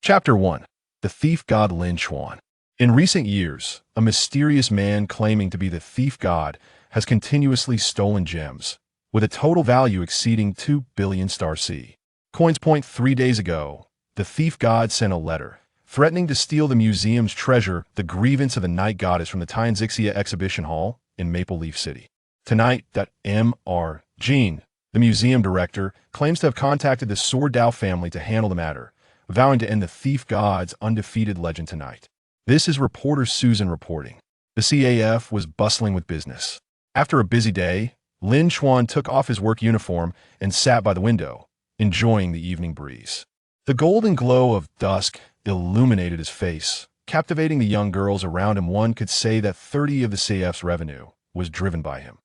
Chapter 1. The Thief God Lin Chuan. In recent years, a mysterious man claiming to be the thief god has continuously stolen gems, with a total value exceeding 2 billion star C. Coins. 3 days ago, the thief god sent a letter, threatening to steal the museum's treasure, the grievance of the night goddess, from the Tianzixia exhibition hall in Maple Leaf City. Tonight, Mr. Jean, the museum director, claims to have contacted the SWORDMASTER family to handle the matter, vowing to end the thief god's undefeated legend tonight. This is reporter Susan reporting. The CAF was bustling with business. After a busy day, Lin Chuan took off his work uniform and sat by the window, enjoying the evening breeze. The golden glow of dusk illuminated his face, captivating the young girls around him. One could say that 30 of the CAF's revenue was driven by him.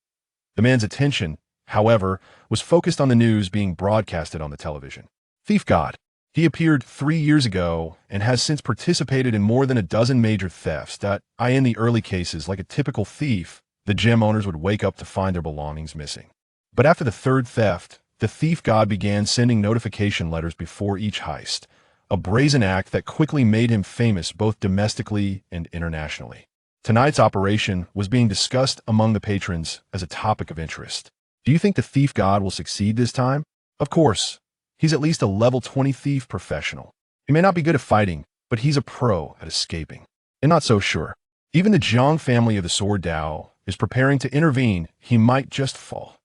The man's attention, however, was focused on the news being broadcasted on the television. Thief God. He appeared 3 years ago and has since participated in more than a dozen major thefts. In the early cases, like a typical thief, the gem owners would wake up to find their belongings missing. But after the third theft, the thief god began sending notification letters before each heist, a brazen act that quickly made him famous both domestically and internationally. Tonight's operation was being discussed among the patrons as a topic of interest. Do you think the thief god will succeed this time? Of course. He's at least a level 20 thief professional. He may not be good at fighting, but he's a pro at escaping. And not so sure. Even the Jiang family of the SWORDMASTER is preparing to intervene. He might just fall.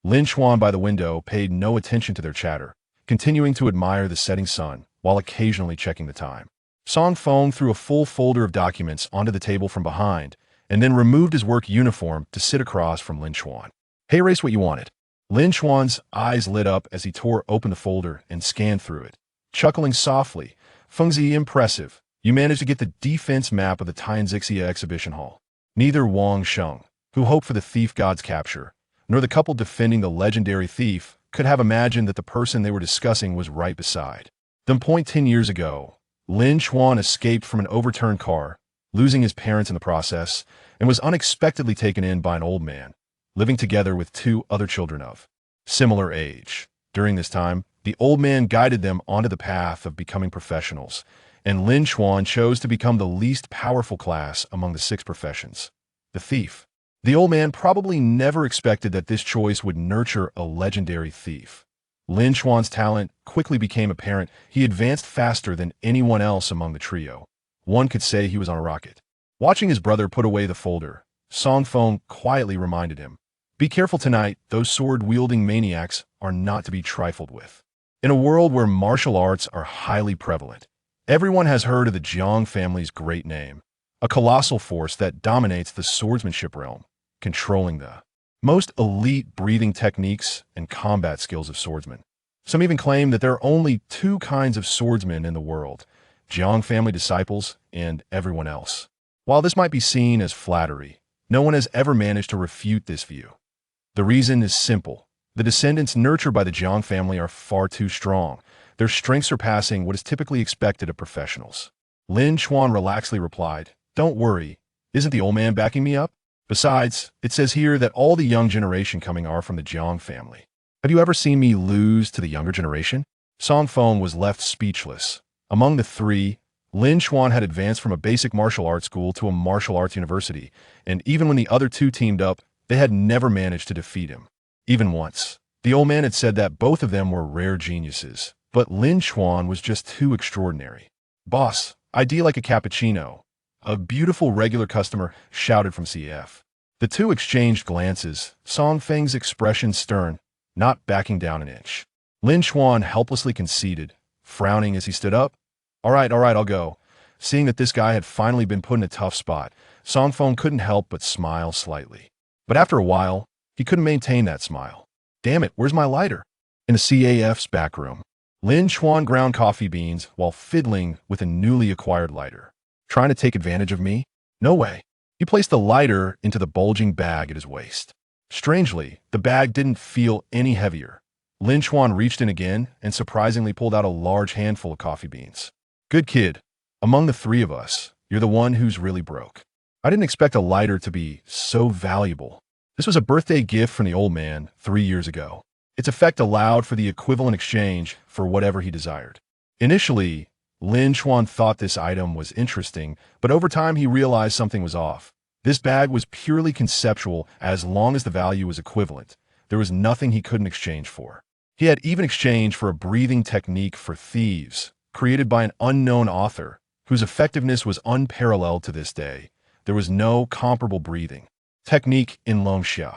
Lin Chuan by the window paid no attention to their chatter, continuing to admire the setting sun while occasionally checking the time. Song Feng threw a full folder of documents onto the table from behind and then removed his work uniform to sit across from Lin Chuan. Hey, erase what you wanted. Lin Chuan's eyes lit up as he tore open the folder and scanned through it. Chuckling softly, Fengzi, impressive. You managed to get the defense map of the Tianzixia exhibition hall. Neither Wang Sheng, who hoped for the thief god's capture, nor the couple defending the legendary thief could have imagined that the person they were discussing was right beside them. 10 years ago, Lin Chuan escaped from an overturned car, losing his parents in the process, and was unexpectedly taken in by an old man, living together with 2 other children of similar age. During this time, the old man guided them onto the path of becoming professionals, and Lin Chuan chose to become the least powerful class among the 6 professions, the thief. The old man probably never expected that this choice would nurture a legendary thief. Lin Chuan's talent quickly became apparent. He advanced faster than anyone else among the trio. One could say he was on a rocket. Watching his brother put away the folder, Song Feng quietly reminded him, "Be careful tonight, those sword-wielding maniacs are not to be trifled with." In a world where martial arts are highly prevalent, everyone has heard of the Jiang family's great name, a colossal force that dominates the swordsmanship realm, controlling the most elite breathing techniques and combat skills of swordsmen. Some even claim that there are only 2 kinds of swordsmen in the world, Jiang family disciples and everyone else. While this might be seen as flattery, no one has ever managed to refute this view. The reason is simple. The descendants nurtured by the Jiang family are far too strong, their strength surpassing what is typically expected of professionals. Lin Chuan relaxedly replied, "Don't worry, isn't the old man backing me up? Besides, it says here that all the young generation coming are from the Jiang family. Have you ever seen me lose to the younger generation?" Song Feng was left speechless. Among the 3, Lin Chuan had advanced from a basic martial arts school to a martial arts university, and even when the other 2 teamed up, they had never managed to defeat him. Even once. The old man had said that both of them were rare geniuses, but Lin Chuan was just too extraordinary. "Boss, idea like a cappuccino," a beautiful regular customer shouted from CF. The 2 exchanged glances, Song Feng's expression stern, not backing down an inch. Lin Chuan helplessly conceded, frowning as he stood up. All right, I'll go." Seeing that this guy had finally been put in a tough spot, Song Feng couldn't help but smile slightly. But after a while, he couldn't maintain that smile. "Damn it, where's my lighter?" In the CAF's back room, Lin Chuan ground coffee beans while fiddling with a newly acquired lighter. "Trying to take advantage of me? No way." He placed the lighter into the bulging bag at his waist. Strangely, the bag didn't feel any heavier. Lin Chuan reached in again and surprisingly pulled out a large handful of coffee beans. "Good kid. Among the 3 of us, you're the one who's really broke. I didn't expect a lighter to be so valuable." This was a birthday gift from the old man 3 years ago. Its effect allowed for the equivalent exchange for whatever he desired. Initially, Lin Chuan thought this item was interesting, but over time he realized something was off. This bag was purely conceptual as long as the value was equivalent. There was nothing he couldn't exchange for. He had even exchanged for a breathing technique for thieves, created by an unknown author, whose effectiveness was unparalleled to this day. There was no comparable breathing technique in Longxia.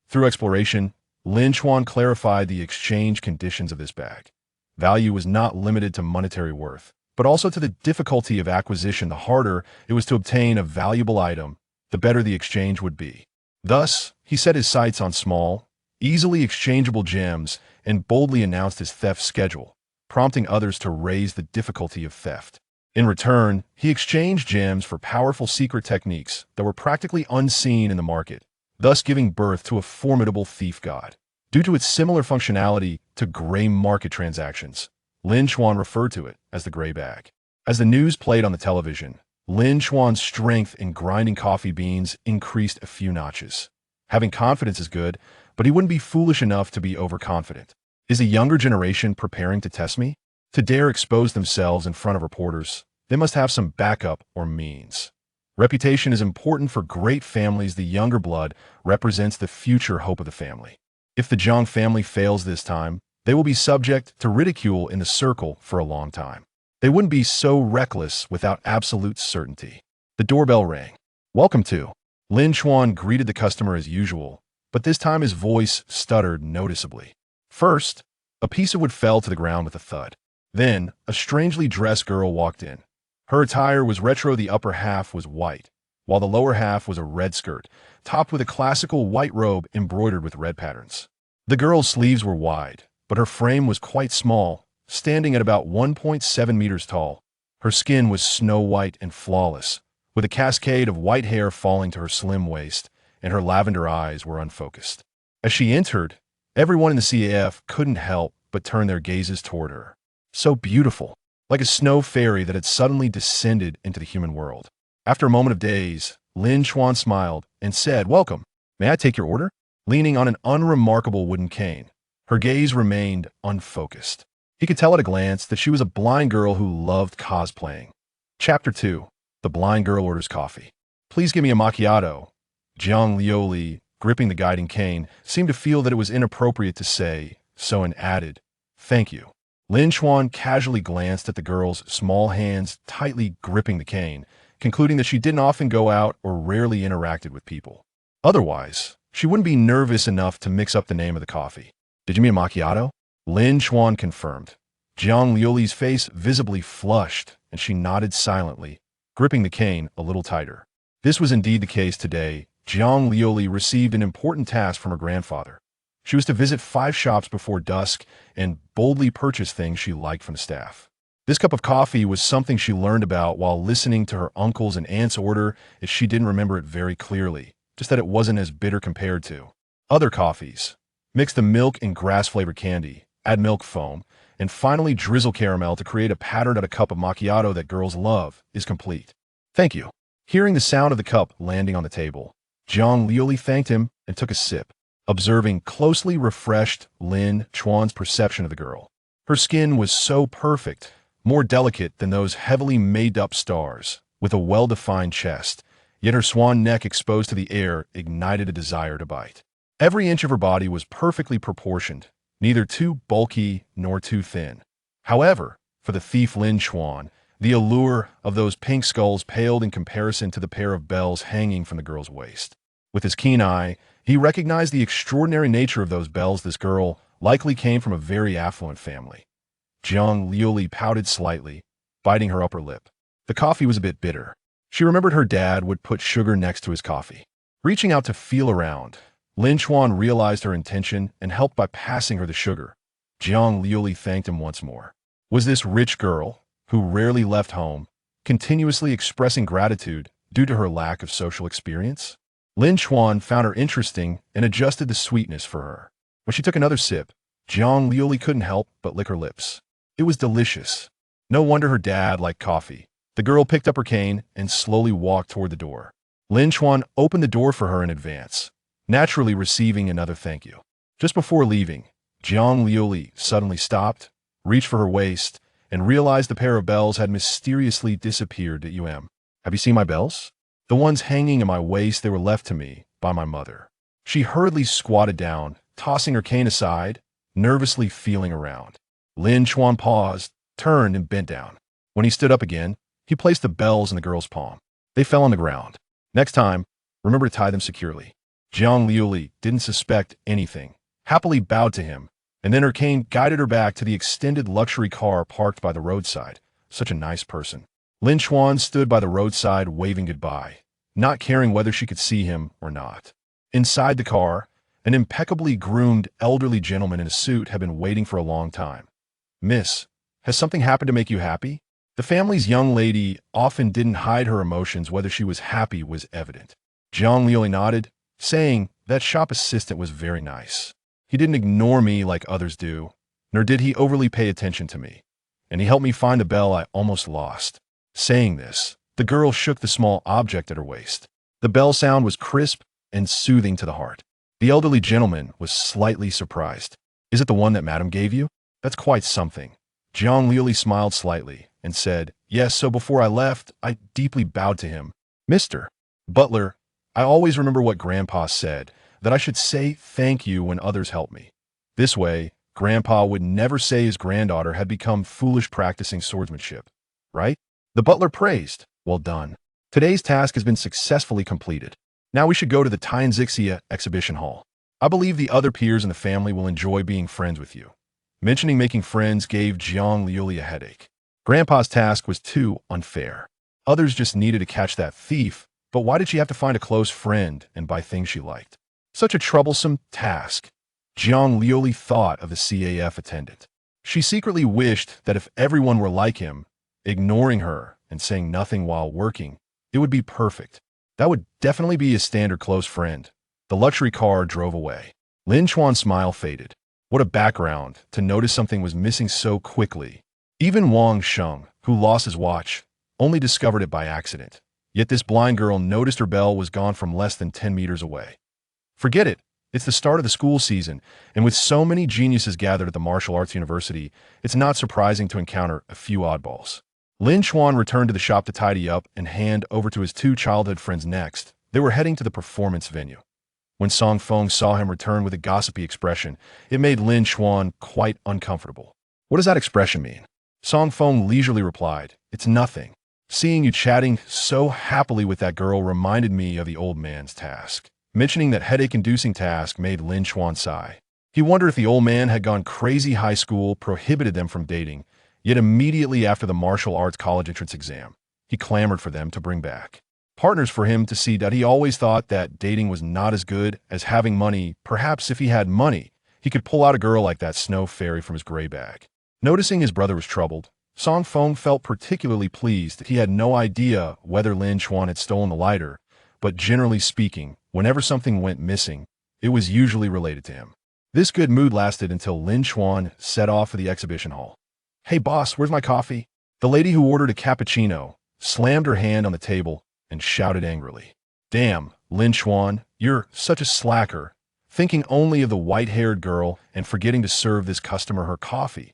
Through exploration, Lin Chuan clarified the exchange conditions of this bag. Value was not limited to monetary worth, but also to the difficulty of acquisition. The harder it was to obtain a valuable item, the better the exchange would be. Thus, he set his sights on small, easily exchangeable gems and boldly announced his theft schedule, prompting others to raise the difficulty of theft. In return, he exchanged gems for powerful secret techniques that were practically unseen in the market, thus giving birth to a formidable thief god. Due to its similar functionality to gray market transactions, Lin Chuan referred to it as the gray bag. As the news played on the television, Lin Chuan's strength in grinding coffee beans increased a few notches. Having confidence is good, but he wouldn't be foolish enough to be overconfident. Is the younger generation preparing to test me? To dare expose themselves in front of reporters, they must have some backup or means. Reputation is important for great families. The younger blood represents the future hope of the family. If the Zhang family fails this time, they will be subject to ridicule in the circle for a long time. They wouldn't be so reckless without absolute certainty. The doorbell rang. "Welcome to." Lin Chuan greeted the customer as usual, but this time his voice stuttered noticeably. First, a piece of wood fell to the ground with a thud. Then, a strangely dressed girl walked in. Her attire was retro. The upper half was white, while the lower half was a red skirt, topped with a classical white robe embroidered with red patterns. The girl's sleeves were wide, but her frame was quite small, standing at about 1.7 meters tall. Her skin was snow white and flawless, with a cascade of white hair falling to her slim waist, and her lavender eyes were unfocused. As she entered, everyone in the CAF couldn't help but turn their gazes toward her. So beautiful, like a snow fairy that had suddenly descended into the human world. After a moment of daze, Lin Chuan smiled and said, "Welcome. May I take your order?" Leaning on an unremarkable wooden cane, her gaze remained unfocused. He could tell at a glance that she was a blind girl who loved cosplaying. Chapter 2. The blind girl orders coffee. "Please give me a macchiato." Zhang Liuli, gripping the guiding cane, seemed to feel that it was inappropriate to say so and added, "Thank you." Lin Chuan casually glanced at the girl's small hands tightly gripping the cane, concluding that she didn't often go out or rarely interacted with people. Otherwise, she wouldn't be nervous enough to mix up the name of the coffee. "Did you mean a macchiato?" Lin Chuan confirmed. Zhang Liuli's face visibly flushed, and she nodded silently, gripping the cane a little tighter. This was indeed the case today. Zhang Liuli received an important task from her grandfather. She was to visit 5 shops before dusk and boldly purchase things she liked from the staff. This cup of coffee was something she learned about while listening to her uncle's and aunt's order, as she didn't remember it very clearly, just that it wasn't as bitter compared to other coffees. Mix the milk and grass-flavored candy, add milk foam, and finally drizzle caramel to create a pattern at a cup of macchiato that girls love is complete. "Thank you." Hearing the sound of the cup landing on the table, Zhang Liuli thanked him and took a sip, observing closely refreshed Lin Chuan's perception of the girl. Her skin was so perfect, more delicate than those heavily made-up stars, with a well-defined chest, yet her swan neck exposed to the air ignited a desire to bite. Every inch of her body was perfectly proportioned, neither too bulky nor too thin. However, for the thief Lin Chuan, the allure of those pink skulls paled in comparison to the pair of bells hanging from the girl's waist. With his keen eye, he recognized the extraordinary nature of those bells. This girl likely came from a very affluent family. Zhang Liuli pouted slightly, biting her upper lip. The coffee was a bit bitter. She remembered her dad would put sugar next to his coffee. Reaching out to feel around, Lin Chuan realized her intention and helped by passing her the sugar. Zhang Liuli thanked him once more. Was this rich girl, who rarely left home, continuously expressing gratitude due to her lack of social experience? Lin Chuan found her interesting and adjusted the sweetness for her. When she took another sip, Zhang Liuli couldn't help but lick her lips. It was delicious. No wonder her dad liked coffee. The girl picked up her cane and slowly walked toward the door. Lin Chuan opened the door for her in advance, naturally receiving another thank you. Just before leaving, Zhang Liuli suddenly stopped, reached for her waist, and realized the pair of bells had mysteriously disappeared at UM. Have you seen my bells? The ones hanging at my waist, they were left to me by my mother. She hurriedly squatted down, tossing her cane aside, nervously feeling around. Lin Chuan paused, turned, and bent down. When he stood up again, he placed the bells in the girl's palm. They fell on the ground. Next time, remember to tie them securely. Jiang Liuli didn't suspect anything, happily bowed to him, and then her cane guided her back to the extended luxury car parked by the roadside. Such a nice person. Lin Chuan stood by the roadside waving goodbye, not caring whether she could see him or not. Inside the car, an impeccably groomed elderly gentleman in a suit had been waiting for a long time. Miss, has something happened to make you happy? The family's young lady often didn't hide her emotions. Whether she was happy was evident. Jiang Liuli nodded, saying that shop assistant was very nice. He didn't ignore me like others do, nor did he overly pay attention to me, and he helped me find a bell I almost lost. Saying this, the girl shook the small object at her waist. The bell sound was crisp and soothing to the heart. The elderly gentleman was slightly surprised. Is it the one that Madam gave you? That's quite something. Jiang Liuli smiled slightly and said, yes, so before I left, I deeply bowed to him. Mr. Butler, I always remember what Grandpa said, that I should say thank you when others help me. This way, Grandpa would never say his granddaughter had become foolish practicing swordsmanship. Right? The butler praised. Well done. Today's task has been successfully completed. Now we should go to the Tianzixia exhibition hall. I believe the other peers in the family will enjoy being friends with you. Mentioning making friends gave Jiang Liuli a headache. Grandpa's task was too unfair. Others just needed to catch that thief, but why did she have to find a close friend and buy things she liked? Such a troublesome task. Jiang Liuli thought of the CAF attendant. She secretly wished that if everyone were like him, ignoring her and saying nothing while working, it would be perfect. That would definitely be a standard close friend. The luxury car drove away. Lin Chuan's smile faded. What a background to notice something was missing so quickly. Even Wang Sheng, who lost his watch, only discovered it by accident. Yet this blind girl noticed her bell was gone from less than 10 meters away. Forget it. It's the start of the school season, and with so many geniuses gathered at the martial arts university, it's not surprising to encounter a few oddballs. Lin Chuan returned to the shop to tidy up and hand over to his two childhood friends next. They were heading to the performance venue. When Song Feng saw him return with a gossipy expression, it made Lin Chuan quite uncomfortable. What does that expression mean? Song Feng leisurely replied, it's nothing. Seeing you chatting so happily with that girl reminded me of the old man's task. Mentioning that headache-inducing task made Lin Chuan sigh. He wondered if the old man had gone crazy. High school prohibited them from dating, yet immediately after the martial arts college entrance exam, he clamored for them to bring back partners for him to see that he always thought that dating was not as good as having money. Perhaps if he had money, he could pull out a girl like that snow fairy from his gray bag. Noticing his brother was troubled, Song Feng felt particularly pleased that he had no idea whether Lin Chuan had stolen the lighter, but generally speaking, whenever something went missing, it was usually related to him. This good mood lasted until Lin Chuan set off for the exhibition hall. Hey boss, where's my coffee? The lady who ordered a cappuccino slammed her hand on the table and shouted angrily. Damn, Lin Chuan, you're such a slacker, thinking only of the white-haired girl and forgetting to serve this customer her coffee.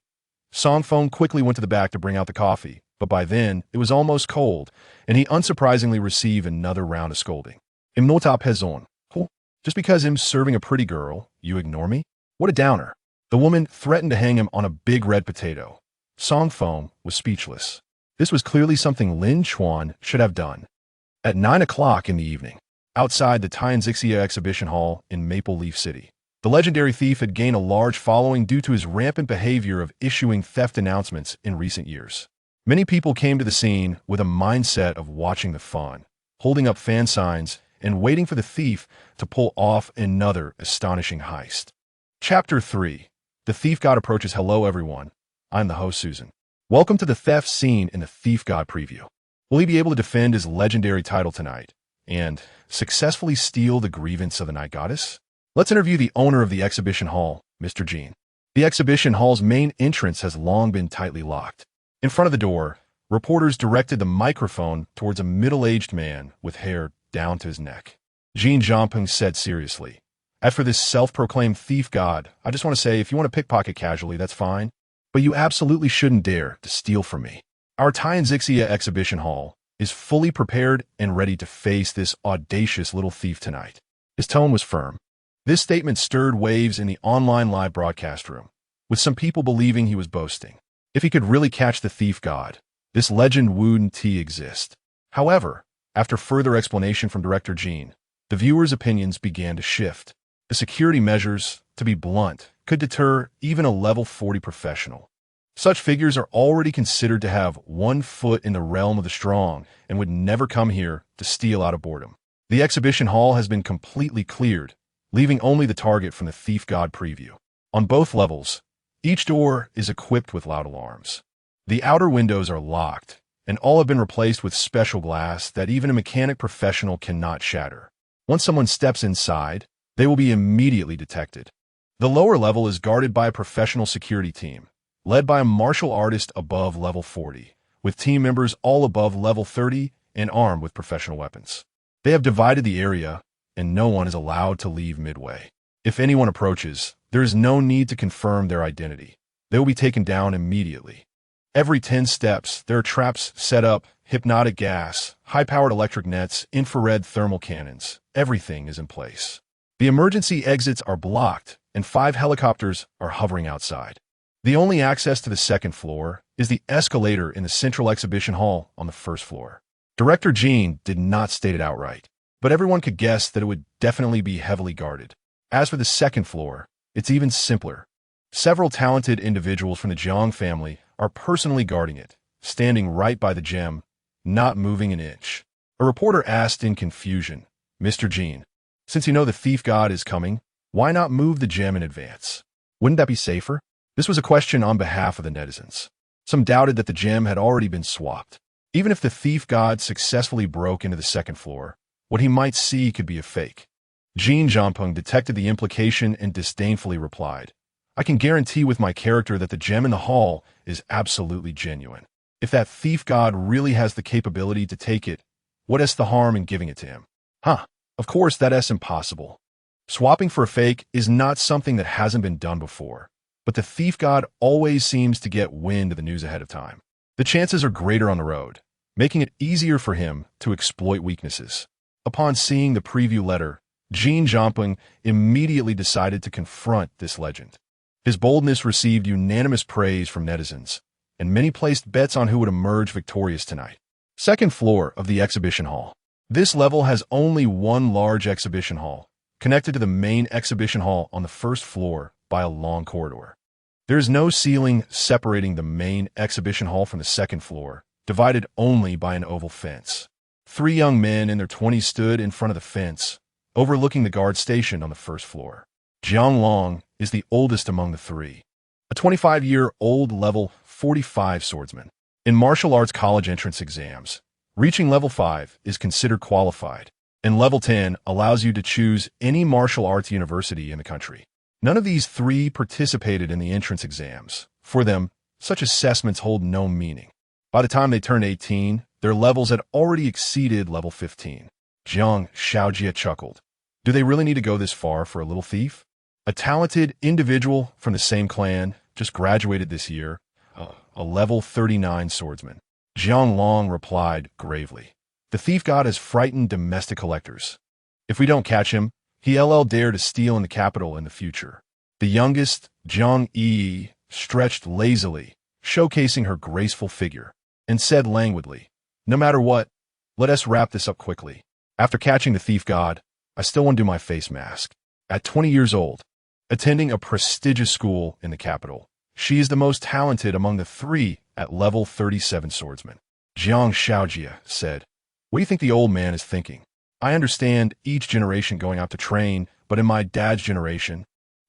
Song Feng quickly went to the back to bring out the coffee, but by then it was almost cold, and he unsurprisingly received another round of scolding. Im nota pezon. Just because I'm serving a pretty girl, you ignore me? What a downer. The woman threatened to hang him on a big red potato. Song Feng was speechless. This was clearly something Lin Chuan should have done. At 9 o'clock in the evening, outside the Tianzixia exhibition hall in Maple Leaf City, the legendary thief had gained a large following due to his rampant behavior of issuing theft announcements in recent years. Many people came to the scene with a mindset of watching the fun, holding up fan signs, and waiting for the thief to pull off another astonishing heist. Chapter 3. The Thief God Approaches. Hello everyone, I'm the host Susan. Welcome to the theft scene in the Thief God preview. Will he be able to defend his legendary title tonight and successfully steal the grievance of the Night Goddess? Let's interview the owner of the exhibition hall, Mr. Jean. The exhibition hall's main entrance has long been tightly locked. In front of the door, reporters directed the microphone towards a middle-aged man with hair down to his neck. Jean Jiangping said seriously, as for this self-proclaimed thief god, I just want to say if you want to pickpocket casually, that's fine. but you absolutely shouldn't dare to steal from me. Our Tianzixia exhibition hall is fully prepared and ready to face this audacious little thief tonight. His tone was firm. This statement stirred waves in the online live broadcast room, with some people believing he was boasting. If he could really catch the thief god, this legend wouldn't exist. However, after further explanation from director Jean, the viewers' opinions began to shift. The security measures, to be blunt, could deter even a level 40 professional. Such figures are already considered to have 1 foot in the realm of the strong and would never come here to steal out of boredom. The exhibition hall has been completely cleared, leaving only the target from the Thief God preview. On both levels, each door is equipped with loud alarms. The outer windows are locked, and all have been replaced with special glass that even a mechanic professional cannot shatter. Once someone steps inside, they will be immediately detected. The lower level is guarded by a professional security team, led by a martial artist above level 40, with team members all above level 30 and armed with professional weapons. They have divided the area, and no one is allowed to leave midway. If anyone approaches, there is no need to confirm their identity. They will be taken down immediately. Every 10 steps, there are traps set up, hypnotic gas, high-powered electric nets, infrared thermal cannons. Everything is in place. The emergency exits are blocked, and 5 helicopters are hovering outside. The only access to the second floor is the escalator in the central exhibition hall on the first floor. Director Jean did not state it outright, but everyone could guess that it would definitely be heavily guarded. As for the second floor, it's even simpler. Several talented individuals from the Jiang family are personally guarding it, standing right by the gem, not moving an inch. A reporter asked in confusion, "Mr. Jean, since you know the thief god is coming, why not move the gem in advance? Wouldn't that be safer?" This was a question on behalf of the netizens. Some doubted that the gem had already been swapped. Even if the thief god successfully broke into the second floor, what he might see could be a fake. Jean Jiangpeng detected the implication and disdainfully replied, "I can guarantee with my character that the gem in the hall is absolutely genuine. If that thief god really has the capability to take it, what is the harm in giving it to him?" Of course, that's impossible. Swapping for a fake is not something that hasn't been done before, but the thief god always seems to get wind of the news ahead of time. The chances are greater on the road, making it easier for him to exploit weaknesses. Upon seeing the preview letter, Jean Jiangpeng immediately decided to confront this legend. His boldness received unanimous praise from netizens, and many placed bets on who would emerge victorious tonight. Second floor of the exhibition hall. This level has only one large exhibition hall, connected to the main exhibition hall on the first floor by a long corridor. There is no ceiling separating the main exhibition hall from the second floor, divided only by an oval fence. 3 young men in their 20s stood in front of the fence, overlooking the guard station on the first floor. Jiang Long is the oldest among the 3, a 25-year-old level 45 swordsman. In martial arts college entrance exams, reaching level 5 is considered qualified, and level 10 allows you to choose any martial arts university in the country. None of these 3 participated in the entrance exams. For them, such assessments hold no meaning. By the time they turned 18, their levels had already exceeded level 15. Jiang Xiaojia chuckled. Do they really need to go this far for a little thief? A talented individual from the same clan just graduated this year, a level 39 swordsman. Jiang Long replied gravely, "The thief god has frightened domestic collectors. If we don't catch him, he'll dare to steal in the capital in the future." The youngest, Jiang Yi, stretched lazily, showcasing her graceful figure, and said languidly, "No matter what, let us wrap this up quickly. After catching the thief god, I still want to do my face mask." At 20 years old, attending a prestigious school in the capital, she is the most talented among the 3 at level 37 swordsman. Jiang Xiaojia said, "What do you think the old man is thinking? I understand each generation going out to train, but in my dad's generation,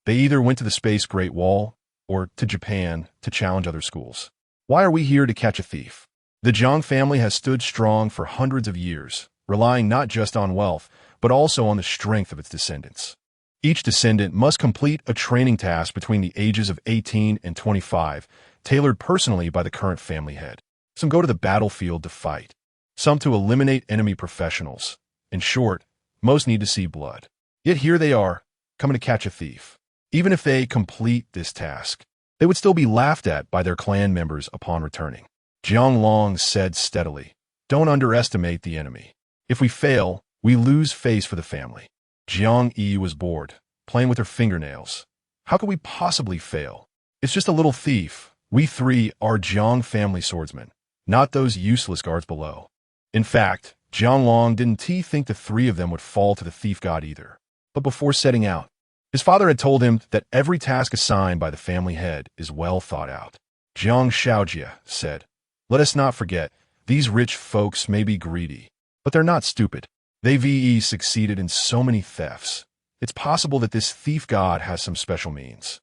they either went to the Space Great Wall or to Japan to challenge other schools. Why are we here to catch a thief?" The Jiang family has stood strong for hundreds of years, relying not just on wealth, but also on the strength of its descendants. Each descendant must complete a training task between the ages of 18 and 25, tailored personally by the current family head. Some go to the battlefield to fight, some to eliminate enemy professionals. In short, most need to see blood. Yet here they are, coming to catch a thief. Even if they complete this task, They would still be laughed at by their clan members upon returning. Jiang Long said steadily, "Don't underestimate the enemy. If we fail, we lose face for the family." Jiang Yi was bored, playing with her fingernails. "How could we possibly fail? It's just a little thief. We three are Jiang family swordsmen, not those useless guards below." In fact, Jiang Long didn't think the three of them would fall to the thief god either. But before setting out, his father had told him that every task assigned by the family head is well thought out. Jiang Shaojie said, "Let us not forget, these rich folks may be greedy, but they're not stupid. They've succeeded in so many thefts. It's possible that this thief god has some special means."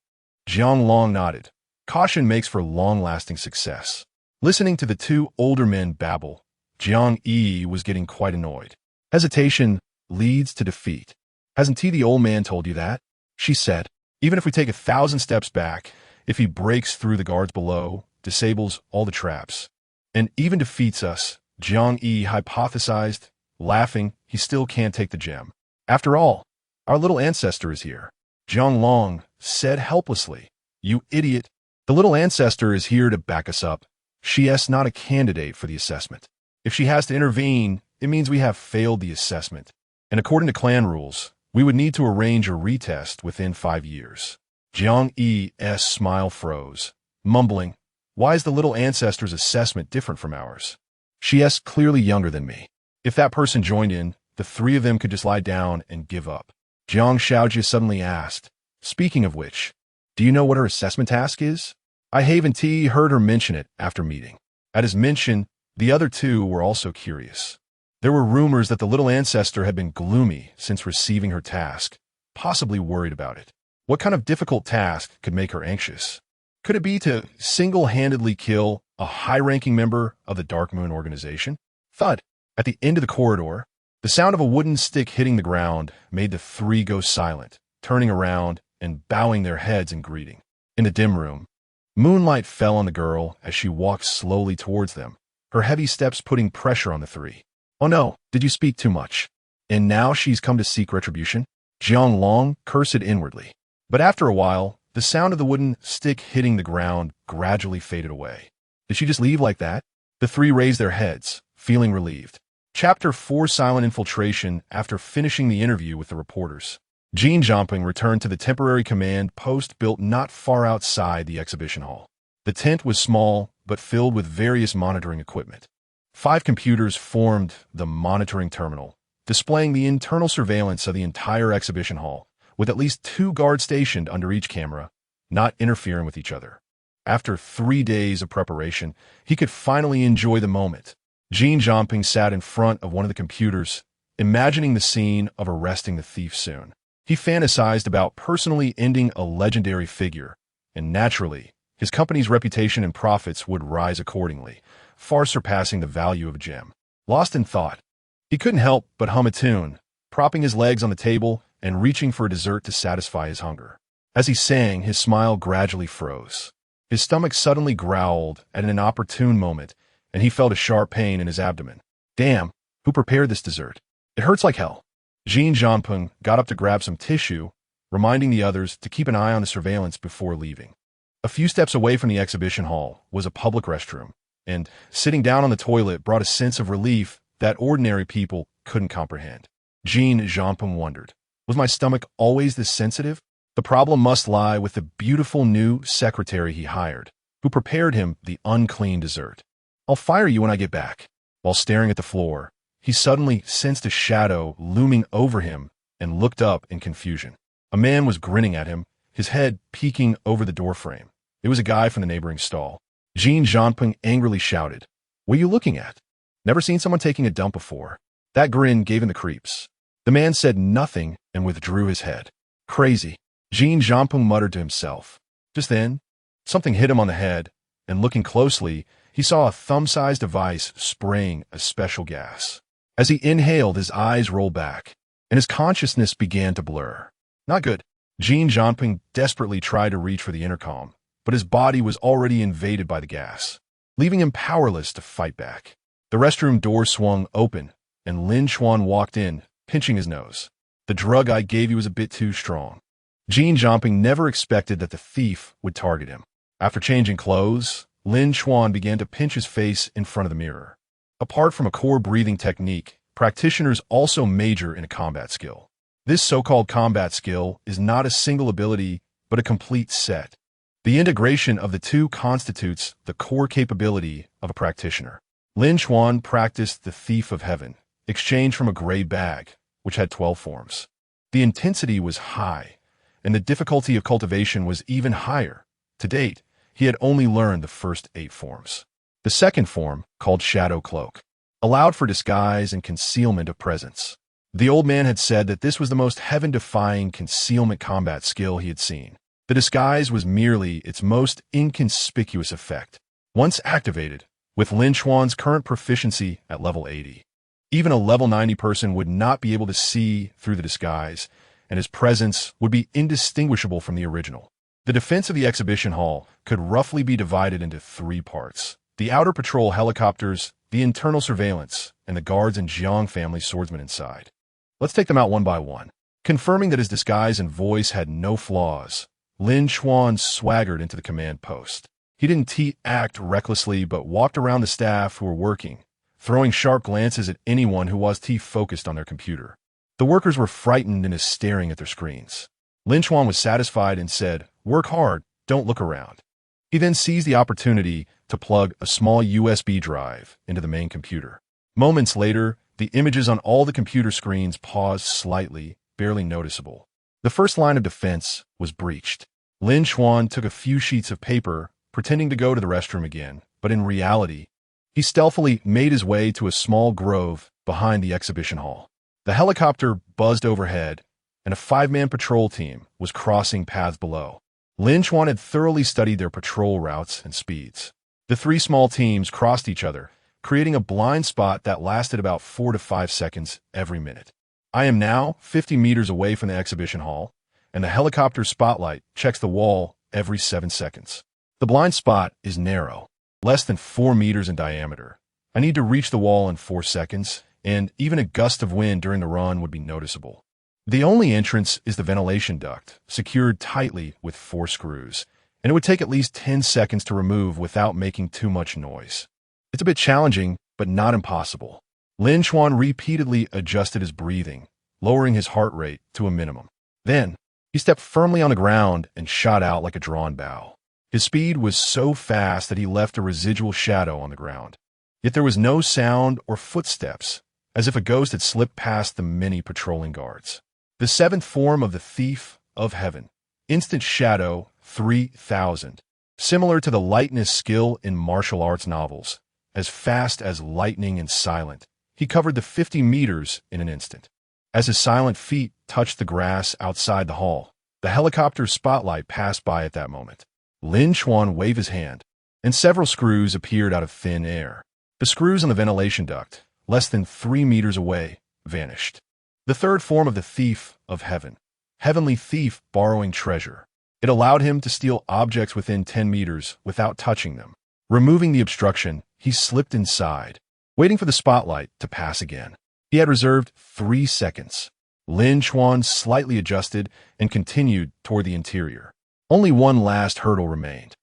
Jiang Long nodded. Caution makes for long-lasting success. Listening to the two older men babble, Jiang Yi was getting quite annoyed. Hesitation leads to defeat. "Hasn't the old man told you that?" she said. "Even if we take 1,000 steps back, if he breaks through the guards below, disables all the traps, and even defeats us," Jiang Yi hypothesized, laughing, "he still can't take the gem. After all, our little ancestor is here." Jiang Long said helplessly, "You idiot. The little ancestor is here to back us up. She's not a candidate for the assessment. If she has to intervene, it means we have failed the assessment. And according to clan rules, we would need to arrange a retest within 5 years." Jiang Yi's smile froze, mumbling, "Why is the little ancestor's assessment different from ours? She's clearly younger than me. If that person joined in, the three of them could just lie down and give up." Jiang Shaojie suddenly asked, "Speaking of which, do you know what her assessment task is?" I haven't heard her mention it after meeting. At his mention, the other two were also curious. There were rumors that the little ancestor had been gloomy since receiving her task, possibly worried about it. What kind of difficult task could make her anxious? Could it be to single-handedly kill a high-ranking member of the Dark Moon organization? Thud! At the end of the corridor, the sound of a wooden stick hitting the ground made the three go silent, turning around and bowing their heads in greeting. In the dim room, moonlight fell on the girl as she walked slowly towards them, her heavy steps putting pressure on the three. "Oh no, did you speak too much? And now she's come to seek retribution?" Jiang Long cursed inwardly. But after a while, the sound of the wooden stick hitting the ground gradually faded away. Did she just leave like that? The three raised their heads, feeling relieved. Chapter 4: Silent Infiltration. After finishing the interview with the reporters, Jean Jumping returned to the temporary command post built not far outside the exhibition hall. The tent was small, but filled with various monitoring equipment. 5 computers formed the monitoring terminal, displaying the internal surveillance of the entire exhibition hall, with at least 2 guards stationed under each camera, not interfering with each other. After 3 days of preparation, he could finally enjoy the moment. Jean Jumping sat in front of one of the computers, imagining the scene of arresting the thief soon. He fantasized about personally ending a legendary figure, and naturally, his company's reputation and profits would rise accordingly, far surpassing the value of a gem. Lost in thought, he couldn't help but hum a tune, propping his legs on the table and reaching for a dessert to satisfy his hunger. As he sang, his smile gradually froze. His stomach suddenly growled at an inopportune moment, and he felt a sharp pain in his abdomen. Damn, who prepared this dessert? It hurts like hell. Jean Jianping got up to grab some tissue, reminding the others to keep an eye on the surveillance before leaving. A few steps away from the exhibition hall was a public restroom, and sitting down on the toilet brought a sense of relief that ordinary people couldn't comprehend. Jean Jianping wondered, was my stomach always this sensitive? The problem must lie with the beautiful new secretary he hired, who prepared him the unclean dessert. I'll fire you when I get back. While staring at the floor, he suddenly sensed a shadow looming over him and looked up in confusion. A man was grinning at him, his head peeking over the doorframe. It was a guy from the neighboring stall. Jean Jianping angrily shouted, "What are you looking at? Never seen someone taking a dump before." That grin gave him the creeps. The man said nothing and withdrew his head. Crazy, Jean Jianping muttered to himself. Just then, something hit him on the head, and looking closely, he saw a thumb-sized device spraying a special gas. As he inhaled, his eyes rolled back, and his consciousness began to blur. Not good. Jean Jianping desperately tried to reach for the intercom, but his body was already invaded by the gas, leaving him powerless to fight back. The restroom door swung open, and Lin Chuan walked in, pinching his nose. "The drug I gave you was a bit too strong." Jean Jianping never expected that the thief would target him. After changing clothes, Lin Chuan began to pinch his face in front of the mirror. Apart from a core breathing technique, practitioners also major in a combat skill. This so-called combat skill is not a single ability, but a complete set. The integration of the two constitutes the core capability of a practitioner. Lin Chuan practiced the Thief of Heaven, exchanged from a gray bag, which had 12 forms. The intensity was high, and the difficulty of cultivation was even higher. To date, he had only learned the first 8 forms. The second form, called Shadow Cloak, allowed for disguise and concealment of presence. The old man had said that this was the most heaven-defying concealment combat skill he had seen. The disguise was merely its most inconspicuous effect. Once activated, with Lin Chuan's current proficiency at level 80, even a level 90 person would not be able to see through the disguise, and his presence would be indistinguishable from the original. The defense of the exhibition hall could roughly be divided into 3 parts: the outer patrol helicopters, the internal surveillance, and the guards and Jiang family swordsmen inside. Let's take them out one by one. Confirming that his disguise and voice had no flaws, Lin Chuan swaggered into the command post. He didn't act recklessly, but walked around the staff who were working, throwing sharp glances at anyone who was focused on their computer. The workers were frightened and staring at their screens. Lin Chuan was satisfied and said, "Work hard, don't look around." He then seized the opportunity to plug a small USB drive into the main computer. Moments later, the images on all the computer screens paused slightly, barely noticeable. The first line of defense was breached. Lin Chuan took a few sheets of paper, pretending to go to the restroom again, but in reality, he stealthily made his way to a small grove behind the exhibition hall. The helicopter buzzed overhead, and a 5-man patrol team was crossing paths below. Lin Chuan had thoroughly studied their patrol routes and speeds. The 3 small teams crossed each other, creating a blind spot that lasted about 4 to 5 seconds every minute. I am now 50 meters away from the exhibition hall, and the helicopter spotlight checks the wall every 7 seconds. The blind spot is narrow, less than 4 meters in diameter. I need to reach the wall in 4 seconds, and even a gust of wind during the run would be noticeable. The only entrance is the ventilation duct, secured tightly with 4 screws, and it would take at least 10 seconds to remove without making too much noise. It's a bit challenging, but not impossible. Lin Chuan repeatedly adjusted his breathing, lowering his heart rate to a minimum. Then, he stepped firmly on the ground and shot out like a drawn bow. His speed was so fast that he left a residual shadow on the ground. Yet there was no sound or footsteps, as if a ghost had slipped past the many patrolling guards. The 7th form of the Thief of Heaven, Instant Shadow 3000, similar to the lightness skill in martial arts novels, as fast as lightning and silent. He covered the 50 meters in an instant. As his silent feet touched the grass outside the hall, the helicopter's spotlight passed by at that moment. Lin Chuan waved his hand, and several screws appeared out of thin air. The screws on the ventilation duct, less than 3 meters away, vanished. The 3rd form of the Thief of Heaven, Heavenly Thief borrowing treasure. It allowed him to steal objects within 10 meters without touching them. Removing the obstruction, he slipped inside, waiting for the spotlight to pass again. He had reserved 3 seconds. Lin Chuan slightly adjusted and continued toward the interior. Only one last hurdle remained.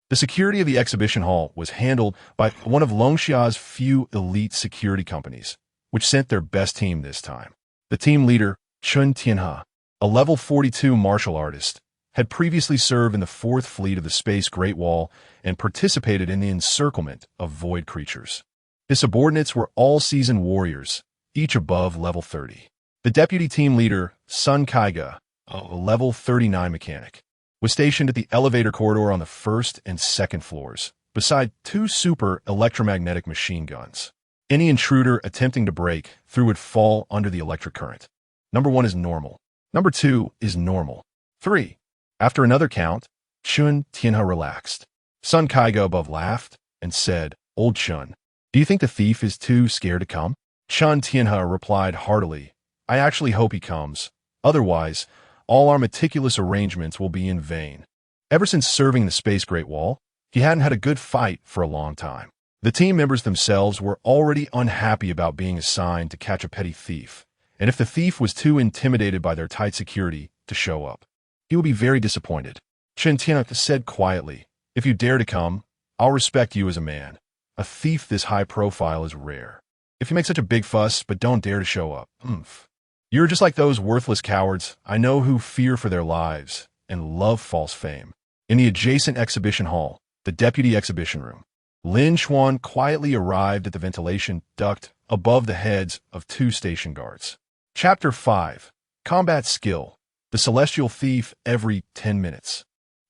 The security of the exhibition hall was handled by one of Longxia's few elite security companies, which sent their best team this time. The team leader, Chuan, a level 42 martial artist, had previously served in the 4th Fleet of the Space Great Wall and participated in the encirclement of void creatures. His subordinates were all seasoned warriors, each above level 30. The deputy team leader, Sun Kaiga, a level 39 mechanic, was stationed at the elevator corridor on the 1st and 2nd floors, beside 2 super electromagnetic machine guns. Any intruder attempting to break through would fall under the electric current. Number 1 is normal. Number 2 is normal. 3. After another count, Chuan relaxed. Sun Kaiga above laughed and said, "Old Chuan, do you think the thief is too scared to come?" Chuan replied heartily, "I actually hope he comes. Otherwise, all our meticulous arrangements will be in vain." Ever since serving the Space Great Wall, he hadn't had a good fight for a long time. The team members themselves were already unhappy about being assigned to catch a petty thief, and if the thief was too intimidated by their tight security to show up, he would be very disappointed. Chuan said quietly, If you dare to come, I'll respect you as a man. A thief this high profile is rare. If you make such a big fuss but don't dare to show up, you're just like those worthless cowards I know who fear for their lives and love false fame. In the adjacent exhibition hall, the deputy exhibition room, Lin Chuan quietly arrived at the ventilation duct above the heads of 2 station guards. Chapter 5. Combat Skill. The Celestial Thief every 10 minutes.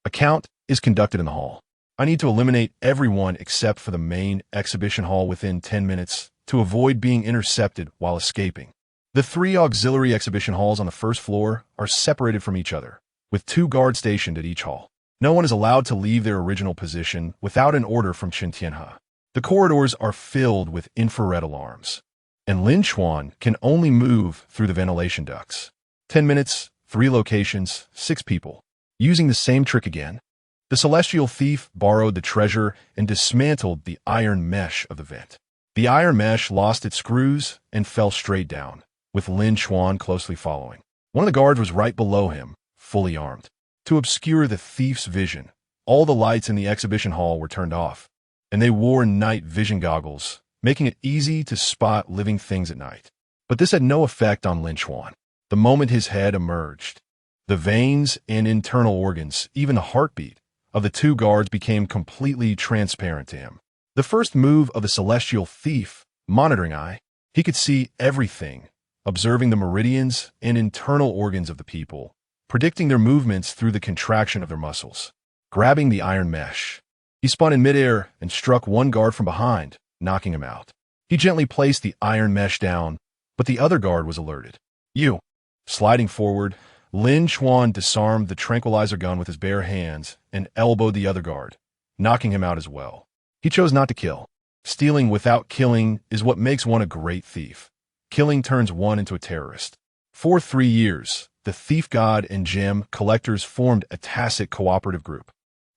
A count is conducted in the hall. I need to eliminate everyone except for the main exhibition hall within 10 minutes to avoid being intercepted while escaping. The 3 auxiliary exhibition halls on the first floor are separated from each other, with 2 guards stationed at each hall. No one is allowed to leave their original position without an order from Chen Tianhe. The corridors are filled with infrared alarms, and Lin Chuan can only move through the ventilation ducts. 10 minutes, 3 locations, 6 people. Using the same trick again, the Celestial Thief borrowed the treasure and dismantled the iron mesh of the vent. The iron mesh lost its screws and fell straight down, with Lin Chuan closely following. One of the guards was right below him, fully armed. To obscure the thief's vision, all the lights in the exhibition hall were turned off, and they wore night vision goggles, making it easy to spot living things at night. But this had no effect on Lin Chuan. The moment his head emerged, the veins and internal organs, even the heartbeat, of the 2 guards became completely transparent to him. The first move of the Celestial Thief, monitoring eye, he could see everything, observing the meridians and internal organs of the people, predicting their movements through the contraction of their muscles. Grabbing the iron mesh, he spun in midair and struck one guard from behind, knocking him out. He gently placed the iron mesh down, but the other guard was alerted. You! Sliding forward, Lin Chuan disarmed the tranquilizer gun with his bare hands and elbowed the other guard, knocking him out as well. He chose not to kill. Stealing without killing is what makes one a great thief. Killing turns one into a terrorist. For 3 years, the thief god and gem collectors formed a tacit cooperative group.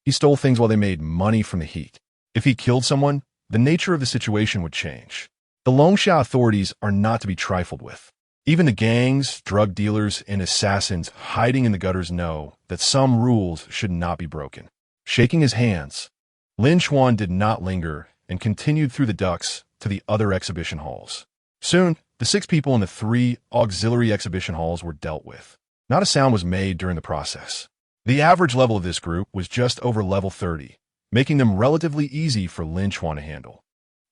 He stole things while they made money from the heat. If he killed someone, the nature of the situation would change. The Longsha authorities are not to be trifled with. Even the gangs, drug dealers, and assassins hiding in the gutters know that some rules should not be broken. Shaking his hands, Lin Chuan did not linger and continued through the ducts to the other exhibition halls. Soon, the 6 people in the 3 auxiliary exhibition halls were dealt with. Not a sound was made during the process. The average level of this group was just over level 30, making them relatively easy for Lin Chuan to handle.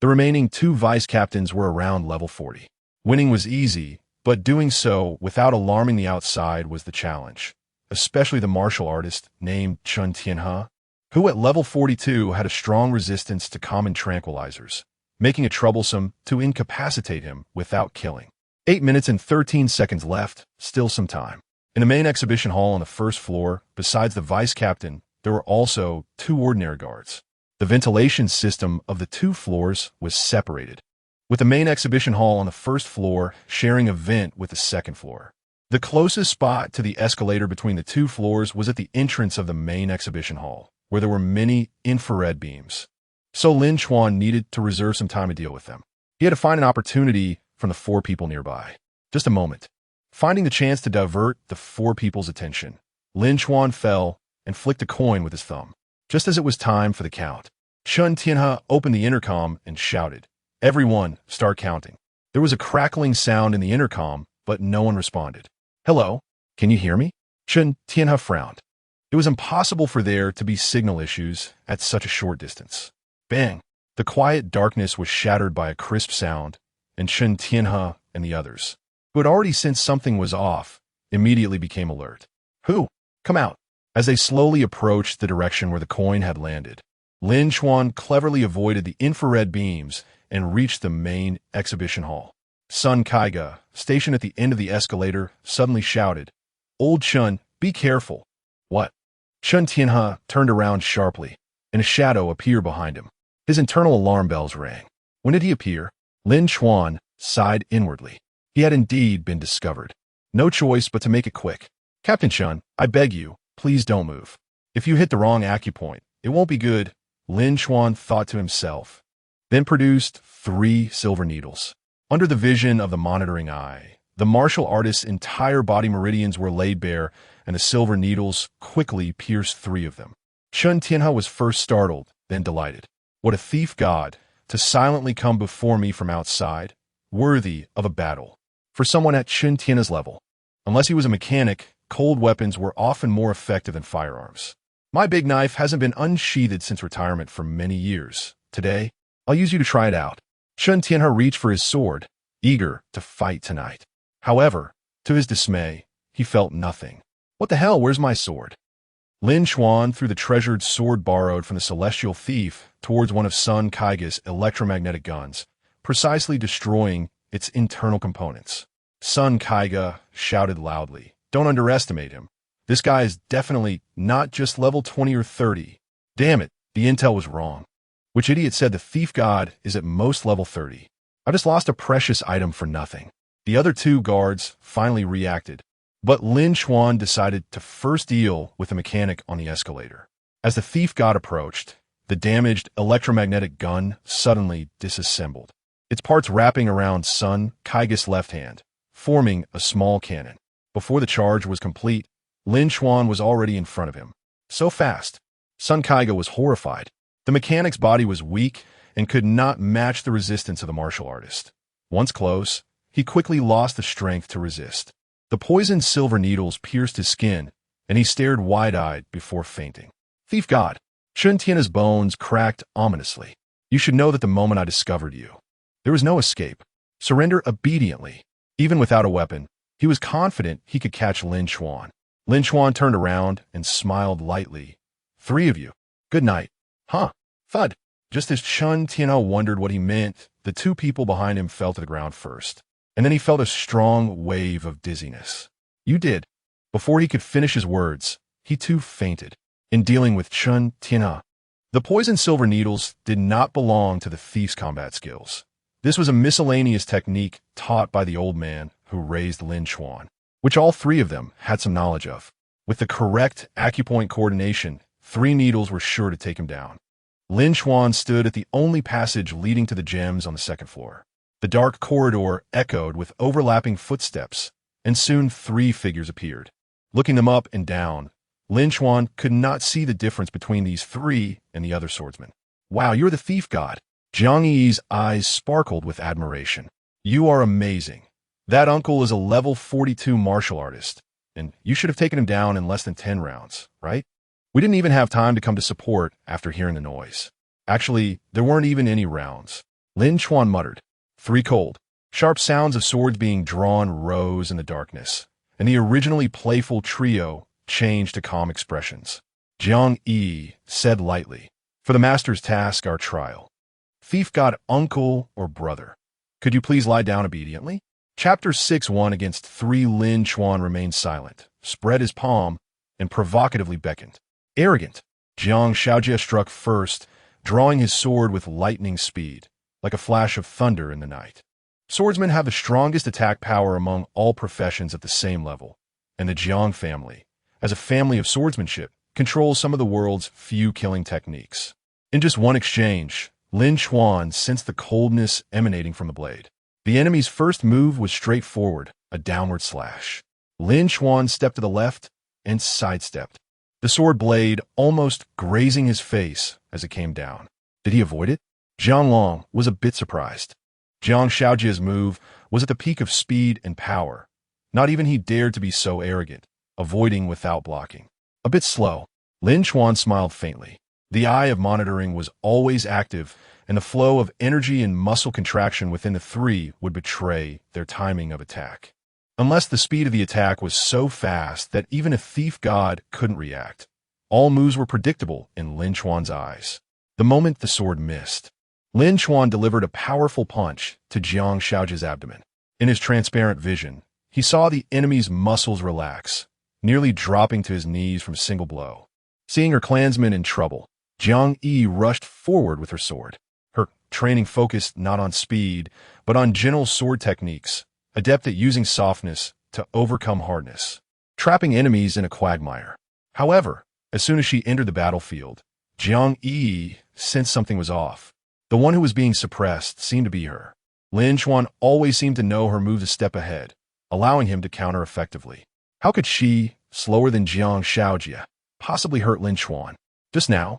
The remaining 2 vice captains were around level 40. Winning was easy, but doing so without alarming the outside was the challenge, especially the martial artist named Chen Tianhe, who at level 42 had a strong resistance to common tranquilizers, making it troublesome to incapacitate him without killing. 8 minutes and 13 seconds left, still some time. In the main exhibition hall on the first floor, besides the vice captain, there were also 2 ordinary guards. The ventilation system of the 2 floors was separated, with the main exhibition hall on the first floor sharing a vent with the second floor. The closest spot to the escalator between the 2 floors was at the entrance of the main exhibition hall, where there were many infrared beams. So Lin Chuan needed to reserve some time to deal with them. He had to find an opportunity from the 4 people nearby. Just a moment. Finding the chance to divert the 4 people's attention, Lin Chuan fell and flicked a coin with his thumb. Just as it was time for the count, Chen Tianhe opened the intercom and shouted, "Everyone, start counting." There was a crackling sound in the intercom, but no one responded. "Hello, can you hear me?" Chen Tianhe frowned. It was impossible for there to be signal issues at such a short distance. Bang! The quiet darkness was shattered by a crisp sound, and Chen Tianhe and the others, who had already sensed something was off, immediately became alert. "Who? Come out." As they slowly approached the direction where the coin had landed, Lin Chuan cleverly avoided the infrared beams and reached the main exhibition hall. Sun Kaiga, stationed at the end of the escalator, suddenly shouted, "Old Chun, be careful." "What?" Chen Tianhe turned around sharply, and a shadow appeared behind him. His internal alarm bells rang. When did he appear? Lin Chuan sighed inwardly. He had indeed been discovered. No choice but to make it quick. "Captain Chun, I beg you, please don't move. If you hit the wrong acupoint, it won't be good," Lin Chuan thought to himself, then produced 3 silver needles. Under the vision of the monitoring eye, the martial artist's entire body meridians were laid bare, and the silver needles quickly pierced 3 of them. Chuan Tianhe was first startled, then delighted. What a thief god, to silently come before me from outside, worthy of a battle. For someone at Chuan Tianhe's level, unless he was a mechanic, cold weapons were often more effective than firearms. My big knife hasn't been unsheathed since retirement for many years. Today, I'll use you to try it out. Chuan Tianhe reached for his sword, eager to fight tonight. However, to his dismay, he felt nothing. What the hell, where's my sword? Lin Chuan threw the treasured sword borrowed from the celestial thief towards one of Sun Kaiga's electromagnetic guns, precisely destroying its internal components. Sun Kaiga shouted loudly, "Don't underestimate him. This guy is definitely not just level 20 or 30. Damn it, the intel was wrong. Which idiot said the thief god is at most level 30? I just lost a precious item for nothing." The other two guards finally reacted, but Lin Chuan decided to first deal with the mechanic on the escalator. As the thief god approached, the damaged electromagnetic gun suddenly disassembled, its parts wrapping around Sun Kaiga's left hand, forming a small cannon. Before the charge was complete, Lin Chuan was already in front of him. So fast, Sun Kaiga was horrified. The mechanic's body was weak and could not match the resistance of the martial artist. Once close, he quickly lost the strength to resist. The poisoned silver needles pierced his skin, and he stared wide-eyed before fainting. Thief god, Chuan Tianhe's bones cracked ominously. You should know that the moment I discovered you, there was no escape. Surrender obediently. Even without a weapon, he was confident he could catch Lin Chuan. Lin Chuan turned around and smiled lightly. "Three of you. Good night." Huh. Thud. Just as Chuan Tianhe wondered what he meant, the two people behind him fell to the ground first. And then he felt a strong wave of dizziness. "You did." Before he could finish his words, he too fainted. In dealing with Chuan Tianhe, the poisoned silver needles did not belong to the thief's combat skills. This was a miscellaneous technique taught by the old man who raised Lin Chuan, which all three of them had some knowledge of. With the correct acupoint coordination, 3 needles were sure to take him down. Lin Chuan stood at the only passage leading to the gems on the second floor. The dark corridor echoed with overlapping footsteps, and soon 3 figures appeared. Looking them up and down, Lin Chuan could not see the difference between these 3 and the other swordsmen. "Wow, you're the thief god." Jiang Yi's eyes sparkled with admiration. "You are amazing. That uncle is a level 42 martial artist, and you should have taken him down in less than 10 rounds, right? We didn't even have time to come to support after hearing the noise. Actually, there weren't even any rounds." Lin Chuan muttered. 3 cold, sharp sounds of swords being drawn rose in the darkness, and the originally playful trio changed to calm expressions. Jiang Yi said lightly, "For the master's task, our trial. Thief god uncle or brother, could you please lie down obediently?" Chapter 6-1 against 3. Lin Chuan remained silent, spread his palm, and provocatively beckoned. "Arrogant." Jiang Shaojie struck first, drawing his sword with lightning speed, like a flash of thunder in the night. Swordsmen have the strongest attack power among all professions at the same level, and the Jiang family, as a family of swordsmanship, controls some of the world's few killing techniques. In just one exchange, Lin Chuan sensed the coldness emanating from the blade. The enemy's first move was straightforward, a downward slash. Lin Chuan stepped to the left and sidestepped, the sword blade almost grazing his face as it came down. Did he avoid it? Zhang Long was a bit surprised. Jiang Shaojie's move was at the peak of speed and power. Not even he dared to be so arrogant, avoiding without blocking. A bit slow. Lin Chuan smiled faintly. The eye of monitoring was always active, and the flow of energy and muscle contraction within the 3 would betray their timing of attack. Unless the speed of the attack was so fast that even a thief god couldn't react. All moves were predictable in Lin Chuan's eyes. The moment the sword missed, Lin Chuan delivered a powerful punch to Jiang Shaojie's abdomen. In his transparent vision, he saw the enemy's muscles relax, nearly dropping to his knees from a single blow. Seeing her clansmen in trouble, Jiang Yi rushed forward with her sword. Her training focused not on speed, but on gentle sword techniques, adept at using softness to overcome hardness, trapping enemies in a quagmire. However, as soon as she entered the battlefield, Jiang Yi sensed something was off. The one who was being suppressed seemed to be her. Lin Chuan always seemed to know her moves a step ahead, allowing him to counter effectively. How could she, slower than Jiang Shaojie, possibly hurt Lin Chuan? Just now,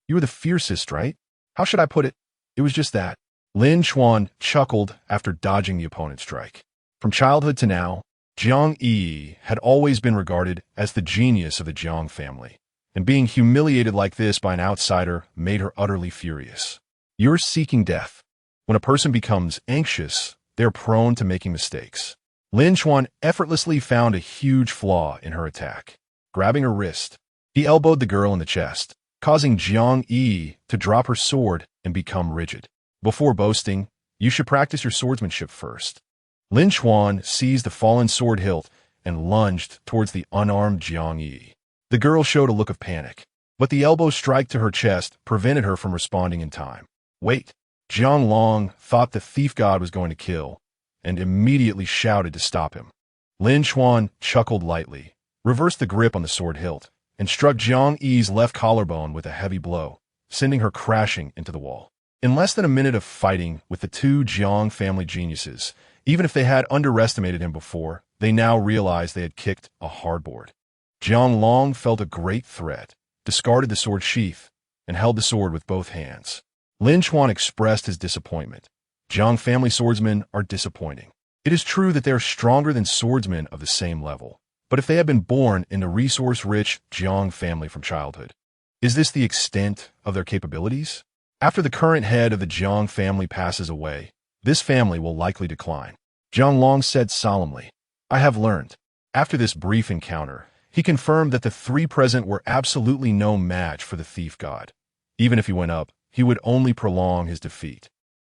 you were the fiercest, right? How should I put it? It was just that. Lin Chuan chuckled after dodging the opponent's strike. From childhood to now, Jiang Yi had always been regarded as the genius of the Jiang family, and being humiliated like this by an outsider made her utterly furious. You're seeking death. When a person becomes anxious, they're prone to making mistakes. Lin Chuan effortlessly found a huge flaw in her attack. Grabbing her wrist, he elbowed the girl in the chest, causing Jiang Yi to drop her sword and become rigid. Before boasting, you should practice your swordsmanship first. Lin Chuan seized the fallen sword hilt and lunged towards the unarmed Jiang Yi. The girl showed a look of panic, but the elbow strike to her chest prevented her from responding in time. Wait! Jiang Long thought the thief god was going to kill, and immediately shouted to stop him. Lin Chuan chuckled lightly, reversed the grip on the sword hilt, and struck Jiang Yi's left collarbone with a heavy blow, sending her crashing into the wall. In less than a minute of fighting with the two Jiang family geniuses, even if they had underestimated him before, they now realized they had kicked a hardboard. Jiang Long felt a great threat, discarded the sword sheath, and held the sword with both hands. Lin Chuan expressed his disappointment. Jiang family swordsmen are disappointing. It is true that they are stronger than swordsmen of the same level, but if they had been born in the resource-rich Jiang family from childhood, is this the extent of their capabilities? After the current head of the Jiang family passes away, this family will likely decline. Jiang Long said solemnly, I have learned. After this brief encounter, he confirmed that the three present were absolutely no match for the thief god. Even if he went up, he would only prolong his defeat.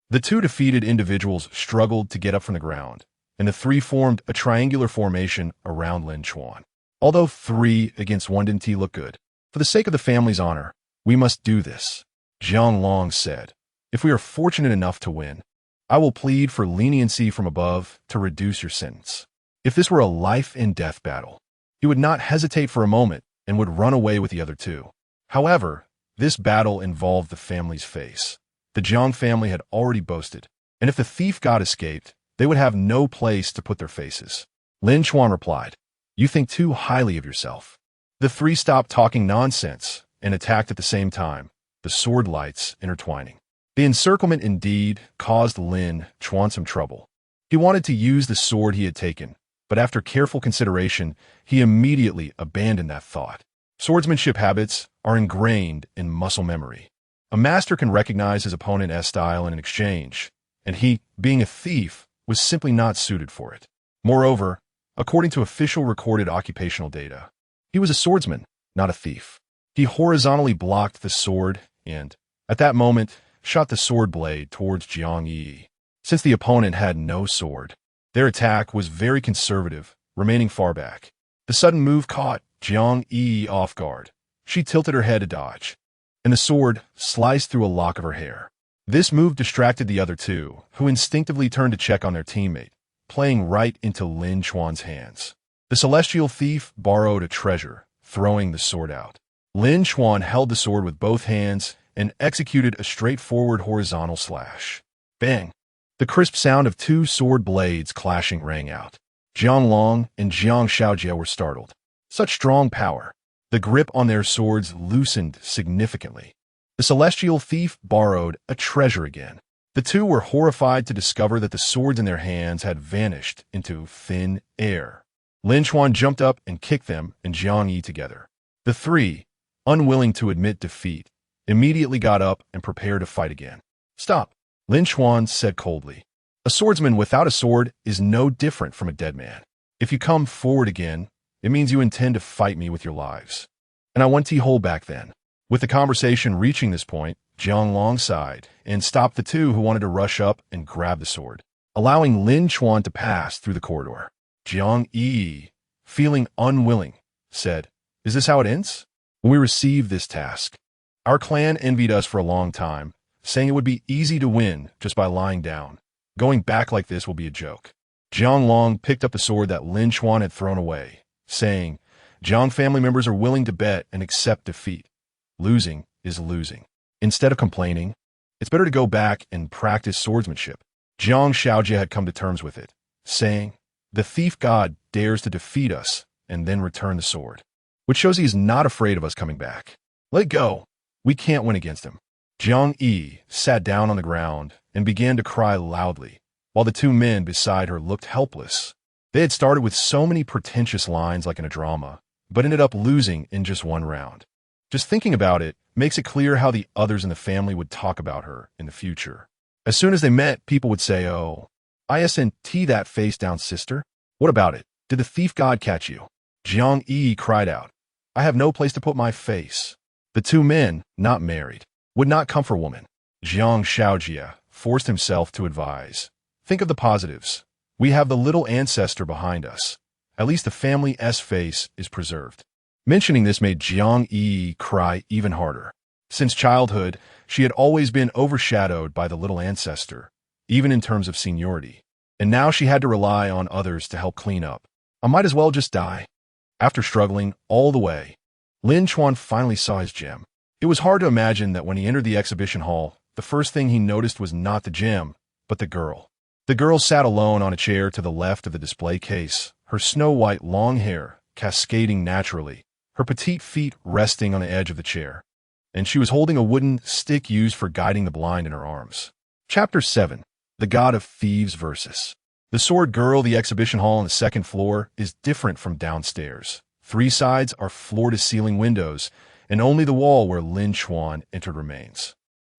The two defeated individuals struggled to get up from the ground, and the three formed a triangular formation around Lin Chuan. Although 3 against 1 didn't look good, for the sake of the family's honor, we must do this, Jiang Long said. If we are fortunate enough to win, I will plead for leniency from above to reduce your sentence. If this were a life-and-death battle, he would not hesitate for a moment and would run away with the other two. However, this battle involved the family's face. The Jiang family had already boasted, and if the thief god escaped, they would have no place to put their faces. Lin Chuan replied, You think too highly of yourself. The three stopped talking nonsense and attacked at the same time, the sword lights intertwining. The encirclement indeed caused Lin Chuan some trouble. He wanted to use the sword he had taken, but after careful consideration, he immediately abandoned that thought. Swordsmanship habits are ingrained in muscle memory. A master can recognize his opponent's style in an exchange, and he, being a thief, was simply not suited for it. Moreover, according to official recorded occupational data, he was a swordsman, not a thief. He horizontally blocked the sword and, at that moment, shot the sword blade towards Jiang Yi. Since the opponent had no sword, their attack was very conservative, remaining far back. The sudden move caught Jiang Yi off guard. She tilted her head to dodge, and the sword sliced through a lock of her hair. This move distracted the other two, who instinctively turned to check on their teammate, playing right into Lin Chuan's hands. The celestial thief borrowed a treasure, throwing the sword out. Lin Chuan held the sword with both hands and executed a straightforward horizontal slash. Bang! The crisp sound of two sword blades clashing rang out. Jiang Long and Jiang Shaojie were startled. Such strong power. The grip on their swords loosened significantly. The celestial thief borrowed a treasure again. The two were horrified to discover that the swords in their hands had vanished into thin air. Lin Chuan jumped up and kicked them and Jiang Yi together. The three, unwilling to admit defeat, immediately got up and prepared to fight again. Stop, Lin Chuan said coldly. A swordsman without a sword is no different from a dead man. If you come forward again, it means you intend to fight me with your lives. And I want to hold back then. With the conversation reaching this point, Jiang Long sighed and stopped the two who wanted to rush up and grab the sword, allowing Lin Chuan to pass through the corridor. Jiang Yi, feeling unwilling, said, Is this how it ends? When we received this task, our clan envied us for a long time, saying it would be easy to win just by lying down. Going back like this will be a joke. Jiang Long picked up the sword that Lin Chuan had thrown away, saying, Jiang family members are willing to bet and accept defeat. Losing is losing. Instead of complaining, it's better to go back and practice swordsmanship. Jiang Shaojie had come to terms with it, saying, The thief god dares to defeat us and then return the sword, which shows he is not afraid of us coming back. Let it go. We can't win against him. Jiang Yi sat down on the ground and began to cry loudly, while the two men beside her looked helpless. They had started with so many pretentious lines like in a drama, but ended up losing in just one round. Just thinking about it makes it clear how the others in the family would talk about her in the future. As soon as they met, people would say, "Oh, isn't that face-down sister? What about it? Did the thief god catch you?" Jiang Yi cried out, "I have no place to put my face." The two men, not married, would not comfort woman. Jiang Shaojia forced himself to advise, "Think of the positives. We have the little ancestor behind us. At least the family S face is preserved." Mentioning this made Jiang Yi cry even harder. Since childhood, she had always been overshadowed by the little ancestor, even in terms of seniority. And now she had to rely on others to help clean up. "I might as well just die." After struggling all the way, Lin Chuan finally saw his gem. It was hard to imagine that when he entered the exhibition hall, the first thing he noticed was not the gem, but the girl. The girl sat alone on a chair to the left of the display case, her snow-white long hair cascading naturally, her petite feet resting on the edge of the chair, and she was holding a wooden stick used for guiding the blind in her arms. Chapter 7. The God of Thieves Versus. The sword girl, the exhibition hall on the second floor, is different from downstairs. 3 sides are floor-to-ceiling windows, and only the wall where Lin Chuan entered remains.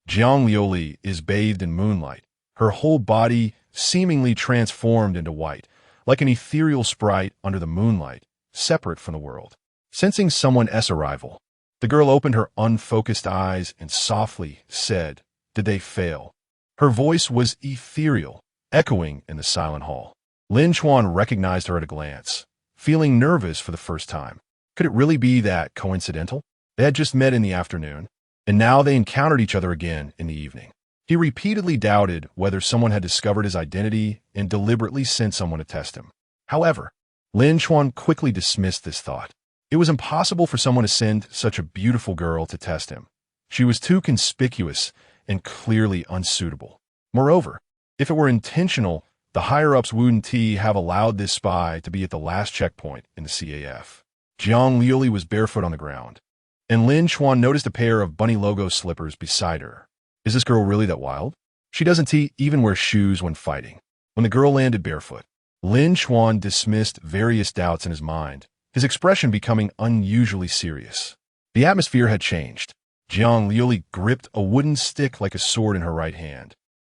Jiang Liuli is bathed in moonlight, her whole body seemingly transformed into white, like an ethereal sprite under the moonlight, separate from the world. Sensing someone's arrival, the girl opened her unfocused eyes and softly said, "Did they fail?" Her voice was ethereal, echoing in the silent hall. Lin Chuan recognized her at a glance, feeling nervous for the first time. Could it really be that coincidental? They had just met in the afternoon, and now they encountered each other again in the evening. He repeatedly doubted whether someone had discovered his identity and deliberately sent someone to test him. However, Lin Chuan quickly dismissed this thought. It was impossible for someone to send such a beautiful girl to test him. She was too conspicuous and clearly unsuitable. Moreover, if it were intentional, the higher-ups wouldn't have allowed this spy to be at the last checkpoint in the CAF. Jiang Liuli was barefoot on the ground, and Lin Chuan noticed a pair of bunny logo slippers beside her. Is this girl really that wild? She doesn't even wear shoes when fighting. When the girl landed barefoot, Lin Chuan dismissed various doubts in his mind, his expression becoming unusually serious. The atmosphere had changed. Jiang Liuli gripped a wooden stick like a sword in her right hand,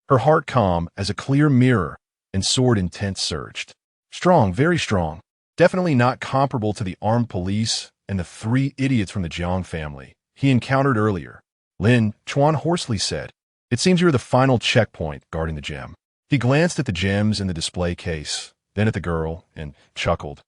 her heart calm as a clear mirror, and sword intent surged. Strong, very strong. Definitely not comparable to the armed police and the 3 idiots from the Jiang family he encountered earlier. Lin Chuan hoarsely said, "It seems you're the final checkpoint guarding the gem." He glanced at the gems in the display case, then at the girl, and chuckled.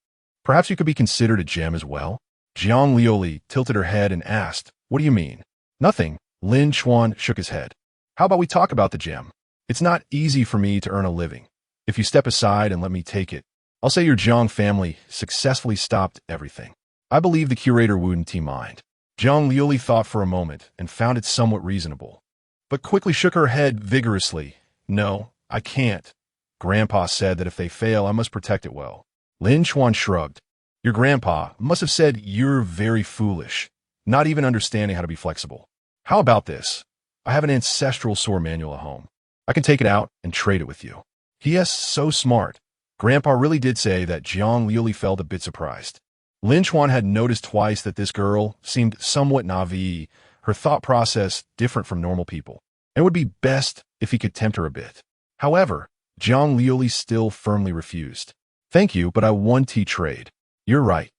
"Perhaps you could be considered a gem as well?" Jiang Liuli tilted her head and asked, "What do you mean?" "Nothing." Lin Chuan shook his head. "How about we talk about the gem? It's not easy for me to earn a living. If you step aside and let me take it, I'll say your Jiang family successfully stopped everything. I believe the curator wouldn't mind." Jiang Liuli thought for a moment and found it somewhat reasonable, but quickly shook her head vigorously. "No, I can't. Grandpa said that if they fail, I must protect it well." Lin Chuan shrugged. "Your grandpa must have said you're very foolish, not even understanding how to be flexible. How about this? I have an ancestral sword manual at home. I can take it out and trade it with you." He is so smart. Grandpa really did say that. Jiang Liuli felt a bit surprised. Lin Chuan had noticed twice that this girl seemed somewhat naive, her thought process different from normal people, and it would be best if he could tempt her a bit. However, Jiang Liuli still firmly refused. "Thank you, but I want to trade." "You're right.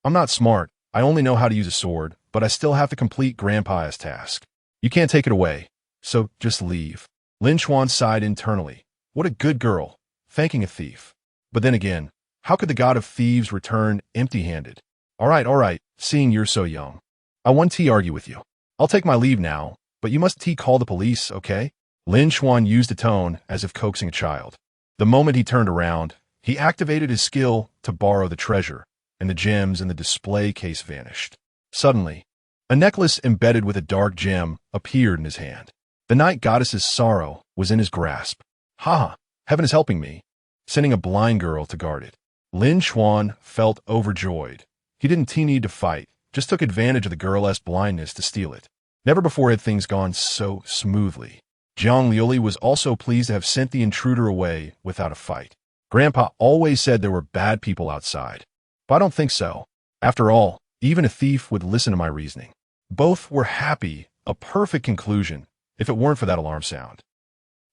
I'm not smart. I only know how to use a sword, but I still have to complete Grandpa's task. You can't take it away, so just leave." Lin Chuan sighed internally. What a good girl, thanking a thief. But then again, how could the god of thieves return empty-handed? All right, seeing you're so young. I want to argue with you. I'll take my leave now, but you must call the police, okay? Lin Chuan used a tone as if coaxing a child. The moment he turned around, he activated his skill to borrow the treasure, and the gems in the display case vanished. Suddenly, a necklace embedded with a dark gem appeared in his hand. The night goddess's sorrow was in his grasp. Ha! Heaven is helping me, sending a blind girl to guard it. Lin Chuan felt overjoyed. He didn't need to fight, just took advantage of the girl's blindness to steal it. Never before had things gone so smoothly. Jiang Liuli was also pleased to have sent the intruder away without a fight. Grandpa always said there were bad people outside, but I don't think so. After all, even a thief would listen to my reasoning. Both were happy, a perfect conclusion, if it weren't for that alarm sound.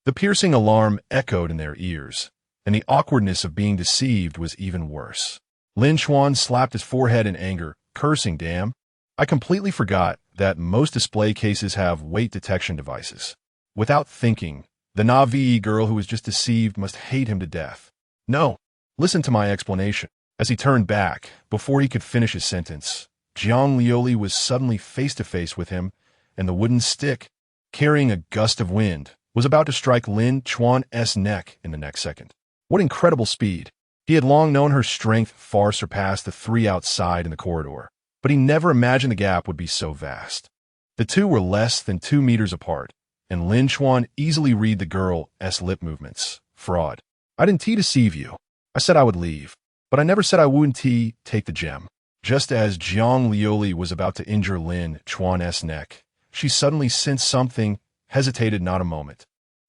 The piercing alarm echoed in their ears, and the awkwardness of being deceived was even worse. Lin Chuan slapped his forehead in anger, cursing, "Damn. I completely forgot that most display cases have weight detection devices." Without thinking, the Na'vi girl who was just deceived must hate him to death. "No, listen to my explanation." As he turned back, before he could finish his sentence, Jiang Liuli was suddenly face to face with him, and the wooden stick, carrying a gust of wind, was about to strike Lin Chuan's neck in the next second. What incredible speed! He had long known her strength far surpassed the three outside in the corridor, but he never imagined the gap would be so vast. The two were less than 2 meters apart, and Lin Chuan easily read the girl's lip movements. "Fraud. I didn't deceive you. I said I would leave, but I never said I wouldn't take the gem." Just as Jiang Liuli was about to injure Lin Chuan's neck, she suddenly sensed something, hesitated not a moment,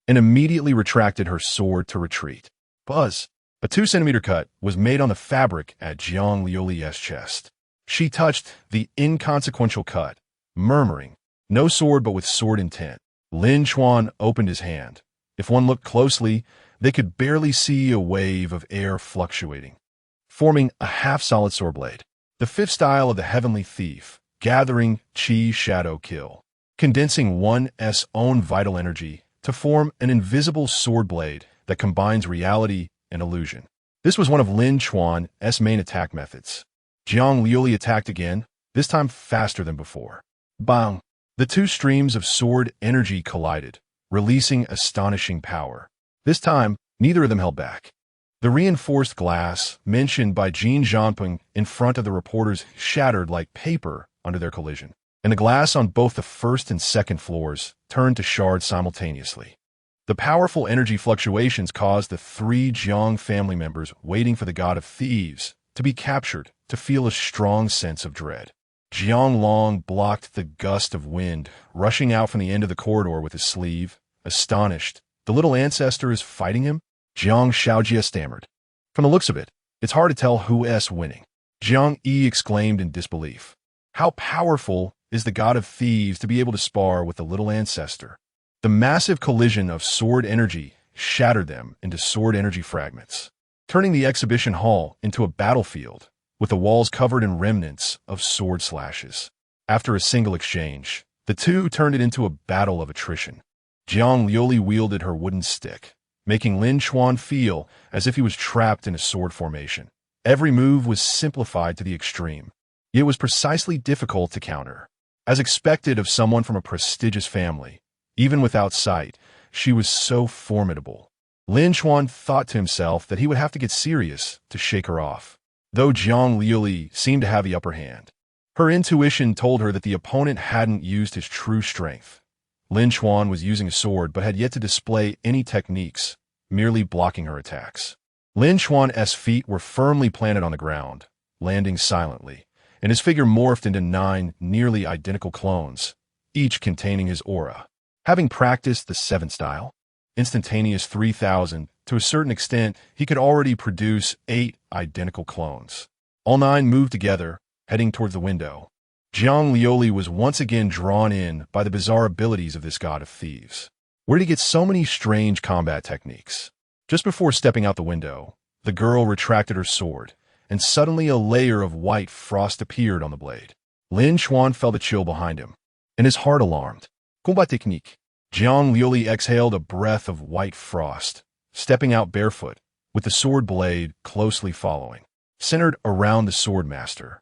and immediately retracted her sword to retreat. Buzz! A 2-centimeter cut was made on the fabric at Jiang Liuli's chest. She touched the inconsequential cut, murmuring, "No sword but with sword intent." Lin Chuan opened his hand. If one looked closely, they could barely see a wave of air fluctuating, forming a half-solid sword blade. The fifth style of the Heavenly Thief, gathering Chi Shadow Kill, condensing one's own vital energy to form an invisible sword blade that combines reality and illusion. This was one of Lin Chuan's main attack methods. Jiang Liuli attacked again, this time faster than before. Bang! The two streams of sword energy collided, releasing astonishing power. This time, neither of them held back. The reinforced glass, mentioned by Jean Zhangping in front of the reporters, shattered like paper under their collision, and the glass on both the first and second floors turned to shards simultaneously. The powerful energy fluctuations caused the 3 Jiang family members waiting for the god of thieves to be captured to feel a strong sense of dread. Jiang Long blocked the gust of wind, rushing out from the end of the corridor with his sleeve, astonished. "The little ancestor is fighting him?" Jiang Shaojia stammered. "From the looks of it, it's hard to tell who's winning." Jiang Yi exclaimed in disbelief. How powerful is the god of thieves to be able to spar with the little ancestor? The massive collision of sword energy shattered them into sword energy fragments, turning the exhibition hall into a battlefield with the walls covered in remnants of sword slashes. After a single exchange, the two turned it into a battle of attrition. Jiang Liuli wielded her wooden stick, making Lin Chuan feel as if he was trapped in a sword formation. Every move was simplified to the extreme. It was precisely difficult to counter. As expected of someone from a prestigious family, even without sight, she was so formidable. Lin Chuan thought to himself that he would have to get serious to shake her off, though Jiang Liuli seemed to have the upper hand. Her intuition told her that the opponent hadn't used his true strength. Lin Chuan was using a sword but had yet to display any techniques, merely blocking her attacks. Lin Chuan's feet were firmly planted on the ground, landing silently, and his figure morphed into 9 nearly identical clones, each containing his aura. Having practiced the 7th style, instantaneous 3000, to a certain extent, he could already produce 8 identical clones. All 9 moved together, heading towards the window. Jiang Liuli was once again drawn in by the bizarre abilities of this god of thieves. Where did he get so many strange combat techniques? Just before stepping out the window, the girl retracted her sword, and suddenly a layer of white frost appeared on the blade. Lin Chuan felt a chill behind him, and his heart alarmed. Combat technique. Jiang Liuli exhaled a breath of white frost, stepping out barefoot, with the sword blade closely following. Centered around the swordmaster,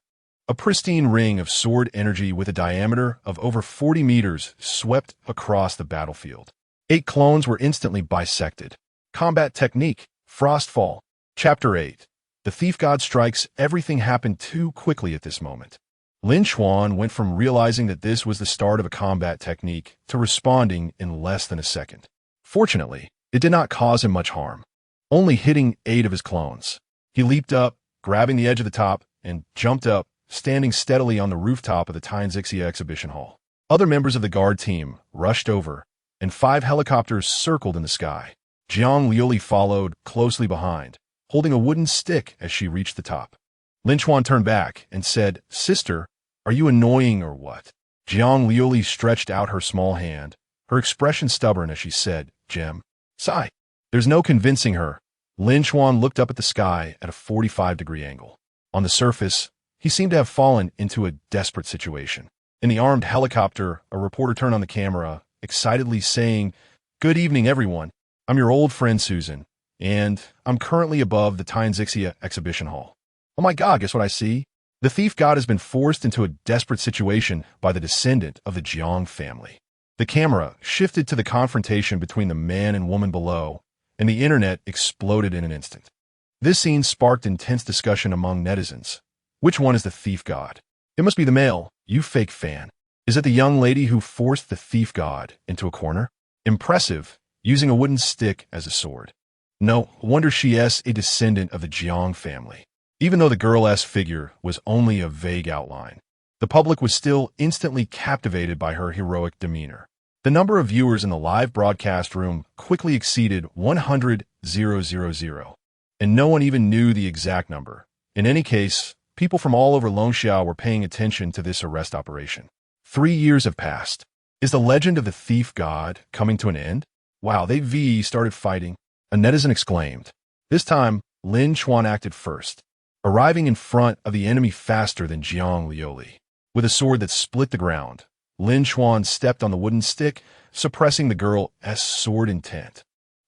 a pristine ring of sword energy with a diameter of over 40 meters swept across the battlefield. 8 clones were instantly bisected. Combat technique, Frostfall. Chapter 8. The thief god strikes. Everything happened too quickly at this moment. Lin Chuan went from realizing that this was the start of a combat technique to responding in less than a second. Fortunately, it did not cause him much harm, only hitting 8 of his clones. He leaped up, grabbing the edge of the top, and jumped up, standing steadily on the rooftop of the Tianzixia exhibition hall. Other members of the guard team rushed over, and 5 helicopters circled in the sky. Jiang Liuli followed closely behind, holding a wooden stick as she reached the top. Lin Chuan turned back and said, "Sister, are you annoying or what?" Jiang Liuli stretched out her small hand, her expression stubborn as she said, "Gem." Sigh. There's no convincing her. Lin Chuan looked up at the sky at a 45-degree angle. On the surface, he seemed to have fallen into a desperate situation. In the armed helicopter, a reporter turned on the camera, excitedly saying, "Good evening, everyone. I'm your old friend Susan, and I'm currently above the Tianzixia exhibition hall. Oh my God, guess what I see? The thief god has been forced into a desperate situation by the descendant of the Jiang family." The camera shifted to the confrontation between the man and woman below, and the internet exploded in an instant. This scene sparked intense discussion among netizens. Which one is the thief god? It must be the male, you fake fan. Is it the young lady who forced the thief god into a corner? Impressive, using a wooden stick as a sword. No wonder she is a descendant of the Jiang family. Even though the girl-esque figure was only a vague outline, the public was still instantly captivated by her heroic demeanor. The number of viewers in the live broadcast room quickly exceeded 100,000, and no one even knew the exact number. In any case, people from all over Longxiao were paying attention to this arrest operation. 3 years have passed. Is the legend of the thief god coming to an end? Wow, they started fighting. A netizen exclaimed. This time, Lin Chuan acted first, arriving in front of the enemy faster than Jiang Liuli. With a sword that split the ground, Lin Chuan stepped on the wooden stick, suppressing the girl's sword intent.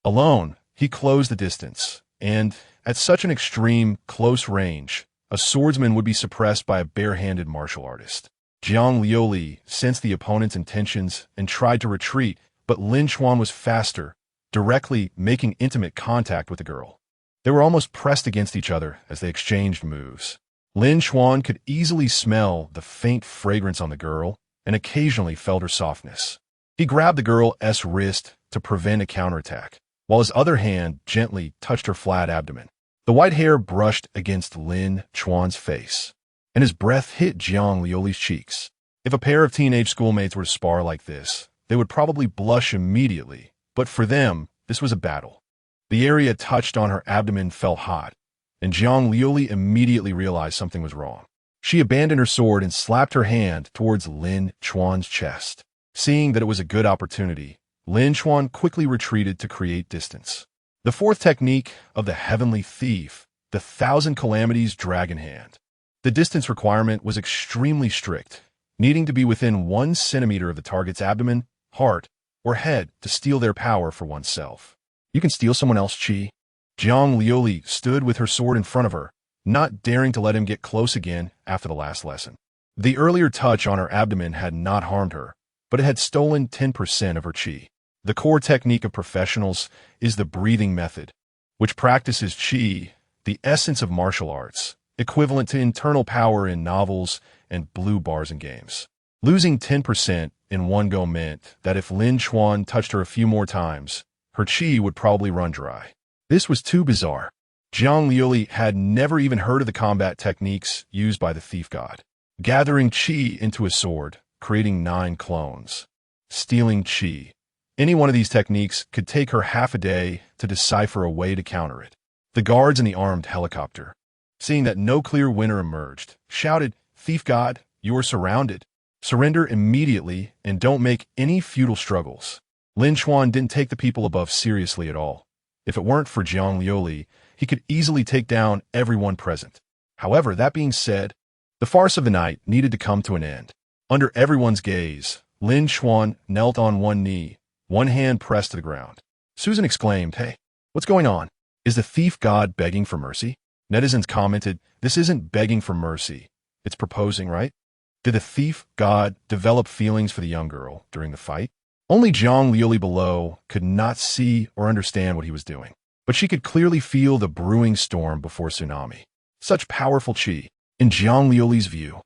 Alone, he closed the distance, and at such an extreme, close range, a swordsman would be suppressed by a bare-handed martial artist. Jiang Liuli sensed the opponent's intentions and tried to retreat, but Lin Chuan was faster, directly making intimate contact with the girl. They were almost pressed against each other as they exchanged moves. Lin Chuan could easily smell the faint fragrance on the girl and occasionally felt her softness. He grabbed the girl's wrist to prevent a counterattack, while his other hand gently touched her flat abdomen. The white hair brushed against Lin Chuan's face, and his breath hit Jiang Liuli's cheeks. If a pair of teenage schoolmates were to spar like this, they would probably blush immediately, but for them, this was a battle. The area touched on her abdomen felt hot, and Jiang Liuli immediately realized something was wrong. She abandoned her sword and slapped her hand towards Lin Chuan's chest. Seeing that it was a good opportunity, Lin Chuan quickly retreated to create distance. The fourth technique of the heavenly thief, the Thousand Calamities Dragon Hand. The distance requirement was extremely strict, needing to be within 1 centimeter of the target's abdomen, heart, or head to steal their power for oneself. You can steal someone else's chi. Jiang Liuli stood with her sword in front of her, not daring to let him get close again after the last lesson. The earlier touch on her abdomen had not harmed her, but it had stolen 10% of her chi. The core technique of professionals is the breathing method, which practices chi, the essence of martial arts, equivalent to internal power in novels and blue bars in games. Losing 10% in one go meant that if Lin Chuan touched her a few more times, her chi would probably run dry. This was too bizarre. Jiang Liuli had never even heard of the combat techniques used by the thief god. Gathering chi into a sword, creating 9 clones. Stealing chi. Any one of these techniques could take her half a day to decipher a way to counter it. The guards in the armed helicopter, seeing that no clear winner emerged, shouted, "Thief god, you are surrounded. Surrender immediately and don't make any futile struggles." Lin Chuan didn't take the people above seriously at all. If it weren't for Jiang Liuli, he could easily take down everyone present. However, that being said, the farce of the night needed to come to an end. Under everyone's gaze, Lin Chuan knelt on one knee, one hand pressed to the ground. Susan exclaimed, "Hey, what's going on? Is the thief god begging for mercy?" Netizens commented, "This isn't begging for mercy. It's proposing, right?" Did the thief god develop feelings for the young girl during the fight? Only Jiang Liuli below could not see or understand what he was doing, but she could clearly feel the brewing storm before tsunami. Such powerful chi. In Jiang Liuli's view,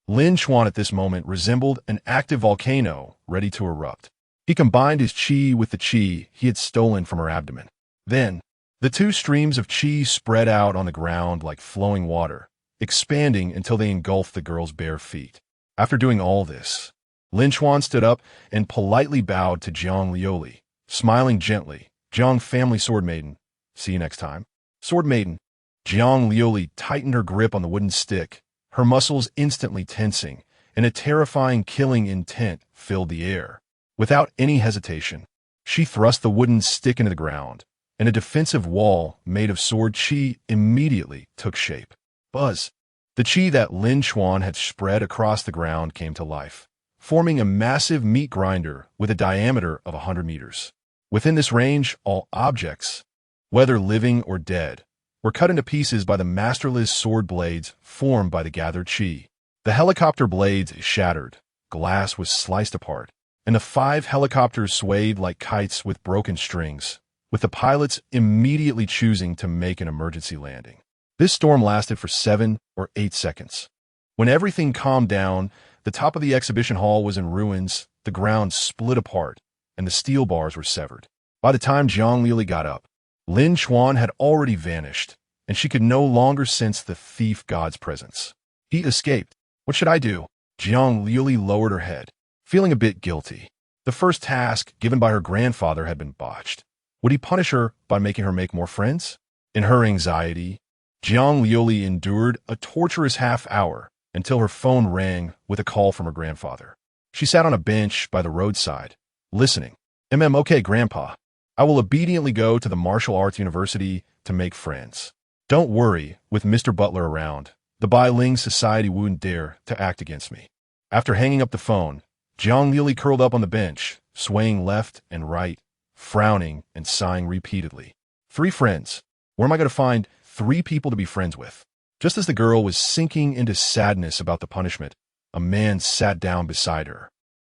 Lin Chuan at this moment resembled an active volcano ready to erupt. He combined his chi with the chi he had stolen from her abdomen. Then, the 2 streams of chi spread out on the ground like flowing water, expanding until they engulfed the girl's bare feet. After doing all this, Lin Chuan stood up and politely bowed to Jiang Liuli, smiling gently. Jiang family sword maiden. See you next time. Sword maiden. Jiang Liuli tightened her grip on the wooden stick, her muscles instantly tensing, and a terrifying killing intent filled the air. Without any hesitation, she thrust the wooden stick into the ground, and a defensive wall made of sword chi immediately took shape. Buzz! The chi that Lin Chuan had spread across the ground came to life, forming a massive meat grinder with a diameter of 100 meters. Within this range, all objects, whether living or dead, were cut into pieces by the masterless sword blades formed by the gathered chi. The helicopter blades shattered, glass was sliced apart, and the 5 helicopters swayed like kites with broken strings, with the pilots immediately choosing to make an emergency landing. This storm lasted for 7 or 8 seconds. When everything calmed down, the top of the exhibition hall was in ruins, the ground split apart, and the steel bars were severed. By the time Jiang Liuli got up, Lin Chuan had already vanished, and she could no longer sense the thief god's presence. He escaped. What should I do? Jiang Liuli lowered her head, feeling a bit guilty. The first task given by her grandfather had been botched. Would he punish her by making her make more friends? In her anxiety, Jiang Liuli endured a torturous half-hour until her phone rang with a call from her grandfather. She sat on a bench by the roadside, listening. Okay, Grandpa. I will obediently go to the martial arts university to make friends. Don't worry, with Mr. Butler around, the Bai-Ling Society wouldn't dare to act against me. After hanging up the phone, Jiang Liuli curled up on the bench, swaying left and right, frowning and sighing repeatedly. 3 friends. Where am I going to find 3 people to be friends with? Just as the girl was sinking into sadness about the punishment, a man sat down beside her.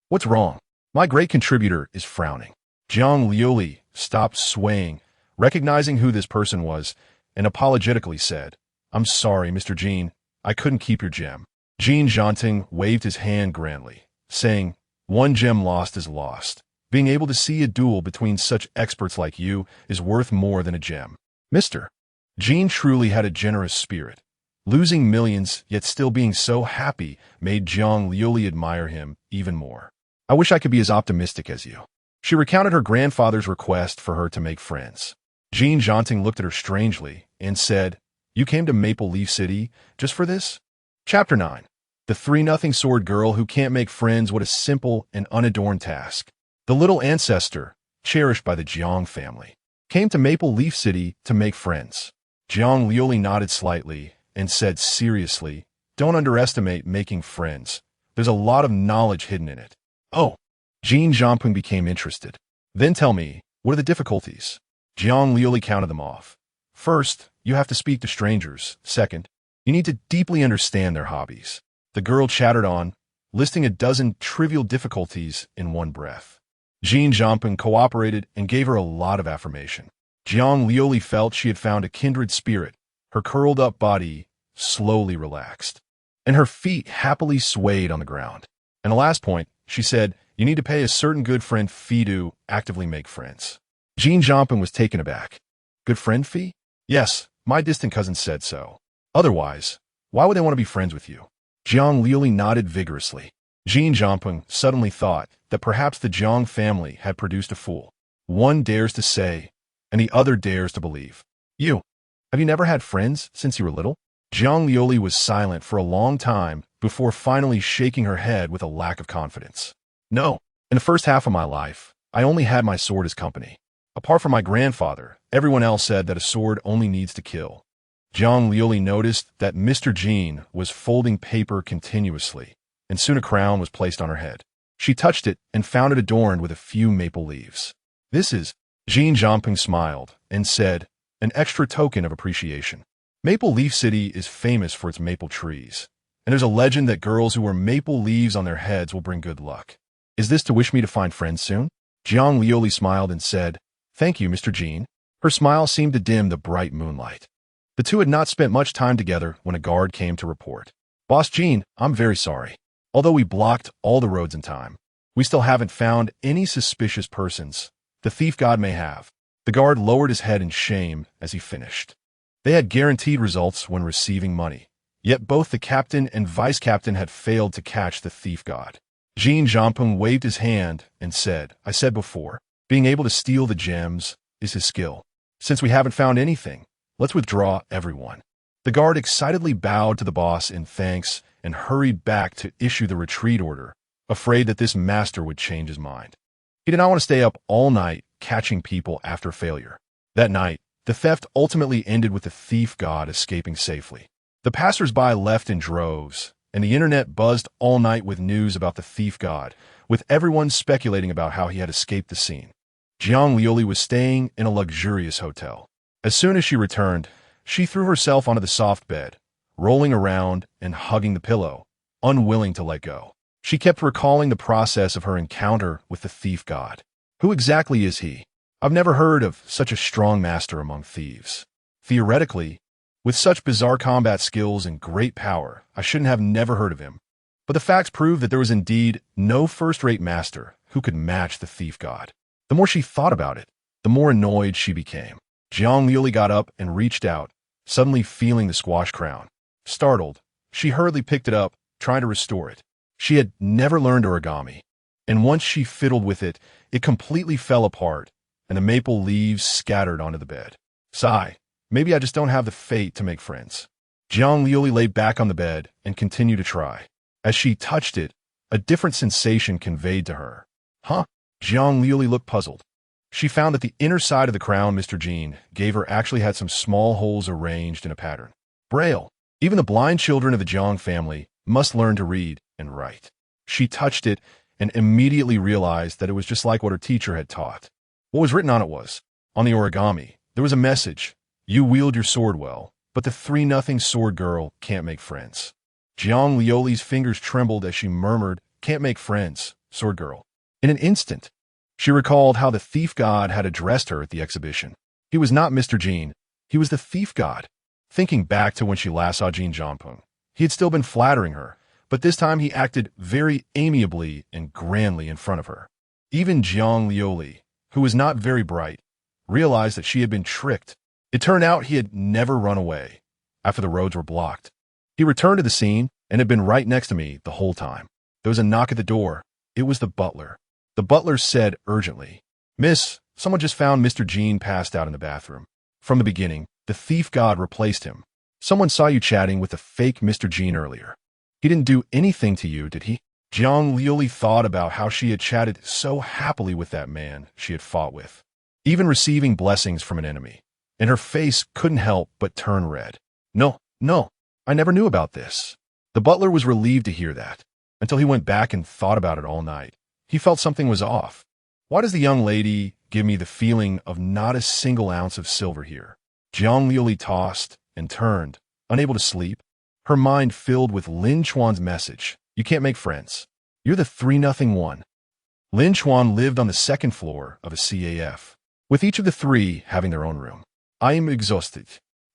What's wrong? My great contributor is frowning. Jiang Liuli stopped swaying, recognizing who this person was, and apologetically said, I'm sorry, Mr. Jean, I couldn't keep your gem. Jean Janting waved his hand grandly, saying, 1 gem lost is lost. Being able to see a duel between such experts like you is worth more than a gem. Mr. Jean truly had a generous spirit. Losing millions, yet still being so happy, made Jiang Liuli admire him even more. I wish I could be as optimistic as you. She recounted her grandfather's request for her to make friends. Jean Janting looked at her strangely and said, You came to Maple Leaf City just for this? Chapter 9. The 3-0 sword girl who can't make friends. What a simple and unadorned task. The little ancestor, cherished by the Jiang family, came to Maple Leaf City to make friends. Jiang Liuli nodded slightly and said seriously, Don't underestimate making friends. There's a lot of knowledge hidden in it. Oh. Jean Jiangping became interested. Then tell me, what are the difficulties? Jiang Liuli counted them off. First, you have to speak to strangers. Second, you need to deeply understand their hobbies. The girl chattered on, listing a dozen trivial difficulties in one breath. Jean Jiangping cooperated and gave her a lot of affirmation. Jiang Liuli felt she had found a kindred spirit. Her curled-up body slowly relaxed, and her feet happily swayed on the ground. And the last point, she said, you need to pay a certain good friend fee to actively make friends. Jean Jiangping was taken aback. Good friend fee? Yes, my distant cousin said so. Otherwise, why would they want to be friends with you? Jiang Liuli nodded vigorously. Jean Jiangping suddenly thought that perhaps the Jiang family had produced a fool. One dares to say, and the other dares to believe. Have you never had friends since you were little? Jiang Liuli was silent for a long time before finally shaking her head with a lack of confidence. No, in the first half of my life, I only had my sword as company. Apart from my grandfather, everyone else said that a sword only needs to kill. Jiang Liuli noticed that Mr. Jean was folding paper continuously, and soon a crown was placed on her head. She touched it and found it adorned with a few maple leaves. This is, Jean Jiangping smiled and said, an extra token of appreciation. Maple Leaf City is famous for its maple trees, and there's a legend that girls who wear maple leaves on their heads will bring good luck. Is this to wish me to find friends soon? Jiang Liuli smiled and said, Thank you, Mr. Jean. Her smile seemed to dim the bright moonlight. The two had not spent much time together when a guard came to report. Boss Jean, I'm very sorry. Although we blocked all the roads in time, we still haven't found any suspicious persons. The thief god may have. The guard lowered his head in shame as he finished. They had guaranteed results when receiving money, yet both the captain and vice captain had failed to catch the thief god. Jin Jianpeng waved his hand and said, I said before, being able to steal the gems is his skill. Since we haven't found anything, let's withdraw everyone. The guard excitedly bowed to the boss in thanks and hurried back to issue the retreat order, afraid that this master would change his mind. He did not want to stay up all night catching people after failure. That night, the theft ultimately ended with the thief god escaping safely. The passers-by left in droves, and the internet buzzed all night with news about the thief god, with everyone speculating about how he had escaped the scene. Jiang Liuli was staying in a luxurious hotel. As soon as she returned, she threw herself onto the soft bed, rolling around and hugging the pillow, unwilling to let go. She kept recalling the process of her encounter with the thief god. Who exactly is he? I've never heard of such a strong master among thieves. Theoretically, with such bizarre combat skills and great power, I shouldn't have never heard of him. But the facts prove that there was indeed no first-rate master who could match the thief god. The more she thought about it, the more annoyed she became. Jiang Liuli got up and reached out, suddenly feeling the squash crown. Startled, she hurriedly picked it up, trying to restore it. She had never learned origami, and once she fiddled with it, it completely fell apart, and the maple leaves scattered onto the bed. Sigh, maybe I just don't have the fate to make friends. Jiang Liuli lay back on the bed and continued to try. As she touched it, a different sensation conveyed to her. Huh? Jiang Liuli looked puzzled. She found that the inner side of the crown Mr. Jin gave her actually had some small holes arranged in a pattern. Braille. Even the blind children of the Jiang family must learn to read and write. She touched it and immediately realized that it was just like what her teacher had taught. What was written on it was, on the origami, there was a message. You wield your sword well, but the 3-0 sword girl can't make friends. Jiang Liuli's fingers trembled as she murmured, can't make friends, sword girl. In an instant, she recalled how the thief god had addressed her at the exhibition. He was not Mr. Jin. He was the thief god. Thinking back to when she last saw Jin Jianpeng, he had still been flattering her, but this time he acted very amiably and grandly in front of her. Even Jiang Liuli, who was not very bright, realized that she had been tricked. It turned out he had never run away after the roads were blocked. He returned to the scene and had been right next to me the whole time. There was a knock at the door. It was the butler. The butler said urgently, Miss, someone just found Mr. Jin passed out in the bathroom. From the beginning, the thief god replaced him. Someone saw you chatting with the fake Mr. Jin earlier. He didn't do anything to you, did he? Jiang Liuli thought about how she had chatted so happily with that man she had fought with, even receiving blessings from an enemy, and her face couldn't help but turn red. No, I never knew about this. The butler was relieved to hear that, until he went back and thought about it all night. He felt something was off. Why does the young lady give me the feeling of not a single ounce of silver here? Jiang Liuli tossed and turned, unable to sleep, her mind filled with Lin Chuan's message. You can't make friends. You're the 3-0 one. Lin Chuan lived on the second floor of a CAF, with each of the three having their own room. I am exhausted.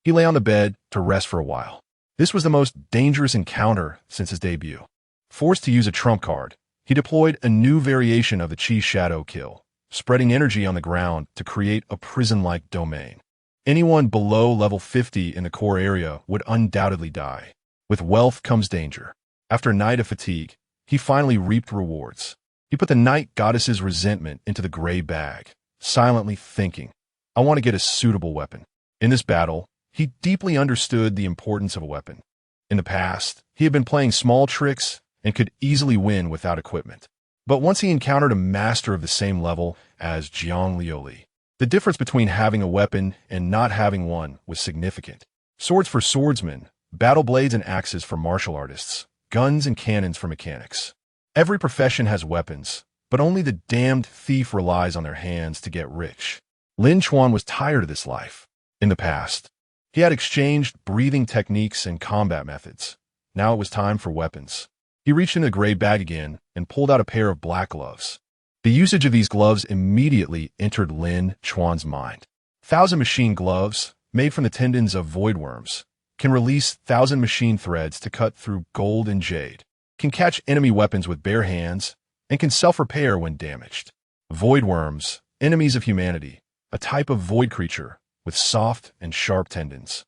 He lay on the bed to rest for a while. This was the most dangerous encounter since his debut. Forced to use a trump card, he deployed a new variation of the Chi Shadow Kill, spreading energy on the ground to create a prison-like domain. Anyone below level 50 in the core area would undoubtedly die. With wealth comes danger. After a night of fatigue, he finally reaped rewards. He put the night goddess's resentment into the gray bag, silently thinking, I want to get a suitable weapon. In this battle, he deeply understood the importance of a weapon. In the past, he had been playing small tricks and could easily win without equipment. But once he encountered a master of the same level as Jiang Liuli, the difference between having a weapon and not having one was significant. Swords for swordsmen, battle blades and axes for martial artists, guns and cannons for mechanics. Every profession has weapons, but only the damned thief relies on their hands to get rich. Lin Chuan was tired of this life. In the past, he had exchanged breathing techniques and combat methods. Now it was time for weapons. He reached into the gray bag again and pulled out a pair of black gloves. The usage of these gloves immediately entered Lin Chuan's mind. 1,000 machine gloves, made from the tendons of voidworms, can release 1,000 machine threads to cut through gold and jade, can catch enemy weapons with bare hands, and can self-repair when damaged. Voidworms, enemies of humanity, a type of void creature with soft and sharp tendons.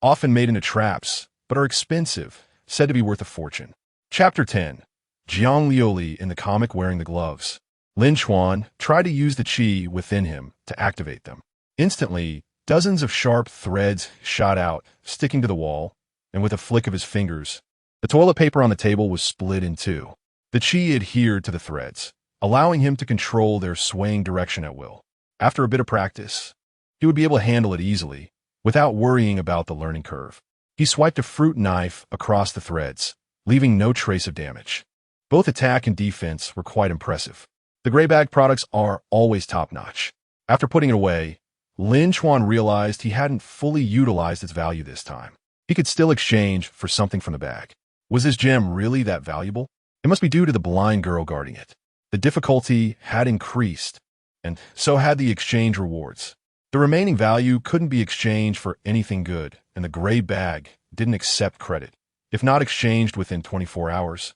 Often made into traps, but are expensive, said to be worth a fortune. Chapter 10. Jiang Liuli in the comic wearing the gloves. Lin Chuan tried to use the qi within him to activate them. Instantly, dozens of sharp threads shot out, sticking to the wall, and with a flick of his fingers, the toilet paper on the table was split in two. The qi adhered to the threads, allowing him to control their swaying direction at will. After a bit of practice, he would be able to handle it easily, without worrying about the learning curve. He swiped a fruit knife across the threads, leaving no trace of damage. Both attack and defense were quite impressive. The gray bag products are always top-notch. After putting it away, Lin Chuan realized he hadn't fully utilized its value this time. He could still exchange for something from the bag. Was this gem really that valuable? It must be due to the blind girl guarding it. The difficulty had increased, and so had the exchange rewards. The remaining value couldn't be exchanged for anything good, and the gray bag didn't accept credit. If not exchanged within 24 hours,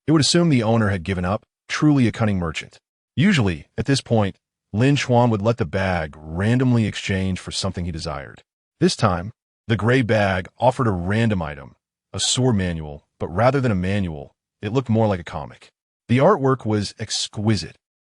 it would assume the owner had given up, truly a cunning merchant. Usually, at this point, Lin Chuan would let the bag randomly exchange for something he desired. This time, the gray bag offered a random item, a sword manual, but rather than a manual, it looked more like a comic. The artwork was exquisite,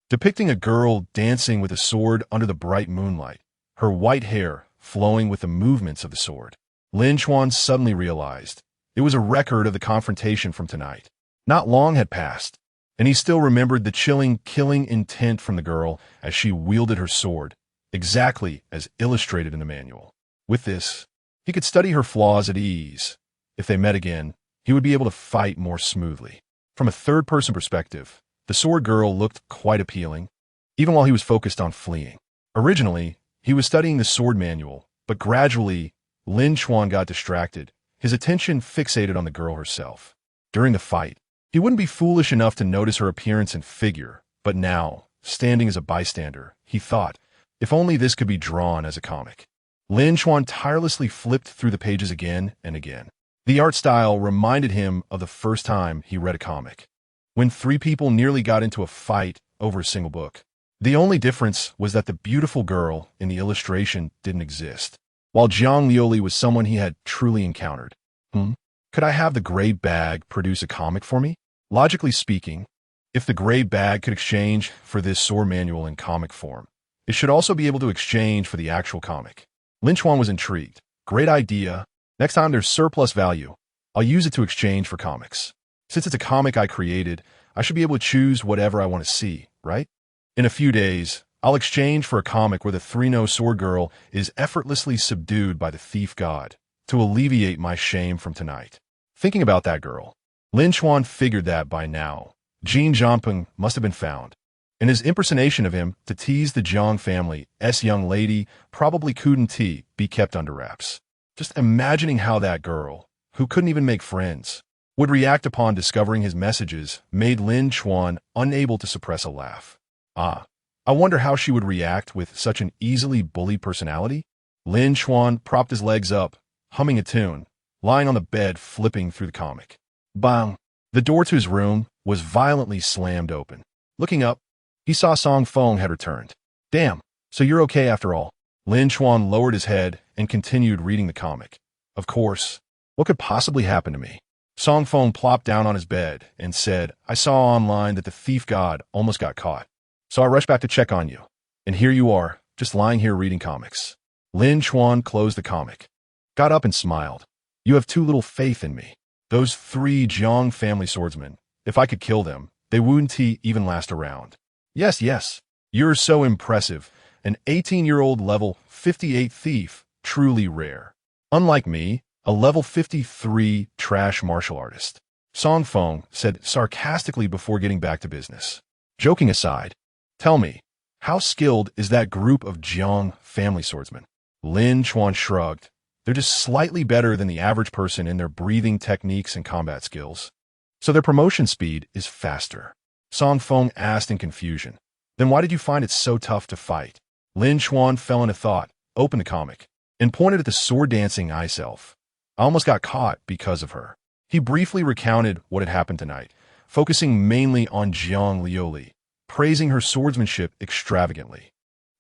depicting a girl dancing with a sword under the bright moonlight, her white hair flowing with the movements of the sword. Lin Chuan suddenly realized it was a record of the confrontation from tonight. Not long had passed, and he still remembered the chilling, killing intent from the girl as she wielded her sword, exactly as illustrated in the manual. With this, he could study her flaws at ease. If they met again, he would be able to fight more smoothly. From a third-person perspective, the sword girl looked quite appealing, even while he was focused on fleeing. Originally, he was studying the sword manual, but gradually, Lin Chuan got distracted, his attention fixated on the girl herself. During the fight, he wouldn't be foolish enough to notice her appearance and figure, but now, standing as a bystander, he thought, if only this could be drawn as a comic. Lin Chuan tirelessly flipped through the pages again and again. The art style reminded him of the first time he read a comic, when three people nearly got into a fight over a single book. The only difference was that the beautiful girl in the illustration didn't exist, while Jiang Liuli was someone he had truly encountered. Could I have the gray bag produce a comic for me? Logically speaking, if the gray bag could exchange for this sword manual in comic form, it should also be able to exchange for the actual comic. Lin Chuan was intrigued. Great idea. Next time there's surplus value, I'll use it to exchange for comics. Since it's a comic I created, I should be able to choose whatever I want to see, right? In a few days, I'll exchange for a comic where the three-nose sword girl is effortlessly subdued by the thief god to alleviate my shame from tonight. Thinking about that girl, Lin Chuan figured that by now, Jin Jianping must have been found, and his impersonation of him to tease the Jiang family, young lady, probably couldn't be kept under wraps. Just imagining how that girl, who couldn't even make friends, would react upon discovering his messages made Lin Chuan unable to suppress a laugh. I wonder how she would react with such an easily bullied personality? Lin Chuan propped his legs up, humming a tune, lying on the bed flipping through the comic. Bang! The door to his room was violently slammed open. Looking up, he saw Song Feng had returned. Damn, so you're okay after all. Lin Chuan lowered his head and continued reading the comic. Of course, what could possibly happen to me? Song Feng plopped down on his bed and said, I saw online that the thief god almost got caught. So I rushed back to check on you. And here you are, just lying here reading comics. Lin Chuan closed the comic, got up and smiled. You have too little faith in me. Those three Jiang family swordsmen, if I could kill them, they wouldn't even last around. Yes, you're so impressive. An 18-year-old level 58 thief, truly rare. Unlike me, a level 53 trash martial artist. Song Feng said sarcastically before getting back to business. Joking aside, tell me, how skilled is that group of Jiang family swordsmen? Lin Chuan shrugged. They're just slightly better than the average person in their breathing techniques and combat skills. So their promotion speed is faster. Song Feng asked in confusion. Then why did you find it so tough to fight? Lin Chuan fell into thought, opened the comic, and pointed at the sword-dancing I-self. I almost got caught because of her. He briefly recounted what had happened tonight, focusing mainly on Jiang Liuli, praising her swordsmanship extravagantly.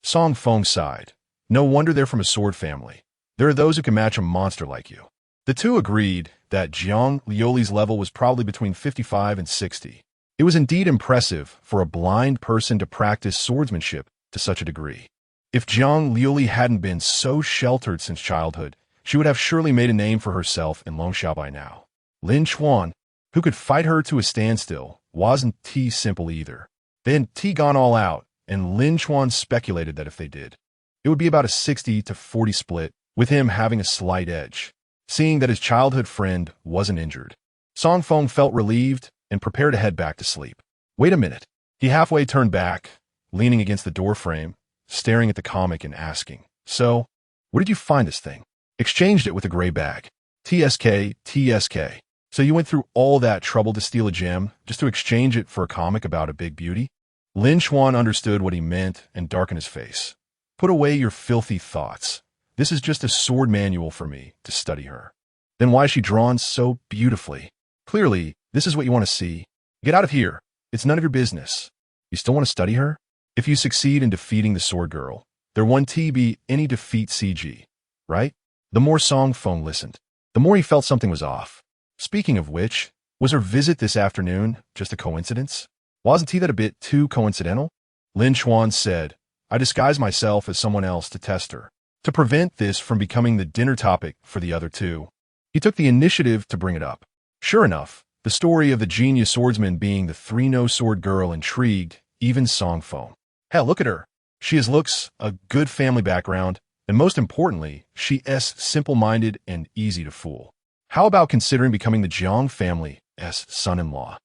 Song Feng sighed. No wonder they're from a sword family. There are those who can match a monster like you. The two agreed that Jiang Liuli's level was probably between 55 and 60. It was indeed impressive for a blind person to practice swordsmanship to such a degree. If Jiang Liuli hadn't been so sheltered since childhood, she would have surely made a name for herself in Longxiao by now. Lin Chuan, who could fight her to a standstill, wasn't too simple either. They had gone all out, and Lin Chuan speculated that if they did, it would be about a 60-40 split, with him having a slight edge. Seeing that his childhood friend wasn't injured, Song Feng felt relieved and prepared to head back to sleep. Wait a minute. He halfway turned back, leaning against the doorframe, staring at the comic and asking, "So, where did you find this thing?" "Exchanged it with a gray bag." TSK. So you went through all that trouble to steal a gem just to exchange it for a comic about a big beauty? Lin Chuan understood what he meant and darkened his face. "Put away your filthy thoughts. This is just a sword manual for me to study her." "Then why is she drawn so beautifully? Clearly, this is what you want to see. Get out of here. It's none of your business. You still want to study her? If you succeed in defeating the sword girl, there won't be any defeat CG, right?" The more Song Feng listened, the more he felt something was off. Speaking of which, was her visit this afternoon just a coincidence? Wasn't that a bit too coincidental? Lin Chuan said, "I disguised myself as someone else to test her, to prevent this from becoming the dinner topic for the other two." He took the initiative to bring it up. Sure enough, the story of the genius swordsman being the three-no-sword girl intrigued even Song Feng. Hell, look at her. She has looks, a good family background, and most importantly, she is simple-minded and easy to fool. How about considering becoming the Jiang family's son-in-law?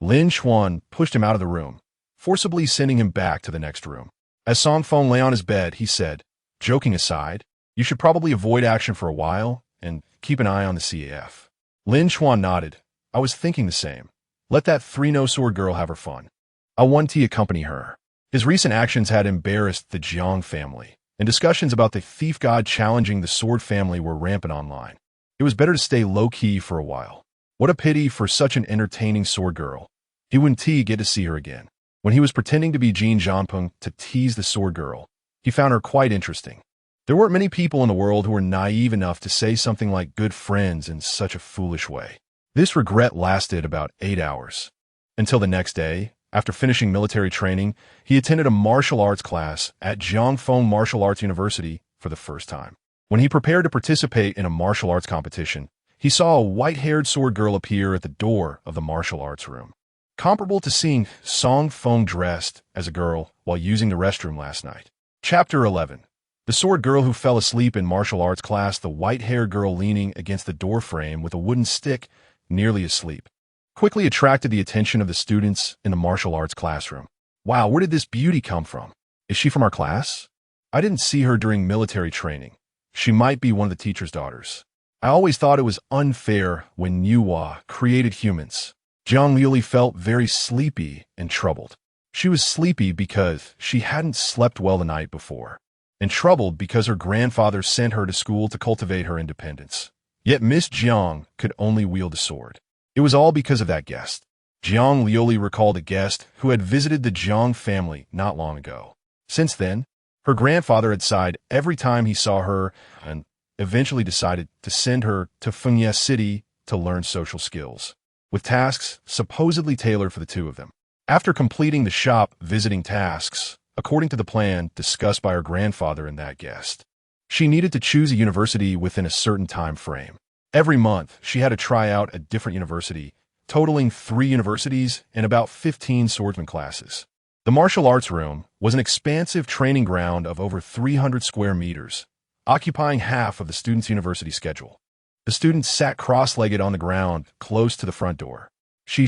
Lin Chuan pushed him out of the room, forcibly sending him back to the next room. As Song Feng lay on his bed, he said, "Joking aside, you should probably avoid action for a while and keep an eye on the CAF." Lin Chuan nodded. "I was thinking the same. Let that three-no-sword girl have her fun. I want to accompany her." His recent actions had embarrassed the Jiang family, and discussions about the thief god challenging the sword family were rampant online. It was better to stay low-key for a while. What a pity for such an entertaining sword girl. He wouldn't get to see her again. When he was pretending to be Jin Zhanpeng to tease the sword girl, he found her quite interesting. There weren't many people in the world who were naive enough to say something like good friends in such a foolish way. This regret lasted about 8 hours. Until the next day, after finishing military training, he attended a martial arts class at Jiangfeng Martial Arts University for the first time. When he prepared to participate in a martial arts competition, he saw a white-haired sword girl appear at the door of the martial arts room. Comparable to seeing Song Feng dressed as a girl while using the restroom last night. Chapter 11. The sword girl who fell asleep in martial arts class, the white-haired girl leaning against the doorframe with a wooden stick, nearly asleep, quickly attracted the attention of the students in the martial arts classroom. "Wow, where did this beauty come from? Is she from our class? I didn't see her during military training. She might be one of the teacher's daughters. I always thought it was unfair when Nuwa created humans." Jiang Liuli felt very sleepy and troubled. She was sleepy because she hadn't slept well the night before, and troubled because her grandfather sent her to school to cultivate her independence. Yet Miss Jiang could only wield a sword. It was all because of that guest. Jiang Liuli recalled a guest who had visited the Jiang family not long ago. Since then, her grandfather had sighed every time he saw her and eventually decided to send her to Fengye City to learn social skills, with tasks supposedly tailored for the two of them. After completing the shop visiting tasks, according to the plan discussed by her grandfather and that guest, she needed to choose a university within a certain time frame. Every month, she had to try out a different university, totaling 3 universities and about 15 swordsman classes. The martial arts room was an expansive training ground of over 300 square meters, occupying half of the students' university schedule. The students sat cross-legged on the ground close to the front door. She.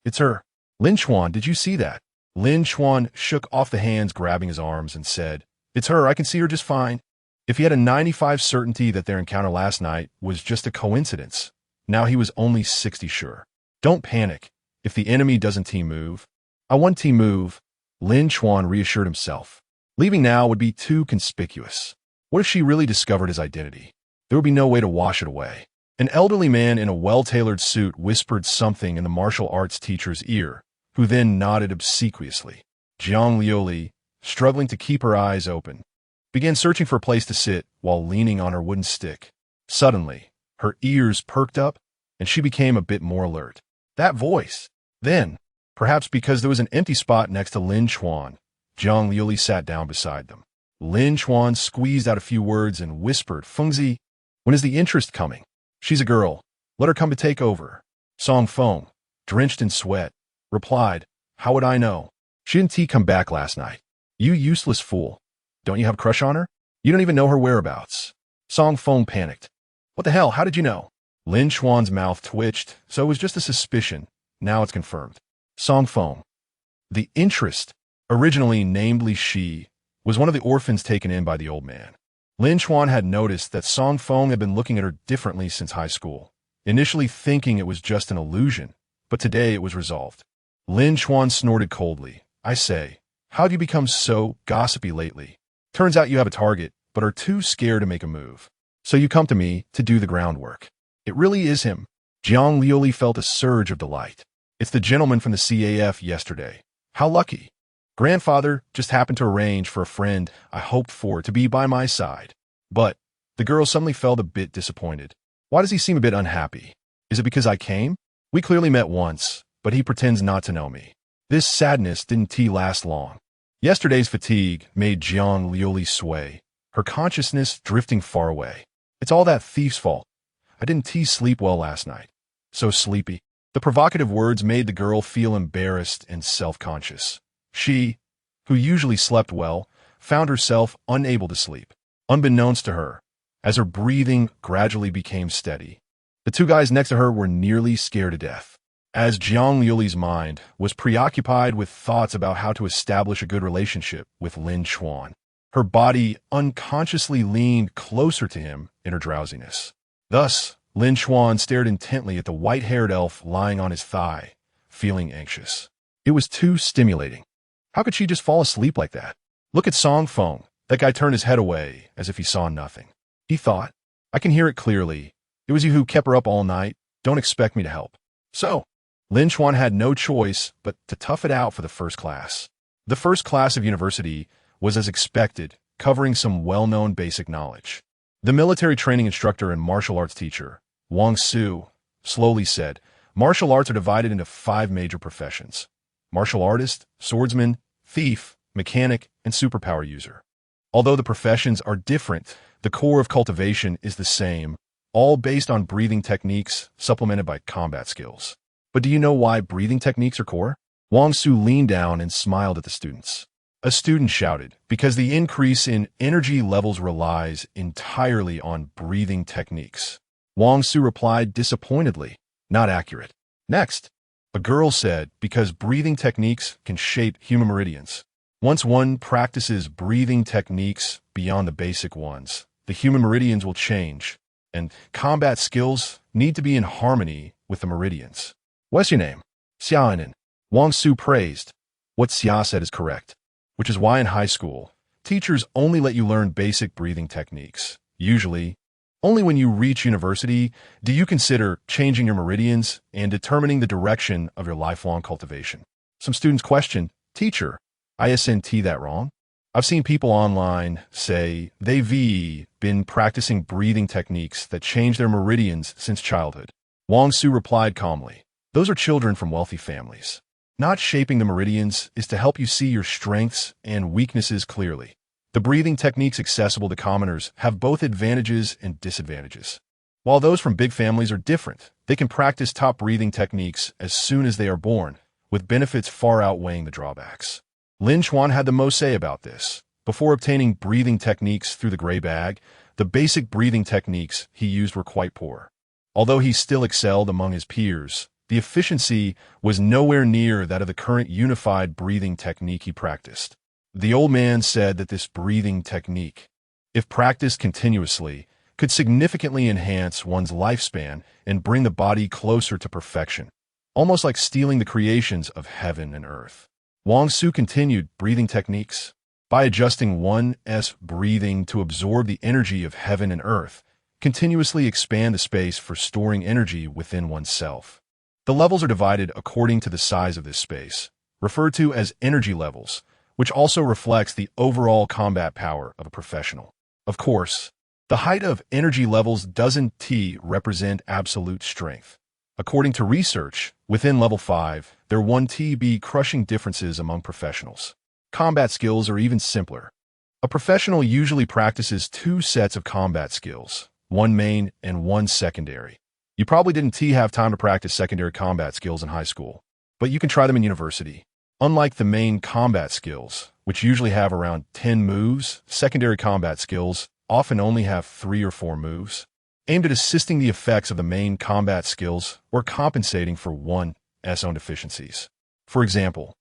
It's her. Lin Chuan, did you see that? Lin Chuan shook off the hands grabbing his arms and said, "It's her, I can see her just fine." If he had a 95% certainty that their encounter last night was just a coincidence, now he was only 60% sure. "Don't panic. If the enemy doesn't team move, I want team move," Lin Chuan reassured himself. Leaving now would be too conspicuous. What if she really discovered his identity? There would be no way to wash it away. An elderly man in a well-tailored suit whispered something in the martial arts teacher's ear, who then nodded obsequiously. Jiang Liuli, struggling to keep her eyes open, began searching for a place to sit while leaning on her wooden stick. Suddenly, her ears perked up, and she became a bit more alert. That voice! Then, perhaps because there was an empty spot next to Lin Chuan, Jiang Liuli sat down beside them. Lin Chuan squeezed out a few words and whispered, "Fengzi, when is the interest coming? She's a girl. Let her come to take over." Song Feng, drenched in sweat, replied, "How would I know? She didn't come back last night. You useless fool. Don't you have a crush on her? You don't even know her whereabouts." Song Feng panicked. "What the hell? How did you know?" Lin Chuan's mouth twitched, so it was just a suspicion. Now it's confirmed. Song Feng. The interest, originally named Li Shi, was one of the orphans taken in by the old man. Lin Chuan had noticed that Song Feng had been looking at her differently since high school, initially thinking it was just an illusion, but today it was resolved. Lin Chuan snorted coldly. "I say, how have you become so gossipy lately? Turns out you have a target, but are too scared to make a move. So you come to me to do the groundwork." "It really is him." Jiang Liuli felt a surge of delight. "It's the gentleman from the CAF yesterday. How lucky. Grandfather just happened to arrange for a friend I hoped for to be by my side." But the girl suddenly felt a bit disappointed. "Why does he seem a bit unhappy? Is it because I came? We clearly met once, but he pretends not to know me." This sadness didn't last long. Yesterday's fatigue made Jiang Liuli sway, her consciousness drifting far away. "It's all that thief's fault. I didn't sleep well last night. So sleepy." The provocative words made the girl feel embarrassed and self-conscious. She, who usually slept well, found herself unable to sleep, unbeknownst to her, as her breathing gradually became steady. The two guys next to her were nearly scared to death. As Jiang Liuli's mind was preoccupied with thoughts about how to establish a good relationship with Lin Chuan, her body unconsciously leaned closer to him in her drowsiness. Thus, Lin Chuan stared intently at the white-haired elf lying on his thigh, feeling anxious. It was too stimulating. How could she just fall asleep like that? "Look at Song Feng." That guy turned his head away as if he saw nothing. He thought, "I can hear it clearly. It was you who kept her up all night. Don't expect me to help." So, Lin Chuan had no choice but to tough it out for the first class. The first class of university was as expected, covering some well-known basic knowledge. The military training instructor and martial arts teacher, Wang Su, slowly said, "Martial arts are divided into 5 major professions: martial artist, swordsman, thief, mechanic, and superpower user. Although the professions are different, the core of cultivation is the same, all based on breathing techniques supplemented by combat skills." But do you know why breathing techniques are core? Wang Su leaned down and smiled at the students. A student shouted, "Because the increase in energy levels relies entirely on breathing techniques." Wang Su replied disappointedly, "Not accurate." Next, a girl said, "Because breathing techniques can shape human meridians. Once one practices breathing techniques beyond the basic ones, the human meridians will change, and combat skills need to be in harmony with the meridians." "What's your name?" "Xiaonan." Wang Su praised. What Xia said is correct, which is why in high school, teachers only let you learn basic breathing techniques. Usually, only when you reach university do you consider changing your meridians and determining the direction of your lifelong cultivation. Some students question, "Teacher, isn't that wrong?" I've seen people online say they've been practicing breathing techniques that change their meridians since childhood. Wang Su replied calmly, "Those are children from wealthy families. Not shaping the meridians is to help you see your strengths and weaknesses clearly. The breathing techniques accessible to commoners have both advantages and disadvantages. While those from big families are different, they can practice top breathing techniques as soon as they are born, with benefits far outweighing the drawbacks." Lin Chuan had the most say about this. Before obtaining breathing techniques through the gray bag, the basic breathing techniques he used were quite poor. Although he still excelled among his peers, the efficiency was nowhere near that of the current unified breathing technique he practiced. The old man said that this breathing technique, if practiced continuously, could significantly enhance one's lifespan and bring the body closer to perfection, almost like stealing the creations of heaven and earth. Wang Su continued breathing techniques. By adjusting one's breathing to absorb the energy of heaven and earth, continuously expand the space for storing energy within oneself. The levels are divided according to the size of this space, referred to as energy levels, which also reflects the overall combat power of a professional. Of course, the height of energy levels doesn't represent absolute strength. According to research, within level 5, there 1TB crushing differences among professionals. Combat skills are even simpler. A professional usually practices 2 sets of combat skills, 1 main and 1 secondary. You probably didn't have time to practice secondary combat skills in high school, but you can try them in university. Unlike the main combat skills, which usually have around 10 moves, secondary combat skills often only have 3 or 4 moves, aimed at assisting the effects of the main combat skills or compensating for one's own deficiencies. For example,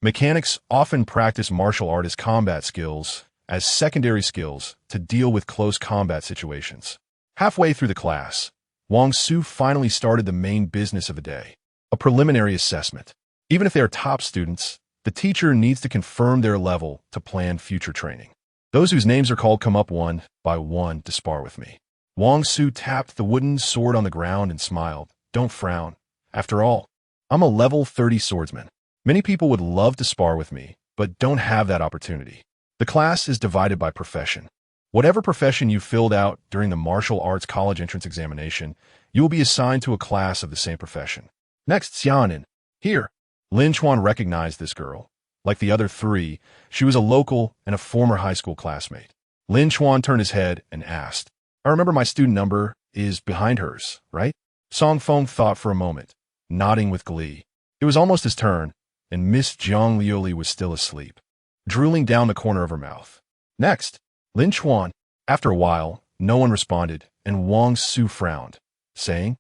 mechanics often practice martial artist combat skills as secondary skills to deal with close combat situations. Halfway through the class, Wang Su finally started the main business of the day, a preliminary assessment. Even if they are top students, the teacher needs to confirm their level to plan future training. Those whose names are called come up one by one to spar with me. Wang Su tapped the wooden sword on the ground and smiled. Don't frown. After all, I'm a level 30 swordsman. Many people would love to spar with me, but don't have that opportunity. The class is divided by profession. Whatever profession you filled out during the martial arts college entrance examination, you will be assigned to a class of the same profession. Next, Xiaonan. Here. Lin Chuan recognized this girl. Like the other 3, she was a local and a former high school classmate. Lin Chuan turned his head and asked, I remember my student number is behind hers, right? Song Feng thought for a moment, nodding with glee. It was almost his turn, and Miss Zhang Liuli was still asleep, drooling down the corner of her mouth. Next, Lin Chuan. After a while, no one responded, and Wang Su frowned, saying,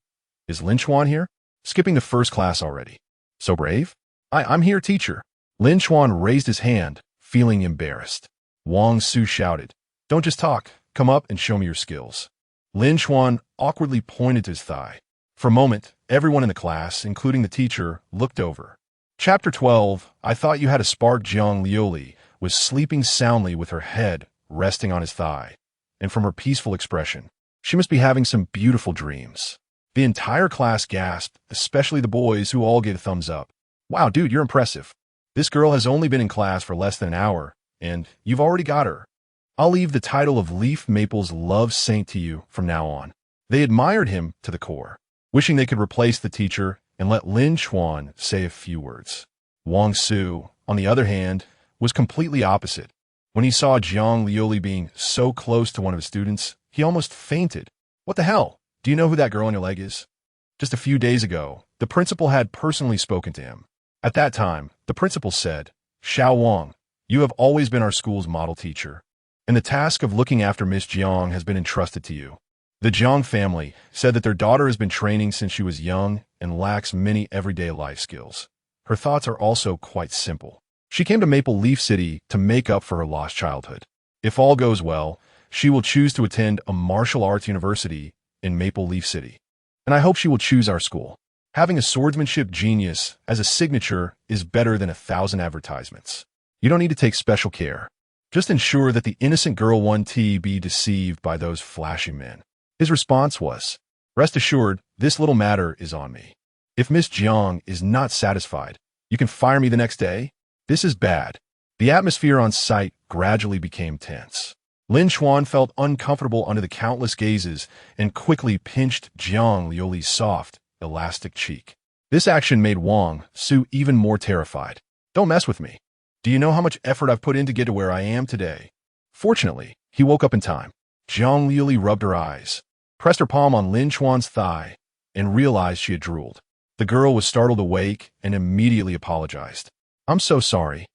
Is Lin Chuan here? Skipping the first class already. So brave? I'm here, teacher. Lin Chuan raised his hand, feeling embarrassed. Wang Su shouted, Don't just talk. Come up and show me your skills. Lin Chuan awkwardly pointed to his thigh. For a moment, everyone in the class, including the teacher, looked over. Chapter 12, I thought you had a spark. Zhang Liuli was sleeping soundly with her head resting on his thigh, and from her peaceful expression, she must be having some beautiful dreams. The entire class gasped, especially the boys who all gave a thumbs up. Wow, dude, you're impressive. This girl has only been in class for less than an hour, and you've already got her. I'll leave the title of Leaf Maple's love saint to you from now on. They admired him to the core, wishing they could replace the teacher and let Lin Chuan say a few words. Wang Su, on the other hand, was completely opposite. When he saw Zhang Liuli being so close to one of his students, he almost fainted. What the hell? Do you know who that girl on your leg is? Just a few days ago, the principal had personally spoken to him. At that time, the principal said, Xiao Wang, you have always been our school's model teacher, and the task of looking after Miss Jiang has been entrusted to you. The Jiang family said that their daughter has been training since she was young and lacks many everyday life skills. Her thoughts are also quite simple. She came to Maple Leaf City to make up for her lost childhood. If all goes well, she will choose to attend a martial arts university in Maple Leaf City. And I hope she will choose our school. Having a swordsmanship genius as a signature is better than 1,000 advertisements. You don't need to take special care. Just ensure that the innocent girl won't be deceived by those flashy men. His response was, Rest assured, this little matter is on me. If Miss Jiang is not satisfied, you can fire me the next day. This is bad. The atmosphere on site gradually became tense. Lin Chuan felt uncomfortable under the countless gazes and quickly pinched Zhang Liuli's soft, elastic cheek. This action made Wang Su even more terrified. Don't mess with me. Do you know how much effort I've put in to get to where I am today? Fortunately, he woke up in time. Zhang Liuli rubbed her eyes, pressed her palm on Lin Chuan's thigh, and realized she had drooled. The girl was startled awake and immediately apologized. I'm so sorry.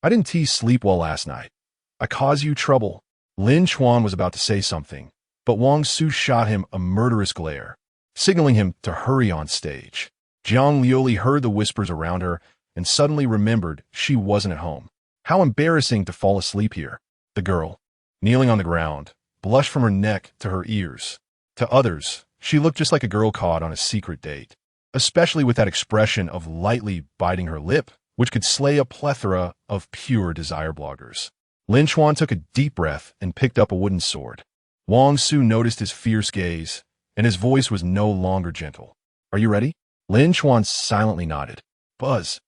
I didn't sleep well last night. I caused you trouble. Lin Chuan was about to say something, but Wang Su shot him a murderous glare, signaling him to hurry on stage. Zhang Liuli heard the whispers around her and suddenly remembered she wasn't at home. How embarrassing to fall asleep here. The girl, kneeling on the ground, blushed from her neck to her ears. To others, she looked just like a girl caught on a secret date, especially with that expression of lightly biting her lip, which could slay a plethora of pure desire bloggers. Lin Chuan took a deep breath and picked up a wooden sword. Wang Su noticed his fierce gaze, and his voice was no longer gentle. Are you ready? Lin Chuan silently nodded. Buzz.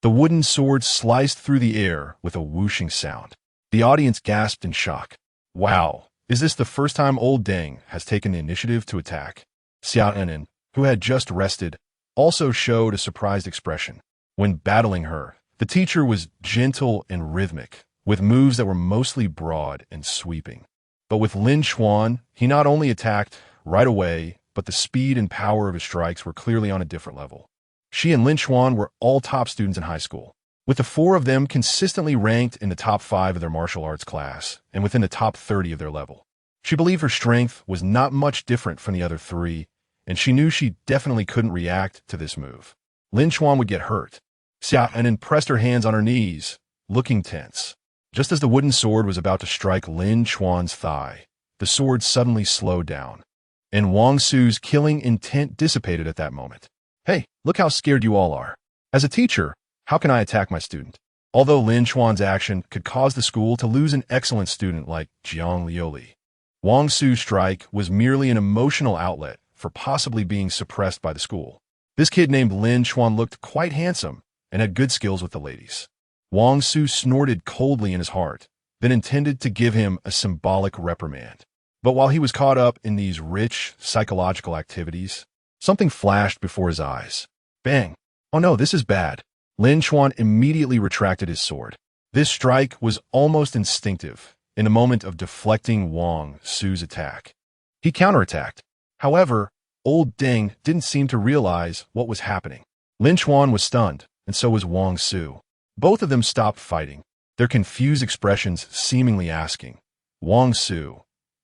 The wooden sword sliced through the air with a whooshing sound. The audience gasped in shock. Wow, is this the first time old Deng has taken the initiative to attack? Xiaonan, who had just rested, also showed a surprised expression. When battling her, the teacher was gentle and rhythmic, with moves that were mostly broad and sweeping. But with Lin Chuan, he not only attacked right away, but the speed and power of his strikes were clearly on a different level. She and Lin Chuan were all top students in high school, with the four of them consistently ranked in the top 5 of their martial arts class and within the top 30 of their level. She believed her strength was not much different from the other three, and she knew she definitely couldn't react to this move. Lin Chuan would get hurt. Xiaonan pressed her hands on her knees, looking tense. Just as the wooden sword was about to strike Lin Chuan's thigh, the sword suddenly slowed down, and Wang Su's killing intent dissipated at that moment. Hey, look how scared you all are. As a teacher, how can I attack my student? Although Lin Chuan's action could cause the school to lose an excellent student like Jiang Liuli, Wang Su's strike was merely an emotional outlet for possibly being suppressed by the school. This kid named Lin Chuan looked quite handsome and had good skills with the ladies. Wang Su snorted coldly in his heart, then intended to give him a symbolic reprimand. But while he was caught up in these rich psychological activities, something flashed before his eyes. Bang! Oh no, this is bad. Lin Chuan immediately retracted his sword. This strike was almost instinctive in the moment of deflecting Wang Su's attack. He counterattacked. However, old Deng didn't seem to realize what was happening. Lin Chuan was stunned, and so was Wang Su. Both of them stopped fighting, their confused expressions seemingly asking, Wang Su,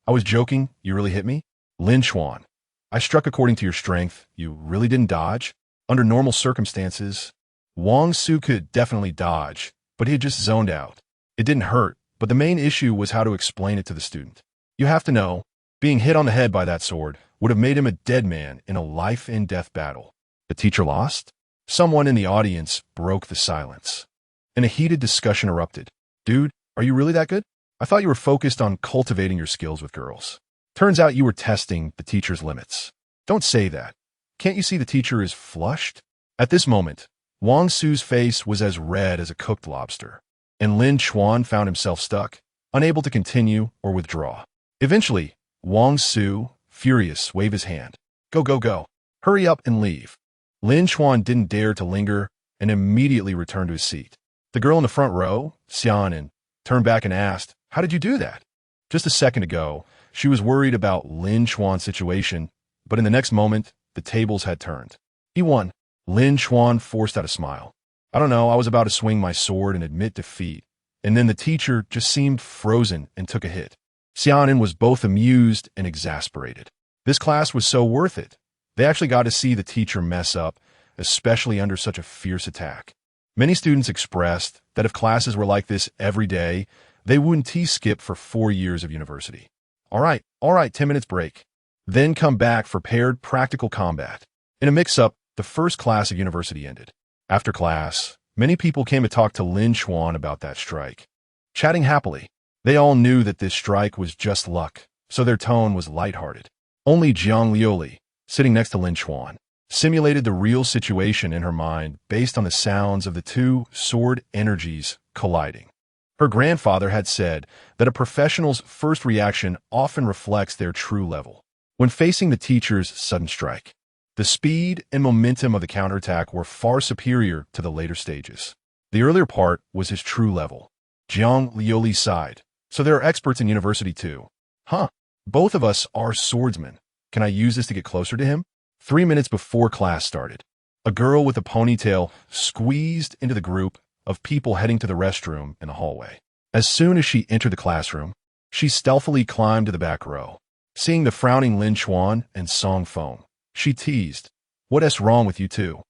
I was joking, you really hit me? Lin Chuan, I struck according to your strength, you really didn't dodge? Under normal circumstances, Wang Su could definitely dodge, but he had just zoned out. It didn't hurt, but the main issue was how to explain it to the student. You have to know, being hit on the head by that sword would have made him a dead man in a life-and-death battle. The teacher lost? Someone in the audience broke the silence, and a heated discussion erupted. Dude, are you really that good? I thought you were focused on cultivating your skills with girls. Turns out you were testing the teacher's limits. Don't say that. Can't you see the teacher is flushed? At this moment, Wang Su's face was as red as a cooked lobster, and Lin Chuan found himself stuck, unable to continue or withdraw. Eventually, Wang Su, furious, waved his hand. Go, go, go. Hurry up and leave. Lin Chuan didn't dare to linger and immediately returned to his seat. The girl in the front row, Xiaonan, turned back and asked, How did you do that? Just a second ago, she was worried about Lin Chuan's situation, but in the next moment, the tables had turned. He won. Lin Chuan forced out a smile. I don't know, I was about to swing my sword and admit defeat, and then the teacher just seemed frozen and took a hit. Xiaonan was both amused and exasperated. This class was so worth it. They actually got to see the teacher mess up, especially under such a fierce attack. Many students expressed that if classes were like this every day, they wouldn't T-skip for 4 years of university. All right, 10 minutes break. Then come back for paired practical combat. In a mix-up, the first class of university ended. After class, many people came to talk to Lin Chuan about that strike. Chatting happily, they all knew that this strike was just luck, so their tone was lighthearted. Only Jiang Liuli, sitting next to Lin Chuan, simulated the real situation in her mind based on the sounds of the two sword energies colliding. Her grandfather had said that a professional's first reaction often reflects their true level. When facing the teacher's sudden strike, the speed and momentum of the counterattack were far superior to the later stages. The earlier part was his true level. Jiang Liuli sighed. So there are experts in university too. Huh. Both of us are swordsmen. Can I use this to get closer to him? 3 minutes before class started, a girl with a ponytail squeezed into the group of people heading to the restroom in the hallway. As soon as she entered the classroom, she stealthily climbed to the back row. Seeing the frowning Lin Chuan and Song Feng, she teased, What's wrong with you two?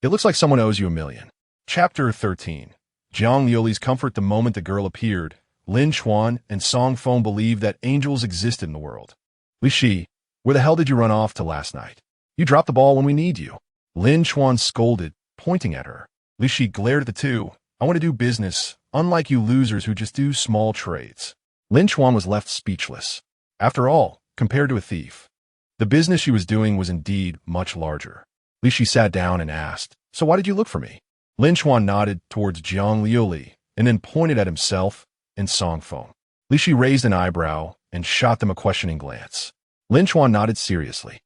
It looks like someone owes you $1 million. Chapter 13. Jiang Liuli's comfort the moment the girl appeared. Lin Chuan and Song Feng believed that angels existed in the world. Li Shi, where the hell did you run off to last night? You dropped the ball when we need you. Lin Chuan scolded, pointing at her. Li Shi glared at the two. I want to do business, unlike you losers who just do small trades. Lin Chuan was left speechless. After all, compared to a thief, the business she was doing was indeed much larger. Li Shi sat down and asked, So why did you look for me? Lin Chuan nodded towards Jiang Liuli and then pointed at himself and Song Feng. Li Shi raised an eyebrow and shot them a questioning glance. Lin Chuan nodded seriously.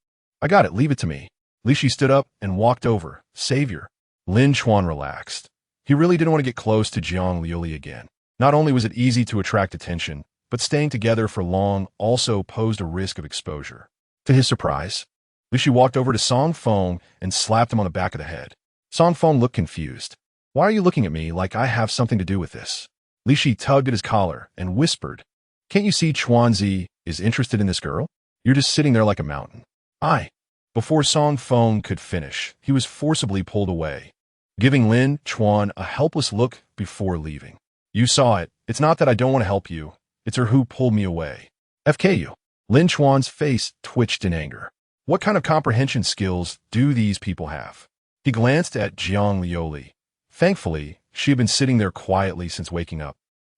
I got it, leave it to me. Li Shi stood up and walked over. Savior. Lin Chuan relaxed. He really didn't want to get close to Jiang Liuli again. Not only was it easy to attract attention, but staying together for long also posed a risk of exposure. To his surprise, Li Shi walked over to Song Feng and slapped him on the back of the head. Song Feng looked confused. Why are you looking at me like I have something to do with this? Li Shi tugged at his collar and whispered, Can't you see Chuan Zi is interested in this girl? You're just sitting there like a mountain. Before Song Feng could finish, he was forcibly pulled away, giving Lin Chuan a helpless look before leaving. You saw it. It's not that I don't want to help you. It's her who pulled me away. FKU. Lin Chuan's face twitched in anger. What kind of comprehension skills do these people have? He glanced at Jiang Liuli. Thankfully, she had been sitting there quietly since waking up,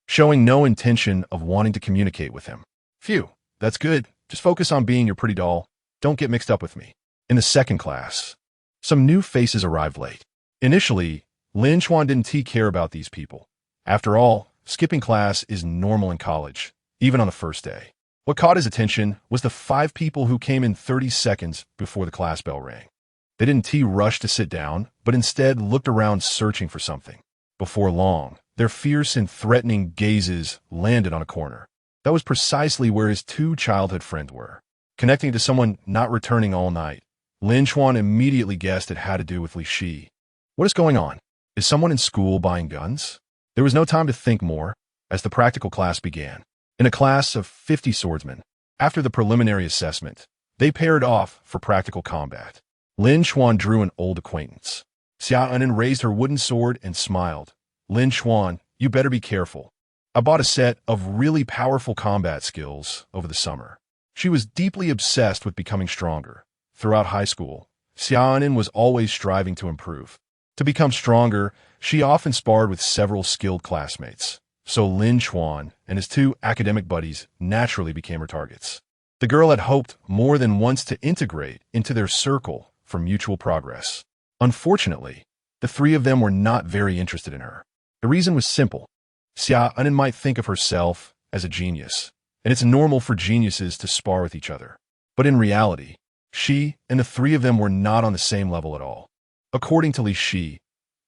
showing no intention of wanting to communicate with him. Phew, that's good. Just focus on being your pretty doll. Don't get mixed up with me. In the second class, some new faces arrived late. Initially, Lin Chuan didn't care about these people. After all, skipping class is normal in college, even on the first day. What caught his attention was the 5 people who came in 30 seconds before the class bell rang. They didn't rush to sit down, but instead looked around searching for something. Before long, their fierce and threatening gazes landed on a corner. That was precisely where his 2 childhood friends were. Connecting to someone not returning all night, Lin Chuan immediately guessed it had to do with Li Shi. What is going on? Is someone in school buying guns? There was no time to think more, as the practical class began. In a class of 50 swordsmen, after the preliminary assessment, they paired off for practical combat. Lin Chuan drew an old acquaintance. Xia Anin raised her wooden sword and smiled. Lin Chuan, you better be careful. I bought a set of really powerful combat skills over the summer. She was deeply obsessed with becoming stronger. Throughout high school, Xia Anin was always striving to improve. To become stronger, she often sparred with several skilled classmates. So Lin Chuan and his 2 academic buddies naturally became her targets. The girl had hoped more than once to integrate into their circle for mutual progress. Unfortunately, the 3 of them were not very interested in her. The reason was simple. Xia Anin might think of herself as a genius, and it's normal for geniuses to spar with each other. But in reality, she and the 3 of them were not on the same level at all. According to Li Shi,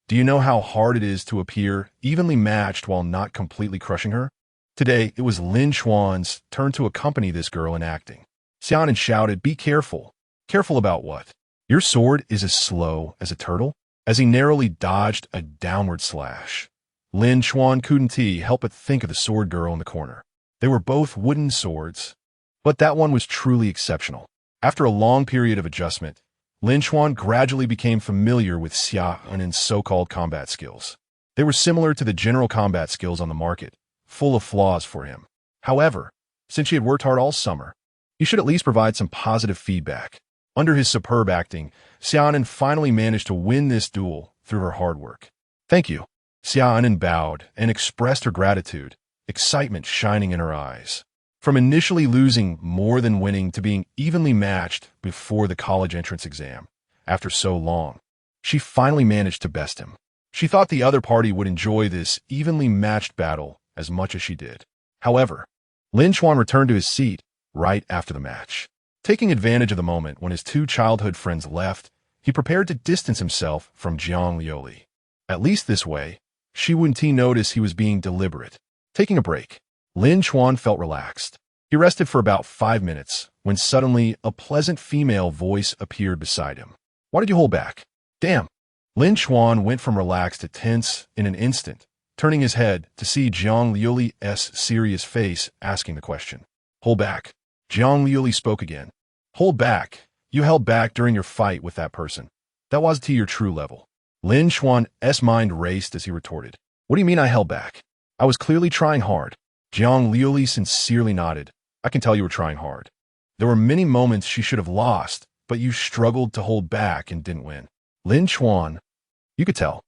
do you know how hard it is to appear evenly matched while not completely crushing her? Today, it was Lin Chuan's turn to accompany this girl in acting. Xiaonan shouted, Be careful. Careful about what? Your sword is as slow as a turtle? As he narrowly dodged a downward slash. Lin Chuan couldn't help but think of the sword girl in the corner. They were both wooden swords, but that one was truly exceptional. After a long period of adjustment, Lin Chuan gradually became familiar with Xia Anin's so-called combat skills. They were similar to the general combat skills on the market, full of flaws for him. However, since she had worked hard all summer, he should at least provide some positive feedback. Under his superb acting, Xia Anin finally managed to win this duel through her hard work. Thank you. Xia Anin bowed and expressed her gratitude, excitement shining in her eyes. From initially losing more than winning to being evenly matched before the college entrance exam, after so long, she finally managed to best him. She thought the other party would enjoy this evenly matched battle as much as she did. However, Lin Chuan returned to his seat right after the match. Taking advantage of the moment when his 2 childhood friends left, he prepared to distance himself from Jiang Liuli. At least this way, she wouldn't notice he was being deliberate. Taking a break, Lin Chuan felt relaxed. He rested for about 5 minutes when suddenly a pleasant female voice appeared beside him. Why did you hold back? Damn. Lin Chuan went from relaxed to tense in an instant, turning his head to see Jiang Liuli's serious face asking the question. Hold back. Jiang Liuli spoke again. Hold back. You held back during your fight with that person. That wasn't to your true level. Lin Chuan's mind raced as he retorted. What do you mean I held back? I was clearly trying hard. Jiang Liuli sincerely nodded. I can tell you were trying hard. There were many moments she should have lost, but you struggled to hold back and didn't win. Lin Chuan, you could tell.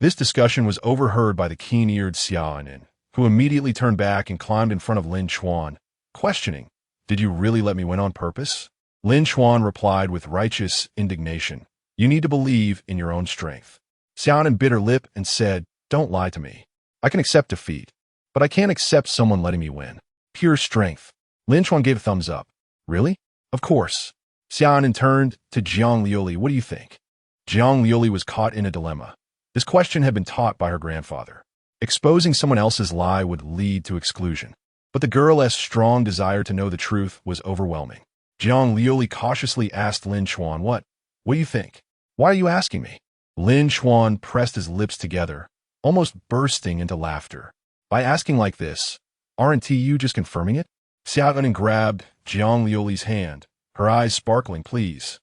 This discussion was overheard by the keen-eared Xia Anin, who immediately turned back and climbed in front of Lin Chuan, questioning, Did you really let me win on purpose? Lin Chuan replied with righteous indignation. You need to believe in your own strength. Xia Anin bit her lip and said, Don't lie to me. I can accept defeat, but I can't accept someone letting me win. Pure strength. Lin Chuan gave a thumbs up. Really? Of course. Xiaonan turned to Jiang Liuli. What do you think? Jiang Liuli was caught in a dilemma. This question had been taught by her grandfather. Exposing someone else's lie would lead to exclusion. But the girl's strong desire to know the truth was overwhelming. Jiang Liuli cautiously asked Lin Chuan, What do you think? Why are you asking me? Lin Chuan pressed his lips together, almost bursting into laughter. By asking like this, aren't you just confirming it? Xiaonan grabbed Jiang Liuli's hand, her eyes sparkling. Please.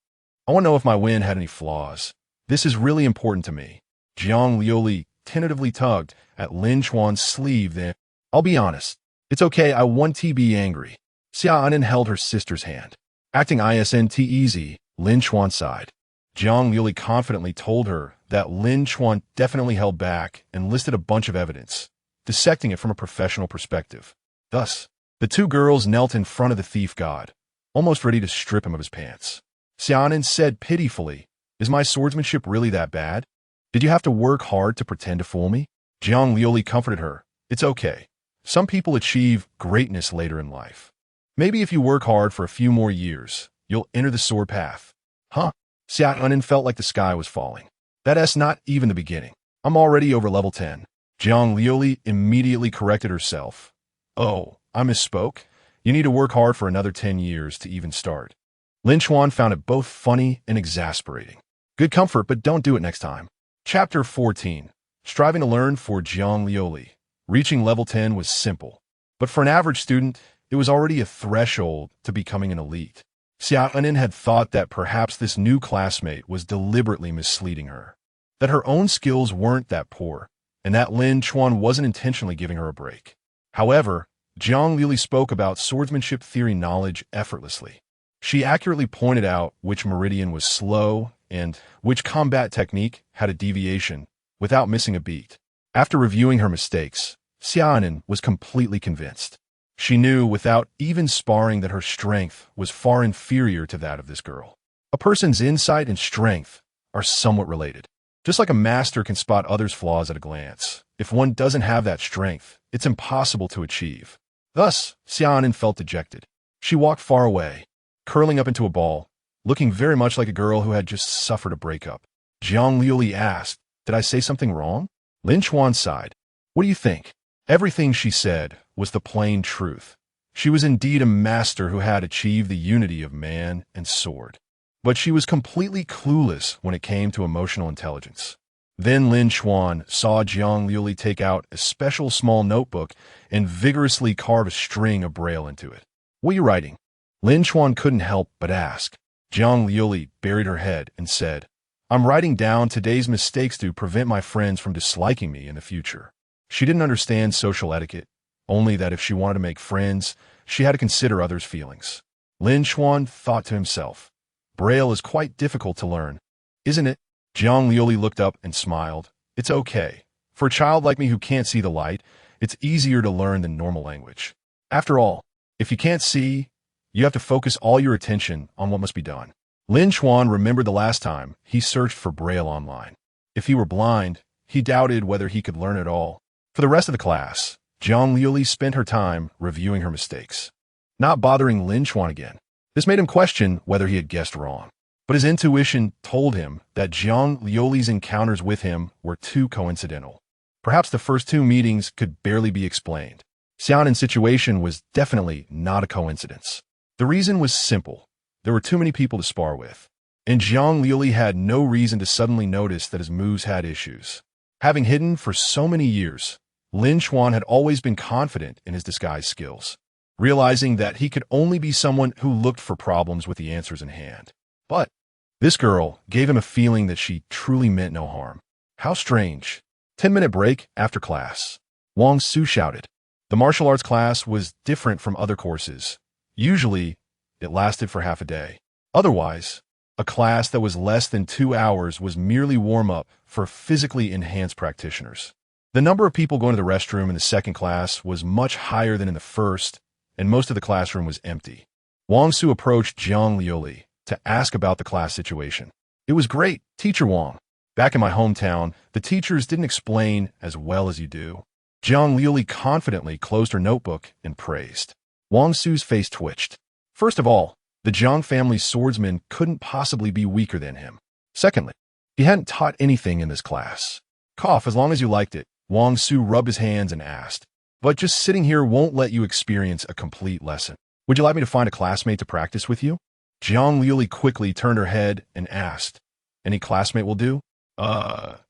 I want to know if my win had any flaws. This is really important to me. Jiang Liuli tentatively tugged at Lin Chuan's sleeve. Then, I'll be honest. It's okay, I want to be angry. Xiaonan held her sister's hand. Acting isn't easy, Lin Chuan sighed. Jiang Liuli confidently told her that Lin Chuan definitely held back and listed a bunch of evidence, dissecting it from a professional perspective. Thus, the two girls knelt in front of the thief god, almost ready to strip him of his pants. Xiaonan said pitifully, Is my swordsmanship really that bad? Did you have to work hard to pretend to fool me? Jiang Liuli comforted her. It's okay. Some people achieve greatness later in life. Maybe if you work hard for a few more years, you'll enter the sword path. Huh? Xiaonan felt like the sky was falling. That's not even the beginning. I'm already over level 10. Jiang Liuli immediately corrected herself. Oh, I misspoke. You need to work hard for another 10 years to even start. Lin Chuan found it both funny and exasperating. Good comfort, but don't do it next time. Chapter 14. Striving to learn for Jiang Liuli. Reaching level 10 was simple. But for an average student, it was already a threshold to becoming an elite. Xiaonan had thought that perhaps this new classmate was deliberately misleading her. That her own skills weren't that poor, and that Lin Chuan wasn't intentionally giving her a break. However, Jiang Liuli spoke about swordsmanship theory knowledge effortlessly. She accurately pointed out which meridian was slow and which combat technique had a deviation without missing a beat. After reviewing her mistakes, Xiaonan was completely convinced. She knew without even sparring that her strength was far inferior to that of this girl. A person's insight and strength are somewhat related. Just like a master can spot others' flaws at a glance, if one doesn't have that strength, it's impossible to achieve. Thus, Xiaonan felt dejected. She walked far away, curling up into a ball, looking very much like a girl who had just suffered a breakup. Jiang Liuli asked, Did I say something wrong? Lin Chuan sighed. What do you think? Everything she said was the plain truth. She was indeed a master who had achieved the unity of man and sword. But she was completely clueless when it came to emotional intelligence. Then Lin Chuan saw Jiang Liuli take out a special small notebook and vigorously carve a string of braille into it. What are you writing? Lin Chuan couldn't help but ask. Jiang Liuli buried her head and said, I'm writing down today's mistakes to prevent my friends from disliking me in the future. She didn't understand social etiquette, only that if she wanted to make friends, she had to consider others' feelings. Lin Chuan thought to himself, Braille is quite difficult to learn, isn't it? Jiang Liuli looked up and smiled. It's okay. For a child like me who can't see the light, it's easier to learn than normal language. After all, if you can't see, you have to focus all your attention on what must be done. Lin Chuan remembered the last time he searched for Braille online. If he were blind, he doubted whether he could learn at all. For the rest of the class, Jiang Liuli spent her time reviewing her mistakes, not bothering Lin Chuan again. This made him question whether he had guessed wrong. But his intuition told him that Jiang Liuli's encounters with him were too coincidental. Perhaps the first two meetings could barely be explained. Xiaonan's situation was definitely not a coincidence. The reason was simple. There were too many people to spar with. And Jiang Liuli had no reason to suddenly notice that his moves had issues. Having hidden for so many years, Lin Chuan had always been confident in his disguise skills, realizing that he could only be someone who looked for problems with the answers in hand. But this girl gave him a feeling that she truly meant no harm. How strange. 10-minute break after class. Wang Su shouted. The martial arts class was different from other courses. Usually, it lasted for half a day. Otherwise, a class that was less than 2 hours was merely warm-up for physically enhanced practitioners. The number of people going to the restroom in the second class was much higher than in the first, and most of the classroom was empty. Wang Su approached Jiang Liuli to ask about the class situation. It was great, Teacher Wang. Back in my hometown, the teachers didn't explain as well as you do. Jiang Liuli confidently closed her notebook and praised. Wang Su's face twitched. First of all, The Jiang family's swordsmen couldn't possibly be weaker than him. Secondly, he hadn't taught anything in this class. Cough as long as you liked it. Wang Su rubbed his hands and asked, but just sitting here won't let you experience a complete lesson. Would you like me to find a classmate to practice with you? Jiang Liuli quickly turned her head and asked, any classmate will do?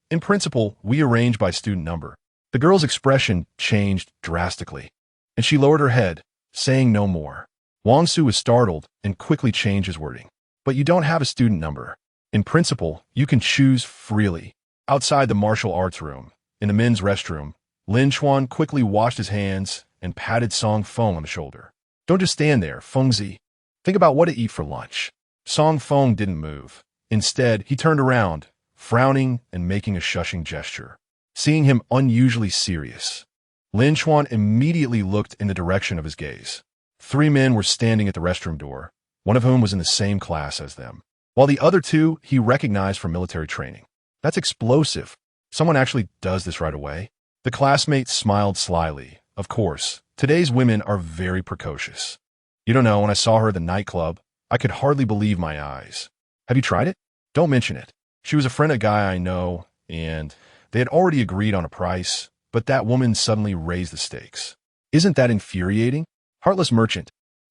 In principle, we arrange by student number. The girl's expression changed drastically, and she lowered her head, saying no more. Wang Su was startled and quickly changed his wording. But you don't have a student number. In principle, you can choose freely. Outside the martial arts room, in the men's restroom, Lin Chuan quickly washed his hands and patted Song Feng on the shoulder. Don't just stand there, Fengzi. Think about what to eat for lunch. Song Feng didn't move. Instead, he turned around, frowning and making a shushing gesture. Seeing him unusually serious, Lin Chuan immediately looked in the direction of his gaze. 3 men were standing at the restroom door, one of whom was in the same class as them, while the other 2 he recognized from military training. That's explosive. Someone actually does this right away. The classmate smiled slyly. Of course, today's women are very precocious. You don't know, when I saw her at the nightclub, I could hardly believe my eyes. Have you tried it? Don't mention it. She was a friend of a guy I know, and they had already agreed on a price, but that woman suddenly raised the stakes. Isn't that infuriating? Heartless merchant.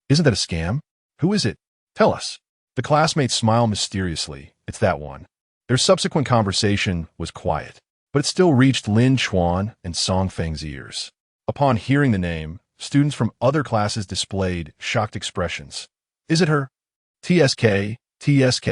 Isn't that a scam? Who is it? Tell us. The classmates smiled mysteriously. It's that one. Their subsequent conversation was quiet, but it still reached Lin Chuan and Song Feng's ears. Upon hearing the name, students from other classes displayed shocked expressions. Is it her? TSK, TSK.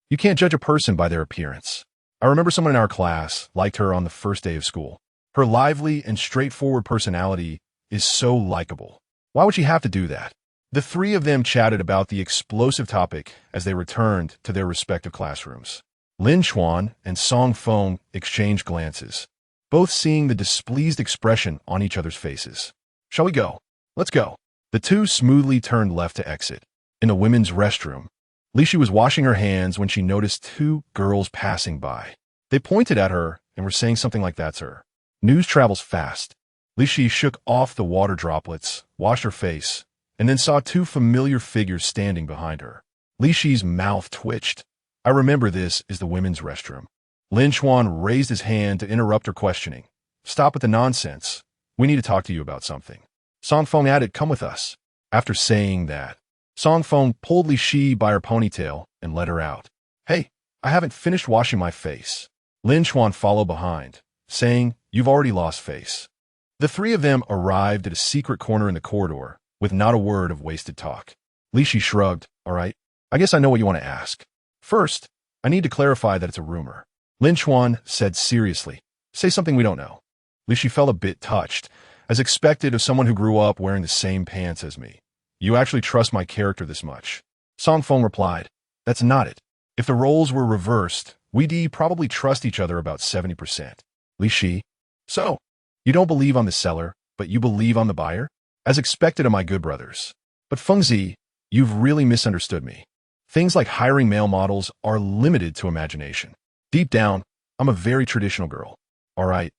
You can't judge a person by their appearance. I remember someone in our class liked her on the first day of school. Her lively and straightforward personality is so likable. Why would she have to do that? The 3 of them chatted about the explosive topic as they returned to their respective classrooms. Lin Chuan and Song Feng exchanged glances, both seeing the displeased expression on each other's faces. Shall we go? Let's go. The 2 smoothly turned left to exit. In the women's restroom, Li Shi was washing her hands when she noticed 2 girls passing by. They pointed at her and were saying something like, that's her. News travels fast. Li Shi shook off the water droplets, washed her face, and then saw 2 familiar figures standing behind her. Li Shi's mouth twitched. I remember this is the women's restroom. Lin Chuan raised his hand to interrupt her questioning. Stop with the nonsense. We need to talk to you about something. Song Feng added, come with us. After saying that, Song Feng pulled Li Shi by her ponytail and led her out. Hey, I haven't finished washing my face. Lin Chuan followed behind, saying, you've already lost face. The 3 of them arrived at a secret corner in the corridor, with not a word of wasted talk. Li Shi shrugged. All right, I guess I know what you want to ask. First, I need to clarify that it's a rumor. Lin Chuan said seriously, say something we don't know. Li Shi felt a bit touched, as expected of someone who grew up wearing the same pants as me. You actually trust my character this much? Song Feng replied, that's not it. If the roles were reversed, we'd probably trust each other about 70%. Li Shi, so, you don't believe I'm the seller, but you believe I'm the buyer? As expected of my good brothers. But Fengzi, you've really misunderstood me. Things like hiring male models are limited to imagination. Deep down, I'm a very traditional girl. All right,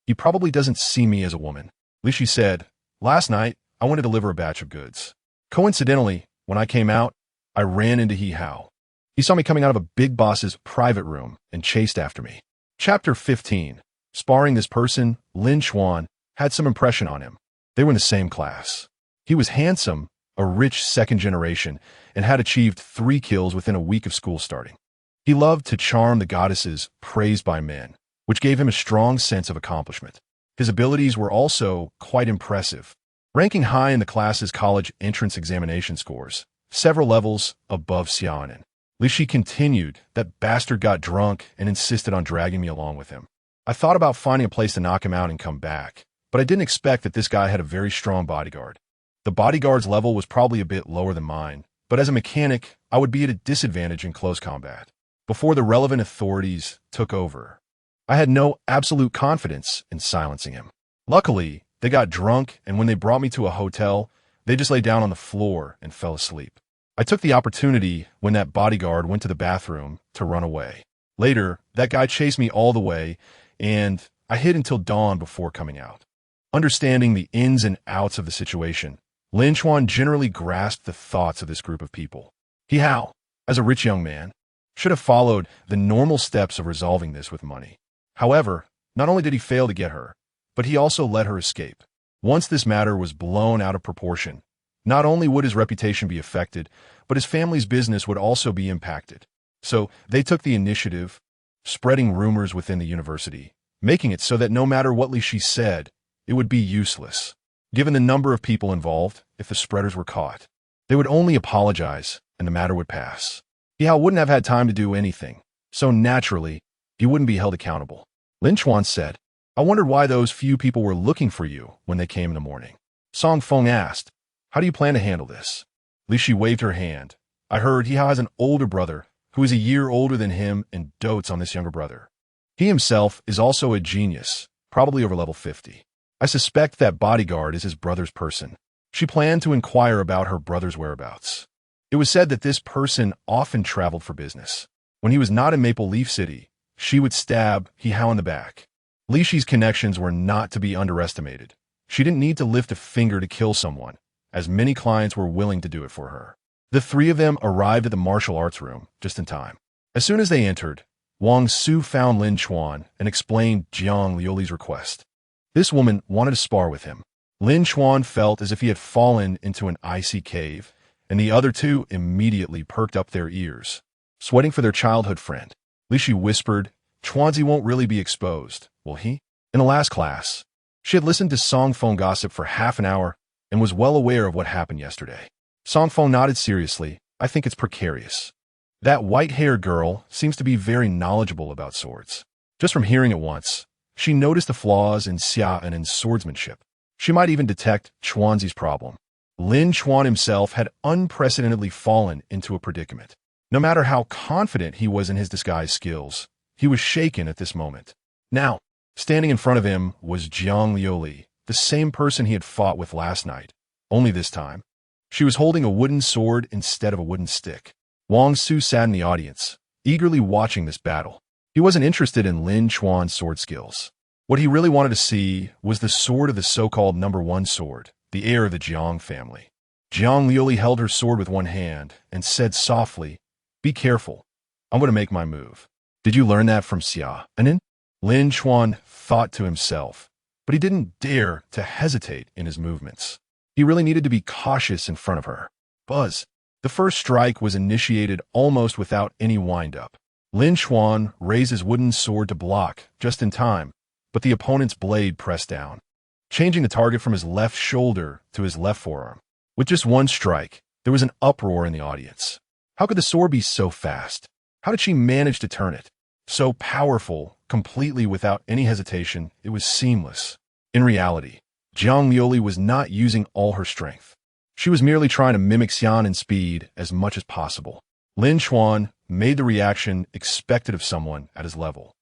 he probably doesn't see me as a woman. Li Shi said, last night, I went to deliver a batch of goods. Coincidentally, when I came out, I ran into He Hao. He saw me coming out of a big boss's private room and chased after me. Chapter 15. Sparring this person, Lin Chuan, had some impression on him. They were in the same class. He was handsome, a rich second generation, and had achieved 3 kills within a week of school starting. He loved to charm the goddesses praised by men, which gave him a strong sense of accomplishment. His abilities were also quite impressive, ranking high in the class's college entrance examination scores, several levels above Xiaonan. Li Shi continued, that bastard got drunk and insisted on dragging me along with him. I thought about finding a place to knock him out and come back, but I didn't expect that this guy had a very strong bodyguard. The bodyguard's level was probably a bit lower than mine, but as a mechanic, I would be at a disadvantage in close combat. Before the relevant authorities took over, I had no absolute confidence in silencing him. Luckily, they got drunk, and when they brought me to a hotel, they just lay down on the floor and fell asleep. I took the opportunity when that bodyguard went to the bathroom to run away. Later, that guy chased me all the way, and I hid until dawn before coming out. Understanding the ins and outs of the situation, Lin Chuan generally grasped the thoughts of this group of people. He Hao, as a rich young man, should have followed the normal steps of resolving this with money. However, not only did he fail to get her, but he also let her escape. Once this matter was blown out of proportion, not only would his reputation be affected, but his family's business would also be impacted. So they took the initiative, spreading rumors within the university, making it so that no matter what Li Shi said, it would be useless. Given the number of people involved, if the spreaders were caught, they would only apologize and the matter would pass. He Hao wouldn't have had time to do anything, so naturally, he wouldn't be held accountable. Lin Chuan said, I wondered why those few people were looking for you when they came in the morning. Song Feng asked, how do you plan to handle this? Li Shi waved her hand. I heard He Hao has an older brother who is a year older than him and dotes on this younger brother. He himself is also a genius, probably over level 50. I suspect that bodyguard is his brother's person. She planned to inquire about her brother's whereabouts. It was said that this person often traveled for business. When he was not in Maple Leaf City, she would stab He Hao in the back. Li Shi's connections were not to be underestimated. She didn't need to lift a finger to kill someone, as many clients were willing to do it for her. The three of them arrived at the martial arts room just in time. As soon as they entered, Wang Su found Lin Chuan and explained Jiang Liuli's request. This woman wanted to spar with him. Lin Chuan felt as if he had fallen into an icy cave, and the other two immediately perked up their ears, sweating for their childhood friend. Li Shi whispered, Chuanzi won't really be exposed, will he? In the last class, she had listened to Song Feng gossip for half an hour and was well aware of what happened yesterday. Song Feng nodded seriously. I think it's precarious. That white-haired girl seems to be very knowledgeable about swords. Just from hearing it once, she noticed the flaws in xia and in swordsmanship. She might even detect Chuanzi's problem. Lin Chuan himself had unprecedentedly fallen into a predicament. No matter how confident he was in his disguise skills, he was shaken at this moment. Now, standing in front of him was Jiang Liuli, the same person he had fought with last night. Only this time, she was holding a wooden sword instead of a wooden stick. Wang Su sat in the audience, eagerly watching this battle. He wasn't interested in Lin Chuan's sword skills. What he really wanted to see was the sword of the so-called #1 sword, the heir of the Jiang family. Jiang Liuli held her sword with one hand and said softly, be careful. I'm going to make my move. Did you learn that from Xia Anin? Lin Chuan thought to himself, but he didn't dare to hesitate in his movements. He really needed to be cautious in front of her. Buzz. The first strike was initiated almost without any wind-up. Lin Chuan raised his wooden sword to block just in time, but the opponent's blade pressed down, changing the target from his left shoulder to his left forearm. With just one strike, there was an uproar in the audience. How could the sword be so fast? How did she manage to turn it? So powerful, completely without any hesitation, it was seamless. In reality, Jiang Liuli was not using all her strength. She was merely trying to mimic Xian in speed as much as possible. Lin Chuan made the reaction expected of someone at his level,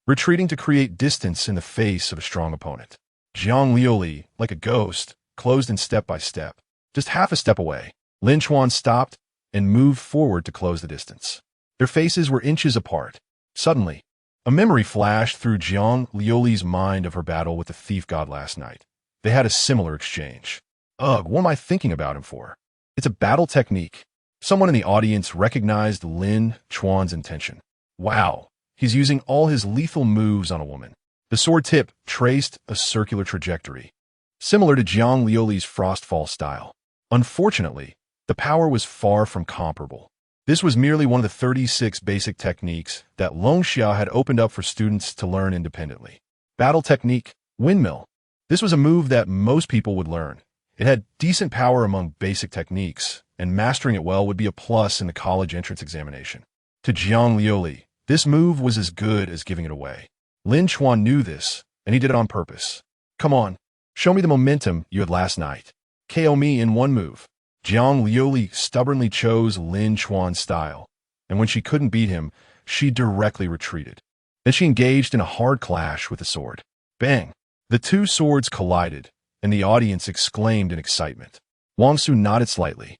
retreating to create distance in the face of a strong opponent. Jiang Liuli, like a ghost, closed in step by step. Just half a step away, Lin Chuan stopped and moved forward to close the distance. Their faces were inches apart. Suddenly, a memory flashed through Jiang Liuli's mind of her battle with the thief god last night. They had a similar exchange. Ugh, what am I thinking about him for? It's a battle technique. Someone in the audience recognized Lin Chuan's intention. Wow, he's using all his lethal moves on a woman. The sword tip traced a circular trajectory, similar to Jiang Liuli's frostfall style. Unfortunately, the power was far from comparable. This was merely one of the 36 basic techniques that Longxia had opened up for students to learn independently. Battle technique, windmill. This was a move that most people would learn. It had decent power among basic techniques, and mastering it well would be a plus in the college entrance examination. To Jiang Liuli, this move was as good as giving it away. Lin Chuan knew this, and he did it on purpose. Come on, show me the momentum you had last night. KO me in one move. Jiang Liuli stubbornly chose Lin Chuan's style, and when she couldn't beat him, she directly retreated. Then she engaged in a hard clash with the sword. Bang! The two swords collided, and the audience exclaimed in excitement. Wang Su nodded slightly.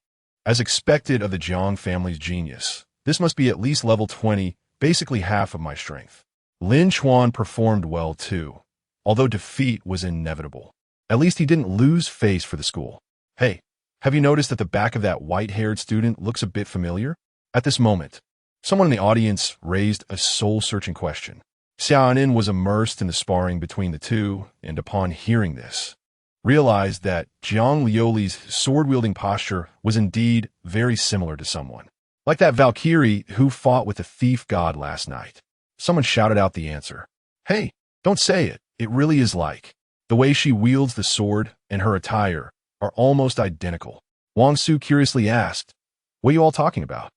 As expected of the Jiang family's genius, this must be at least level 20, basically half of my strength. Lin Chuan performed well too, although defeat was inevitable. At least he didn't lose face for the school. Hey, Have you noticed that the back of that white-haired student looks a bit familiar? At this moment, someone in the audience raised a soul-searching question. Xiaonin was immersed in the sparring between the two, and upon hearing this, realized that Jiang Liuli's sword-wielding posture was indeed very similar to someone. Like that Valkyrie who fought with the thief god last night. Someone shouted out the answer. Hey, don't say it. It really is like. The way she wields the sword and her attire are almost identical. Wang Su curiously asked, "What are you all talking about?"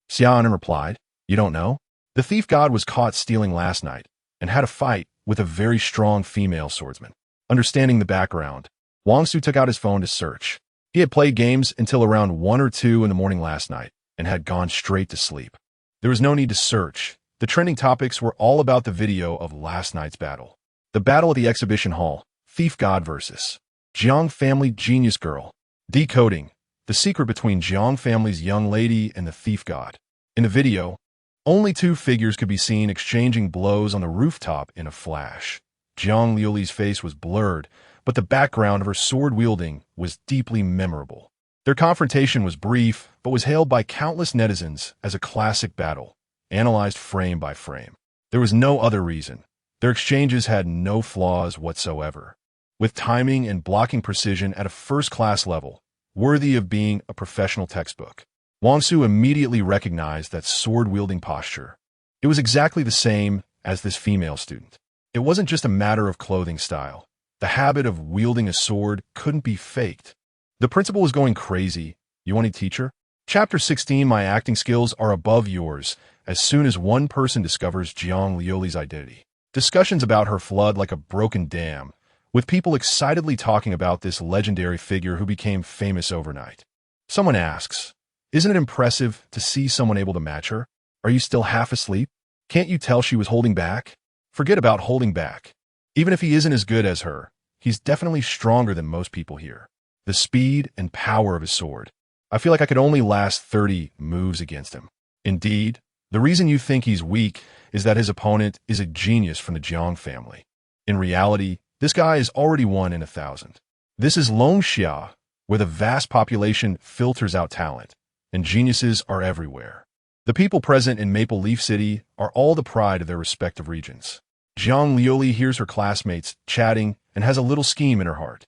Xiaonan replied, "You don't know? The thief god was caught stealing last night and had a fight with a very strong female swordsman." Understanding the background, Wang Su took out his phone to search. He had played games until around 1 or 2 in the morning last night and had gone straight to sleep. There was no need to search. The trending topics were all about the video of last night's battle. The battle at the exhibition hall, Thief God versus Jiang Family Genius Girl. Decoding the secret between Jiang Family's young lady and the Thief God. In the video, only 2 figures could be seen exchanging blows on the rooftop in a flash. Jiang Liuli's face was blurred, but the background of her sword wielding was deeply memorable. Their confrontation was brief, but was hailed by countless netizens as a classic battle, analyzed frame by frame. There was no other reason. Their exchanges had no flaws whatsoever, with timing and blocking precision at a first-class level, worthy of being a professional textbook. Wang Su immediately recognized that sword-wielding posture. It was exactly the same as this female student. It wasn't just a matter of clothing style. The habit of wielding a sword couldn't be faked. The principal was going crazy. "You want a teacher?" Chapter 16, My acting skills are above yours. As soon as one person discovers Jiang Liuli's identity, discussions about her flood like a broken dam, with people excitedly talking about this legendary figure who became famous overnight. Someone asks, "Isn't it impressive to see someone able to match her? Are you still half asleep? Can't you tell she was holding back?" Forget about holding back. Even if he isn't as good as her, he's definitely stronger than most people here. The speed and power of his sword. I feel like I could only last 30 moves against him. Indeed, the reason you think he's weak is that his opponent is a genius from the Jiang family. In reality, this guy is already 1 in 1,000. This is Longxia, where the vast population filters out talent, and geniuses are everywhere. The people present in Maple Leaf City are all the pride of their respective regions. Jiang Liuli hears her classmates chatting and has a little scheme in her heart.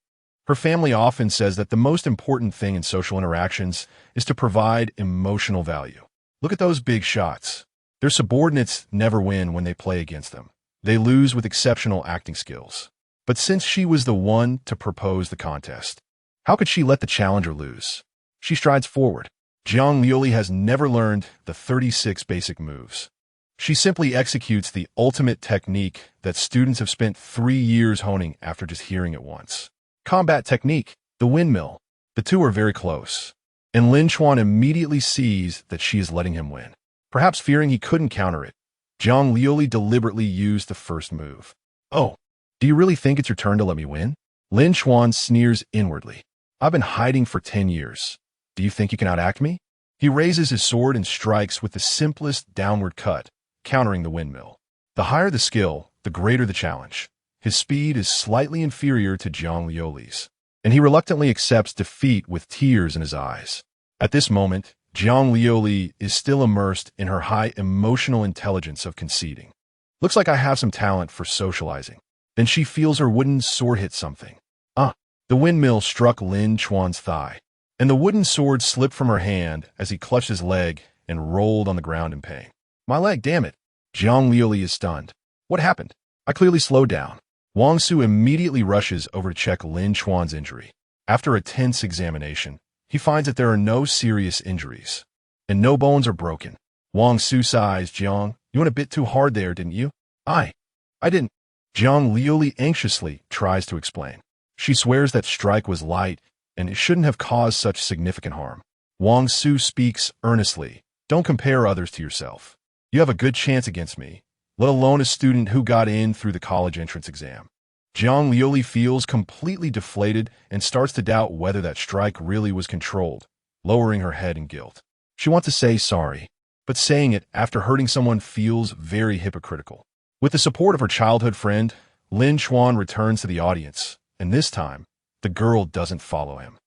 Her family often says that the most important thing in social interactions is to provide emotional value. Look at those big shots. Their subordinates never win when they play against them. They lose with exceptional acting skills. But since she was the one to propose the contest, how could she let the challenger lose? She strides forward. Jiang Liuli has never learned the 36 basic moves. She simply executes the ultimate technique that students have spent 3 years honing after just hearing it once. Combat technique, the windmill. The two are very close, and Lin Chuan immediately sees that she is letting him win. Perhaps fearing he couldn't counter it, Jiang Liuli deliberately used the first move. "Oh, do you really think it's your turn to let me win?" Lin Chuan sneers inwardly. "I've been hiding for 10 years. Do you think you can outact me?" He raises his sword and strikes with the simplest downward cut, countering the windmill. The higher the skill, the greater the challenge. His speed is slightly inferior to Jiang Liuli's, and he reluctantly accepts defeat with tears in his eyes. At this moment, Jiang Liuli is still immersed in her high emotional intelligence of conceding. "Looks like I have some talent for socializing." Then she feels her wooden sword hit something. The windmill struck Lin Chuan's thigh, and the wooden sword slipped from her hand as he clutched his leg and rolled on the ground in pain. "My leg, damn it." Jiang Liuli is stunned. "What happened? I clearly slowed down." Wang Su immediately rushes over to check Lin Chuan's injury. After a tense examination, he finds that there are no serious injuries, and no bones are broken. Wang Su sighs, "Jiang, you went a bit too hard there, didn't you?" I didn't." Jiang Liuli anxiously tries to explain. She swears that strike was light, and it shouldn't have caused such significant harm. Wang Su speaks earnestly. "Don't compare others to yourself. You have a good chance against me, let alone a student who got in through the college entrance exam." Jiang Liuli feels completely deflated and starts to doubt whether that strike really was controlled, lowering her head in guilt. She wants to say sorry, but saying it after hurting someone feels very hypocritical. With the support of her childhood friend, Lin Chuan returns to the audience, and this time, the girl doesn't follow him.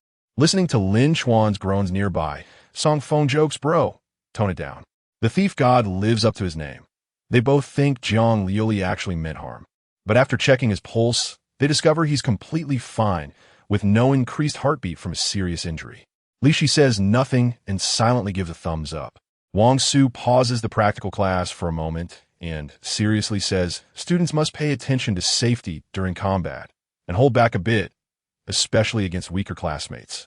Listening to Lin Chuan's groans nearby, Song Feng jokes, bro, tone it down. The thief god lives up to his name. They both think Jiang Liuli actually meant harm. But after checking his pulse, they discover he's completely fine, with no increased heartbeat from a serious injury. Li Shi says nothing and silently gives a thumbs up. Wang Su pauses the practical class for a moment and seriously says students must pay attention to safety during combat and hold back a bit, especially against weaker classmates.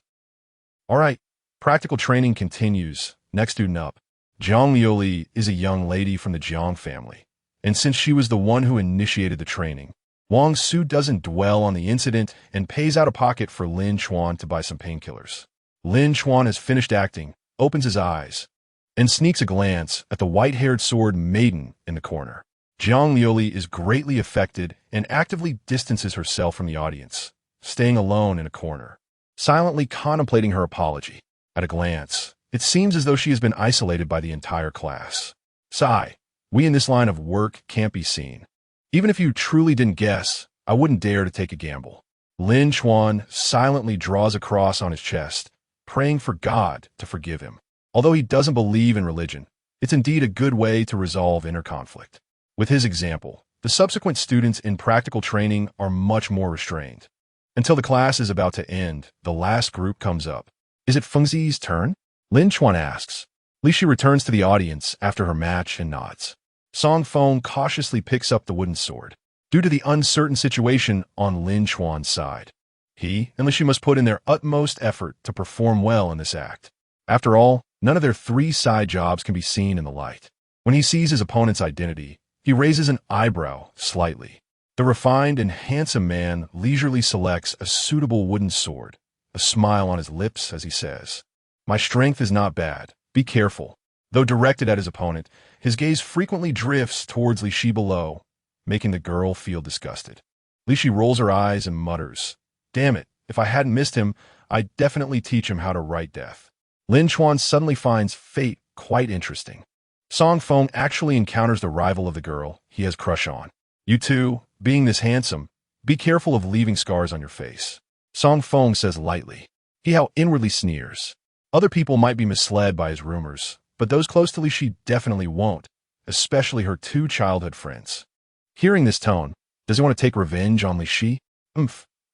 All right, practical training continues. Next student up. Jiang Liuli is a young lady from the Jiang family, and since she was the one who initiated the training, Wang Su doesn't dwell on the incident and pays out of pocket for Lin Chuan to buy some painkillers. Lin Chuan has finished acting, opens his eyes, and sneaks a glance at the white-haired sword maiden in the corner. Jiang Liuli is greatly affected and actively distances herself from the audience, staying alone in a corner, silently contemplating her apology. At a glance, it seems as though she has been isolated by the entire class. Sigh, we in this line of work can't be seen. Even if you truly didn't guess, I wouldn't dare to take a gamble. Lin Chuan silently draws a cross on his chest, praying for God to forgive him. Although he doesn't believe in religion, it's indeed a good way to resolve inner conflict. With his example, the subsequent students in practical training are much more restrained. Until the class is about to end, the last group comes up. Is it Fengzi's turn? Lin Chuan asks. Li Shi returns to the audience after her match and nods. Song Feng cautiously picks up the wooden sword. Due to the uncertain situation on Lin Chuan's side, he and Li Shi must put in their utmost effort to perform well in this act. After all, none of their three side jobs can be seen in the light. When he sees his opponent's identity, he raises an eyebrow slightly. The refined and handsome man leisurely selects a suitable wooden sword, a smile on his lips as he says, "My strength is not bad. Be careful." Though directed at his opponent, his gaze frequently drifts towards Li Shi below, making the girl feel disgusted. Li Shi rolls her eyes and mutters, "Damn it, if I hadn't missed him, I'd definitely teach him how to write death." Lin Chuan suddenly finds fate quite interesting. Song Feng actually encounters the rival of the girl he has crush on. "You two, being this handsome, be careful of leaving scars on your face," Song Feng says lightly. He how inwardly sneers. Other people might be misled by his rumors, but those close to Li Shi definitely won't, especially her two childhood friends. Hearing this tone, does he want to take revenge on Li Shi?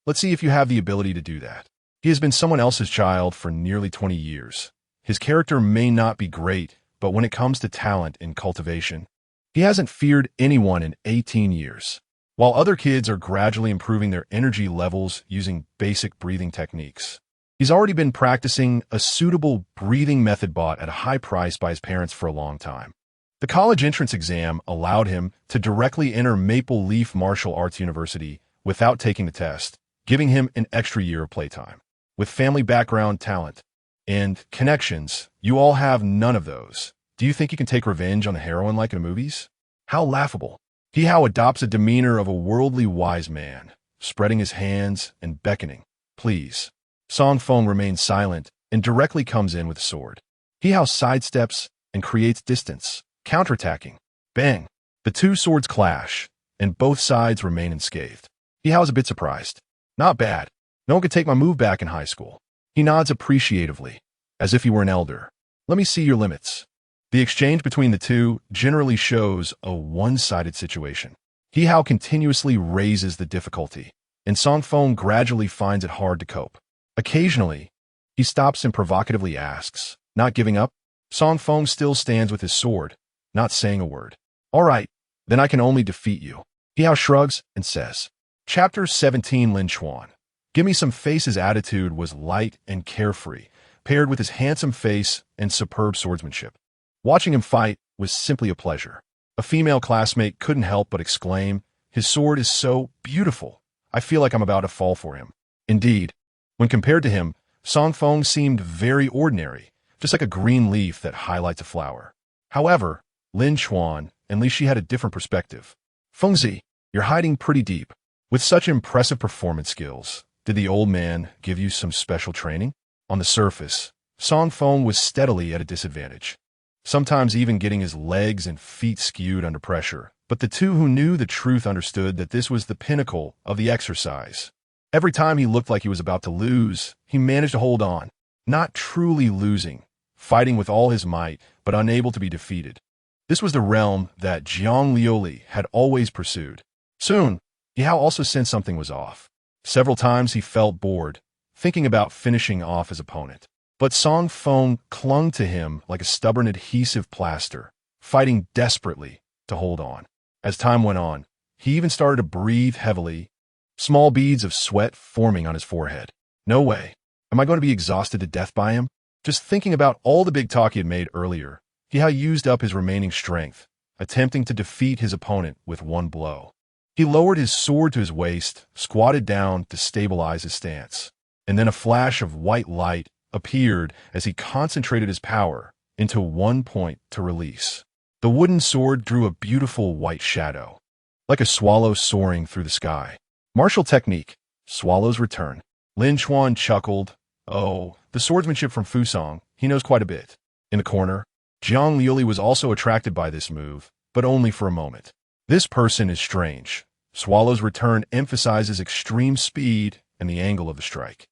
Let's see if you have the ability to do that. He has been someone else's child for nearly 20 years. His character may not be great, but when it comes to talent and cultivation, he hasn't feared anyone in 18 years. While other kids are gradually improving their energy levels using basic breathing techniques, he's already been practicing a suitable breathing method bought at a high price by his parents for a long time. The college entrance exam allowed him to directly enter Maple Leaf Martial Arts University without taking the test, giving him an extra year of playtime. With family background, talent, and connections, you all have none of those. Do you think you can take revenge on the heroine like in the movies? How laughable. He how adopts a demeanor of a worldly wise man, spreading his hands and beckoning. Please. Song Feng remains silent and directly comes in with a sword. He how sidesteps and creates distance, counterattacking. Bang! The two swords clash, and both sides remain unscathed. He how is a bit surprised. Not bad. No one could take my move back in high school. He nods appreciatively, as if he were an elder. Let me see your limits. The exchange between the two generally shows a one-sided situation. He how continuously raises the difficulty, and Song Feng gradually finds it hard to cope. Occasionally, he stops and provocatively asks, "Not giving up?" Song Feng still stands with his sword, not saying a word. "All right, then I can only defeat you." He how shrugs and says, Chapter 17 Lin Chuan. Give me some face's attitude was light and carefree, paired with his handsome face and superb swordsmanship. Watching him fight was simply a pleasure. A female classmate couldn't help but exclaim, "His sword is so beautiful. I feel like I'm about to fall for him." Indeed, when compared to him, Song Feng seemed very ordinary, just like a green leaf that highlights a flower. However, Lin Chuan and Li Shi had a different perspective. "Fengzi, you're hiding pretty deep. With such impressive performance skills, did the old man give you some special training?" On the surface, Song Feng was steadily at a disadvantage, sometimes even getting his legs and feet skewed under pressure. But the two who knew the truth understood that this was the pinnacle of the exercise. Every time he looked like he was about to lose, he managed to hold on, not truly losing, fighting with all his might, but unable to be defeated. This was the realm that Jiang Liuli had always pursued. Soon, Yihao also sensed something was off. Several times he felt bored, thinking about finishing off his opponent. But Song Feng clung to him like a stubborn adhesive plaster, fighting desperately to hold on. As time went on, he even started to breathe heavily, small beads of sweat forming on his forehead. No way. Am I going to be exhausted to death by him? Just thinking about all the big talk he had made earlier, Yihao used up his remaining strength, attempting to defeat his opponent with one blow. He lowered his sword to his waist, squatted down to stabilize his stance, and then a flash of white light appeared as he concentrated his power into one point to release. The wooden sword drew a beautiful white shadow, like a swallow soaring through the sky. Martial technique, swallow's return. Lin Chuan chuckled. Oh, the swordsmanship from Fusong, he knows quite a bit. In the corner, Jiang Liuli was also attracted by this move, but only for a moment. This person is strange. Swallow's return emphasizes extreme speed and the angle of the strike.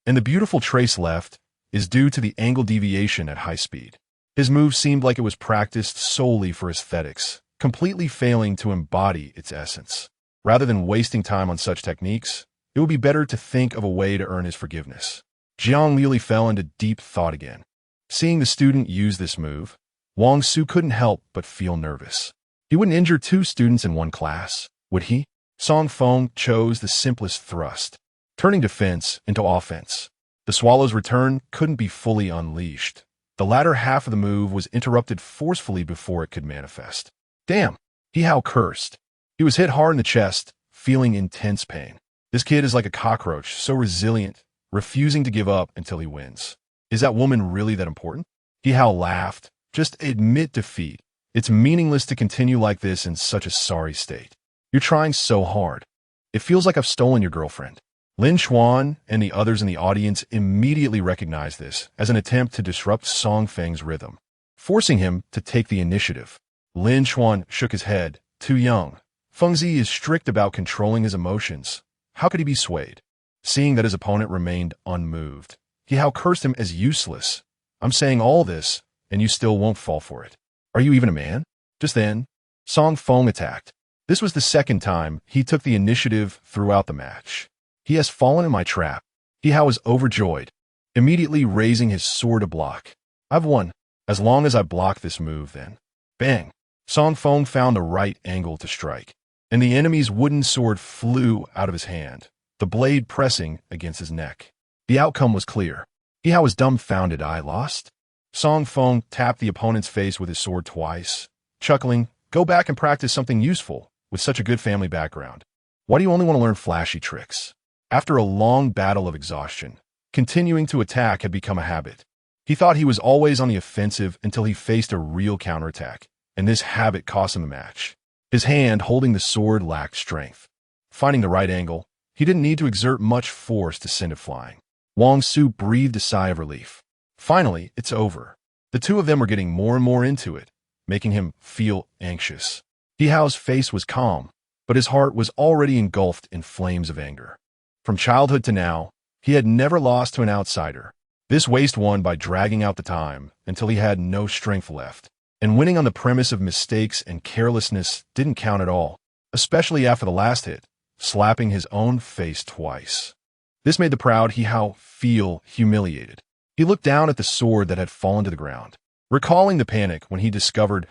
And the beautiful trace left is due to the angle deviation at high speed. His move seemed like it was practiced solely for aesthetics, completely failing to embody its essence. Rather than wasting time on such techniques, it would be better to think of a way to earn his forgiveness. Jiang Liuli fell into deep thought again. Seeing the student use this move, Wang Su couldn't help but feel nervous. He wouldn't injure two students in one class, would he? Song Feng chose the simplest thrust, turning defense into offense. The swallow's return couldn't be fully unleashed. The latter half of the move was interrupted forcefully before it could manifest. Damn, Yihao cursed. He was hit hard in the chest, feeling intense pain. This kid is like a cockroach, so resilient, refusing to give up until he wins. Is that woman really that important? Yihao laughed. Just admit defeat. It's meaningless to continue like this in such a sorry state. You're trying so hard. It feels like I've stolen your girlfriend. Lin Chuan and the others in the audience immediately recognized this as an attempt to disrupt Song Feng's rhythm, forcing him to take the initiative. Lin Chuan shook his head. Too young. Fengzi is strict about controlling his emotions. How could he be swayed? Seeing that his opponent remained unmoved, Yihao cursed him as useless. I'm saying all this, and you still won't fall for it. Are you even a man? Just then, Song Feng attacked. This was the second time he took the initiative throughout the match. He has fallen in my trap. Yihao was overjoyed, immediately raising his sword to block. I've won, as long as I block this move then. Bang! Song Feng found the right angle to strike, and the enemy's wooden sword flew out of his hand, the blade pressing against his neck. The outcome was clear. Yihao was dumbfounded. I lost? Song Feng tapped the opponent's face with his sword twice, chuckling, go back and practice something useful with such a good family background. Why do you only want to learn flashy tricks? After a long battle of exhaustion, continuing to attack had become a habit. He thought he was always on the offensive until he faced a real counterattack, and this habit cost him the match. His hand holding the sword lacked strength. Finding the right angle, he didn't need to exert much force to send it flying. Wang Su breathed a sigh of relief. Finally, it's over. The two of them were getting more and more into it, making him feel anxious. Yihao's face was calm, but his heart was already engulfed in flames of anger. From childhood to now, he had never lost to an outsider. This waste won by dragging out the time until he had no strength left. And winning on the premise of mistakes and carelessness didn't count at all, especially after the last hit, slapping his own face twice. This made the proud Yihao feel humiliated. He looked down at the sword that had fallen to the ground, recalling the panic when he discovered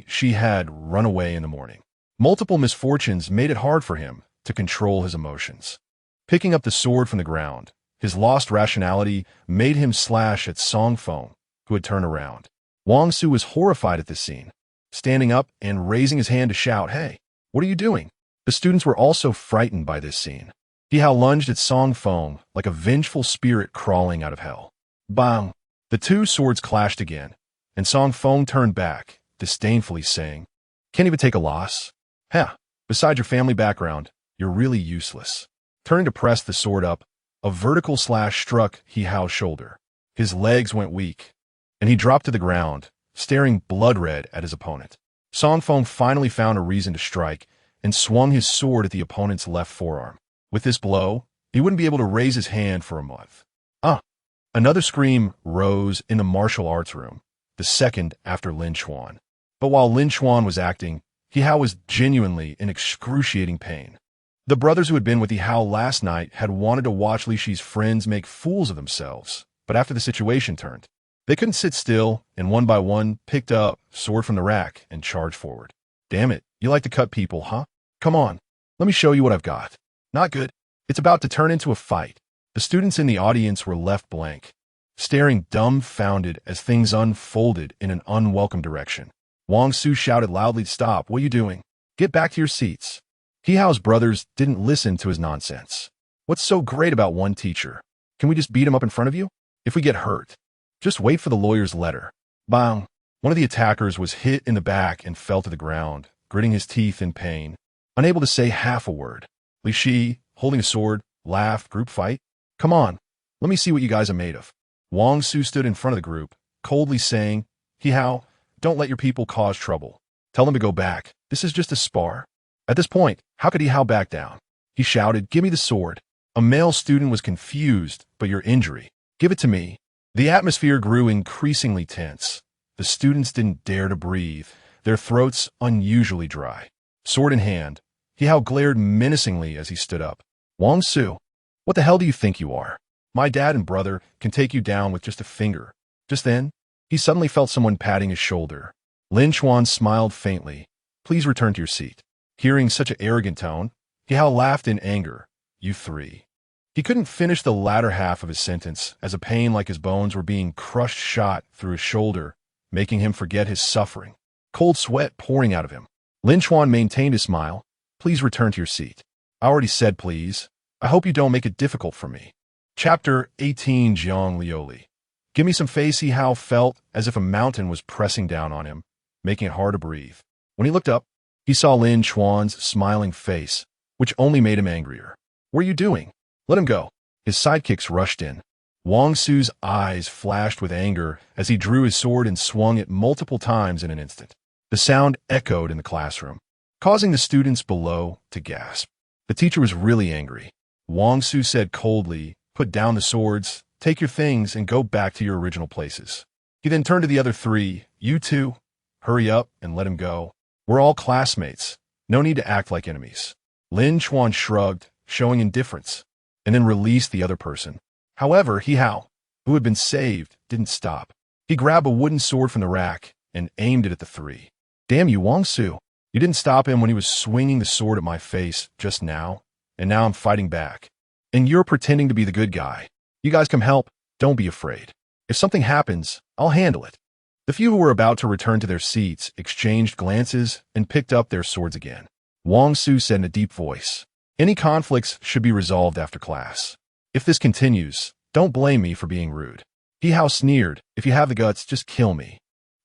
she had run away in the morning. Multiple misfortunes made it hard for him to control his emotions. Picking up the sword from the ground, his lost rationality made him slash at Song Feng, who had turned around. Wang Su was horrified at this scene, standing up and raising his hand to shout, "Hey, what are you doing?" The students were also frightened by this scene. Yihao lunged at Song Feng like a vengeful spirit crawling out of hell. Bang! The two swords clashed again, and Song Feng turned back, disdainfully saying, "Can't even take a loss? Heh, besides your family background, you're really useless." Turning to press the sword up, a vertical slash struck Yihao's shoulder. His legs went weak, and he dropped to the ground, staring blood-red at his opponent. Song Feng finally found a reason to strike and swung his sword at the opponent's left forearm. With this blow, He wouldn't be able to raise his hand for a month. Ah! Another scream rose in the martial arts room, the second after Lin Chuan. But while Lin Chuan was acting, He Hao was genuinely in excruciating pain. The brothers who had been with He Hao last night had wanted to watch Li Shi's friends make fools of themselves, but after the situation turned, they couldn't sit still and one by one picked up sword from the rack and charged forward. Damn it, you like to cut people, huh? Come on, let me show you what I've got. Not good. It's about to turn into a fight. The students in the audience were left blank, staring dumbfounded as things unfolded in an unwelcome direction. Wang Su shouted loudly, "Stop, what are you doing? Get back to your seats." He Hao's brothers didn't listen to his nonsense. What's so great about one teacher? Can we just beat him up in front of you? If we get hurt, just wait for the lawyer's letter. Bang! One of the attackers was hit in the back and fell to the ground, gritting his teeth in pain, unable to say half a word. Li Shi, holding a sword, laughed. Group fight? Come on, let me see what you guys are made of. Wang Su stood in front of the group, coldly saying, He Hao, don't let your people cause trouble. Tell them to go back. This is just a spar. At this point, how could He Hao back down? He shouted, "Give me the sword." A male student was confused, "But your injury. Give it to me." The atmosphere grew increasingly tense. The students didn't dare to breathe, their throats unusually dry. Sword in hand, He Hao glared menacingly as he stood up. Wang Su, what the hell do you think you are? My dad and brother can take you down with just a finger. Just then, he suddenly felt someone patting his shoulder. Lin Chuan smiled faintly. Please return to your seat. Hearing such an arrogant tone, He Hao laughed in anger. You three. He couldn't finish the latter half of his sentence as a pain like his bones were being crushed shot through his shoulder, making him forget his suffering. Cold sweat pouring out of him. Lin Chuan maintained his smile. Please return to your seat. I already said please. I hope you don't make it difficult for me. Chapter 18. Jiang Lioli. Give me some face. He Hao felt as if a mountain was pressing down on him, making it hard to breathe. When he looked up, he saw Lin Chuan's smiling face, which only made him angrier. What are you doing? Let him go. His sidekicks rushed in. Wang Su's eyes flashed with anger as he drew his sword and swung it multiple times in an instant. The sound echoed in the classroom, causing the students below to gasp. The teacher was really angry. Wang Su said coldly, "Put down the swords, take your things, and go back to your original places." He then turned to the other three. You two, hurry up and let him go. We're all classmates. No need to act like enemies. Lin Chuan shrugged, showing indifference, and then released the other person. However, He Hao, who had been saved, didn't stop. He grabbed a wooden sword from the rack and aimed it at the three. Damn you, Wang Su. You didn't stop him when he was swinging the sword at my face just now, and now I'm fighting back. And you're pretending to be the good guy. You guys come help. Don't be afraid. If something happens, I'll handle it. The few who were about to return to their seats exchanged glances and picked up their swords again. Wang Su said in a deep voice, any conflicts should be resolved after class. If this continues, don't blame me for being rude. He Hao sneered, if you have the guts, just kill me.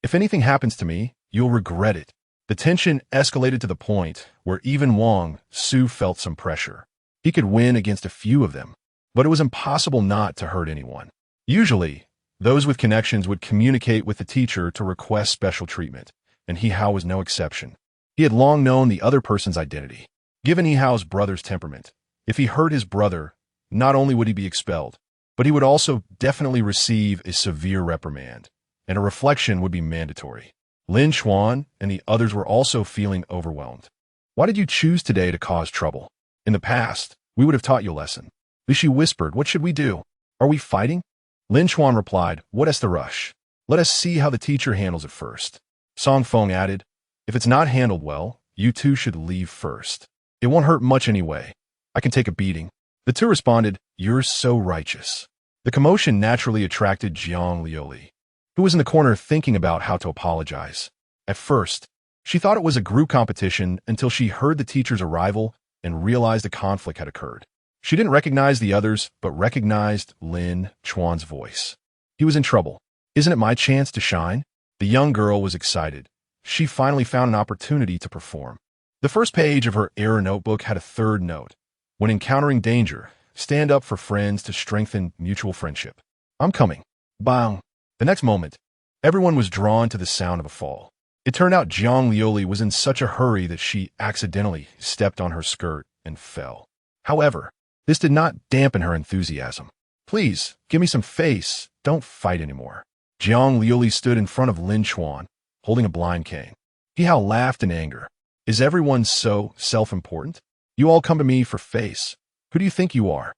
If anything happens to me, you'll regret it. The tension escalated to the point where even Wang Su felt some pressure. He could win against a few of them, but it was impossible not to hurt anyone. Usually, those with connections would communicate with the teacher to request special treatment, and He Hao was no exception. He had long known the other person's identity. Given He Hao's brother's temperament, if he hurt his brother, not only would he be expelled, but he would also definitely receive a severe reprimand, and a reflection would be mandatory. Lin Chuan and the others were also feeling overwhelmed. Why did you choose today to cause trouble? In the past, we would have taught you a lesson. Li Shi whispered, what should we do? Are we fighting? Lin Chuan replied, what is the rush? Let us see how the teacher handles it first. Song Feng added, if it's not handled well, you two should leave first. It won't hurt much anyway. I can take a beating. The two responded, you're so righteous. The commotion naturally attracted Jiang Lioli, who was in the corner thinking about how to apologize. At first, she thought it was a group competition until she heard the teacher's arrival and realized a conflict had occurred. She didn't recognize the others, but recognized Lin Chuan's voice. He was in trouble. Isn't it my chance to shine? The young girl was excited. She finally found an opportunity to perform. The first page of her error notebook had a third note. When encountering danger, stand up for friends to strengthen mutual friendship. I'm coming. Bang. The next moment, everyone was drawn to the sound of a fall. It turned out Jiang Lioli was in such a hurry that she accidentally stepped on her skirt and fell. However, This did not dampen her enthusiasm. Please, give me some face. Don't fight anymore. Jiang Liuli stood in front of Lin Chuan, holding a blind cane. Hao laughed in anger. Is everyone so self-important? You all come to me for face. Who do you think you are?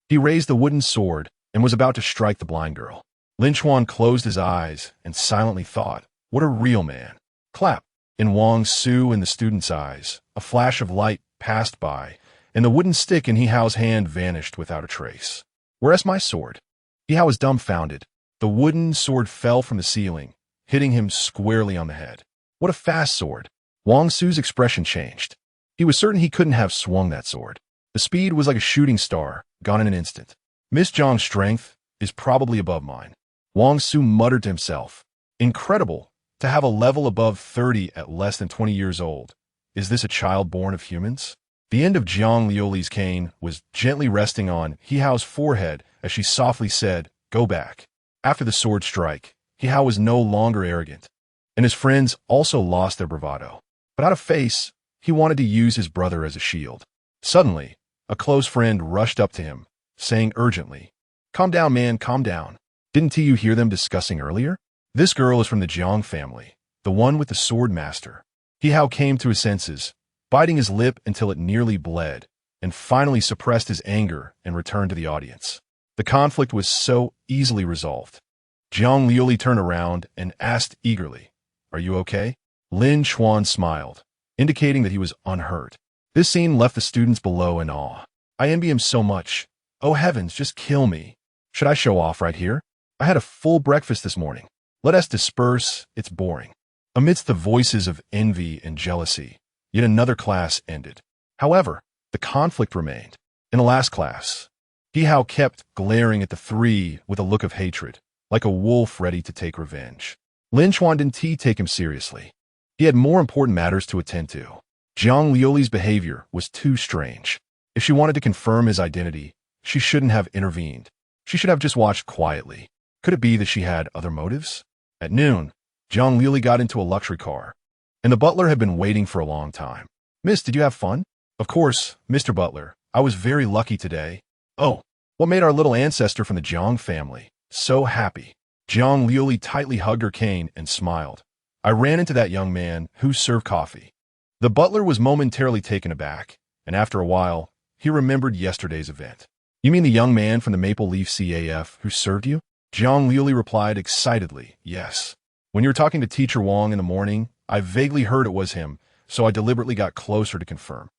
He raised the wooden sword and was about to strike the blind girl. Lin Chuan closed his eyes and silently thought, what a real man. Clap. In Wang Su and the student's eyes, a flash of light passed by, and the wooden stick in Hao's hand vanished without a trace. Where's my sword? Hao was dumbfounded. The wooden sword fell from the ceiling, hitting him squarely on the head. What a fast sword. Wang Su's expression changed. He was certain he couldn't have swung that sword. The speed was like a shooting star, gone in an instant. Miss Zhang's strength is probably above mine. Wang Su muttered to himself. Incredible, to have a level above 30 at less than 20 years old. Is this a child born of humans? The end of Jiang Liuli's cane was gently resting on Hao's forehead as she softly said, go back. After the sword strike, Hao was no longer arrogant, and his friends also lost their bravado. But out of face, he wanted to use his brother as a shield. Suddenly, a close friend rushed up to him, saying urgently, calm down, man, calm down. Didn't you hear them discussing earlier? This girl is from the Jiang family, the one with the swordmaster. Hao came to his senses, biting his lip until it nearly bled, and finally suppressed his anger and returned to the audience. The conflict was so easily resolved. Jiang Liuli turned around and asked eagerly, are you okay? Lin Chuan smiled, indicating that he was unhurt. This scene left the students below in awe. I envy him so much. Oh heavens, just kill me. Should I show off right here? I had a full breakfast this morning. Let us disperse, it's boring. Amidst the voices of envy and jealousy, yet another class ended. However, the conflict remained. In the last class, Hao kept glaring at the three with a look of hatred, like a wolf ready to take revenge. Lin Chuan didn't take him seriously. He had more important matters to attend to. Jiang Liuli's behavior was too strange. If she wanted to confirm his identity, she shouldn't have intervened. She should have just watched quietly. Could it be that she had other motives? At noon, Jiang Liuli got into a luxury car, and the butler had been waiting for a long time. Miss, did you have fun? Of course, Mr. Butler. I was very lucky today. Oh, what made our little ancestor from the Jiang family so happy? Jiang Liuli tightly hugged her cane and smiled. I ran into that young man who served coffee. The butler was momentarily taken aback, and after a while, he remembered yesterday's event. You mean the young man from the Maple Leaf CAF who served you? Jiang Liuli replied excitedly, yes. When you were talking to Teacher Wang in the morning, I vaguely heard it was him, so I deliberately got closer to confirm.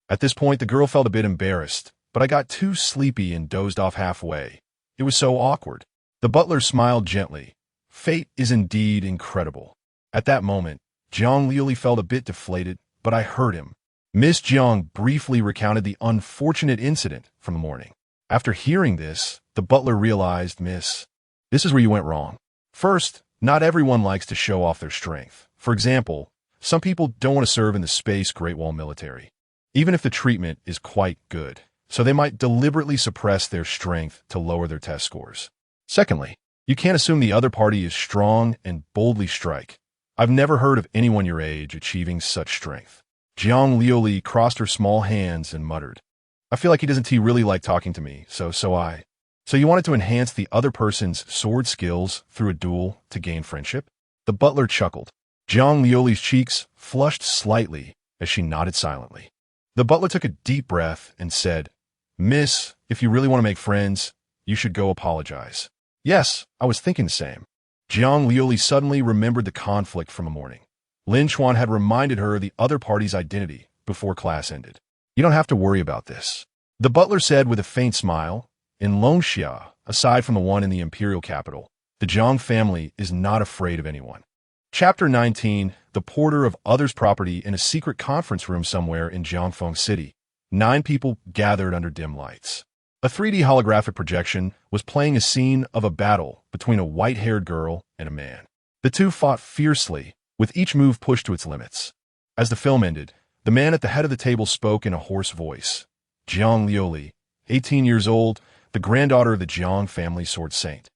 At this point, the girl felt a bit embarrassed, but I got too sleepy and dozed off halfway. It was so awkward. The butler smiled gently. Fate is indeed incredible. At that moment, Jiang Liuli felt a bit deflated, but I heard him. Miss Jiang briefly recounted the unfortunate incident from the morning. After hearing this, the butler realized, Miss, this is where you went wrong. First, not everyone likes to show off their strength. For example, some people don't want to serve in the Space Great Wall military, even if the treatment is quite good. So they might deliberately suppress their strength to lower their test scores. Secondly, you can't assume the other party is strong and boldly strike. I've never heard of anyone your age achieving such strength. Jiang Liuli crossed her small hands and muttered, I feel like he doesn't really like talking to me, so you wanted to enhance the other person's sword skills through a duel to gain friendship? The butler chuckled. Jiang Liuli's cheeks flushed slightly as she nodded silently. The butler took a deep breath and said, Miss, if you really want to make friends, you should go apologize. Yes, I was thinking the same. Jiang Liuli suddenly remembered the conflict from the morning. Lin Chuan had reminded her of the other party's identity before class ended. You don't have to worry about this, the butler said with a faint smile. In Longxia, aside from the one in the imperial capital, the Jiang family is not afraid of anyone. Chapter 19, the porter of others' property in a secret conference room somewhere in Jiangfeng City. 9 people gathered under dim lights. A 3D holographic projection was playing a scene of a battle between a white-haired girl and a man. The two fought fiercely, with each move pushed to its limits. As the film ended, the man at the head of the table spoke in a hoarse voice. Jiang Liuli, 18 years old, the granddaughter of the Jiang family sword saint.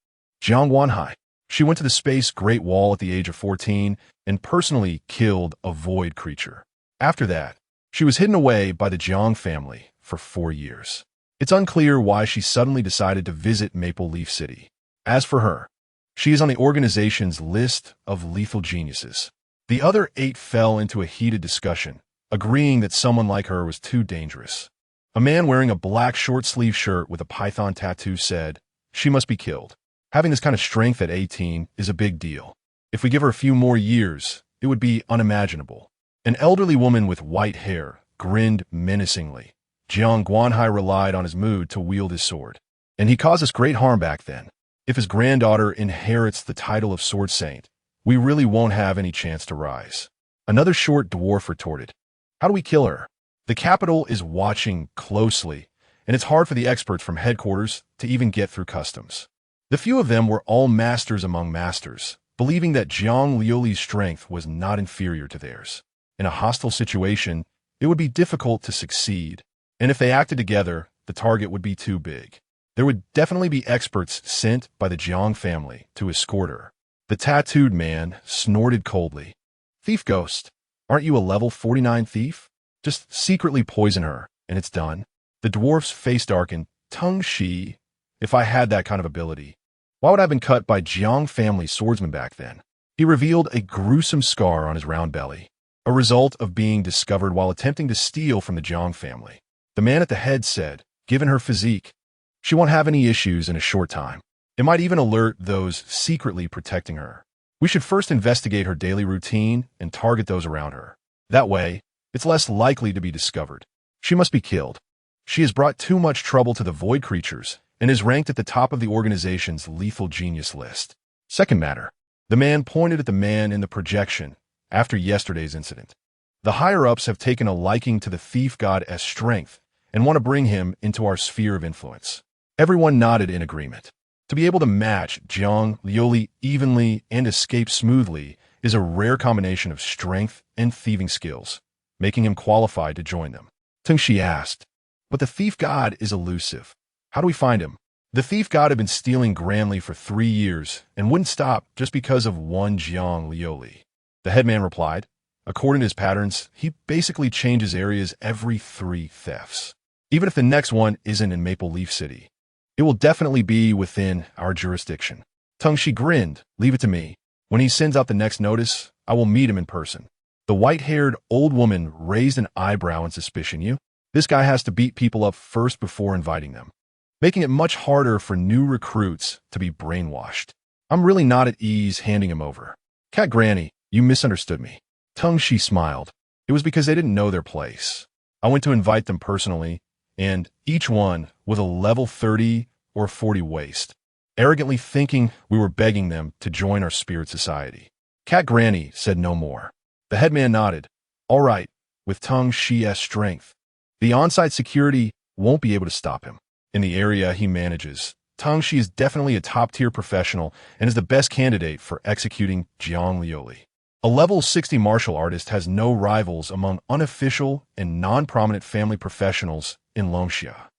Jiang Wanhai. She went to the Space Great Wall at the age of 14 and personally killed a void creature. After that, she was hidden away by the Jiang family for 4 years. It's unclear why she suddenly decided to visit Maple Leaf City. As for her, she is on the organization's list of lethal geniuses. The other 8 fell into a heated discussion, agreeing that someone like her was too dangerous. A man wearing a black short-sleeve shirt with a python tattoo said, "She must be killed. Having this kind of strength at 18 is a big deal. If we give her a few more years, it would be unimaginable." An elderly woman with white hair grinned menacingly. Jiang Guanhai relied on his mood to wield his sword, and he caused us great harm back then. If his granddaughter inherits the title of Sword Saint, we really won't have any chance to rise. Another short dwarf retorted, "How do we kill her? The capital is watching closely, and it's hard for the experts from headquarters to even get through customs." The few of them were all masters among masters, believing that Jiang Liuli's strength was not inferior to theirs. In a hostile situation, it would be difficult to succeed, and if they acted together, the target would be too big. There would definitely be experts sent by the Jiang family to escort her. The tattooed man snorted coldly. "Thief ghost, aren't you a level 49 thief? Just secretly poison her, and it's done." The dwarf's face darkened. "Tung Shi, if I had that kind of ability, why would I have been cut by Jiang family swordsman back then?" He revealed a gruesome scar on his round belly, a result of being discovered while attempting to steal from the Jiang family. The man at the head said, "Given her physique, she won't have any issues in a short time. It might even alert those secretly protecting her. We should first investigate her daily routine and target those around her. That way, it's less likely to be discovered. She must be killed. She has brought too much trouble to the void creatures and is ranked at the top of the organization's lethal genius list." Second matter. The man pointed at the man in the projection after yesterday's incident. "The higher-ups have taken a liking to the thief god as strength and want to bring him into our sphere of influence." Everyone nodded in agreement. To be able to match Jiang Liuli evenly and escape smoothly is a rare combination of strength and thieving skills, making him qualified to join them. Tung Shi asked, "But the thief god is elusive. How do we find him?" The thief god had been stealing grandly for 3 years and wouldn't stop just because of one Jiang Liuli. The headman replied, "According to his patterns, he basically changes areas every 3 thefts. Even if the next one isn't in Maple Leaf City, it will definitely be within our jurisdiction." Tung Shi grinned. "Leave it to me. When he sends out the next notice, I will meet him in person." The white-haired old woman raised an eyebrow in suspicion. "You? This guy has to beat people up first before inviting them, making it much harder for new recruits to be brainwashed. I'm really not at ease handing him over." "Cat Granny, you misunderstood me." Tung Shi smiled. "It was because they didn't know their place. I went to invite them personally, and each one with a level 30 or 40 waist, arrogantly thinking we were begging them to join our spirit society." Cat Granny said no more. The headman nodded. "All right, with Tung Shi's strength, the on-site security won't be able to stop him. In the area he manages, Tung Shi is definitely a top-tier professional and is the best candidate for executing Jiang Liuli. A level 60 martial artist has no rivals among unofficial and non-prominent family professionals in Longxia."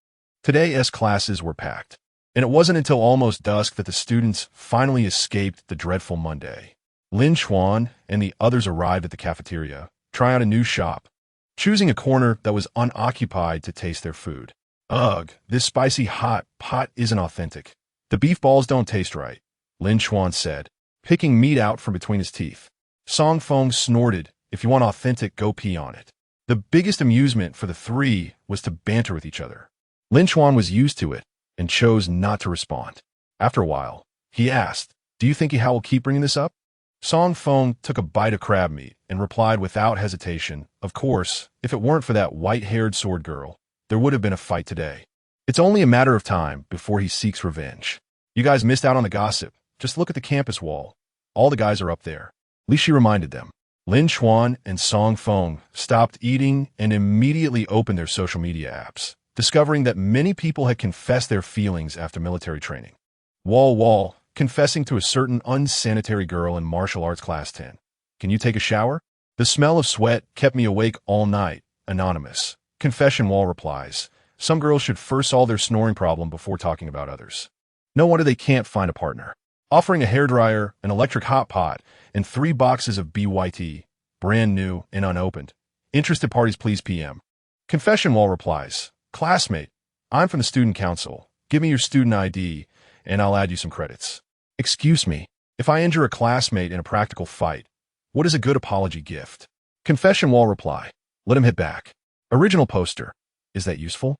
Today's classes were packed, and it wasn't until almost dusk that the students finally escaped the dreadful Monday. Lin Chuan and the others arrived at the cafeteria, trying out a new shop, choosing a corner that was unoccupied to taste their food. "Ugh, this spicy hot pot isn't authentic. The beef balls don't taste right," Lin Chuan said, picking meat out from between his teeth. Song Feng snorted, "If you want authentic, go pee on it." The biggest amusement for the 3 was to banter with each other. Lin Chuan was used to it and chose not to respond. After a while, he asked, "Do you think Ihao will keep bringing this up?" Song Feng took a bite of crab meat and replied without hesitation, "Of course, if it weren't for that white-haired sword girl, there would have been a fight today. It's only a matter of time before he seeks revenge. You guys missed out on the gossip. Just look at the campus wall. All the guys are up there." Li Shi reminded them. Lin Chuan and Song Feng stopped eating and immediately opened their social media apps, discovering that many people had confessed their feelings after military training. Wall, confessing to a certain unsanitary girl in martial arts class 10. "Can you take a shower? The smell of sweat kept me awake all night." Anonymous. Confession Wall replies, "Some girls should first solve their snoring problem before talking about others. No wonder they can't find a partner." Offering a hairdryer, an electric hot pot, and 3 boxes of BYT, brand new and unopened. "Interested parties please PM." Confession Wall replies, "Classmate, I'm from the student council. Give me your student ID, and I'll add you some credits. Excuse me, if I injure a classmate in a practical fight, what is a good apology gift? Confession wall reply. Let him hit back. Original poster. Is that useful?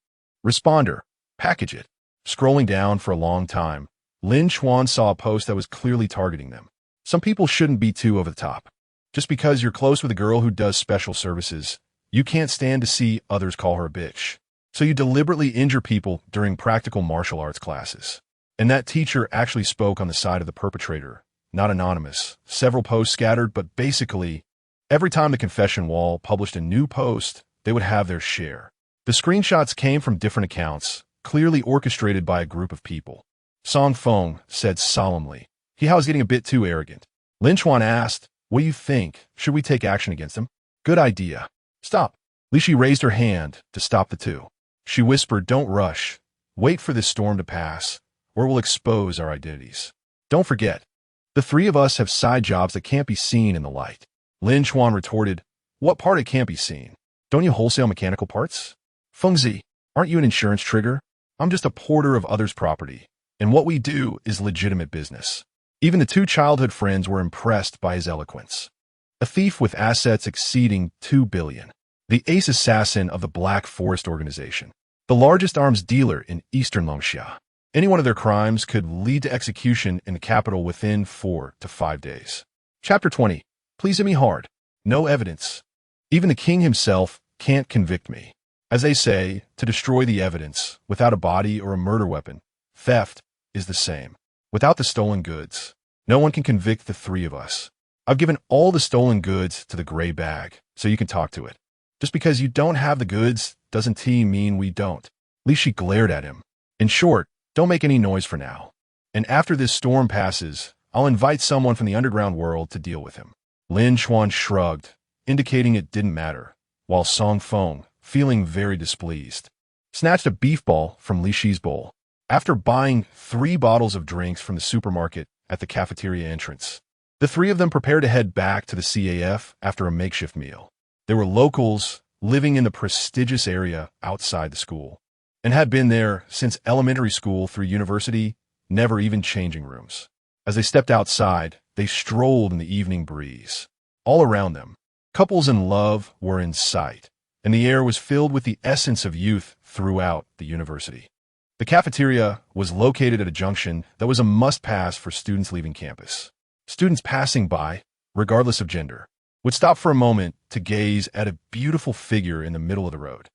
Responder. Package it. Scrolling down for a long time, Lin Chuan saw a post that was clearly targeting them. Some people shouldn't be too over the top. Just because you're close with a girl who does special services, you can't stand to see others call her a bitch. So you deliberately injure people during practical martial arts classes. And that teacher actually spoke on the side of the perpetrator, not anonymous. Several posts scattered, but basically, every time the confession wall published a new post, they would have their share. The screenshots came from different accounts, clearly orchestrated by a group of people. Song Feng said solemnly. He was getting a bit too arrogant. Lin Chuan asked, what do you think? Should we take action against him? Good idea. Stop. Li Shi raised her hand to stop the two. She whispered, don't rush. Wait for this storm to pass, or we'll expose our identities. Don't forget, the three of us have side jobs that can't be seen in the light. Lin Chuan retorted, what part it can't be seen? Don't you wholesale mechanical parts? Fengzi, aren't you an insurance trigger? I'm just a porter of others' property, and what we do is legitimate business. Even the two childhood friends were impressed by his eloquence. A thief with assets exceeding 2 billion. The ace assassin of the Black Forest Organization. The largest arms dealer in eastern Longxia. Any one of their crimes could lead to execution in the capital within 4 to 5 days. Chapter 20. Please hit me hard. No evidence. Even the king himself can't convict me. As they say, to destroy the evidence, without a body or a murder weapon, theft is the same. Without the stolen goods, no one can convict the three of us. I've given all the stolen goods to the gray bag, so you can talk to it. Just because you don't have the goods doesn't mean we don't. Li Shi glared at him. In short, don't make any noise for now. And after this storm passes, I'll invite someone from the underground world to deal with him. Lin Chuan shrugged, indicating it didn't matter, while Song Feng, feeling very displeased, snatched a beef ball from Li Shi's bowl. After buying 3 bottles of drinks from the supermarket at the cafeteria entrance, the three of them prepared to head back to the CAF after a makeshift meal. They were locals living in the prestigious area outside the school, and had been there since elementary school through university, never even changing rooms. As they stepped outside, they strolled in the evening breeze. All around them, couples in love were in sight, and the air was filled with the essence of youth throughout the university. The cafeteria was located at a junction that was a must-pass for students leaving campus. Students passing by, regardless of gender, would stop for a moment to gaze at a beautiful figure in the middle of the road.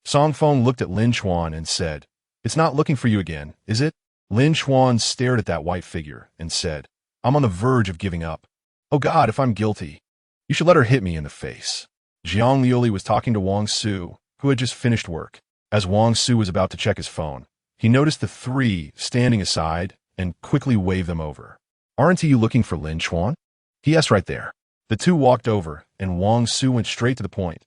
Song Feng looked at Lin Chuan and said, it's not looking for you again, is it? Lin Chuan stared at that white figure and said, I'm on the verge of giving up. Oh God, if I'm guilty, you should let her hit me in the face. Jiang Liuli was talking to Wang Su, who had just finished work. As Wang Su was about to check his phone, he noticed the three standing aside and quickly waved them over. Aren't you looking for Lin Chuan? He asked right there. The two walked over, and Wang Su went straight to the point.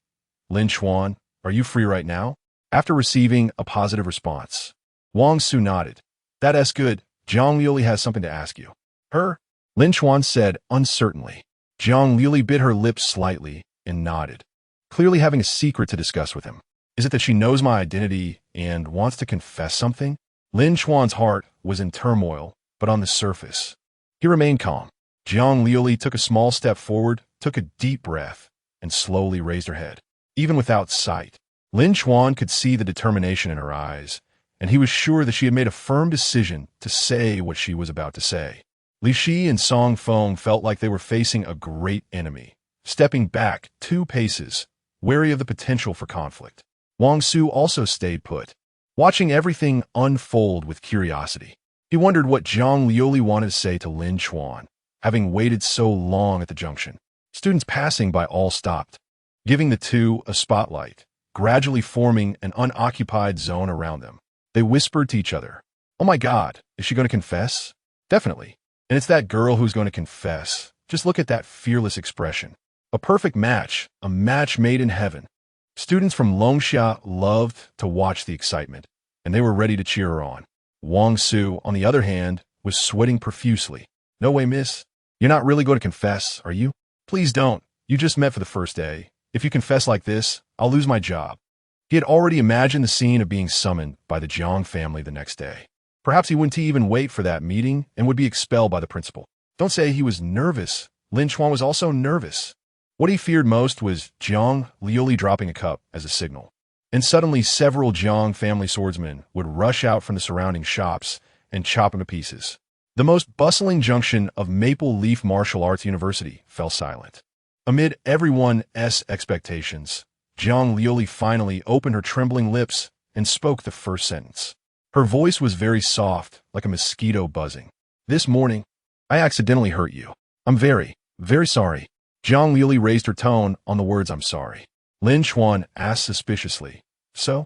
Lin Chuan, are you free right now? After receiving a positive response, Wang Su nodded. That's good. Jiang Liuli has something to ask you. Her? Lin Chuan said uncertainly. Jiang Liuli bit her lips slightly and nodded, clearly having a secret to discuss with him. Is it that she knows my identity and wants to confess something? Lin Chuan's heart was in turmoil, but on the surface, he remained calm. Jiang Liuli took a small step forward, took a deep breath, and slowly raised her head. Even without sight, Lin Chuan could see the determination in her eyes, and he was sure that she had made a firm decision to say what she was about to say. Li Shi and Song Feng felt like they were facing a great enemy, stepping back 2 paces, wary of the potential for conflict. Wang Su also stayed put, watching everything unfold with curiosity. He wondered what Jiang Liuli wanted to say to Lin Chuan, having waited so long at the junction. Students passing by all stopped, giving the two a spotlight, gradually forming an unoccupied zone around them. They whispered to each other, oh my God, is she going to confess? Definitely. And it's that girl who's going to confess. Just look at that fearless expression. A perfect match, a match made in heaven. Students from Longxia loved to watch the excitement, and they were ready to cheer her on. Wang Su, on the other hand, was sweating profusely. No way, miss. You're not really going to confess, are you? Please don't. You just met for the first day. If you confess like this, I'll lose my job. He had already imagined the scene of being summoned by the Jiang family the next day. Perhaps he wouldn't even wait for that meeting and would be expelled by the principal. Don't say he was nervous. Lin Chuan was also nervous. What he feared most was Jiang Liuli dropping a cup as a signal. And suddenly several Jiang family swordsmen would rush out from the surrounding shops and chop him to pieces. The most bustling junction of Maple Leaf Martial Arts University fell silent. Amid everyone's expectations, Jiang Liuli finally opened her trembling lips and spoke the first sentence. Her voice was very soft, like a mosquito buzzing. "This morning, I accidentally hurt you. I'm very, very sorry." Jiang Liuli raised her tone on the words "I'm sorry." Lin Chuan asked suspiciously, So?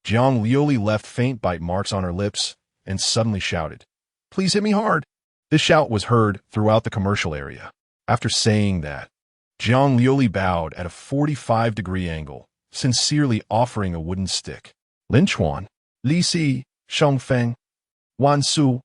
Jiang Liuli left faint bite marks on her lips and suddenly shouted, "Please hit me hard." This shout was heard throughout the commercial area. After saying that, Jiang Liuli bowed at a 45-degree angle, sincerely offering a wooden stick. Lin Chuan, Li Si, Shengfeng, Wan Su.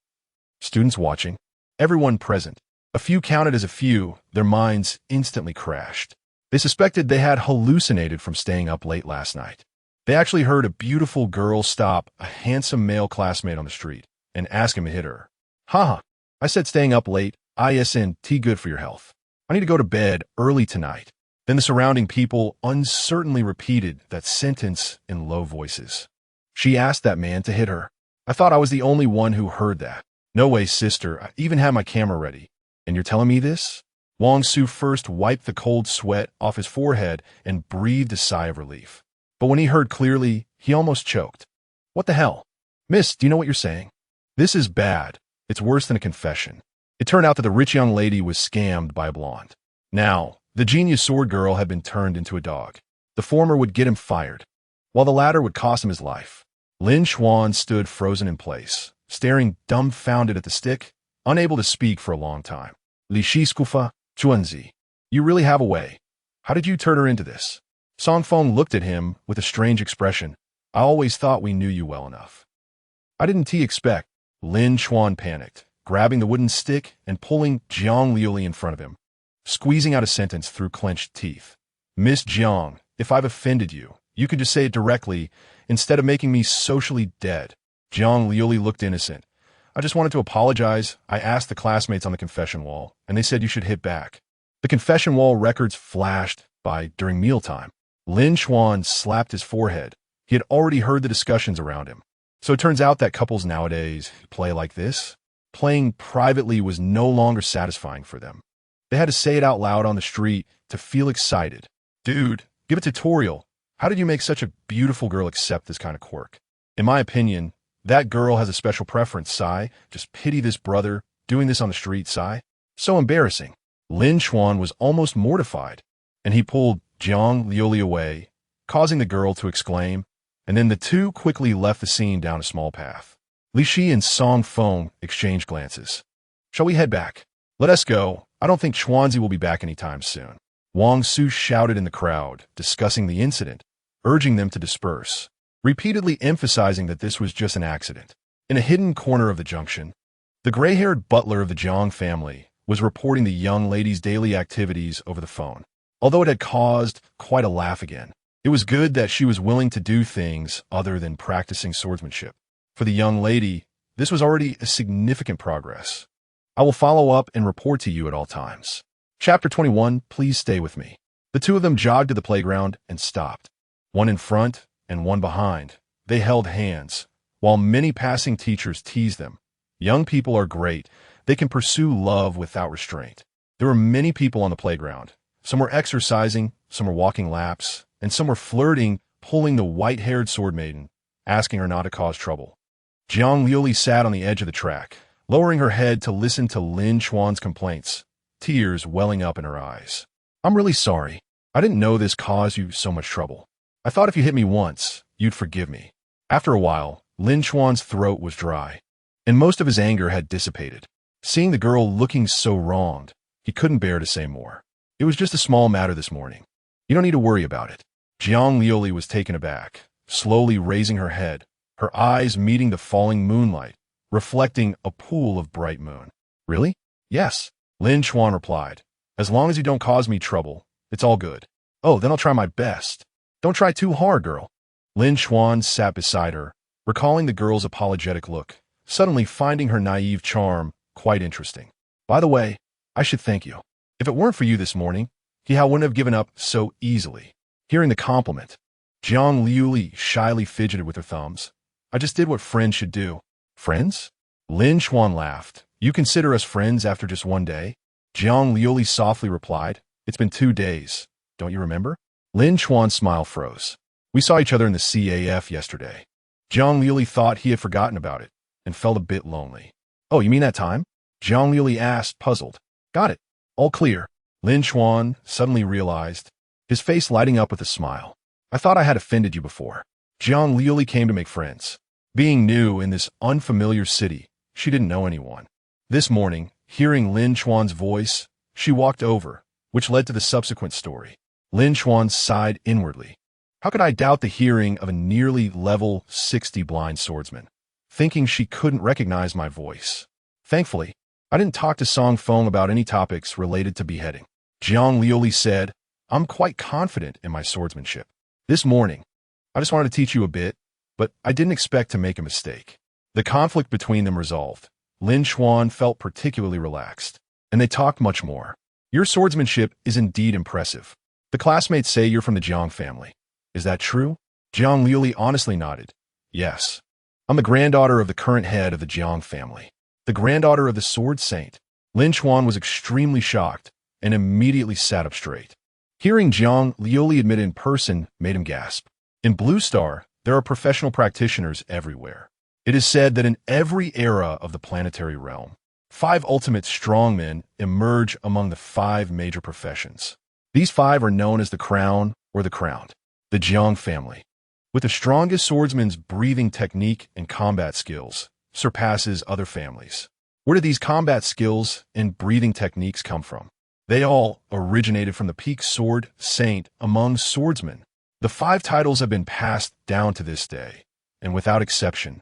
Students watching, everyone present. A few counted as a few, their minds instantly crashed. They suspected they had hallucinated from staying up late last night. They actually heard a beautiful girl stop a handsome male classmate on the street and ask him to hit her. Haha, I said staying up late, isn't good for your health. I need to go to bed early tonight. Then the surrounding people uncertainly repeated that sentence in low voices. She asked that man to hit her. I thought I was the only one who heard that. No way, sister, I even had my camera ready. And you're telling me this? Wang Su first wiped the cold sweat off his forehead and breathed a sigh of relief. But when he heard clearly, he almost choked. What the hell? Miss, do you know what you're saying? This is bad. It's worse than a confession. It turned out that the rich young lady was scammed by a blonde. Now, the genius sword girl had been turned into a dog. The former would get him fired, while the latter would cost him his life. Lin Chuan stood frozen in place, staring dumbfounded at the stick, unable to speak for a long time. Li Shiskufa, Chuanzi, you really have a way. How did you turn her into this? Song Feng looked at him with a strange expression. I always thought we knew you well enough. I didn't expect. Lin Chuan panicked, grabbing the wooden stick and pulling Jiang Liuli in front of him, squeezing out a sentence through clenched teeth. Miss Jiang, if I've offended you, you can just say it directly instead of making me socially dead. Jiang Liuli looked innocent. I just wanted to apologize. I asked the classmates on the confession wall, and they said you should hit back. The confession wall records flashed by during mealtime. Lin Chuan slapped his forehead. He had already heard the discussions around him. So it turns out that couples nowadays play like this. Playing privately was no longer satisfying for them. They had to say it out loud on the street to feel excited. Dude, give a tutorial. How did you make such a beautiful girl accept this kind of quirk? In my opinion, that girl has a special preference, Sai. Just pity this brother doing this on the street, Sai. So embarrassing. Lin Chuan was almost mortified, and he pulled Jiang Liuli away, causing the girl to exclaim, and then the two quickly left the scene down a small path. Li Shi and Song Feng exchanged glances. Shall we head back? Let us go. I don't think Chuanzi will be back anytime soon. Wang Su shouted in the crowd, discussing the incident, urging them to disperse, repeatedly emphasizing that this was just an accident. In a hidden corner of the junction, the gray-haired butler of the Jiang family was reporting the young lady's daily activities over the phone. Although it had caused quite a laugh again, it was good that she was willing to do things other than practicing swordsmanship. For the young lady, this was already a significant progress. I will follow up and report to you at all times. Chapter 21, please stay with me. The two of them jogged to the playground and stopped. One in front and one behind. They held hands, while many passing teachers teased them. Young people are great. They can pursue love without restraint. There were many people on the playground. Some were exercising, some were walking laps, and some were flirting, pulling the white-haired sword maiden, asking her not to cause trouble. Jiang Liuli sat on the edge of the track, lowering her head to listen to Lin Chuan's complaints, tears welling up in her eyes. I'm really sorry. I didn't know this caused you so much trouble. I thought if you hit me once, you'd forgive me. After a while, Lin Chuan's throat was dry, and most of his anger had dissipated. Seeing the girl looking so wronged, he couldn't bear to say more. It was just a small matter this morning. You don't need to worry about it. Jiang Liuli was taken aback, slowly raising her head, her eyes meeting the falling moonlight, reflecting a pool of bright moon. Really? Yes, Lin Chuan replied. As long as you don't cause me trouble, it's all good. Oh, then I'll try my best. Don't try too hard, girl. Lin Chuan sat beside her, recalling the girl's apologetic look, suddenly finding her naive charm quite interesting. By the way, I should thank you. If it weren't for you this morning, Hihao wouldn't have given up so easily. Hearing the compliment, Jiang Liuli shyly fidgeted with her thumbs. I just did what friends should do. Friends? Lin Chuan laughed. You consider us friends after just one day? Jiang Liuli softly replied. It's been 2 days. Don't you remember? Lin Chuan's smile froze. We saw each other in the CAF yesterday. Jiang Liuli thought he had forgotten about it and felt a bit lonely. Oh, you mean that time? Jiang Liuli asked, puzzled. Got it. All clear. Lin Chuan suddenly realized, his face lighting up with a smile. I thought I had offended you before. Jiang Liuli came to make friends. Being new in this unfamiliar city, she didn't know anyone. This morning, hearing Lin Chuan's voice, she walked over, which led to the subsequent story. Lin Chuan sighed inwardly. How could I doubt the hearing of a nearly level 60 blind swordsman, thinking she couldn't recognize my voice? Thankfully, I didn't talk to Song Feng about any topics related to beheading. Jiang Liuli said, I'm quite confident in my swordsmanship. This morning, I just wanted to teach you a bit, but I didn't expect to make a mistake. The conflict between them resolved. Lin Chuan felt particularly relaxed, and they talked much more. Your swordsmanship is indeed impressive. The classmates say you're from the Jiang family. Is that true? Jiang Liuli honestly nodded. Yes. I'm the granddaughter of the current head of the Jiang family. The granddaughter of the Sword Saint. Lin Chuan was extremely shocked and immediately sat up straight. Hearing Jiang Liuli admit in person made him gasp. In Blue Star, there are professional practitioners everywhere. It is said that in every era of the planetary realm, 5 ultimate strongmen emerge among the 5 major professions. These 5 are known as the Crown or the Crowned. The Jiang family, with the strongest swordsman's breathing technique and combat skills, surpasses other families. Where do these combat skills and breathing techniques come from? They all originated from the peak sword saint among swordsmen. The 5 titles have been passed down to this day, and without exception,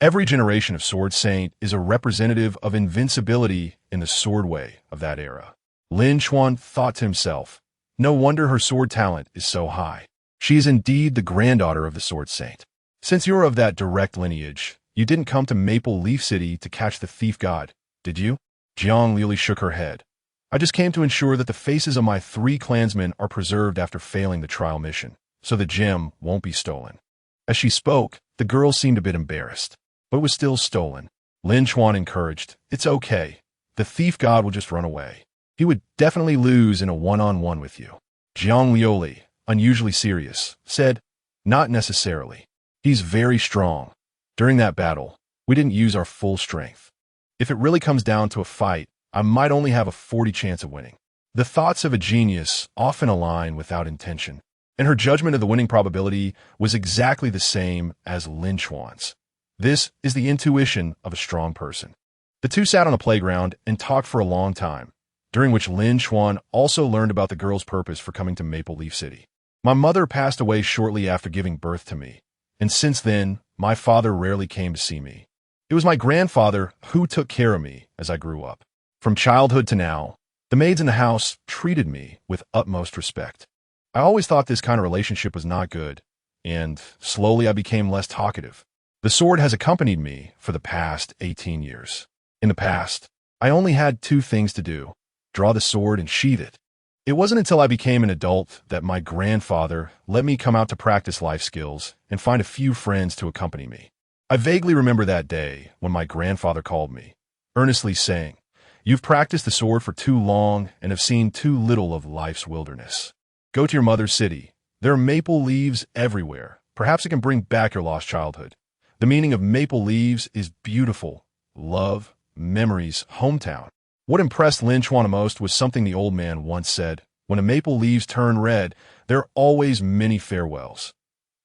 every generation of sword saint is a representative of invincibility in the sword way of that era. Lin Chuan thought to himself, no wonder her sword talent is so high. She is indeed the granddaughter of the Sword Saint. Since you are of that direct lineage, you didn't come to Maple Leaf City to catch the thief god, did you? Jiang Liuli shook her head. I just came to ensure that the faces of my 3 clansmen are preserved after failing the trial mission, so the gem won't be stolen. As she spoke, the girl seemed a bit embarrassed, but it was still stolen. Lin Chuan encouraged, it's okay. The thief god will just run away. He would definitely lose in a one-on-one with you. Jiang Liuli, unusually serious, said, not necessarily. He's very strong. During that battle, we didn't use our full strength. If it really comes down to a fight, I might only have a 40 chance of winning. The thoughts of a genius often align without intention, and her judgment of the winning probability was exactly the same as Lin Chuan's. This is the intuition of a strong person. The two sat on the playground and talked for a long time, during which Lin Chuan also learned about the girl's purpose for coming to Maple Leaf City. My mother passed away shortly after giving birth to me, and since then, my father rarely came to see me. It was my grandfather who took care of me as I grew up. From childhood to now, the maids in the house treated me with utmost respect. I always thought this kind of relationship was not good, and slowly I became less talkative. The sword has accompanied me for the past 18 years. In the past, I only had 2 things to do: draw the sword and sheath it. It wasn't until I became an adult that my grandfather let me come out to practice life skills and find a few friends to accompany me. I vaguely remember that day when my grandfather called me, earnestly saying, "You've practiced the sword for too long and have seen too little of life's wilderness. Go to your mother's city. There are maple leaves everywhere. Perhaps it can bring back your lost childhood." The meaning of maple leaves is beautiful, love, memories, hometown. What impressed Lin Chuan most was something the old man once said, when the maple leaves turn red, there are always many farewells.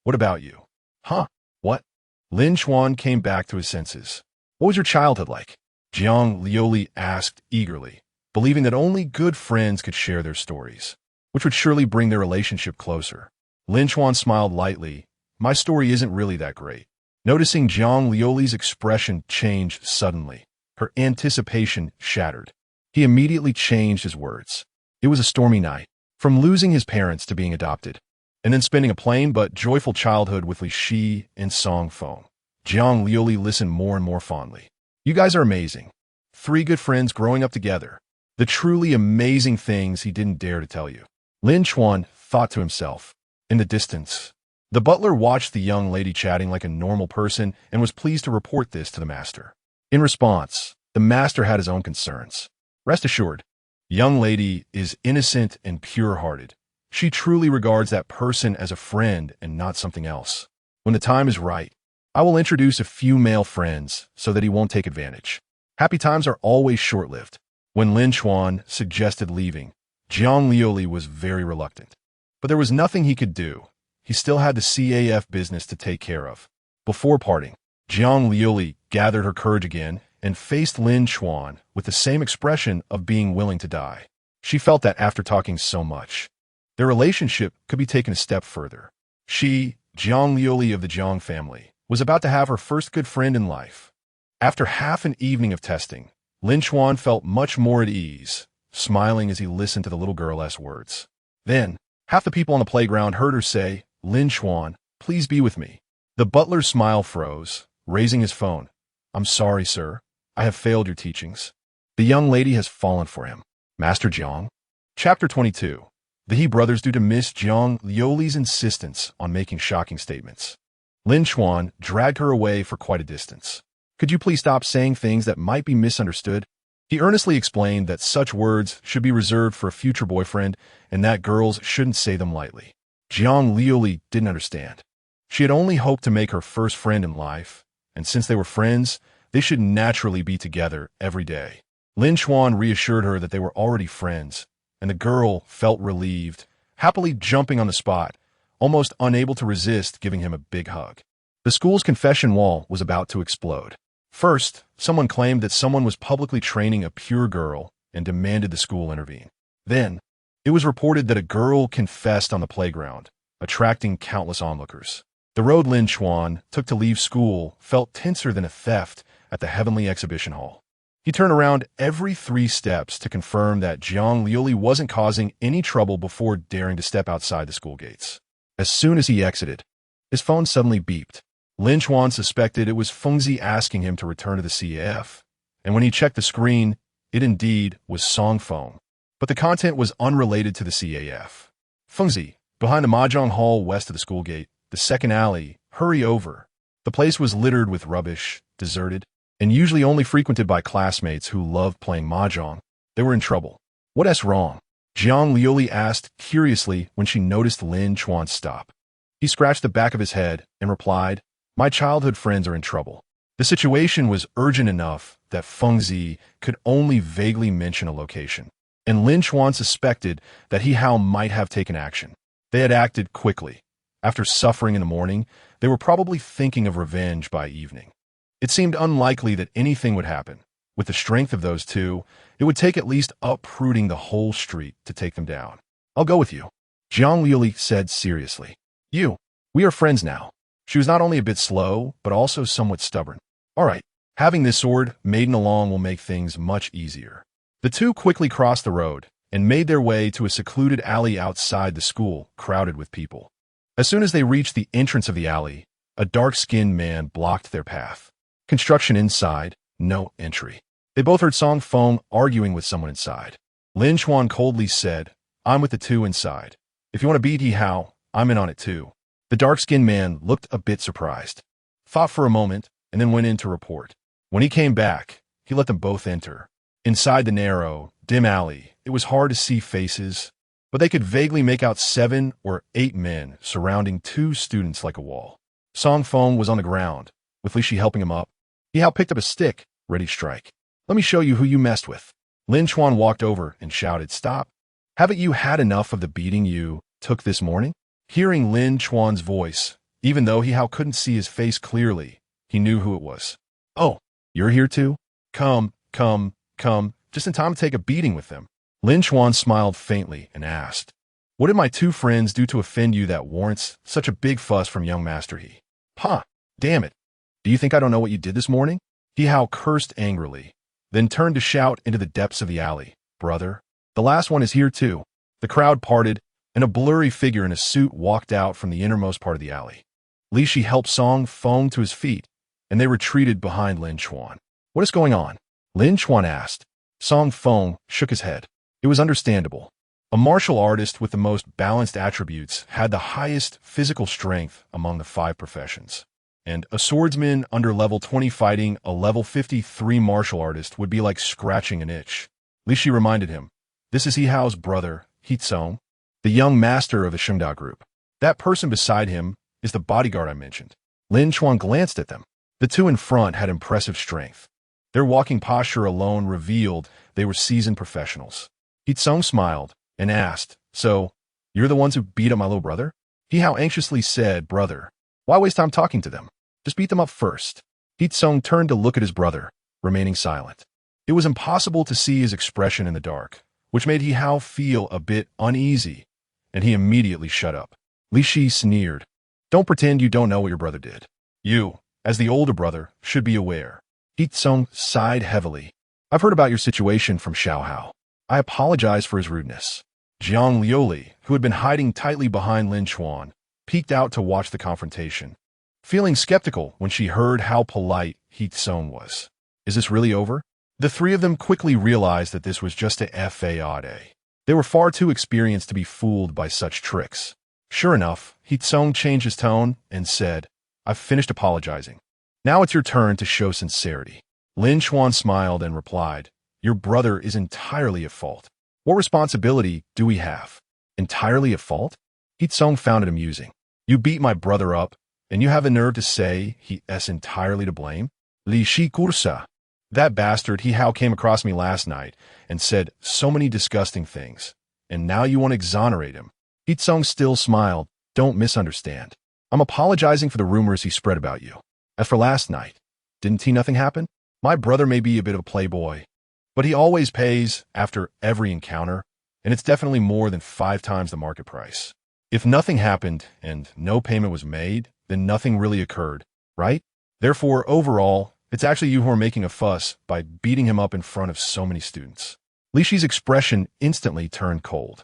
What about you? Huh? What? Lin Chuan came back to his senses. What was your childhood like? Jiang Liuli asked eagerly, believing that only good friends could share their stories, which would surely bring their relationship closer. Lin Chuan smiled lightly. My story isn't really that great. Noticing Jiang Liuli's expression change suddenly, her anticipation shattered. He immediately changed his words. It was a stormy night. From losing his parents to being adopted, and then spending a plain but joyful childhood with Li Shi and Song Feng. Jiang Liuli listened more and more fondly. You guys are amazing. 3 good friends growing up together. The truly amazing things he didn't dare to tell you. Lin Chuan thought to himself. In the distance, the butler watched the young lady chatting like a normal person and was pleased to report this to the master. In response, the master had his own concerns. Rest assured, young lady is innocent and pure-hearted. She truly regards that person as a friend and not something else. When the time is right, I will introduce a few male friends so that he won't take advantage. Happy times are always short-lived. When Lin Chuan suggested leaving, Jiang Liuli was very reluctant. But there was nothing he could do. He still had the CAF business to take care of. Before parting, Jiang Liuli gathered her courage again and faced Lin Chuan with the same expression of being willing to die. She felt that after talking so much, their relationship could be taken a step further. She, Jiang Liuli of the Jiang family, was about to have her first good friend in life. After half an evening of testing, Lin Chuan felt much more at ease, smiling as he listened to the little girl's words. Then, half the people on the playground heard her say, Lin Chuan, please be with me. The butler's smile froze, raising his phone. I'm sorry, sir. I have failed your teachings. The young lady has fallen for him. Master Jiang. Chapter 22. The He brothers due to Miss Jiang Liuli's insistence on making shocking statements. Lin Chuan dragged her away for quite a distance. Could you please stop saying things that might be misunderstood? He earnestly explained that such words should be reserved for a future boyfriend and that girls shouldn't say them lightly. Jiang Liuli didn't understand. She had only hoped to make her first friend in life, and since they were friends, they should naturally be together every day. Lin Chuan reassured her that they were already friends, and the girl felt relieved, happily jumping on the spot, almost unable to resist giving him a big hug. The school's confession wall was about to explode. First, someone claimed that someone was publicly training a pure girl and demanded the school intervene. Then, it was reported that a girl confessed on the playground, attracting countless onlookers. The road Lin Chuan took to leave school felt tenser than a theft at the Heavenly Exhibition Hall. He turned around every 3 steps to confirm that Jiang Liuli wasn't causing any trouble before daring to step outside the school gates. As soon as he exited, his phone suddenly beeped. Lin Chuan suspected it was Fengzi asking him to return to the CAF, and when he checked the screen, it indeed was Song Feng. But the content was unrelated to the CAF. Fengzi, behind the Mahjong Hall west of the school gate, the second alley, hurry over. The place was littered with rubbish, deserted, and usually only frequented by classmates who loved playing Mahjong. They were in trouble. What's wrong? Jiang Liuli asked curiously when she noticed Lin Chuan stop. He scratched the back of his head and replied, my childhood friends are in trouble. The situation was urgent enough that Fengzi could only vaguely mention a location, and Lin Chuan suspected that he might have taken action. They had acted quickly. After suffering in the morning, they were probably thinking of revenge by evening. It seemed unlikely that anything would happen. With the strength of those two, it would take at least uprooting the whole street to take them down. I'll go with you, Jiang Liuli said seriously. We are friends now. She was not only a bit slow, but also somewhat stubborn. All right, having this sword maiden along will make things much easier. The two quickly crossed the road and made their way to a secluded alley outside the school, crowded with people. As soon as they reached the entrance of the alley, a dark-skinned man blocked their path. Construction inside, no entry. They both heard Song Feng arguing with someone inside. Lin Chuan coldly said, I'm with the two inside. If you want to beat He Hao, I'm in on it too. The dark-skinned man looked a bit surprised, thought for a moment, and then went in to report. When he came back, he let them both enter. Inside the narrow, dim alley, it was hard to see faces, but they could vaguely make out 7 or 8 men surrounding 2 students like a wall. Song Feng was on the ground, with Li Shi helping him up. He Hao picked up a stick, ready to strike. Let me show you who you messed with. Lin Chuan walked over and shouted, Stop. Haven't you had enough of the beating you took this morning? Hearing Lin Chuan's voice, even though He Hao couldn't see his face clearly, he knew who it was. Oh, you're here too? Come, just in time to take a beating with them. Lin Chuan smiled faintly and asked, What did my 2 friends do to offend you that warrants such a big fuss from young Master He? Damn it. Do you think I don't know what you did this morning? He Hao cursed angrily, then turned to shout into the depths of the alley, Brother, the last one is here too. The crowd parted, and a blurry figure in a suit walked out from the innermost part of the alley. Li Shi helped Song Feng to his feet, and they retreated behind Lin Chuan. "What is going on?" Lin Chuan asked. Song Feng shook his head. It was understandable. A martial artist with the most balanced attributes had the highest physical strength among the 5 professions. And a swordsman under level 20 fighting a level 53 martial artist would be like scratching an itch. Li Shi reminded him, "This is He Hao's brother, He Tsong, the young master of the SHOWDOWN group. That person beside him is the bodyguard I mentioned." Lin Chuan glanced at them. The 2 in front had impressive strength. Their walking posture alone revealed they were seasoned professionals. He Tsong smiled and asked, "So, you're the ones who beat up my little brother?" He Hao anxiously said, "Brother, why waste time talking to them? Just beat them up first." He Tsong turned to look at his brother, remaining silent. It was impossible to see his expression in the dark, which made He Hao feel a bit uneasy, and he immediately shut up. Li Shi sneered, "Don't pretend you don't know what your brother did. You, as the older brother, should be aware." He Tsong sighed heavily. "I've heard about your situation from Xiao Hao. I apologize for his rudeness." Jiang Liuli, who had been hiding tightly behind Lin Chuan, peeked out to watch the confrontation, feeling skeptical when she heard how polite He Tsong was. Is this really over? The 3 of them quickly realized that this was just a fade. They were far too experienced to be fooled by such tricks. Sure enough, He Tsong changed his tone and said, "I've finished apologizing. Now it's your turn to show sincerity." Lin Chuan smiled and replied, "Your brother is entirely at fault. What responsibility do we have?" "Entirely at fault?" He Tsong found it amusing. "You beat my brother up, and you have the nerve to say he is entirely to blame?" Li Shi Kursa. "That bastard He Hao came across me last night and said so many disgusting things, and now you want to exonerate him." He Tsong still smiled. "Don't misunderstand. I'm apologizing for the rumors he spread about you. As for last night, didn't nothing happen? My brother may be a bit of a playboy, but he always pays after every encounter, and it's definitely more than 5 times the market price. If nothing happened and no payment was made, then nothing really occurred, right? Therefore, overall, it's actually you who are making a fuss by beating him up in front of so many students." Li Shi's expression instantly turned cold.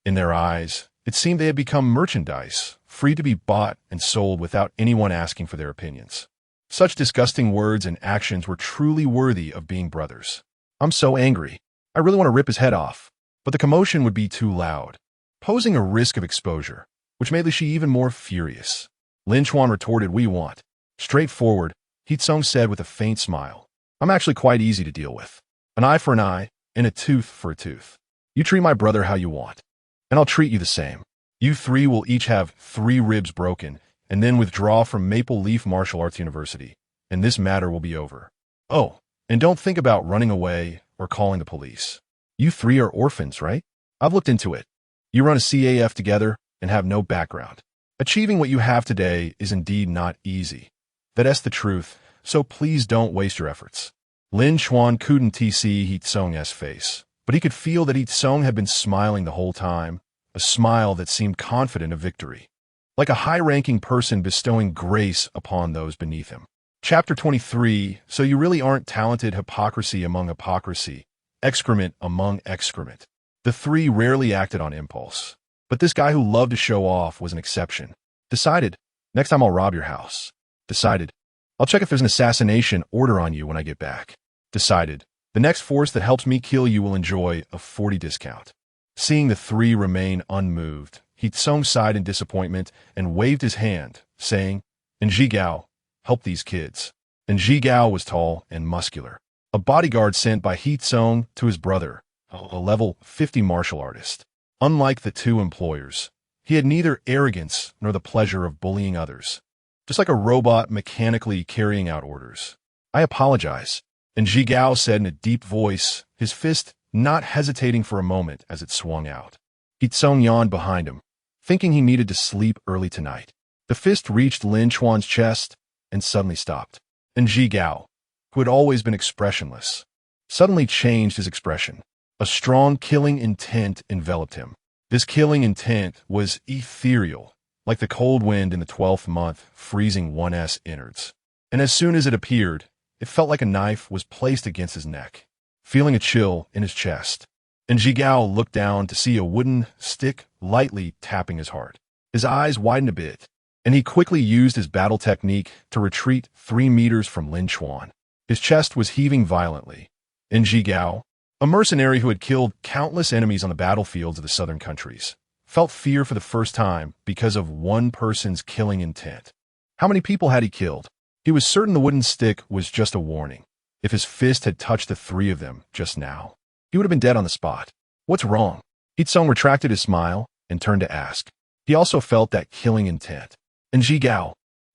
In their eyes, it seemed they had become merchandise, free to be bought and sold without anyone asking for their opinions. Such disgusting words and actions were truly worthy of being brothers. "I'm so angry. I really want to rip his head off, but the commotion would be too loud, posing a risk of exposure, which made Li Shi even more furious." Lin Chuan retorted, "We want straightforward," He Tsong said with a faint smile. "I'm actually quite easy to deal with. An eye for an eye, and a tooth for a tooth. You treat my brother how you want, and I'll treat you the same. You 3 will each have 3 ribs broken, and then withdraw from Maple Leaf Martial Arts University, and this matter will be over. Oh, and don't think about running away or calling the police. You 3 are orphans, right? I've looked into it. You run a CAF together and have no background. Achieving what you have today is indeed not easy. That's the truth, so please don't waste your efforts." Lin Chuan couldn't see He Tsong's face, but he could feel that He Tsong had been smiling the whole time, a smile that seemed confident of victory, like a high-ranking person bestowing grace upon those beneath him. Chapter 23, So You Really Aren't Talented. Hypocrisy among hypocrisy, excrement among excrement. The 3 rarely acted on impulse, but this guy who loved to show off was an exception. Decided, next time I'll rob your house. Decided, I'll check if there's an assassination order on you when I get back. Decided, the next force that helps me kill you will enjoy a 40% discount. Seeing the 3 remain unmoved, He Tsong sighed in disappointment and waved his hand, saying, "And Ji Gao, help these kids." And Ji Gao was tall and muscular, a bodyguard sent by He Tsong to his brother, a level 50 martial artist. Unlike the 2 employers, he had neither arrogance nor the pleasure of bullying others, just like a robot mechanically carrying out orders. "I apologize," and Ji Gao said in a deep voice, his fist not hesitating for a moment as it swung out. He Tsong yawned behind him, thinking he needed to sleep early tonight. The fist reached Lin Chuan's chest and suddenly stopped. And Ji Gao, who had always been expressionless, suddenly changed his expression. A strong killing intent enveloped him. This killing intent was ethereal, like the cold wind in the 12th month, freezing one's innards. And as soon as it appeared, it felt like a knife was placed against his neck, feeling a chill in his chest. And Ji Gao looked down to see a wooden stick lightly tapping his heart. His eyes widened a bit, and he quickly used his battle technique to retreat 3 meters from Lin Chuan. His chest was heaving violently. In Jigao, a mercenary who had killed countless enemies on the battlefields of the southern countries, felt fear for the first time because of one person's killing intent. How many people had he killed? He was certain the wooden stick was just a warning. If his fist had touched the 3 of them just now, he would have been dead on the spot. What's wrong? Hitsung retracted his smile and turned to ask. He also felt that killing intent. And Jigao,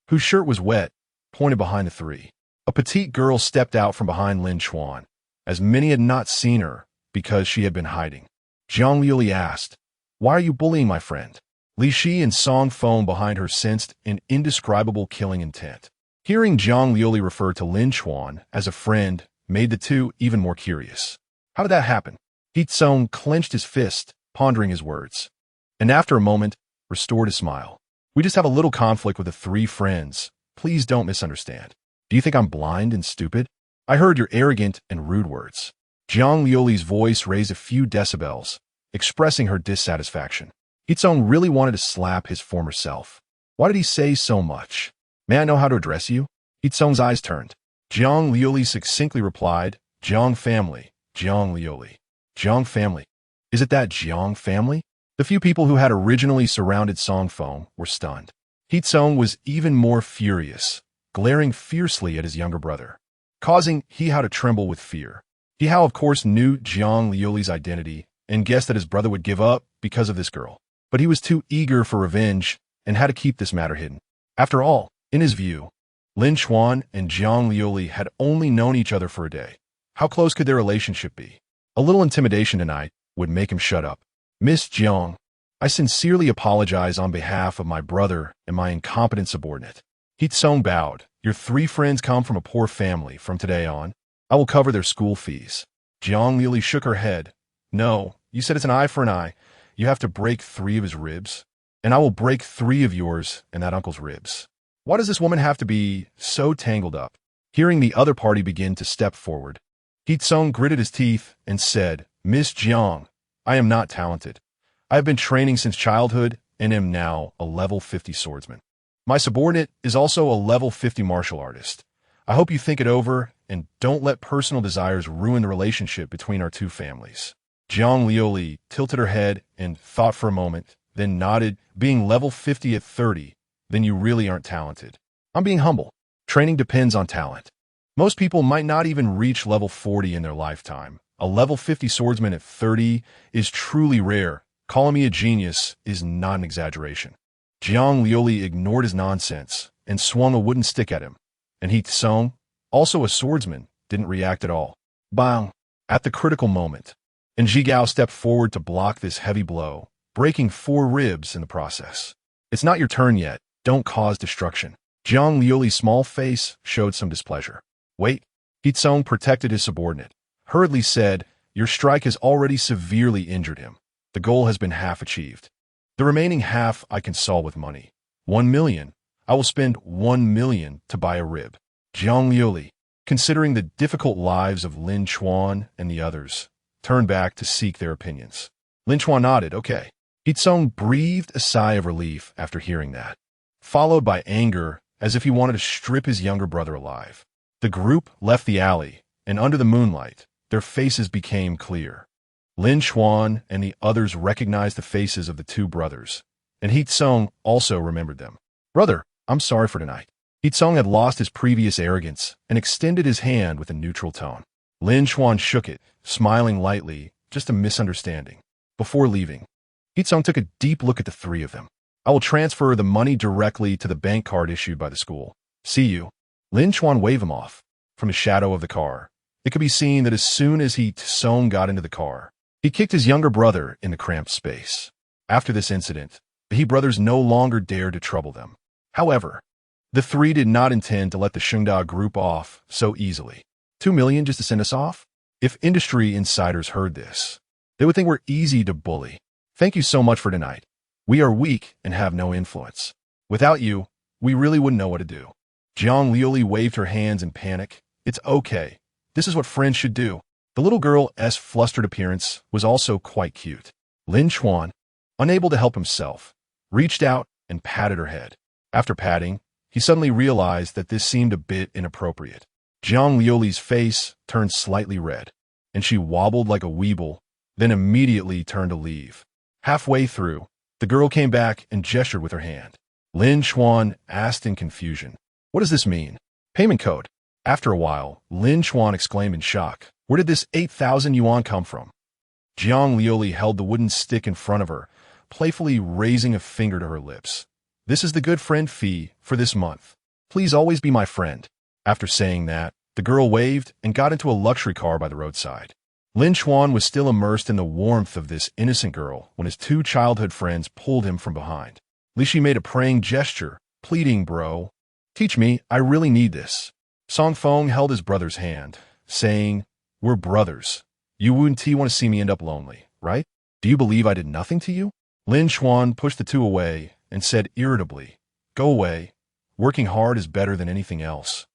whose shirt was wet, pointed behind the 3. A petite girl stepped out from behind Lin Chuan, as many had not seen her because she had been hiding. Jiang Liuli asked, "Why are you bullying my friend?" Li Shi and Song Feng behind her sensed an indescribable killing intent. Hearing Jiang Liuli refer to Lin Chuan as a friend made the two even more curious. How did that happen? Hitsung clenched his fist, pondering his words, and after a moment, restored his smile. "We just have a little conflict with the 3 friends. Please don't misunderstand. Do you think I'm blind and stupid? I heard your arrogant and rude words." Jiang Liuli's voice raised a few decibels, expressing her dissatisfaction. Hitsung really wanted to slap his former self. Why did he say so much? "May I know how to address you?" Hitsung's eyes turned. Jiang Liuli succinctly replied, "Jiang family, Jiang Liuli." Jiang family. Is it that Jiang family? The few people who had originally surrounded Song Feng were stunned. Hitsung was even more furious, glaring fiercely at his younger brother, causing He Hao to tremble with fear. He Hao, of course, knew Jiang Liuli's identity and guessed that his brother would give up because of this girl. But he was too eager for revenge and had to keep this matter hidden. After all, in his view, Lin Chuan and Jiang Liuli had only known each other for a day. How close could their relationship be? A little intimidation tonight would make him shut up. "Miss Jiang, I sincerely apologize on behalf of my brother and my incompetent subordinate." Hitsung bowed. "Your 3 friends come from a poor family. From today on, I will cover their school fees." Jiang Liuli shook her head. "No, you said it's an eye for an eye. You have to break 3 of his ribs, and I will break 3 of yours and that uncle's ribs." Why does this woman have to be so tangled up? Hearing the other party begin to step forward, Hitsung gritted his teeth and said, "Miss Jiang, I am not talented. I have been training since childhood and am now a level 50 swordsman. My subordinate is also a level 50 martial artist. I hope you think it over and don't let personal desires ruin the relationship between our 2 families." Jiang Liuli tilted her head and thought for a moment, then nodded. "Being level 50 at 30, then you really aren't talented." "I'm being humble. Training depends on talent. Most people might not even reach level 40 in their lifetime. A level 50 swordsman at 30 is truly rare. Calling me a genius is not an exaggeration." Jiang Liuli ignored his nonsense and swung a wooden stick at him, and Hitsung, also a swordsman, didn't react at all. Bang! At the critical moment, and Jigao stepped forward to block this heavy blow, breaking 4 ribs in the process. "It's not your turn yet. Don't cause destruction." Jiang Liuli's small face showed some displeasure. "Wait." Hitsung protected his subordinate, hurriedly said, "Your strike has already severely injured him. The goal has been half achieved. The remaining half I can solve with money. 1 million. I will spend 1 million to buy a rib." Jiang Liuli, considering the difficult lives of Lin Chuan and the others, turned back to seek their opinions. Lin Chuan nodded, "Okay." Hitsung breathed a sigh of relief after hearing that, followed by anger as if he wanted to strip his younger brother alive. The group left the alley, and under the moonlight, their faces became clear. Lin Chuan and the others recognized the faces of the 2 brothers, and Hitsung also remembered them. "Brother, I'm sorry for tonight." Hitsung had lost his previous arrogance and extended his hand with a neutral tone. Lin Chuan shook it, smiling lightly, just a misunderstanding. Before leaving, Hitsung took a deep look at the 3 of them. "I will transfer the money directly to the bank card issued by the school. See you." Lin Chuan waved him off. From the shadow of the car, it could be seen that as soon as Hitsung got into the car, he kicked his younger brother in the cramped space. After this incident, the He brothers no longer dared to trouble them. However, the 3 did not intend to let the SHOWDOWN group off so easily. 2 million just to send us off? If industry insiders heard this, they would think we're easy to bully. "Thank you so much for tonight. We are weak and have no influence. Without you, we really wouldn't know what to do." Jiang Liuli waved her hands in panic. "It's okay. This is what friends should do." The little girl's flustered appearance was also quite cute. Lin Chuan, unable to help himself, reached out and patted her head. After patting, he suddenly realized that this seemed a bit inappropriate. Jiang Liuli's face turned slightly red, and she wobbled like a weeble, then immediately turned to leave. Halfway through, the girl came back and gestured with her hand. Lin Chuan asked in confusion, "What does this mean?" "Payment code." After a while, Lin Chuan exclaimed in shock, "Where did this 8,000 yuan come from?" Jiang Liuli held the wooden stick in front of her, playfully raising a finger to her lips. "This is the good friend fee for this month. Please always be my friend." After saying that, the girl waved and got into a luxury car by the roadside. Lin Chuan was still immersed in the warmth of this innocent girl when his two childhood friends pulled him from behind. Li Shi made a praying gesture, pleading, "Bro, teach me, I really need this." Song Feng held his brother's hand, saying, "We're brothers. You wouldn't want to see me end up lonely, right? Do you believe I did nothing to you?" Lin Chuan pushed the two away and said irritably, "Go away. Working hard is better than anything else.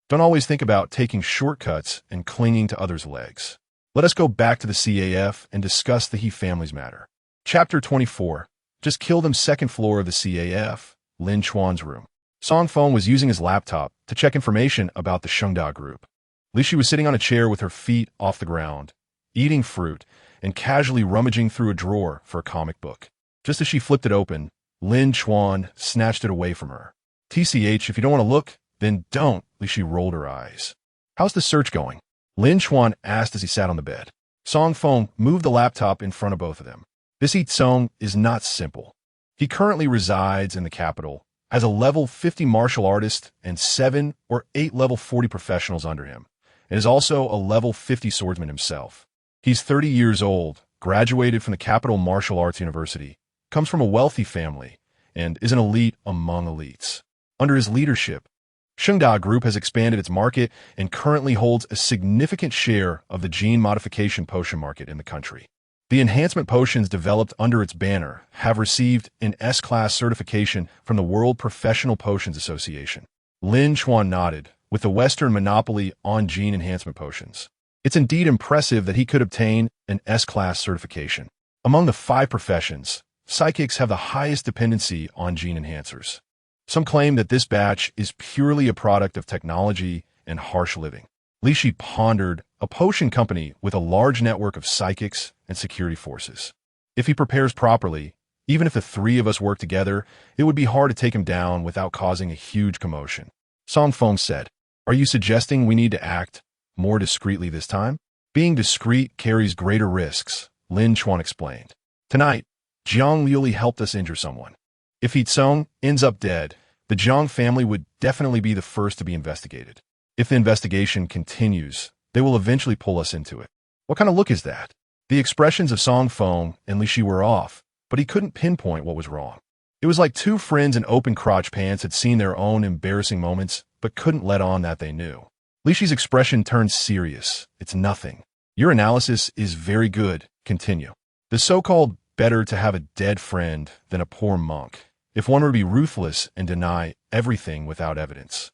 Don't always think about taking shortcuts and clinging to others' legs. Let us go back to the CAF and discuss the He family's matter." Chapter 24. Just killed him. Second floor of the CAF, Lin Chuan's room. Song Feng was using his laptop to check information about the SHOWDOWN group. Li Shi was sitting on a chair with her feet off the ground, eating fruit, and casually rummaging through a drawer for a comic book. Just as she flipped it open, Lin Chuan snatched it away from her. "TCH, if you don't want to look, then don't." Li Shi rolled her eyes. "How's the search going?" Lin Chuan asked as he sat on the bed. Song Feng moved the laptop in front of both of them. "This Yi Tsong is not simple. He currently resides in the capital, has a level 50 martial artist and 7 or 8 level 40 professionals under him, and is also a level 50 swordsman himself. He's 30 years old, graduated from the Capital Martial Arts University, comes from a wealthy family, and is an elite among elites. Under his leadership, SHOWDOWN Group has expanded its market and currently holds a significant share of the gene modification potion market in the country. The enhancement potions developed under its banner have received an S-class certification from the World Professional Potions Association." Lin Chuan nodded, with the Western monopoly on gene enhancement potions. It's indeed impressive that he could obtain an S-class certification. Among the 5 professions, psychics have the highest dependency on gene enhancers. Some claim that this batch is purely a product of technology and harsh living. Li Shi pondered, a potion company with a large network of psychics and security forces. If he prepares properly, even if the 3 of us work together, it would be hard to take him down without causing a huge commotion. Song Feng said, "Are you suggesting we need to act more discreetly this time?" "Being discreet carries greater risks," Lin Chuan explained. "Tonight, Jiang Liuli helped us injure someone. If Yi Tsong ends up dead, the Jiang family would definitely be the first to be investigated. If the investigation continues, they will eventually pull us into it." "What kind of look is that?" The expressions of Song Feng and Li Shi were off, but he couldn't pinpoint what was wrong. It was like 2 friends in open crotch pants had seen their own embarrassing moments, but couldn't let on that they knew. Li Shi's expression turned serious. "It's nothing. Your analysis is very good. Continue. The so-called better to have a dead friend than a poor monk, if one were to be ruthless and deny everything without evidence.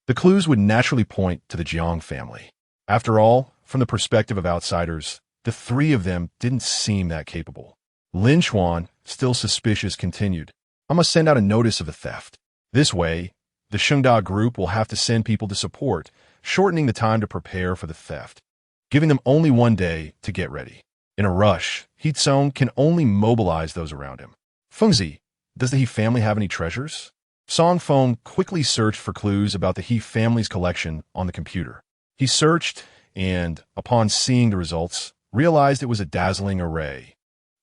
The clues would naturally point to the Jiang family. After all, from the perspective of outsiders, the 3 of them didn't seem that capable." Lin Chuan, still suspicious, continued, "I must send out a notice of the theft. This way, the SHOWDOWN Group will have to send people to support, shortening the time to prepare for the theft, giving them only 1 day to get ready. In a rush, Yi Tsong can only mobilize those around him. Fengzi, does the He family have any treasures?" Song Feng quickly searched for clues about the He family's collection on the computer. He searched and, upon seeing the results, realized it was a dazzling array,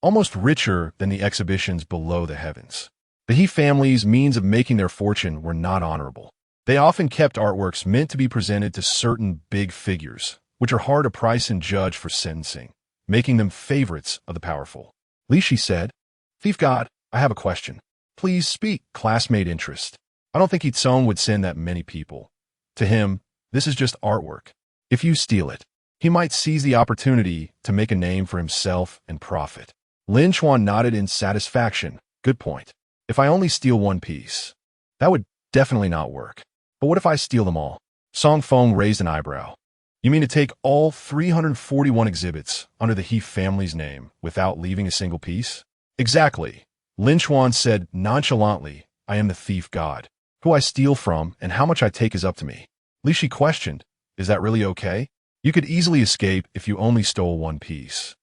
almost richer than the exhibitions below the heavens. The He family's means of making their fortune were not honorable. They often kept artworks meant to be presented to certain big figures, which are hard to price and judge for sentencing, making them favorites of the powerful. Li Shi said, "Thief God, I have a question. Please speak." Classmate interest. "I don't think Yi Tsong would send that many people. To him, this is just artwork. If you steal it, he might seize the opportunity to make a name for himself and profit." Lin Chuan nodded in satisfaction. "Good point. If I only steal 1 piece, that would definitely not work. But what if I steal them all?" Song Feng raised an eyebrow. "You mean to take all 341 exhibits under the He family's name without leaving a single piece?" Exactly. Lin Chuan said nonchalantly, I am the thief god. Who I steal from and how much I take is up to me. Li Shi questioned, is that really okay? You could easily escape if you only stole one piece.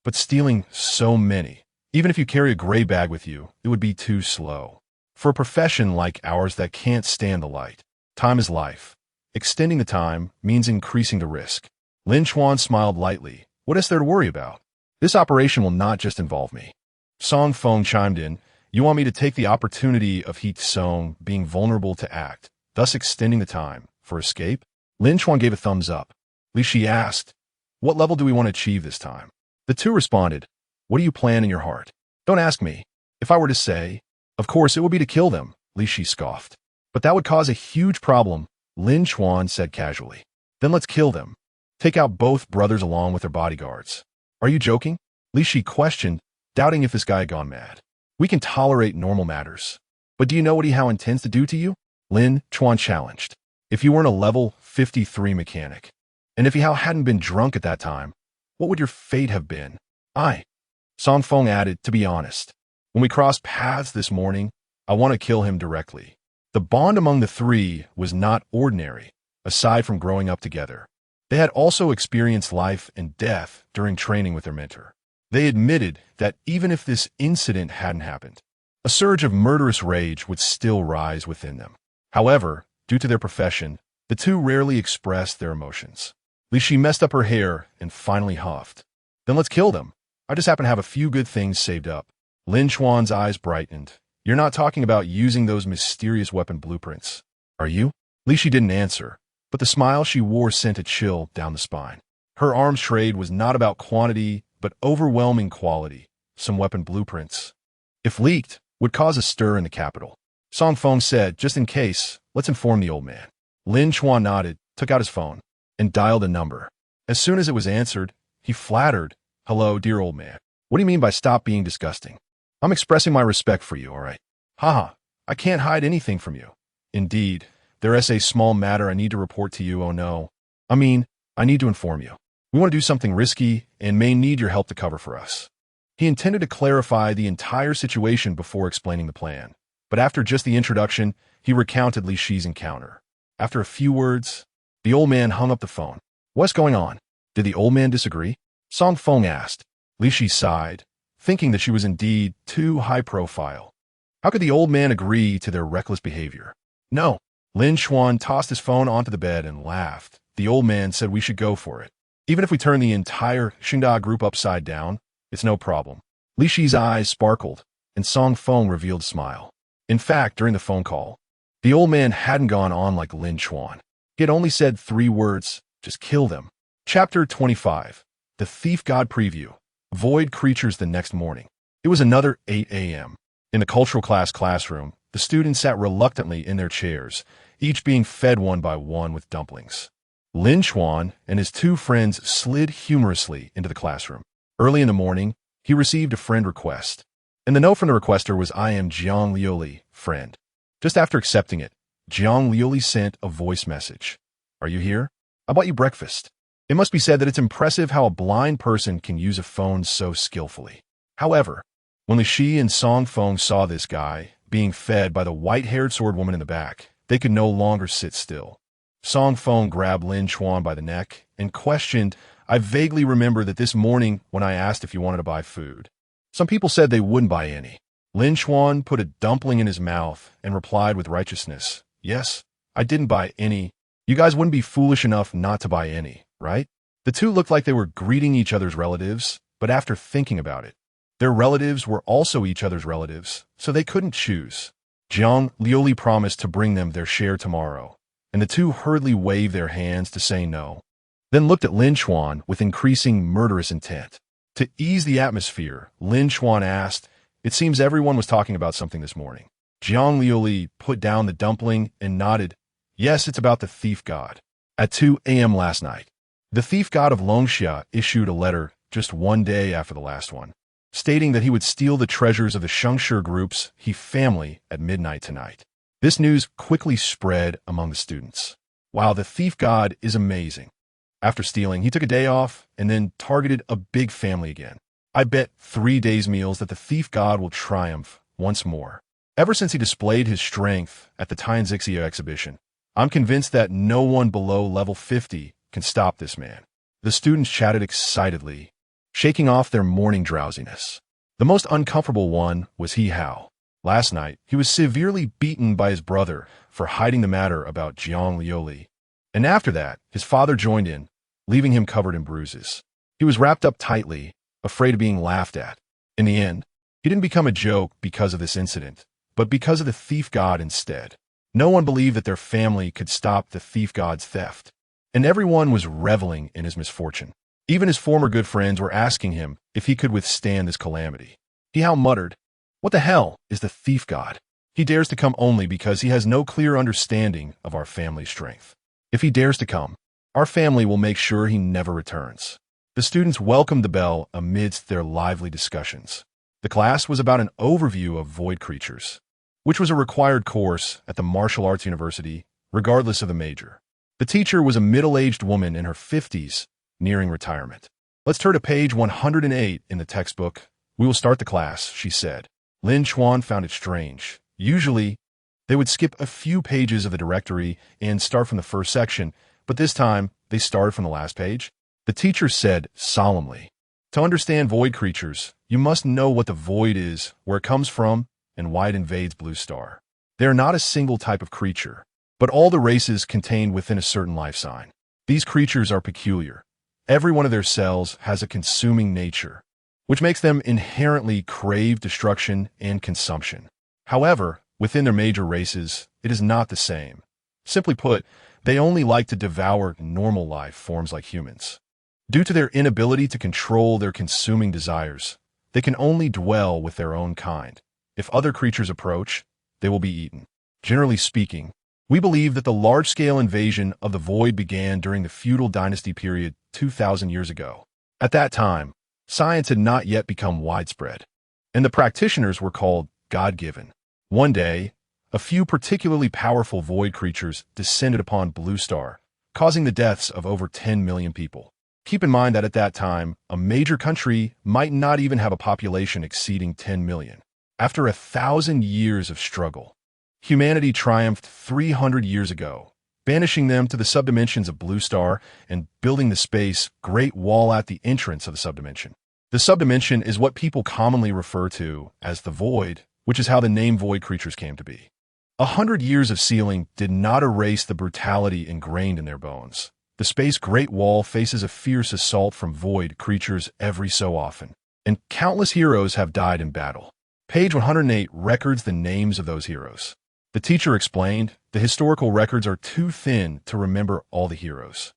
But stealing so many, even if you carry a gray bag with you, it would be too slow. For a profession like ours that can't stand the light, time is life. Extending the time means increasing the risk. Lin Chuan smiled lightly. What is there to worry about? This operation will not just involve me. Song Feng chimed in. You want me to take the opportunity of Heat Song being vulnerable to act, thus extending the time for escape? Lin Chuan gave a thumbs up. Li Shi asked, what level do we want to achieve this time? The two responded, what do you plan in your heart? Don't ask me. If I were to say, of course it would be to kill them, Li Shi scoffed. But that would cause a huge problem, Lin Chuan said casually. Then let's kill them. Take out both brothers along with their bodyguards. Are you joking? Li Shi questioned, doubting if this guy had gone mad. We can tolerate normal matters. But do you know what he intends to do to you? Lin Chuan challenged. If you weren't a level 53 mechanic, and if he hadn't been drunk at that time, what would your fate have been? Song Feng added, to be honest, when we crossed paths this morning, I want to kill him directly. The bond among the three was not ordinary, aside from growing up together. They had also experienced life and death during training with their mentor. They admitted that even if this incident hadn't happened, a surge of murderous rage would still rise within them. However, due to their profession, the two rarely expressed their emotions. Li Shi messed up her hair and finally huffed. Then let's kill them. I just happen to have a few good things saved up. Lin Chuan's eyes brightened. You're not talking about using those mysterious weapon blueprints, are you? Li Shi didn't answer, but the smile she wore sent a chill down the spine. Her arms trade was not about quantity, but overwhelming quality. Some weapon blueprints, if leaked, would cause a stir in the capital. Song Feng said, just in case, let's inform the old man. Lin Chuan nodded, took out his phone, and dialed a number. As soon as it was answered, he flattered, hello, dear old man. What do you mean by stop being disgusting? I'm expressing my respect for you, all right? Haha, I can't hide anything from you. Indeed, there is a small matter I need to report to you, oh no. I need to inform you. We want to do something risky and may need your help to cover for us. He intended to clarify the entire situation before explaining the plan, but after just the introduction, he recounted Li Shi's encounter. After a few words, the old man hung up the phone. What's going on? Did the old man disagree? Song Feng asked. Li Shi sighed, thinking that she was indeed too high profile. How could the old man agree to their reckless behavior? No. Lin Chuan tossed his phone onto the bed and laughed. The old man said we should go for it. Even if we turn the entire Xingda group upside down, it's no problem. Li Shi's eyes sparkled, and Song Feng revealed a smile. In fact, during the phone call, the old man hadn't gone on like Lin Chuan. He had only said 3 words, just kill them. Chapter 25. The Thief God Preview. Avoid creatures the next morning. It was another 8 a.m. In the cultural class classroom, the students sat reluctantly in their chairs, each being fed one by one with dumplings. Lin Chuan and his 2 friends slid humorously into the classroom. Early in the morning, he received a friend request. And the note from the requester was, I am Jiang Liuli, friend. Just after accepting it, Jiang Liuli sent a voice message. Are you here? I bought you breakfast. It must be said that it's impressive how a blind person can use a phone so skillfully. However, when Li Shi and Song Feng saw this guy being fed by the white-haired sword woman in the back, they could no longer sit still. Song Feng grabbed Lin Chuan by the neck and questioned, I vaguely remember that this morning when I asked if you wanted to buy food. Some people said they wouldn't buy any. Lin Chuan put a dumpling in his mouth and replied with righteousness, yes, I didn't buy any. You guys wouldn't be foolish enough not to buy any, right? The two looked like they were greeting each other's relatives, but after thinking about it, their relatives were also each other's relatives, so they couldn't choose. Jiang Liuli promised to bring them their share tomorrow, and the two hurriedly waved their hands to say no, then looked at Lin Chuan with increasing murderous intent. To ease the atmosphere, Lin Chuan asked, it seems everyone was talking about something this morning. Jiang Liuli put down the dumpling and nodded, yes, it's about the thief god. At 2 a.m. last night, the thief god of Longxia issued a letter just 1 day after the last one, stating that he would steal the treasures of the Shengshi group's He family at midnight tonight. This news quickly spread among the students. Wow, the thief god is amazing. After stealing, he took a day off and then targeted a big family again. I bet 3 days' meals that the thief god will triumph once more. Ever since he displayed his strength at the Tianzixia exhibition, I'm convinced that no one below level 50 can stop this man. The students chatted excitedly, shaking off their morning drowsiness. The most uncomfortable one was He Hao. Last night, he was severely beaten by his brother for hiding the matter about Jiang Liuli. And after that, his father joined in, leaving him covered in bruises. He was wrapped up tightly, afraid of being laughed at. In the end, he didn't become a joke because of this incident, but because of the thief god instead. No one believed that their family could stop the thief god's theft, and everyone was reveling in his misfortune. Even his former good friends were asking him if he could withstand this calamity. He Hao muttered, "What the hell is the thief god? He dares to come only because he has no clear understanding of our family's strength. If he dares to come, our family will make sure he never returns." The students welcomed the bell amidst their lively discussions. The class was about an overview of void creatures, which was a required course at the martial arts university, regardless of the major. The teacher was a middle-aged woman in her 50s, nearing retirement. "Let's turn to page 108 in the textbook. We will start the class," she said. Lin Chuan found it strange. Usually, they would skip a few pages of the directory and start from the first section, but this time, they started from the last page. The teacher said solemnly, "To understand void creatures, you must know what the void is, where it comes from, and why it invades Blue Star. They are not a single type of creature, but all the races contained within a certain life sign. These creatures are peculiar. Every one of their cells has a consuming nature, which makes them inherently crave destruction and consumption. However, within their major races, it is not the same. Simply put, they only like to devour normal life forms like humans. Due to their inability to control their consuming desires, they can only dwell with their own kind. If other creatures approach, they will be eaten. Generally speaking, we believe that the large-scale invasion of the void began during the feudal dynasty period 2,000 years ago. At that time, science had not yet become widespread, and the practitioners were called God-given. One day, a few particularly powerful void creatures descended upon Blue Star, causing the deaths of over 10 million people. Keep in mind that at that time, a major country might not even have a population exceeding 10 million. After 1,000 years of struggle, humanity triumphed 300 years ago, banishing them to the subdimensions of Blue Star and building the space Great Wall at the entrance of the subdimension. The subdimension is what people commonly refer to as the void, which is how the name void creatures came to be. 100 years of sealing did not erase the brutality ingrained in their bones. The space Great Wall faces a fierce assault from void creatures every so often, and countless heroes have died in battle. Page 108 records the names of those heroes. The teacher explained, the historical records are too thin to remember all the heroes.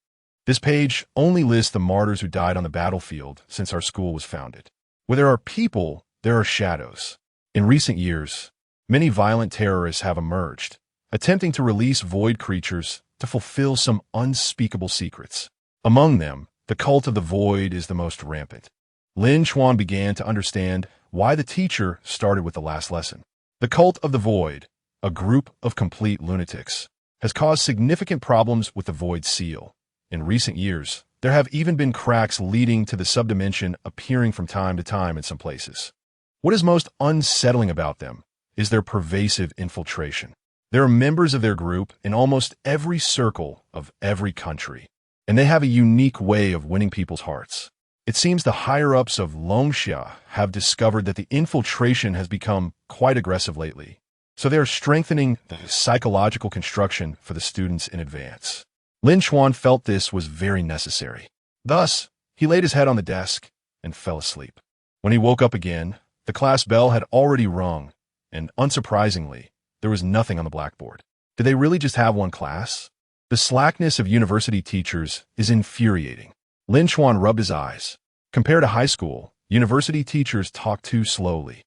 This page only lists the martyrs who died on the battlefield since our school was founded. Where there are people, there are shadows. In recent years, many violent terrorists have emerged, attempting to release void creatures to fulfill some unspeakable secrets. Among them, the cult of the void is the most rampant. Lin Chuan began to understand why the teacher started with the last lesson. The cult of the void, a group of complete lunatics, has caused significant problems with the void seal. In recent years, there have even been cracks leading to the subdimension appearing from time to time in some places. What is most unsettling about them is their pervasive infiltration. There are members of their group in almost every circle of every country, and they have a unique way of winning people's hearts. It seems the higher-ups of Longxia have discovered that the infiltration has become quite aggressive lately, so they are strengthening the psychological construction for the students in advance. Lin Chuan felt this was very necessary. Thus, he laid his head on the desk and fell asleep. When he woke up again, the class bell had already rung, and unsurprisingly, there was nothing on the blackboard. Did they really just have one class? The slackness of university teachers is infuriating. Lin Chuan rubbed his eyes. Compared to high school, university teachers talk too slowly.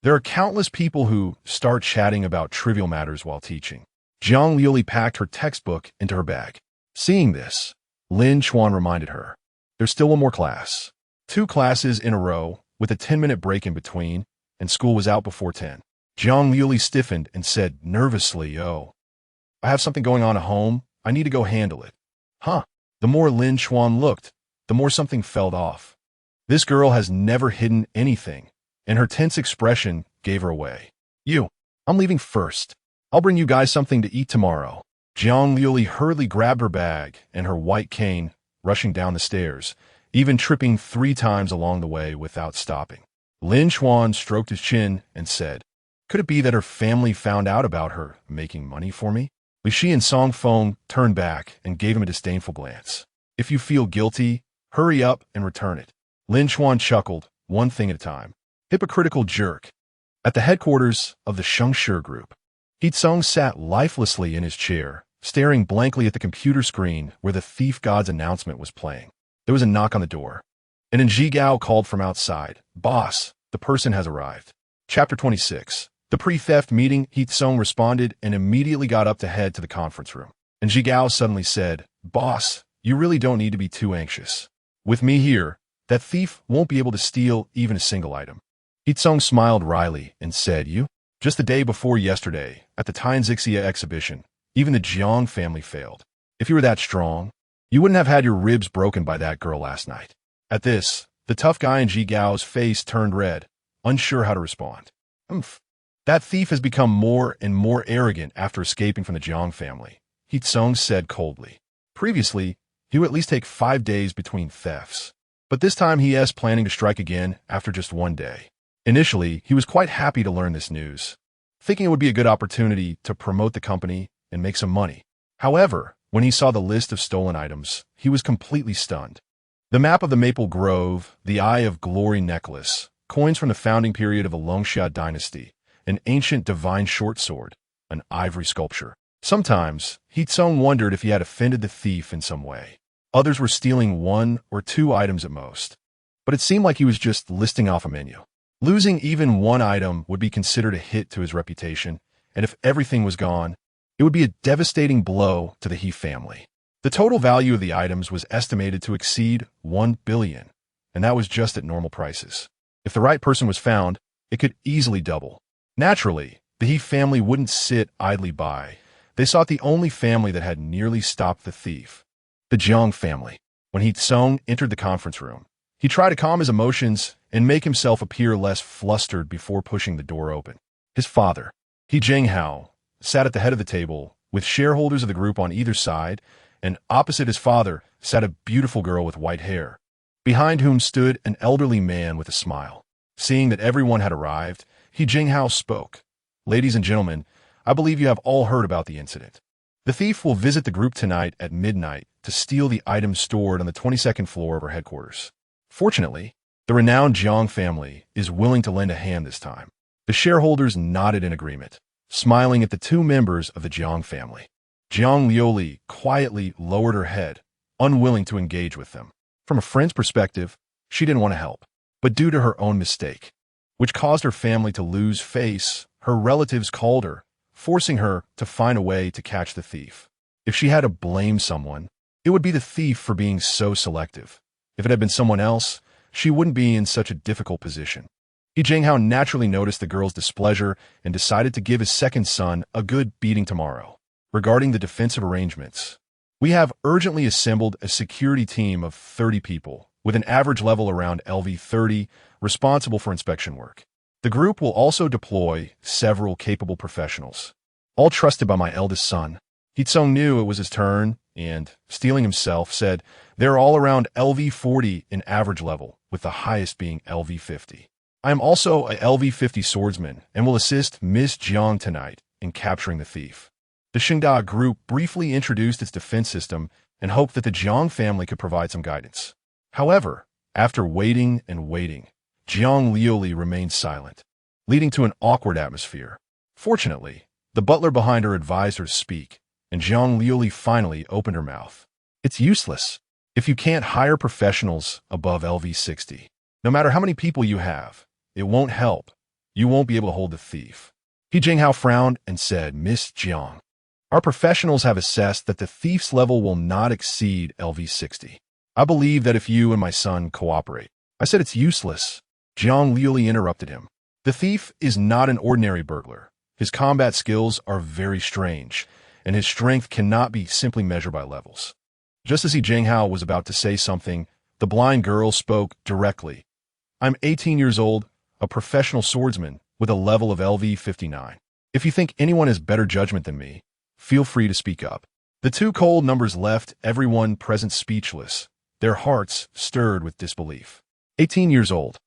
There are countless people who start chatting about trivial matters while teaching. Jiang Liuli packed her textbook into her bag. Seeing this, Lin Chuan reminded her, "There's still one more class." 2 classes in a row, with a 10-minute break in between, and school was out before 10. Jiang Liuli stiffened and said nervously, "Oh, I have something going on at home. I need to go handle it." Huh. The more Lin Chuan looked, the more something fell off. This girl has never hidden anything, and her tense expression gave her away. I'm leaving first. I'll bring you guys something to eat tomorrow. Jiang Liuli hurriedly grabbed her bag and her white cane, rushing down the stairs, even tripping 3 times along the way without stopping. Lin Chuan stroked his chin and said, "Could it be that her family found out about her making money for me?" Li Shi and Song Feng turned back and gave him a disdainful glance. "If you feel guilty, hurry up and return it." Lin Chuan chuckled, one thing at a time. Hypocritical jerk. At the headquarters of the Shengshi Group, Heatsung sat lifelessly in his chair, staring blankly at the computer screen where the thief god's announcement was playing. There was a knock on the door, and Ji Gao called from outside, "Boss, the person has arrived." Chapter 26. The pre-theft meeting. Heatsung responded and immediately got up to head to the conference room. And Ji Gao suddenly said, "Boss, you really don't need to be too anxious. With me here, that thief won't be able to steal even a single item." Heatsung smiled wryly and said, Just the day before yesterday, at the Tianzixia exhibition, even the Jiang family failed. If you were that strong, you wouldn't have had your ribs broken by that girl last night." At this, the tough guy in Ji Gao's face turned red, unsure how to respond. That thief has become more and more arrogant after escaping from the Jiang family," Heatsung said coldly. Previously, he would at least take 5 days between thefts, but this time he is planning to strike again after just 1 day. Initially, he was quite happy to learn this news, thinking it would be a good opportunity to promote the company and make some money. However, when he saw the list of stolen items, he was completely stunned. The map of the Maple Grove, the Eye of Glory necklace, coins from the founding period of the Longxia dynasty, an ancient divine short sword, an ivory sculpture. Sometimes, Heatsung wondered if he had offended the thief in some way. Others were stealing 1 or 2 items at most, but it seemed like he was just listing off a menu. Losing even 1 item would be considered a hit to his reputation, and if everything was gone, it would be a devastating blow to the He family. The total value of the items was estimated to exceed 1 billion, and that was just at normal prices. If the right person was found, it could easily double. Naturally, the He family wouldn't sit idly by. They sought the only family that had nearly stopped the thief, the Jiang family. When Heatsung entered the conference room, he tried to calm his emotions and make himself appear less flustered before pushing the door open. His father, He Jinghao, sat at the head of the table, with shareholders of the group on either side, and opposite his father sat a beautiful girl with white hair, behind whom stood an elderly man with a smile. Seeing that everyone had arrived, He Jinghao spoke. "Ladies and gentlemen, I believe you have all heard about the incident. The thief will visit the group tonight at midnight to steal the items stored on the 22nd floor of our headquarters. Fortunately, the renowned Jiang family is willing to lend a hand this time." The shareholders nodded in agreement, smiling at the 2 members of the Jiang family. Jiang Liuli quietly lowered her head, unwilling to engage with them. From a friend's perspective, she didn't want to help, but due to her own mistake, which caused her family to lose face, her relatives called her, forcing her to find a way to catch the thief. If she had to blame someone, it would be the thief for being so selective. If it had been someone else, she wouldn't be in such a difficult position. He Jinghao naturally noticed the girl's displeasure and decided to give his second son a good beating tomorrow. Regarding the defensive arrangements, we have urgently assembled a security team of 30 people, with an average level around LV 30, responsible for inspection work. The group will also deploy several capable professionals, all trusted by my eldest son. Heatsung knew it was his turn, and, steeling himself, said, "They're all around LV 40 in average level, with the highest being LV 50. I am also a LV 50 swordsman and will assist Miss Jiang tonight in capturing the thief." The Shengda group briefly introduced its defense system and hoped that the Jiang family could provide some guidance. However, after waiting and waiting, Jiang Liuli remained silent, leading to an awkward atmosphere. Fortunately, the butler behind her advised her to speak, and Jiang Liuli finally opened her mouth. "It's useless. If you can't hire professionals above LV 60, no matter how many people you have, it won't help. You won't be able to hold the thief." He Jinghao frowned and said, "Miss Jiang, our professionals have assessed that the thief's level will not exceed LV 60. I believe that if you and my son cooperate." "I said it's useless." Jiang Liuli interrupted him. "The thief is not an ordinary burglar. His combat skills are very strange, and his strength cannot be simply measured by levels." Just as He Jinghao was about to say something, The blind girl spoke directly. I'm 18 years old, a professional swordsman with a level of LV 59. If you think anyone has better judgment than me, feel free to speak up. The two cold numbers left everyone present speechless, their hearts stirred with disbelief. 18 years old.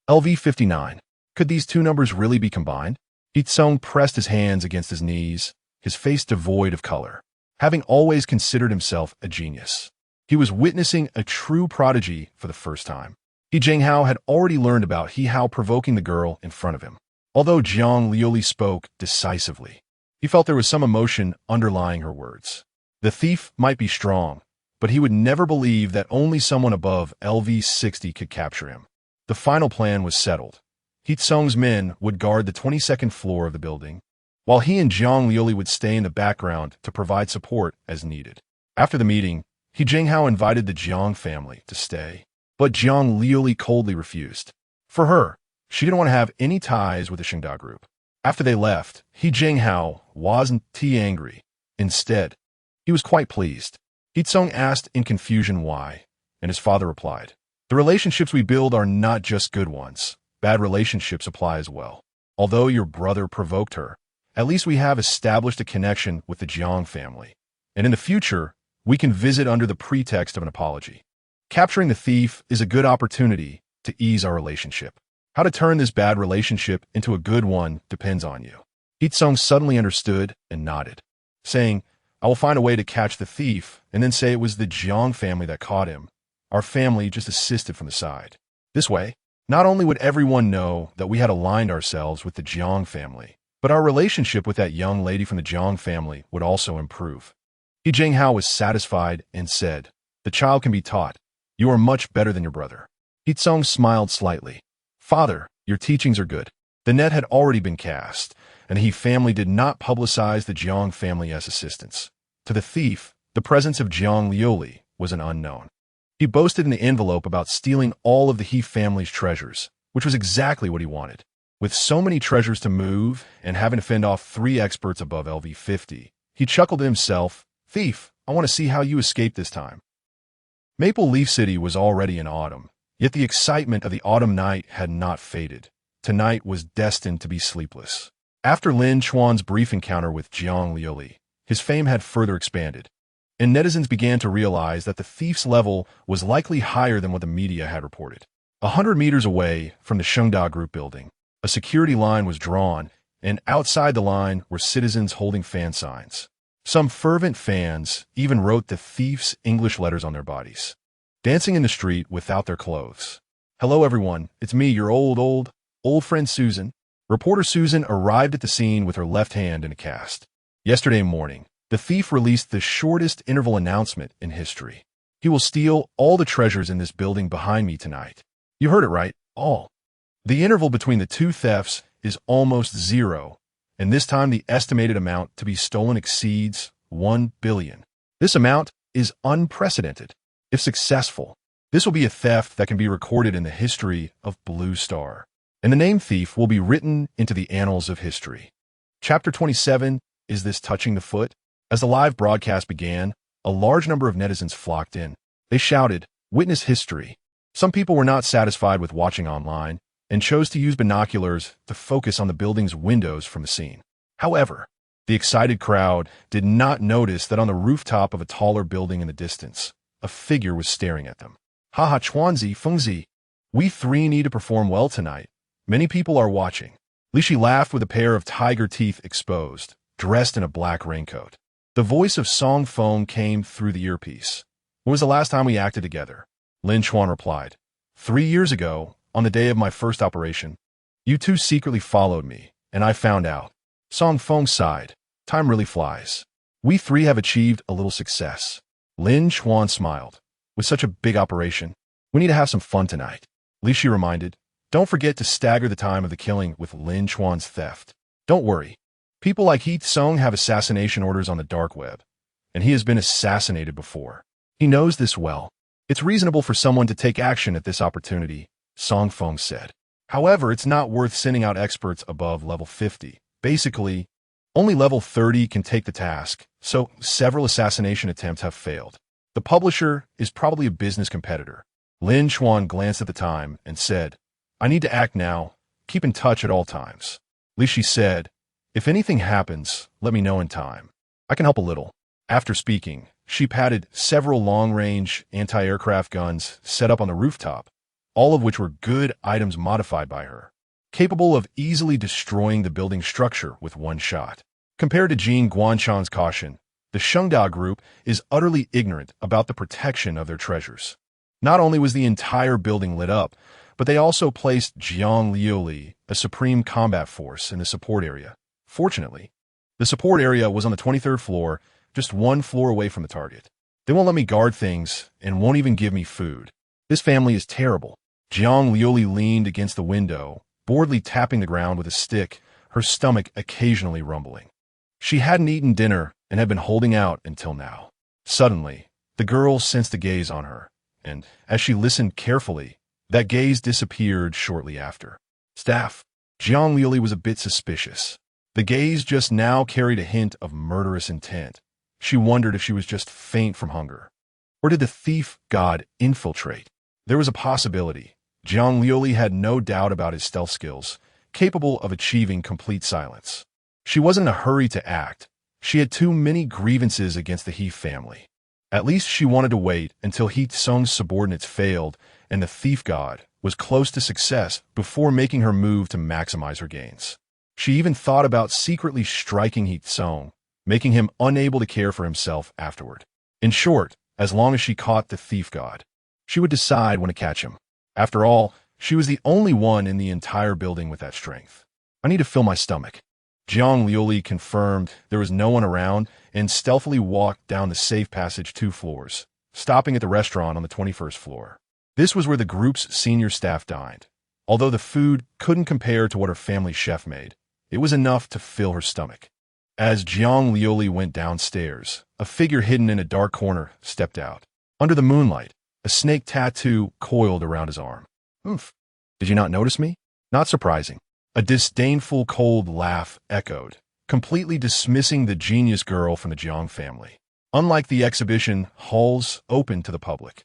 LV 59. Could these two numbers really be combined? Hitsung pressed his hands against his knees, his face devoid of color. Having always considered himself a genius, he was witnessing a true prodigy for the first time. He Jinghao had already learned about Hao provoking the girl in front of him. Although Jiang Liuli spoke decisively, he felt there was some emotion underlying her words. The thief might be strong, but he would never believe that only someone above LV 60 could capture him. The final plan was settled. Hitsung's men would guard the 22nd floor of the building, while he and Jiang Liuli would stay in the background to provide support as needed. After the meeting, He Jinghao invited the Jiang family to stay, but Jiang Liuli coldly refused. For her, she didn't want to have any ties with the Shengda group. After they left, He Jinghao wasn't too angry. Instead, he was quite pleased. Hitsung asked in confusion why, and his father replied, "The relationships we build are not just good ones. Bad relationships apply as well. Although your brother provoked her, at least we have established a connection with the Jiang family. And in the future, we can visit under the pretext of an apology. Capturing the thief is a good opportunity to ease our relationship. How to turn this bad relationship into a good one depends on you." Hitsung suddenly understood and nodded, saying, "I will find a way to catch the thief and then say it was the Jiang family that caught him. Our family just assisted from the side. This way, not only would everyone know that we had aligned ourselves with the Jiang family, but our relationship with that young lady from the Jiang family would also improve." He Jinghao was satisfied and said, "The child can be taught. You are much better than your brother." Hitsung smiled slightly. "Father, your teachings are good." The net had already been cast, and the He family did not publicize the Jiang family as assistants. To the thief, the presence of Jiang Liuli was an unknown. He boasted in the envelope about stealing all of the He family's treasures, which was exactly what he wanted. With so many treasures to move and having to fend off 3 experts above LV 50, he chuckled to himself, "Thief, I want to see how you escape this time." Maple Leaf City was already in autumn, yet the excitement of the autumn night had not faded. Tonight was destined to be sleepless. After Lin Chuan's brief encounter with Jiang Liuli, his fame had further expanded, and netizens began to realize that the thief's level was likely higher than what the media had reported. 100 meters away from the Shengda Group building, a security line was drawn, and outside the line were citizens holding fan signs. Some fervent fans even wrote the thief's English letters on their bodies, dancing in the street without their clothes. "Hello everyone, it's me, your old friend Susan." Reporter Susan arrived at the scene with her left hand in a cast. Yesterday morning, the thief released the shortest interval announcement in history. "He will steal all the treasures in this building behind me tonight." You heard it right, all. The interval between the two thefts is almost 0, and this time the estimated amount to be stolen exceeds 1 billion. This amount is unprecedented. If successful, this will be a theft that can be recorded in the history of Blue Star, and the name thief will be written into the annals of history. Chapter 27, Is This Touching the Foot? As the live broadcast began, a large number of netizens flocked in. They shouted, "Witness history." Some people were not satisfied with watching online and chose to use binoculars to focus on the building's windows from the scene. However, the excited crowd did not notice that on the rooftop of a taller building in the distance, a figure was staring at them. "Haha, Chuanzi, Fengzi, we 3 need to perform well tonight. Many people are watching." Li Shi laughed with a pair of tiger teeth exposed, dressed in a black raincoat. The voice of Song Feng came through the earpiece. "When was the last time we acted together?" Lin Chuan replied, 3 years ago, on the day of my first operation. You 2 secretly followed me, and I found out." Song Feng sighed. "Time really flies. We 3 have achieved a little success." Lin Chuan smiled. "With such a big operation, we need to have some fun tonight." Li Shi reminded, "Don't forget to stagger the time of the killing with Lin Chuan's theft. Don't worry. People like He Tsung have assassination orders on the dark web, and he has been assassinated before. He knows this well. It's reasonable for someone to take action at this opportunity," Song Feng said. "However, it's not worth sending out experts above level 50. Basically, only level 30 can take the task, so several assassination attempts have failed. The publisher is probably a business competitor." Lin Chuan glanced at the time and said, "I need to act now. Keep in touch at all times." Li Shi said, "If anything happens, let me know in time. I can help a little." After speaking, she patted several long-range anti-aircraft guns set up on the rooftop, all of which were good items modified by her, capable of easily destroying the building structure with one shot. Compared to Jin Guanchan's caution, the SHOWDOWN group is utterly ignorant about the protection of their treasures. Not only was the entire building lit up, but they also placed Jiang Liuli, a supreme combat force, in the support area. Fortunately, the support area was on the 23rd floor, just one floor away from the target. They won't let me guard things and won't even give me food. This family is terrible. Jiang Liuli leaned against the window, boredly tapping the ground with a stick, her stomach occasionally rumbling. She hadn't eaten dinner and had been holding out until now. Suddenly, the girl sensed a gaze on her, and as she listened carefully, that gaze disappeared shortly after. Staff. Jiang Liuli was a bit suspicious. The gaze just now carried a hint of murderous intent. She wondered if she was just faint from hunger. Or did the thief god infiltrate? There was a possibility. Jiang Liuli had no doubt about his stealth skills, capable of achieving complete silence. She wasn't in a hurry to act. She had too many grievances against the He family. At least she wanted to wait until He Tsung's subordinates failed and the thief god was close to success before making her move to maximize her gains. She even thought about secretly striking He Tsung, making him unable to care for himself afterward. In short, as long as she caught the thief god, she would decide when to catch him. After all, she was the only one in the entire building with that strength. "I need to fill my stomach." Jiang Liuli confirmed there was no one around and stealthily walked down the safe passage 2 floors, stopping at the restaurant on the 21st floor. This was where the group's senior staff dined. Although the food couldn't compare to what her family chef made, it was enough to fill her stomach. As Jiang Liuli went downstairs, a figure hidden in a dark corner stepped out. Under the moonlight, a snake tattoo coiled around his arm. "Oomph. Did you not notice me?" Not surprising. A disdainful, cold laugh echoed, completely dismissing the genius girl from the Jiang family. Unlike the exhibition halls open to the public,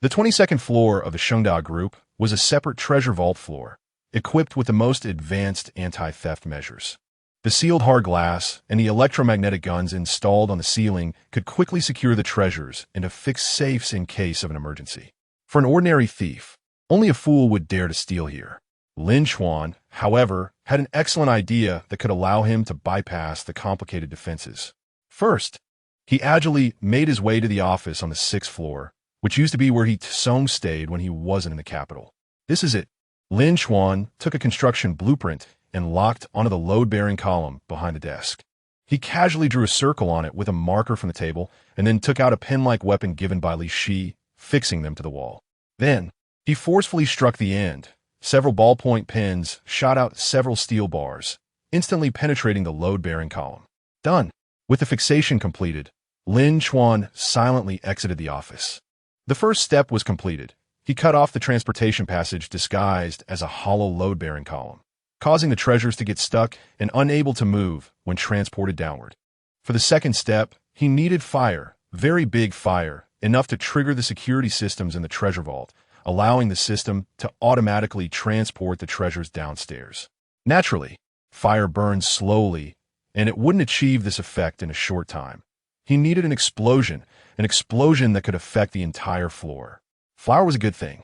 the 22nd floor of the SHOWDOWN group was a separate treasure vault floor, equipped with the most advanced anti-theft measures. The sealed hard glass and the electromagnetic guns installed on the ceiling could quickly secure the treasures into fixed safes in case of an emergency. For an ordinary thief, only a fool would dare to steal here. Lin Chuan, however, had an excellent idea that could allow him to bypass the complicated defenses. First, he agilely made his way to the office on the 6th floor, which used to be where He Tsung stayed when he wasn't in the capital. "This is it." Lin Chuan took a construction blueprint and locked onto the load-bearing column behind the desk. He casually drew a circle on it with a marker from the table and then took out a pen-like weapon given by Li Shi, fixing them to the wall. Then, he forcefully struck the end. Several ballpoint pens shot out several steel bars, instantly penetrating the load-bearing column. Done. With the fixation completed, Lin Chuan silently exited the office. The first step was completed. He cut off the transportation passage disguised as a hollow load-bearing column, causing the treasures to get stuck and unable to move when transported downward. For the second step, he needed fire, very big fire, enough to trigger the security systems in the treasure vault, allowing the system to automatically transport the treasures downstairs. Naturally, fire burns slowly, and it wouldn't achieve this effect in a short time. He needed an explosion that could affect the entire floor. Flour was a good thing,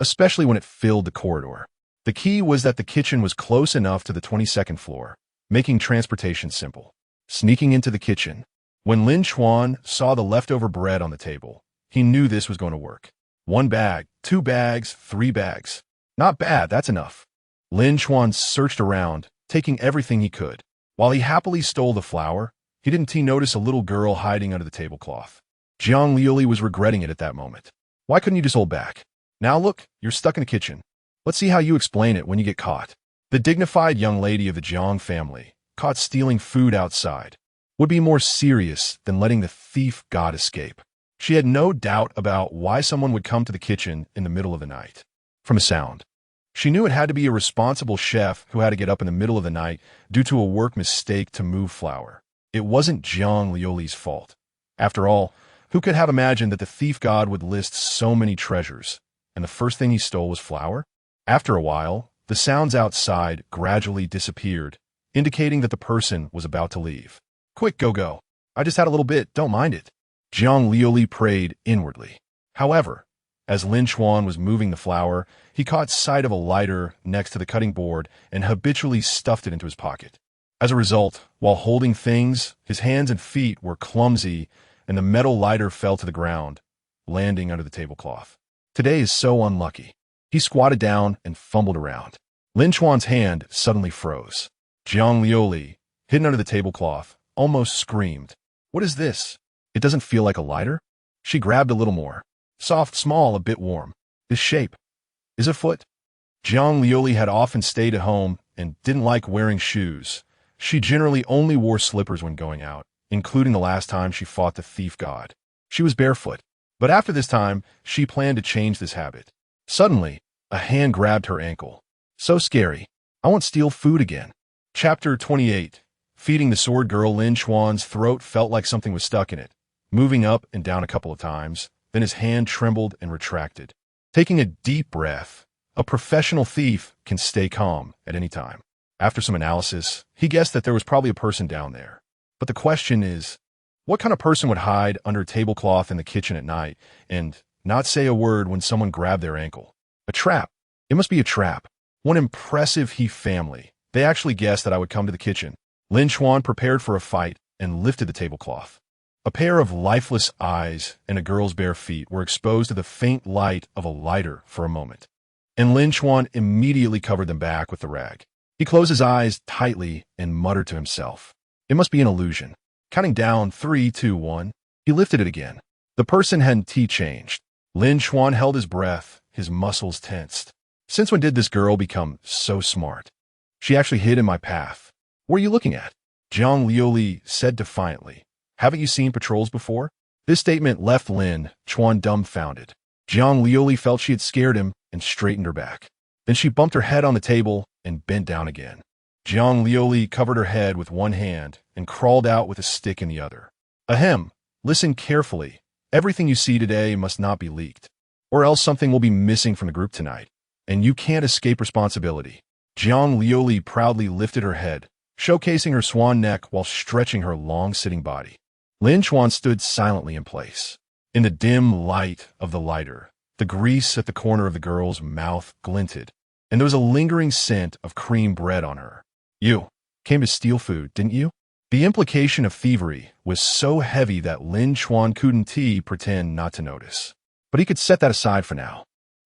especially when it filled the corridor. The key was that the kitchen was close enough to the 22nd floor, making transportation simple. Sneaking into the kitchen, when Lin Chuan saw the leftover bread on the table, he knew this was going to work. 1 bag, 2 bags, 3 bags. Not bad, that's enough. Lin Chuan searched around, taking everything he could. While he happily stole the flour, he didn't notice a little girl hiding under the tablecloth. Jiang Liuli was regretting it at that moment. Why couldn't you just hold back? Now look, you're stuck in the kitchen. Let's see how you explain it when you get caught. The dignified young lady of the Jiang family, caught stealing food outside, would be more serious than letting the thief god escape. She had no doubt about why someone would come to the kitchen in the middle of the night. From a sound, she knew it had to be a responsible chef who had to get up in the middle of the night due to a work mistake to move flour. It wasn't Jiang Liuli's fault. After all, who could have imagined that the thief god would list so many treasures, and the first thing he stole was flour? After a while, the sounds outside gradually disappeared, indicating that the person was about to leave. Quick, go. I just had a little bit, don't mind it. Jiang Liuli prayed inwardly. However, as Lin Chuan was moving the flour, he caught sight of a lighter next to the cutting board and habitually stuffed it into his pocket. As a result, while holding things, his hands and feet were clumsy and the metal lighter fell to the ground, landing under the tablecloth. Today is so unlucky. He squatted down and fumbled around. Lin Chuan's hand suddenly froze. Jiang Liuli, hidden under the tablecloth, almost screamed. What is this? It doesn't feel like a lighter? She grabbed a little more. Soft, small, a bit warm. This shape. Is a foot? Jiang Liuli had often stayed at home and didn't like wearing shoes. She generally only wore slippers when going out, including the last time she fought the thief god. She was barefoot, but after this time, she planned to change this habit. Suddenly, a hand grabbed her ankle. So scary. I want to steal food again. Chapter 28. Feeding the sword girl. Lin Chuan's throat felt like something was stuck in it, moving up and down a couple of times. Then his hand trembled and retracted. Taking a deep breath, a professional thief can stay calm at any time. After some analysis, he guessed that there was probably a person down there. But the question is, what kind of person would hide under a tablecloth in the kitchen at night and not say a word when someone grabbed their ankle? A trap. It must be a trap. One impressive He family. They actually guessed that I would come to the kitchen. Lin Chuan prepared for a fight and lifted the tablecloth. A pair of lifeless eyes and a girl's bare feet were exposed to the faint light of a lighter for a moment, and Lin Chuan immediately covered them back with the rag. He closed his eyes tightly and muttered to himself. It must be an illusion. Counting down 3, 2, 1, he lifted it again. The person hadn't changed. Lin Chuan held his breath, his muscles tensed. Since when did this girl become so smart? She actually hid in my path. What are you looking at? Jiang Liuli said defiantly. Haven't you seen patrols before? This statement left Lin Chuan dumbfounded. Jiang Liuli felt she had scared him and straightened her back. Then she bumped her head on the table and bent down again. Jiang Liuli covered her head with one hand and crawled out with a stick in the other. Ahem, listen carefully. Everything you see today must not be leaked, or else something will be missing from the group tonight, and you can't escape responsibility. Jiang Liuli proudly lifted her head, showcasing her swan neck while stretching her long sitting body. Lin Chuan stood silently in place. In the dim light of the lighter, the grease at the corner of the girl's mouth glinted, and there was a lingering scent of cream bread on her. You came to steal food, didn't you? The implication of thievery was so heavy that Lin Chuan couldn't pretend not to notice. But he could set that aside for now.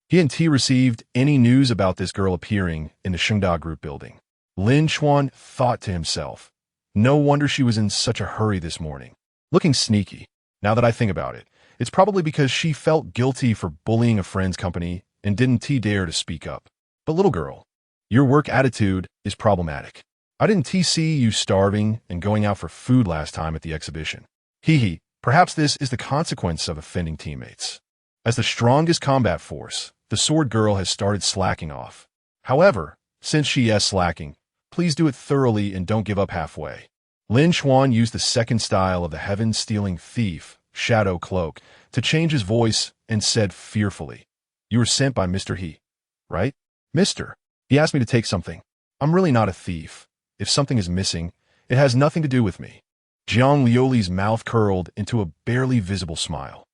He hadn't received any news about this girl appearing in the SHOWDOWN group building. Lin Chuan thought to himself, no wonder she was in such a hurry this morning. Looking sneaky. Now that I think about it, it's probably because she felt guilty for bullying a friend's company and didn't dare to speak up. But little girl, your work attitude is problematic. I didn't see you starving and going out for food last time at the exhibition. Perhaps this is the consequence of offending teammates. As the strongest combat force, the sword girl has started slacking off. However, since she is slacking, please do it thoroughly and don't give up halfway. Lin Chuan used the second style of the heaven-stealing thief, Shadow Cloak, to change his voice and said fearfully, You were sent by Mr. He, right? Mister. He asked me to take something. I'm really not a thief. If something is missing, it has nothing to do with me. Jiang Liuli's mouth curled into a barely visible smile.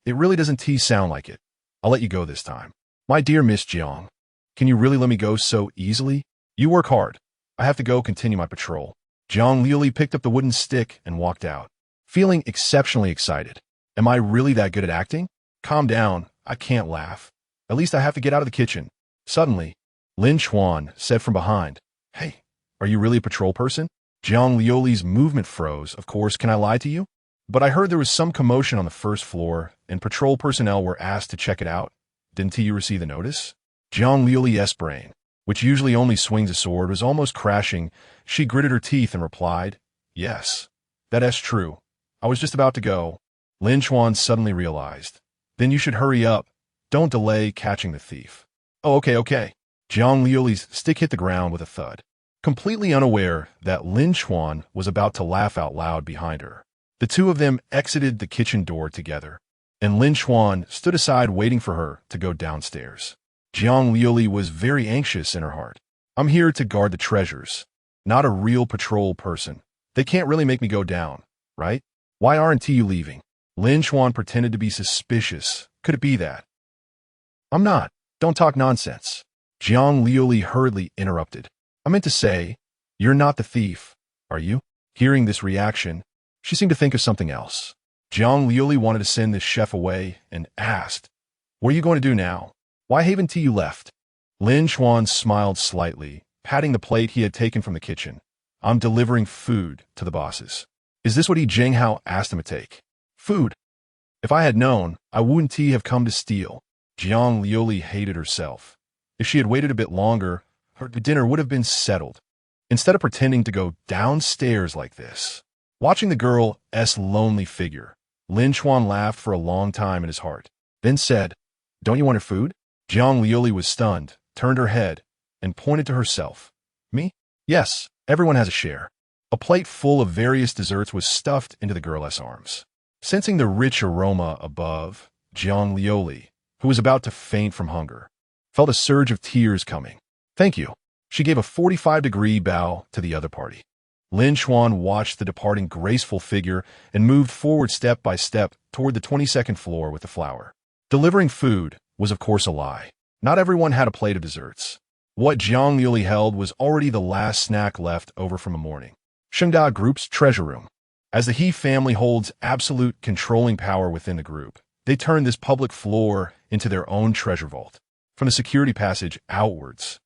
It really doesn't sound like it. I'll let you go this time. My dear Miss Jiang, can you really let me go so easily? You work hard. I have to go continue my patrol. Jiang Liuli picked up the wooden stick and walked out, feeling exceptionally excited. Am I really that good at acting? Calm down. I can't laugh. At least I have to get out of the kitchen. Suddenly, Lin Chuan said from behind, Hey, are you really a patrol person? Jiang Liuli's movement froze. Of course, can I lie to you? But I heard there was some commotion on the first floor, and patrol personnel were asked to check it out. Didn't you receive the notice? Jiang Liuli's brain, which usually only swings a sword, was almost crashing. She gritted her teeth and replied, Yes, that is true. I was just about to go. Lin Chuan suddenly realized. Then you should hurry up. Don't delay catching the thief. Oh, okay. Jiang Liuli's stick hit the ground with a thud, completely unaware that Lin Chuan was about to laugh out loud behind her. The two of them exited the kitchen door together, and Lin Chuan stood aside waiting for her to go downstairs. Jiang Liuli was very anxious in her heart. I'm here to guard the treasures, not a real patrol person. They can't really make me go down, right? Why aren't you leaving? Lin Chuan pretended to be suspicious. Could it be that? I'm not. Don't talk nonsense. Jiang Liuli hurriedly interrupted. I meant to say, you're not the thief, are you? Hearing this reaction, she seemed to think of something else. Jiang Liuli wanted to send this chef away and asked, what are you going to do now? Why haven't you left? Lin Chuan smiled slightly, patting the plate he had taken from the kitchen. I'm delivering food to the bosses. Is this what Yi Jinghao asked him to take? Food. If I had known, I wouldn't have come to steal. Jiang Liuli hated herself. If she had waited a bit longer, her dinner would have been settled. Instead of pretending to go downstairs like this. Watching the girl's lonely figure, Lin Chuan laughed for a long time in his heart, then said, don't you want your food? Jiang Liuli was stunned, turned her head, and pointed to herself. Me? Yes, everyone has a share. A plate full of various desserts was stuffed into the girl's arms. Sensing the rich aroma above, Jiang Liuli, who was about to faint from hunger, felt a surge of tears coming. Thank you. She gave a 45-degree bow to the other party. Lin Chuan watched the departing graceful figure and moved forward step by step toward the 22nd floor with the flower. Delivering food was of course a lie. Not everyone had a plate of desserts. What Jiang Liuli held was already the last snack left over from a morning. SHOWDOWN Group's treasure room. As the He family holds absolute controlling power within the group, they turned this public floor into their own treasure vault. From the security passage outwards,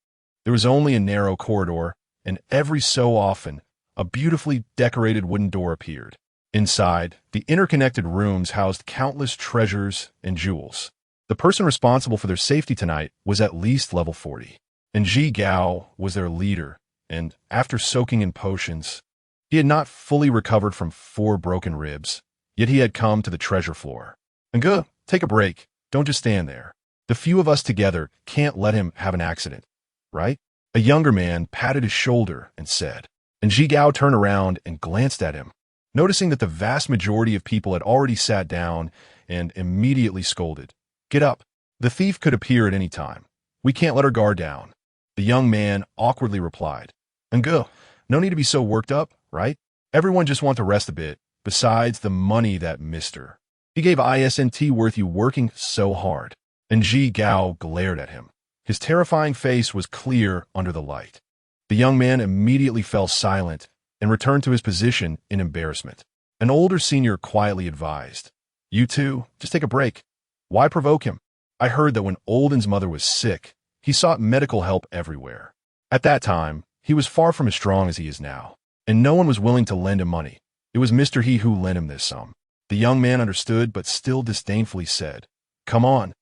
there was only a narrow corridor, and every so often, a beautifully decorated wooden door appeared. Inside, the interconnected rooms housed countless treasures and jewels. The person responsible for their safety tonight was at least level 40. And Ji Gao was their leader, and after soaking in potions, he had not fully recovered from 4 broken ribs, yet he had come to the treasure floor. Nge, take a break. Don't just stand there. The few of us together can't let him have an accident, right? A younger man patted his shoulder and said, and Ji Gao turned around and glanced at him, noticing that the vast majority of people had already sat down and immediately scolded. Get up. The thief could appear at any time. We can't let her guard down. The young man awkwardly replied, Nge, no need to be so worked up, right? Everyone just wants to rest a bit, besides the money that mister. He gave ISNT worth you working so hard. And Ji Gao glared at him. His terrifying face was clear under the light. The young man immediately fell silent and returned to his position in embarrassment. An older senior quietly advised, you two, just take a break. Why provoke him? I heard that when Olden's mother was sick, he sought medical help everywhere. At that time, he was far from as strong as he is now, and no one was willing to lend him money. It was Mr. He who lent him this sum. The young man understood but still disdainfully said, come on.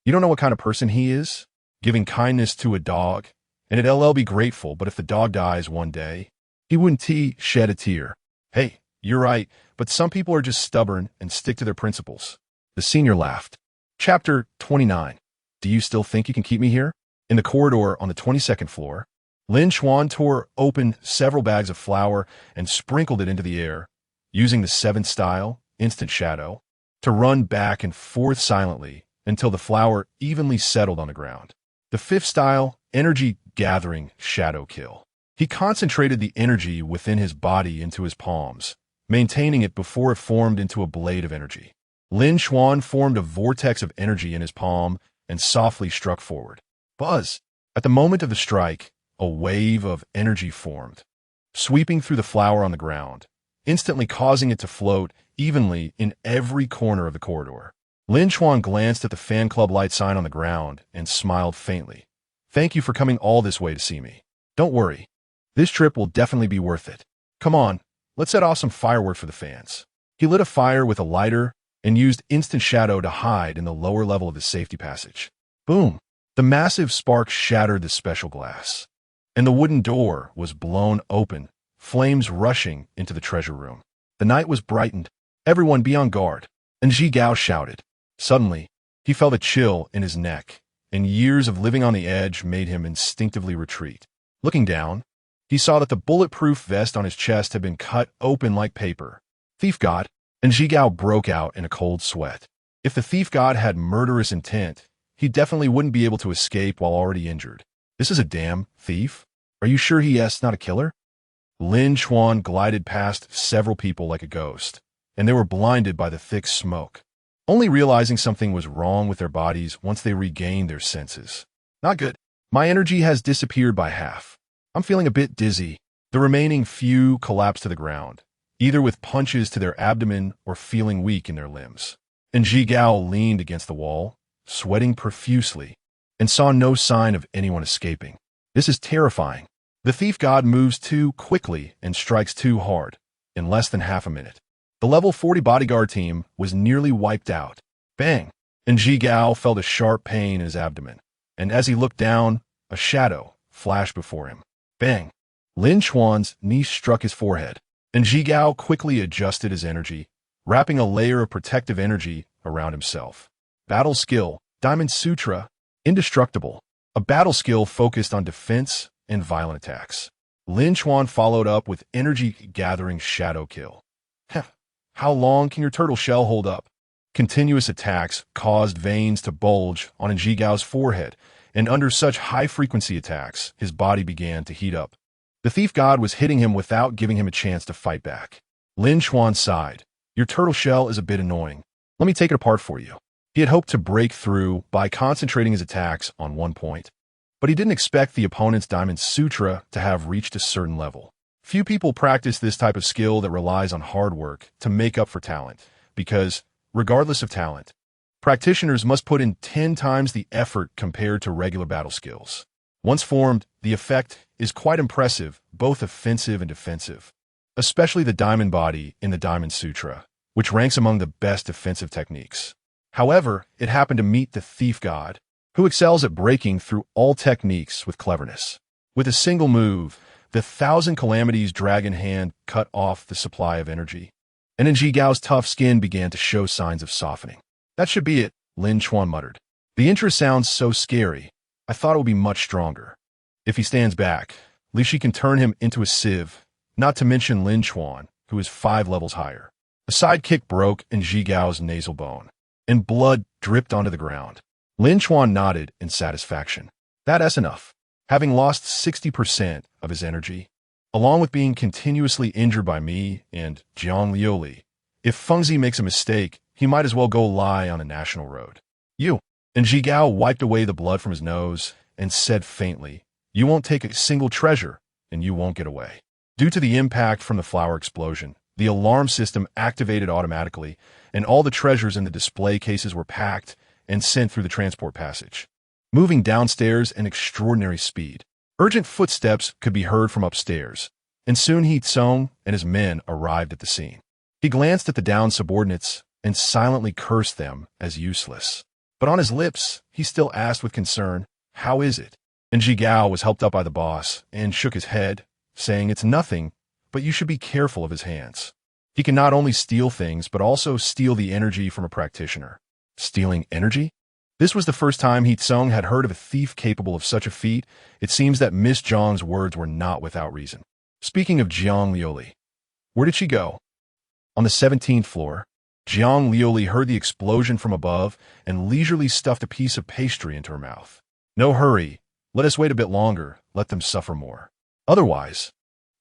You don't know what kind of person he is? Giving kindness to a dog, and it'd LL be grateful, but if the dog dies one day, he wouldn't shed a tear. Hey, you're right, but some people are just stubborn and stick to their principles. The senior laughed. Chapter 29. Do you still think you can keep me here? In the corridor on the 22nd floor, Lin Chuan tore open several bags of flour and sprinkled it into the air, using the 7th style, instant shadow, to run back and forth silently until the flour evenly settled on the ground. The 5th style, energy gathering shadow kill. He concentrated the energy within his body into his palms, maintaining it before it formed into a blade of energy. Lin Chuan formed a vortex of energy in his palm and softly struck forward. Buzz! At the moment of the strike, a wave of energy formed, sweeping through the flour on the ground, instantly causing it to float evenly in every corner of the corridor. Lin Chuan glanced at the fan club light sign on the ground and smiled faintly. Thank you for coming all this way to see me. Don't worry. This trip will definitely be worth it. Come on, let's set off some fireworks for the fans. He lit a fire with a lighter and used instant shadow to hide in the lower level of the safety passage. Boom! The massive spark shattered the special glass, and the wooden door was blown open, flames rushing into the treasure room. The night was brightened. Everyone be on guard. And Ji Gao shouted. Suddenly, he felt a chill in his neck, and years of living on the edge made him instinctively retreat. Looking down, he saw that the bulletproof vest on his chest had been cut open like paper. Thief God! And Ji Gao broke out in a cold sweat. If the thief god had murderous intent, he definitely wouldn't be able to escape while already injured. This is a damn thief? Are you sure he's not a killer? Lin Chuan glided past several people like a ghost, and they were blinded by the thick smoke, only realizing something was wrong with their bodies once they regained their senses. Not good. My energy has disappeared by half. I'm feeling a bit dizzy. The remaining few collapsed to the ground, either with punches to their abdomen or feeling weak in their limbs. And Zhigao leaned against the wall, sweating profusely, and saw no sign of anyone escaping. This is terrifying. The thief god moves too quickly and strikes too hard, in less than half a minute. The level 40 bodyguard team was nearly wiped out. Bang! And Zhigao felt a sharp pain in his abdomen, and as he looked down, a shadow flashed before him. Bang! Lin Chuan's knee struck his forehead, and Zhigao quickly adjusted his energy, wrapping a layer of protective energy around himself. Battle skill, Diamond Sutra, indestructible. A battle skill focused on defense and violent attacks. Lin Chuan followed up with energy-gathering shadow kill. How long can your turtle shell hold up? Continuous attacks caused veins to bulge on Zhigao's forehead, and under such high-frequency attacks, his body began to heat up. The thief god was hitting him without giving him a chance to fight back. Lin Chuan sighed. Your turtle shell is a bit annoying. Let me take it apart for you. He had hoped to break through by concentrating his attacks on one point, but he didn't expect the opponent's Diamond Sutra to have reached a certain level. Few people practice this type of skill that relies on hard work to make up for talent, because, regardless of talent, practitioners must put in 10 times the effort compared to regular battle skills. Once formed, the effect is quite impressive, both offensive and defensive, especially the diamond body in the Diamond Sutra, which ranks among the best defensive techniques. However, it happened to meet the thief god, who excels at breaking through all techniques with cleverness. With a single move, the 1,000 Calamities dragon hand cut off the supply of energy, and Zhigao's tough skin began to show signs of softening. That should be it, Lin Chuan muttered. The interest sounds so scary. I thought it would be much stronger. If he stands back, at least she can turn him into a sieve, not to mention Lin Chuan, who is 5 levels higher. A side kick broke in Zhigao's nasal bone, and blood dripped onto the ground. Lin Chuan nodded in satisfaction. That's enough. Having lost 60% of his energy, along with being continuously injured by me and Jiang Liuli, if Fengzi makes a mistake, he might as well go lie on a national road. You. And Zhigao wiped away the blood from his nose and said faintly, you won't take a single treasure, and you won't get away. Due to the impact from the flower explosion, the alarm system activated automatically, and all the treasures in the display cases were packed and sent through the transport passage, moving downstairs in extraordinary speed. Urgent footsteps could be heard from upstairs, and soon He Tsong and his men arrived at the scene. He glanced at the downed subordinates and silently cursed them as useless. But on his lips, he still asked with concern, how is it? And Zhigao was helped up by the boss and shook his head, saying it's nothing, but you should be careful of his hands. He can not only steal things, but also steal the energy from a practitioner. Stealing energy? This was the first time He Tsong had heard of a thief capable of such a feat. It seems that Miss Zhang's words were not without reason. Speaking of Jiang Liuli, where did she go? On the 17th floor. Jiang Liuli heard the explosion from above and leisurely stuffed a piece of pastry into her mouth. No hurry. Let us wait a bit longer. Let them suffer more. Otherwise,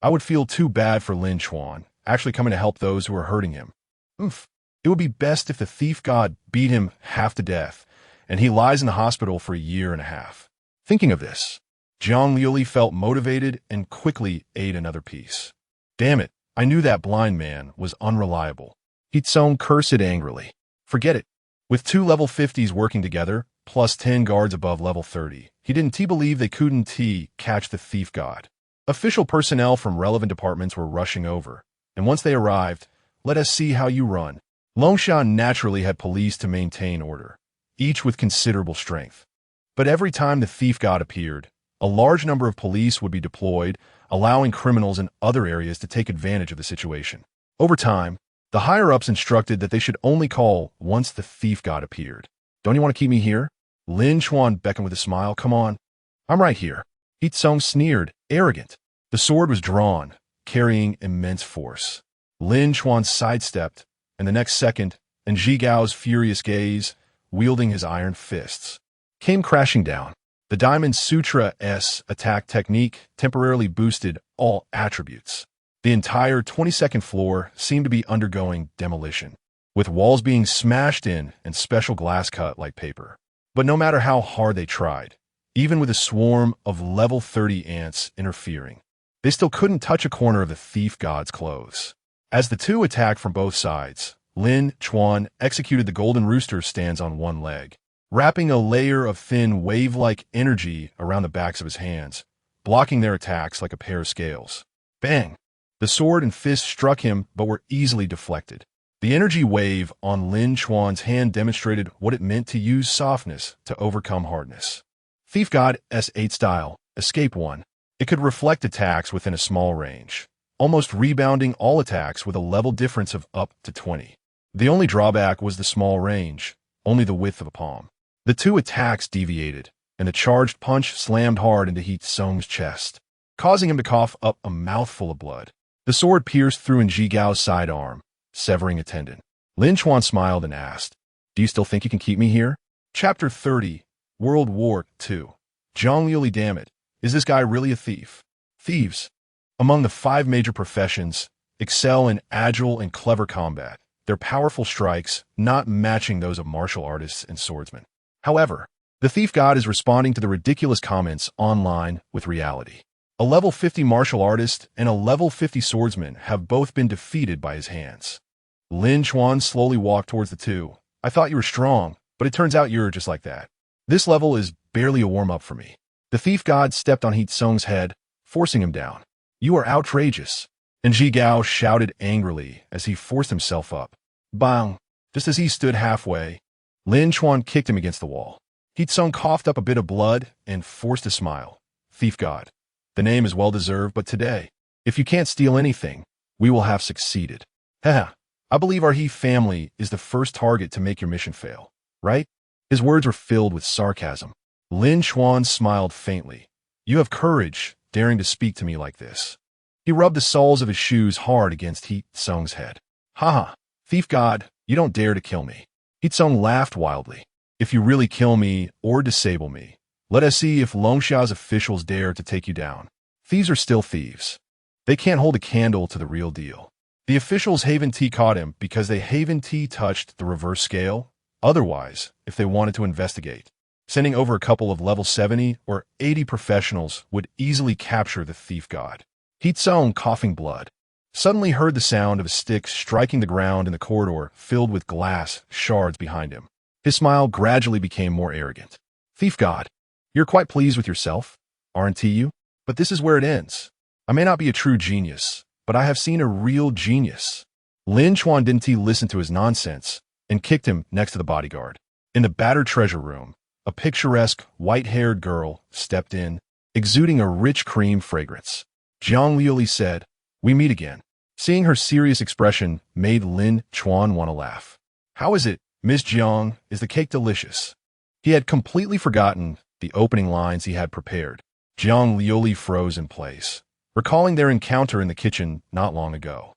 I would feel too bad for Lin Chuan, actually coming to help those who are hurting him. It would be best if the thief god beat him half to death, and he lies in the hospital for a year and a half. Thinking of this, Jiang Liuli felt motivated and quickly ate another piece. Damn it, I knew that blind man was unreliable. He Tsong cursed angrily. Forget it. With 2 level 50s working together, plus 10 guards above level 30, he didn't believe they couldn't catch the thief god. Official personnel from relevant departments were rushing over, and once they arrived, let us see how you run. Longshan naturally had police to maintain order, each with considerable strength. But every time the thief god appeared, a large number of police would be deployed, allowing criminals in other areas to take advantage of the situation. Over time, the higher-ups instructed that they should only call once the thief god appeared. Don't you want to keep me here? Lin Chuan beckoned with a smile. Come on. I'm right here. He Tsong sneered, arrogant. The sword was drawn, carrying immense force. Lin Chuan sidestepped, and the next second, and Jigao's furious gaze, wielding his iron fists, came crashing down. The Diamond Sutra S attack technique temporarily boosted all attributes. The entire 22nd floor seemed to be undergoing demolition, with walls being smashed in and special glass cut like paper. But no matter how hard they tried, even with a swarm of level 30 ants interfering, they still couldn't touch a corner of the thief god's clothes. As the two attacked from both sides, Lin Chuan executed the golden rooster stance on one leg, wrapping a layer of thin wave-like energy around the backs of his hands, blocking their attacks like a pair of scales. Bang! The sword and fist struck him but were easily deflected. The energy wave on Lin Chuan's hand demonstrated what it meant to use softness to overcome hardness. Thief God S8 style, Escape 1. It could reflect attacks within a small range, almost rebounding all attacks with a level difference of up to 20. The only drawback was the small range, only the width of a palm. The two attacks deviated, and the charged punch slammed hard into He Tsung's chest, causing him to cough up a mouthful of blood. The sword pierced through Jigao's sidearm, severing a tendon. Lin Chuan smiled and asked, "Do you still think you can keep me here?" Chapter 30, World.2. Zhang Liuli, damn it. Is this guy really a thief? Thieves, among the 5 major professions, excel in agile and clever combat, their powerful strikes not matching those of martial artists and swordsmen. However, the thief god is responding to the ridiculous comments online with reality. A level 50 martial artist and a level 50 swordsman have both been defeated by his hands. Lin Chuan slowly walked towards the two. "I thought you were strong, but it turns out you're just like that. This level is barely a warm-up for me." The thief god stepped on He Tsung's head, forcing him down. "You are outrageous," and Jigao shouted angrily as he forced himself up. Bang! Just as he stood halfway, Lin Chuan kicked him against the wall. He Tsung coughed up a bit of blood and forced a smile. "Thief god. The name is well-deserved, but today, if you can't steal anything, we will have succeeded. Haha, I believe our He family is the first target to make your mission fail, right?" His words were filled with sarcasm. Lin Chuan smiled faintly. "You have courage, daring to speak to me like this." He rubbed the soles of his shoes hard against He Tsung's head. "Haha, thief god, you don't dare to kill me." He Tsung laughed wildly. "If you really kill me or disable me, let us see if Longxia's officials dare to take you down. Thieves are still thieves. They can't hold a candle to the real deal." The officials Haven T caught him because they Haven T touched the reverse scale. Otherwise, if they wanted to investigate, sending over a couple of level 70 or 80 professionals would easily capture the thief god. He Tsung, coughing blood, suddenly heard the sound of a stick striking the ground in the corridor filled with glass shards behind him. His smile gradually became more arrogant. "Thief god, you're quite pleased with yourself, aren't you? But this is where it ends. I may not be a true genius, but I have seen a real genius." Lin Chuan didn't listen to his nonsense and kicked him next to the bodyguard. In the battered treasure room, a picturesque, white-haired girl stepped in, exuding a rich cream fragrance. Zhang Liuli said, "We meet again." Seeing her serious expression made Lin Chuan want to laugh. "How is it, Miss Jiang? Is the cake delicious?" He had completely forgotten the opening lines he had prepared. Zhang Liuli froze in place, recalling their encounter in the kitchen not long ago.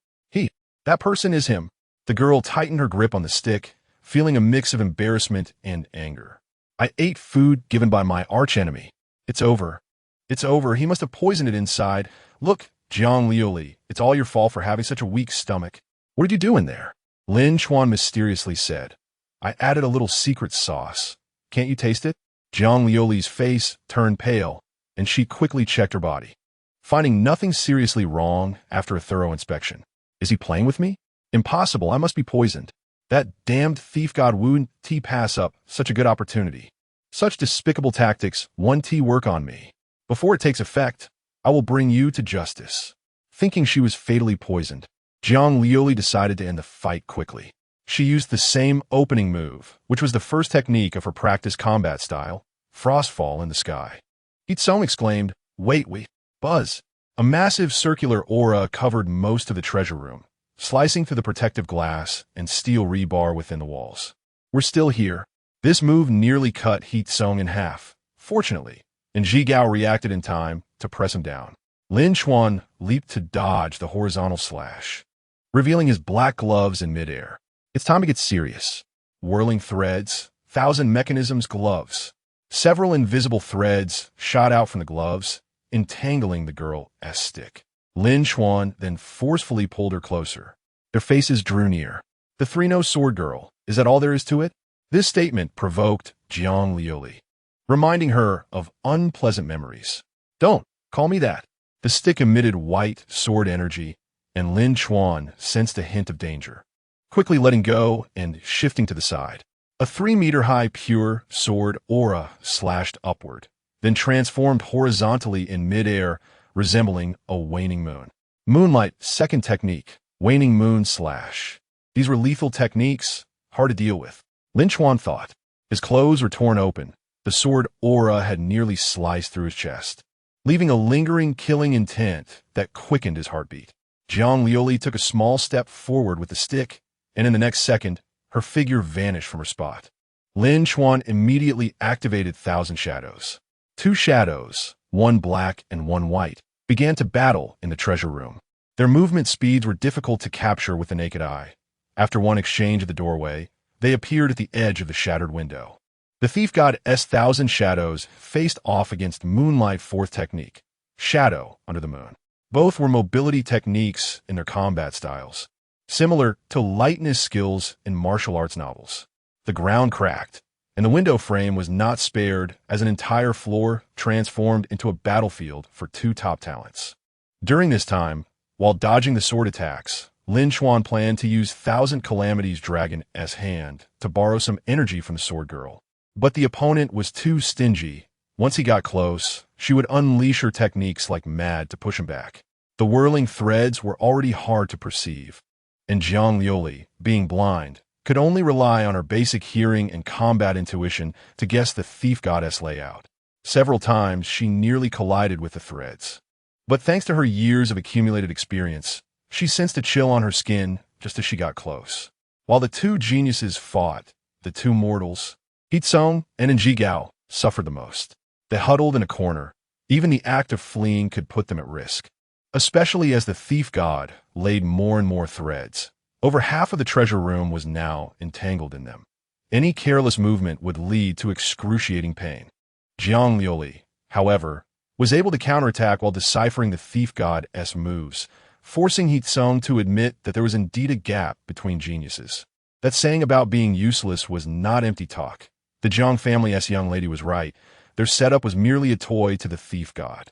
That person is him." The girl tightened her grip on the stick, feeling a mix of embarrassment and anger. "I ate food given by my archenemy. It's over. It's over. He must have poisoned it inside. Look, Zhang Liuli, it's all your fault for having such a weak stomach. What did you do in there?" Lin Chuan mysteriously said, "I added a little secret sauce. Can't you taste it?" Zhang Liuli's face turned pale, and she quickly checked her body, finding nothing seriously wrong after a thorough inspection. "Is he playing with me? Impossible, I must be poisoned. That damned thief god wouldn't pass up such a good opportunity. Such despicable tactics won't work on me. Before it takes effect, I will bring you to justice." Thinking she was fatally poisoned, Zhang Liuli decided to end the fight quickly. She used the same opening move, which was the first technique of her practice combat style, Frostfall in the Sky. He Tsung exclaimed, Wait, Buzz! A massive circular aura covered most of the treasure room, slicing through the protective glass and steel rebar within the walls. "We're still here." This move nearly cut He Tsung in half, fortunately, and Jigao reacted in time to press him down. Lin Chuan leaped to dodge the horizontal slash, revealing his black gloves in midair. It's time to get serious. Whirling threads, thousand mechanisms, gloves. Several invisible threads shot out from the gloves, entangling the girl's stick. Lin Chuan then forcefully pulled her closer. Their faces drew near. The three-nosed sword girl, is that all there is to it? This statement provoked Jiang Liuli, reminding her of unpleasant memories. Don't call me that. The stick emitted white sword energy, and Lin Chuan sensed a hint of danger. Quickly letting go and shifting to the side. A 3-meter-high pure sword aura slashed upward, then transformed horizontally in midair, resembling a waning moon. Moonlight, second technique, waning moon slash. These were lethal techniques, hard to deal with. Lin Chuan thought. His clothes were torn open. The sword aura had nearly sliced through his chest, leaving a lingering, killing intent that quickened his heartbeat. Jiang Liuli took a small step forward with the stick, and in the next second, her figure vanished from her spot. Lin Chuan immediately activated Thousand Shadows. 2 shadows, one black and one white, began to battle in the treasure room. Their movement speeds were difficult to capture with the naked eye. After one exchange at the doorway, they appeared at the edge of the shattered window. The thief god's Thousand Shadows faced off against Moonlight, fourth technique, Shadow under the moon. Both were mobility techniques in their combat styles, similar to lightness skills in martial arts novels. The ground cracked, and the window frame was not spared as an entire floor transformed into a battlefield for 2 top talents. During this time, while dodging the sword attacks, Lin Chuan planned to use Thousand Calamities Dragon's hand to borrow some energy from the sword girl. But the opponent was too stingy. Once he got close, she would unleash her techniques like mad to push him back. The whirling threads were already hard to perceive, and Jiang Liuli, being blind, could only rely on her basic hearing and combat intuition to guess the thief goddess layout. Several times she nearly collided with the threads. But thanks to her years of accumulated experience, she sensed a chill on her skin just as she got close. While the 2 geniuses fought, the 2 mortals, Hitsong and Njigao, suffered the most. They huddled in a corner. Even the act of fleeing could put them at risk, especially as the thief god laid more and more threads. Over half of the treasure room was now entangled in them. Any careless movement would lead to excruciating pain. Jiang Liuli, however, was able to counterattack while deciphering the thief god's moves, forcing Hitsong to admit that there was indeed a gap between geniuses. That saying about being useless was not empty talk. The Jiang family's young lady was right. Their setup was merely a toy to the thief god.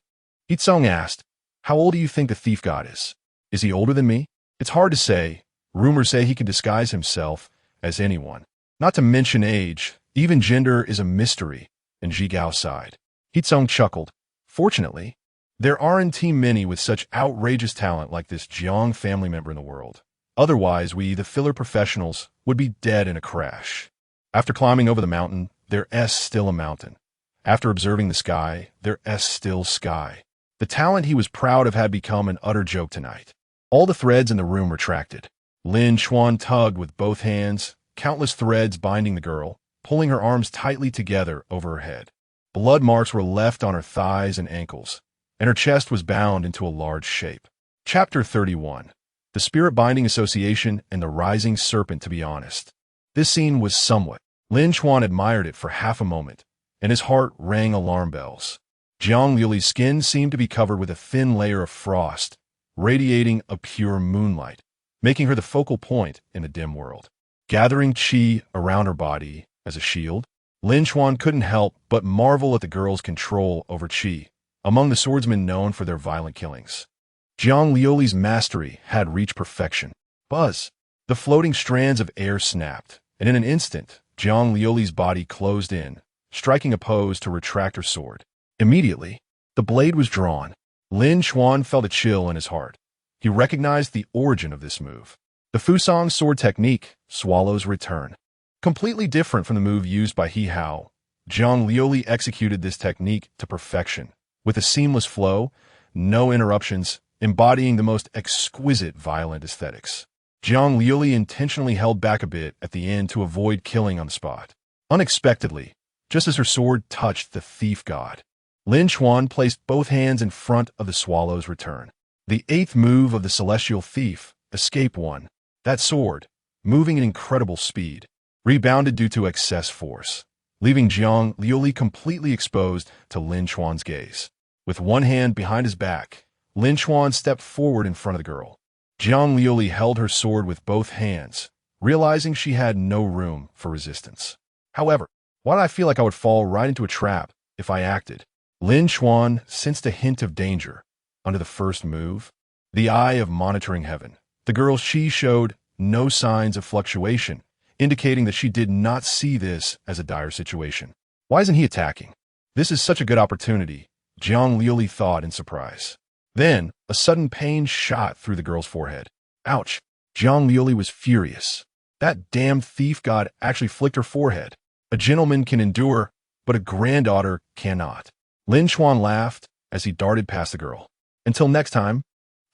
Hitsong asked, "How old do you think the thief god is? Is he older than me?" It's hard to say. Rumors say he can disguise himself as anyone. Not to mention age, even gender is a mystery, and Jigao sighed. Hitsong chuckled. Fortunately, there aren't many with such outrageous talent like this Jiang family member in the world. Otherwise, we, the filler professionals, would be dead in a crash. After climbing over the mountain, there's still a mountain. After observing the sky, there's still sky. The talent he was proud of had become an utter joke tonight. All the threads in the room retracted. Lin Chuan tugged with both hands, countless threads binding the girl, pulling her arms tightly together over her head. Blood marks were left on her thighs and ankles, and her chest was bound into a large shape. Chapter 31. The Spirit Binding Association and the Rising Serpent. To be honest, this scene was somewhat. Lin Chuan admired it for half a moment, and his heart rang alarm bells. Jiang Liuli's skin seemed to be covered with a thin layer of frost, radiating a pure moonlight, making her the focal point in the dim world. Gathering qi around her body as a shield, Lin Chuan couldn't help but marvel at the girl's control over qi, among the swordsmen known for their violent killings. Jiang Liuli's mastery had reached perfection. Buzz! The floating strands of air snapped, and in an instant, Jiang Liuli's body closed in, striking a pose to retract her sword. Immediately, the blade was drawn. Lin Chuan felt a chill in his heart. He recognized the origin of this move. The Fusang sword technique, Swallow's Return. Completely different from the move used by He Hao, Jiang Liuli executed this technique to perfection, with a seamless flow, no interruptions, embodying the most exquisite violent aesthetics. Jiang Liuli intentionally held back a bit at the end to avoid killing on the spot. Unexpectedly, just as her sword touched the thief god, Lin Chuan placed both hands in front of the Swallow's Return. The 8th move of the celestial thief, Escape One. That sword, moving at incredible speed, rebounded due to excess force, leaving Jiang Liuli completely exposed to Lin Chuan's gaze. With one hand behind his back, Lin Chuan stepped forward in front of the girl. Jiang Liuli held her sword with both hands, realizing she had no room for resistance. However, why did I feel like I would fall right into a trap if I acted? Lin Chuan sensed a hint of danger under the first move. The eye of monitoring heaven. The girl she showed no signs of fluctuation, indicating that she did not see this as a dire situation. Why isn't he attacking? This is such a good opportunity, Jiang Liuli thought in surprise. Then, a sudden pain shot through the girl's forehead. Ouch! Jiang Liuli was furious. That damn thief god actually flicked her forehead. A gentleman can endure, but a granddaughter cannot. Lin Chuan laughed as he darted past the girl. Until next time,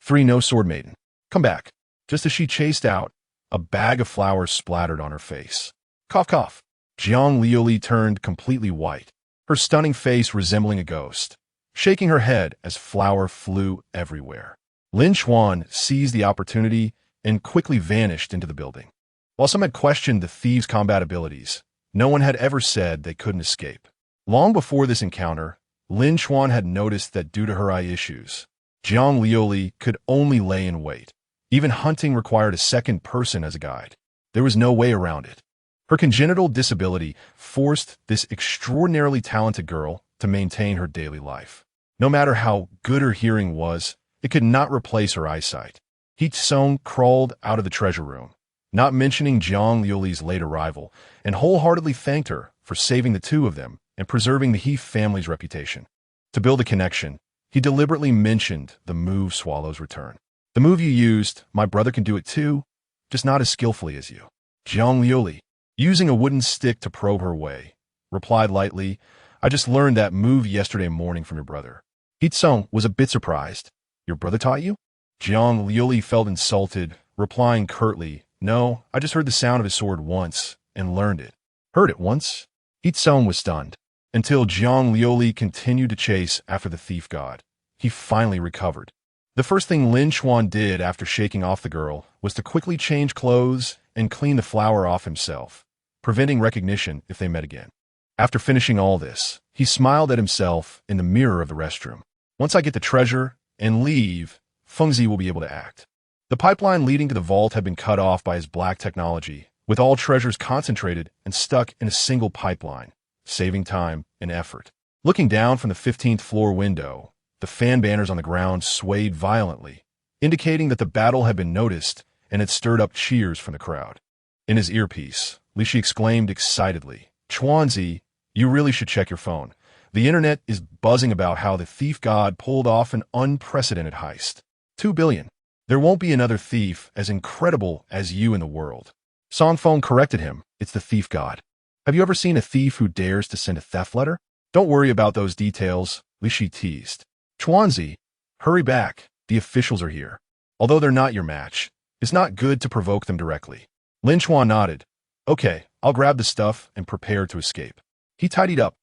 3 no sword maiden. Come back. Just as she chased out, a bag of flowers splattered on her face. Cough, cough. Jiang Liuli turned completely white, her stunning face resembling a ghost, shaking her head as flour flew everywhere. Lin Chuan seized the opportunity and quickly vanished into the building. While some had questioned the thieves' combat abilities, no one had ever said they couldn't escape. Long before this encounter, Lin Chuan had noticed that due to her eye issues, Jiang Liuli could only lay in wait. Even hunting required a second person as a guide. There was no way around it. Her congenital disability forced this extraordinarily talented girl to maintain her daily life. No matter how good her hearing was, it could not replace her eyesight. He Song crawled out of the treasure room, not mentioning Jiang Liuli's late arrival, and wholeheartedly thanked her for saving the two of them and preserving the He family's reputation. To build a connection, he deliberately mentioned the move Swallow's return. The move you used, my brother can do it too, just not as skillfully as you. Jiang Liuli, using a wooden stick to probe her way, replied lightly, I just learned that move yesterday morning from your brother. He Song was a bit surprised. Your brother taught you? Jiang Liuli felt insulted, replying curtly, no, I just heard the sound of his sword once and learned it. Heard it once? He Song was stunned, until Jiang Liuli continued to chase after the thief god. He finally recovered. The first thing Lin Chuan did after shaking off the girl was to quickly change clothes and clean the flour off himself, preventing recognition if they met again. After finishing all this, he smiled at himself in the mirror of the restroom. Once I get the treasure and leave, Fengzi will be able to act. The pipeline leading to the vault had been cut off by his black technology, with all treasures concentrated and stuck in a single pipeline, saving time and effort. Looking down from the 15th floor window, the fan banners on the ground swayed violently, indicating that the battle had been noticed and had stirred up cheers from the crowd. In his earpiece, Li Shi exclaimed excitedly, Chuanzi, you really should check your phone. The internet is buzzing about how the thief god pulled off an unprecedented heist. 2 billion. There won't be another thief as incredible as you in the world. Songfeng corrected him. It's the thief god. Have you ever seen a thief who dares to send a theft letter? Don't worry about those details, Li Shi teased. Chuanzi, hurry back. The officials are here. Although they're not your match, it's not good to provoke them directly. Lin Chuan nodded. Okay, I'll grab the stuff and prepare to escape. He tidied up,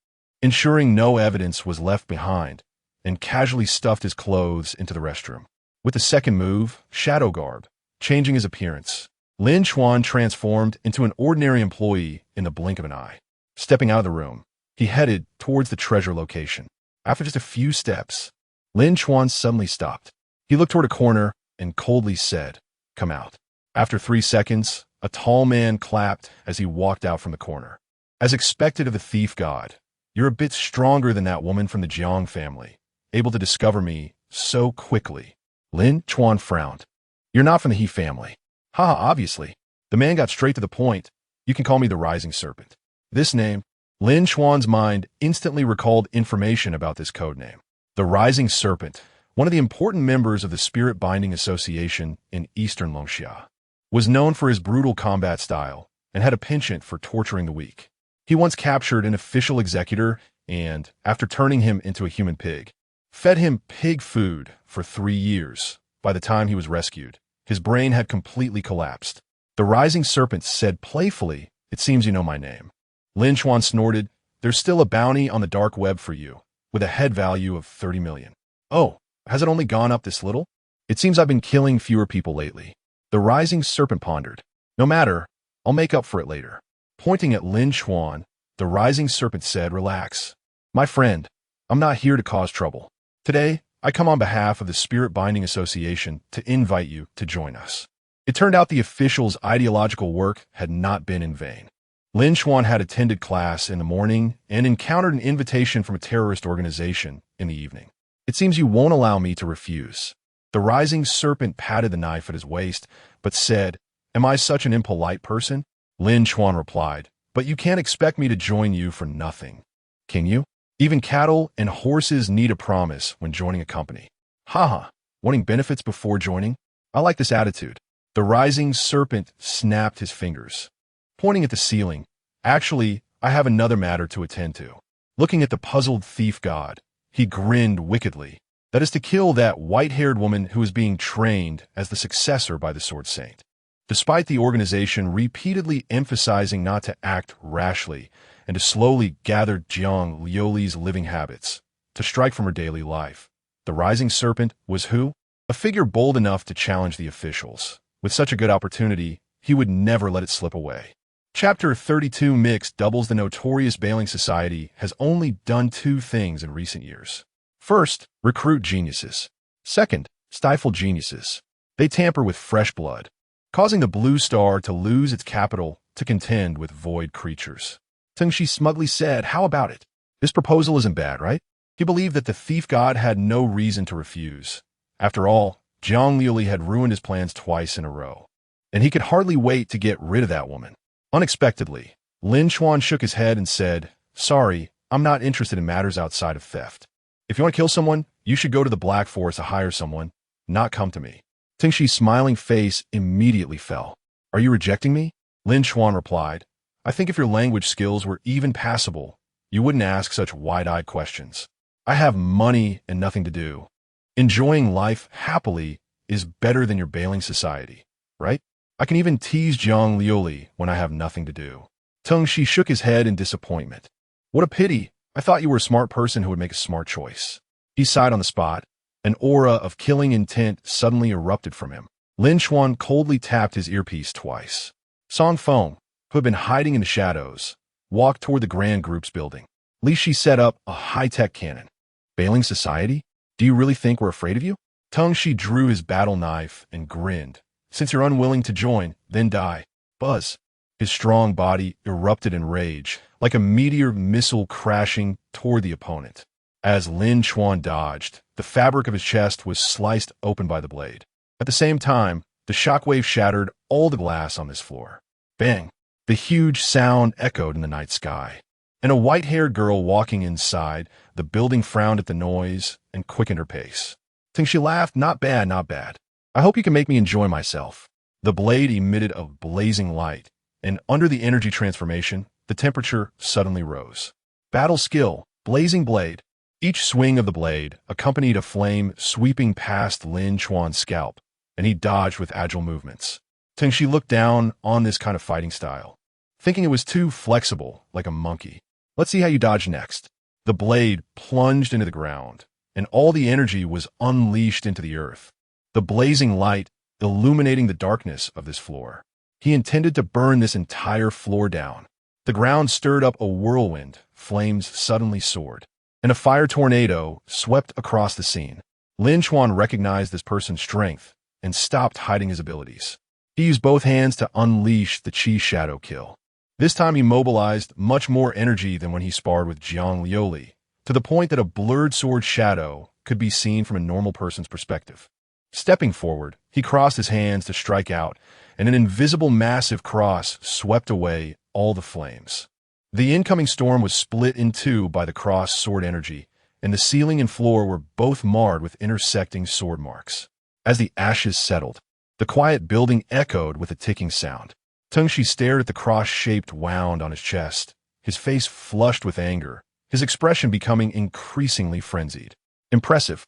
ensuring no evidence was left behind, and casually stuffed his clothes into the restroom. With the second move, Shadow Garb, changing his appearance, Lin Chuan transformed into an ordinary employee in the blink of an eye. Stepping out of the room, he headed towards the treasure location. After just a few steps, Lin Chuan suddenly stopped. He looked toward a corner and coldly said, Come out. After 3 seconds, a tall man clapped as he walked out from the corner. As expected of the thief god, you're a bit stronger than that woman from the Jiang family, able to discover me so quickly. Lin Chuan frowned. You're not from the He family. Haha, obviously. The man got straight to the point. You can call me the Rising Serpent. This name, Lin Chuan's mind instantly recalled information about this codename. The Rising Serpent, one of the important members of the Spirit Binding Association in Eastern Longxia, was known for his brutal combat style and had a penchant for torturing the weak. He once captured an official executor and, after turning him into a human pig, fed him pig food for 3 years. By the time he was rescued, his brain had completely collapsed. The Rising Serpent said playfully, It seems you know my name. Lin Chuan snorted, There's still a bounty on the dark web for you, with a head value of 30 million. Oh, has it only gone up this little? It seems I've been killing fewer people lately. The Rising Serpent pondered. No matter, I'll make up for it later. Pointing at Lin Chuan, the rising serpent said, "Relax. My friend, I'm not here to cause trouble. Today, I come on behalf of the Spirit Binding Association to invite you to join us." It turned out the official's ideological work had not been in vain. Lin Chuan had attended class in the morning and encountered an invitation from a terrorist organization in the evening. "It seems you won't allow me to refuse." The rising serpent patted the knife at his waist, but said, "Am I such an impolite person?" Lin Chuan replied, "But you can't expect me to join you for nothing. Can you? Even cattle and horses need a promise when joining a company." Haha, wanting benefits before joining? I like this attitude. The rising serpent snapped his fingers, pointing at the ceiling. "Actually, I have another matter to attend to." Looking at the puzzled thief god, he grinned wickedly. "That is to kill that white-haired woman who is being trained as the successor by the Sword Saint." Despite the organization repeatedly emphasizing not to act rashly and to slowly gather Jiang Liuli's living habits, to strike from her daily life, the rising serpent was who? A figure bold enough to challenge the officials. With such a good opportunity, he would never let it slip away. Chapter 32 Mix doubles. The notorious Bailing Society has only done two things in recent years. First, recruit geniuses. Second, stifle geniuses. They tamper with fresh blood, causing the Blue Star to lose its capital to contend with void creatures. Tengshi smugly said, "How about it? This proposal isn't bad, right?" He believed that the thief god had no reason to refuse. After all, Jiang Liuli had ruined his plans twice in a row, and he could hardly wait to get rid of that woman. Unexpectedly, Lin Chuan shook his head and said, "Sorry, I'm not interested in matters outside of theft. If you want to kill someone, you should go to the Black Forest to hire someone, not come to me." Tingshi's smiling face immediately fell. "Are you rejecting me?" Lin Chuan replied, "I think if your language skills were even passable, you wouldn't ask such wide-eyed questions. I have money and nothing to do. Enjoying life happily is better than your Bailing Society, right? I can even tease Jiang Liuli when I have nothing to do." Tengshi shook his head in disappointment. "What a pity. I thought you were a smart person who would make a smart choice." He sighed on the spot. An aura of killing intent suddenly erupted from him. Lin Chuan coldly tapped his earpiece twice. Song Feng, who had been hiding in the shadows, walked toward the Grand Group's building. Li Shi set up a high-tech cannon. "Bailing Society? Do you really think we're afraid of you?" Tengshi drew his battle knife and grinned. "Since you're unwilling to join, then die." Buzz. His strong body erupted in rage, like a meteor missile crashing toward the opponent. As Lin Chuan dodged, the fabric of his chest was sliced open by the blade. At the same time, the shockwave shattered all the glass on this floor. Bang! The huge sound echoed in the night sky. And a white-haired girl walking inside the building frowned at the noise and quickened her pace. Tengshi laughed. "Not bad, not bad. I hope you can make me enjoy myself." The blade emitted a blazing light, and under the energy transformation, the temperature suddenly rose. Battle skill, blazing blade. Each swing of the blade accompanied a flame sweeping past Lin Chuan's scalp, and he dodged with agile movements. Tengshi looked down on this kind of fighting style, thinking it was too flexible, like a monkey. "Let's see how you dodge next." The blade plunged into the ground, and all the energy was unleashed into the earth, the blazing light illuminating the darkness of this floor. He intended to burn this entire floor down. The ground stirred up a whirlwind, flames suddenly soared, and a fire tornado swept across the scene. Lin Chuan recognized this person's strength and stopped hiding his abilities. He used both hands to unleash the Chi Shadow Kill. This time he mobilized much more energy than when he sparred with Jiang Liuli, to the point that a blurred sword shadow could be seen from a normal person's perspective. Stepping forward, he crossed his hands to strike out, and an invisible massive cross swept away all the flames. The incoming storm was split in two by the cross sword energy, and the ceiling and floor were both marred with intersecting sword marks. As the ashes settled, the quiet building echoed with a ticking sound. Tengshi stared at the cross-shaped wound on his chest, his face flushed with anger, his expression becoming increasingly frenzied. "Impressive.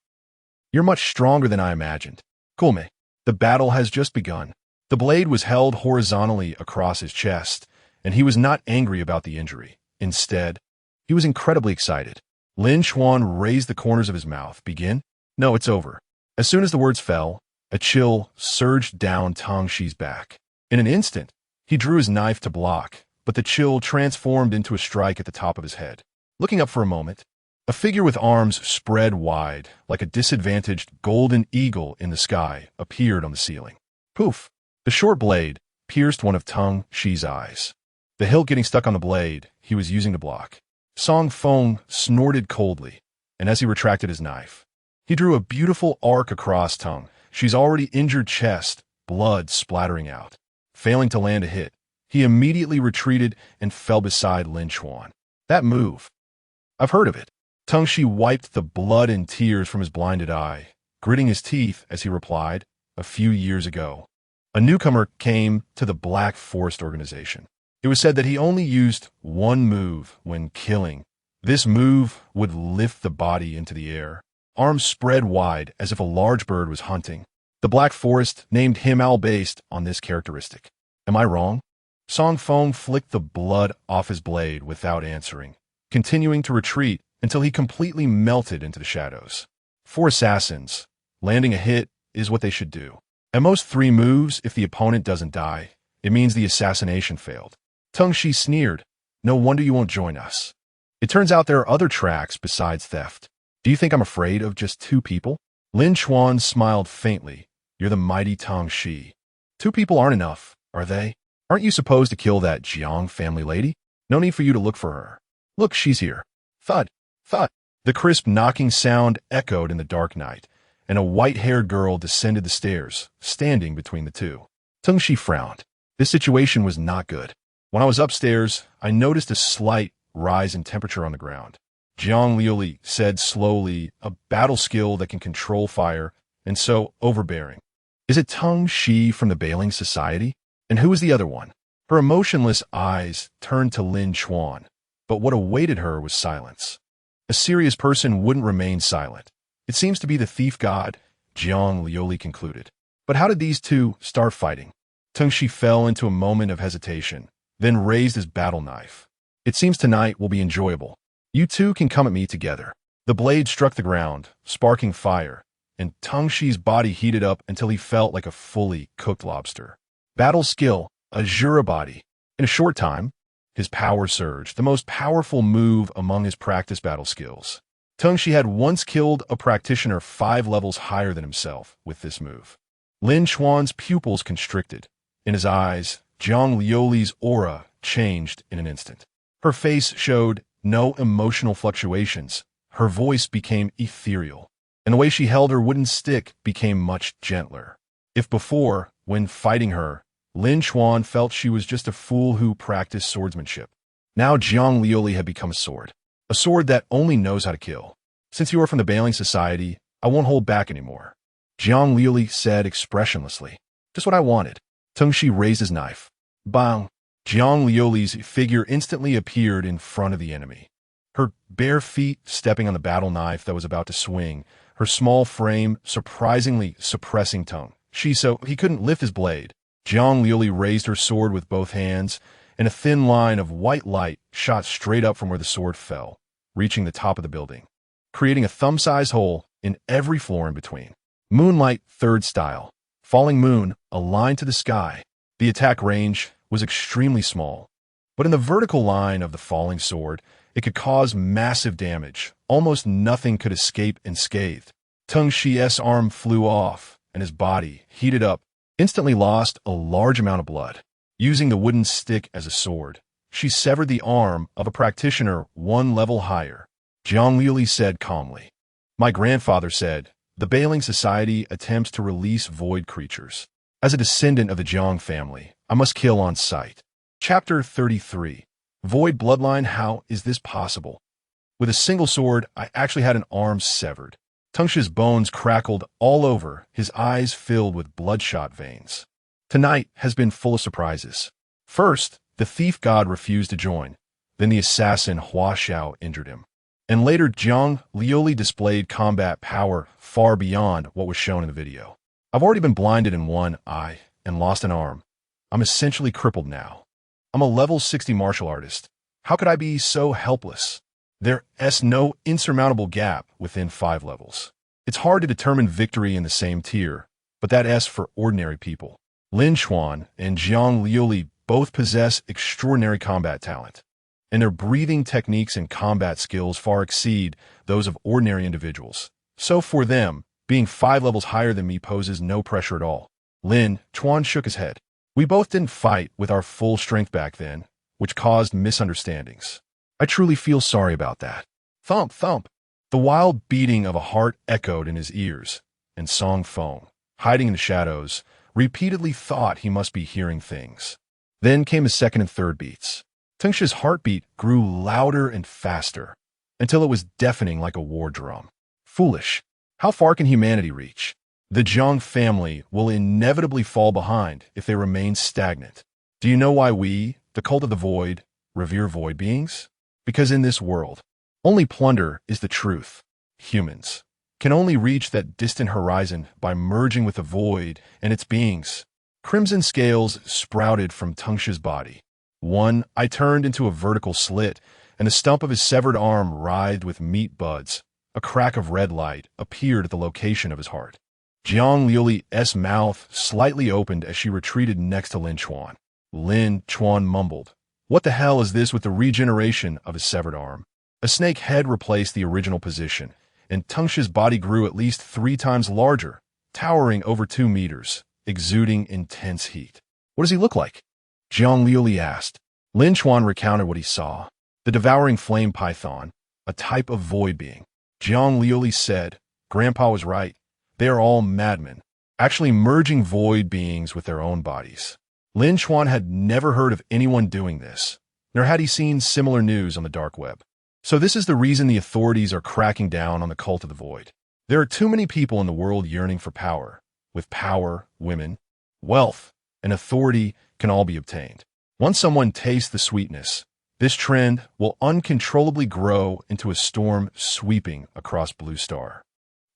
You're much stronger than I imagined. Kulme, the battle has just begun." The blade was held horizontally across his chest, and he was not angry about the injury. Instead, he was incredibly excited. Lin Chuan raised the corners of his mouth. "Begin?" "No, it's over." As soon as the words fell, a chill surged down Tengshi's back. In an instant, He drew his knife to block, but the chill transformed into a strike at the top of his head. Looking up for a moment, a figure with arms spread wide, like a disadvantaged golden eagle in the sky, appeared on the ceiling. Poof! The short blade pierced one of Tang Shi's eyes. The hilt getting stuck on the blade he was using to block. Song Feng snorted coldly, and as he retracted his knife, he drew a beautiful arc across Tang Shi's already injured chest, blood splattering out. Failing to land a hit, he immediately retreated and fell beside Lin Chuan. That move. I've heard of it. Tang Shi wiped the blood and tears from his blinded eye, gritting his teeth as he replied, a few years ago, a newcomer came to the Black Forest organization. It was said that he only used one move when killing. This move would lift the body into the air, arms spread wide as if a large bird was hunting. The Black Forest named him Al based on this characteristic. Am I wrong? Song Feng flicked the blood off his blade without answering, continuing to retreat until he completely melted into the shadows. For assassins, landing a hit is what they should do. At most 3 moves, if the opponent doesn't die, it means the assassination failed. Tang Shi sneered, no wonder you won't join us. It turns out there are other tracks besides theft. Do you think I'm afraid of just 2 people? Lin Chuan smiled faintly. You're the mighty Tang Shi. 2 people aren't enough, are they? Aren't you supposed to kill that Jiang family lady? No need for you to look for her. Look, she's here. Thud, thud. The crisp knocking sound echoed in the dark night, and a white-haired girl descended the stairs, standing between the two. Tang Shi frowned. This situation was not good. When I was upstairs, I noticed a slight rise in temperature on the ground. Jiang Liuli said slowly, a battle skill that can control fire, and so overbearing. Is it Tang Shi from the Bailing Society? And who is the other one? Her emotionless eyes turned to Lin Chuan, but what awaited her was silence. A serious person wouldn't remain silent. It seems to be the thief god, Jiang Liuli concluded. But how did these two start fighting? Tang Shi fell into a moment of hesitation, then raised his battle knife. It seems tonight will be enjoyable. You two can come at me together. The blade struck the ground, sparking fire, and Tang Shi's body heated up until he felt like a fully cooked lobster. Battle skill, Azura body. In a short time, his power surged, the most powerful move among his practice battle skills. Tang Shi had once killed a practitioner 5 levels higher than himself with this move. Lin Chuan's pupils constricted. In his eyes, Jiang Liuli's aura changed in an instant. Her face showed no emotional fluctuations. Her voice became ethereal, and the way she held her wooden stick became much gentler. If before, when fighting her, Lin Chuan felt she was just a fool who practiced swordsmanship, now Jiang Liuli had become a sword that only knows how to kill. Since you are from the Bailing Society, I won't hold back anymore. Jiang Liuli said expressionlessly. Just what I wanted. Tang Shi raised his knife. Bang! Jiang Liuli's figure instantly appeared in front of the enemy. Her bare feet stepping on the battle knife that was about to swing, her small frame surprisingly suppressing Tang Shi so he couldn't lift his blade. Jiang Liuli raised her sword with both hands, and a thin line of white light shot straight up from where the sword fell, reaching the top of the building, creating a thumb-sized hole in every floor in between. Moonlight third style. Falling moon aligned to the sky. The attack range was extremely small, but in the vertical line of the falling sword, it could cause massive damage. Almost nothing could escape unscathed. Tang Shi's arm flew off, and his body, heated up, instantly lost a large amount of blood. Using the wooden stick as a sword, she severed the arm of a practitioner 1 level higher. Jiang Liuli said calmly, my grandfather said, the Bailing Society attempts to release void creatures. As a descendant of the Jiang family, I must kill on sight. Chapter 33. Void Bloodline. How is this possible? With a single sword, I actually had an arm severed. Tang Shi's bones crackled all over, his eyes filled with bloodshot veins. Tonight has been full of surprises. First, the thief god refused to join. Then the assassin Hua Xiao injured him. And later, Jiang Liuli displayed combat power far beyond what was shown in the video. I've already been blinded in one eye and lost an arm. I'm essentially crippled now. I'm a level 60 martial artist. How could I be so helpless? There's no insurmountable gap within 5 levels. It's hard to determine victory in the same tier, but that S for ordinary people. Lin Chuan and Jiang Liuli both possess extraordinary combat talent, and their breathing techniques and combat skills far exceed those of ordinary individuals. So for them, being 5 levels higher than me poses no pressure at all. Lin, Chuan shook his head. We both didn't fight with our full strength back then, which caused misunderstandings. I truly feel sorry about that. Thump, thump. The wild beating of a heart echoed in his ears, and Song Feng, hiding in the shadows, repeatedly thought he must be hearing things. Then came his second and third beats. Tangsha's heartbeat grew louder and faster, until it was deafening like a war drum. Foolish. How far can humanity reach? The Zhang family will inevitably fall behind if they remain stagnant. Do you know why we, the cult of the void, revere void beings? Because in this world, only plunder is the truth. Humans can only reach that distant horizon by merging with the void and its beings. Crimson scales sprouted from Tangsha's body. One eye turned into a vertical slit, and the stump of his severed arm writhed with meat buds. A crack of red light appeared at the location of his heart. Jiang Liuli's mouth slightly opened as she retreated next to Lin Chuan. Lin Chuan mumbled, "What the hell is this with the regeneration of his severed arm?" A snake head replaced the original position, and Tangsha's body grew at least 3 times larger, towering over 2 meters, exuding intense heat. "What does he look like?" Jiang Liuli asked. Lin Chuan recounted what he saw. The devouring flame python, a type of void being. Jiang Liuli said, "Grandpa was right. They are all madmen, actually merging void beings with their own bodies." Lin Chuan had never heard of anyone doing this, nor had he seen similar news on the dark web. So this is the reason the authorities are cracking down on the cult of the void. There are too many people in the world yearning for power. With power, women, wealth, and authority can all be obtained. Once someone tastes the sweetness, this trend will uncontrollably grow into a storm sweeping across Blue Star.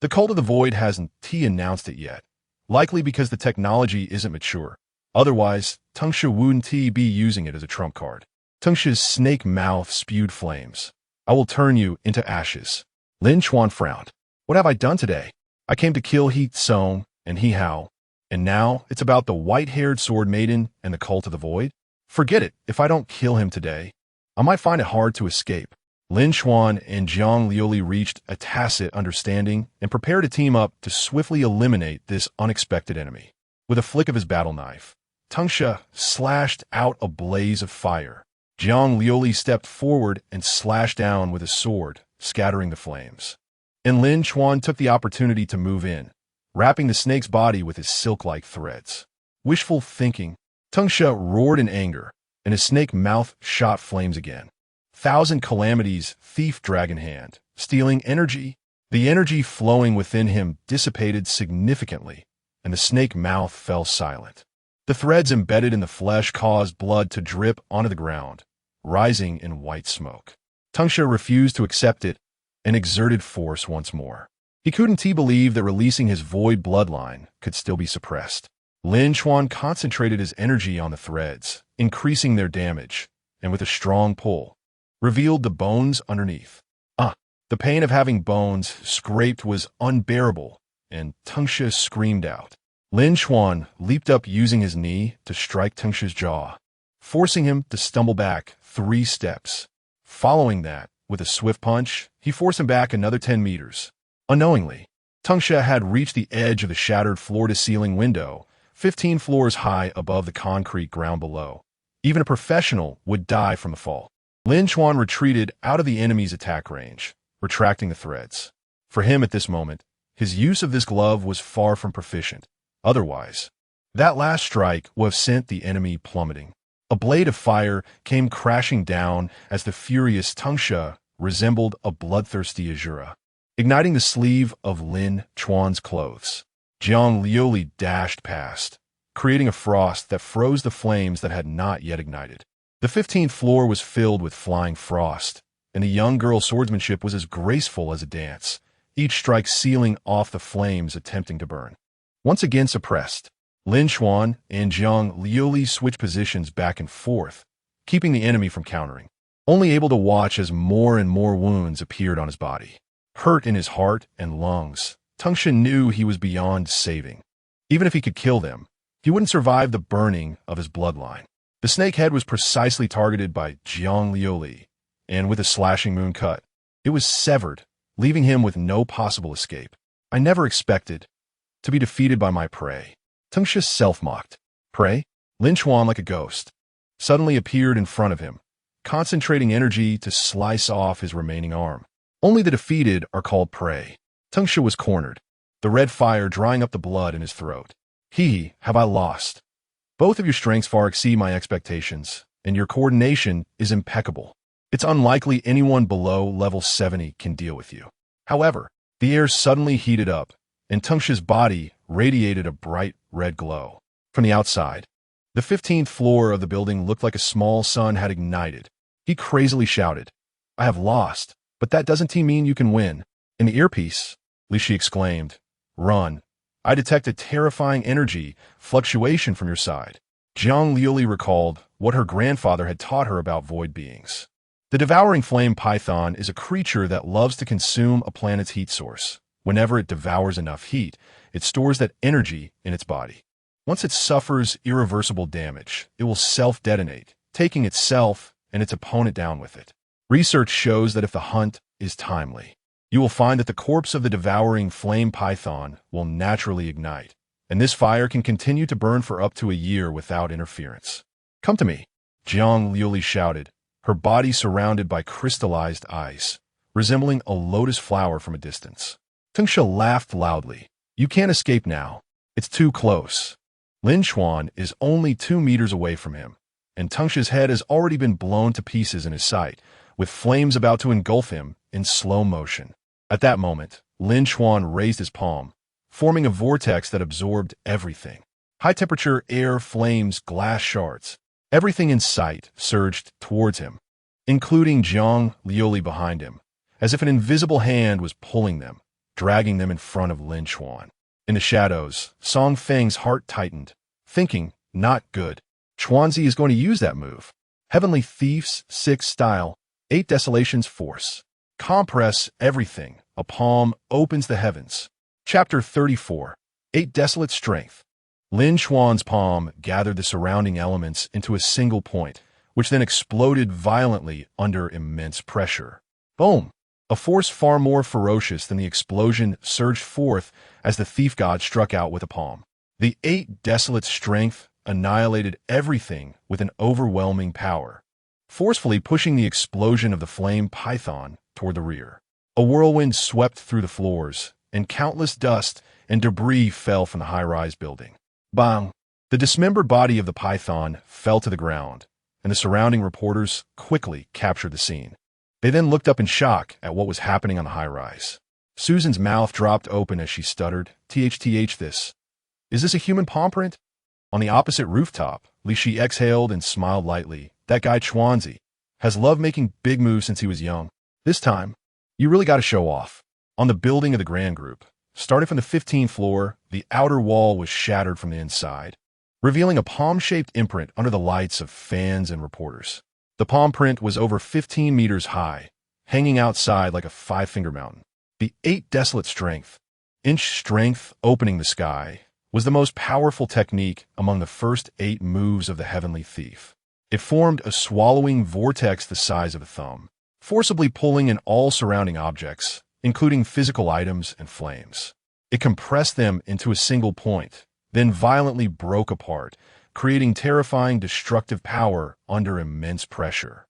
The cult of the void hasn't announced it yet, likely because the technology isn't mature. Otherwise, Tangsha wouldn't be using it as a trump card. Tangsha's snake mouth spewed flames. "I will turn you into ashes." Lin Chuan frowned. "What have I done today? I came to kill He Song and He Hao, and now it's about the white-haired sword maiden and the cult of the void? Forget it, if I don't kill him today, I might find it hard to escape." Lin Chuan and Jiang Liuli reached a tacit understanding and prepared to team up to swiftly eliminate this unexpected enemy. With a flick of his battle knife, Tangsha slashed out a blaze of fire. Jiang Liuli stepped forward and slashed down with his sword, scattering the flames. And Lin Chuan took the opportunity to move in, wrapping the snake's body with his silk-like threads. Wishful thinking, Tangsha roared in anger, and his snake mouth shot flames again. 1,000 calamities, thief dragon hand, stealing energy. The energy flowing within him dissipated significantly, and the snake mouth fell silent. The threads embedded in the flesh caused blood to drip onto the ground, rising in white smoke. Tangsha refused to accept it and exerted force once more. He couldn't believe that releasing his void bloodline could still be suppressed. Lin Chuan concentrated his energy on the threads, increasing their damage, and with a strong pull, revealed the bones underneath. The pain of having bones scraped was unbearable, and Tangsha screamed out. Lin Chuan leaped up using his knee to strike Tangsha's jaw, forcing him to stumble back 3 steps. Following that, with a swift punch, he forced him back another 10 meters. Unknowingly, Tangsha had reached the edge of the shattered floor-to-ceiling window, 15 floors high above the concrete ground below. Even a professional would die from the fall. Lin Chuan retreated out of the enemy's attack range, retracting the threads. For him at this moment, his use of this glove was far from proficient. Otherwise, that last strike would have sent the enemy plummeting. A blade of fire came crashing down as the furious Tangsha resembled a bloodthirsty Azura, igniting the sleeve of Lin Chuan's clothes. Jiang Liuli dashed past, creating a frost that froze the flames that had not yet ignited. The 15th floor was filled with flying frost, and the young girl's swordsmanship was as graceful as a dance, each strike sealing off the flames attempting to burn. Once again suppressed, Lin Chuan and Jiang Liuli switched positions back and forth, keeping the enemy from countering, only able to watch as more and more wounds appeared on his body. Hurt in his heart and lungs, Tangsha knew he was beyond saving. Even if he could kill them, he wouldn't survive the burning of his bloodline. The snake head was precisely targeted by Jiang Liuli, and with a slashing moon cut, it was severed, leaving him with no possible escape. I never expected to be defeated by my prey. Tengshi self-mocked. Prey? Lin Chuan, like a ghost, suddenly appeared in front of him, concentrating energy to slice off his remaining arm. Only the defeated are called prey. Tengshi was cornered, the red fire drying up the blood in his throat. Have I lost? Both of your strengths far exceed my expectations, and your coordination is impeccable. It's unlikely anyone below level 70 can deal with you. However, the air suddenly heated up, and Tengshi's body radiated a bright red glow. From the outside, the 15th floor of the building looked like a small sun had ignited. He crazily shouted, I have lost, but that doesn't mean you can win. In the earpiece, Li Shi exclaimed, Run. I detect a terrifying energy fluctuation from your side. Jiang Liuli recalled what her grandfather had taught her about void beings. The devouring flame python is a creature that loves to consume a planet's heat source. Whenever it devours enough heat, it stores that energy in its body. Once it suffers irreversible damage, it will self-detonate, taking itself and its opponent down with it. Research shows that if the hunt is timely, you will find that the corpse of the devouring flame python will naturally ignite, and this fire can continue to burn for up to a year without interference. Come to me, Jiang Liuli shouted, her body surrounded by crystallized ice, resembling a lotus flower from a distance. Tengshi laughed loudly. You can't escape now. It's too close. Lin Chuan is only 2 meters away from him, and Tengshi's head has already been blown to pieces in his sight, with flames about to engulf him in slow motion. At that moment, Lin Chuan raised his palm, forming a vortex that absorbed everything. High-temperature air, flames, glass shards. Everything in sight surged towards him, including Jiang Liuli behind him, as if an invisible hand was pulling them, dragging them in front of Lin Chuan. In the shadows, Song Feng's heart tightened, thinking, not good. Chuanzi is going to use that move. Heavenly Thieves, 6 style, 8 Desolations Force. Compress everything. A palm opens the heavens. Chapter 34. 8 Desolate Strength. Lin Chuan's palm gathered the surrounding elements into a single point, which then exploded violently under immense pressure. Boom! A force far more ferocious than the explosion surged forth as the thief god struck out with a palm. The 8 Desolate Strength annihilated everything with an overwhelming power, forcefully pushing the explosion of the flame python toward the rear. A whirlwind swept through the floors, and countless dust and debris fell from the high-rise building. Bang! The dismembered body of the python fell to the ground, and the surrounding reporters quickly captured the scene. They then looked up in shock at what was happening on the high-rise. Susan's mouth dropped open as she stuttered, "THTH this. Is this a human palm print?" On the opposite rooftop, Li Shi exhaled and smiled lightly. That guy Chuanzi has loved making big moves since he was young. This time, you really got to show off. On the building of the Grand Group, starting from the 15th floor, the outer wall was shattered from the inside, revealing a palm-shaped imprint under the lights of fans and reporters. The palm print was over 15 meters high, hanging outside like a 5-finger mountain. The 8 Desolate Strength, inch strength opening the sky, was the most powerful technique among the first 8 moves of the Heavenly Thief. It formed a swallowing vortex the size of a thumb, forcibly pulling in all surrounding objects, including physical items and flames. It compressed them into a single point, then violently broke apart, creating terrifying destructive power under immense pressure.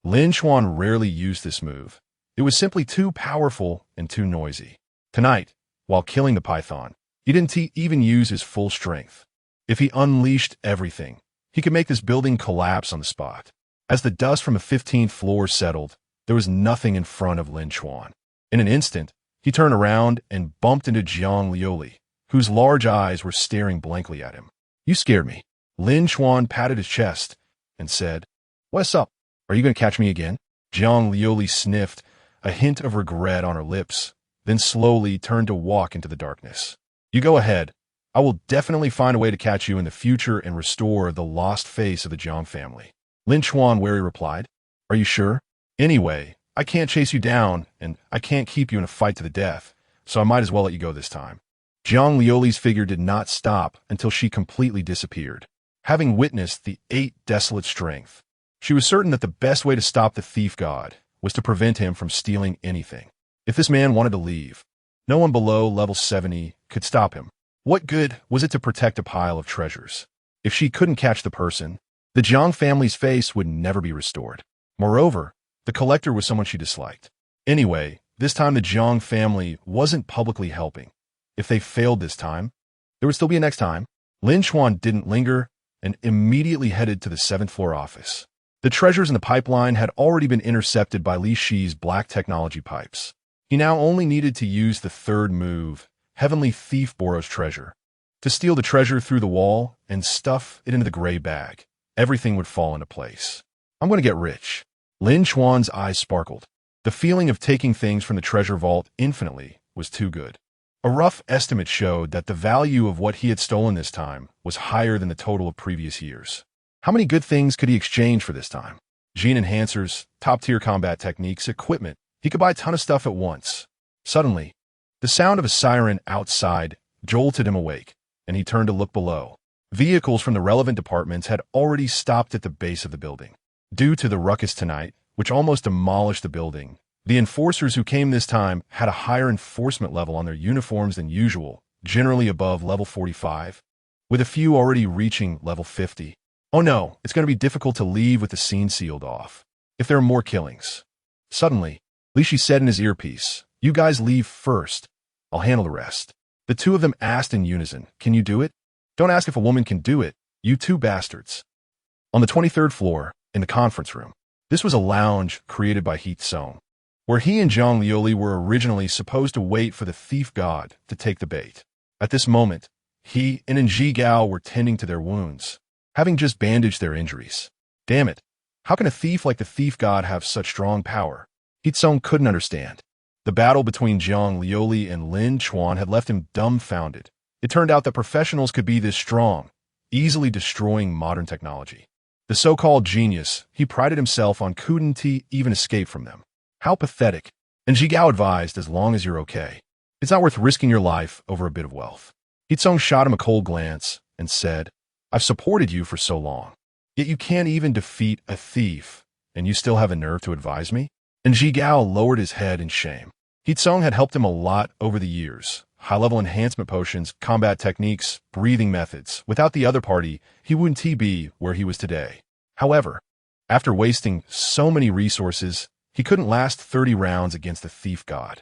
Lin Chuan rarely used this move. It was simply too powerful and too noisy. Tonight, while killing the python, he didn't even use his full strength. If he unleashed everything, he could make this building collapse on the spot. As the dust from the 15th floor settled, there was nothing in front of Lin Chuan. In an instant, he turned around and bumped into Jiang Liuli, whose large eyes were staring blankly at him. "You scared me." Lin Chuan patted his chest and said, "What's up? Are you going to catch me again?" Jiang Liuli sniffed, a hint of regret on her lips, then slowly turned to walk into the darkness. "You go ahead. I will definitely find a way to catch you in the future and restore the lost face of the Jiang family." Lin Chuan wary replied, "Are you sure? Anyway, I can't chase you down, and I can't keep you in a fight to the death, so I might as well let you go this time." Jiang Liuli's figure did not stop until she completely disappeared. having witnessed the 8 desolate strength. She was certain that the best way to stop the thief god was to prevent him from stealing anything. If this man wanted to leave, no one below level 70 could stop him. What good was it to protect a pile of treasures? If she couldn't catch the person, the Jiang family's face would never be restored. Moreover, the collector was someone she disliked. Anyway, this time the Jiang family wasn't publicly helping. If they failed this time, there would still be a next time. Lin Chuan didn't linger and immediately headed to the 7th floor office. The treasures in the pipeline had already been intercepted by Li Shi's black technology pipes. He now only needed to use the third move, Heavenly Thief Borrow's treasure, to steal the treasure through the wall and stuff it into the gray bag. Everything would fall into place. I'm going to get rich. Lin Chuan's eyes sparkled. The feeling of taking things from the treasure vault infinitely was too good. A rough estimate showed that the value of what he had stolen this time was higher than the total of previous years. How many good things could he exchange for this time? Gene enhancers, top-tier combat techniques, equipment. He could buy a ton of stuff at once. Suddenly, the sound of a siren outside jolted him awake, and he turned to look below. Vehicles from the relevant departments had already stopped at the base of the building. Due to the ruckus tonight, which almost demolished the building, the enforcers who came this time had a higher enforcement level on their uniforms than usual, generally above level 45, with a few already reaching level 50. Oh no, it's going to be difficult to leave with the scene sealed off, if there are more killings. Suddenly, Li Shi said in his earpiece, "You guys leave first. I'll handle the rest." The two of them asked in unison, "Can you do it?" "Don't ask if a woman can do it, you two bastards." On the 23rd floor, in the conference room, this was a lounge created by He Tsong, where he and Zhang Liuli were originally supposed to wait for the thief god to take the bait. At this moment, he and Ji Gao were tending to their wounds, having just bandaged their injuries. Damn it, how can a thief like the thief god have such strong power? He Tsong couldn't understand. The battle between Zhang Liuli and Lin Chuan had left him dumbfounded. It turned out that professionals could be this strong, easily destroying modern technology. The so-called genius, he prided himself on, couldn't he even escape from them? How pathetic. And Ji Gao advised, as long as you're okay, it's not worth risking your life over a bit of wealth. He Tsong shot him a cold glance and said, "I've supported you for so long, yet you can't even defeat a thief, and you still have a nerve to advise me?" And Ji Gao lowered his head in shame. He Tsong had helped him a lot over the years. High-level enhancement potions, combat techniques, breathing methods. Without the other party, he wouldn't be where he was today. However, after wasting so many resources, he couldn't last 30 rounds against the thief god.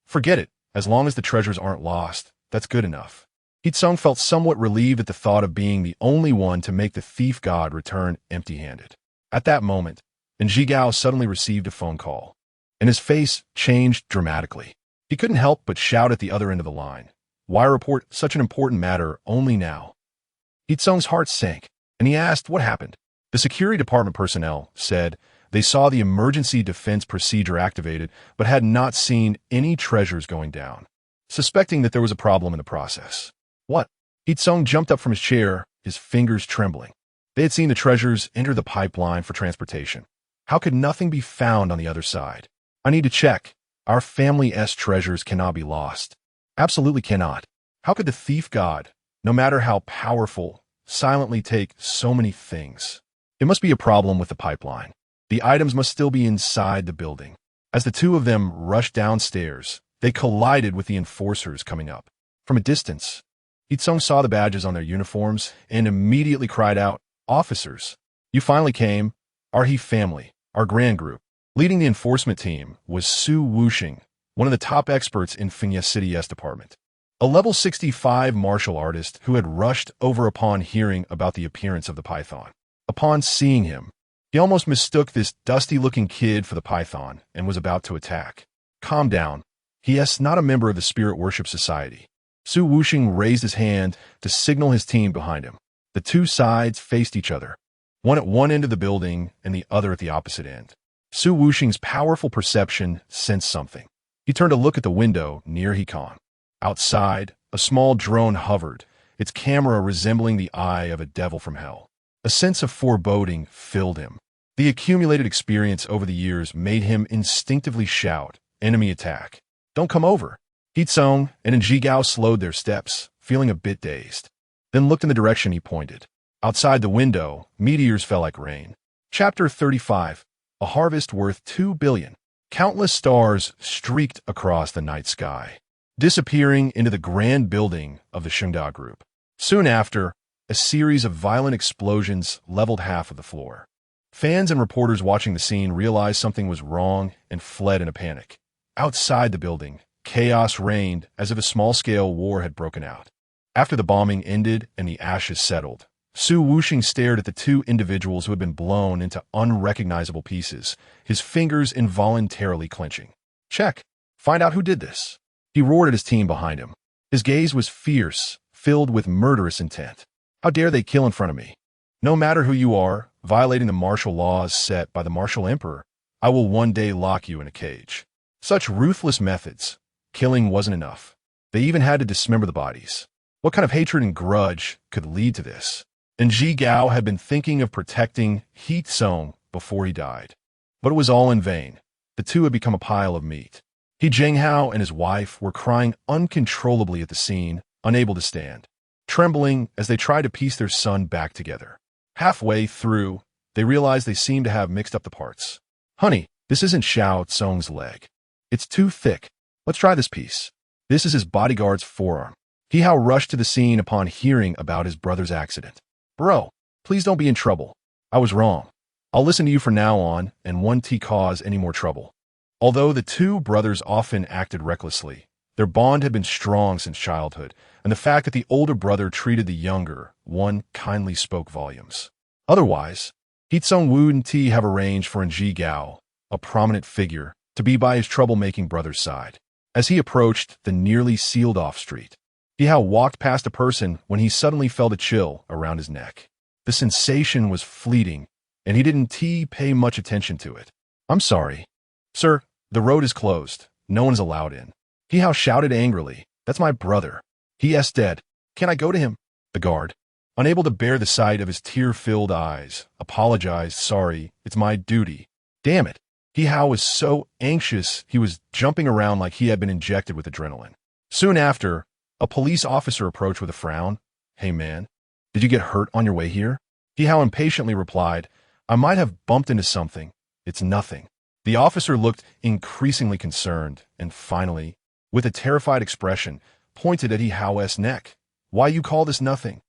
Forget it. As long as the treasures aren't lost, that's good enough. He Tsong felt somewhat relieved at the thought of being the only one to make the thief god return empty-handed. At that moment, Ji Gao suddenly received a phone call, and his face changed dramatically. He couldn't help but shout at the other end of the line, "Why report such an important matter only now?" He Tsong's heart sank, and he asked what happened. The security department personnel said they saw the emergency defense procedure activated, but had not seen any treasures going down, suspecting that there was a problem in the process. What? He Tsong jumped up from his chair, his fingers trembling. They had seen the treasures enter the pipeline for transportation. How could nothing be found on the other side? I need to check. Our family's treasures cannot be lost. Absolutely cannot. How could the thief god, no matter how powerful, silently take so many things? It must be a problem with the pipeline. The items must still be inside the building. As the two of them rushed downstairs, they collided with the enforcers coming up. From a distance, He Tsong saw the badges on their uniforms and immediately cried out, "Officers, you finally came. Our He family, our grand group." Leading the enforcement team was Su Wuxing, one of the top experts in Fengye City's department. A level 65 martial artist who had rushed over upon hearing about the appearance of the python. Upon seeing him, he almost mistook this dusty-looking kid for the python and was about to attack. "Calm down. He is not a member of the Spirit Worship Society." Su Wuxing raised his hand to signal his team behind him. The two sides faced each other, one at one end of the building and the other at the opposite end. Su Wuxing's powerful perception sensed something. He turned to look at the window near He Kong. Outside, a small drone hovered, its camera resembling the eye of a devil from hell. A sense of foreboding filled him. The accumulated experience over the years made him instinctively shout, "Enemy attack. Don't come over." He Tsong and Ji Gao slowed their steps, feeling a bit dazed, then looked in the direction he pointed. Outside the window, meteors fell like rain. Chapter 35. A harvest worth 2 billion. Countless stars streaked across the night sky, disappearing into the grand building of the SHOWDOWN group. Soon after, a series of violent explosions leveled half of the floor. Fans and reporters watching the scene realized something was wrong and fled in a panic. Outside the building, chaos reigned as if a small-scale war had broken out. After the bombing ended and the ashes settled, Su Wuxing stared at the two individuals who had been blown into unrecognizable pieces, his fingers involuntarily clenching. Check. Find out who did this. He roared at his team behind him. His gaze was fierce, filled with murderous intent. How dare they kill in front of me? No matter who you are, violating the martial laws set by the martial emperor, I will one day lock you in a cage. Such ruthless methods. Killing wasn't enough. They even had to dismember the bodies. What kind of hatred and grudge could lead to this? And Ji Gao had been thinking of protecting He Tsong before he died. But it was all in vain. The two had become a pile of meat. He Jinghao and his wife were crying uncontrollably at the scene, unable to stand, trembling as they tried to piece their son back together. Halfway through, they realized they seemed to have mixed up the parts. Honey, this isn't Xiao Tsong's leg. It's too thick. Let's try this piece. This is his bodyguard's forearm. He Hao rushed to the scene upon hearing about his brother's accident. Bro, please don't be in trouble. I was wrong. I'll listen to you from now on and won't cause any more trouble. Although the two brothers often acted recklessly, their bond had been strong since childhood, and the fact that the older brother treated the younger one kindly spoke volumes. Otherwise, He Tsong Wu and Ti have arranged for Ji Gao, a prominent figure, to be by his troublemaking brother's side. As he approached the nearly sealed-off street, He Hao walked past a person when he suddenly felt a chill around his neck. The sensation was fleeting, and he didn't pay much attention to it. I'm sorry. Sir, the road is closed. No one is allowed in. He Hao shouted angrily. That's my brother. He is dead. Can I go to him? The guard, unable to bear the sight of his tear-filled eyes, apologized. Sorry, it's my duty. Damn it. He Hao was so anxious he was jumping around like he had been injected with adrenaline. Soon after, a police officer approached with a frown. Hey man, did you get hurt on your way here? He Hao impatiently replied, I might have bumped into something. It's nothing. The officer looked increasingly concerned and finally, with a terrified expression, pointed at He Hao's neck. Why you call this nothing?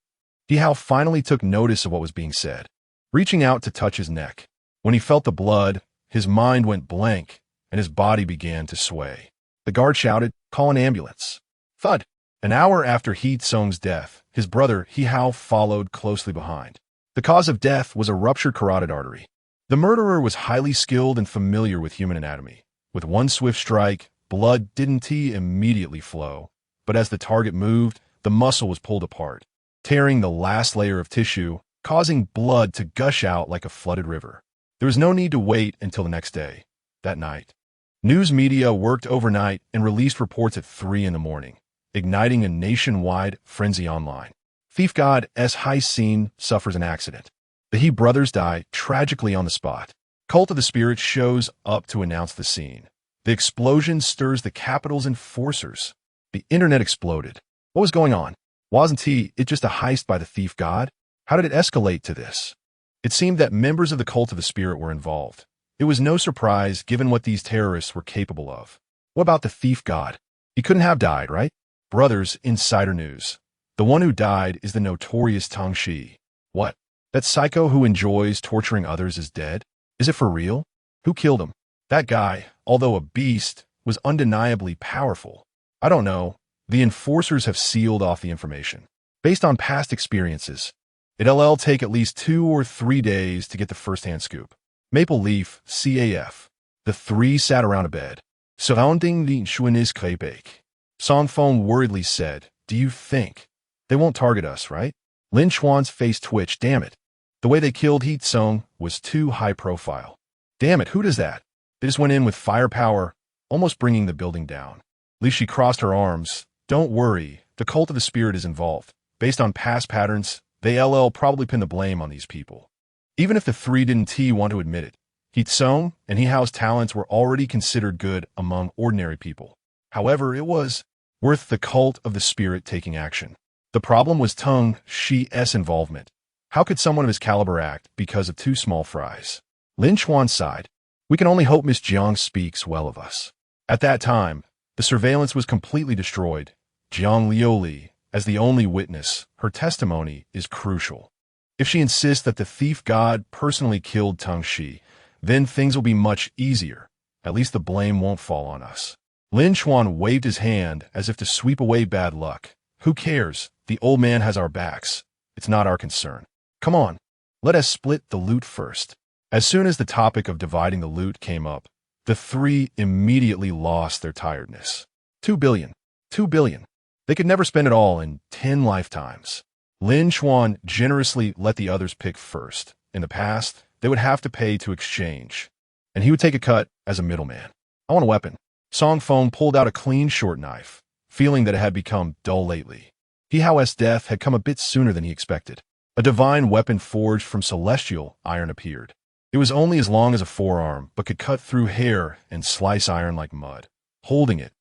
He Hao finally took notice of what was being said, reaching out to touch his neck. When he felt the blood, his mind went blank and his body began to sway. The guard shouted, call an ambulance. Thud. An hour after He Tsong's death, his brother He Hao followed closely behind. The cause of death was a ruptured carotid artery. The murderer was highly skilled and familiar with human anatomy. With one swift strike, blood didn't immediately flow, but as the target moved, the muscle was pulled apart, tearing the last layer of tissue, causing blood to gush out like a flooded river. There was no need to wait until the next day. That night, news media worked overnight and released reports at 3 in the morning, igniting a nationwide frenzy online. Thief god S.Sin suffers an accident. The He brothers die tragically on the spot. Cult of the Spirit shows up to announce the scene. The explosion stirs the capital's enforcers. The internet exploded. What was going on? Wasn't it just a heist by the thief god? How did it escalate to this? It seemed that members of the Cult of the Spirit were involved. It was no surprise given what these terrorists were capable of. What about the thief god? He couldn't have died, right? Brothers, insider news. The one who died is the notorious Tang Shi. What? That psycho who enjoys torturing others is dead? Is it for real? Who killed him? That guy, although a beast, was undeniably powerful. I don't know. The enforcers have sealed off the information. Based on past experiences, it'll take at least 2 or 3 days to get the first-hand scoop. Maple Leaf, CAF. The three sat around a bed, surrounding the Chuan's Quebec. Songfeng worriedly said, do you think they won't target us, right? Lin Chuan's face twitched. Damn it. The way they killed He Tsong was too high profile. Damn it, who does that? They just went in with firepower, almost bringing the building down. Li Shi crossed her arms. Don't worry, the Cult of the Spirit is involved. Based on past patterns, they'll probably pin the blame on these people. Even if the three didn't want to admit it, He Tsong and He Hao's talents were already considered good among ordinary people. However, it was worth the Cult of the Spirit taking action. The problem was Tang Shi's involvement. How could someone of his caliber act because of two small fries? Lin Chuan sighed. We can only hope Miss Jiang speaks well of us. At that time, the surveillance was completely destroyed. Jiang Liuli, as the only witness, her testimony is crucial. If she insists that the thief god personally killed Teng Shi, then things will be much easier. At least the blame won't fall on us. Lin Chuan waved his hand as if to sweep away bad luck. Who cares? The old man has our backs. It's not our concern. Come on, let us split the loot first. As soon as the topic of dividing the loot came up, the three immediately lost their tiredness. 2 billion. 2 billion. They could never spend it all in 10 lifetimes. Lin Chuan generously let the others pick first. In the past, they would have to pay to exchange, and he would take a cut as a middleman. I want a weapon. Song Feng pulled out a clean short knife, feeling that it had become dull lately. Hihao's death had come a bit sooner than he expected. A divine weapon forged from celestial iron appeared. It was only as long as a forearm, but could cut through hair and slice iron like mud. Holding it,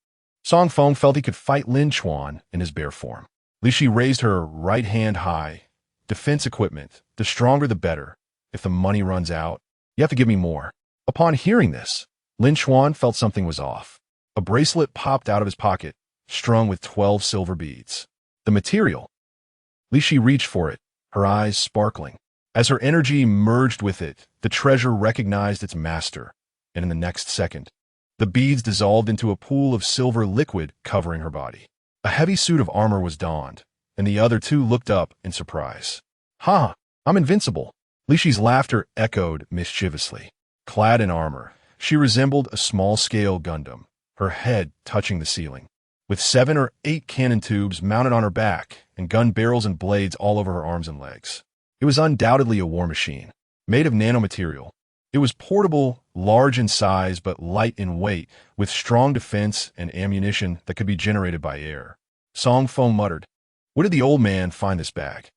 Song Feng felt he could fight Lin Chuan in his bare form. Li Shi raised her right hand high. Defense equipment, the stronger the better. If the money runs out, you have to give me more. Upon hearing this, Lin Chuan felt something was off. A bracelet popped out of his pocket, strung with 12 silver beads. The material. Li Shi reached for it, her eyes sparkling. As her energy merged with it, the treasure recognized its master, and in the next second, the beads dissolved into a pool of silver liquid covering her body. A heavy suit of armor was donned, and the other two looked up in surprise. Ha! I'm invincible! Li Shi's laughter echoed mischievously. Clad in armor, she resembled a small-scale Gundam, her head touching the ceiling. With 7 or 8 cannon tubes mounted on her back and gun barrels and blades all over her arms and legs. It was undoubtedly a war machine, made of nanomaterial. It was portable, large in size but light in weight, with strong defense and ammunition that could be generated by air. Song Feng muttered, "Where did the old man find this bag?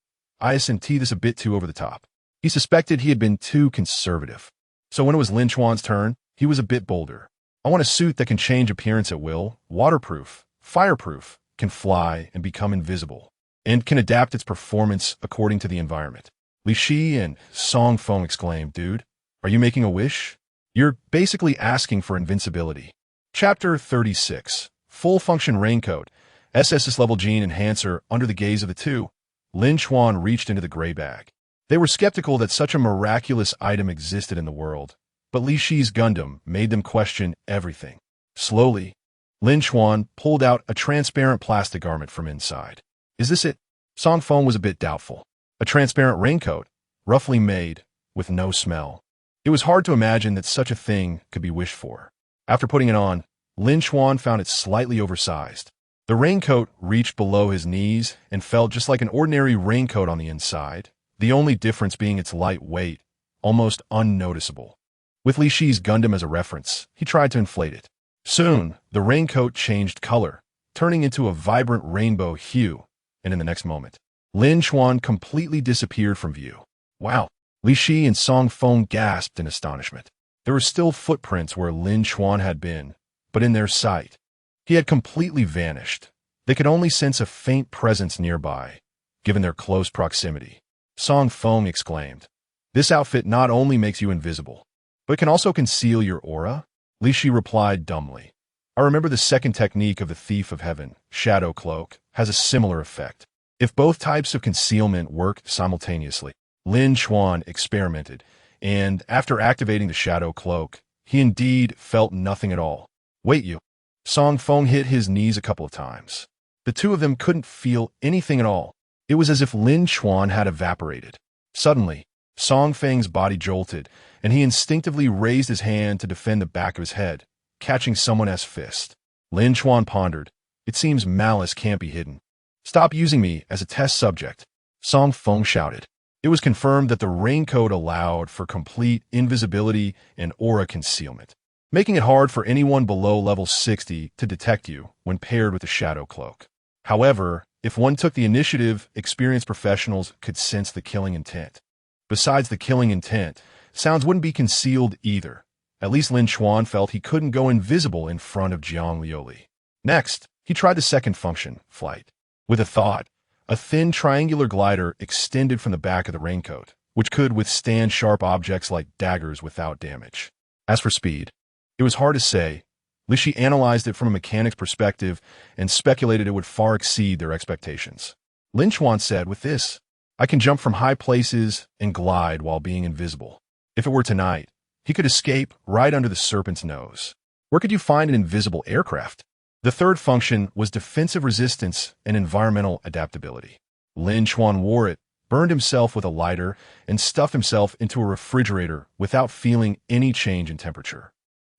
I S&T this a bit too over the top." He suspected he had been too conservative. So when it was Lin Chuan's turn, he was a bit bolder. "I want a suit that can change appearance at will, waterproof, fireproof, can fly and become invisible, and can adapt its performance according to the environment." Li Shi and Song Feng exclaimed, "Dude, are you making a wish? You're basically asking for invincibility." Chapter 36. Full Function Raincoat. SSS-level gene enhancer. Under the gaze of the two, Lin Chuan reached into the gray bag. They were skeptical that such a miraculous item existed in the world, but Li Shi's Gundam made them question everything. Slowly, Lin Chuan pulled out a transparent plastic garment from inside. "Is this it?" Song Feng was a bit doubtful. A transparent raincoat, roughly made, with no smell. It was hard to imagine that such a thing could be wished for. After putting it on, Lin Chuan found it slightly oversized. The raincoat reached below his knees and felt just like an ordinary raincoat on the inside, the only difference being its light weight, almost unnoticeable. With Li Shi's Gundam as a reference, he tried to inflate it. Soon, the raincoat changed color, turning into a vibrant rainbow hue, and in the next moment, Lin Chuan completely disappeared from view. "Wow!" Li Shi and Song Feng gasped in astonishment. There were still footprints where Lin Chuan had been, but in their sight, he had completely vanished. They could only sense a faint presence nearby, given their close proximity. Song Feng exclaimed, "This outfit not only makes you invisible, but it can also conceal your aura?" Li Shi replied dumbly, "I remember the second technique of the Thief of Heaven, Shadow Cloak, has a similar effect. If both types of concealment work simultaneously." Lin Chuan experimented, and after activating the Shadow Cloak, he indeed felt nothing at all. "Wait, you." Song Feng hit his knees a couple of times. The two of them couldn't feel anything at all. It was as if Lin Chuan had evaporated. Suddenly, Song Feng's body jolted, and he instinctively raised his hand to defend the back of his head, catching someone's fist. Lin Chuan pondered, "It seems malice can't be hidden." "Stop using me as a test subject," Song Feng shouted. It was confirmed that the raincoat allowed for complete invisibility and aura concealment, making it hard for anyone below level 60 to detect you when paired with the Shadow Cloak. However, if one took the initiative, experienced professionals could sense the killing intent. Besides the killing intent, sounds wouldn't be concealed either. At least Lin Chuan felt he couldn't go invisible in front of Jiang Liuli. Next, he tried the second function, flight. With a thought, A thin triangular glider extended from the back of the raincoat, which could withstand sharp objects like daggers without damage. As for speed, it was hard to say. Li Shi analyzed it from a mechanic's perspective and speculated it would far exceed their expectations. Lin Chuan said, "With this, I can jump from high places and glide while being invisible. If it were tonight, he could escape right under the serpent's nose. Where could you find an invisible aircraft?" The third function was defensive resistance and environmental adaptability. Lin Chuan wore it, burned himself with a lighter, and stuffed himself into a refrigerator without feeling any change in temperature.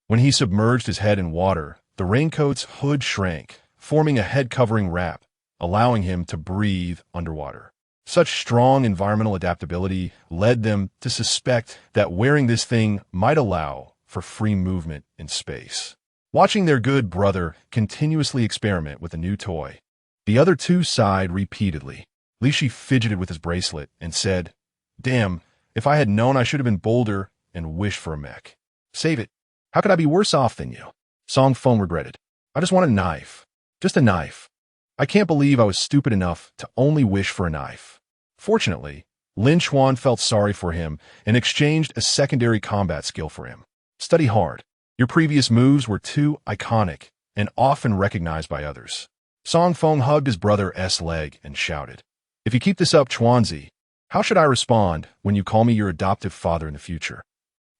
When he submerged his head in water, the raincoat's hood shrank, forming a head-covering wrap, allowing him to breathe underwater. Such strong environmental adaptability led them to suspect that wearing this thing might allow for free movement in space. Watching their good brother continuously experiment with a new toy, the other two sighed repeatedly. Li Shi fidgeted with his bracelet and said, "Damn, if I had known I should have been bolder and wished for a mech. Save it. How could I be worse off than you?" Song Feng regretted. "I just want a knife. Just a knife. I can't believe I was stupid enough to only wish for a knife." Fortunately, Lin Chuan felt sorry for him and exchanged a secondary combat skill for him. "Study hard. Your previous moves were too iconic and often recognized by others." Song Feng hugged his brother's leg and shouted, "If you keep this up, Chuanzi, how should I respond when you call me your adoptive father in the future?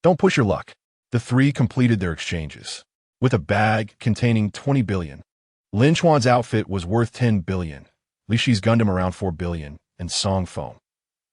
Don't push your luck." The three completed their exchanges. With a bag containing 20 billion, Lin Chuan's outfit was worth 10 billion, Li Shi's Gundam around 4 billion, and Song Feng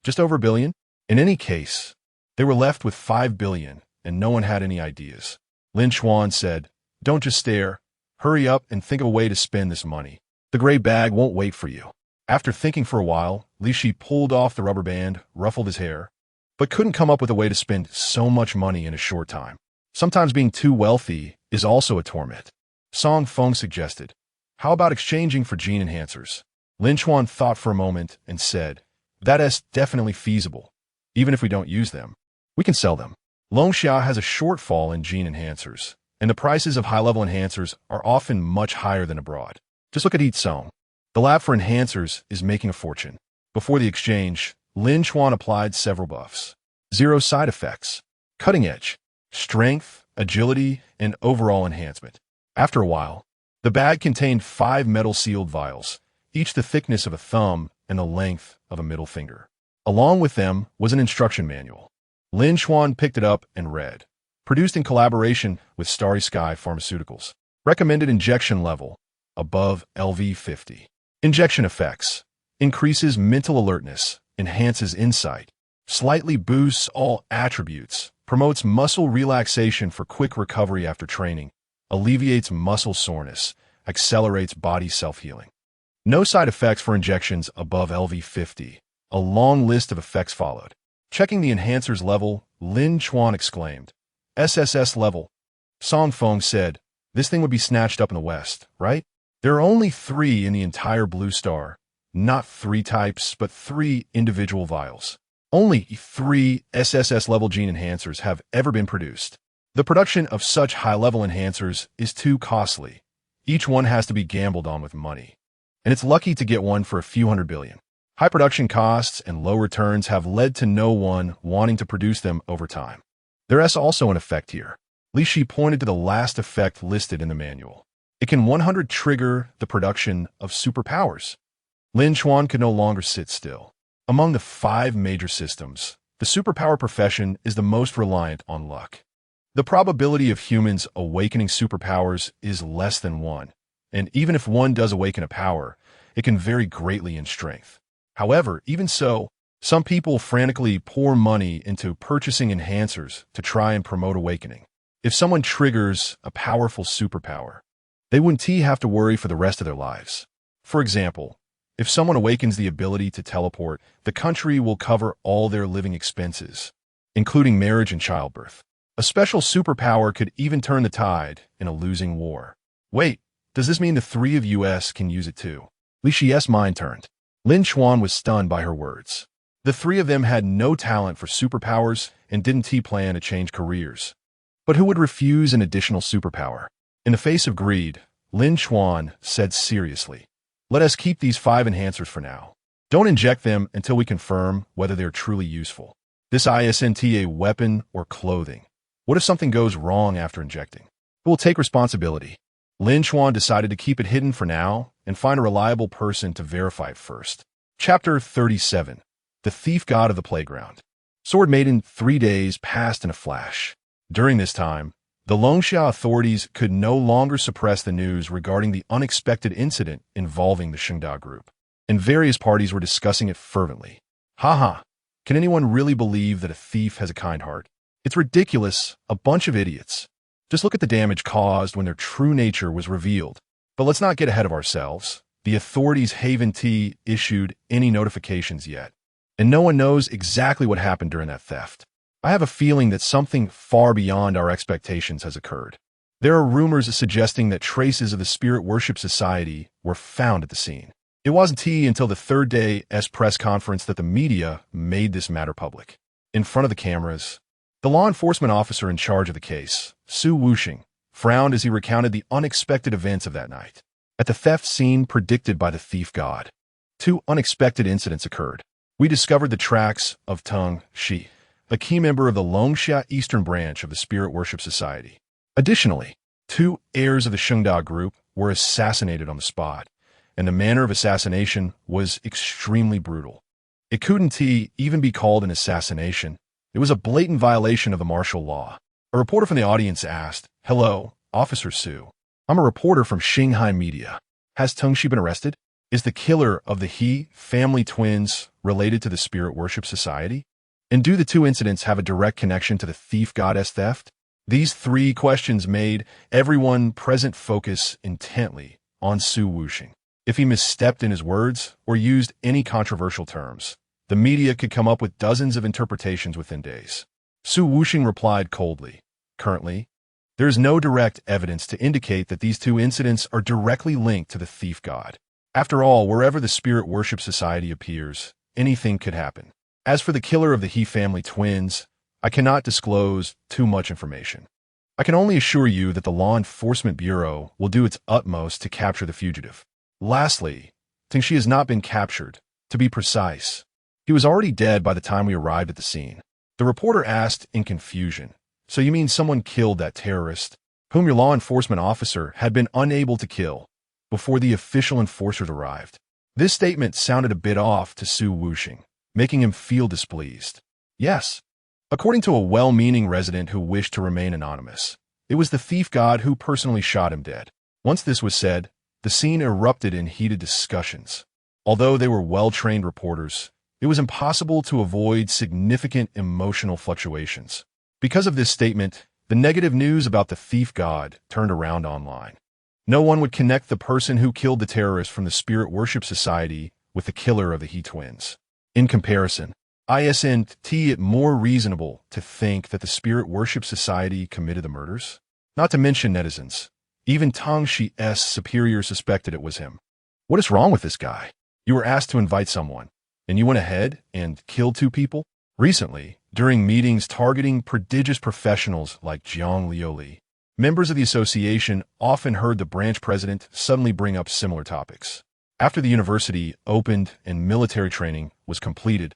just over a billion. In any case, they were left with 5 billion, and no one had any ideas. Lin Chuan said, "Don't just stare. Hurry up and think of a way to spend this money. The gray bag won't wait for you." After thinking for a while, Li Shi pulled off the rubber band, ruffled his hair, but couldn't come up with a way to spend so much money in a short time. Sometimes being too wealthy is also a torment. Song Feng suggested, "How about exchanging for gene enhancers?" Lin Chuan thought for a moment and said, "That's definitely feasible. Even if we don't use them, we can sell them." Longxia has a shortfall in gene enhancers, and the prices of high-level enhancers are often much higher than abroad. Just look at Yitzhong. The lab for enhancers is making a fortune. Before the exchange, Lin Chuan applied several buffs. 0 side effects, cutting edge, strength, agility, and overall enhancement. After a while, the bag contained 5 metal-sealed vials, each the thickness of a thumb and the length of a middle finger. Along with them was an instruction manual. Lin Chuan picked it up and read. Produced in collaboration with Starry Sky Pharmaceuticals. Recommended injection level, above LV50. Injection effects. Increases mental alertness, enhances insight, slightly boosts all attributes, promotes muscle relaxation for quick recovery after training, alleviates muscle soreness, accelerates body self-healing. No side effects for injections above LV50. A long list of effects followed. Checking the enhancer's level, Lin Chuan exclaimed, "SSS-level." Song Feng said, "This thing would be snatched up in the West, right? There are only 3 in the entire Blue Star. Not 3 types, but 3 individual vials. Only 3 SSS-level gene enhancers have ever been produced. The production of such high-level enhancers is too costly. Each one has to be gambled on with money. And it's lucky to get one for a few hundred billion. High production costs and low returns have led to no one wanting to produce them over time. There's also an effect here." Li Shi pointed to the last effect listed in the manual. It can 100 trigger the production of superpowers. Lin Chuan could no longer sit still. Among the 5 major systems, the superpower profession is the most reliant on luck. The probability of humans awakening superpowers is less than 1, and even if one does awaken a power, it can vary greatly in strength. However, even so, some people frantically pour money into purchasing enhancers to try and promote awakening. If someone triggers a powerful superpower, they wouldn't have to worry for the rest of their lives. For example, if someone awakens the ability to teleport, the country will cover all their living expenses, including marriage and childbirth. A special superpower could even turn the tide in a losing war. Wait, does this mean the 3 of us can use it too? Li Shi's mind turned. Lin Chuan was stunned by her words. The 3 of them had no talent for superpowers and didn't plan to change careers. But who would refuse an additional superpower? In the face of greed, Lin Chuan said seriously, "Let us keep these 5 enhancers for now. Don't inject them until we confirm whether they're truly useful. This isn't a weapon or clothing. What if something goes wrong after injecting? Who will take responsibility? Lin Chuan decided to keep it hidden for now and find a reliable person to verify it first. Chapter 37. The Thief God of the Playground. Sword Maiden 3 days passed in a flash. During this time, the Longxia authorities could no longer suppress the news regarding the unexpected incident involving the SHOWDOWN group, and various parties were discussing it fervently. Haha, can anyone really believe that a thief has a kind heart? It's ridiculous, a bunch of idiots. Just look at the damage caused when their true nature was revealed. But let's not get ahead of ourselves. The authorities haven't issued any notifications yet, and no one knows exactly what happened during that theft. I have a feeling that something far beyond our expectations has occurred. There are rumors suggesting that traces of the Spirit Worship Society were found at the scene. It wasn't until the third day's press conference that the media made this matter public. In front of the cameras, the law enforcement officer in charge of the case, Su Wuxing, frowned as he recounted the unexpected events of that night. At the theft scene predicted by the thief god, 2 unexpected incidents occurred. We discovered the tracks of Teng Shi, a key member of the Longxia Eastern branch of the Spirit Worship Society. Additionally, 2 heirs of the SHOWDOWN group were assassinated on the spot, and the manner of assassination was extremely brutal. It couldn't even be called an assassination. It was a blatant violation of the martial law. A reporter from the audience asked, "Hello, Officer Su. I'm a reporter from Shanghai Media. Has Teng Shi been arrested? Is the killer of the He family twins related to the Spirit Worship Society? And do the 2 incidents have a direct connection to the thief goddess theft?" These 3 questions made everyone present focus intently on Su Wuxing. If he misstepped in his words or used any controversial terms, the media could come up with dozens of interpretations within days. Su Wuxing replied coldly, "Currently, there is no direct evidence to indicate that these 2 incidents are directly linked to the thief god. After all, wherever the Spirit Worship Society appears, anything could happen. As for the killer of the He family twins, I cannot disclose too much information. I can only assure you that the Law Enforcement Bureau will do its utmost to capture the fugitive. Lastly, Teng Shi has not been captured. To be precise, he was already dead by the time we arrived at the scene." The reporter asked in confusion, "So you mean someone killed that terrorist, whom your law enforcement officer had been unable to kill, before the official enforcers arrived?" This statement sounded a bit off to Su Wuxing, making him feel displeased. Yes. According to a well-meaning resident who wished to remain anonymous, it was the thief god who personally shot him dead. Once this was said, the scene erupted in heated discussions. Although they were well-trained reporters, it was impossible to avoid significant emotional fluctuations. Because of this statement, the negative news about the thief god turned around online. No one would connect the person who killed the terrorist from the Spirit Worship Society with the killer of the He twins. In comparison, isn't it more reasonable to think that the Spirit Worship Society committed the murders? Not to mention netizens. Even Teng Shi's superior suspected it was him. What is wrong with this guy? You were asked to invite someone, and you went ahead and killed 2 people? Recently, during meetings targeting prodigious professionals like Jiang Liuli, members of the association often heard the branch president suddenly bring up similar topics. After the university opened and military training was completed,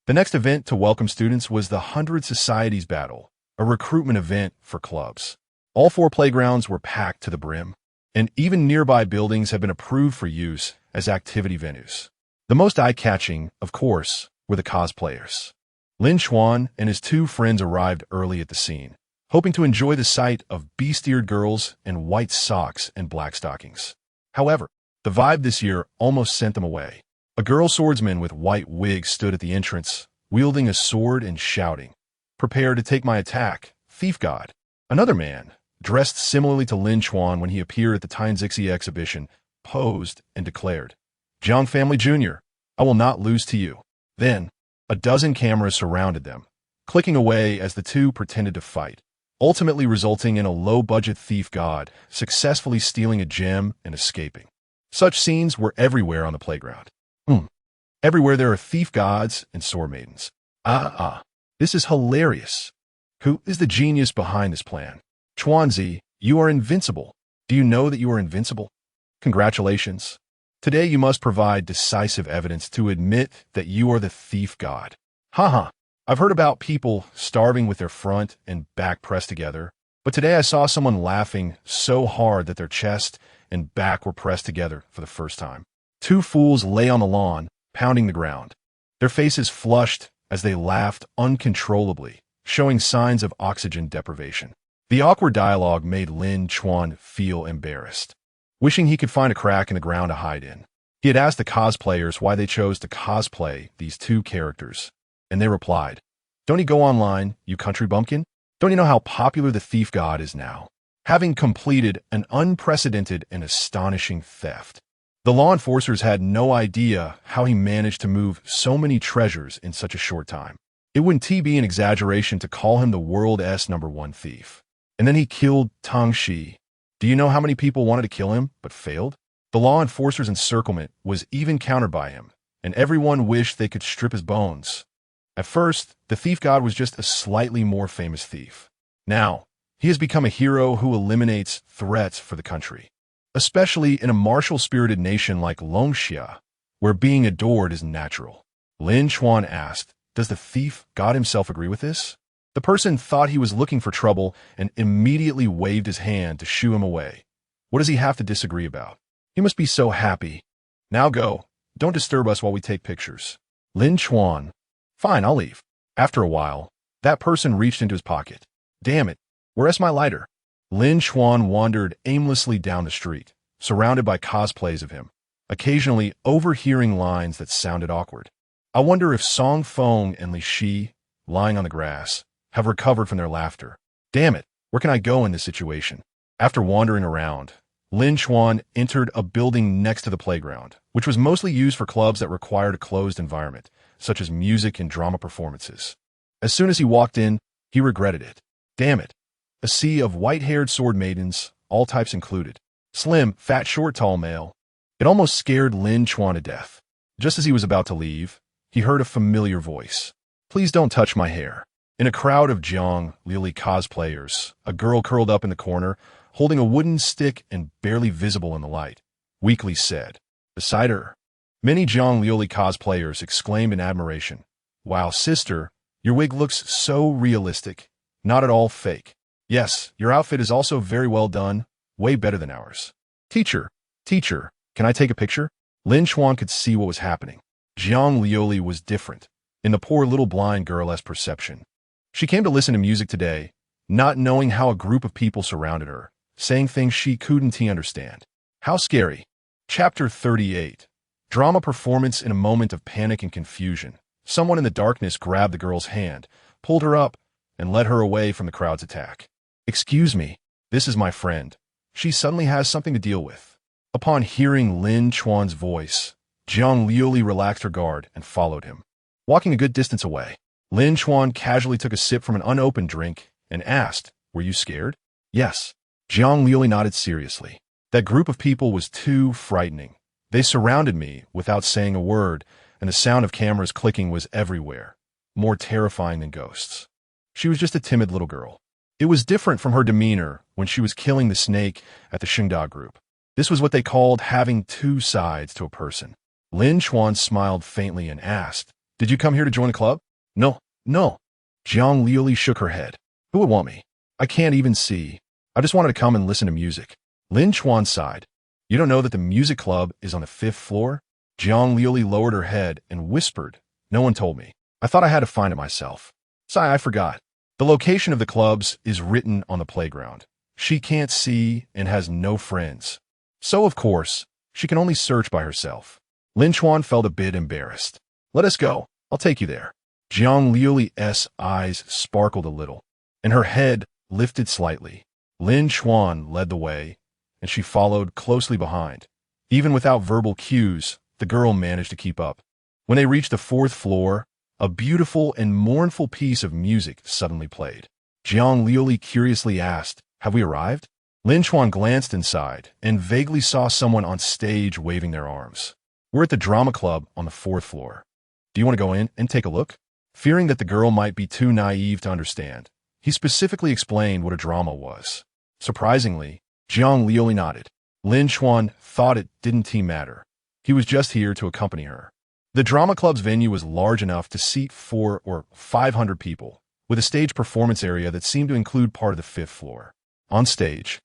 the next event to welcome students was the 100 Societies Battle, a recruitment event for clubs. All 4 playgrounds were packed to the brim, and even nearby buildings have been approved for use as activity venues. The most eye-catching, of course, were the cosplayers. Lin Chuan and his 2 friends arrived early at the scene, hoping to enjoy the sight of beast-eared girls in white socks and black stockings. However, the vibe this year almost sent them away. A girl swordsman with white wig stood at the entrance, wielding a sword and shouting, "Prepare to take my attack, thief god." Another man, dressed similarly to Lin Chuan when he appeared at the Tianzixi exhibition, posed and declared, "Jiang Family Jr., I will not lose to you." Then, a dozen cameras surrounded them, clicking away as the 2 pretended to fight, ultimately resulting in a low-budget thief god successfully stealing a gem and escaping. Such scenes were everywhere on the playground. Everywhere there are thief gods and sword maidens. This is hilarious. Who is the genius behind this plan? Chuanzi, you are invincible. Do you know that you are invincible? Congratulations. Today you must provide decisive evidence to admit that you are the thief god. Haha. I've heard about people starving with their front and back pressed together, but today I saw someone laughing so hard that their chest and back were pressed together for the first time. Two fools lay on the lawn, pounding the ground. Their faces flushed as they laughed uncontrollably, showing signs of oxygen deprivation. The awkward dialogue made Lin Chuan feel embarrassed, wishing he could find a crack in the ground to hide in. He had asked the cosplayers why they chose to cosplay these two characters, and they replied, "Don't you go online, you country bumpkin? Don't you know how popular the thief god is now?" Having completed an unprecedented and astonishing theft, the law enforcers had no idea how he managed to move so many treasures in such a short time. It wouldn't be an exaggeration to call him the world.S #1 thief. And then he killed Tang Shi. Do you know how many people wanted to kill him, but failed? The law enforcers' encirclement was even countered by him, and everyone wished they could strip his bones. At first, the thief god was just a slightly more famous thief. Now, he has become a hero who eliminates threats for the country, especially in a martial-spirited nation like Longxia, where being adored is natural. Lin Chuan asked, "Does the thief god himself agree with this?" The person thought he was looking for trouble and immediately waved his hand to shoo him away. What does he have to disagree about? He must be so happy. Now go. Don't disturb us while we take pictures. Lin Chuan. Fine, I'll leave. After a while, that person reached into his pocket. Damn it, where's my lighter? Lin Chuan wandered aimlessly down the street, surrounded by cosplays of him, occasionally overhearing lines that sounded awkward. I wonder if Song Feng and Li Shi, lying on the grass, have recovered from their laughter. Damn it, where can I go in this situation? After wandering around, Lin Chuan entered a building next to the playground, which was mostly used for clubs that required a closed environment, such as music and drama performances. As soon as he walked in, he regretted it. Damn it. A sea of white-haired sword maidens, all types included. Slim, fat, short, tall male. It almost scared Lin Chuan to death. Just as he was about to leave, he heard a familiar voice. Please don't touch my hair. In a crowd of Zhang Liuli cosplayers, a girl curled up in the corner, holding a wooden stick and barely visible in the light, weakly said. Beside her, many Zhang Liuli cosplayers exclaimed in admiration, "Wow, sister, your wig looks so realistic, not at all fake. Yes, your outfit is also very well done, way better than ours. Teacher, can I take a picture?" Lin Chuan could see what was happening. Zhang Liuli was different, in the poor little blind girl's perception. She came to listen to music today, not knowing how a group of people surrounded her, saying things she couldn't understand. How scary. Chapter 38. Drama performance in a moment of panic and confusion. Someone in the darkness grabbed the girl's hand, pulled her up, and led her away from the crowd's attack. Excuse me, this is my friend. She suddenly has something to deal with. Upon hearing Lin Chuan's voice, Zhang Liuli relaxed her guard and followed him. Walking a good distance away, Lin Chuan casually took a sip from an unopened drink and asked, "Were you scared?" "Yes." Zhang Liuli nodded seriously. That group of people was too frightening. They surrounded me without saying a word, and the sound of cameras clicking was everywhere, more terrifying than ghosts. She was just a timid little girl. It was different from her demeanor when she was killing the snake at the Shengda group. This was what they called having two sides to a person. Lin Chuan smiled faintly and asked, "Did you come here to join a club?" No. Zhang Liuli shook her head. Who would want me? I can't even see. I just wanted to come and listen to music. Lin Chuan sighed. You don't know that the music club is on the 5th floor? Zhang Liuli lowered her head and whispered, "No one told me. I thought I had to find it myself. Sigh, I forgot. The location of the clubs is written on the playground. She can't see and has no friends. So, of course, she can only search by herself." Lin Chuan felt a bit embarrassed. "Let us go. I'll take you there." Zhang Liuli's eyes sparkled a little, and her head lifted slightly. Lin Chuan led the way, and she followed closely behind. Even without verbal cues, the girl managed to keep up. When they reached the 4th floor, a beautiful and mournful piece of music suddenly played. Zhang Liuli curiously asked, "Have we arrived?" Lin Chuan glanced inside and vaguely saw someone on stage waving their arms. "We're at the drama club on the 4th floor. Do you want to go in and take a look?" Fearing that the girl might be too naive to understand, he specifically explained what a drama was. Surprisingly, Zhang Liuli nodded. Lin Chuan thought it didn't matter. He was just here to accompany her. The drama club's venue was large enough to seat 400 or 500 people, with a stage performance area that seemed to include part of the 5th floor. On stage,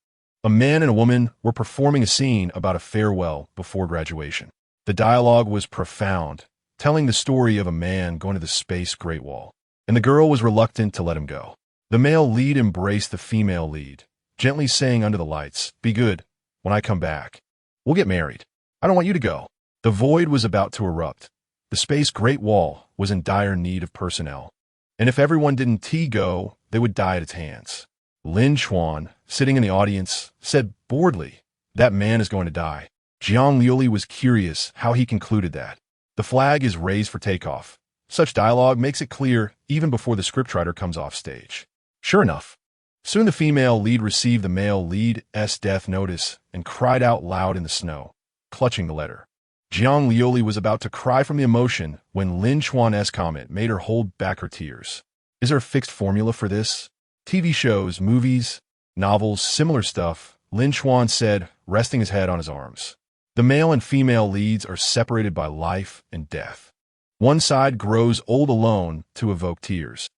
a man and a woman were performing a scene about a farewell before graduation. The dialogue was profound, telling the story of a man going to the space Great Wall, and the girl was reluctant to let him go. The male lead embraced the female lead, gently saying under the lights, "Be good. When I come back, we'll get married. I don't want you to go." The void was about to erupt. The space Great Wall was in dire need of personnel, and if everyone didn't go, they would die at its hands. Lin Chuan, sitting in the audience, said boredly, "That man is going to die." Jiang Liuli was curious how he concluded that. The flag is raised for takeoff. Such dialogue makes it clear even before the scriptwriter comes off stage. Sure enough, soon the female lead received the male lead's death notice and cried out loud in the snow, clutching the letter. Jiang Liuli was about to cry from the emotion when Lin Chuan's comment made her hold back her tears. Is there a fixed formula for this? TV shows, movies, novels, similar stuff, Lin Chuan said, resting his head on his arms. The male and female leads are separated by life and death. One side grows old alone to evoke tears.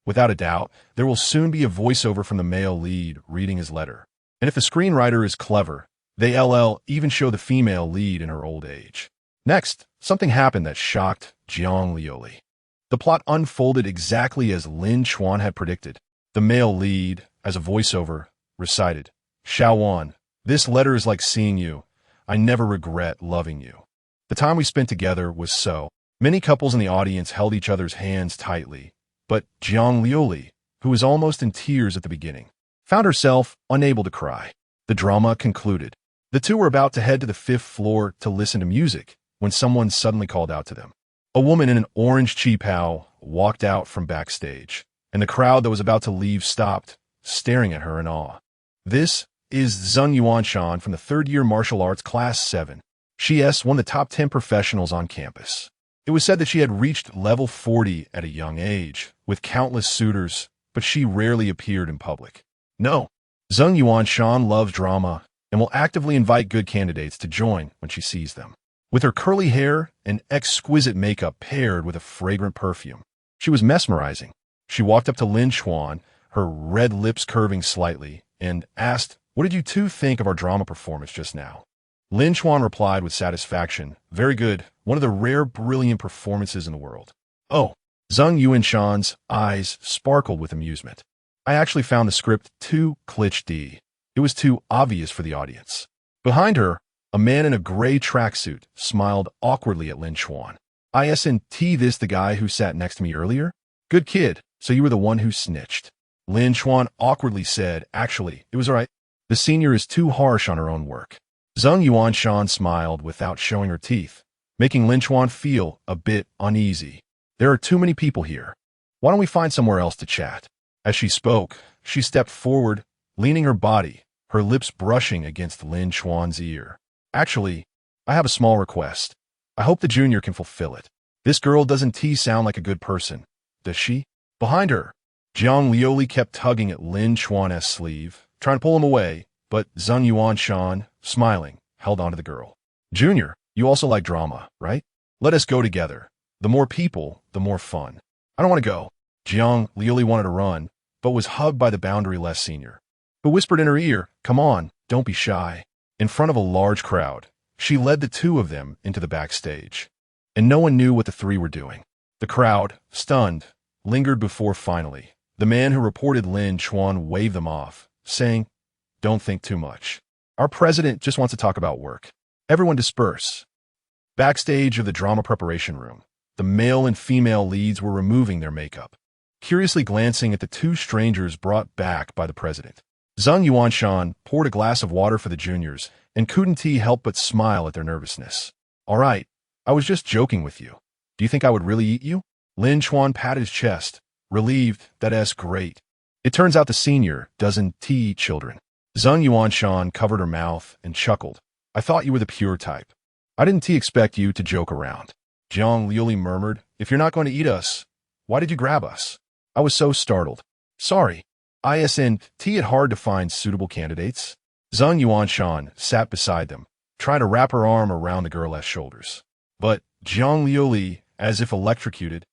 Without a doubt, there will soon be a voiceover from the male lead reading his letter. And if the screenwriter is clever, they'll even show the female lead in her old age. Next, something happened that shocked Jiang Liuli. The plot unfolded exactly as Lin Chuan had predicted. The male lead, as a voiceover, recited, "Shaowan, this letter is like seeing you. I never regret loving you." The time we spent together was so. Many couples in the audience held each other's hands tightly, but Jiang Liuli, who was almost in tears at the beginning, found herself unable to cry. The drama concluded. The two were about to head to the 5th floor to listen to music when someone suddenly called out to them. A woman in an orange qipao walked out from backstage, and the crowd that was about to leave stopped, staring at her in awe. This is Zheng Yuanshan from the 3rd year martial arts class 7. She is one of the top 10 professionals on campus. It was said that she had reached level 40 at a young age, with countless suitors, but she rarely appeared in public. No, Zheng Yuanshan loves drama and will actively invite good candidates to join when she sees them. With her curly hair and exquisite makeup paired with a fragrant perfume, she was mesmerizing. She walked up to Lin Chuan, her red lips curving slightly, and asked, "What did you two think of our drama performance just now?" Lin Chuan replied with satisfaction, "Very good, one of the rare brilliant performances in the world." Oh, Zheng Yuanshan's eyes sparkled with amusement. "I actually found the script too cliché. It was too obvious for the audience." Behind her, a man in a gray tracksuit smiled awkwardly at Lin Chuan. "Isn't this the guy who sat next to me earlier? Good kid, so you were the one who snitched." Lin Chuan awkwardly said, "Actually, it was all right. The senior is too harsh on her own work." Zheng Yuanshan smiled without showing her teeth, making Lin Chuan feel a bit uneasy. "There are too many people here. Why don't we find somewhere else to chat?" As she spoke, she stepped forward, leaning her body, her lips brushing against Lin Chuan's ear. "Actually, I have a small request. I hope the junior can fulfill it. This girl doesn't sound like a good person, does she?" Behind her, Jiang Liuli kept tugging at Lin Chuan's sleeve, trying to pull him away, but Zheng Yuanshan, smiling, held on to the girl. "Junior, you also like drama, right? Let us go together. The more people, the more fun." "I don't want to go." Jiang Liuli wanted to run, but was hugged by the boundary-less senior, who whispered in her ear, "Come on, don't be shy." In front of a large crowd, she led the two of them into the backstage, and no one knew what the three were doing. The crowd, stunned, lingered before finally, the man who reported Lin Chuan waved them off, saying, "Don't think too much. Our president just wants to talk about work. Everyone disperse." Backstage of the drama preparation room, the male and female leads were removing their makeup, curiously glancing at the two strangers brought back by the president. Zheng Yuanshan poured a glass of water for the juniors and couldn't help but smile at their nervousness. "All right, I was just joking with you. Do you think I would really eat you?" Lin Chuan patted his chest, relieved. "That's great. It turns out the senior doesn't eat children." Zheng Yuanshan covered her mouth and chuckled. "I thought you were the pure type. I didn't expect you to joke around." Jiang Liuli murmured, "If you're not going to eat us, why did you grab us?" I was so startled. "Sorry. Isn't it hard to find suitable candidates?" Zheng Yuanshan sat beside them, trying to wrap her arm around the girl's shoulders. But Jiang Liuli, as if electrocuted,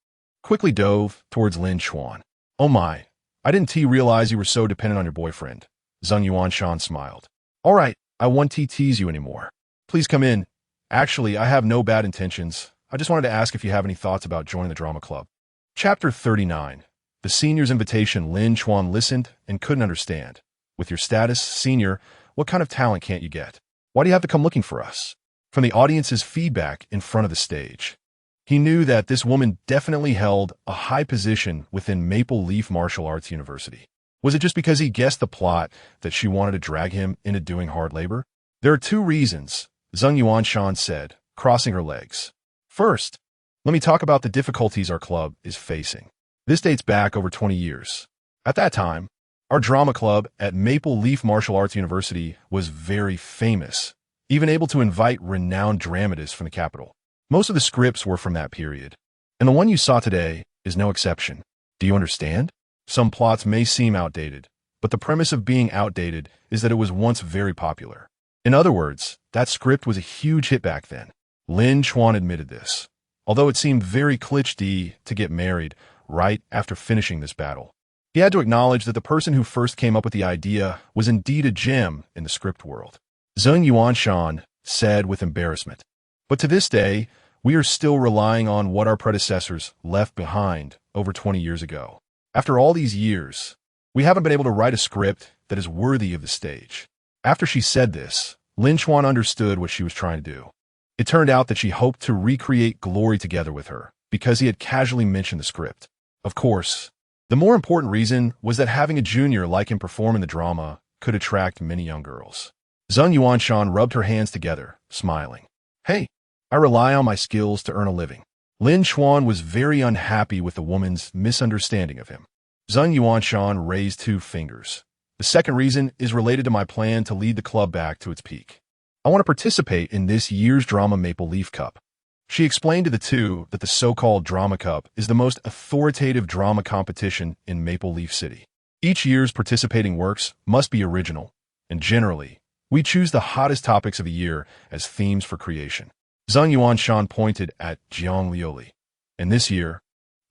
quickly dove towards Lin Chuan. "Oh my, I didn't realize you were so dependent on your boyfriend." Zheng Yuanshan smiled. "All right, I won't tease you anymore. Please come in. Actually, I have no bad intentions. I just wanted to ask if you have any thoughts about joining the drama club." Chapter 39. The senior's invitation. Lin Chuan listened and couldn't understand. "With your status, senior, what kind of talent can't you get? Why do you have to come looking for us?" From the audience's feedback in front of the stage, he knew that this woman definitely held a high position within Maple Leaf Martial Arts University. Was it just because he guessed the plot that she wanted to drag him into doing hard labor? "There are two reasons," Zheng Yuanshan said, crossing her legs. "First, let me talk about the difficulties our club is facing. This dates back over 20 years. At that time, our drama club at Maple Leaf Martial Arts University was very famous, even able to invite renowned dramatists from the capital. Most of the scripts were from that period, and the one you saw today is no exception. Do you understand? Some plots may seem outdated, but the premise of being outdated is that it was once very popular. In other words, that script was a huge hit back then." Lin Chuan admitted this, although it seemed very cliché to get married right after finishing this battle. He had to acknowledge that the person who first came up with the idea was indeed a gem in the script world. Zheng Yuanshan said with embarrassment, "But to this day, we are still relying on what our predecessors left behind over 20 years ago. After all these years, we haven't been able to write a script that is worthy of the stage." After she said this, Lin Chuan understood what she was trying to do. It turned out that she hoped to recreate glory together with her, because he had casually mentioned the script. Of course, the more important reason was that having a junior like him perform in the drama could attract many young girls. Zheng Yuanshan rubbed her hands together, smiling. "Hey, I rely on my skills to earn a living." Lin Chuan was very unhappy with the woman's misunderstanding of him. Zheng Yuanshan raised two fingers. "The second reason is related to my plan to lead the club back to its peak. I want to participate in this year's Drama Maple Leaf Cup." She explained to the two that the so-called Drama Cup is the most authoritative drama competition in Maple Leaf City. Each year's participating works must be original, and generally, we choose the hottest topics of the year as themes for creation. Zheng Yuanshan pointed at Jiang Liuli. "And this year,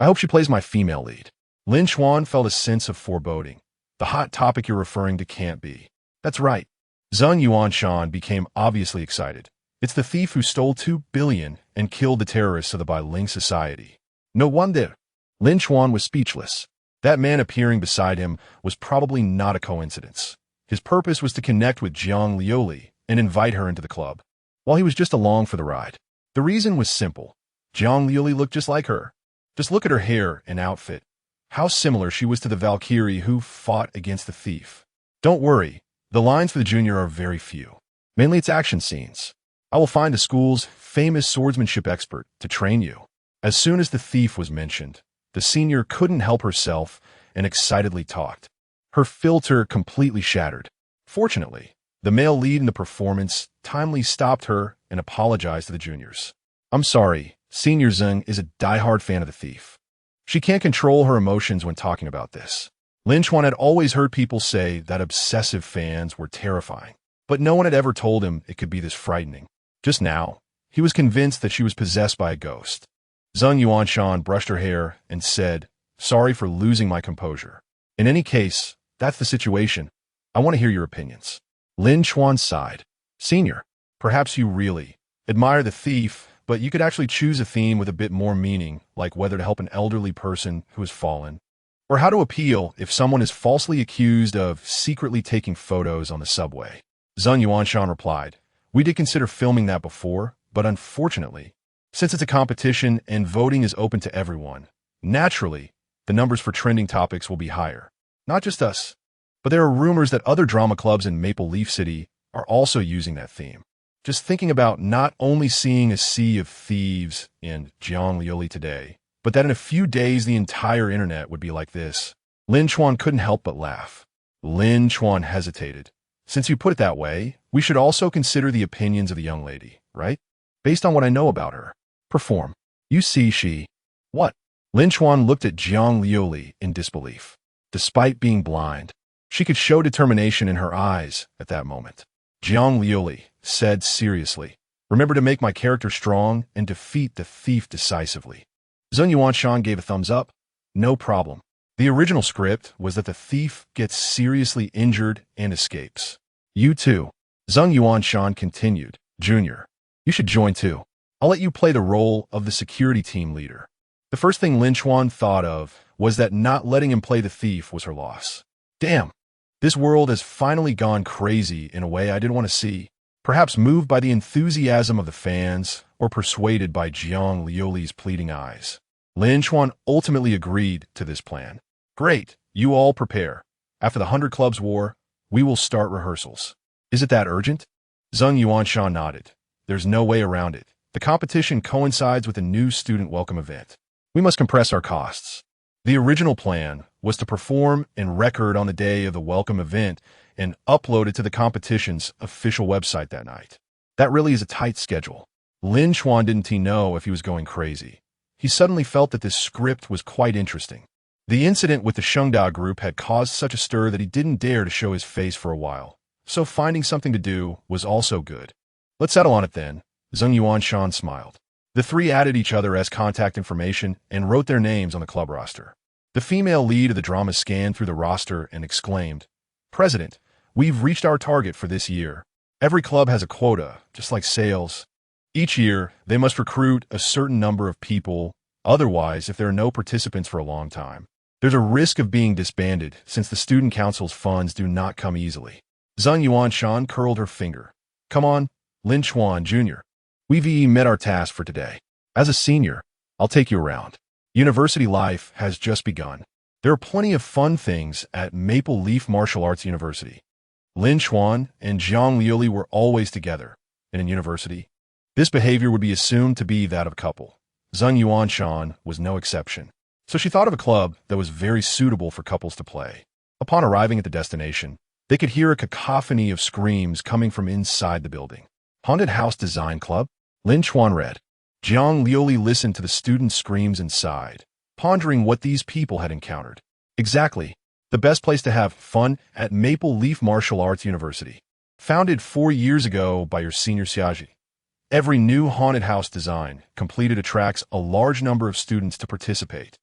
I hope she plays my female lead." Lin Chuan felt a sense of foreboding. "The hot topic you're referring to can't be." "That's right." Zheng Yuanshan became obviously excited. "It's the thief who stole 2 billion and killed the terrorists of the Bai-Ling Society." "No wonder." Lin Chuan was speechless. That man appearing beside him was probably not a coincidence. His purpose was to connect with Jiang Liuli and invite her into the club, while he was just along for the ride. The reason was simple. Jiang Liuli looked just like her. Just look at her hair and outfit. How similar she was to the Valkyrie who fought against the thief. "Don't worry, the lines for the junior are very few. Mainly it's action scenes. I will find the school's famous swordsmanship expert to train you." As soon as the thief was mentioned, the senior couldn't help herself and excitedly talked. Her filter completely shattered. Fortunately, the male lead in the performance timely stopped her and apologized to the juniors. "I'm sorry, Senior Zheng is a diehard fan of the thief. She can't control her emotions when talking about this." Lin Chuan had always heard people say that obsessive fans were terrifying, but no one had ever told him it could be this frightening. Just now, he was convinced that she was possessed by a ghost. Zheng Yuanshan brushed her hair and said, "Sorry for losing my composure. In any case, that's the situation. I want to hear your opinions." Lin Chuan sighed. "Senior, perhaps you really admire the thief, but you could actually choose a theme with a bit more meaning, like whether to help an elderly person who has fallen, or how to appeal if someone is falsely accused of secretly taking photos on the subway." Zheng Yuanshan replied, "We did consider filming that before, but unfortunately, since it's a competition and voting is open to everyone, naturally, the numbers for trending topics will be higher. Not just us, but there are rumors that other drama clubs in Maple Leaf City are also using that theme. Just thinking about not only seeing a sea of thieves in Jiang Liuli today, but that in a few days the entire internet would be like this." Lin Chuan couldn't help but laugh. Lin Chuan hesitated. "Since you put it that way, we should also consider the opinions of the young lady, right? Based on what I know about her. Perform. You see she..." "What?" Lin Chuan looked at Jiang Liuli in disbelief. Despite being blind, she could show determination in her eyes at that moment. Jiang Liuli said seriously. Remember to make my character strong and defeat the thief decisively. Zheng Yuanshan gave a thumbs up. No problem. The original script was that the thief gets seriously injured and escapes. You too. Zheng Yuanshan continued. Junior, you should join too. I'll let you play the role of the security team leader. The first thing Lin Chuan thought of was that not letting him play the thief was her loss. Damn, this world has finally gone crazy in a way I didn't want to see. Perhaps moved by the enthusiasm of the fans or persuaded by Jiang Liuli's pleading eyes. Lin Chuan ultimately agreed to this plan. Great, you all prepare. After the 100 Clubs War, we will start rehearsals. Is it that urgent? Zheng Yuanshan nodded. There's no way around it. The competition coincides with a new student welcome event. We must compress our costs. The original plan was to perform and record on the day of the welcome event and upload it to the competition's official website that night. That really is a tight schedule. Lin Chuan didn't know if he was going crazy. He suddenly felt that this script was quite interesting. The incident with the SHOWDOWN group had caused such a stir that he didn't dare to show his face for a while. So finding something to do was also good. Let's settle on it then. Zheng Yuanshan smiled. The three added each other as contact information and wrote their names on the club roster. The female lead of the drama scanned through the roster and exclaimed, President, we've reached our target for this year. Every club has a quota, just like sales. Each year, they must recruit a certain number of people. Otherwise, if there are no participants for a long time, there's a risk of being disbanded since the student council's funds do not come easily. Zheng Yuanshan curled her finger. Come on, Lin Chuan Jr. We've met our task for today. As a senior, I'll take you around. University life has just begun. There are plenty of fun things at Maple Leaf Martial Arts University. Lin Chuan and Jiang Liuli were always together, and in university, this behavior would be assumed to be that of a couple. Zheng Yuanshan was no exception. So she thought of a club that was very suitable for couples to play. Upon arriving at the destination, they could hear a cacophony of screams coming from inside the building. Haunted House Design Club? Lin Chuan read. Jiang Liuli listened to the students' screams inside, pondering what these people had encountered. Exactly. The best place to have fun at Maple Leaf Martial Arts University. Founded 4 years ago by your senior Xiaji. Every new haunted house design completed attracts a large number of students to participate.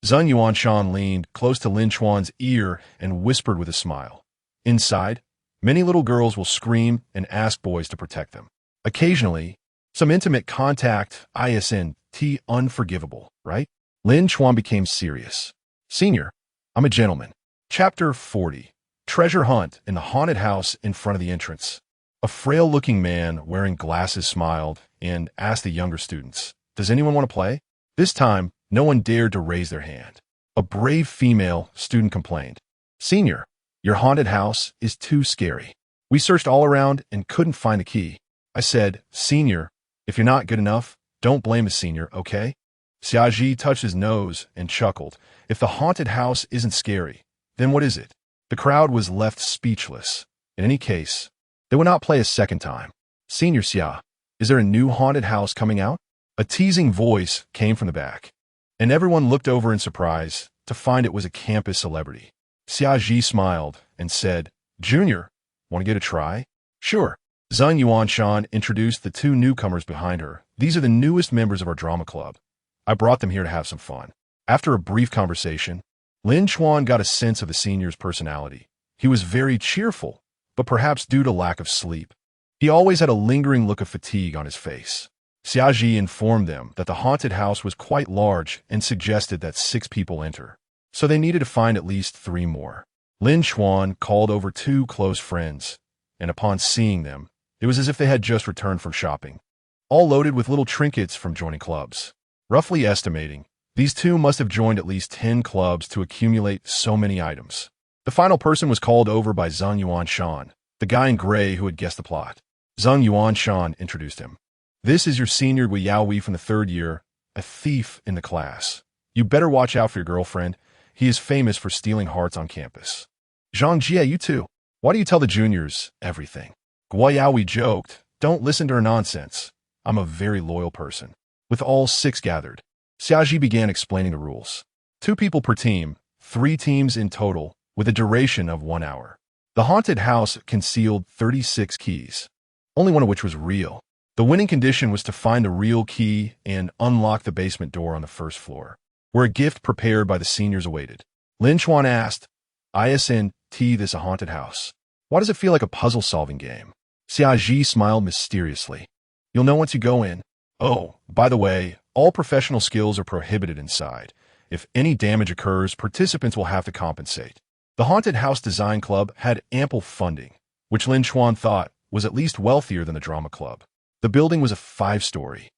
Zheng Yuanshan leaned close to Lin Chuan's ear and whispered with a smile. Inside, many little girls will scream and ask boys to protect them. Occasionally, some intimate contact, ISNT, unforgivable, right? Lin Chuan became serious. Senior, I'm a gentleman. Chapter 40. Treasure Hunt in the haunted house in front of the entrance. A frail-looking man wearing glasses smiled and asked the younger students, Does anyone want to play? This time, no one dared to raise their hand. A brave female student complained. Senior, your haunted house is too scary. We searched all around and couldn't find the key. I said, Senior, if you're not good enough, don't blame a senior, okay? Xiaji touched his nose and chuckled. If the haunted house isn't scary, then what is it? The crowd was left speechless. In any case, they would not play a second time. Senior Xia, is there a new haunted house coming out? A teasing voice came from the back, and everyone looked over in surprise to find it was a campus celebrity. Xiaji smiled and said, Junior, want to get a try? Sure. Zheng Yuanshan introduced the two newcomers behind her. These are the newest members of our drama club. I brought them here to have some fun. After a brief conversation, Lin Chuan got a sense of the senior's personality. He was very cheerful, but perhaps due to lack of sleep. He always had a lingering look of fatigue on his face. Xiaji informed them that the haunted house was quite large and suggested that 6 people enter. So they needed to find at least 3 more. Lin Chuan called over 2 close friends, and upon seeing them, it was as if they had just returned from shopping, all loaded with little trinkets from joining clubs. Roughly estimating, these 2 must have joined at least 10 clubs to accumulate so many items. The final person was called over by Zheng Yuanshan, the guy in gray who had guessed the plot. Zheng Yuanshan introduced him. This is your senior Wei Yaoi from the 3rd year, a thief in the class. You better watch out for your girlfriend. He is famous for stealing hearts on campus. Zhang Jie, you too. Why do you tell the juniors everything? Wei Yaoi joked, Don't listen to her nonsense. I'm a very loyal person. With all 6 gathered, Xiaji began explaining the rules. 2 people per team, 3 teams in total, with a duration of 1 hour. The haunted house concealed 36 keys, only one of which was real. The winning condition was to find the real key and unlock the basement door on the first floor, where a gift prepared by the seniors awaited. Lin Chuan asked, "Isn't this a haunted house? Why does it feel like a puzzle-solving game?" Xia Ji smiled mysteriously. "You'll know once you go in. Oh, by the way, all professional skills are prohibited inside. If any damage occurs, participants will have to compensate." The Haunted House Design Club had ample funding, which Lin Chuan thought was at least wealthier than the Drama Club. The building was a 5-story,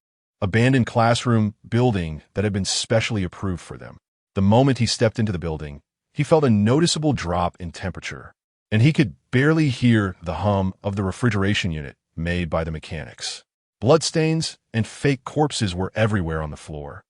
abandoned classroom building that had been specially approved for them. The moment he stepped into the building, he felt a noticeable drop in temperature, and he could barely hear the hum of the refrigeration unit made by the mechanics. Bloodstains and fake corpses were everywhere on the floor.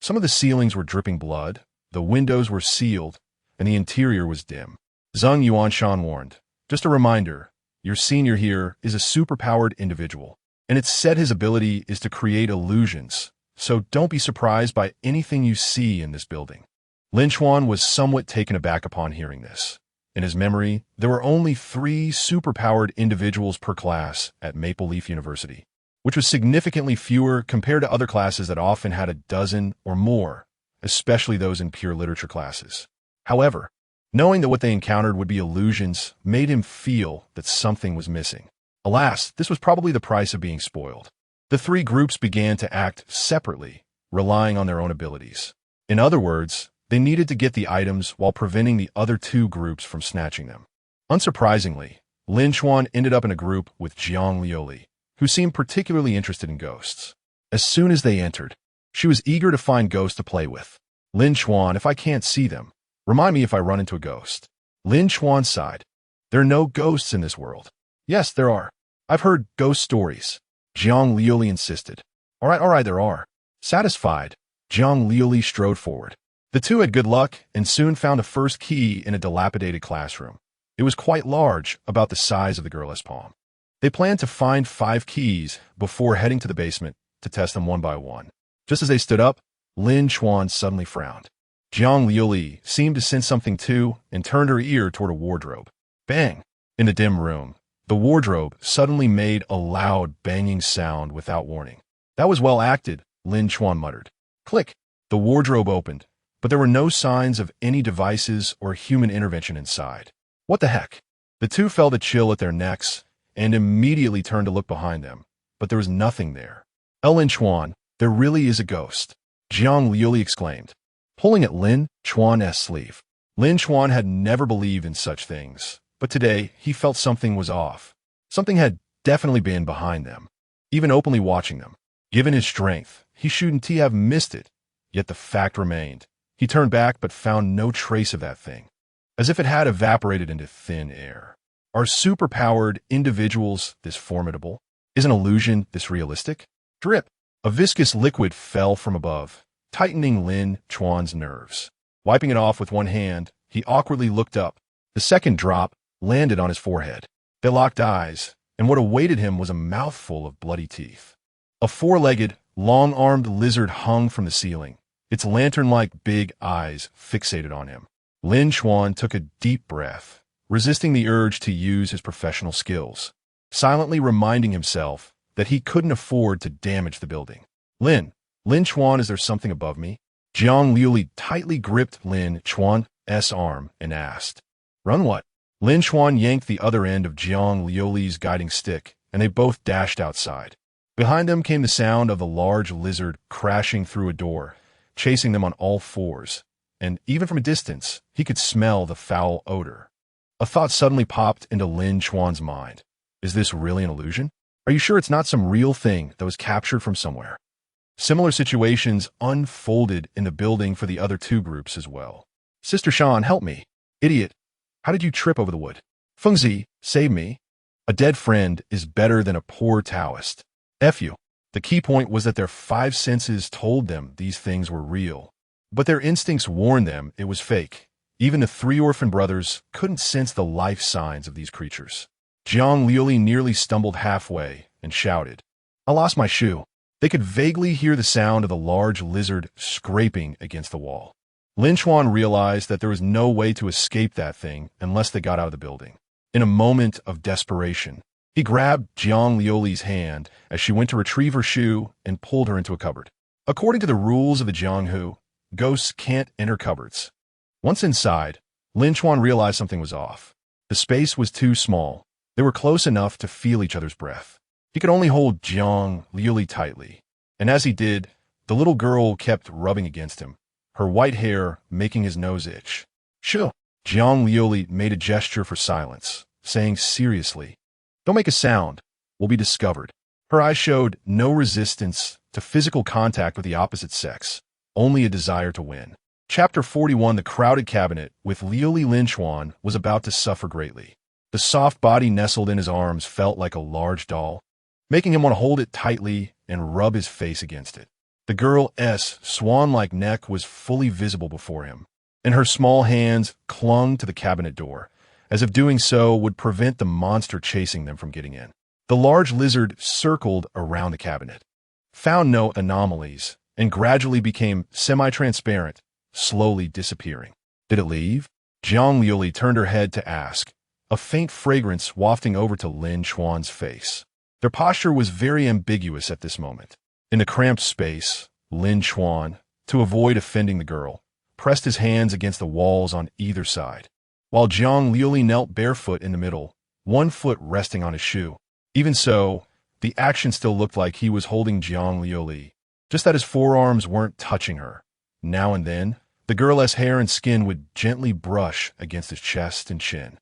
Some of the ceilings were dripping blood, the windows were sealed, and the interior was dim. Zheng Yuanshan warned, "Just a reminder, your senior here is a superpowered individual, and it's said his ability is to create illusions, so don't be surprised by anything you see in this building." Lin Chuan was somewhat taken aback upon hearing this. In his memory, there were only 3 superpowered individuals per class at Maple Leaf University, which was significantly fewer compared to other classes that often had a dozen or more, especially those in pure literature classes. However, knowing that what they encountered would be illusions made him feel that something was missing. Alas, this was probably the price of being spoiled. The 3 groups began to act separately, relying on their own abilities. In other words, they needed to get the items while preventing the other 2 groups from snatching them. Unsurprisingly, Lin Chuan ended up in a group with Jiang Liuli, who seemed particularly interested in ghosts. As soon as they entered, she was eager to find ghosts to play with. "Lin Chuan, if I can't see them, remind me if I run into a ghost." Lin Chuan sighed. "There are no ghosts in this world." "Yes, there are. I've heard ghost stories," Jiang Liuli insisted. All right, there are." Satisfied, Jiang Liuli strode forward. The 2 had good luck and soon found a first key in a dilapidated classroom. It was quite large, about the size of the girl's palm. They planned to find 5 keys before heading to the basement to test them one by one. Just as they stood up, Lin Chuan suddenly frowned. Jiang Liuli seemed to sense something too and turned her ear toward a wardrobe. Bang! In the dim room, the wardrobe suddenly made a loud banging sound without warning. "That was well acted," Lin Chuan muttered. Click! The wardrobe opened, but there were no signs of any devices or human intervention inside. What the heck? The 2 felt a chill at their necks and immediately turned to look behind them, but there was nothing there. "Lin Chuan, there really is a ghost," Jiang Liuli exclaimed, pulling at Lin Chuan's sleeve. Lin Chuan had never believed in such things, but today he felt something was off. Something had definitely been behind them, even openly watching them. Given his strength, he shouldn't have missed it, yet the fact remained. He turned back but found no trace of that thing, as if it had evaporated into thin air. Are superpowered individuals this formidable? Is an illusion this realistic? Drip! A viscous liquid fell from above, tightening Lin Chuan's nerves. Wiping it off with one hand, he awkwardly looked up. The second drop landed on his forehead. They locked eyes, and what awaited him was a mouthful of bloody teeth. A 4-legged, long-armed lizard hung from the ceiling, its lantern-like big eyes fixated on him. Lin Chuan took a deep breath, resisting the urge to use his professional skills, silently reminding himself that he couldn't afford to damage the building. Lin Chuan, is there something above me?" Jiang Liuli tightly gripped Lin Chuan's arm and asked. "Run what?" Lin Chuan yanked the other end of Jiang Liuli's guiding stick, and they both dashed outside. Behind them came the sound of the large lizard crashing through a door, chasing them on all 4s, and even from a distance, he could smell the foul odor. A thought suddenly popped into Lin Chuan's mind. Is this really an illusion? Are you sure it's not some real thing that was captured from somewhere? Similar situations unfolded in the building for the other 2 groups as well. "Sister Shan, help me. Idiot. How did you trip over the wood? Fengzi, save me. A dead friend is better than a poor Taoist. F you." The key point was that their 5 senses told them these things were real, but their instincts warned them it was fake. Even the 3 orphan brothers couldn't sense the life signs of these creatures. Jiang Liuli nearly stumbled halfway and shouted, "I lost my shoe." They could vaguely hear the sound of the large lizard scraping against the wall. Lin Chuan realized that there was no way to escape that thing unless they got out of the building. In a moment of desperation, he grabbed Jiang Liuli's hand as she went to retrieve her shoe and pulled her into a cupboard. According to the rules of the Jianghu, ghosts can't enter cupboards. Once inside, Lin Chuan realized something was off. The space was too small. They were close enough to feel each other's breath. He could only hold Jiang Liuli tightly, and as he did, the little girl kept rubbing against him, her white hair making his nose itch. Shoo! Jiang Liuli made a gesture for silence, saying seriously, "Don't make a sound. We'll be discovered." Her eyes showed no resistance to physical contact with the opposite sex, only a desire to win. Chapter 41. The crowded cabinet with Liuli Lin Chuan was about to suffer greatly. The soft body nestled in his arms felt like a large doll, making him want to hold it tightly and rub his face against it. The girl's swan-like neck was fully visible before him, and her small hands clung to the cabinet door, as if doing so would prevent the monster chasing them from getting in. The large lizard circled around the cabinet, found no anomalies, and gradually became semi-transparent, slowly disappearing. Did it leave? Jiang Liuli turned her head to ask, a faint fragrance wafting over to Lin Chuan's face. Their posture was very ambiguous at this moment. In the cramped space, Lin Chuan, to avoid offending the girl, pressed his hands against the walls on either side, while Jiang Liuli knelt barefoot in the middle, one foot resting on his shoe. Even so, the action still looked like he was holding Jiang Liuli, just that his forearms weren't touching her. Now and then, the girl's hair and skin would gently brush against his chest and chin.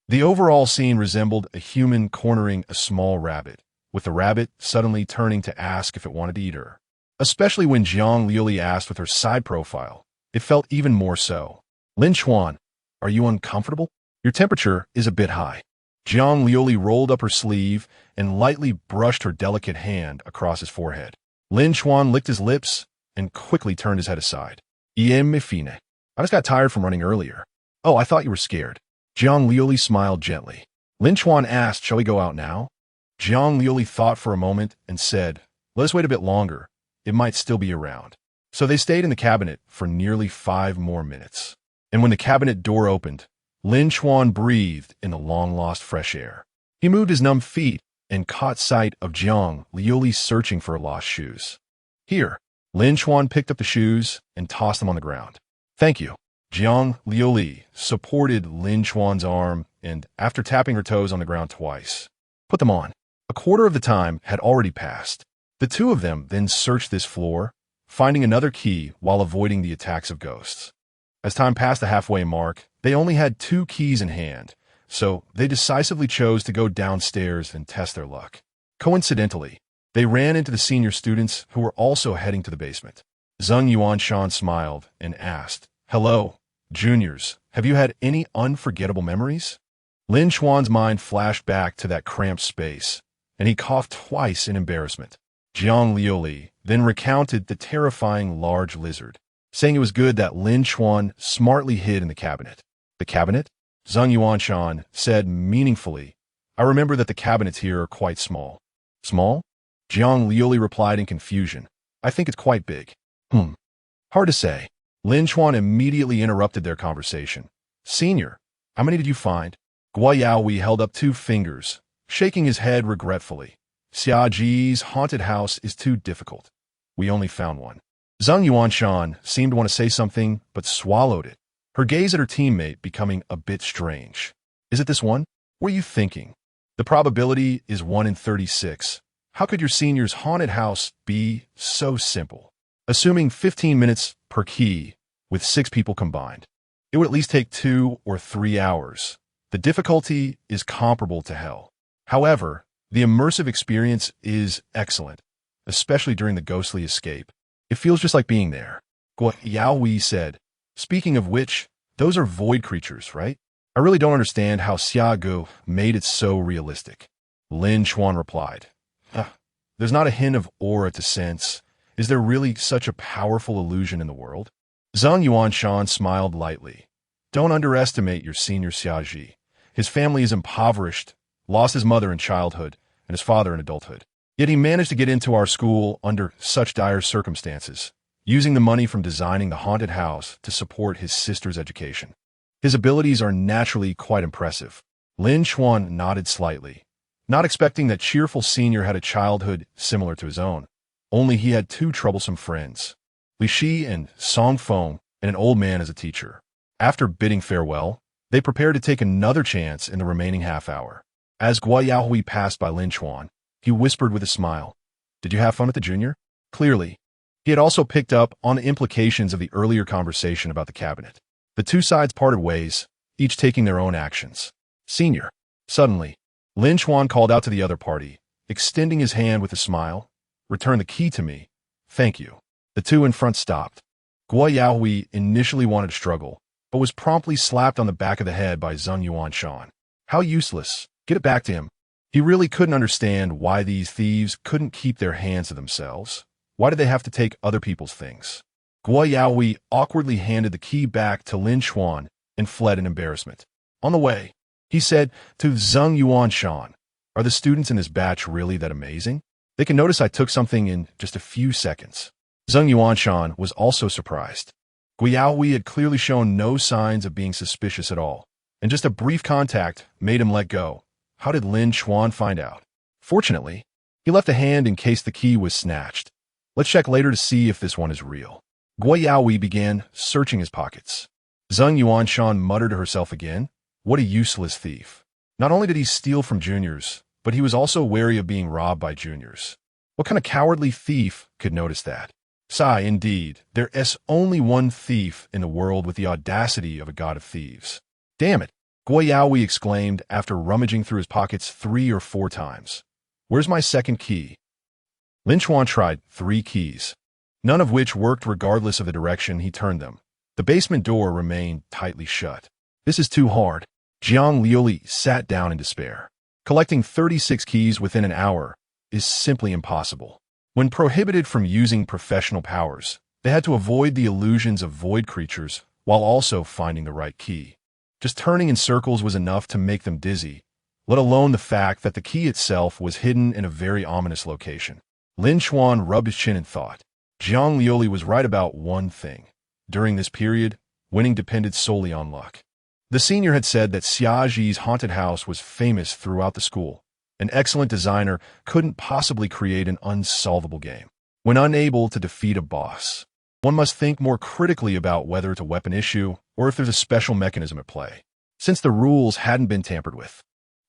The overall scene resembled a human cornering a small rabbit, with the rabbit suddenly turning to ask if it wanted to eat her. Especially when Jiang Liuli asked with her side profile, it felt even more so. Lin Chuan, are you uncomfortable? Your temperature is a bit high. Jiang Liuli rolled up her sleeve and lightly brushed her delicate hand across his forehead. Lin Chuan licked his lips and quickly turned his head aside. "Iem me fine. I just got tired from running earlier." "Oh, I thought you were scared." Jiang Liuli smiled gently. Lin Chuan asked, "Shall we go out now?" Jiang Liuli thought for a moment and said, "Let us wait a bit longer. It might still be around." So they stayed in the cabinet for nearly 5 more minutes. And when the cabinet door opened, Lin Chuan breathed in the long-lost fresh air. He moved his numb feet and caught sight of Jiang Liuli searching for her lost shoes. "Here." Lin Chuan picked up the shoes and tossed them on the ground. "Thank you." Jiang Liuli supported Lin Chuan's arm and, after tapping her toes on the ground twice, put them on. A quarter of the time had already passed. The two of them then searched this floor, finding another key while avoiding the attacks of ghosts. As time passed the halfway mark, they only had 2 keys in hand, so they decisively chose to go downstairs and test their luck. Coincidentally, they ran into the senior students who were also heading to the basement. Zheng Yuanshan smiled and asked, "Hello, juniors, have you had any unforgettable memories?" Lin Chuan's mind flashed back to that cramped space, and he coughed twice in embarrassment. Jiang Liuli then recounted the terrifying large lizard, saying it was good that Lin Chuan smartly hid in the cabinet. "The cabinet?" Zheng Yuanshan said meaningfully, "I remember that the cabinets here are quite small." "Small?" Jiang Liuli replied in confusion. "I think it's quite big." Hard to say." Lin Chuan immediately interrupted their conversation. "Senior, how many did you find?" Guo Yaohui held up 2 fingers, shaking his head regretfully. "Xiaji's haunted house is too difficult. We only found 1. Zheng Yuanshan seemed to want to say something, but swallowed it, her gaze at her teammate becoming a bit strange. "Is it this one? What are you thinking? The probability is 1 in 36. How could your senior's haunted house be so simple? Assuming 15 minutes per key, with 6 people combined, it would at least take 2 or 3 hours. The difficulty is comparable to hell. However, the immersive experience is excellent, especially during the ghostly escape. It feels just like being there." Guo Yaohui said, "Speaking of which, those are void creatures, right? I really don't understand how Xiagu made it so realistic." Lin Chuan replied, "There's not a hint of aura to sense. Is there really such a powerful illusion in the world?" Zheng Yuanshan smiled lightly. "Don't underestimate your senior Xiaji. His family is impoverished, lost his mother in childhood, and his father in adulthood. Yet he managed to get into our school under such dire circumstances, using the money from designing the haunted house to support his sister's education. His abilities are naturally quite impressive." Lin Chuan nodded slightly, not expecting that cheerful senior had a childhood similar to his own. Only he had two troublesome friends, Li Shi and Song Feng, and an old man as a teacher. After bidding farewell, they prepared to take another chance in the remaining half hour. As Guo Yaohui passed by Lin Chuan, he whispered with a smile, "Did you have fun at the junior?" Clearly, he had also picked up on the implications of the earlier conversation about the cabinet. The two sides parted ways, each taking their own actions. Senior. Suddenly, Lin Chuan called out to the other party, extending his hand with a smile, "Return the key to me. Thank you." The two in front stopped. Guo Yaohui initially wanted to struggle, but was promptly slapped on the back of the head by Zheng Yuanshan. How useless. Get it back to him. He really couldn't understand why these thieves couldn't keep their hands to themselves. Why did they have to take other people's things? Guo Yaohui awkwardly handed the key back to Lin Chuan and fled in embarrassment. On the way, he said to Zheng Yuanshan, "Are the students in this batch really that amazing? They can notice I took something in just a few seconds." Zheng Yuanshan was also surprised. Guo Yaohui had clearly shown no signs of being suspicious at all, and just a brief contact made him let go. How did Lin Chuan find out? Fortunately, he left a hand in case the key was snatched. Let's check later to see if this one is real. Guo Yaohui began searching his pockets. Zheng Yuanshan muttered to herself again, "What a useless thief." Not only did he steal from juniors, but he was also wary of being robbed by juniors. What kind of cowardly thief could notice that? Sigh, indeed, there is only one thief in the world with the audacity of a god of thieves. Damn it, Guo Yaohui exclaimed after rummaging through his pockets 3 or 4 times. Where's my second key? Lin Chuan tried 3 keys, none of which worked regardless of the direction he turned them. The basement door remained tightly shut. This is too hard. Jiang Liuli sat down in despair. Collecting 36 keys within an hour is simply impossible. When prohibited from using professional powers, they had to avoid the illusions of void creatures while also finding the right key. Just turning in circles was enough to make them dizzy, let alone the fact that the key itself was hidden in a very ominous location. Lin Chuan rubbed his chin and thought. Jiang Liuli was right about one thing. During this period, winning depended solely on luck. The senior had said that Xiaji's haunted house was famous throughout the school. An excellent designer couldn't possibly create an unsolvable game. When unable to defeat a boss, one must think more critically about whether it's a weapon issue or if there's a special mechanism at play. Since the rules hadn't been tampered with,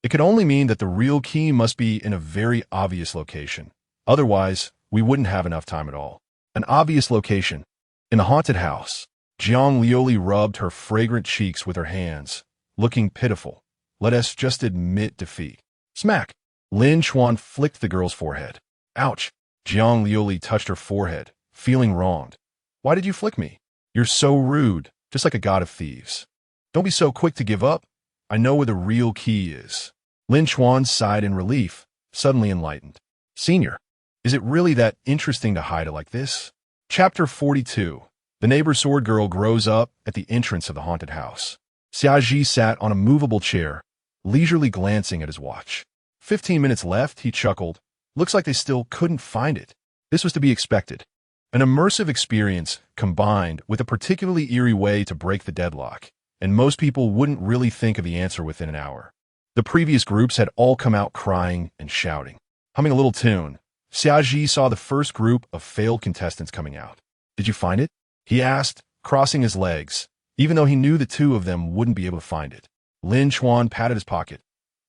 it could only mean that the real key must be in a very obvious location. Otherwise, we wouldn't have enough time at all. An obvious location. In the haunted house, Jiang Liuli rubbed her fragrant cheeks with her hands, looking pitiful. Let us just admit defeat. Smack! Lin Chuan flicked the girl's forehead. Ouch! Jiang Liuli touched her forehead, feeling wronged. Why did you flick me? You're so rude, just like a god of thieves. Don't be so quick to give up. I know where the real key is. Lin Chuan sighed in relief, suddenly enlightened. Senior, is it really that interesting to hide it like this? Chapter 42. The neighbor sword girl grows up at the entrance of the haunted house. Xiaji sat on a movable chair, leisurely glancing at his watch. 15 minutes left, he chuckled. Looks like they still couldn't find it. This was to be expected. An immersive experience combined with a particularly eerie way to break the deadlock, and most people wouldn't really think of the answer within an hour. The previous groups had all come out crying and shouting. Humming a little tune, Xiaji saw the first group of failed contestants coming out. Did you find it? He asked, crossing his legs, even though he knew the two of them wouldn't be able to find it. Lin Chuan patted his pocket.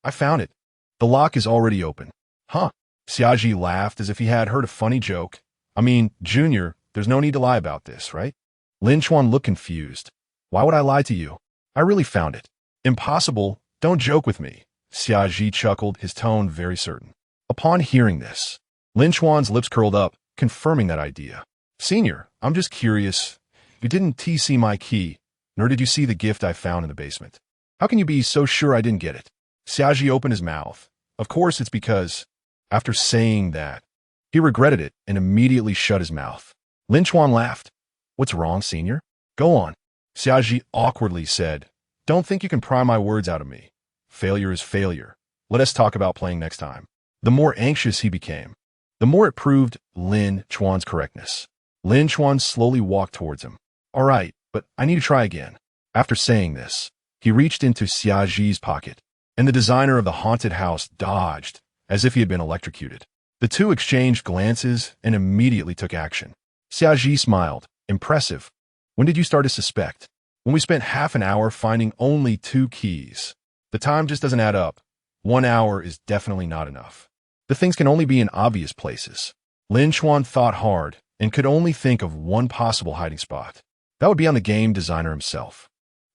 I found it. The lock is already open. Huh? Xiaji laughed as if he had heard a funny joke. I mean, Junior, there's no need to lie about this, right? Lin Chuan looked confused. Why would I lie to you? I really found it. Impossible. Don't joke with me. Xiaji chuckled, his tone very certain. Upon hearing this, Lin Chuan's lips curled up, confirming that idea. Senior, I'm just curious. You didn't TC my key, nor did you see the gift I found in the basement. How can you be so sure I didn't get it? Xiaji opened his mouth. Of course it's because, after saying that, he regretted it and immediately shut his mouth. Lin Chuan laughed. What's wrong, Senior? Go on. Xiaji awkwardly said, Don't think you can pry my words out of me. Failure is failure. Let us talk about playing next time. The more anxious he became, the more it proved Lin Chuan's correctness. Lin Chuan slowly walked towards him. All right, but I need to try again. After saying this, he reached into Xiaji's pocket, and the designer of the haunted house dodged, as if he had been electrocuted. The two exchanged glances and immediately took action. Xiaoji smiled. Impressive. When did you start to suspect? When we spent half an hour finding only 2 keys. The time just doesn't add up. 1 hour is definitely not enough. The things can only be in obvious places. Lin Chuan thought hard and could only think of one possible hiding spot. That would be on the game designer himself.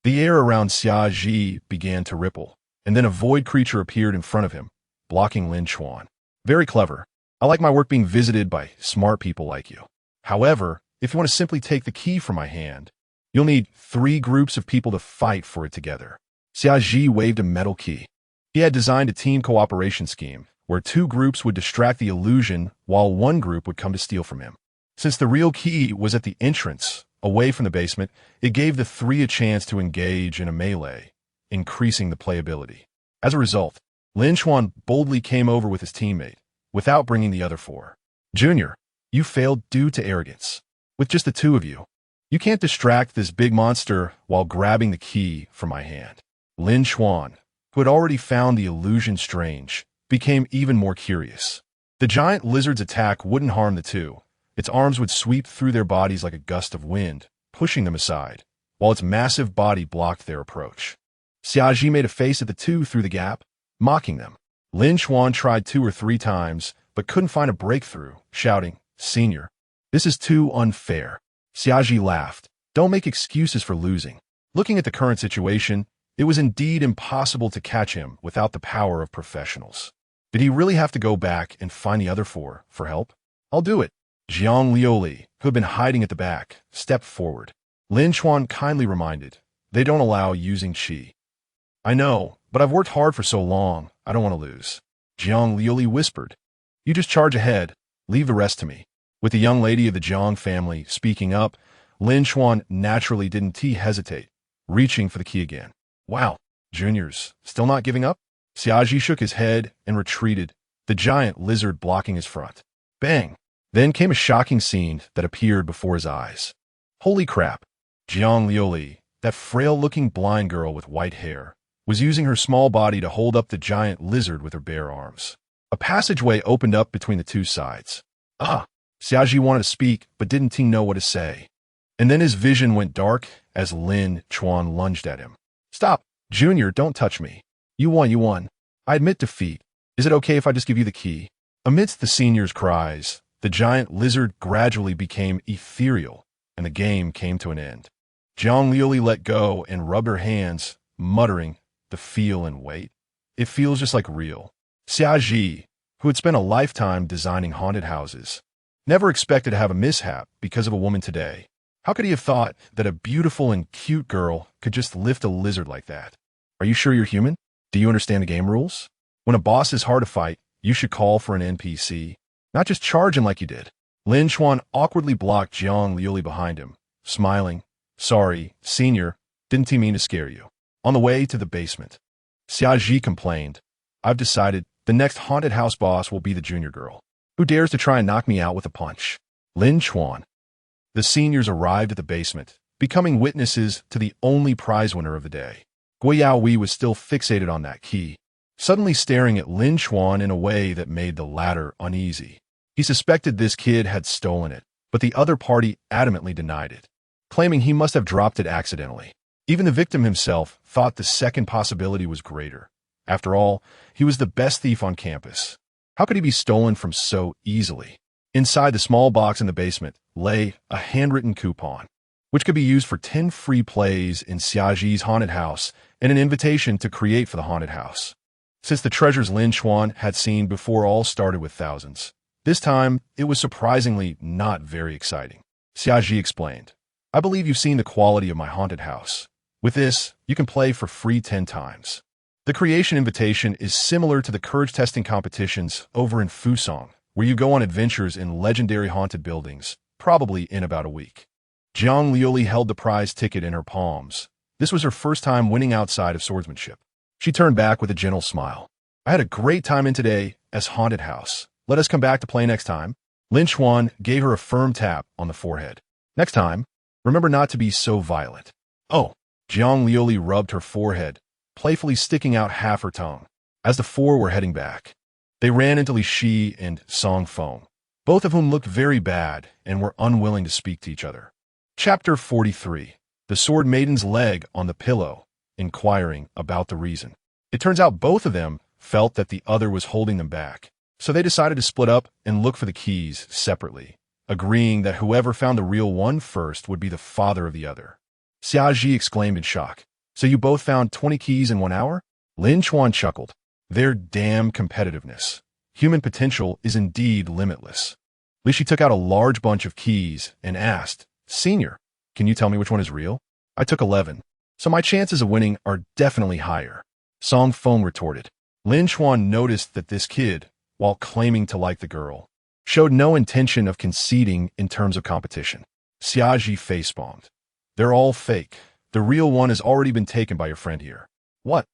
The air around Xiaoji began to ripple, and then a void creature appeared in front of him, blocking Lin Chuan. Very clever. I like my work being visited by smart people like you. However, if you want to simply take the key from my hand, you'll need 3 groups of people to fight for it together. Xiaoji waved a metal key. He had designed a team cooperation scheme where 2 groups would distract the illusion while 1 group would come to steal from him. Since the real key was at the entrance, away from the basement, it gave the 3 a chance to engage in a melee, increasing the playability. As a result, Lin Chuan boldly came over with his teammate, without bringing the other 4. Junior, you failed due to arrogance. With just the 2 of you, you can't distract this big monster while grabbing the key from my hand. Lin Chuan, who had already found the illusion strange, became even more curious. The giant lizard's attack wouldn't harm the 2. Its arms would sweep through their bodies like a gust of wind, pushing them aside, while its massive body blocked their approach. Xiaoji made a face at the 2 through the gap, mocking them. Lin Chuan tried 2 or 3 times, but couldn't find a breakthrough, shouting, Senior, this is too unfair. Xiaoji laughed. Don't make excuses for losing. Looking at the current situation, it was indeed impossible to catch him without the power of professionals. Did he really have to go back and find the other 4 for help? I'll do it. Jiang Liuli, who had been hiding at the back, stepped forward. Lin Chuan kindly reminded, they don't allow using qi. I know, but I've worked hard for so long, I don't want to lose. Jiang Liuli whispered. You just charge ahead, leave the rest to me. With the young lady of the Jiang family speaking up, Lin Chuan naturally didn't hesitate, reaching for the key again. Wow, juniors, still not giving up? Xiaoji shook his head and retreated, the giant lizard blocking his front. Bang! Then came a shocking scene that appeared before his eyes. Holy crap! Jiang Liuli, that frail-looking blind girl with white hair, was using her small body to hold up the giant lizard with her bare arms. A passageway opened up between the 2 sides. Xiaoji wanted to speak, but didn't know what to say. And then his vision went dark as Lin Chuan lunged at him. Stop! Junior, don't touch me. You won. I admit defeat. Is it okay if I just give you the key? Amidst the senior's cries, the giant lizard gradually became ethereal, and the game came to an end. Jiang Liuli let go and rubbed her hands, muttering, the feel and weight. It feels just like real. Xiaoji, who had spent a lifetime designing haunted houses, never expected to have a mishap because of a woman today. How could he have thought that a beautiful and cute girl could just lift a lizard like that? Are you sure you're human? Do you understand the game rules? When a boss is hard to fight, you should call for an NPC, not just charge him like you did. Lin Chuan awkwardly blocked Jiang Liuli behind him, smiling. Sorry, senior, didn't he mean to scare you? On the way to the basement, Xiaoji complained. I've decided the next haunted house boss will be the junior girl. Who dares to try and knock me out with a punch? Lin Chuan. The seniors arrived at the basement, becoming witnesses to the only prize winner of the day. Guiyao Wei was still fixated on that key, suddenly staring at Lin Chuan in a way that made the latter uneasy. He suspected this kid had stolen it, but the other party adamantly denied it, claiming he must have dropped it accidentally. Even the victim himself thought the second possibility was greater. After all, he was the best thief on campus. How could he be stolen from so easily? Inside the small box in the basement lay a handwritten coupon, which could be used for 10 free plays in Xiaoji's haunted house and an invitation to create for the haunted house. Since the treasures Lin Chuan had seen before all started with thousands, this time it was surprisingly not very exciting. Xiaoji explained, I believe you've seen the quality of my haunted house. With this, you can play for free 10 times. The creation invitation is similar to the courage testing competitions over in Fusong, where you go on adventures in legendary haunted buildings, probably in about a week. Jiang Liuli held the prize ticket in her palms. This was her first time winning outside of swordsmanship. She turned back with a gentle smile. I had a great time in today as haunted house. Let us come back to play next time. Lin Chuan gave her a firm tap on the forehead. Next time, remember not to be so violent. Oh, Jiang Liuli rubbed her forehead, playfully sticking out half her tongue. As the four were heading back, they ran into Li Shi and Song Feng, both of whom looked very bad and were unwilling to speak to each other. Chapter 43. The Sword Maiden's leg on the pillow, inquiring about the reason. It turns out both of them felt that the other was holding them back, so they decided to split up and look for the keys separately, agreeing that whoever found the real one first would be the father of the other. Xiaji exclaimed in shock. So you both found 20 keys in 1 hour? Lin Chuan chuckled. Their damn competitiveness. Human potential is indeed limitless. Li Shi took out a large bunch of keys and asked, Senior, can you tell me which one is real? I took 11, so my chances of winning are definitely higher. Song Feng retorted. Lin Chuan noticed that this kid, while claiming to like the girl, showed no intention of conceding in terms of competition. Xiaji facepalmed. They're all fake. The real one has already been taken by your friend here. What?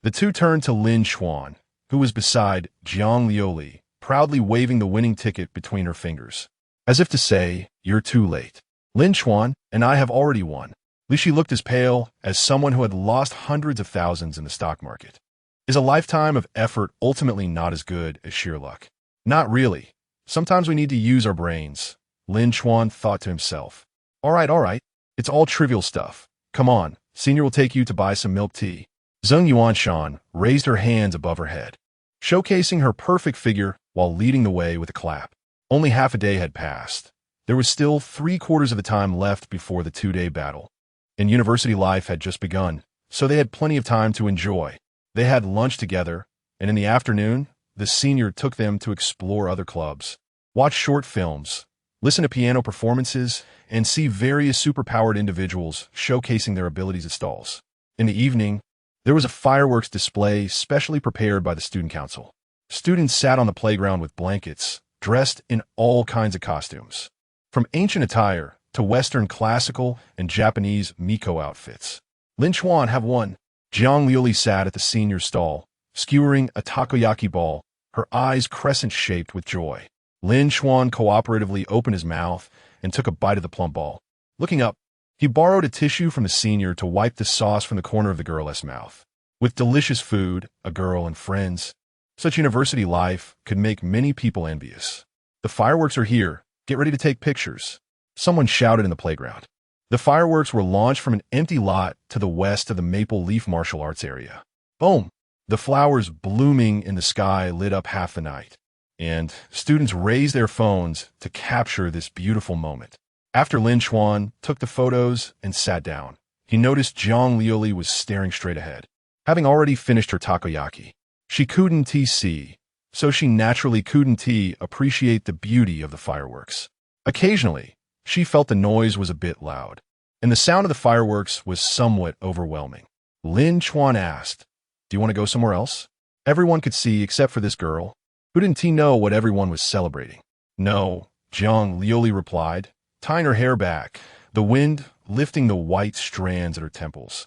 The two turned to Lin Chuan, who was beside Jiang Liuli, proudly waving the winning ticket between her fingers, as if to say, you're too late. Lin Chuan and I have already won. Li Shi looked as pale as someone who had lost hundreds of thousands in the stock market. Is a lifetime of effort ultimately not as good as sheer luck? Not really. Sometimes we need to use our brains, Lin Chuan thought to himself. All right. It's all trivial stuff. Come on, Senior will take you to buy some milk tea. Zheng Yuanshan raised her hands above her head, showcasing her perfect figure while leading the way with a clap. Only half a day had passed. There was still 3/4 of the time left before the 2-day battle. And university life had just begun, so they had plenty of time to enjoy. They had lunch together, and in the afternoon, the senior took them to explore other clubs, watch short films, listen to piano performances, and see various superpowered individuals showcasing their abilities at stalls. In the evening, there was a fireworks display specially prepared by the student council. Students sat on the playground with blankets, dressed in all kinds of costumes, from ancient attire to Western classical and Japanese Miko outfits. Lin Chuan have won. Jiang Liuli sat at the senior stall, skewering a takoyaki ball, her eyes crescent-shaped with joy. Lin Chuan cooperatively opened his mouth and took a bite of the plump ball. Looking up, he borrowed a tissue from the senior to wipe the sauce from the corner of the girl's mouth. With delicious food, a girl, and friends, such university life could make many people envious. The fireworks are here. Get ready to take pictures. Someone shouted in the playground. The fireworks were launched from an empty lot to the west of the Maple Leaf Martial Arts area. Boom! The flowers blooming in the sky lit up half the night, and students raised their phones to capture this beautiful moment. After Lin Chuan took the photos and sat down, he noticed Jiang Liuli was staring straight ahead. Having already finished her takoyaki, she couldn't see, so she naturally couldn't appreciate the beauty of the fireworks. Occasionally, she felt the noise was a bit loud, and the sound of the fireworks was somewhat overwhelming. Lin Chuan asked, Do you want to go somewhere else? Everyone could see except for this girl. Who didn't know what everyone was celebrating? No, Jiang Liuli replied, tying her hair back, the wind lifting the white strands at her temples,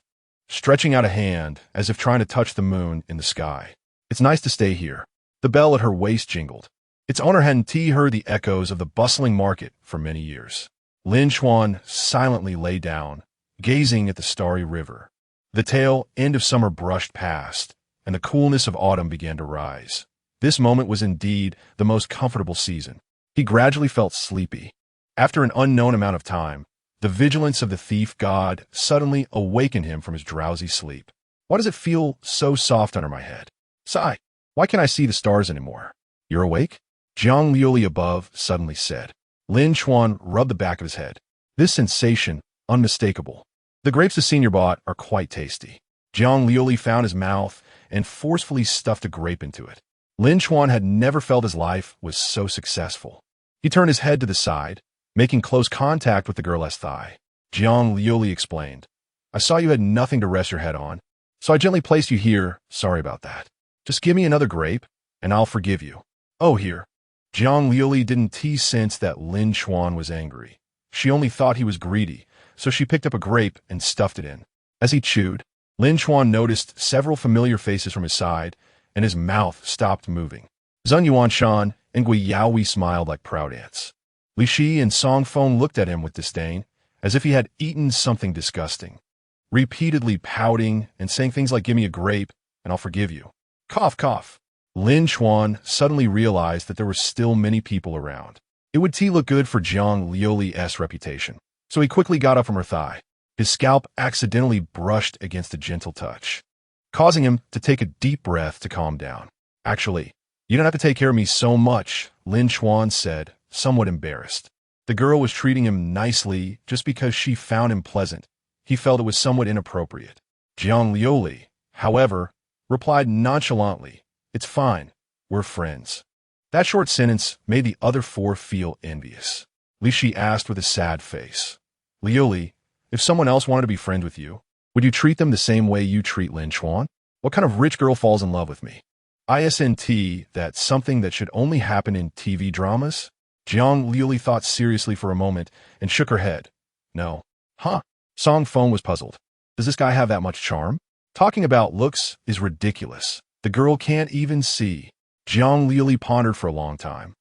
stretching out a hand as if trying to touch the moon in the sky. It's nice to stay here. The bell at her waist jingled. Its owner hadn't heard the echoes of the bustling market for many years. Lin Chuan silently lay down, gazing at the starry river. The tail end of summer brushed past, and the coolness of autumn began to rise. This moment was indeed the most comfortable season. He gradually felt sleepy. After an unknown amount of time, the vigilance of the thief god suddenly awakened him from his drowsy sleep. Why does it feel so soft under my head? Sigh, why can't I see the stars anymore? You're awake? Jiang Liuli above suddenly said. Lin Chuan rubbed the back of his head. This sensation, unmistakable. The grapes the senior bought are quite tasty. Jiang Liuli found his mouth and forcefully stuffed a grape into it. Lin Chuan had never felt his life was so successful. He turned his head to the side, making close contact with the girl's thigh. Jiang Liuli explained, I saw you had nothing to rest your head on, so I gently placed you here. Sorry about that. Just give me another grape, and I'll forgive you. Oh, here. Jiang Liuli didn't sense that Lin Chuan was angry. She only thought he was greedy, so she picked up a grape and stuffed it in. As he chewed, Lin Chuan noticed several familiar faces from his side, and his mouth stopped moving. Zheng Yuanshan and Gui Yaoi smiled like proud ants. Li Shi and Song Feng looked at him with disdain, as if he had eaten something disgusting. repeatedly pouting and saying things like, "Give me a grape, and I'll forgive you." Cough, cough. Lin Chuan suddenly realized that there were still many people around. It would look good for Jiang Liuli's reputation, so he quickly got up from her thigh. His scalp accidentally brushed against a gentle touch, causing him to take a deep breath to calm down. "Actually, you don't have to take care of me so much," Lin Chuan said, somewhat embarrassed. The girl was treating him nicely just because she found him pleasant. He felt it was somewhat inappropriate. Jiang Liuli, however, replied nonchalantly, "It's fine. We're friends." That short sentence made the other four feel envious. Li Shi asked with a sad face, "Liuli, if someone else wanted to be friends with you, would you treat them the same way you treat Lin Chuan? What kind of rich girl falls in love with me? Isn't that something that should only happen in TV dramas?" Jiang Liuli thought seriously for a moment and shook her head. "No." "Huh?" Song Feng was puzzled. "Does this guy have that much charm? Talking about looks is ridiculous. The girl can't even see." Jiang Liuli pondered for a long time,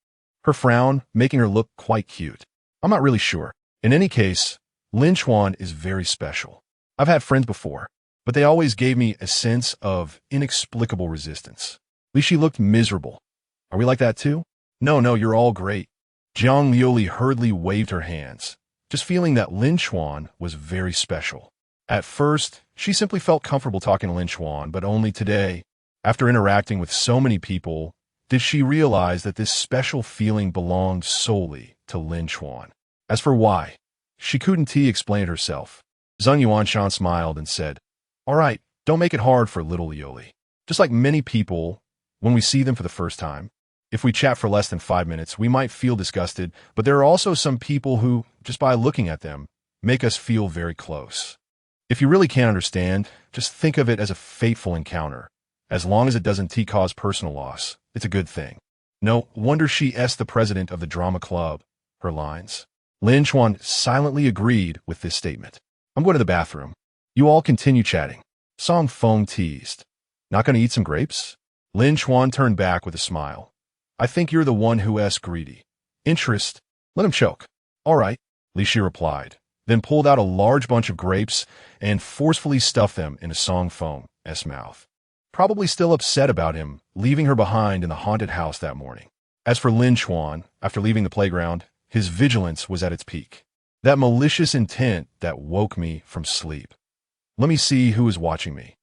her frown making her look quite cute. "I'm not really sure. In any case, Lin Chuan is very special. I've had friends before, but they always gave me a sense of inexplicable resistance." Li Shi looked miserable. "Are we like that too?" No, you're all great." Jiang Liuli hurriedly waved her hands, just feeling that Lin Chuan was very special. At first, she simply felt comfortable talking to Lin Chuan, but only today, after interacting with so many people, did she realize that this special feeling belonged solely to Lin Chuan. As for why, she couldn't explain it herself. Zheng Yuanshan smiled and said, "All right, don't make it hard for little Liuli. Just like many people, when we see them for the first time, if we chat for less than 5 minutes, we might feel disgusted, but there are also some people who, just by looking at them, make us feel very close. If you really can't understand, just think of it as a fateful encounter. As long as it doesn't cause personal loss, it's a good thing." No wonder she asked the president of the drama club her lines. Lin Chuan silently agreed with this statement. "I'm going to the bathroom. You all continue chatting." Song Feng teased. "Not going to eat some grapes?" Lin Chuan turned back with a smile. "I think you're the one who's greedy. Interest? Let him choke." "All right," Li Shi replied, then pulled out a large bunch of grapes and forcefully stuffed them into Song Feng's mouth. Probably still upset about him leaving her behind in the haunted house that morning. As for Lin Chuan, after leaving the playground, his vigilance was at its peak. That malicious intent that woke me from sleep. Let me see who is watching me.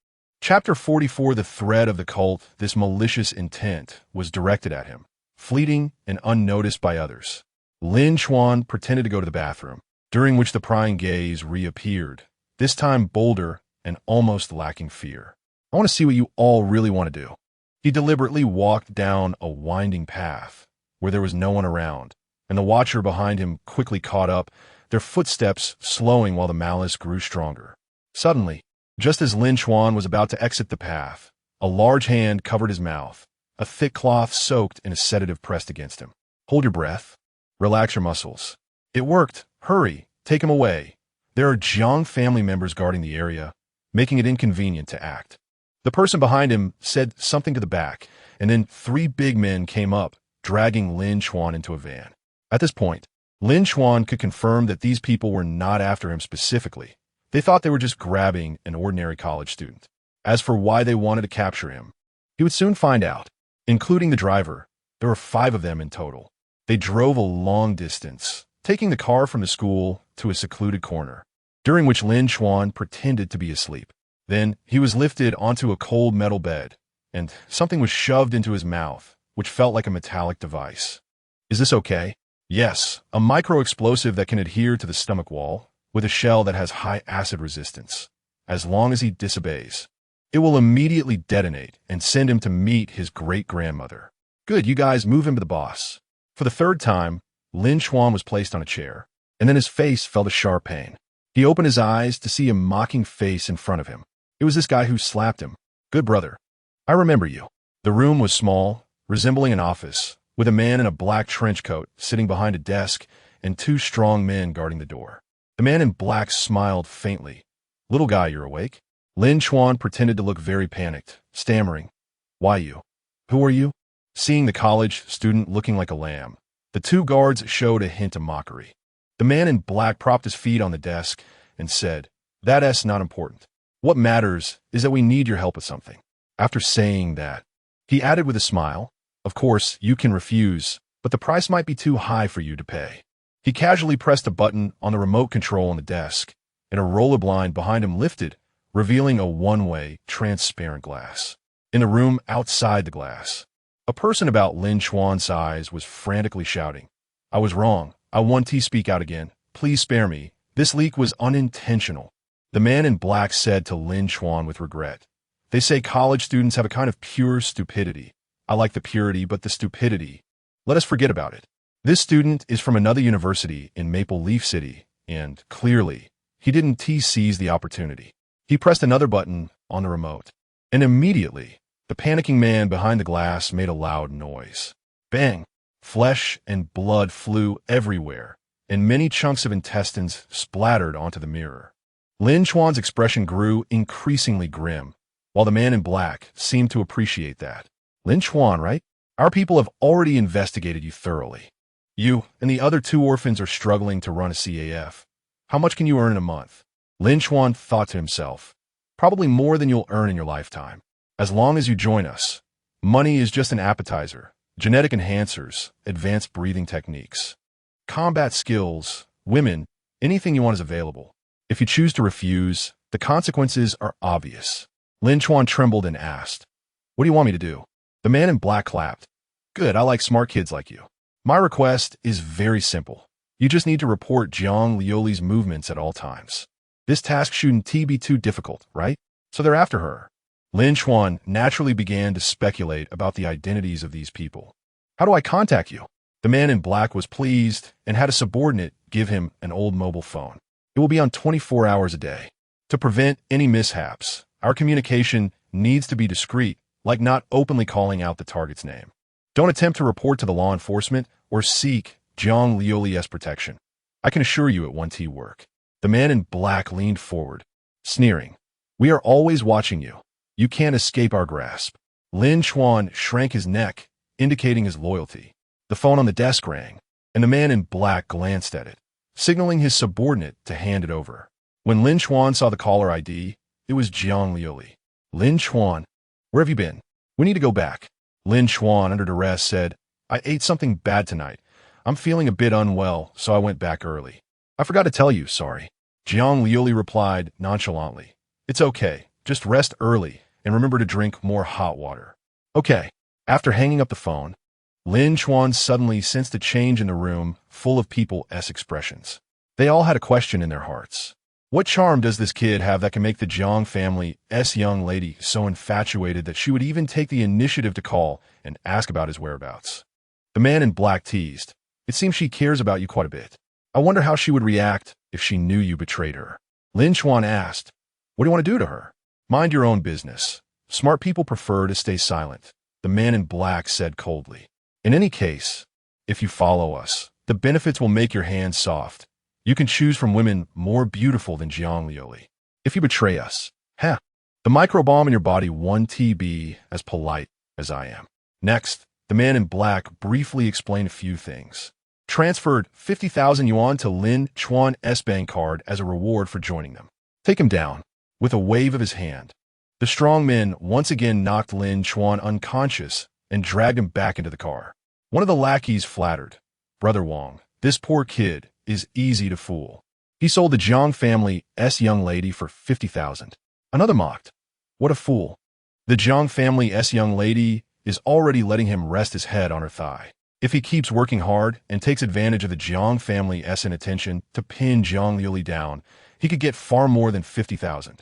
Chapter 44, The Thread of the Cult. This malicious intent was directed at him, fleeting and unnoticed by others. Lin Chuan pretended to go to the bathroom, during which the prying gaze reappeared, this time bolder and almost lacking fear. "I want to see what you all really want to do." He deliberately walked down a winding path where there was no one around, and the watcher behind him quickly caught up, their footsteps slowing while the malice grew stronger. Suddenly, just as Lin Chuan was about to exit the path, a large hand covered his mouth, a thick cloth soaked in a sedative pressed against him. "Hold your breath. Relax your muscles." "It worked. Hurry, take him away. There are Jiang family members guarding the area, making it inconvenient to act." The person behind him said something to the back, and then 3 big men came up, dragging Lin Chuan into a van. At this point, Lin Chuan could confirm that these people were not after him specifically. They thought they were just grabbing an ordinary college student. As for why they wanted to capture him, he would soon find out. Including the driver, there were 5 of them in total. They drove a long distance, taking the car from the school to a secluded corner, during which Lin Chuan pretended to be asleep. Then he was lifted onto a cold metal bed, and something was shoved into his mouth, which felt like a metallic device. "Is this okay?" "Yes, a micro-explosive that can adhere to the stomach wall, with a shell that has high acid resistance. As long as he disobeys, it will immediately detonate and send him to meet his great-grandmother." "Good, you guys move him to the boss." For the 3rd time, Lin Chuan was placed on a chair, and then his face felt a sharp pain. He opened his eyes to see a mocking face in front of him. It was this guy who slapped him. "Good brother. I remember you." The room was small, resembling an office, with a man in a black trench coat sitting behind a desk and 2 strong men guarding the door. The man in black smiled faintly. "Little guy, you're awake?" Lin Chuan pretended to look very panicked, stammering, "Why you? Who are you?" Seeing the college student looking like a lamb, the 2 guards showed a hint of mockery. The man in black propped his feet on the desk and said, That's not important. What matters is that we need your help with something. After saying that, he added with a smile, of course, you can refuse, but the price might be too high for you to pay. He casually pressed a button on the remote control on the desk, and a roller blind behind him lifted, revealing a one-way, transparent glass. In the room outside the glass, a person about Lin Chuan's size was frantically shouting, I was wrong. I want to speak out again. Please spare me. This leak was unintentional. The man in black said to Lin Chuan with regret. They say college students have a kind of pure stupidity. I like the purity, but the stupidity. Let us forget about it. This student is from another university in Maple Leaf City, and, clearly, he didn't seize the opportunity. He pressed another button on the remote, and immediately, the panicking man behind the glass made a loud noise. Bang! Flesh and blood flew everywhere, and many chunks of intestines splattered onto the mirror. Lin Chuan's expression grew increasingly grim, while the man in black seemed to appreciate that. Lin Chuan, right? Our people have already investigated you thoroughly. You and the other 2 orphans are struggling to run a CAF. How much can you earn in a month? Lin Chuan thought to himself. Probably more than you'll earn in your lifetime. As long as you join us. Money is just an appetizer. Genetic enhancers, advanced breathing techniques, combat skills, women, anything you want is available. If you choose to refuse, the consequences are obvious. Lin Chuan trembled and asked, What do you want me to do? The man in black clapped. Good, I like smart kids like you. My request is very simple. You just need to report Zhang Liuli's movements at all times. This task shouldn't be too difficult, right? So they're after her. Lin Chuan naturally began to speculate about the identities of these people. How do I contact you? The man in black was pleased and had a subordinate give him an old mobile phone. It will be on 24 hours a day. To prevent any mishaps, our communication needs to be discreet, like not openly calling out the target's name. Don't attempt to report to the law enforcement or seek Zhang Liuli's protection. I can assure you it won't work. The man in black leaned forward, sneering. We are always watching you. You can't escape our grasp. Lin Chuan shrank his neck, indicating his loyalty. The phone on the desk rang, and the man in black glanced at it, signaling his subordinate to hand it over. When Lin Chuan saw the caller ID, it was Zhang Liuli. Lin Chuan, where have you been? We need to go back. Lin Chuan, under duress, said, I ate something bad tonight. I'm feeling a bit unwell, so I went back early. I forgot to tell you, sorry. Zhang Liuli replied nonchalantly. It's okay. Just rest early and remember to drink more hot water. Okay. After hanging up the phone, Lin Chuan suddenly sensed a change in the room full of people's expressions. They all had a question in their hearts. What charm does this kid have that can make the Zhang family's young lady so infatuated that she would even take the initiative to call and ask about his whereabouts? The man in black teased. It seems she cares about you quite a bit. I wonder how she would react if she knew you betrayed her. Lin Chuan asked, What do you want to do to her? Mind your own business. Smart people prefer to stay silent, the man in black said coldly. In any case, if you follow us, the benefits will make your hands soft. You can choose from women more beautiful than Zhang Liuli. If you betray us, the microbomb in your body won't be as polite as I am. Next, the man in black briefly explained a few things. Transferred 50,000 yuan to Lin Chuan's bank card as a reward for joining them. Take him down. With a wave of his hand, the strong men once again knocked Lin Chuan unconscious and dragged him back into the car. One of the lackeys flattered, Brother Wang, this poor kid is easy to fool. He sold the Zhang family's young lady for 50,000. Another mocked, What a fool. The Zhang family's young lady is already letting him rest his head on her thigh. If he keeps working hard and takes advantage of the Zhang family's inattention to pin Zhang Liuli down, he could get far more than 50,000.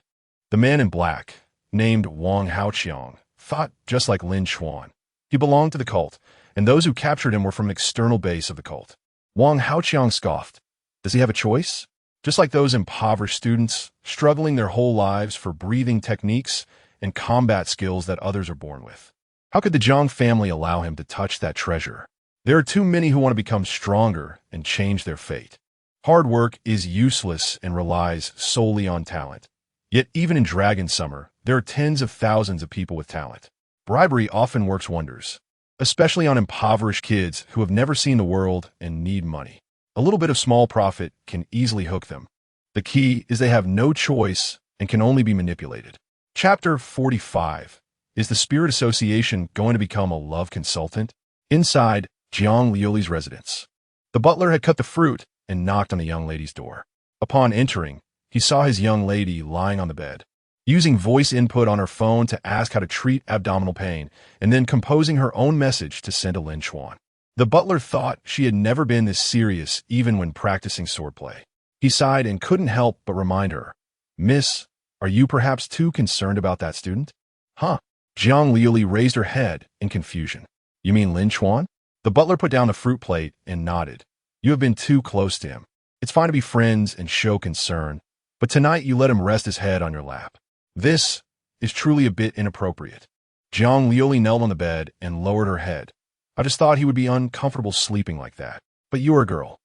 The man in black, named Wang Haoqiang, thought just like Lin Chuan. He belonged to the cult, and those who captured him were from an external base of the cult. Wang Haoqiang scoffed. Does he have a choice? Just like those impoverished students, struggling their whole lives for breathing techniques and combat skills that others are born with. How could the Zhang family allow him to touch that treasure? There are too many who want to become stronger and change their fate. Hard work is useless and relies solely on talent. Yet even in Dragon Summer, there are tens of thousands of people with talent. Bribery often works wonders, especially on impoverished kids who have never seen the world and need money. A little bit of small profit can easily hook them. The The key is they have no choice and can only be manipulated. Chapter 45. Is the Spirit Association going to become a love consultant? Inside Jiang Liuli's residence, the butler had cut the fruit and knocked on the young lady's door. Upon entering, he saw his young lady lying on the bed, using voice input on her phone to ask how to treat abdominal pain, and then composing her own message to send to Lin Chuan. The butler thought she had never been this serious even when practicing swordplay. He sighed and couldn't help but remind her, "Miss, are you perhaps too concerned about that student?" "Huh?" Jiang Liuli raised her head in confusion. "You mean Lin Chuan?" The butler put down the fruit plate and nodded. "You have been too close to him. It's fine to be friends and show concern, but tonight you let him rest his head on your lap. This is truly a bit inappropriate." Jiang Liuli knelt on the bed and lowered her head. "I just thought he would be uncomfortable sleeping like that. But you're a girl.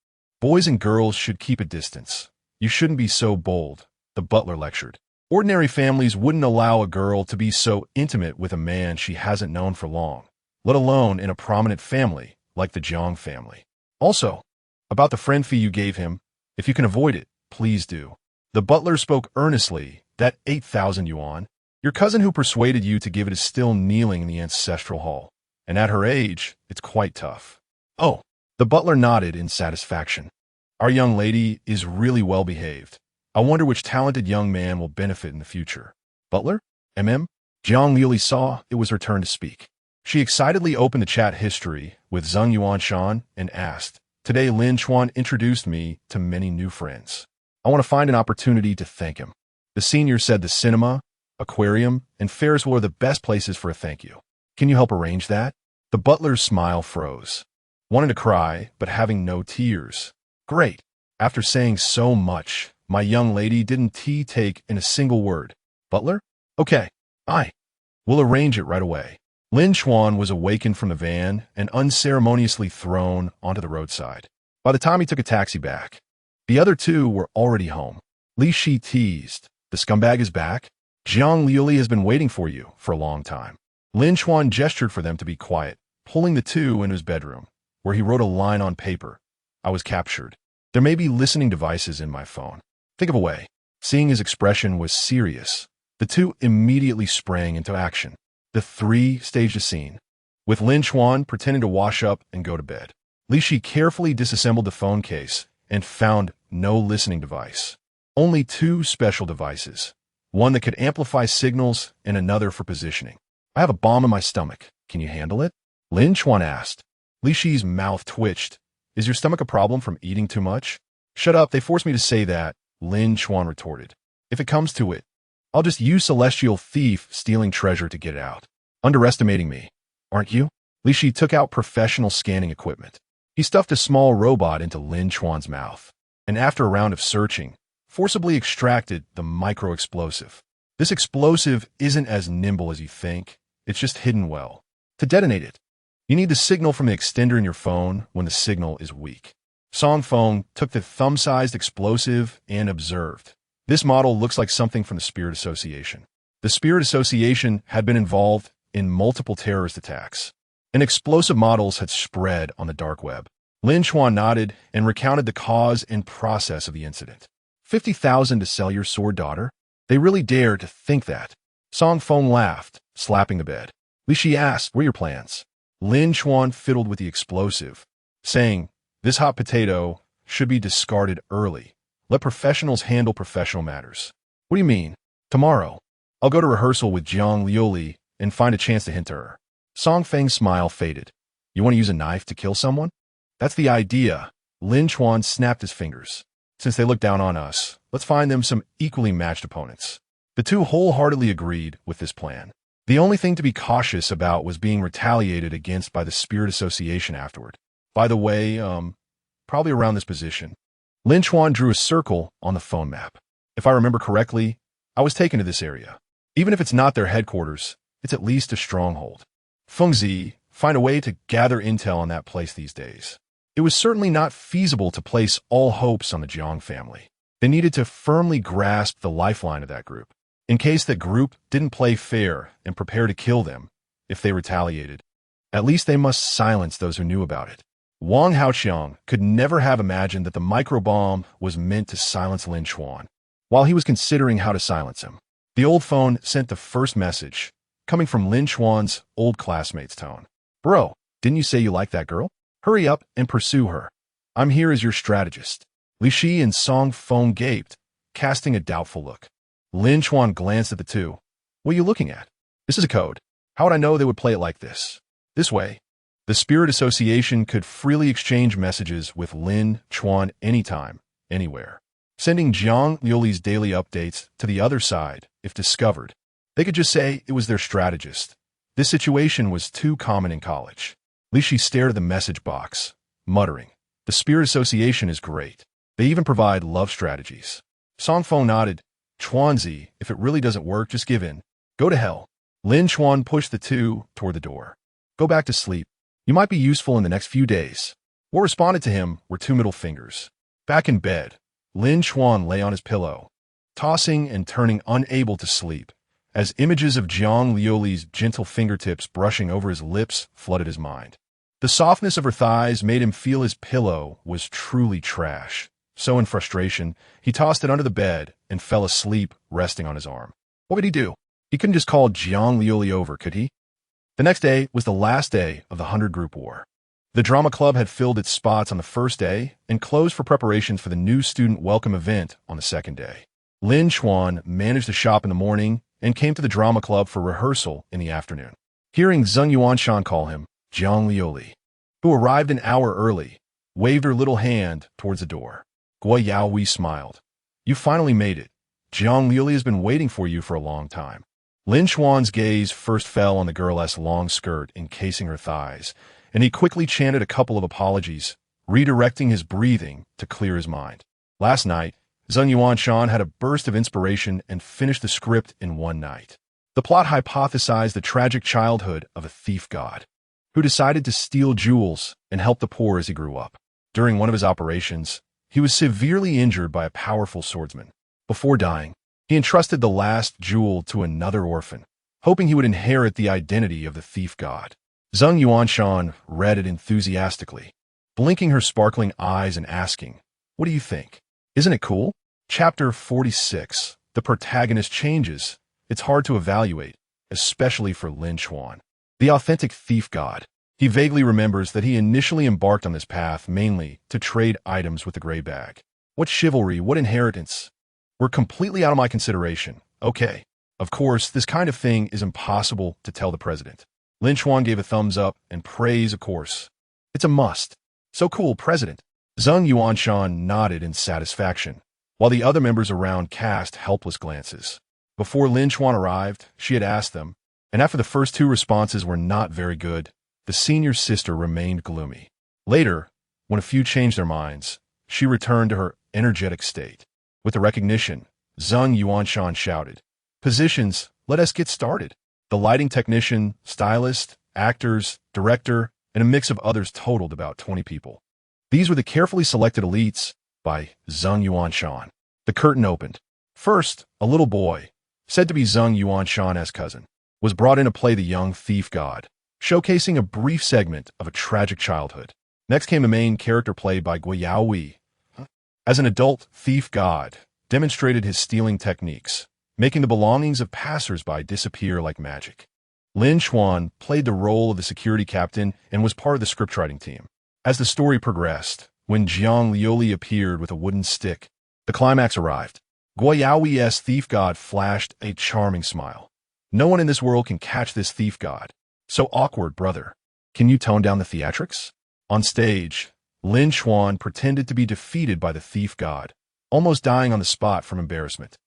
Boys and girls should keep a distance. You shouldn't be so bold," the butler lectured. "Ordinary families wouldn't allow a girl to be so intimate with a man she hasn't known for long, let alone in a prominent family like the Jiang family. Also, about the friend fee you gave him, if you can avoid it, please do." The butler spoke earnestly. "That 8,000 yuan, your cousin who persuaded you to give it is still kneeling in the ancestral hall, and at her age, it's quite tough." "Oh," the butler nodded in satisfaction. "Our young lady is really well behaved. I wonder which talented young man will benefit in the future." "Butler? Jiang Liuli saw it was her turn to speak. She excitedly opened the chat history with Zheng Yuanshan and asked, "Today Lin Chuan introduced me to many new friends. I want to find an opportunity to thank him." The senior said the cinema, aquarium, and Ferris wheel are the best places for a thank you. "Can you help arrange that?" The butler's smile froze. Wanted to cry, but having no tears. "Great. After saying so much, my young lady didn't take in a single word." "Butler? Okay. We'll arrange it right away." Lin Chuan was awakened from the van and unceremoniously thrown onto the roadside. By the time he took a taxi back, the other two were already home. Li Shi teased, "The scumbag is back? Jiang Liuli has been waiting for you for a long time." Lin Chuan gestured for them to be quiet, pulling the two into his bedroom, where he wrote a line on paper. "I was captured. There may be listening devices in my phone. Think of a way." Seeing his expression was serious, the two immediately sprang into action. The three staged a scene, with Lin Chuan pretending to wash up and go to bed. Li Shi carefully disassembled the phone case and found no listening device. Only two special devices, one that could amplify signals and another for positioning. "I have a bomb in my stomach. Can you handle it?" Lin Chuan asked. Li Shi's mouth twitched. "Is your stomach a problem from eating too much?" "Shut up, they forced me to say that," Lin Chuan retorted. "If it comes to it, I'll just use celestial thief stealing treasure to get it out. Underestimating me, aren't you?" Li Shi took out professional scanning equipment. He stuffed a small robot into Lin Chuan's mouth, and after a round of searching, forcibly extracted the micro-explosive. This explosive isn't as nimble as you think. It's just hidden well. To detonate it, you need the signal from the extender in your phone when the signal is weak. Song Feng took the thumb-sized explosive and observed. This model looks like something from the Spirit Association. The Spirit Association had been involved in multiple terrorist attacks, and explosive models had spread on the dark web. Lin Chuan nodded and recounted the cause and process of the incident. 50,000 to sell your sword daughter? They really dared to think that. Song Feng laughed, slapping the bed. Li Shi asked, "What are your plans?" Lin Chuan fiddled with the explosive, saying, "This hot potato should be discarded early. Let professionals handle professional matters." "What do you mean?" "Tomorrow, I'll go to rehearsal with Jiang Liuli and find a chance to hint to her." Song Feng's smile faded. "You want to use a knife to kill someone?" "That's the idea." Lin Chuan snapped his fingers. "Since they look down on us, let's find them some equally matched opponents." The two wholeheartedly agreed with this plan. The only thing to be cautious about was being retaliated against by the Spirit Association afterward. By the way, probably around this position. Lin Chuan drew a circle on the phone map. "If I remember correctly, I was taken to this area. Even if it's not their headquarters, it's at least a stronghold. Fengzi, find a way to gather intel on that place these days." It was certainly not feasible to place all hopes on the Jiang family. They needed to firmly grasp the lifeline of that group, in case that group didn't play fair and prepare to kill them if they retaliated. At least they must silence those who knew about it. Wang Haoqiang could never have imagined that the microbomb was meant to silence Lin Chuan. While he was considering how to silence him, the old phone sent the first message, coming from Lin Chuan's old classmate's tone. Bro, didn't you say you like that girl? Hurry up and pursue her. I'm here as your strategist. Li Shi and Song Feng gaped, casting a doubtful look. Lin Chuan glanced at the two. What are you looking at? This is a code. How would I know they would play it like this? This way. The Spirit Association could freely exchange messages with Lin Chuan anytime, anywhere, sending Jiang Liuli's daily updates to the other side if discovered. They could just say it was their strategist. This situation was too common in college. Li Shi stared at the message box, muttering, the Spirit Association is great. They even provide love strategies. Song Feng nodded. Chuanzi, if it really doesn't work, just give in. Go to hell. Lin Chuan pushed the two toward the door. Go back to sleep. You might be useful in the next few days. What responded to him were two middle fingers. Back in bed, Lin Chuan lay on his pillow, tossing and turning, unable to sleep, as images of Jiang Liuli's gentle fingertips brushing over his lips flooded his mind. The softness of her thighs made him feel his pillow was truly trash. So in frustration, he tossed it under the bed and fell asleep, resting on his arm. What would he do? He couldn't just call Jiang Liuli over, could he? The next day was the last day of the 100-group war. The drama club had filled its spots on the first day and closed for preparations for the new student welcome event on the second day. Lin Chuan managed the shop in the morning and came to the drama club for rehearsal in the afternoon. Hearing Zheng Yuanshan call him, Jiang Liuli, who arrived an hour early, waved her little hand towards the door. Guo Yaohui smiled. You finally made it. Jiang Liuli has been waiting for you for a long time. Lin Chuan's gaze first fell on the girl's long skirt encasing her thighs, and he quickly chanted a couple of apologies, redirecting his breathing to clear his mind. Last night, Zheng Yuanshan had a burst of inspiration and finished the script in one night. The plot hypothesized the tragic childhood of a thief god, who decided to steal jewels and help the poor as he grew up. During one of his operations, he was severely injured by a powerful swordsman. Before dying, he entrusted the last jewel to another orphan, hoping he would inherit the identity of the thief god. Zheng Yuanshan read it enthusiastically, blinking her sparkling eyes and asking, what do you think? Isn't it cool? Chapter 46. The protagonist changes. It's hard to evaluate, especially for Lin Chuan, the authentic thief god. He vaguely remembers that he initially embarked on this path mainly to trade items with the gray bag. What chivalry, what inheritance? Were completely out of my consideration. Okay. Of course, this kind of thing is impossible to tell the president. Lin Chuan gave a thumbs up and praise, of course. It's a must. So cool, President. Zheng Yuanshan nodded in satisfaction, while the other members around cast helpless glances. Before Lin Chuan arrived, she had asked them, and after the first two responses were not very good, the senior sister remained gloomy. Later, when a few changed their minds, she returned to her energetic state. With the recognition, Zheng Yuanshan shouted, Positions, let us get started. The lighting technician, stylist, actors, director, and a mix of others totaled about 20 people. These were the carefully selected elites by Zheng Yuanshan. The curtain opened. First, a little boy, said to be Zheng Yuanshan's cousin, was brought in to play the young thief god, showcasing a brief segment of a tragic childhood. Next came the main character played by Guo Yaohui. As an adult thief god, demonstrated his stealing techniques, making the belongings of passers-by disappear like magic. Lin Chuan played the role of the security captain and was part of the scriptwriting team. As the story progressed, when Jiang Liuli appeared with a wooden stick, the climax arrived. Guo Yaohui's thief god flashed a charming smile. No one in this world can catch this thief god. So awkward, brother. Can you tone down the theatrics? On stage, Lin Chuan pretended to be defeated by the thief god, almost dying on the spot from embarrassment.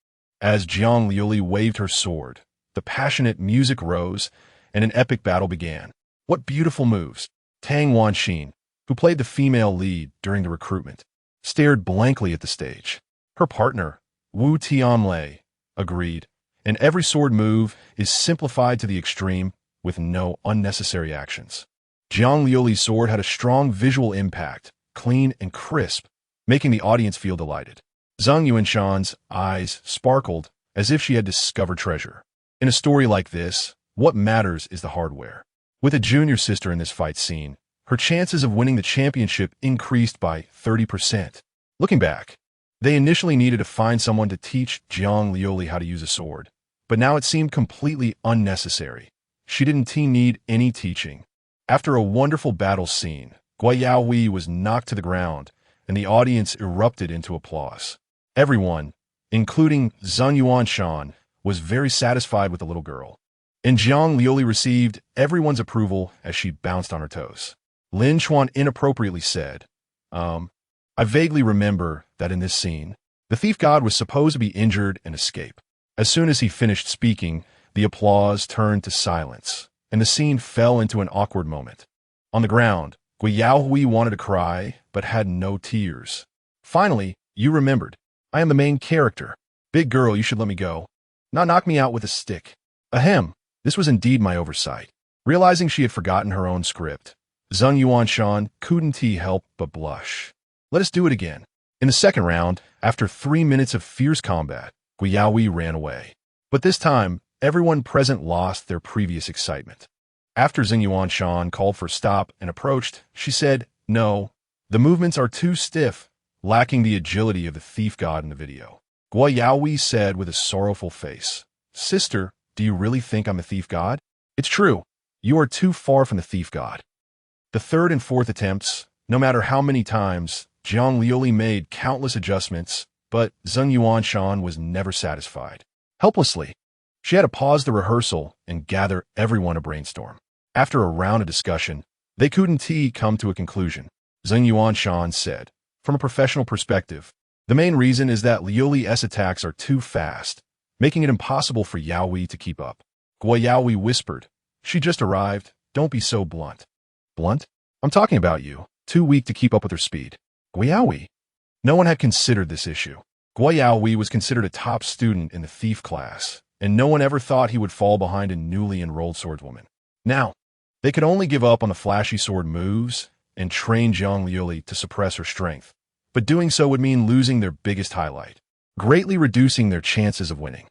As Jiang Liuli waved her sword, the passionate music rose, and an epic battle began. What beautiful moves! Tang Wanxin, who played the female lead during the recruitment, stared blankly at the stage. Her partner, Wu Tianlei, agreed, and every sword move is simplified to the extreme with no unnecessary actions. Jiang Liuli's sword had a strong visual impact, clean and crisp, making the audience feel delighted. Zheng Yuanshan's eyes sparkled as if she had discovered treasure. In a story like this, what matters is the hardware. With a junior sister in this fight scene, her chances of winning the championship increased by 30%. Looking back, they initially needed to find someone to teach Jiang Liuli how to use a sword, but now it seemed completely unnecessary. She didn't need any teaching. After a wonderful battle scene, Guo Yaohui was knocked to the ground, and the audience erupted into applause. Everyone, including Zheng Yuanshan, was very satisfied with the little girl. And Jiang Liuli received everyone's approval as she bounced on her toes. Lin Chuan inappropriately said, I vaguely remember that in this scene, the thief god was supposed to be injured and escape. As soon as he finished speaking, the applause turned to silence, and the scene fell into an awkward moment. On the ground, Guo Yaohui wanted to cry, but had no tears. Finally, you remembered. I am the main character. Big girl, you should let me go. Not knock me out with a stick. Ahem, this was indeed my oversight. Realizing she had forgotten her own script, Zheng Yuanshan couldn't help but blush. Let us do it again. In the second round, after 3 minutes of fierce combat, Guo Yaohui ran away. But this time, everyone present lost their previous excitement. After Zheng Yuanshan called for stop and approached, she said, no, the movements are too stiff, lacking the agility of the thief god in the video. Guo Yaohui said with a sorrowful face, Sister, do you really think I'm a thief god? It's true. You are too far from the thief god. The third and fourth attempts, no matter how many times, Jiang Liuli made countless adjustments, but Zheng Yuanshan was never satisfied. Helplessly, she had to pause the rehearsal and gather everyone to brainstorm. After a round of discussion, they couldn't come to a conclusion. Zheng Yuanshan said, from a professional perspective, the main reason is that Liuli's attacks are too fast, making it impossible for Yaohui to keep up. Guo Yaohui whispered, she just arrived, don't be so blunt. Blunt? I'm talking about you, too weak to keep up with her speed. Guo Yaohui. No one had considered this issue. Guo Yaohui was considered a top student in the thief class, and no one ever thought he would fall behind a newly enrolled swordswoman. Now, they could only give up on the flashy sword moves and train Jiang Liuli to suppress her strength, but doing so would mean losing their biggest highlight, greatly reducing their chances of winning.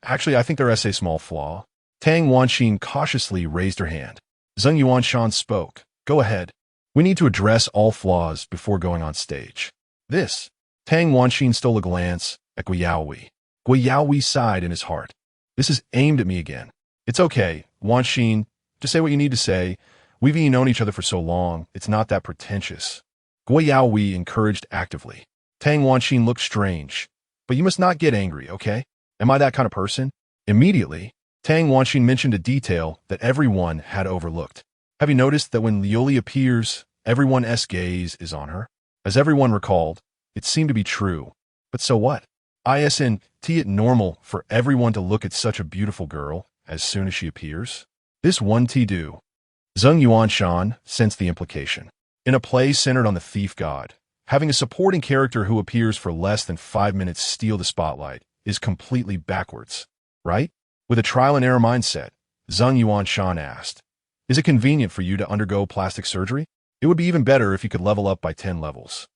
Actually, I think there is a small flaw. Tang Wanxin cautiously raised her hand. Zheng Yuanshan spoke. Go ahead. We need to address all flaws before going on stage. This. Tang Wanxin stole a glance at Guo Yaohui. Guo Yaohui sighed in his heart. This is aimed at me again. It's okay, Wanxin. Just say what you need to say. We've known each other for so long, it's not that pretentious. Guo Yaohui encouraged actively. Tang Wanxin looked strange. But you must not get angry, okay? Am I that kind of person? Immediately, Tang Wanxin mentioned a detail that everyone had overlooked. Have you noticed that when Liuli appears, everyone's gaze is on her? As everyone recalled, it seemed to be true. But so what? Isn't it normal for everyone to look at such a beautiful girl as soon as she appears? This one do. Zheng Yuanshan sensed the implication. In a play centered on the thief god, having a supporting character who appears for less than 5 minutes steal the spotlight is completely backwards, right? With a trial-and-error mindset, Zheng Yuanshan asked, is it convenient for you to undergo plastic surgery? It would be even better if you could level up by 10 levels.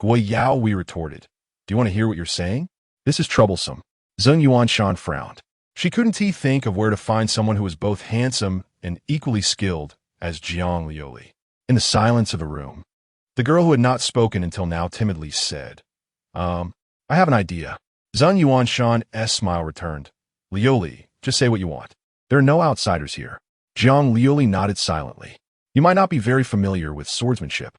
Guo Yaohui retorted, do you want to hear what you're saying? This is troublesome. Zheng Yuanshan frowned. She couldn't think of where to find someone who was both handsome and equally skilled as Jiang Liuli. In the silence of the room, the girl who had not spoken until now timidly said, I have an idea. Zheng Yuanshan's smile returned. Liuli, just say what you want. There are no outsiders here. Jiang Liuli nodded silently. You might not be very familiar with swordsmanship,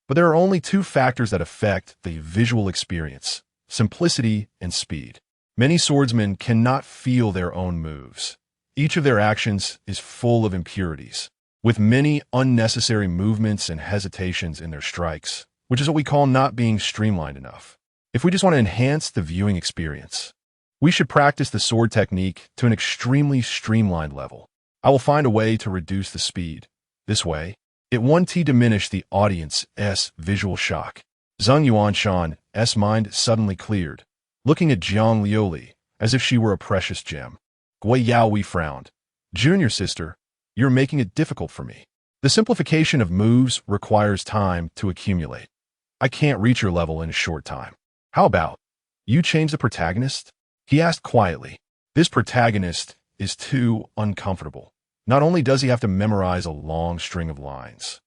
but there are only 2 factors that affect the visual experience, simplicity and speed. Many swordsmen cannot feel their own moves. Each of their actions is full of impurities, with many unnecessary movements and hesitations in their strikes, which is what we call not being streamlined enough. If we just want to enhance the viewing experience, we should practice the sword technique to an extremely streamlined level. I will find a way to reduce the speed. This way, it won't diminish the audience's visual shock. Zheng Yuanshan's mind suddenly cleared, looking at Jiang Liuli as if she were a precious gem. Guo Yaohui frowned. Junior sister, you're making it difficult for me. The simplification of moves requires time to accumulate. I can't reach your level in a short time. How about you change the protagonist? He asked quietly. This protagonist is too uncomfortable. Not only does he have to memorize a long string of lines,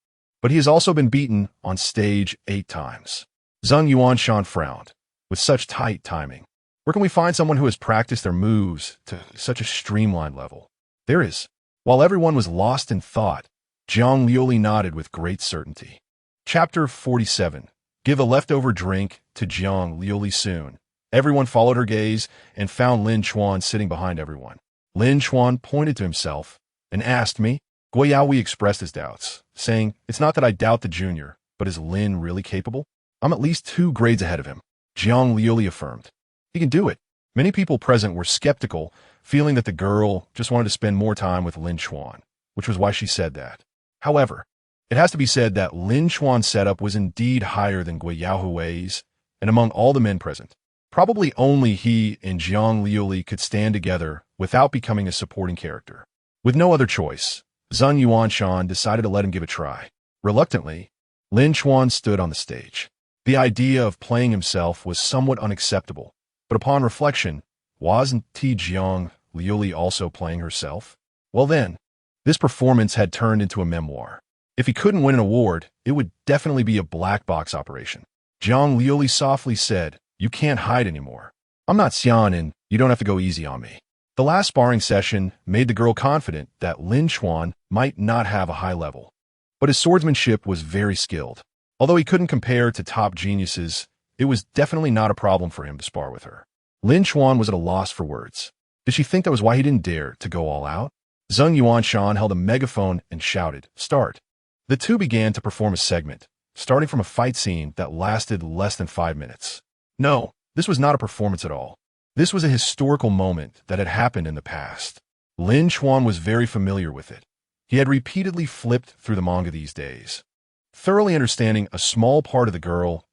but he has also been beaten on stage 8 times. Zheng Yuanshan frowned. With such tight timing, where can we find someone who has practiced their moves to such a streamlined level? There is. While everyone was lost in thought, Jiang Liuli nodded with great certainty. Chapter 47. Give a leftover drink to Jiang Liuli soon. Everyone followed her gaze and found Lin Chuan sitting behind everyone. Lin Chuan pointed to himself and asked me. Gui Yaoi expressed his doubts, saying, "It's not that I doubt the junior, but is Lin really capable? I'm at least 2 grades ahead of him." Jiang Liuli affirmed. "He can do it." Many people present were skeptical, feeling that the girl just wanted to spend more time with Lin Chuan, which was why she said that. However, it has to be said that Lin Chuan's setup was indeed higher than Gui Yaohui's, and among all the men present, probably only he and Jiang Liuli could stand together without becoming a supporting character. With no other choice, Zheng Yuanshan decided to let him give a try. Reluctantly, Lin Chuan stood on the stage. The idea of playing himself was somewhat unacceptable, but upon reflection, wasn't Jiang Liuli also playing herself? Well then, this performance had turned into a memoir. If he couldn't win an award, it would definitely be a black box operation. Jiang Liuli softly said, "You can't hide anymore. I'm not Xian and you don't have to go easy on me." The last sparring session made the girl confident that Lin Chuan might not have a high level, but his swordsmanship was very skilled. Although he couldn't compare to top geniuses, it was definitely not a problem for him to spar with her. Lin Chuan was at a loss for words. Did she think that was why he didn't dare to go all out? Zheng Yuanshan held a megaphone and shouted, "Start." The two began to perform a segment, starting from a fight scene that lasted less than 5 minutes. No, this was not a performance at all. This was a historical moment that had happened in the past. Lin Chuan was very familiar with it. He had repeatedly flipped through the manga these days, thoroughly understanding a small part of the girl's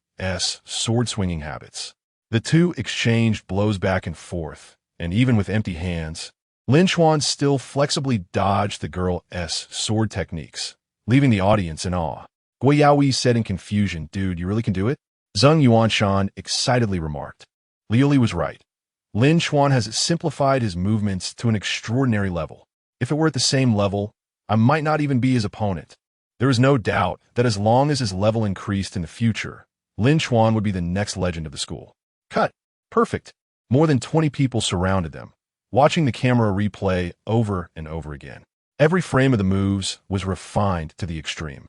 sword-swinging habits. The two exchanged blows back and forth, and even with empty hands, Lin Chuan still flexibly dodged the girl's sword techniques, leaving the audience in awe. Gui Yaoi said in confusion, "Dude, you really can do it?" Zheng Yuanshan excitedly remarked. Liuli was right. Lin Chuan has simplified his movements to an extraordinary level. If it were at the same level, I might not even be his opponent. There is no doubt that as long as his level increased in the future, Lin Chuan would be the next legend of the school. Cut. Perfect. More than 20 people surrounded them, watching the camera replay over and over again. Every frame of the moves was refined to the extreme.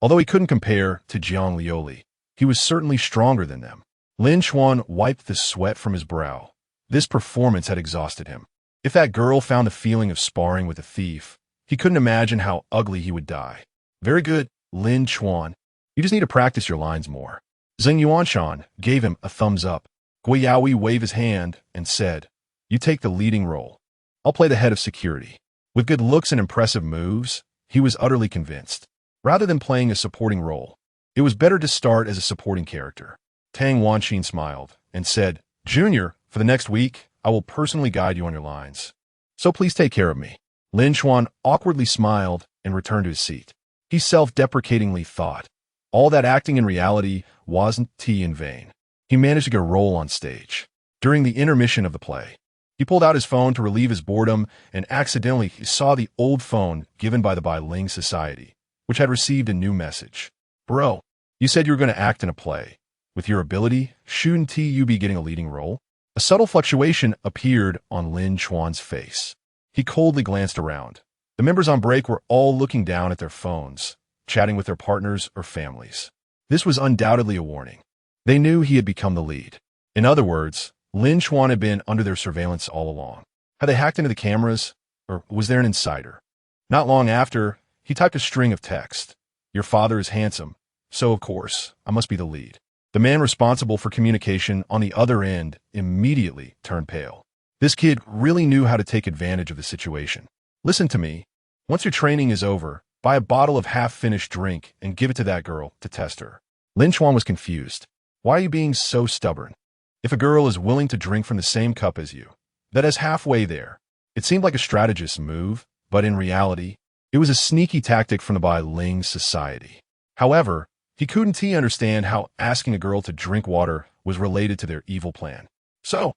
Although he couldn't compare to Jiang Liuli, he was certainly stronger than them. Lin Chuan wiped the sweat from his brow. This performance had exhausted him. If that girl found the feeling of sparring with a thief, he couldn't imagine how ugly he would die. Very good, Lin Chuan. You just need to practice your lines more. Zheng Yuanshan gave him a thumbs up. Gui Yaoi waved his hand and said, "You take the leading role. I'll play the head of security." With good looks and impressive moves, he was utterly convinced. Rather than playing a supporting role, it was better to start as a supporting character. Tang Wanxin smiled and said, "Junior, for the next week, I will personally guide you on your lines. So please take care of me." Lin Chuan awkwardly smiled and returned to his seat. He self-deprecatingly thought, all that acting in reality wasn't in vain. He managed to get a role on stage. During the intermission of the play, he pulled out his phone to relieve his boredom and accidentally he saw the old phone given by the Bai-Ling Society, which had received a new message. "Bro, you said you were going to act in a play. With your ability, shouldn't you be getting a leading role?" A subtle fluctuation appeared on Lin Chuan's face. He coldly glanced around. The members on break were all looking down at their phones, chatting with their partners or families. This was undoubtedly a warning. They knew he had become the lead. In other words, Lin Chuan had been under their surveillance all along. Had they hacked into the cameras, or was there an insider? Not long after, he typed a string of text. "Your father is handsome, so of course, I must be the lead." The man responsible for communication on the other end immediately turned pale. This kid really knew how to take advantage of the situation. "Listen to me. Once your training is over, buy a bottle of half-finished drink and give it to that girl to test her." Lin Chuan was confused. "Why are you being so stubborn? If a girl is willing to drink from the same cup as you, that is halfway there." It seemed like a strategist's move, but in reality, it was a sneaky tactic from the Bai-Ling Society. However, he couldn't understand how asking a girl to drink water was related to their evil plan. "So,"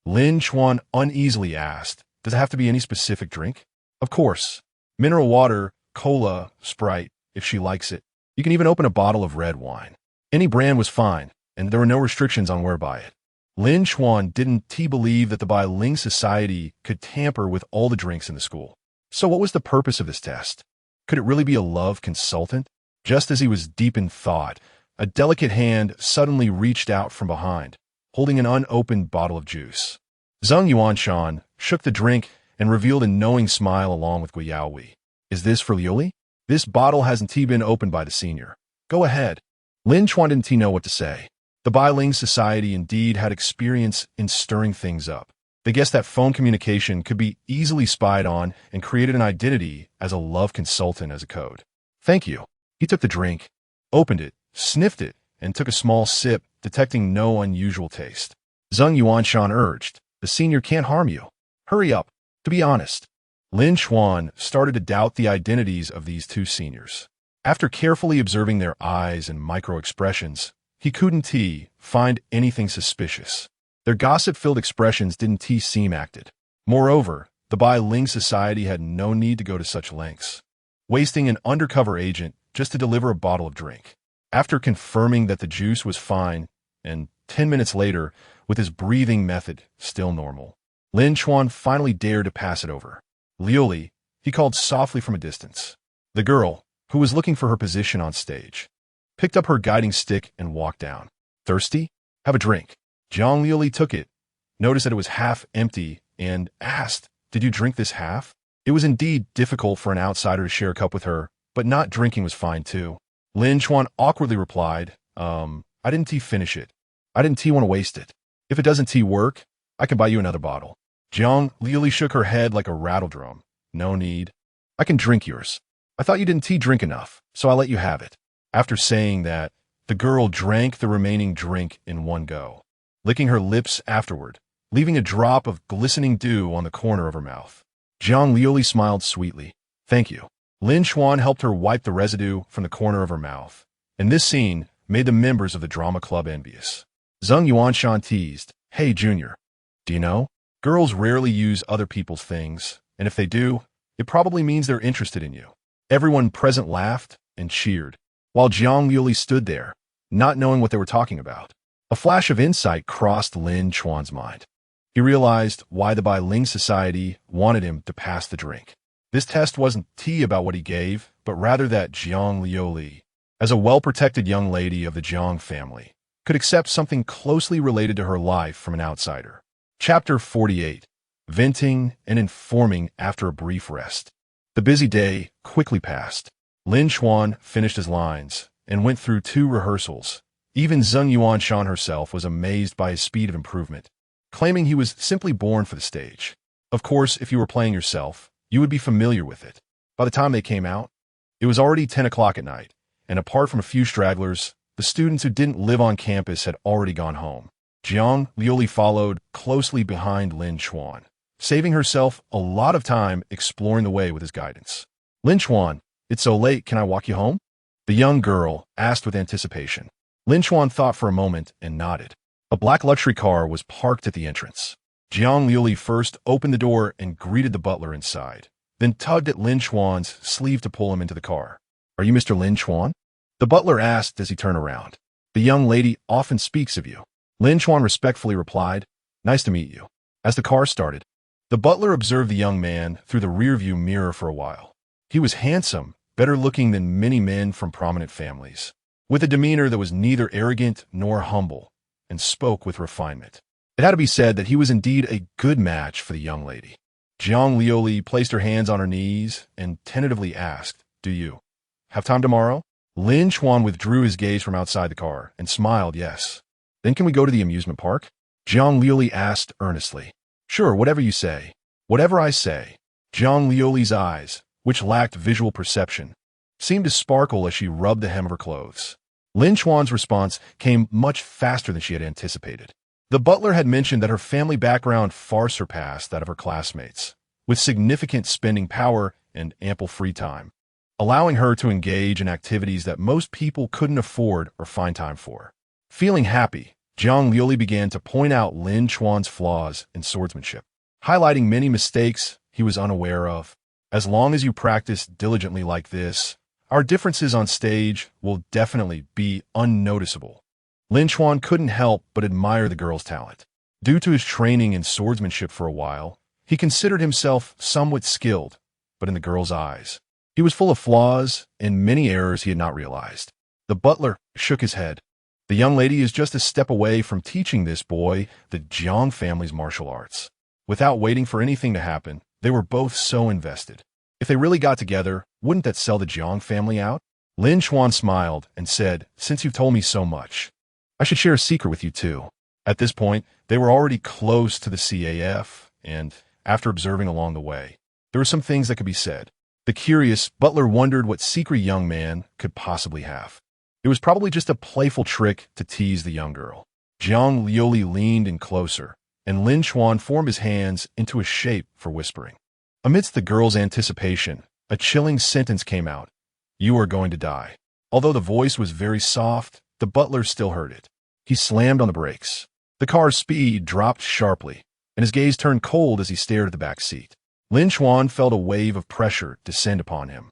Lin Chuan uneasily asked, "does it have to be any specific drink?" "Of course. Mineral water, cola, Sprite, if she likes it. You can even open a bottle of red wine. Any brand was fine, and there were no restrictions on where to buy it. Lin Chuan didn't believe that the Bai-Ling Society could tamper with all the drinks in the school. So what was the purpose of this test? Could it really be a love consultant? Just as he was deep in thought, a delicate hand suddenly reached out from behind, holding an unopened bottle of juice. Zheng Yuanshan shook the drink and revealed a knowing smile along with Guiyaohui. Is this for Liuli? This bottle hasn't been opened by the senior. Go ahead. Lin Chuan didn't know what to say. The Bai-Ling Society indeed had experience in stirring things up. They guessed that phone communication could be easily spied on and created an identity as a love consultant as a code. Thank you. He took the drink, opened it, sniffed it, and took a small sip, detecting no unusual taste. Zheng Yuanshan urged, the senior can't harm you. Hurry up. To be honest, Lin Chuan started to doubt the identities of these two seniors. After carefully observing their eyes and micro-expressions, he couldn't find anything suspicious. Their gossip-filled expressions didn't seem acted. Moreover, the Bai-Ling Society had no need to go to such lengths, wasting an undercover agent just to deliver a bottle of drink. After confirming that the juice was fine, and 10 minutes later, with his breathing method still normal, Lin Chuan finally dared to pass it over. Liuli, he called softly from a distance. The girl, who was looking for her position on stage, picked up her guiding stick and walked down. Thirsty? Have a drink. Zhang Liuli took it, noticed that it was half empty, and asked, did you drink this half? It was indeed difficult for an outsider to share a cup with her, but not drinking was fine too. Lin Chuan awkwardly replied, I didn't finish it. I didn't want to waste it. If it doesn't work, I can buy you another bottle. Zhang Liuli shook her head like a rattle drum. No need. I can drink yours. I thought you didn't drink enough, so I'll let you have it. After saying that, the girl drank the remaining drink in one go, licking her lips afterward, leaving a drop of glistening dew on the corner of her mouth. Zhang Liuli smiled sweetly. Thank you. Lin Chuan helped her wipe the residue from the corner of her mouth, and this scene made the members of the drama club envious. Zheng Yuanshan teased, hey, Junior, do you know? Girls rarely use other people's things, and if they do, it probably means they're interested in you. Everyone present laughed and cheered, while Zhang Liuli stood there, not knowing what they were talking about. A flash of insight crossed Lin Chuan's mind. He realized why the Bai-Ling Society wanted him to pass the drink. This test wasn't about what he gave, but rather that Zhang Liuli, as a well-protected young lady of the Zhang family, could accept something closely related to her life from an outsider. Chapter 48. Venting and Informing After a Brief Rest. The busy day quickly passed. Lin Chuan finished his lines and went through 2 rehearsals. Even Zheng Yuanshan herself was amazed by his speed of improvement, claiming he was simply born for the stage. Of course, if you were playing yourself, you would be familiar with it. By the time they came out, it was already 10 o'clock at night, and apart from a few stragglers, the students who didn't live on campus had already gone home. Zhang Liuli followed closely behind Lin Chuan, saving herself a lot of time exploring the way with his guidance. Lin Chuan, it's so late, can I walk you home? The young girl asked with anticipation. Lin Chuan thought for a moment and nodded. A black luxury car was parked at the entrance. Zhang Liuli first opened the door and greeted the butler inside, then tugged at Lin Chuan's sleeve to pull him into the car. Are you Mr. Lin Chuan? The butler asked as he turned around. The young lady often speaks of you. Lin Chuan respectfully replied, nice to meet you. As the car started, the butler observed the young man through the rearview mirror for a while. He was handsome, better looking than many men from prominent families, with a demeanor that was neither arrogant nor humble, and spoke with refinement. It had to be said that he was indeed a good match for the young lady. Zhang Liuli placed her hands on her knees and tentatively asked, do you have time tomorrow? Lin Chuan withdrew his gaze from outside the car and smiled yes. Then can we go to the amusement park? Zhang Liuli asked earnestly. Sure, whatever you say. Whatever I say. Zhang Liuli's eyes, which lacked visual perception, seemed to sparkle as she rubbed the hem of her clothes. Lin Chuan's response came much faster than she had anticipated. The butler had mentioned that her family background far surpassed that of her classmates, with significant spending power and ample free time, allowing her to engage in activities that most people couldn't afford or find time for. Feeling happy, Zhang Liuli began to point out Lin Chuan's flaws in swordsmanship, highlighting many mistakes he was unaware of. As long as you practice diligently like this, Our differences on stage will definitely be unnoticeable. Lin Chuan couldn't help but admire the girl's talent. Due to his training in swordsmanship for a while, he considered himself somewhat skilled, but in the girl's eyes, he was full of flaws and many errors he had not realized. The butler shook his head. The young lady is just a step away from teaching this boy the Jiang family's martial arts. Without waiting for anything to happen, they were both so invested. If they really got together, wouldn't that sell the Jiang family out? Lin Chuan smiled and said, "Since you've told me so much, I should share a secret with you too." At this point, they were already close to the CAF, and after observing along the way, there were some things that could be said. The curious butler wondered what secret young man could possibly have. It was probably just a playful trick to tease the young girl. Jiang Liuli leaned in closer, and Lin Chuan formed his hands into a shape for whispering. Amidst the girl's anticipation, a chilling sentence came out. "You are going to die." Although the voice was very soft, the butler still heard it. He slammed on the brakes. The car's speed dropped sharply, and his gaze turned cold as he stared at the back seat. Lin Chuan felt a wave of pressure descend upon him,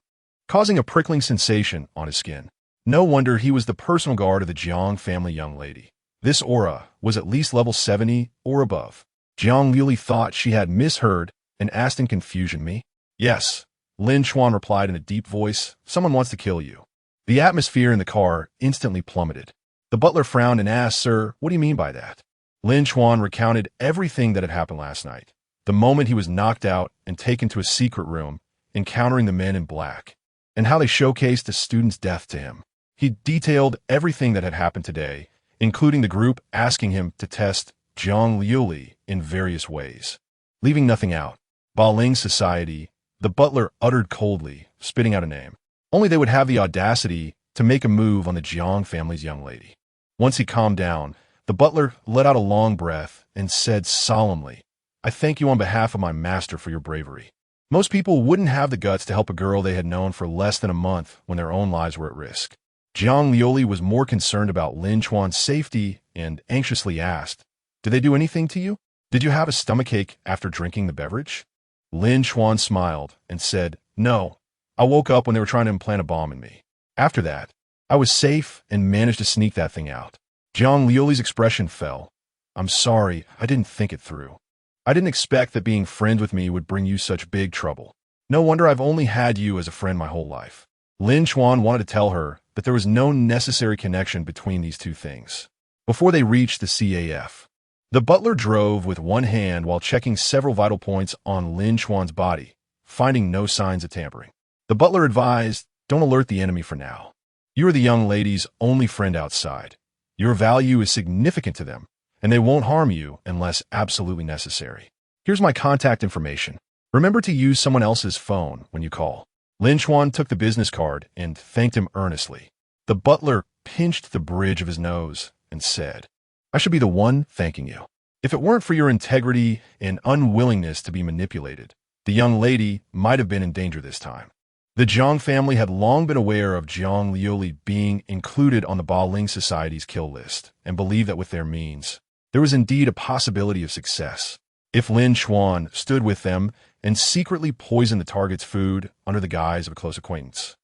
causing a prickling sensation on his skin. No wonder he was the personal guard of the Jiang family young lady. This aura was at least level 70 or above. Jiang Liuli thought she had misheard and asked in confusion, "Me?" "Yes," Lin Chuan replied in a deep voice. "Someone wants to kill you." The atmosphere in the car instantly plummeted. The butler frowned and asked, "Sir, what do you mean by that?" Lin Chuan recounted everything that had happened last night. The moment he was knocked out and taken to a secret room, encountering the men in black, and how they showcased a student's death to him. He detailed everything that had happened today, including the group asking him to test Jiang Liuli in various ways, leaving nothing out. Ba-Ling Society, the butler uttered coldly, spitting out a name. Only they would have the audacity to make a move on the Jiang family's young lady. Once he calmed down, the butler let out a long breath and said solemnly, "I thank you on behalf of my master for your bravery." Most people wouldn't have the guts to help a girl they had known for less than a month when their own lives were at risk. Jiang Liuli was more concerned about Lin Chuan's safety and anxiously asked, "Did they do anything to you? Did you have a stomachache after drinking the beverage?" Lin Chuan smiled and said, "No, I woke up when they were trying to implant a bomb in me. After that, I was safe and managed to sneak that thing out." Jiang Liuli's expression fell. "I'm sorry, I didn't think it through. I didn't expect that being friends with me would bring you such big trouble. No wonder I've only had you as a friend my whole life." Lin Chuan wanted to tell her that there was no necessary connection between these two things. Before they reached the CAF, the butler drove with one hand while checking several vital points on Lin Chuan's body, finding no signs of tampering. The butler advised, "Don't alert the enemy for now. You are the young lady's only friend outside. Your value is significant to them, and they won't harm you unless absolutely necessary. Here's my contact information. Remember to use someone else's phone when you call." Lin Chuan took the business card and thanked him earnestly. The butler pinched the bridge of his nose and said, "I should be the one thanking you. If it weren't for your integrity and unwillingness to be manipulated, the young lady might have been in danger this time." The Jiang family had long been aware of Jiang Liuli being included on the Ba-Ling Society's kill list and believed that with their means, there was indeed a possibility of success. If Lin Chuan stood with them and secretly poisoned the target's food under the guise of a close acquaintance,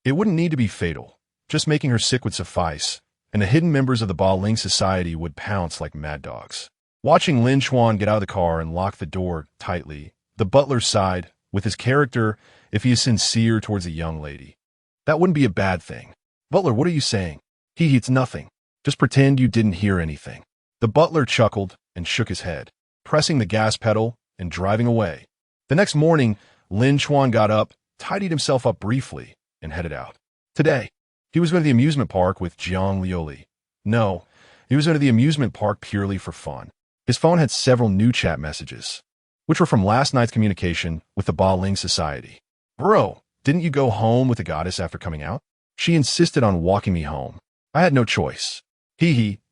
it wouldn't need to be fatal. Just making her sick would suffice, and the hidden members of the Ba-Ling Society would pounce like mad dogs. Watching Lin Chuan get out of the car and lock the door tightly, the butler sighed. With his character, if he is sincere towards a young lady, that wouldn't be a bad thing. "Butler, what are you saying?" It's nothing. Just pretend you didn't hear anything." The butler chuckled and shook his head, pressing the gas pedal and driving away. The next morning, Lin Chuan got up, tidied himself up briefly, and headed out. Today, he was going to the amusement park with Jiang Liuli. No, he was going to the amusement park purely for fun. His phone had several new chat messages, which were from last night's communication with the Ba-Ling Society. "Bro, didn't you go home with the goddess after coming out? She insisted on walking me home. I had no choice.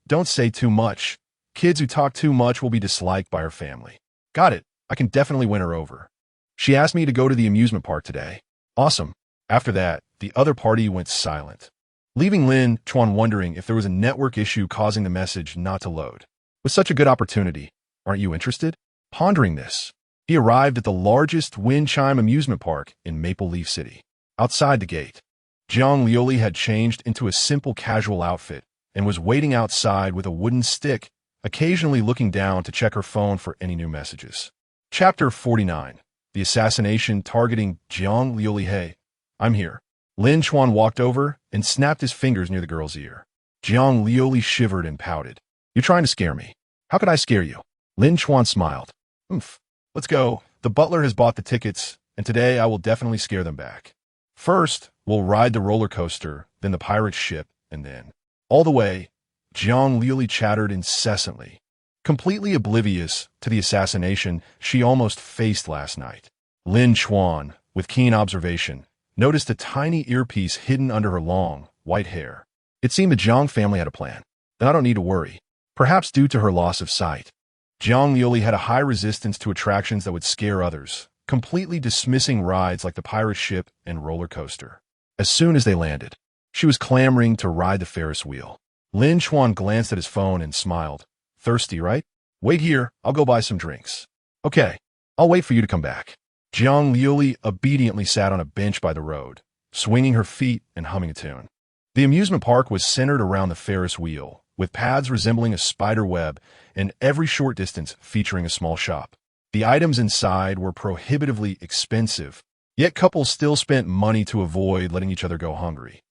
Don't say too much. Kids who talk too much will be disliked by her family. Got it. I can definitely win her over. She asked me to go to the amusement park today. Awesome." After that, the other party went silent, leaving Lin Chuan wondering if there was a network issue causing the message not to load. With such a good opportunity, aren't you interested? Pondering this, he arrived at the largest wind chime amusement park in Maple Leaf City. Outside the gate, Jiang Liuli had changed into a simple casual outfit and was waiting outside with a wooden stick, occasionally looking down to check her phone for any new messages. Chapter 49. The Assassination Targeting Jiang Liuli. Hey, I'm here. Lin Chuan walked over and snapped his fingers near the girl's ear. Jiang Liuli shivered and pouted. You're trying to scare me. How could I scare you? Lin Chuan smiled. Oomph. Let's go. The butler has bought the tickets, and today I will definitely scare them back. First, we'll ride the roller coaster, then the pirate ship, and then... All the way, Jiang Liuli chattered incessantly, completely oblivious to the assassination she almost faced last night. Lin Chuan, with keen observation, noticed a tiny earpiece hidden under her long, white hair. It seemed the Jiang family had a plan. Then I don't need to worry. Perhaps due to her loss of sight. Jiang Liuli had a high resistance to attractions that would scare others, completely dismissing rides like the pirate ship and roller coaster. As soon as they landed, she was clamoring to ride the Ferris wheel. Lin Chuan glanced at his phone and smiled. Thirsty, right? Wait here, I'll go buy some drinks. Okay, I'll wait for you to come back. Jiang Liuli obediently sat on a bench by the road, swinging her feet and humming a tune. The amusement park was centered around the Ferris wheel, with paths resembling a spider web and every short distance featuring a small shop. The items inside were prohibitively expensive, yet couples still spent money to avoid letting each other go hungry.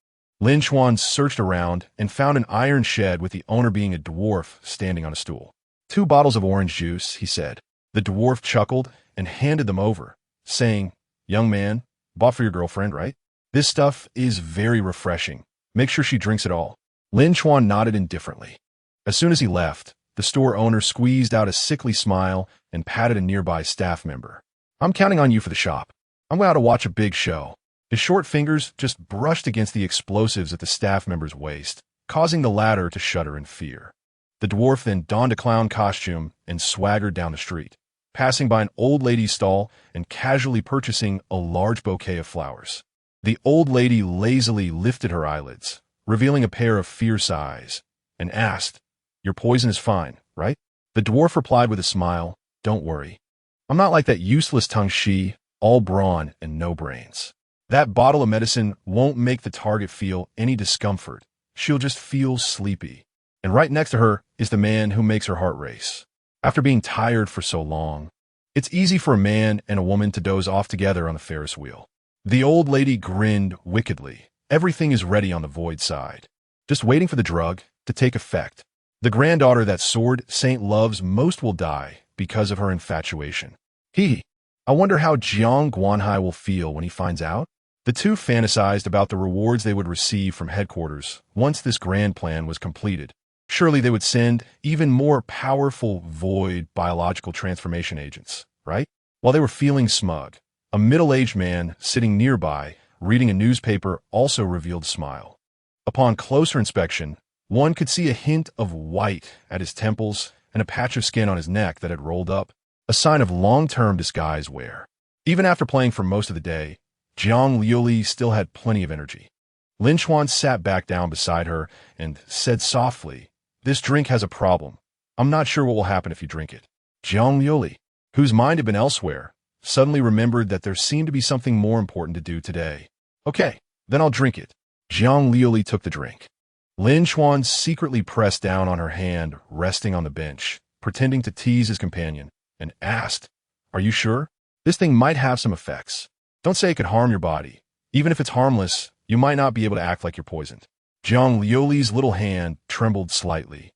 Lin Chuan searched around and found an iron shed with the owner being a dwarf standing on a stool. 2 bottles of orange juice, he said. The dwarf chuckled and handed them over, saying, Young man, bought for your girlfriend, right? This stuff is very refreshing. Make sure she drinks it all. Lin Chuan nodded indifferently. As soon as he left, the store owner squeezed out a sickly smile and patted a nearby staff member. I'm counting on you for the shop. I'm going out to watch a big show. His short fingers just brushed against the explosives at the staff member's waist, causing the latter to shudder in fear. The dwarf then donned a clown costume and swaggered down the street, passing by an old lady's stall and casually purchasing a large bouquet of flowers. The old lady lazily lifted her eyelids, revealing a pair of fierce eyes, and asked, Your poison is fine, right? The dwarf replied with a smile, Don't worry. I'm not like that useless tongue she, all brawn and no brains. That bottle of medicine won't make the target feel any discomfort. She'll just feel sleepy. And right next to her is the man who makes her heart race. After being tired for so long, it's easy for a man and a woman to doze off together on the Ferris wheel. The old lady grinned wickedly. Everything is ready on the void side, just waiting for the drug to take effect. The granddaughter that sword saint loves most will die because of her infatuation. I wonder how Jiang Guanhai will feel when he finds out. The two fantasized about the rewards they would receive from headquarters once this grand plan was completed. Surely they would send even more powerful void biological transformation agents, right? While they were feeling smug, a middle-aged man sitting nearby reading a newspaper also revealed a smile. Upon closer inspection, one could see a hint of white at his temples and a patch of skin on his neck that had rolled up, a sign of long-term disguise wear. Even after playing for most of the day, Jiang Liuli still had plenty of energy. Lin Chuan sat back down beside her and said softly, This drink has a problem. I'm not sure what will happen if you drink it. Jiang Liuli, whose mind had been elsewhere, suddenly remembered that there seemed to be something more important to do today. Okay, then I'll drink it. Jiang Liuli took the drink. Lin Chuan secretly pressed down on her hand resting on the bench, pretending to tease his companion, and asked, Are you sure? This thing might have some effects. Don't say it could harm your body. Even if it's harmless, you might not be able to act like you're poisoned. Jiang Liuli's little hand trembled slightly,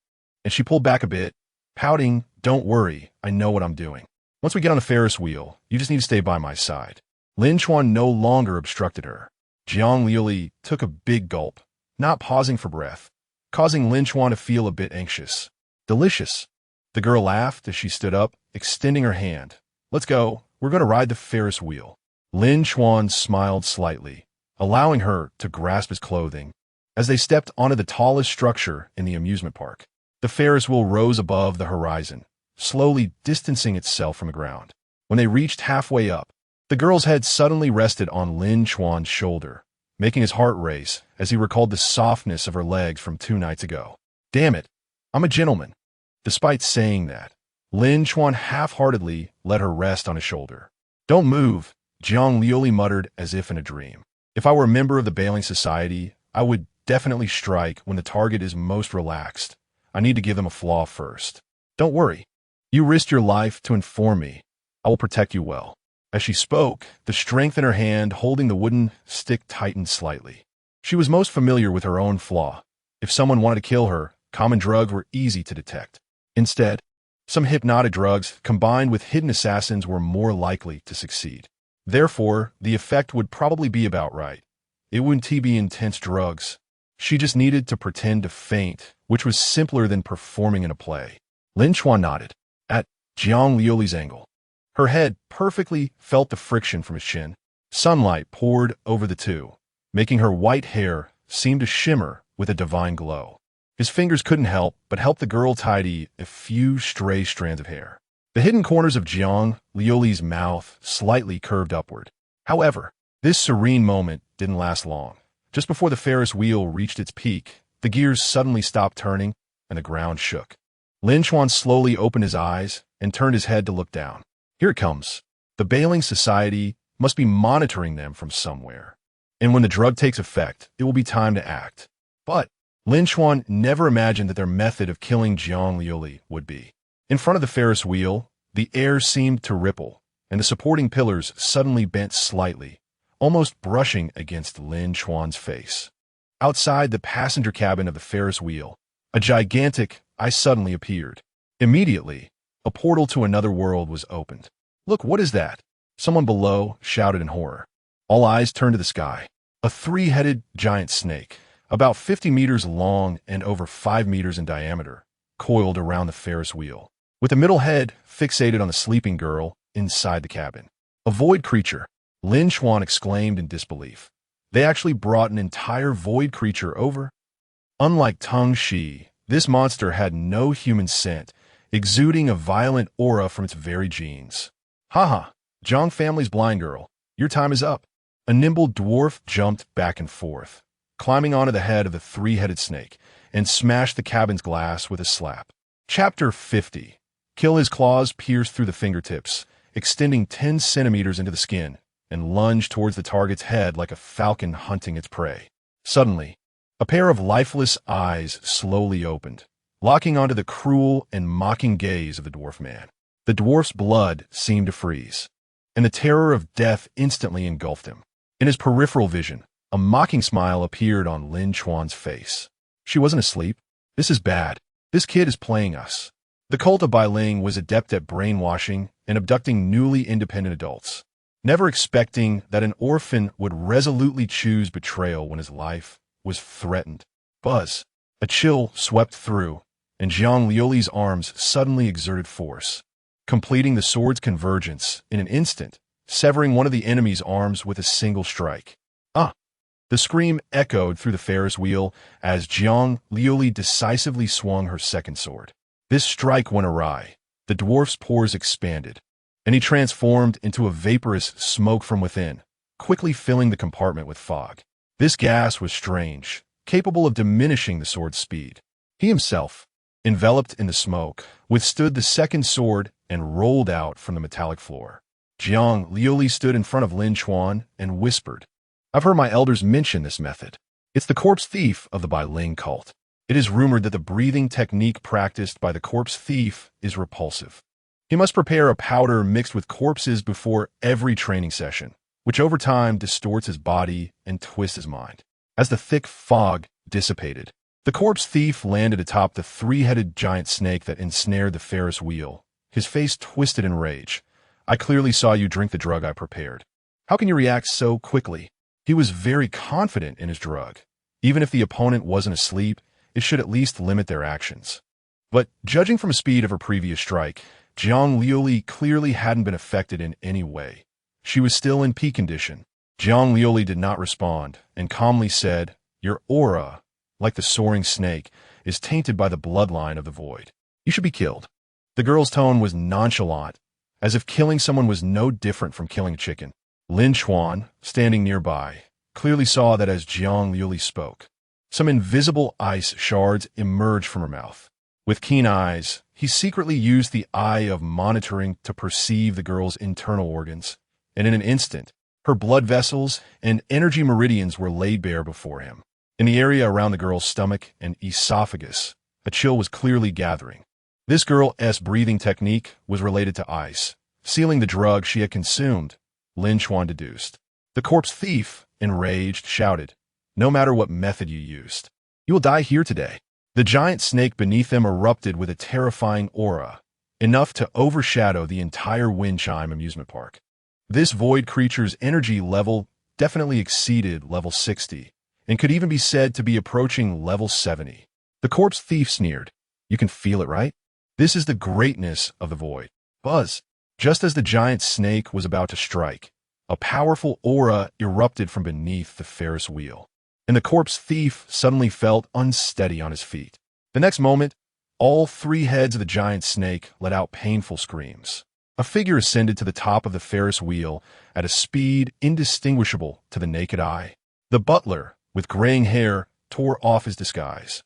and she pulled back a bit, pouting, Don't worry, I know what I'm doing. Once we get on the Ferris wheel, you just need to stay by my side. Lin Chuan no longer obstructed her. Jiang Liuli took a big gulp, not pausing for breath, causing Lin Chuan to feel a bit anxious. Delicious. The girl laughed as she stood up, extending her hand. Let's go. We're going to ride the Ferris wheel. Lin Chuan smiled slightly, allowing her to grasp his clothing. As they stepped onto the tallest structure in the amusement park, the Ferris wheel rose above the horizon, slowly distancing itself from the ground. When they reached halfway up, the girl's head suddenly rested on Lin Chuan's shoulder, making his heart race as he recalled the softness of her legs from 2 nights ago. Damn it, I'm a gentleman. Despite saying that, Lin Chuan half-heartedly let her rest on his shoulder. Don't move, Jiang Liuli muttered as if in a dream. If I were a member of the bailing society, I would definitely strike when the target is most relaxed. I need to give them a flaw first. Don't worry. You risked your life to inform me. I will protect you well. As she spoke, the strength in her hand holding the wooden stick tightened slightly. She was most familiar with her own flaw. If someone wanted to kill her, common drugs were easy to detect. Instead, some hypnotic drugs combined with hidden assassins were more likely to succeed. Therefore, the effect would probably be about right. It wouldn't be intense drugs. She just needed to pretend to faint, which was simpler than performing in a play. Lin Chuan nodded at Jiang Liuli's angle. Her head perfectly felt the friction from his chin. Sunlight poured over the two, making her white hair seem to shimmer with a divine glow. His fingers couldn't help but help the girl tidy a few stray strands of hair. The hidden corners of Jiang Liuli's mouth slightly curved upward. However, this serene moment didn't last long. Just before the Ferris wheel reached its peak, the gears suddenly stopped turning and the ground shook. Lin Chuan slowly opened his eyes and turned his head to look down. Here it comes. The bailing society must be monitoring them from somewhere. And when the drug takes effect, it will be time to act. But Lin Chuan never imagined that their method of killing Jiang Liuli would be. In front of the Ferris wheel, the air seemed to ripple, and the supporting pillars suddenly bent slightly, almost brushing against Lin Chuan's face. Outside the passenger cabin of the Ferris wheel, a gigantic eye suddenly appeared. Immediately, a portal to another world was opened. Look, what is that? Someone below shouted in horror. All eyes turned to the sky. A three-headed giant snake, about 50 meters long and over 5 meters in diameter, coiled around the Ferris wheel, with the middle head fixated on the sleeping girl inside the cabin. A void creature, Lin Chuan exclaimed in disbelief. They actually brought an entire void creature over? Unlike Teng Shi, this monster had no human scent, exuding a violent aura from its very genes. Haha, Zhang family's blind girl, your time is up. A nimble dwarf jumped back and forth, climbing onto the head of the three-headed snake, and smashed the cabin's glass with a slap. Chapter 50. Kill his claws pierced through the fingertips, extending 10 centimeters into the skin, and lunged towards the target's head like a falcon hunting its prey. Suddenly, a pair of lifeless eyes slowly opened, locking onto the cruel and mocking gaze of the dwarf man. The dwarf's blood seemed to freeze, and the terror of death instantly engulfed him. In his peripheral vision, a mocking smile appeared on Lin Chuan's face. She wasn't asleep. This is bad. This kid is playing us. The cult of Bai-Ling was adept at brainwashing and abducting newly independent adults, never expecting that an orphan would resolutely choose betrayal when his life was threatened. Buzz. A chill swept through, and Jiang Liuli's arms suddenly exerted force, completing the sword's convergence in an instant, severing one of the enemy's arms with a single strike. Ah! The scream echoed through the Ferris wheel as Jiang Liuli decisively swung her second sword. This strike went awry. The dwarf's pores expanded, and he transformed into a vaporous smoke from within, quickly filling the compartment with fog. This gas was strange, capable of diminishing the sword's speed. He himself, enveloped in the smoke, withstood the second sword and rolled out from the metallic floor. Jiang Liuli stood in front of Lin Chuan and whispered, I've heard my elders mention this method. It's the corpse thief of the Bai-Ling cult. It is rumored that the breathing technique practiced by the corpse thief is repulsive. He must prepare a powder mixed with corpses before every training session, which over time distorts his body and twists his mind. As the thick fog dissipated, the corpse thief landed atop the three-headed giant snake that ensnared the Ferris wheel, his face twisted in rage. I clearly saw you drink the drug I prepared. How can you react so quickly? He was very confident in his drug. Even if the opponent wasn't asleep, it should at least limit their actions. But judging from the speed of her previous strike, Jiang Liuli clearly hadn't been affected in any way. She was still in peak condition. Jiang Liuli did not respond and calmly said, Your aura, like the soaring snake, is tainted by the bloodline of the void. You should be killed. The girl's tone was nonchalant, as if killing someone was no different from killing a chicken. Lin Chuan, standing nearby, clearly saw that as Jiang Liuli spoke. Some invisible ice shards emerged from her mouth. With keen eyes, he secretly used the eye of monitoring to perceive the girl's internal organs, and in an instant, Her blood vessels and energy meridians were laid bare before him. In the area around the girl's stomach and esophagus, a chill was clearly gathering. This girl's breathing technique was related to ice, sealing the drug she had consumed, Lin Chuan deduced. The corpse thief, enraged, shouted, "No matter what method you used, you will die here today." The giant snake beneath them erupted with a terrifying aura, enough to overshadow the entire Wind Chime amusement park. This void creature's energy level definitely exceeded level 60, and could even be said to be approaching level 70. The corpse thief sneered, "You can feel it, right? This is the greatness of the void." Buzz. Just as the giant snake was about to strike, a powerful aura erupted from beneath the Ferris wheel, and the corpse thief suddenly felt unsteady on his feet. The next moment, all three heads of the giant snake let out painful screams. A figure ascended to the top of the Ferris wheel at a speed indistinguishable to the naked eye. The butler, with graying hair, tore off his disguise.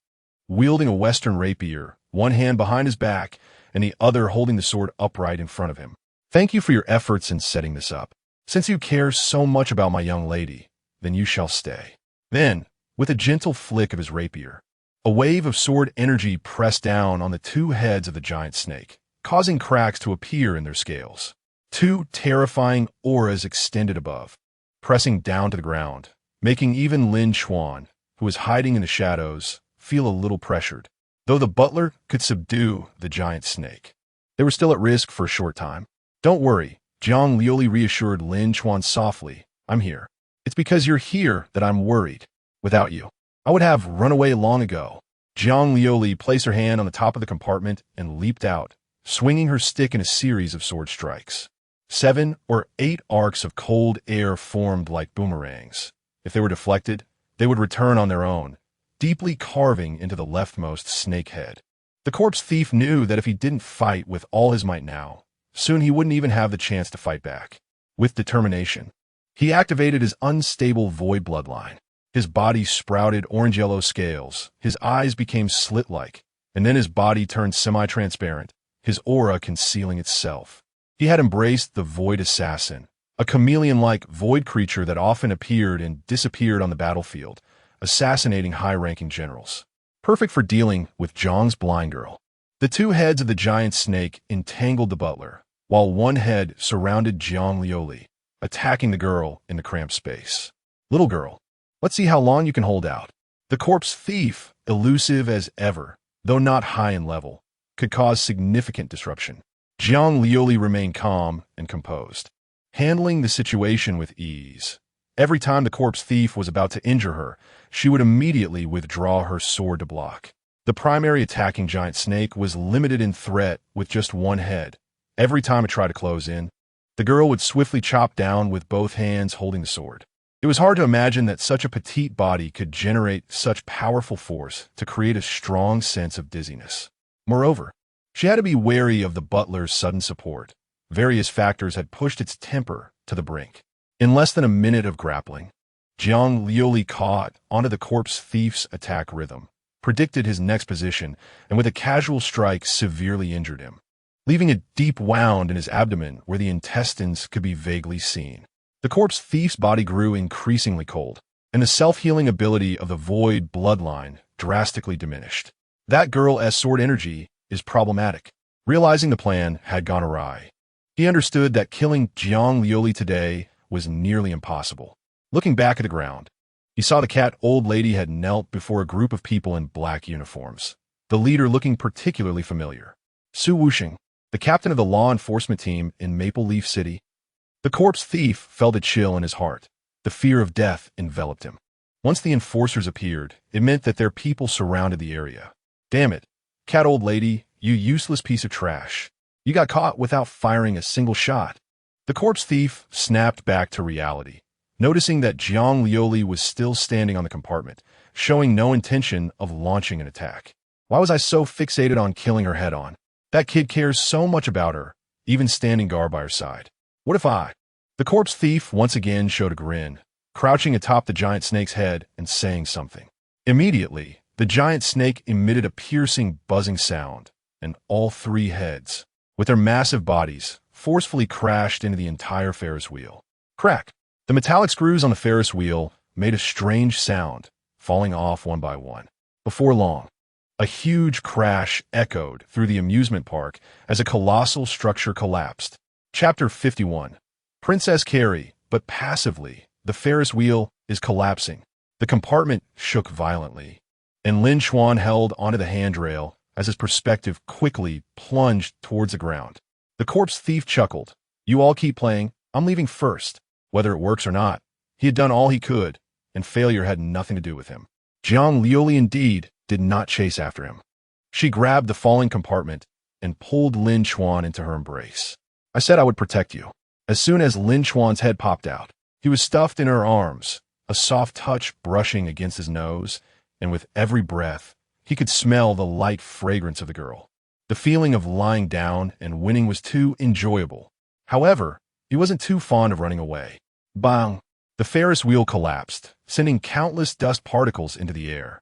Wielding a western rapier, one hand behind his back and the other holding the sword upright in front of him. "Thank you for your efforts in setting this up. Since you care so much about my young lady, then you shall stay." Then, with a gentle flick of his rapier, a wave of sword energy pressed down on the two heads of the giant snake, causing cracks to appear in their scales. Two terrifying auras extended above, pressing down to the ground, making even Lin Chuan, who was hiding in the shadows, feel a little pressured. Though the butler could subdue the giant snake, they were still at risk for a short time. "Don't worry," Jiang Liuli reassured Lin Chuan softly. "I'm here. It's because you're here that I'm worried. Without you, I would have run away long ago." Jiang Liuli placed her hand on the top of the compartment and leaped out, swinging her stick in a series of sword strikes. 7 or 8 arcs of cold air formed like boomerangs. If they were deflected, they would return on their own, deeply carving into the leftmost snake head. The corpse thief knew that if he didn't fight with all his might now, soon he wouldn't even have the chance to fight back. With determination, he activated his unstable void bloodline. His body sprouted orange-yellow scales, his eyes became slit-like, and then his body turned semi-transparent, his aura concealing itself. He had embraced the Void Assassin, a chameleon-like void creature that often appeared and disappeared on the battlefield, assassinating high-ranking generals. Perfect for dealing with Zhang's blind girl. The two heads of the giant snake entangled the butler, while one head surrounded Jiang Liuli, attacking the girl in the cramped space. "Little girl, let's see how long you can hold out." The corpse thief, elusive as ever, though not high in level, could cause significant disruption. Jiang Liuli remained calm and composed, handling the situation with ease. Every time the corpse thief was about to injure her, she would immediately withdraw her sword to block. The primary attacking giant snake was limited in threat with just one head. Every time it tried to close in, the girl would swiftly chop down with both hands holding the sword. It was hard to imagine that such a petite body could generate such powerful force to create a strong sense of dizziness. Moreover, she had to be wary of the butler's sudden support. Various factors had pushed its temper to the brink. In less than a minute of grappling, Jiang Liuli caught onto the corpse thief's attack rhythm, predicted his next position, and with a casual strike severely injured him, leaving a deep wound in his abdomen where the intestines could be vaguely seen. The corpse thief's body grew increasingly cold, and the self-healing ability of the void bloodline drastically diminished. That girl's sword energy is problematic. Realizing the plan had gone awry, he understood that killing Jiang Liuli today was nearly impossible. Looking back at the ground, he saw the cat old lady had knelt before a group of people in black uniforms, the leader looking particularly familiar. Su Wuxing, the captain of the law enforcement team in Maple Leaf City. The corpse thief felt a chill in his heart. The fear of death enveloped him. Once the enforcers appeared, it meant that their people surrounded the area. "Damn it, cat old lady, you useless piece of trash. You got caught without firing a single shot." The corpse thief snapped back to reality, noticing that Jiang Liuli was still standing on the compartment, showing no intention of launching an attack. Why was I so fixated on killing her head on? That kid cares so much about her, even standing guard by her side. What if I? The corpse thief once again showed a grin, crouching atop the giant snake's head and saying something. Immediately, the giant snake emitted a piercing, buzzing sound, and all three heads, with their massive bodies, forcefully crashed into the entire Ferris wheel. Crack! The metallic screws on the Ferris wheel made a strange sound, falling off one by one. Before long, a huge crash echoed through the amusement park as a colossal structure collapsed. Chapter 51. Princess Carrie, but passively. The Ferris wheel is collapsing. The compartment shook violently, and Lin Chuan held onto the handrail as his perspective quickly plunged towards the ground. The corpse thief chuckled. "You all keep playing. I'm leaving first." Whether it works or not, he had done all he could, and failure had nothing to do with him. Jiang Liuli indeed did not chase after him. She grabbed the falling compartment and pulled Lin Chuan into her embrace. "I said I would protect you." As soon as Lin Chuan's head popped out, he was stuffed in her arms, a soft touch brushing against his nose, and with every breath, he could smell the light fragrance of the girl. The feeling of lying down and winning was too enjoyable. However, he wasn't too fond of running away. Bang! The Ferris wheel collapsed, sending countless dust particles into the air.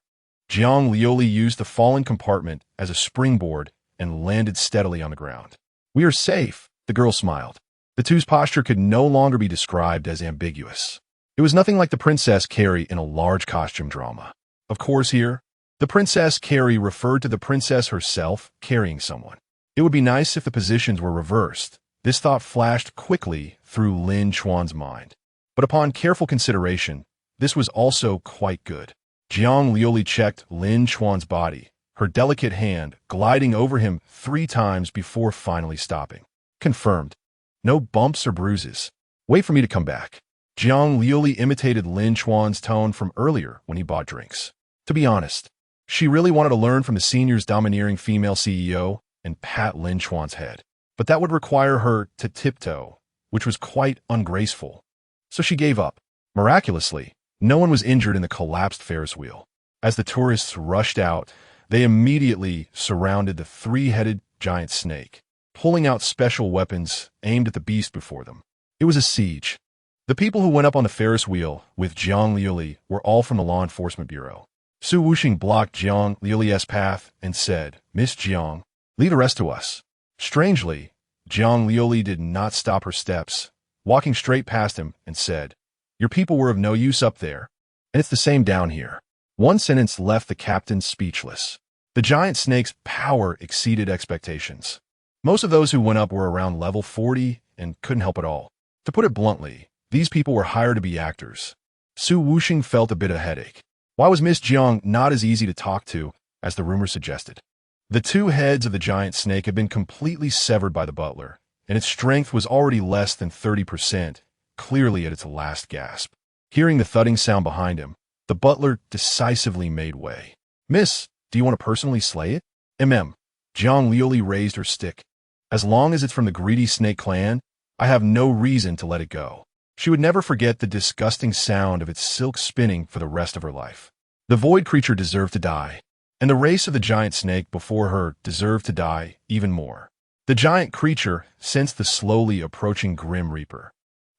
Jiang Liuli used the fallen compartment as a springboard and landed steadily on the ground. "We are safe," the girl smiled. The two's posture could no longer be described as ambiguous. It was nothing like the Princess Carrie in a large costume drama. Of course here, the Princess Carrie referred to the princess herself carrying someone. It would be nice if the positions were reversed. This thought flashed quickly through Lin Chuan's mind. But upon careful consideration, this was also quite good. Jiang Liuli checked Lin Chuan's body, her delicate hand gliding over him 3 times before finally stopping. Confirmed. No bumps or bruises. "Wait for me to come back." Jiang Liuli imitated Lin Chuan's tone from earlier when he bought drinks. To be honest, she really wanted to learn from the senior's domineering female CEO and pat Lin Chuan's head. But that would require her to tiptoe, which was quite ungraceful. So she gave up. Miraculously, no one was injured in the collapsed Ferris wheel. As the tourists rushed out, they immediately surrounded the 3-headed giant snake, pulling out special weapons aimed at the beast before them. It was a siege. The people who went up on the Ferris wheel with Jiang Liuli were all from the Law Enforcement Bureau. Su Wuxing blocked Jiang Liuli's path and said, "Miss Jiang, leave the rest to us." Strangely, Jiang Liuli did not stop her steps, walking straight past him and said, "Your people were of no use up there, and it's the same down here." One sentence left the captain speechless. The giant snake's power exceeded expectations. Most of those who went up were around level 40 and couldn't help at all. To put it bluntly, these people were hired to be actors. Su Wuxing felt a bit of a headache. Why was Miss Jiang not as easy to talk to as the rumor suggested? The 2 heads of the giant snake had been completely severed by the butler, and its strength was already less than 30%, clearly at its last gasp. Hearing the thudding sound behind him, the butler decisively made way. "Miss, do you want to personally slay it?" Jiang Liuli raised her stick. "As long as it's from the greedy snake clan, I have no reason to let it go." She would never forget the disgusting sound of its silk spinning for the rest of her life. The void creature deserved to die, and the race of the giant snake before her deserved to die even more. The giant creature sensed the slowly approaching Grim Reaper,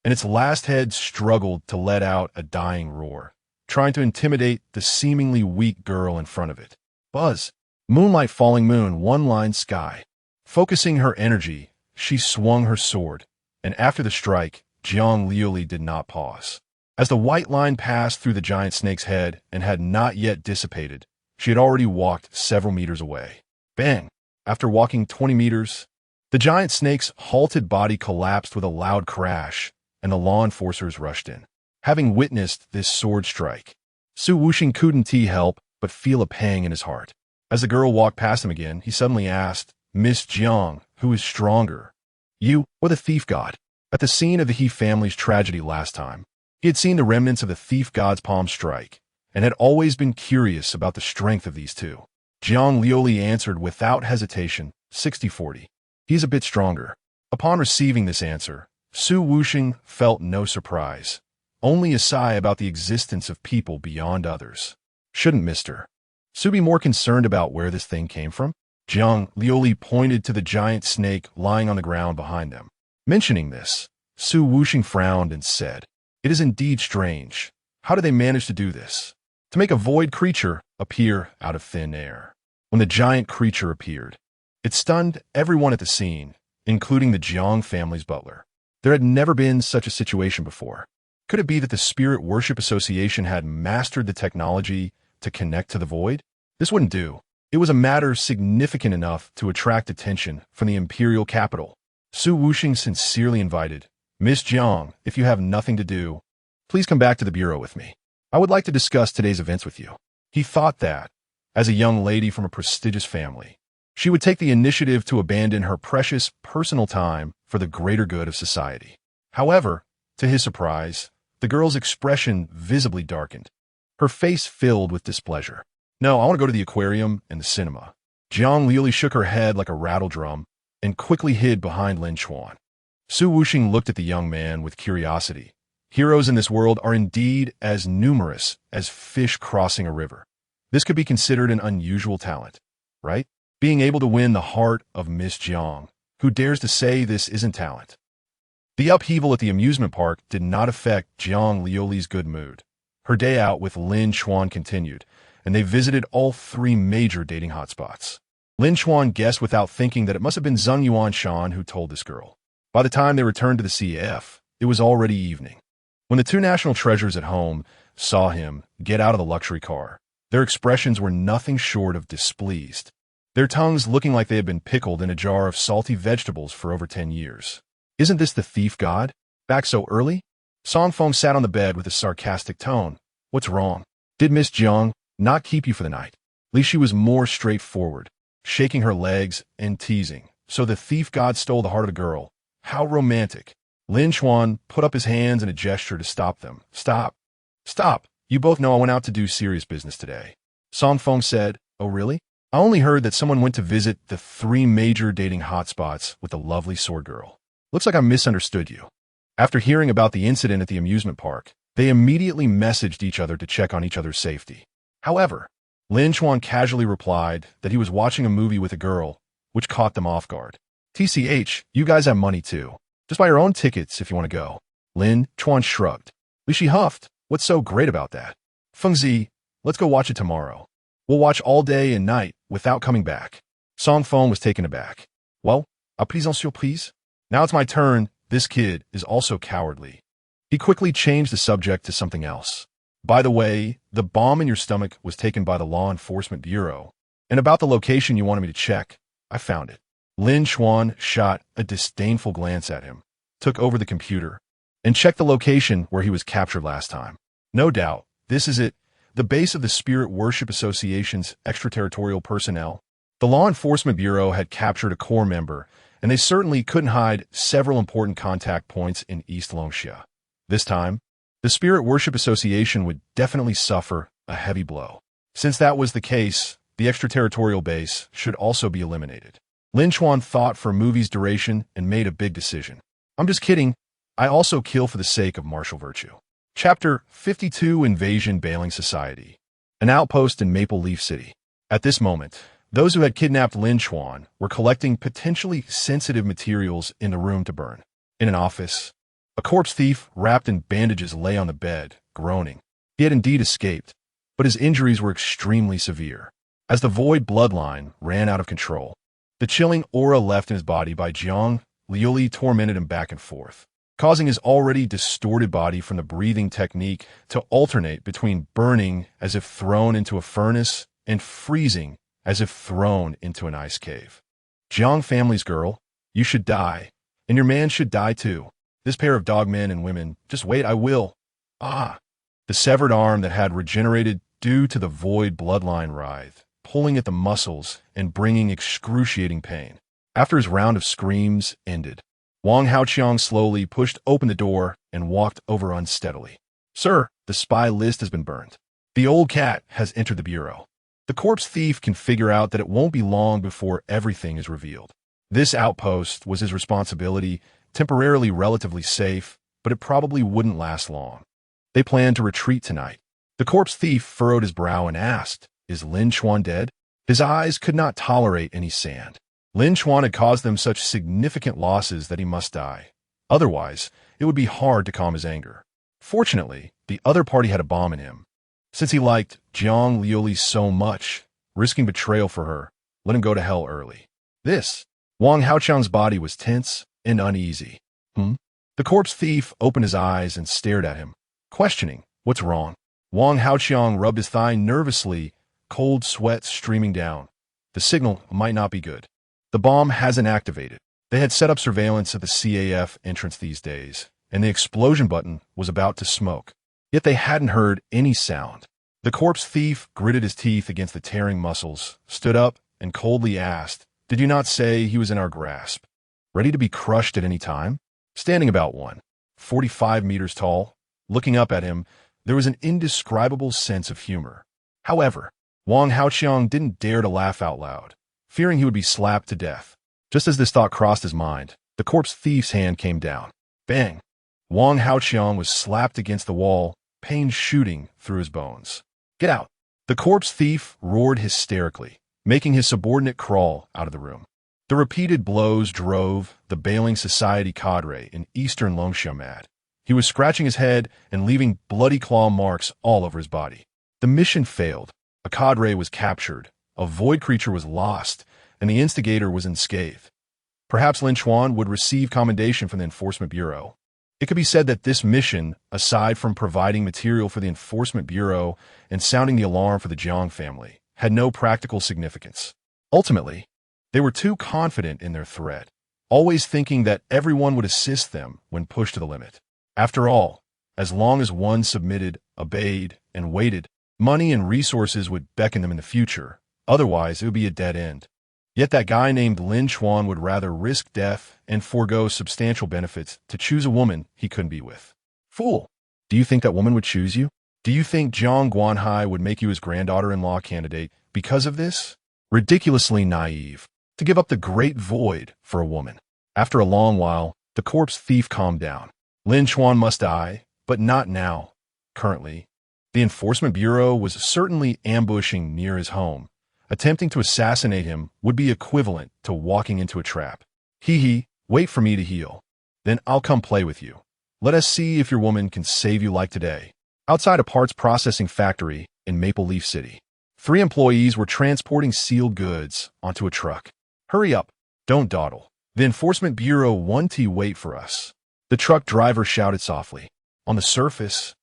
and its last head struggled to let out a dying roar, trying to intimidate the seemingly weak girl in front of it. Buzz. Moonlight falling moon, one-line sky. Focusing her energy, she swung her sword, and after the strike, Jiang Liuli did not pause. As the white line passed through the giant snake's head and had not yet dissipated, she had already walked several meters away. Bang! After walking 20 meters, the giant snake's halted body collapsed with a loud crash, and the law enforcers rushed in. Having witnessed this sword strike, Su Wuxing couldn't help but feel a pang in his heart. As the girl walked past him again, he suddenly asked, "Miss Jiang, who is stronger, you or the thief god?" At the scene of the He family's tragedy last time, he had seen the remnants of the thief god's palm strike, and had always been curious about the strength of these two. Jiang Liuli answered without hesitation, 60-40. He's a bit stronger. Upon receiving this answer, Su Wuxing felt no surprise, only a sigh about the existence of people beyond others. Shouldn't Mr. Su be more concerned about where this thing came from? Jiang Liuli pointed to the giant snake lying on the ground behind them. Mentioning this, Su Wuxing frowned and said, "It is indeed strange. How did they manage to do this? To make a void creature appear out of thin air." When the giant creature appeared, it stunned everyone at the scene, including the Jiang family's butler. There had never been such a situation before. Could it be that the Spirit Worship Association had mastered the technology to connect to the void? This wouldn't do. It was a matter significant enough to attract attention from the imperial capital. Su Wuxing sincerely invited, "Miss Jiang, if you have nothing to do, please come back to the bureau with me. I would like to discuss today's events with you." He thought that, as a young lady from a prestigious family, she would take the initiative to abandon her precious personal time for the greater good of society. However, to his surprise, the girl's expression visibly darkened. Her face filled with displeasure. "No, I want to go to the aquarium and the cinema." Jiang Liuli shook her head like a rattle drum and quickly hid behind Lin Chuan. Su Wuxing looked at the young man with curiosity. Heroes in this world are indeed as numerous as fish crossing a river. This could be considered an unusual talent, right? Being able to win the heart of Miss Jiang. Who dares to say this isn't talent? The upheaval at the amusement park did not affect Jiang Liuli's good mood. Her day out with Lin Chuan continued, and they visited all three major dating hotspots. Lin Chuan guessed without thinking that it must have been Zheng Yuanshan who told this girl. By the time they returned to the CF, it was already evening. When the two national treasures at home saw him get out of the luxury car, their expressions were nothing short of displeased, their tongues looking like they had been pickled in a jar of salty vegetables for over 10 years. "Isn't this the thief god? Back so early?" Song Feng sat on the bed with a sarcastic tone. "What's wrong? Did Miss Jiang not keep you for the night?" At least she was more straightforward, shaking her legs and teasing. "So the thief god stole the heart of the girl. How romantic." Lin Chuan put up his hands in a gesture to stop them. "Stop. Stop. You both know I went out to do serious business today." Song Feng said, "Oh really? I only heard that someone went to visit the three major dating hotspots with the lovely sword girl. Looks like I misunderstood you." After hearing about the incident at the amusement park, they immediately messaged each other to check on each other's safety. However, Lin Chuan casually replied that he was watching a movie with a girl, which caught them off guard. "TCH, you guys have money too. Just buy your own tickets if you want to go." Lin Chuan shrugged. Li Shi huffed. "What's so great about that?" "Fengzi, let's go watch it tomorrow. We'll watch all day and night without coming back." Song Feng was taken aback. "Well, à présent surprise? Now it's my turn. This kid is also cowardly." He quickly changed the subject to something else. "By the way, the bomb in your stomach was taken by the Law Enforcement Bureau. And about the location you wanted me to check, I found it." Lin Chuan shot a disdainful glance at him, took over the computer, and checked the location where he was captured last time. "No doubt, this is it, the base of the Spirit Worship Association's extraterritorial personnel." The Law Enforcement Bureau had captured a core member, and they certainly couldn't hide several important contact points in East Longxia. This time, the Spirit Worship Association would definitely suffer a heavy blow. Since that was the case, the extraterritorial base should also be eliminated. Lin Chuan thought for a movie's duration and made a big decision. "I'm just kidding. I also kill for the sake of martial virtue." Chapter 52, Invasion Bailing Society. An outpost in Maple Leaf City. At this moment, those who had kidnapped Lin Chuan were collecting potentially sensitive materials in the room to burn. In an office, a corpse thief wrapped in bandages lay on the bed, groaning. He had indeed escaped, but his injuries were extremely severe. As the void bloodline ran out of control, the chilling aura left in his body by Jiang Liuli tormented him back and forth, causing his already distorted body from the breathing technique to alternate between burning as if thrown into a furnace and freezing as if thrown into an ice cave. "Jiang family's girl, you should die, and your man should die too. This pair of dogmen and women, just wait, I will." Ah! The severed arm that had regenerated due to the void bloodline writhed, pulling at the muscles and bringing excruciating pain. After his round of screams ended, Wang Haoqiang slowly pushed open the door and walked over unsteadily. "Sir, the spy list has been burned. The old cat has entered the bureau. The corpse thief can figure out that it won't be long before everything is revealed." This outpost was his responsibility, temporarily relatively safe, but it probably wouldn't last long. They planned to retreat tonight. The corpse thief furrowed his brow and asked, "Is Lin Chuan dead?" His eyes could not tolerate any sand. Lin Chuan had caused them such significant losses that he must die. Otherwise, it would be hard to calm his anger. Fortunately, the other party had a bomb in him. Since he liked Jiang Liuli so much, risking betrayal for her let him go to hell early. Wang Haoqiang's body was tense and uneasy. The corpse thief opened his eyes and stared at him, questioning, "What's wrong?" Wang Haoqiang rubbed his thigh nervously, cold sweat streaming down. The signal might not be good. The bomb hasn't activated. They had set up surveillance at the CAF entrance these days, and the explosion button was about to smoke. Yet they hadn't heard any sound. The corpse thief gritted his teeth against the tearing muscles, stood up, and coldly asked, "Did you not say he was in our grasp? Ready to be crushed at any time?" Standing about 145 meters tall, looking up at him, there was an indescribable sense of humor. However, Wang Haoqiang didn't dare to laugh out loud, fearing he would be slapped to death. Just as this thought crossed his mind, the corpse thief's hand came down. Bang! Wang Haoqiang was slapped against the wall, pain shooting through his bones. "Get out!" The corpse thief roared hysterically, making his subordinate crawl out of the room. The repeated blows drove the Bailing Society cadre in eastern Longxia mad. He was scratching his head and leaving bloody claw marks all over his body. The mission failed. A cadre was captured, a void creature was lost, and the instigator was unscathed. Perhaps Lin Chuan would receive commendation from the Enforcement Bureau. It could be said that this mission, aside from providing material for the Enforcement Bureau and sounding the alarm for the Jiang family, had no practical significance. Ultimately, they were too confident in their threat, always thinking that everyone would assist them when pushed to the limit. After all, as long as one submitted, obeyed, and waited, money and resources would beckon them in the future. Otherwise, it would be a dead end. Yet that guy named Lin Chuan would rather risk death and forego substantial benefits to choose a woman he couldn't be with. Fool! Do you think that woman would choose you? Do you think Jiang Guanhai would make you his granddaughter-in-law candidate because of this? Ridiculously naive. To give up the great void for a woman. After a long while, the corpse thief calmed down. Lin Chuan must die, but not now. Currently, the Enforcement Bureau was certainly ambushing near his home. Attempting to assassinate him would be equivalent to walking into a trap. Hee, wait for me to heal. Then I'll come play with you. Let us see if your woman can save you like today. Outside a parts processing factory in Maple Leaf City, 3 employees were transporting sealed goods onto a truck. Hurry up. Don't dawdle. The Enforcement Bureau won't wait for us. The truck driver shouted softly. On the surface,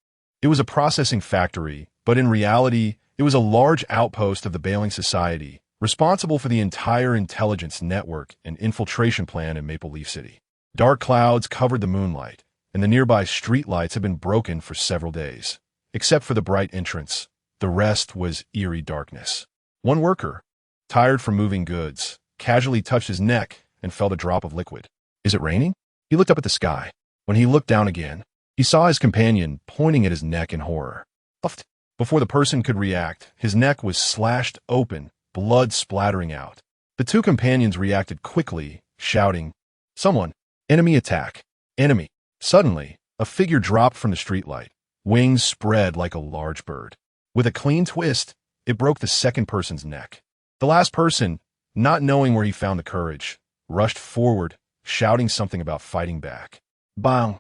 it was a processing factory, but in reality, it was a large outpost of the Bailing Society, responsible for the entire intelligence network and infiltration plan in Maple Leaf City. Dark clouds covered the moonlight, and the nearby streetlights had been broken for several days. Except for the bright entrance, the rest was eerie darkness. One worker, tired from moving goods, casually touched his neck and felt a drop of liquid. Is it raining? He looked up at the sky. When he looked down again, he saw his companion pointing at his neck in horror. Puffed. Before the person could react, his neck was slashed open, blood splattering out. The 2 companions reacted quickly, shouting, "Someone! Enemy attack! Enemy!" Suddenly, a figure dropped from the streetlight. Wings spread like a large bird. With a clean twist, it broke the second person's neck. The last person, not knowing where he found the courage, rushed forward, shouting something about fighting back. Bang!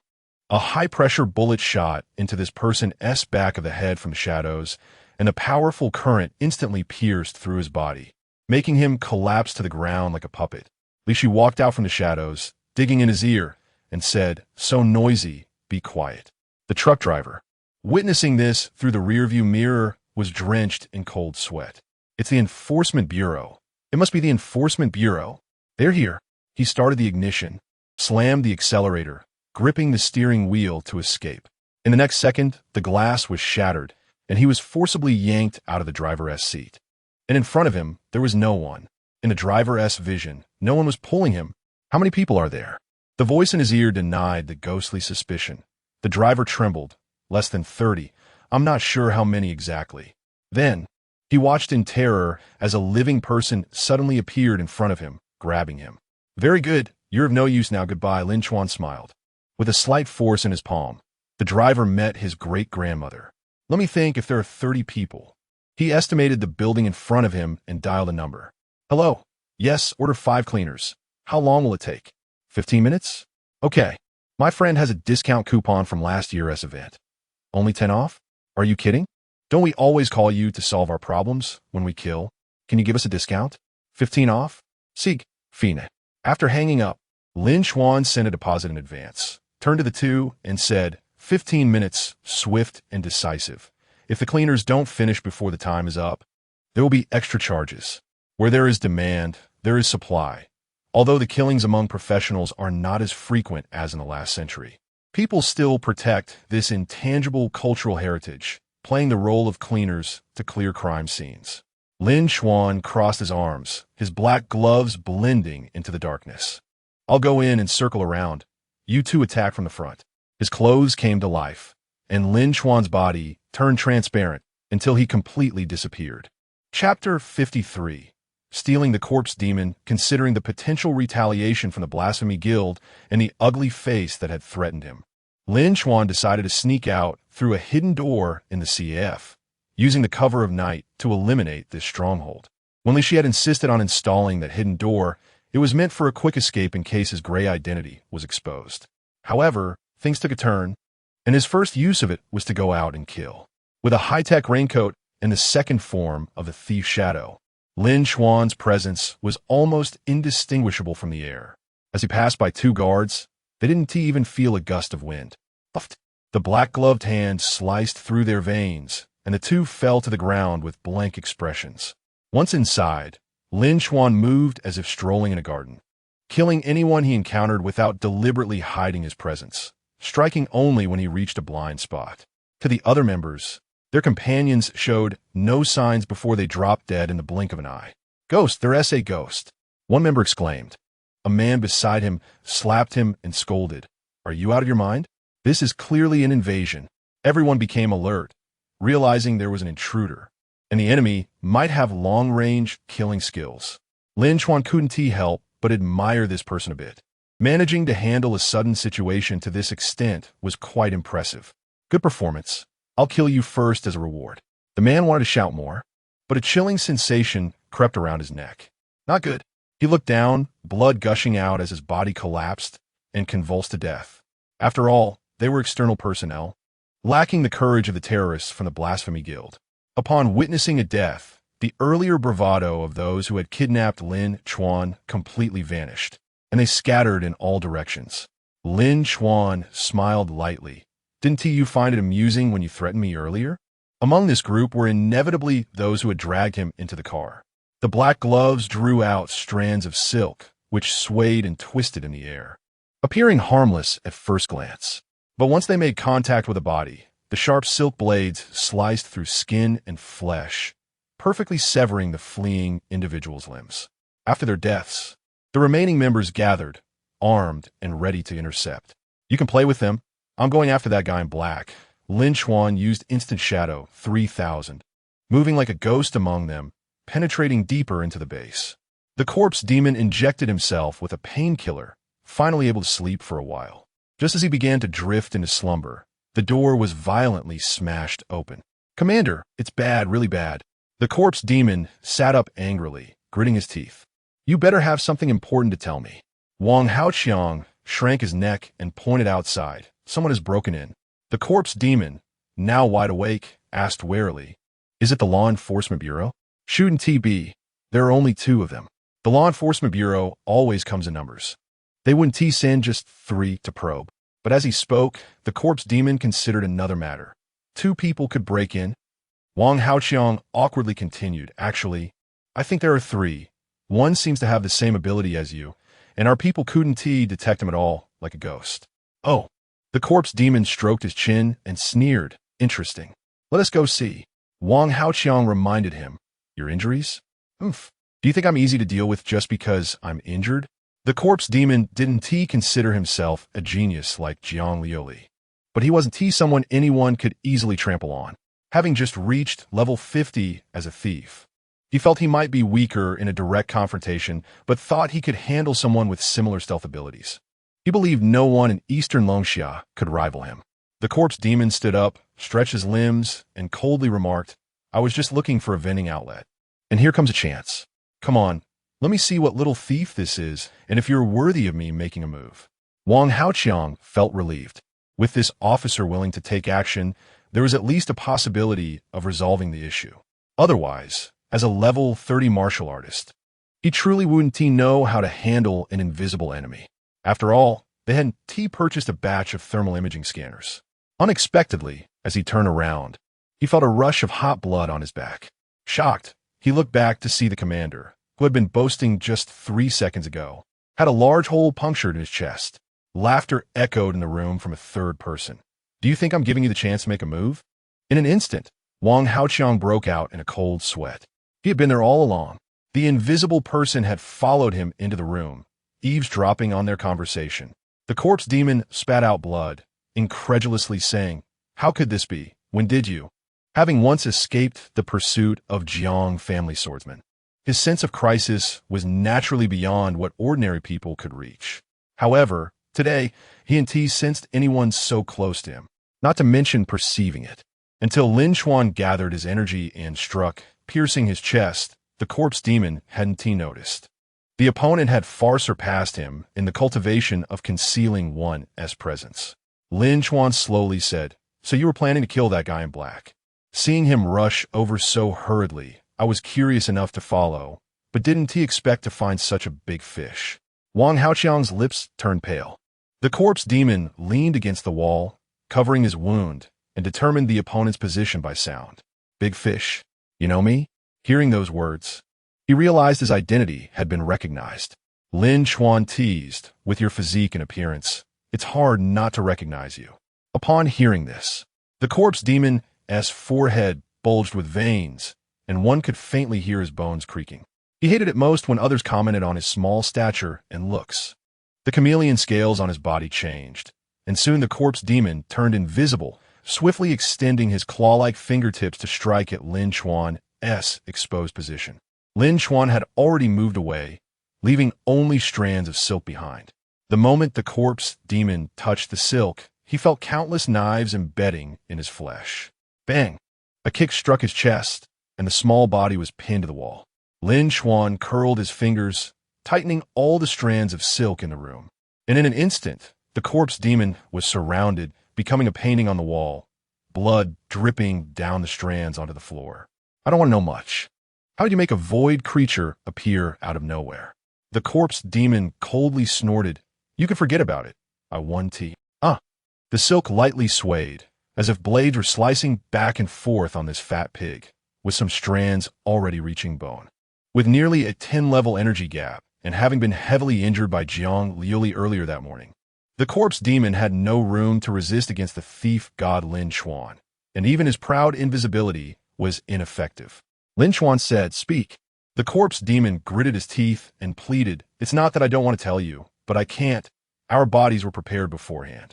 A high-pressure bullet shot into this person's back of the head from the shadows, and a powerful current instantly pierced through his body, making him collapse to the ground like a puppet. Li Shi walked out from the shadows, digging in his ear, and said, "So noisy, be quiet." The truck driver, witnessing this through the rearview mirror, was drenched in cold sweat. It's the Enforcement Bureau. It must be the Enforcement Bureau. They're here. He started the ignition, slammed the accelerator, gripping the steering wheel to escape. In the next second, the glass was shattered, and he was forcibly yanked out of the driver's seat. And in front of him, there was no one. In the driver's vision, no one was pulling him. How many people are there? The voice in his ear denied the ghostly suspicion. The driver trembled. Less than 30. I'm not sure how many exactly. Then, he watched in terror as a living person suddenly appeared in front of him, grabbing him. Very good. You're of no use now. Goodbye. Lin Chuan smiled. With a slight force in his palm, the driver met his great-grandmother. Let me think if there are 30 people. He estimated the building in front of him and dialed a number. Hello. Yes, order 5 cleaners. How long will it take? 15 minutes? Okay. My friend has a discount coupon from last year's event. Only 10 off? Are you kidding? Don't we always call you to solve our problems when we kill? Can you give us a discount? 15 off? Sieg. Fine. After hanging up, Lin Chuan sent a deposit in advance, turned to the 2, and said, 15 minutes, swift and decisive. If the cleaners don't finish before the time is up, there will be extra charges. Where there is demand, there is supply. Although the killings among professionals are not as frequent as in the last century, people still protect this intangible cultural heritage, playing the role of cleaners to clear crime scenes. Lin Chuan crossed his arms, his black gloves blending into the darkness. I'll go in and circle around. You two attack from the front. His clothes came to life, and Lin Chuan's body turned transparent until he completely disappeared. Chapter 53. Stealing the corpse demon, considering the potential retaliation from the Blasphemy Guild and the ugly face that had threatened him. Lin Chuan decided to sneak out through a hidden door in the CF, using the cover of night to eliminate this stronghold. When she had insisted on installing that hidden door, it was meant for a quick escape in case his gray identity was exposed. However, things took a turn, and his first use of it was to go out and kill. With a high-tech raincoat and the second form of the thief shadow, Lin Chuan's presence was almost indistinguishable from the air. As he passed by two guards, they didn't even feel a gust of wind. The black-gloved hand sliced through their veins, and the two fell to the ground with blank expressions. Once inside, Lin Chuan moved as if strolling in a garden, killing anyone he encountered without deliberately hiding his presence, striking only when he reached a blind spot. To the other members, their companions showed no signs before they dropped dead in the blink of an eye. "Ghost, they're S.A. Ghost," one member exclaimed. A man beside him slapped him and scolded. "Are you out of your mind? This is clearly an invasion." Everyone became alert, realizing there was an intruder, and the enemy might have long-range killing skills. Lin Chuan couldn't help but admire this person a bit. Managing to handle a sudden situation to this extent was quite impressive. "Good performance. I'll kill you first as a reward." The man wanted to shout more, but a chilling sensation crept around his neck. Not good. He looked down, blood gushing out as his body collapsed and convulsed to death. After all, they were external personnel, lacking the courage of the terrorists from the Blasphemy Guild. Upon witnessing a death, the earlier bravado of those who had kidnapped Lin Chuan completely vanished, and they scattered in all directions. Lin Chuan smiled lightly. "Didn't you find it amusing when you threatened me earlier?" Among this group were inevitably those who had dragged him into the car. The black gloves drew out strands of silk, which swayed and twisted in the air, appearing harmless at first glance. But once they made contact with a body, the sharp silk blades sliced through skin and flesh, perfectly severing the fleeing individual's limbs. After their deaths, the remaining members gathered, armed and ready to intercept. "You can play with them. I'm going after that guy in black." Lin Chuan used Instant Shadow 3000, moving like a ghost among them, penetrating deeper into the base. The corpse demon injected himself with a painkiller, finally able to sleep for a while. Just as he began to drift into slumber, the door was violently smashed open. "Commander, it's bad, really bad." The corpse demon sat up angrily, gritting his teeth. "You better have something important to tell me." Wang Haoqiang shrank his neck and pointed outside. "Someone has broken in." The corpse demon, now wide awake, asked warily, "Is it the Law Enforcement Bureau?" "Shouldn't be. There are only two of them. The Law Enforcement Bureau always comes in numbers. They wouldn't send just 3 to probe." But as he spoke, the corpse demon considered another matter. 2 people could break in. Wang Haoqiang awkwardly continued, "Actually, I think there are 3. One seems to have the same ability as you, and our people couldn't detect him at all, like a ghost." "Oh." The corpse demon stroked his chin and sneered. "Interesting. Let us go see." Wang Haoqiang reminded him, "Your injuries? Oof. Do you think I'm easy to deal with just because I'm injured?" The corpse demon didn't consider himself a genius like Jiang Liuli, but he wasn't someone anyone could easily trample on. Having just reached level 50 as a thief, he felt he might be weaker in a direct confrontation, but thought he could handle someone with similar stealth abilities. He believed no one in Eastern Longxia could rival him. The corpse demon stood up, stretched his limbs, and coldly remarked, "I was just looking for a vending outlet. And here comes a chance. Come on, let me see what little thief this is, and if you're worthy of me making a move." Wang Haoqiang felt relieved. With this officer willing to take action, there was at least a possibility of resolving the issue. Otherwise, as a level 30 martial artist, he truly wouldn't know how to handle an invisible enemy. After all, they hadn't purchased a batch of thermal imaging scanners. Unexpectedly, as he turned around, he felt a rush of hot blood on his back. Shocked, he looked back to see the commander, who had been boasting just 3 seconds ago, had a large hole punctured in his chest. Laughter echoed in the room from a third person. "Do you think I'm giving you the chance to make a move?" In an instant, Wang Haoqiang broke out in a cold sweat. He had been there all along. The invisible person had followed him into the room, eavesdropping on their conversation. The corpse demon spat out blood, incredulously saying, "How could this be? When did you?" Having once escaped the pursuit of Jiang family swordsmen, his sense of crisis was naturally beyond what ordinary people could reach. However, today, he and T sensed anyone so close to him, not to mention perceiving it. Until Lin Chuan gathered his energy and struck, piercing his chest, the corpse demon hadn't T noticed. The opponent had far surpassed him in the cultivation of concealing one's presence. Lin Chuan slowly said, "So you were planning to kill that guy in black?" Seeing him rush over so hurriedly, I was curious enough to follow, but didn't he expect to find such a big fish? Wang Haoqiang's lips turned pale. The corpse demon leaned against the wall, covering his wound, and determined the opponent's position by sound. "Big fish, you know me?" Hearing those words, he realized his identity had been recognized. Lin Chuan teased, "With your physique and appearance, it's hard not to recognize you." Upon hearing this, the corpse demon's forehead bulged with veins, and one could faintly hear his bones creaking. He hated it most when others commented on his small stature and looks. The chameleon scales on his body changed, and soon the corpse demon turned invisible, swiftly extending his claw-like fingertips to strike at Lin Chuan's exposed position. Lin Chuan had already moved away, leaving only strands of silk behind. The moment the corpse demon touched the silk, he felt countless knives embedding in his flesh. Bang! A kick struck his chest, and the small body was pinned to the wall. Lin Chuan curled his fingers, tightening all the strands of silk in the room. And in an instant, the corpse demon was surrounded, becoming a painting on the wall, blood dripping down the strands onto the floor. "I don't want to know much. How did you make a void creature appear out of nowhere?" The corpse demon coldly snorted. "You can forget about it. I won T." The silk lightly swayed, as if blades were slicing back and forth on this fat pig, with some strands already reaching bone. With nearly a 10-level energy gap, and having been heavily injured by Jiang Liuli earlier that morning, the corpse demon had no room to resist against the thief god Lin Chuan, and even his proud invisibility was ineffective. Lin Chuan said, "Speak." The corpse demon gritted his teeth and pleaded, "It's not that I don't want to tell you, but I can't. Our bodies were prepared beforehand."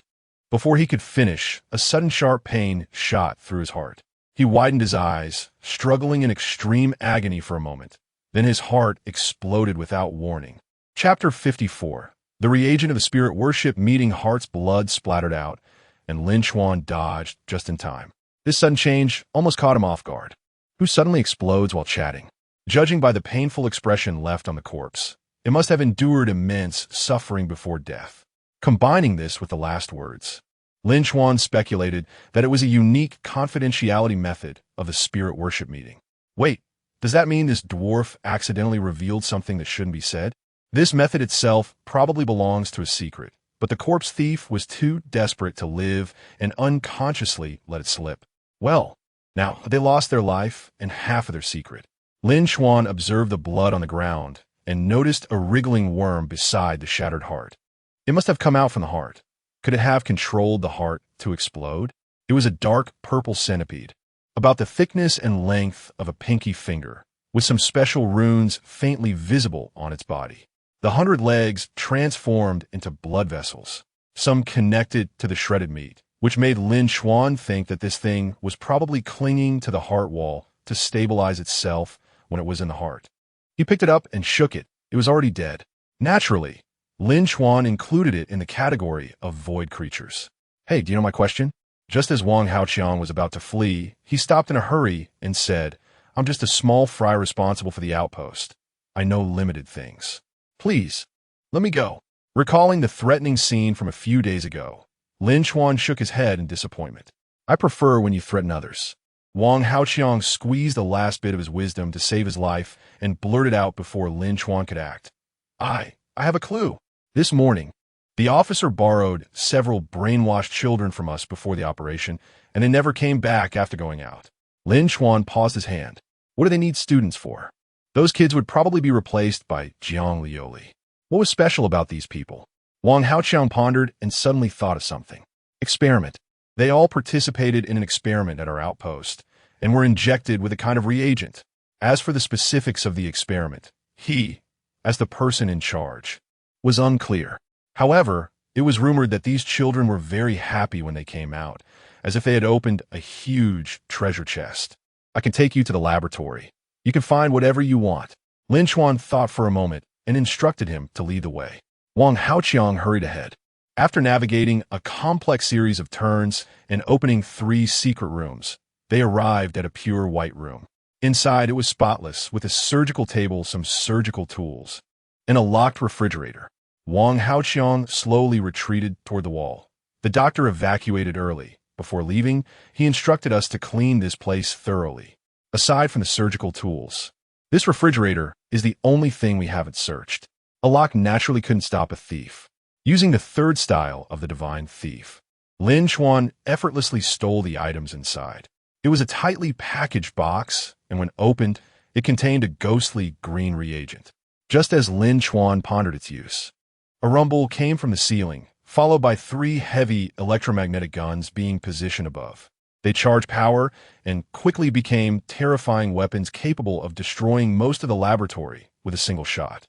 Before he could finish, a sudden sharp pain shot through his heart. He widened his eyes, struggling in extreme agony for a moment. Then his heart exploded without warning. Chapter 54. The reagent of the spirit worship meeting heart's blood splattered out, and Lin Chuan dodged just in time. This sudden change almost caught him off guard. Who suddenly explodes while chatting? Judging by the painful expression left on the corpse, it must have endured immense suffering before death. Combining this with the last words, Lin Chuan speculated that it was a unique confidentiality method of the spirit worship meeting. Wait, does that mean this dwarf accidentally revealed something that shouldn't be said? This method itself probably belongs to a secret, but the corpse thief was too desperate to live and unconsciously let it slip. Well, now they lost their life and half of their secret. Lin Chuan observed the blood on the ground and noticed a wriggling worm beside the shattered heart. It must have come out from the heart. Could it have controlled the heart to explode? It was a dark purple centipede, about the thickness and length of a pinky finger, with some special runes faintly visible on its body. The 100 legs transformed into blood vessels, some connected to the shredded meat, which made Lin Chuan think that this thing was probably clinging to the heart wall to stabilize itself when it was in the heart. He picked it up and shook it. It was already dead. Naturally, Lin Chuan included it in the category of void creatures. "Hey, do you know my question?" Just as Wang Haoqiang was about to flee, he stopped in a hurry and said, "I'm just a small fry responsible for the outpost. I know limited things. Please, let me go." Recalling the threatening scene from a few days ago, Lin Chuan shook his head in disappointment. "I prefer when you threaten others." Wang Haoqiang squeezed the last bit of his wisdom to save his life and blurted out before Lin Chuan could act. I have a clue. This morning, The officer borrowed several brainwashed children from us before the operation, and they never came back after going out. Lin Chuan paused his hand. What do they need students for? Those kids would probably be replaced by Jiang Lioli. What was special about these people? Wang Haoqiang pondered and suddenly thought of something. Experiment. They all participated in an experiment at our outpost and were injected with a kind of reagent. As for the specifics of the experiment, he, as the person in charge, was unclear. However, it was rumored that these children were very happy when they came out, as if they had opened a huge treasure chest. I can take you to the laboratory. You can find whatever you want. Lin Chuan thought for a moment and instructed him to lead the way. Wang Haoqiang hurried ahead. After navigating a complex series of turns and opening 3 secret rooms, they arrived at a pure white room. Inside, it was spotless, with a surgical table, some surgical tools, and a locked refrigerator. Wang Haoqiang slowly retreated toward the wall. The doctor evacuated early. Before leaving, he instructed us to clean this place thoroughly. Aside from the surgical tools, this refrigerator is the only thing we haven't searched. A lock naturally couldn't stop a thief. Using the third style of the divine thief, Lin Chuan effortlessly stole the items inside. It was a tightly packaged box, and when opened, it contained a ghostly green reagent. Just as Lin Chuan pondered its use, a rumble came from the ceiling, followed by 3 heavy electromagnetic guns being positioned above. They charged power and quickly became terrifying weapons capable of destroying most of the laboratory with a single shot.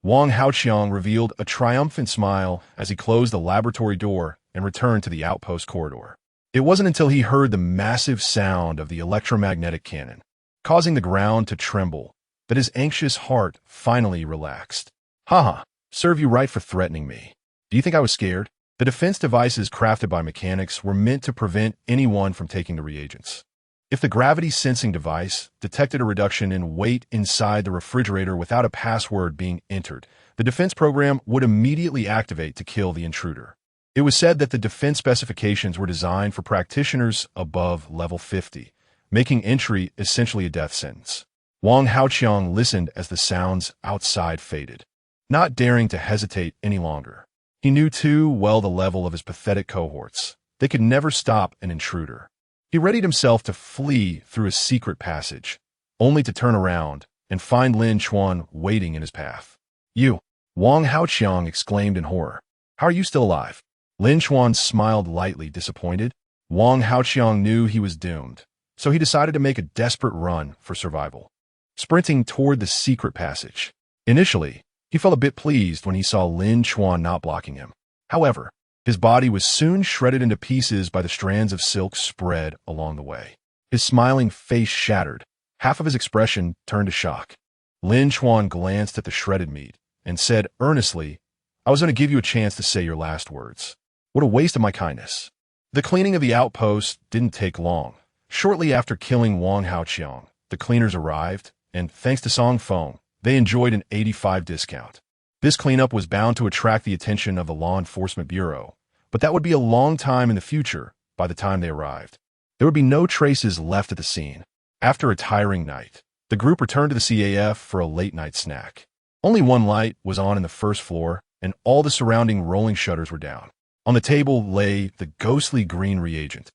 Wang Haoqiang revealed a triumphant smile as he closed the laboratory door and returned to the outpost corridor. It wasn't until he heard the massive sound of the electromagnetic cannon, causing the ground to tremble, that his anxious heart finally relaxed. Haha, serve you right for threatening me. Do you think I was scared? The defense devices crafted by mechanics were meant to prevent anyone from taking the reagents. If the gravity-sensing device detected a reduction in weight inside the refrigerator without a password being entered, the defense program would immediately activate to kill the intruder. It was said that the defense specifications were designed for practitioners above level 50, making entry essentially a death sentence. Wang Haoqiang listened as the sounds outside faded, not daring to hesitate any longer. He knew too well the level of his pathetic cohorts. They could never stop an intruder. He readied himself to flee through a secret passage, only to turn around and find Lin Chuan waiting in his path. You! Wang Haoqiang exclaimed in horror. How are you still alive? Lin Chuan smiled lightly, disappointed. Wang Haoqiang knew he was doomed, so he decided to make a desperate run for survival, sprinting toward the secret passage. Initially, he felt a bit pleased when he saw Lin Chuan not blocking him. However, his body was soon shredded into pieces by the strands of silk spread along the way. His smiling face shattered. Half of his expression turned to shock. Lin Chuan glanced at the shredded meat and said earnestly, I was going to give you a chance to say your last words. What a waste of my kindness. The cleaning of the outpost didn't take long. Shortly after killing Wang Haoqiang, the cleaners arrived, and thanks to Song Feng, they enjoyed an 85% discount. This cleanup was bound to attract the attention of the Law Enforcement Bureau, but that would be a long time in the future by the time they arrived. There would be no traces left at the scene. After a tiring night, the group returned to the CAF for a late-night snack. Only one light was on in the first floor, and all the surrounding rolling shutters were down. On the table lay the ghostly green reagent,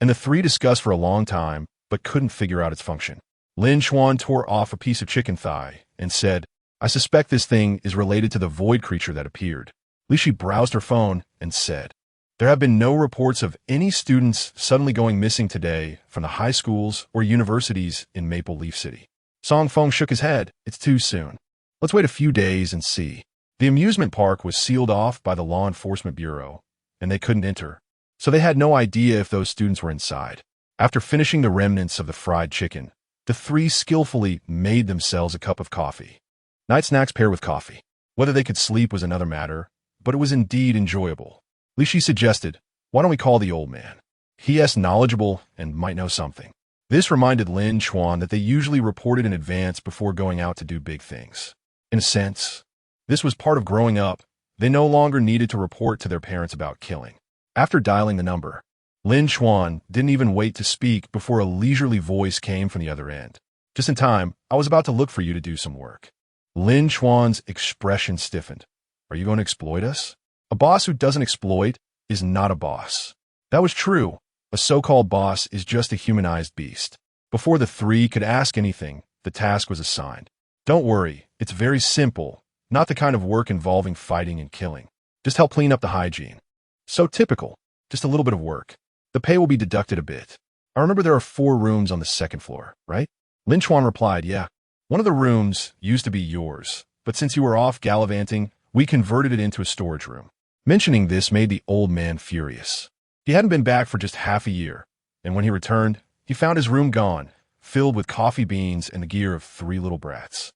and the 3 discussed for a long time, but couldn't figure out its function. Lin Chuan tore off a piece of chicken thigh and said, I suspect this thing is related to the void creature that appeared. Li Shi browsed her phone and said, there have been no reports of any students suddenly going missing today from the high schools or universities in Maple Leaf City. Song Feng shook his head. It's too soon. Let's wait a few days and see. The amusement park was sealed off by the Law Enforcement Bureau, and they couldn't enter, so they had no idea if those students were inside. After finishing the remnants of the fried chicken, the 3 skillfully made themselves a cup of coffee. Night snacks paired with coffee. Whether they could sleep was another matter, but it was indeed enjoyable. Li Shi suggested, why don't we call the old man? He is knowledgeable and might know something. This reminded Lin Chuan that they usually reported in advance before going out to do big things. In a sense, this was part of growing up. They no longer needed to report to their parents about killing. After dialing the number, Lin Chuan didn't even wait to speak before a leisurely voice came from the other end. Just in time, I was about to look for you to do some work. Lin Chuan's expression stiffened. Are you going to exploit us? A boss who doesn't exploit is not a boss. That was true. A so-called boss is just a humanized beast. Before the three could ask anything, the task was assigned. Don't worry, it's very simple, not the kind of work involving fighting and killing. Just help clean up the hygiene. So typical, just a little bit of work. The pay will be deducted a bit. I remember there are 4 rooms on the 2nd floor, right? Lin Chuan replied, yeah. One of the rooms used to be yours, but since you were off gallivanting, we converted it into a storage room. Mentioning this made the old man furious. He hadn't been back for just half a year, and when he returned, he found his room gone, filled with coffee beans and the gear of 3 little brats.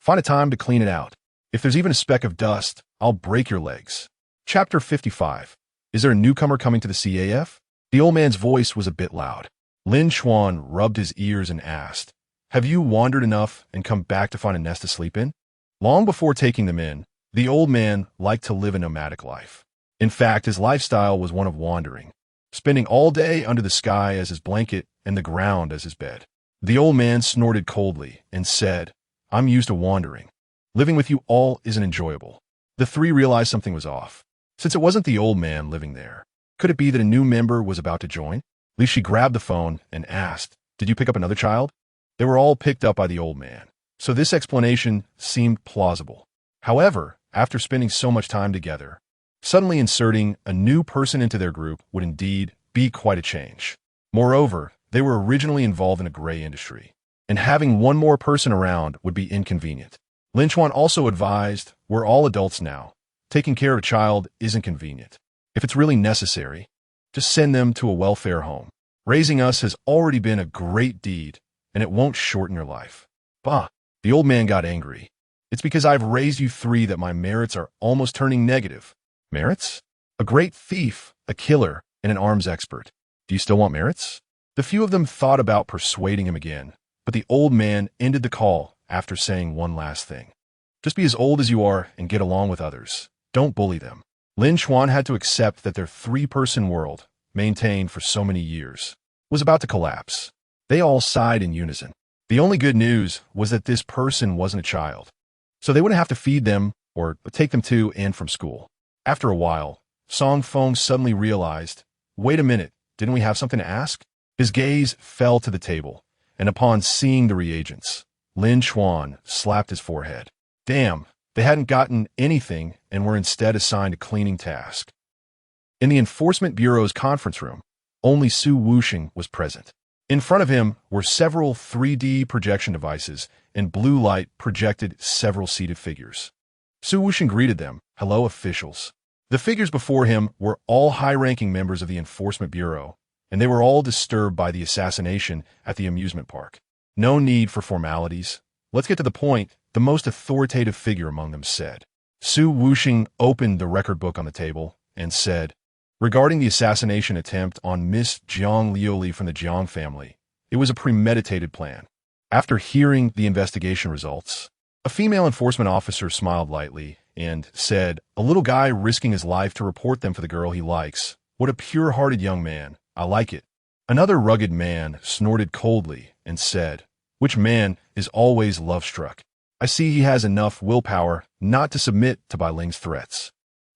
Find a time to clean it out. If there's even a speck of dust, I'll break your legs. Chapter 55. Is there a newcomer coming to the CAF? The old man's voice was a bit loud. Lin Chuan rubbed his ears and asked, have you wandered enough and come back to find a nest to sleep in? Long before taking them in, the old man liked to live a nomadic life. In fact, his lifestyle was one of wandering, spending all day under the sky as his blanket and the ground as his bed. The old man snorted coldly and said, I'm used to wandering. Living with you all isn't enjoyable. The 3 realized something was off. Since it wasn't the old man living there, could it be that a new member was about to join? Li Shi grabbed the phone and asked, did you pick up another child? They were all picked up by the old man, so this explanation seemed plausible. However, after spending so much time together, suddenly inserting a new person into their group would indeed be quite a change. Moreover, they were originally involved in a gray industry, and having one more person around would be inconvenient. Lin Chuan also advised, we're all adults now. Taking care of a child isn't convenient. If it's really necessary, just send them to a welfare home. Raising us has already been a great deed, and it won't shorten your life. Bah! The old man got angry. It's because I've raised you 3 that my merits are almost turning negative. Merits? A great thief, a killer, and an arms expert. Do you still want merits? The few of them thought about persuading him again, but the old man ended the call after saying one last thing. Just be as old as you are and get along with others. Don't bully them. Lin Chuan had to accept that their 3-person world, maintained for so many years, was about to collapse. They all sighed in unison. The only good news was that this person wasn't a child, so they wouldn't have to feed them or take them to and from school. After a while, Song Feng suddenly realized, wait a minute, didn't we have something to ask? His gaze fell to the table, and upon seeing the reagents, Lin Chuan slapped his forehead. Damn, they hadn't gotten anything and were instead assigned a cleaning task. In the Enforcement Bureau's conference room, only Su Wuxing was present. In front of him were several 3D projection devices, and blue light projected several seated figures. Su Wuxing greeted them, hello officials. The figures before him were all high-ranking members of the Enforcement Bureau, and they were all disturbed by the assassination at the amusement park. No need for formalities. Let's get to the point, the most authoritative figure among them said. Su Wuxing opened the record book on the table and said, regarding the assassination attempt on Miss Jiang Liuli from the Jiang family, it was a premeditated plan. After hearing the investigation results, a female enforcement officer smiled lightly and said, a little guy risking his life to report them for the girl he likes. What a pure-hearted young man. I like it. Another rugged man snorted coldly and said, which man is always love-struck? I see he has enough willpower not to submit to Bai Ling's threats.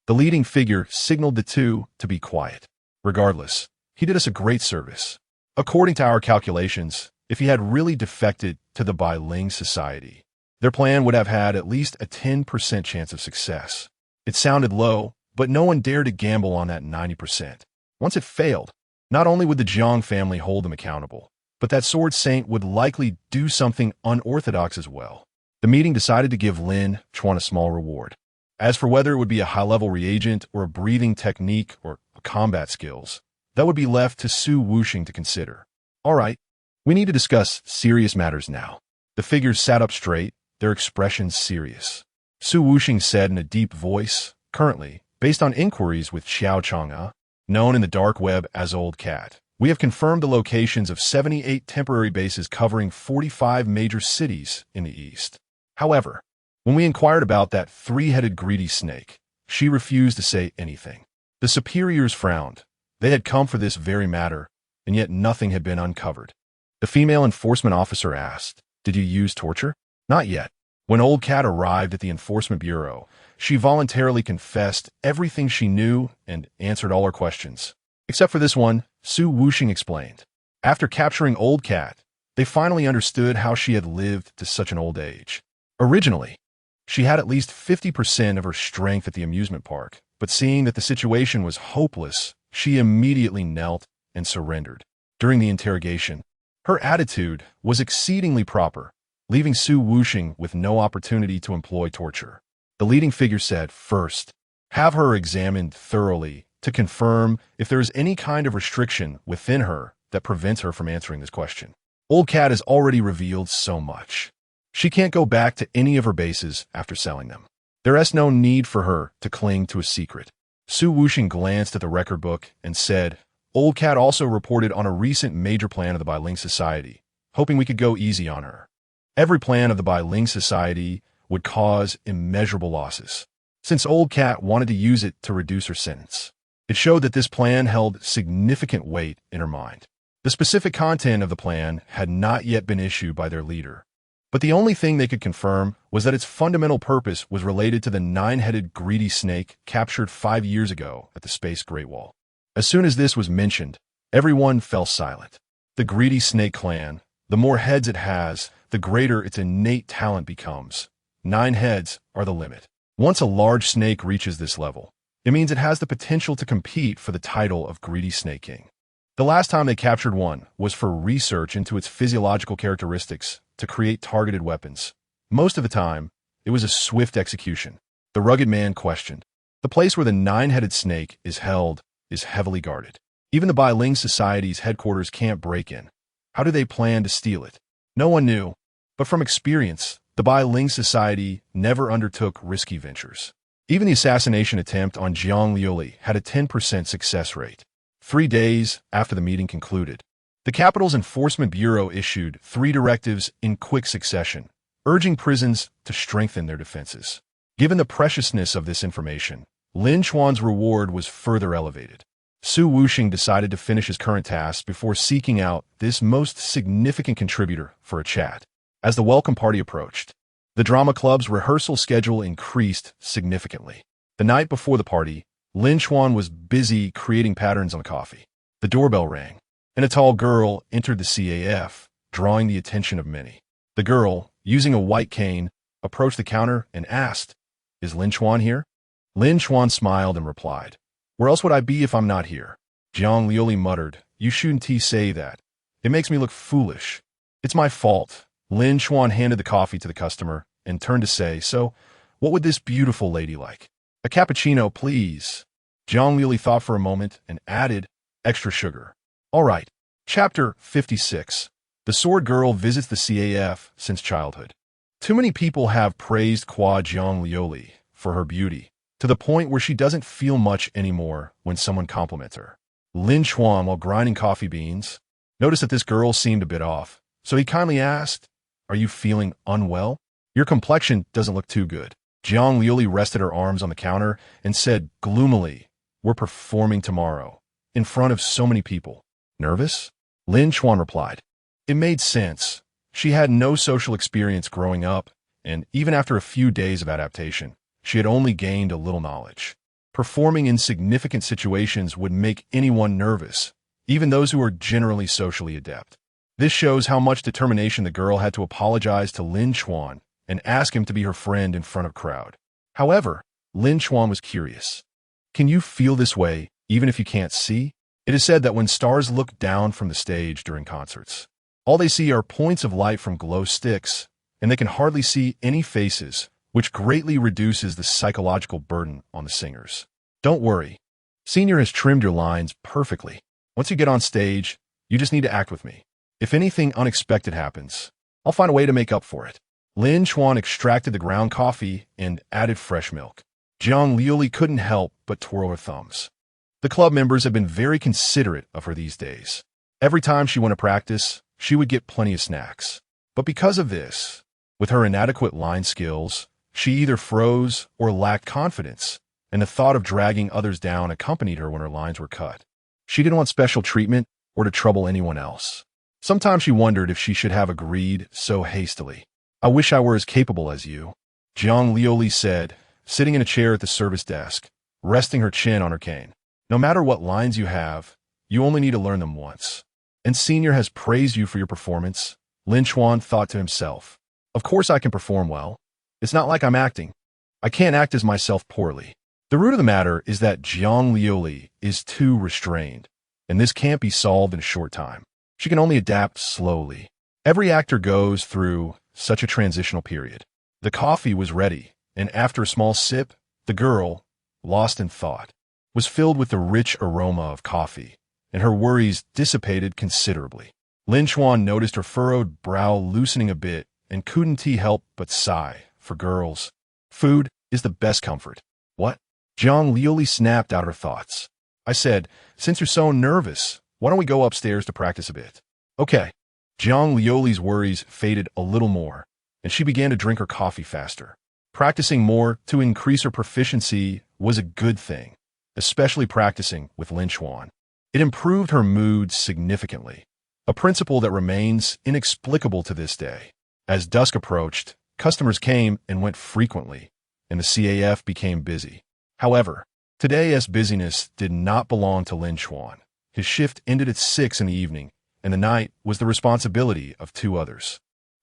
The leading figure signaled the 2 to be quiet. Regardless, he did us a great service. According to our calculations, if he had really defected to the Bai Ling society, their plan would have had at least a 10% chance of success. It sounded low, but no one dared to gamble on that 90%. Once it failed, not only would the Jiang family hold them accountable, but that sword saint would likely do something unorthodox as well. The meeting decided to give Lin Chuan a small reward. As for whether it would be a high-level reagent or a breathing technique or combat skills, that would be left to Su Wuxing to consider. All right, we need to discuss serious matters now. The figures sat up straight, their expressions serious. Su Wuxing said in a deep voice, currently, based on inquiries with Xiao Chang'e, known in the dark web as Old Cat, we have confirmed the locations of 78 temporary bases covering 45 major cities in the east. However, when we inquired about that 3-headed greedy snake, she refused to say anything. The superiors frowned. They had come for this very matter, and yet nothing had been uncovered. The female enforcement officer asked, did you use torture? Not yet. When Old Cat arrived at the enforcement bureau, she voluntarily confessed everything she knew and answered all her questions. Except for this one, Su Wuxing explained. After capturing Old Cat, they finally understood how she had lived to such an old age. Originally, she had at least 50% of her strength at the amusement park, but seeing that the situation was hopeless, she immediately knelt and surrendered. During the interrogation, her attitude was exceedingly proper, leaving Su Wuxing with no opportunity to employ torture. The leading figure said, first, have her examined thoroughly to confirm if there is any kind of restriction within her that prevents her from answering this question. Old Cat has already revealed so much. She can't go back to any of her bases after selling them. There is no need for her to cling to a secret. Su Wuxing glanced at the record book and said, Old Cat also reported on a recent major plan of the Bai-Ling Society, hoping we could go easy on her. Every plan of the Bai-Ling Society would cause immeasurable losses, since Old Cat wanted to use it to reduce her sentence. It showed that this plan held significant weight in her mind. The specific content of the plan had not yet been issued by their leader, but the only thing they could confirm was that its fundamental purpose was related to the nine-headed greedy snake captured 5 years ago at the Space Great Wall. As soon as this was mentioned, everyone fell silent. The greedy snake clan, the more heads it has, the greater its innate talent becomes. 9 heads are the limit. Once a large snake reaches this level, it means it has the potential to compete for the title of Greedy Snake King. The last time they captured one was for research into its physiological characteristics to create targeted weapons. Most of the time, it was a swift execution. The rugged man questioned. The place where the 9-headed snake is held is heavily guarded. Even the Bai-Ling Society's headquarters can't break in. How do they plan to steal it? No one knew, but from experience, the Bai-Ling Society never undertook risky ventures. Even the assassination attempt on Jiang Liuli had a 10% success rate. 3 days after the meeting concluded, the capital's enforcement bureau issued 3 directives in quick succession, urging prisons to strengthen their defenses. Given the preciousness of this information, Lin Chuan's reward was further elevated. Su Wuxing decided to finish his current tasks before seeking out this most significant contributor for a chat. As the welcome party approached, the drama club's rehearsal schedule increased significantly. The night before the party, Lin Chuan was busy creating patterns on coffee. The doorbell rang, and a tall girl entered the CAF, drawing the attention of many. The girl, using a white cane, approached the counter and asked, "Is Lin Chuan here?" Lin Chuan smiled and replied, "Where else would I be if I'm not here?" Jiang Liuli muttered, "You shouldn't say that. It makes me look foolish." "It's my fault." Lin Chuan handed the coffee to the customer and turned to say, "So, what would this beautiful lady like?" "A cappuccino, please." Jiang Liuli thought for a moment and added, "Extra sugar." "All right." Chapter 56. The Sword Girl visits the CAF since childhood. Too many people have praised Jiang Liuli for her beauty, to the point where she doesn't feel much anymore when someone compliments her. Lin Chuan, while grinding coffee beans, noticed that this girl seemed a bit off, so he kindly asked, "Are you feeling unwell? Your complexion doesn't look too good." Jiang Liuli rested her arms on the counter and said gloomily, "We're performing tomorrow, in front of so many people." "Nervous?" Lin Chuan replied. It made sense. She had no social experience growing up, and even after a few days of adaptation, she had only gained a little knowledge. Performing in significant situations would make anyone nervous, even those who are generally socially adept. This shows how much determination the girl had to apologize to Lin Chuan and ask him to be her friend in front of crowd. However, Lin Chuan was curious. "Can you feel this way even if you can't see?" It is said that when stars look down from the stage during concerts, all they see are points of light from glow sticks, and they can hardly see any faces, which greatly reduces the psychological burden on the singers. Don't worry. Senior has trimmed your lines perfectly. Once you get on stage, you just need to act with me. If anything unexpected happens, I'll find a way to make up for it. Lin Chuan extracted the ground coffee and added fresh milk. Jiang Liuli couldn't help but twirl her thumbs. The club members had been very considerate of her these days. Every time she went to practice, she would get plenty of snacks. But because of this, with her inadequate line skills, she either froze or lacked confidence, and the thought of dragging others down accompanied her when her lines were cut. She didn't want special treatment or to trouble anyone else. Sometimes she wondered if she should have agreed so hastily. I wish I were as capable as you, Jiang Liuli said, sitting in a chair at the service desk, resting her chin on her cane. No matter what lines you have, you only need to learn them once. And Senior has praised you for your performance, Lin Chuan thought to himself. Of course I can perform well. It's not like I'm acting. I can't act as myself poorly. The root of the matter is that Jiang Liuli is too restrained, and this can't be solved in a short time. She can only adapt slowly. Every actor goes through such a transitional period. The coffee was ready, and after a small sip, the girl, lost in thought, was filled with the rich aroma of coffee, and her worries dissipated considerably. Lin Chuan noticed her furrowed brow loosening a bit and couldn't help but sigh. For girls, food is the best comfort. What? Jiang Liuli snapped out her thoughts. I said, since you're so nervous, why don't we go upstairs to practice a bit? Okay. Jiang Liuli's worries faded a little more, and she began to drink her coffee faster. Practicing more to increase her proficiency was a good thing, especially practicing with Lin Chuan. It improved her mood significantly, a principle that remains inexplicable to this day. As dusk approached, customers came and went frequently, and the CAF became busy. However, today's busyness did not belong to Lin Chuan. His shift ended at 6 in the evening, and the night was the responsibility of 2 others.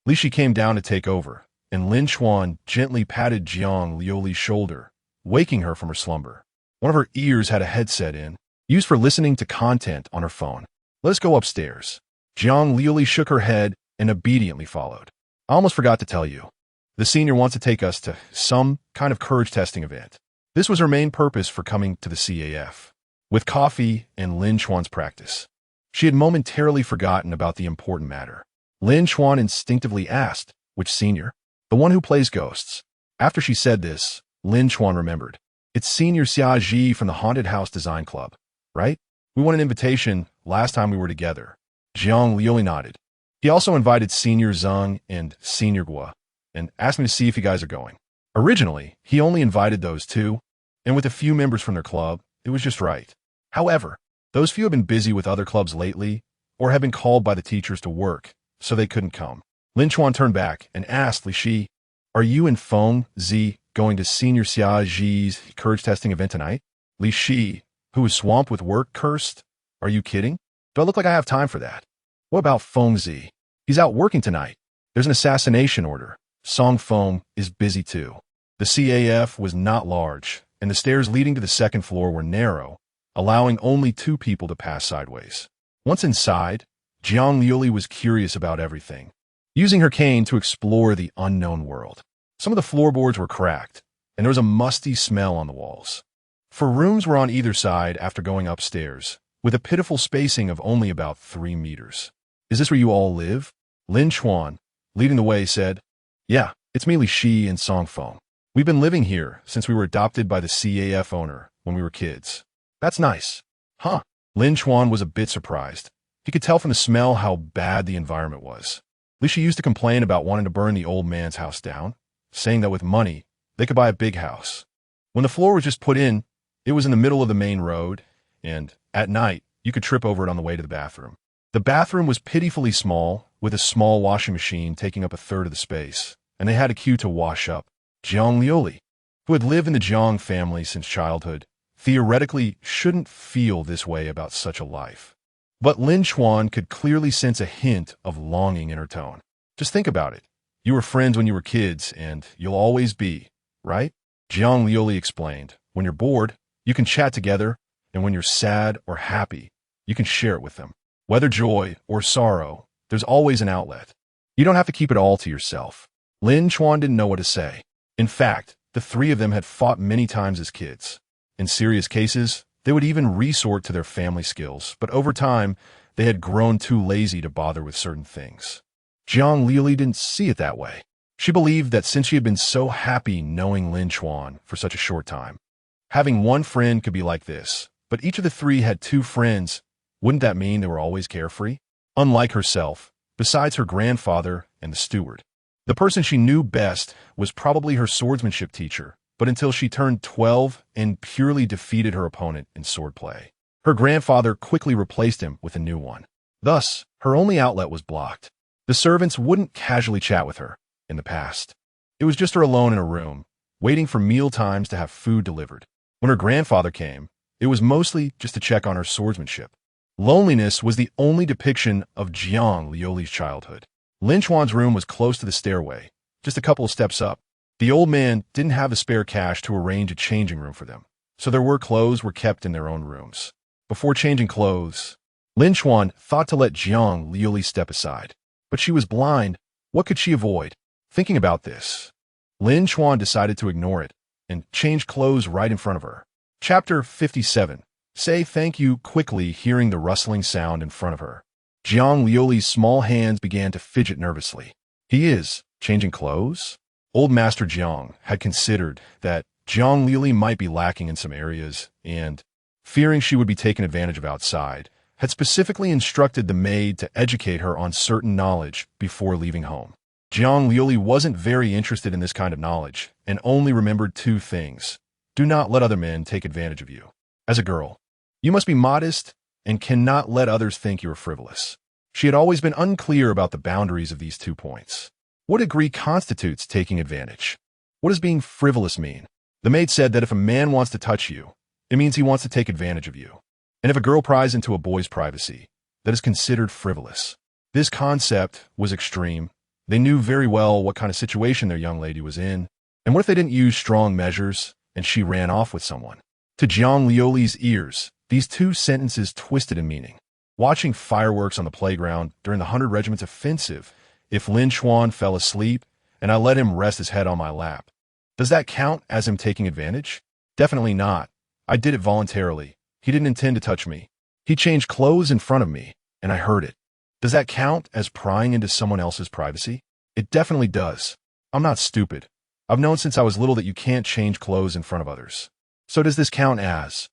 Li Shi came down to take over, and Lin Chuan gently patted Jiang Liuli's shoulder, waking her from her slumber. One of her ears had a headset in, used for listening to content on her phone. Let us go upstairs. Jiang Liuli shook her head and obediently followed. I almost forgot to tell you. The senior wants to take us to some kind of courage testing event. This was her main purpose for coming to the CAF. With coffee and Lin Chuan's practice, she had momentarily forgotten about the important matter. Lin Chuan instinctively asked, which senior? The one who plays ghosts. After she said this, Lin Chuan remembered. It's Senior Xia Ji from the Haunted House Design Club, right? We won an invitation last time we were together. Jiang Liuli nodded. He also invited Senior Zheng and Senior Guo, and asked me to see if you guys are going. Originally, he only invited those 2, and with a few members from their club, it was just right. However, those few have been busy with other clubs lately, or have been called by the teachers to work, so they couldn't come. Lin Chuan turned back and asked Li Shi, are you and Feng Zi going to Senior Xia Ji's courage testing event tonight? Li Shi, who was swamped with work, cursed. Are you kidding? Do I look like I have time for that? What about Feng Zi? He's out working tonight. There's an assassination order. Song Feng is busy too. The CAF was not large, and the stairs leading to the second floor were narrow, allowing only 2 people to pass sideways. Once inside, Jiang Liuli was curious about everything, using her cane to explore the unknown world. Some of the floorboards were cracked, and there was a musty smell on the walls. 4 rooms were on either side after going upstairs, with a pitiful spacing of only about 3 meters. Is this where you all live? Lin Chuan, leading the way, said, yeah, it's me, Li Shi and Song Feng. We've been living here since we were adopted by the CAF owner when we were kids. That's nice. Huh? Lin Chuan was a bit surprised. He could tell from the smell how bad the environment was. Li Shi used to complain about wanting to burn the old man's house down, saying that with money, they could buy a big house. When the floor was just put in, it was in the middle of the main road, and at night, you could trip over it on the way to the bathroom. The bathroom was pitifully small, with a small washing machine taking up 1/3 of the space, and they had a queue to wash up. Jiang Liuli, who had lived in the Jiang family since childhood, theoretically shouldn't feel this way about such a life. But Lin Chuan could clearly sense a hint of longing in her tone. Just think about it. You were friends when you were kids, and you'll always be, right? Jiang Liuli explained. When you're bored, you can chat together, and when you're sad or happy, you can share it with them. Whether joy or sorrow, there's always an outlet. You don't have to keep it all to yourself. Lin Chuan didn't know what to say. In fact, the 3 of them had fought many times as kids. In serious cases, they would even resort to their family skills, but over time, they had grown too lazy to bother with certain things. Jiang Liuli didn't see it that way. She believed that since she had been so happy knowing Lin Chuan for such a short time, having one friend could be like this, but each of the 3 had 2 friends. Wouldn't that mean they were always carefree? Unlike herself, besides her grandfather and the steward, the person she knew best was probably her swordsmanship teacher, but until she turned 12 and purely defeated her opponent in swordplay. Her grandfather quickly replaced him with a new one. Thus, her only outlet was blocked. The servants wouldn't casually chat with her. in the past. It was just her alone in a room, waiting for meal times to have food delivered. When her grandfather came, it was mostly just to check on her swordsmanship. Loneliness was the only depiction of Jiang Liuli's childhood. Lin Chuan's room was close to the stairway, just a couple of steps up. The old man didn't have the spare cash to arrange a changing room for them, so their clothes were kept in their own rooms. Before changing clothes, Lin Chuan thought to let Jiang Liuli step aside. But she was blind. What could she avoid? Thinking about this, Lin Chuan decided to ignore it and change clothes right in front of her. Chapter 57. Say thank you quickly, hearing the rustling sound in front of her. Jiang Liuli's small hands began to fidget nervously. He is changing clothes? Old Master Jiang had considered that Jiang Liuli might be lacking in some areas and, fearing she would be taken advantage of outside, had specifically instructed the maid to educate her on certain knowledge before leaving home. Jiang Liuli wasn't very interested in this kind of knowledge and only remembered two things. Do not let other men take advantage of you. As a girl, you must be modest and cannot let others think you are frivolous. She had always been unclear about the boundaries of these 2 points. What degree constitutes taking advantage? What does being frivolous mean? The maid said that if a man wants to touch you, it means he wants to take advantage of you. And if a girl pries into a boy's privacy, that is considered frivolous. This concept was extreme. They knew very well what kind of situation their young lady was in. And what if they didn't use strong measures and she ran off with someone? To Jiang Liuli's ears, these two sentences twisted in meaning. Watching fireworks on the playground during the 100 Regiment's offensive, if Lin Chuan fell asleep and I let him rest his head on my lap, does that count as him taking advantage? Definitely not. I did it voluntarily. He didn't intend to touch me. He changed clothes in front of me, and I heard it. Does that count as prying into someone else's privacy? It definitely does. I'm not stupid. I've known since I was little that you can't change clothes in front of others. So does this count as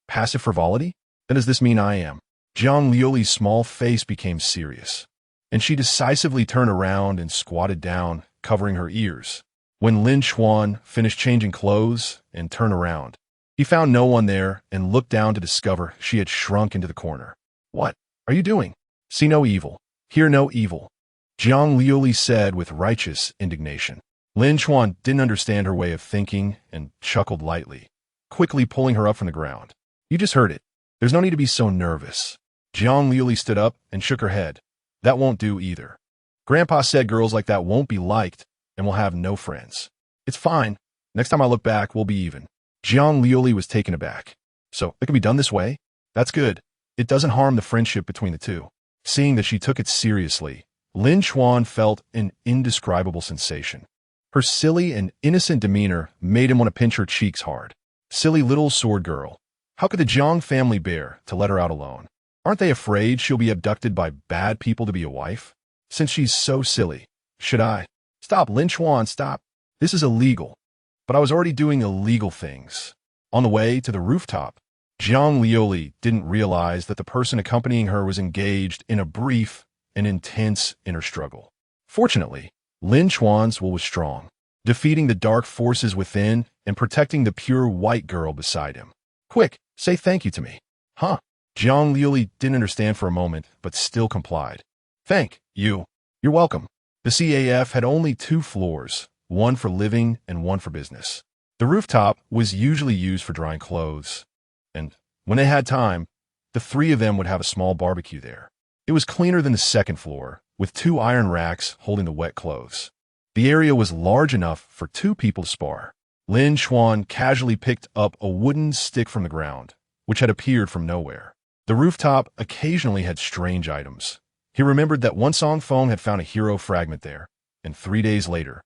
passive frivolity? Then does this mean I am? Jiang Liuli's small face became serious, and she decisively turned around and squatted down, covering her ears. When Lin Chuan finished changing clothes and turned around, he found no one there and looked down to discover she had shrunk into the corner. What are you doing? See no evil, hear no evil, Jiang Liuli said with righteous indignation. Lin Chuan didn't understand her way of thinking and chuckled lightly, quickly pulling her up from the ground. You just heard it. There's no need to be so nervous. Jiang Liuli stood up and shook her head. That won't do either. Grandpa said girls like that won't be liked and will have no friends. It's fine. Next time I look back, we'll be even. Jiang Liuli was taken aback. So it can be done this way? That's good. It doesn't harm the friendship between the two. Seeing that she took it seriously, Lin Chuan felt an indescribable sensation. Her silly and innocent demeanor made him want to pinch her cheeks hard. Silly little sword girl. How could the Jiang family bear to let her out alone? Aren't they afraid she'll be abducted by bad people to be a wife? Since she's so silly, should I? Stop, Lin Chuan, stop. This is illegal. But I was already doing illegal things. On the way to the rooftop, Jiang Liuli didn't realize that the person accompanying her was engaged in a brief and intense inner struggle. Fortunately, Lin Chuan's will was strong, defeating the dark forces within and protecting the pure white girl beside him. Quick, say thank you to me. Huh? Jiang Liuli didn't understand for a moment, but still complied. Thank you. You're welcome. The CAF had only 2 floors, one for living and one for business. The rooftop was usually used for drying clothes, and when they had time, the 3 of them would have a small barbecue there. It was cleaner than the 2nd floor, with 2 iron racks holding the wet clothes. The area was large enough for 2 people to spar. Lin Chuan casually picked up a wooden stick from the ground, which had appeared from nowhere. The rooftop occasionally had strange items. He remembered that one Song Feng had found a hero fragment there, and 3 days later,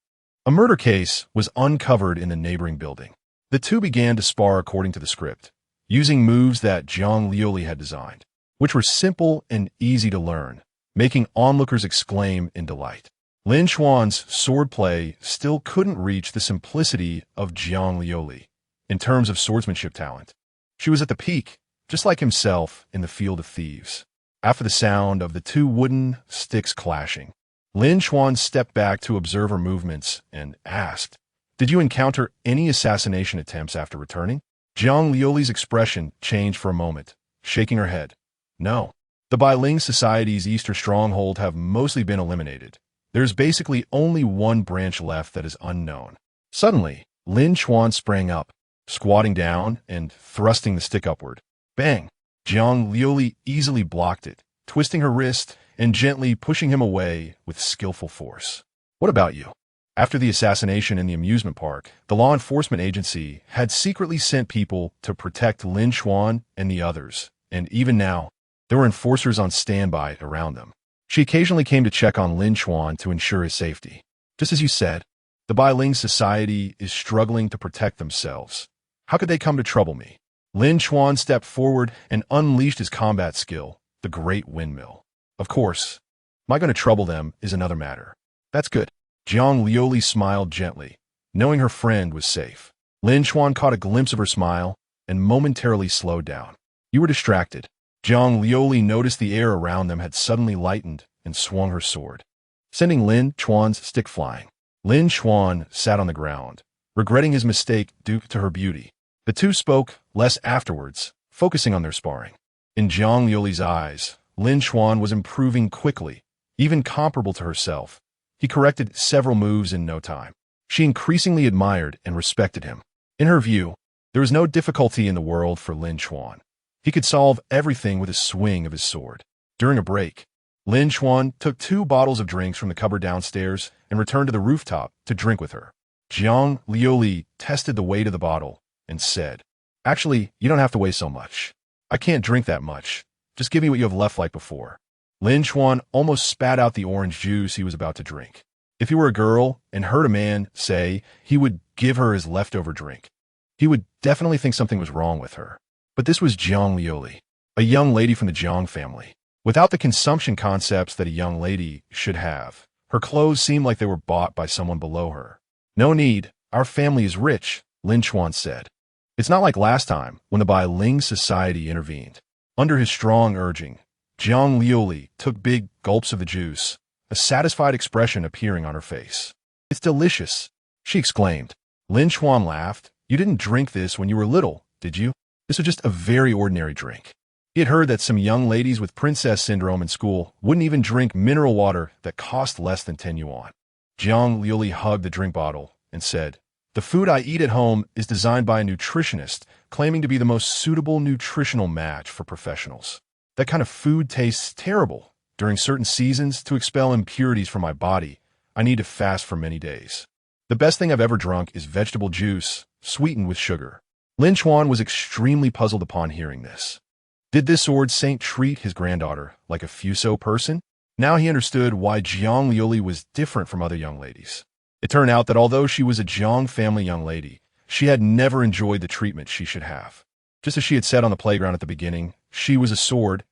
a murder case was uncovered in the neighboring building. The 2 began to spar according to the script, using moves that Jiang Liuli had designed, which were simple and easy to learn, making onlookers exclaim in delight. Lin Chuan's swordplay still couldn't reach the simplicity of Jiang Liuli in terms of swordsmanship talent. She was at the peak, just like himself in the field of thieves. After the sound of the 2 wooden sticks clashing, Lin Chuan stepped back to observe her movements and asked, Did you encounter any assassination attempts after returning? Jiang Liuli's expression changed for a moment, shaking her head. No. The Bai Ling Society's Easter stronghold have mostly been eliminated, There's basically only one branch left that is unknown. Suddenly, Lin Chuan sprang up, squatting down and thrusting the stick upward. Bang! Jiang Liuli easily blocked it, twisting her wrist and gently pushing him away with skillful force. What about you? After the assassination in the amusement park, the law enforcement agency had secretly sent people to protect Lin Chuan and the others, and even now, there were enforcers on standby around them. She occasionally came to check on Lin Chuan to ensure his safety. Just as you said, the Bai-Ling society is struggling to protect themselves. How could they come to trouble me? Lin Chuan stepped forward and unleashed his combat skill, the Great Windmill. Of course, am I going to trouble them is another matter. That's good. Jiang Liuli smiled gently, knowing her friend was safe. Lin Chuan caught a glimpse of her smile and momentarily slowed down. You were distracted. Jiang Liuli noticed the air around them had suddenly lightened and swung her sword, sending Lin Chuan's stick flying. Lin Chuan sat on the ground, regretting his mistake due to her beauty. The two spoke less afterwards, focusing on their sparring. In Jiang Liuli's eyes, Lin Chuan was improving quickly, even comparable to herself. He corrected several moves in no time. She increasingly admired and respected him. In her view, there was no difficulty in the world for Lin Chuan. He could solve everything with a swing of his sword. During a break, Lin Chuan took 2 bottles of drinks from the cupboard downstairs and returned to the rooftop to drink with her. Jiang Liuli tested the weight of the bottle and said, "Actually, you don't have to weigh so much. I can't drink that much. Just give me what you have left like before." Lin Chuan almost spat out the orange juice he was about to drink. If he were a girl and heard a man say he would give her his leftover drink, he would definitely think something was wrong with her. But this was Jiang Liuli, a young lady from the Jiang family. Without the consumption concepts that a young lady should have, her clothes seemed like they were bought by someone below her. "No need, our family is rich," Lin Chuan said. It's not like last time when the Bai-Ling society intervened. Under his strong urging, Jiang Liuli took big gulps of the juice, a satisfied expression appearing on her face. "It's delicious," she exclaimed. Lin Chuan laughed. "You didn't drink this when you were little, did you? This was just a very ordinary drink." He had heard that some young ladies with princess syndrome in school wouldn't even drink mineral water that cost less than 10 yuan. Jiang Liuli hugged the drink bottle and said, "The food I eat at home is designed by a nutritionist claiming to be the most suitable nutritional match for professionals. That kind of food tastes terrible. During certain seasons, to expel impurities from my body, I need to fast for many days. The best thing I've ever drunk is vegetable juice, sweetened with sugar." Lin Chuan was extremely puzzled upon hearing this. Did this sword saint treat his granddaughter like a Fuso person? Now he understood why Jiang Liuli was different from other young ladies. It turned out that although she was a Jiang family young lady, she had never enjoyed the treatment she should have. Just as she had said on the playground at the beginning, she was a sword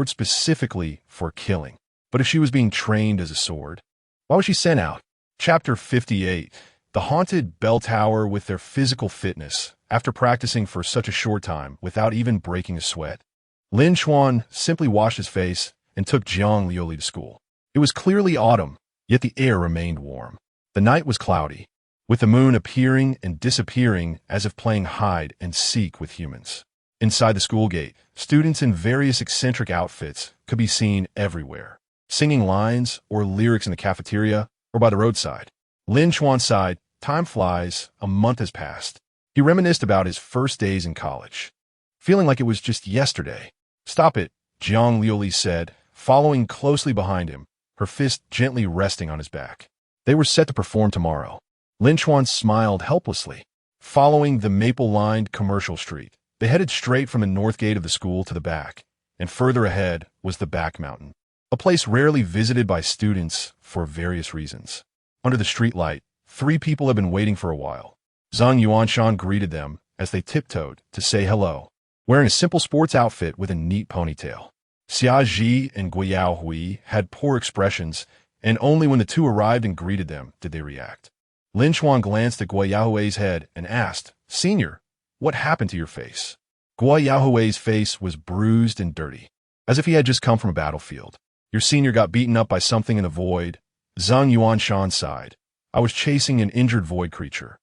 specifically for killing. But if she was being trained as a sword, why was she sent out? Chapter 58. The haunted bell tower with their physical fitness, after practicing for such a short time without even breaking a sweat. Lin Chuan simply washed his face and took Jiang Liuli to school. It was clearly autumn, yet the air remained warm. The night was cloudy, with the moon appearing and disappearing as if playing hide and seek with humans. Inside the school gate, students in various eccentric outfits could be seen everywhere, singing lines or lyrics in the cafeteria or by the roadside. Lin Chuan sighed. Time flies, a month has passed. He reminisced about his first days in college, feeling like it was just yesterday. "Stop it," Jiang Liuli said, following closely behind him, her fist gently resting on his back. They were set to perform tomorrow. Lin Chuan smiled helplessly. Following the maple-lined commercial street, they headed straight from the north gate of the school to the back, and further ahead was the back mountain, a place rarely visited by students for various reasons. Under the streetlight, 3 people had been waiting for a while. Zhang Yuanshan greeted them as they tiptoed to say hello, wearing a simple sports outfit with a neat ponytail. Xia Ji and Guiyao Hui had poor expressions, and only when the two arrived and greeted them did they react. Lin Chuan glanced at Guiyao Hui's head and asked, "Senior, what happened to your face?" Guiyao Hui's face was bruised and dirty, as if he had just come from a battlefield. "Your senior got beaten up by something in the void." Zhang Yuanshan sighed. "I was chasing an injured void creature,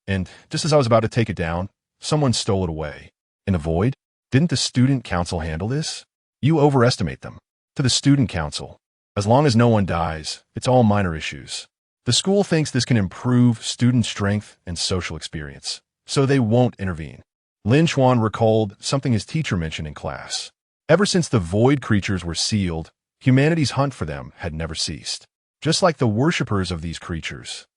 and just as I was about to take it down, someone stole it away." "In the void? Didn't the student council handle this?" "You overestimate them." "To the student council, As long as no one dies, it's all minor issues. The school thinks this can improve student strength and social experience, so they won't intervene. Lin Chuan recalled something his teacher mentioned in class. Ever since the void creatures were sealed, humanity's hunt for them had never ceased. Just like the worshippers of these creatures,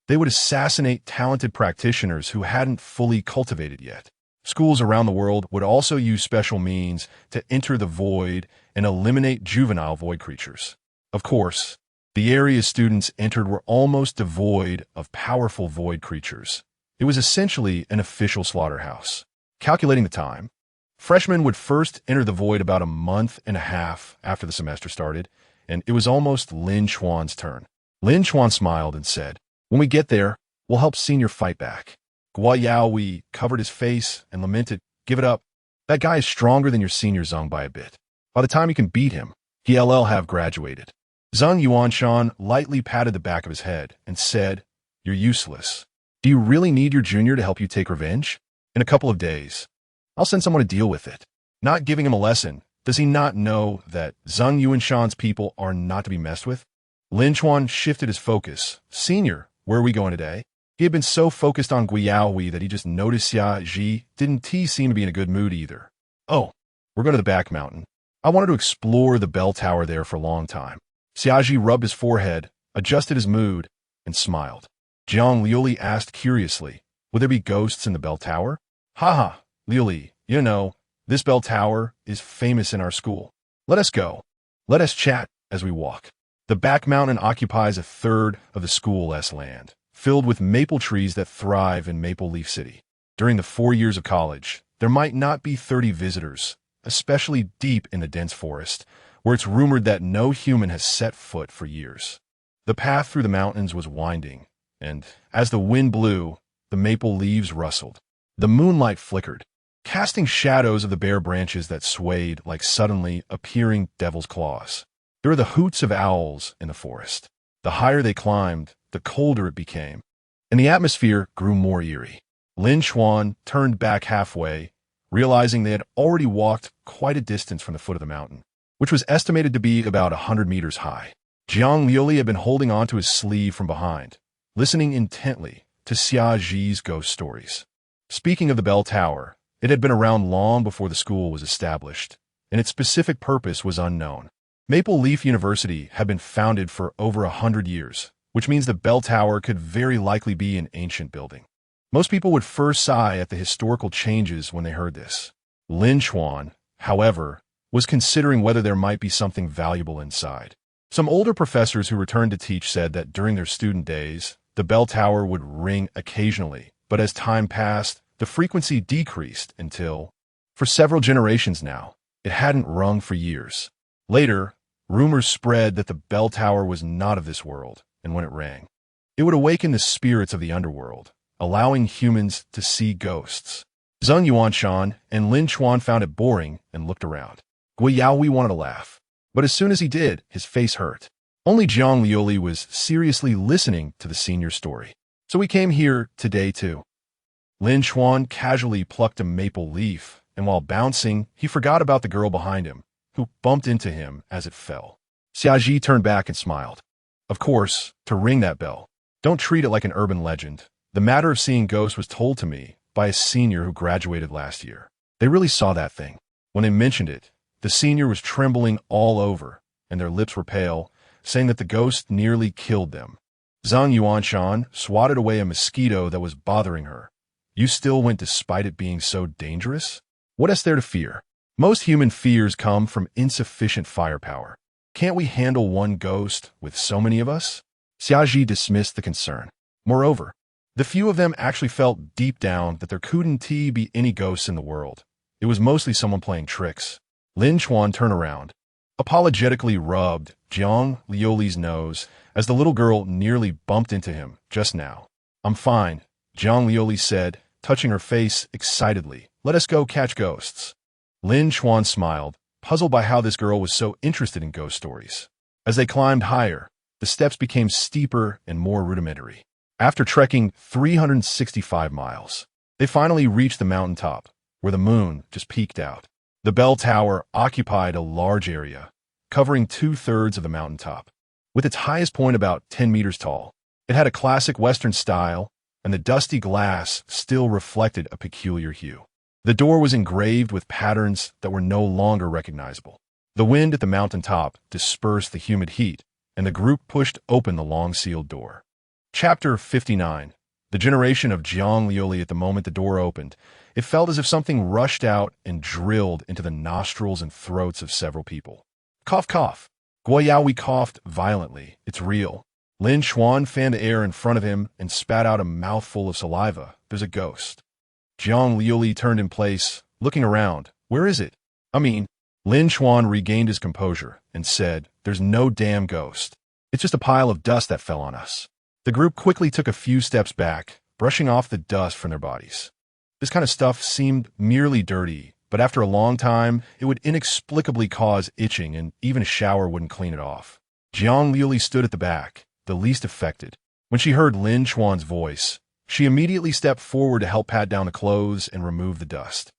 they would assassinate talented practitioners who hadn't fully cultivated yet. Schools around the world would also use special means to enter the void and eliminate juvenile void creatures. Of course, the areas students entered were almost devoid of powerful void creatures. It was essentially an official slaughterhouse. Calculating the time, freshmen would first enter the void about a month and a half after the semester started, and it was almost Lin Chuan's turn. Lin Chuan smiled and said, "When we get there, we'll help senior fight back." Guo covered his face and lamented, "Give it up. That guy is stronger than your senior Zhang by a bit. By the time you can beat him, he'll have graduated." Zhang Yuanshan lightly patted the back of his head and said, "You're useless. Do you really need your junior to help you take revenge? In a couple of days, I'll send someone to deal with it." Not giving him a lesson, does he not know that Zhang Yuanshan's people are not to be messed with? Lin Chuan shifted his focus. "Senior, where are we going today?" He had been so focused on Guiyaohui that he just noticed Xia Ji didn't seem to be in a good mood either. "Oh, we're going to the back mountain. I wanted to explore the bell tower there for a long time." Xia Ji rubbed his forehead, adjusted his mood, and smiled. Jiang Liuli asked curiously, "Will there be ghosts in the bell tower?" "Haha, Liuli, you know, this bell tower is famous in our school. Let us go. Let us chat as we walk." The back mountain occupies a third of the school's land, filled with maple trees that thrive in Maple Leaf City. During the 4 years of college, there might not be 30 visitors, especially deep in the dense forest, where it's rumored that no human has set foot for years. The path through the mountains was winding, and as the wind blew, the maple leaves rustled. The moonlight flickered, casting shadows of the bare branches that swayed like suddenly appearing devil's claws. There were the hoots of owls in the forest. The higher they climbed, the colder it became, and the atmosphere grew more eerie. Lin Chuan turned back halfway, realizing they had already walked quite a distance from the foot of the mountain, which was estimated to be about 100 meters high. Jiang Liuli had been holding onto his sleeve from behind, listening intently to Xia Ji's ghost stories. Speaking of the bell tower, it had been around long before the school was established, and its specific purpose was unknown. Maple Leaf University had been founded for over 100 years, which means the bell tower could very likely be an ancient building. Most people would first sigh at the historical changes when they heard this. Lin Chuan, however, was considering whether there might be something valuable inside. Some older professors who returned to teach said that during their student days, the bell tower would ring occasionally, but as time passed, the frequency decreased until, for several generations now, it hadn't rung for years. Later, rumors spread that the bell tower was not of this world, and when it rang, it would awaken the spirits of the underworld, allowing humans to see ghosts. Zhang Yuanshan and Lin Chuan found it boring and looked around. Guiyaohui wanted to laugh, but as soon as he did, his face hurt. Only Jiang Liuli was seriously listening to the senior story. "So we came here today too." Lin Chuan casually plucked a maple leaf, and while bouncing, he forgot about the girl behind him, who bumped into him as it fell. Xia Ji turned back and smiled. "Of course, to ring that bell. Don't treat it like an urban legend. The matter of seeing ghosts was told to me by a senior who graduated last year. They really saw that thing. When they mentioned it, the senior was trembling all over, and their lips were pale, saying that the ghost nearly killed them." Zhang Yuanshan swatted away a mosquito that was bothering her. "You still went despite it being so dangerous? What is there to fear? Most human fears come from insufficient firepower. Can't we handle one ghost with so many of us?" Xia Ji dismissed the concern. Moreover, the few of them actually felt deep down that there couldn't be any ghosts in the world. It was mostly someone playing tricks. Lin Chuan turned around, apologetically rubbed Jiang Liuli's nose as the little girl nearly bumped into him just now. "I'm fine," Jiang Liuli said, touching her face excitedly. "Let us go catch ghosts." Lin Chuan smiled, puzzled by how this girl was so interested in ghost stories. As they climbed higher, the steps became steeper and more rudimentary. After trekking 365 miles, they finally reached the mountaintop, where the moon just peeked out. The bell tower occupied a large area, covering 2/3 of the mountaintop. With its highest point about 10 meters tall, it had a classic Western style, and the dusty glass still reflected a peculiar hue. The door was engraved with patterns that were no longer recognizable. The wind at the mountaintop dispersed the humid heat, and the group pushed open the long-sealed door. Chapter 59. The generation of Jiang Liuli. At the moment the door opened, it felt as if something rushed out and drilled into the nostrils and throats of several people. Cough, cough. Guo Yaoi coughed violently. It's real. Lin Chuan fanned the air in front of him and spat out a mouthful of saliva. There's a ghost. Jiang Liuli turned in place, looking around. Where is it? Lin Chuan regained his composure and said, there's no damn ghost. It's just a pile of dust that fell on us. The group quickly took a few steps back, brushing off the dust from their bodies. This kind of stuff seemed merely dirty, but after a long time, it would inexplicably cause itching, and even a shower wouldn't clean it off. Jiang Liuli stood at the back, the least affected. When she heard Lin Chuan's voice, she immediately stepped forward to help pat down the clothes and remove the dust.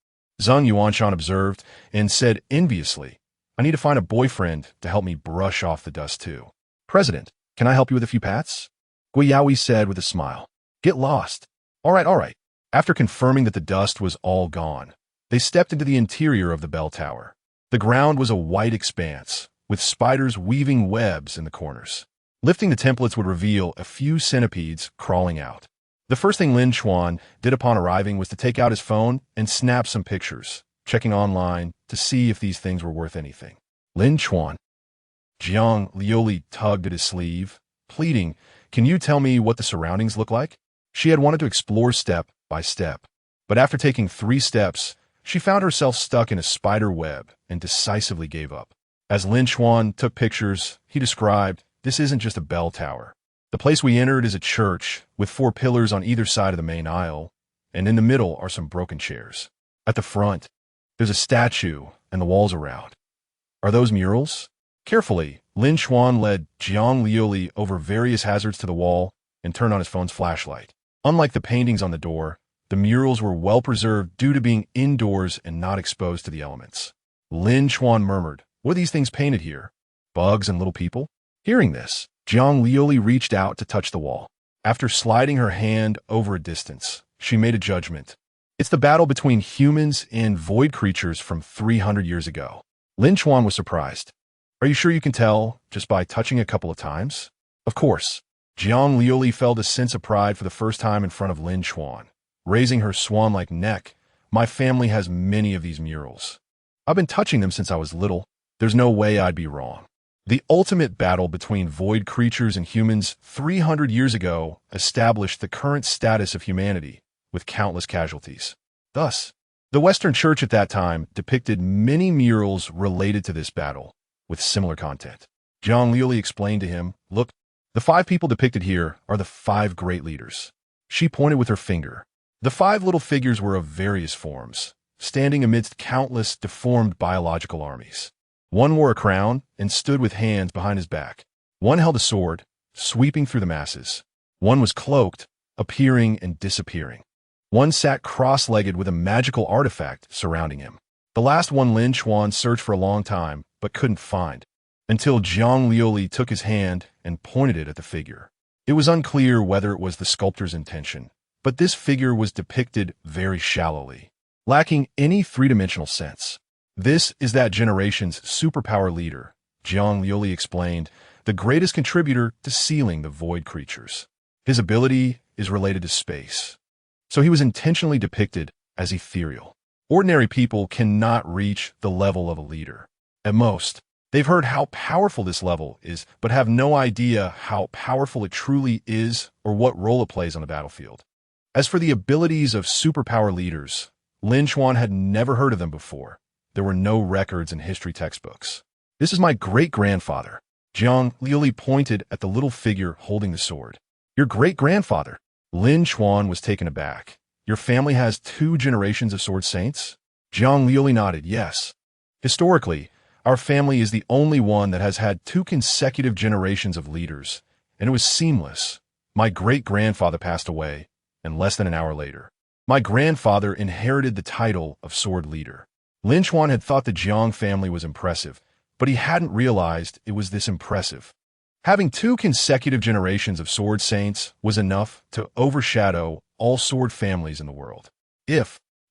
Zheng Yuanshan observed and said enviously, I need to find a boyfriend to help me brush off the dust too. President, can I help you with a few pats? Guo Yaoi said with a smile. Get lost. All right. After confirming that the dust was all gone, they stepped into the interior of the bell tower. The ground was a white expanse, with spiders weaving webs in the corners. Lifting the templates would reveal a few centipedes crawling out. The first thing Lin Chuan did upon arriving was to take out his phone and snap some pictures, checking online to see if these things were worth anything. Lin Chuan. Jiang Liuli tugged at his sleeve, pleading, can you tell me what the surroundings look like? She had wanted to explore step by step, but after taking 3 steps, she found herself stuck in a spider web and decisively gave up. As Lin Chuan took pictures, he described, this isn't just a bell tower. The place we entered is a church with 4 pillars on either side of the main aisle, and in the middle are some broken chairs. At the front, there's a statue and the walls around. Are those murals? Carefully, Lin Chuan led Jiang Liuli over various hazards to the wall and turned on his phone's flashlight. Unlike the paintings on the door, the murals were well preserved due to being indoors and not exposed to the elements. Lin Chuan murmured, what are these things painted here? Bugs and little people? Hearing this, Jiang Liuli reached out to touch the wall. After sliding her hand over a distance, she made a judgment. It's the battle between humans and void creatures from 300 years ago. Lin Chuan was surprised. Are you sure you can tell just by touching a couple of times? Of course. Jiang Liuli felt a sense of pride for the first time in front of Lin Chuan. Raising her swan-like neck, my family has many of these murals. I've been touching them since I was little. There's no way I'd be wrong. The ultimate battle between void creatures and humans 300 years ago established the current status of humanity, with countless casualties. Thus, the Western Church at that time depicted many murals related to this battle, with similar content. Jiang Liuli explained to him, look, the 5 people depicted here are the 5 great leaders. She pointed with her finger. The 5 little figures were of various forms, standing amidst countless deformed biological armies. One wore a crown and stood with hands behind his back. One held a sword, sweeping through the masses. One was cloaked, appearing and disappearing. One sat cross-legged with a magical artifact surrounding him. The last one Lin Chuan searched for a long time, but couldn't find, until Jiang Liuli took his hand and pointed it at the figure. It was unclear whether it was the sculptor's intention, but this figure was depicted very shallowly, lacking any three-dimensional sense. This is that generation's superpower leader, Jiang Liuli explained, the greatest contributor to sealing the void creatures. His ability is related to space, so he was intentionally depicted as ethereal. Ordinary people cannot reach the level of a leader. At most, they've heard how powerful this level is, but have no idea how powerful it truly is or what role it plays on the battlefield. As for the abilities of superpower leaders, Lin Chuan had never heard of them before. There were no records in history textbooks. This is my great-grandfather. Jiang Liuli pointed at the little figure holding the sword. Your great-grandfather? Lin Chuan was taken aback. Your family has 2 generations of sword saints? Jiang Liuli nodded, yes. Historically, our family is the only one that has had 2 consecutive generations of leaders, and it was seamless. My great-grandfather passed away, and less than an hour later, my grandfather inherited the title of sword leader. Lin Chuan had thought the Jiang family was impressive, but he hadn't realized it was this impressive. Having 2 consecutive generations of sword saints was enough to overshadow all sword families in the world.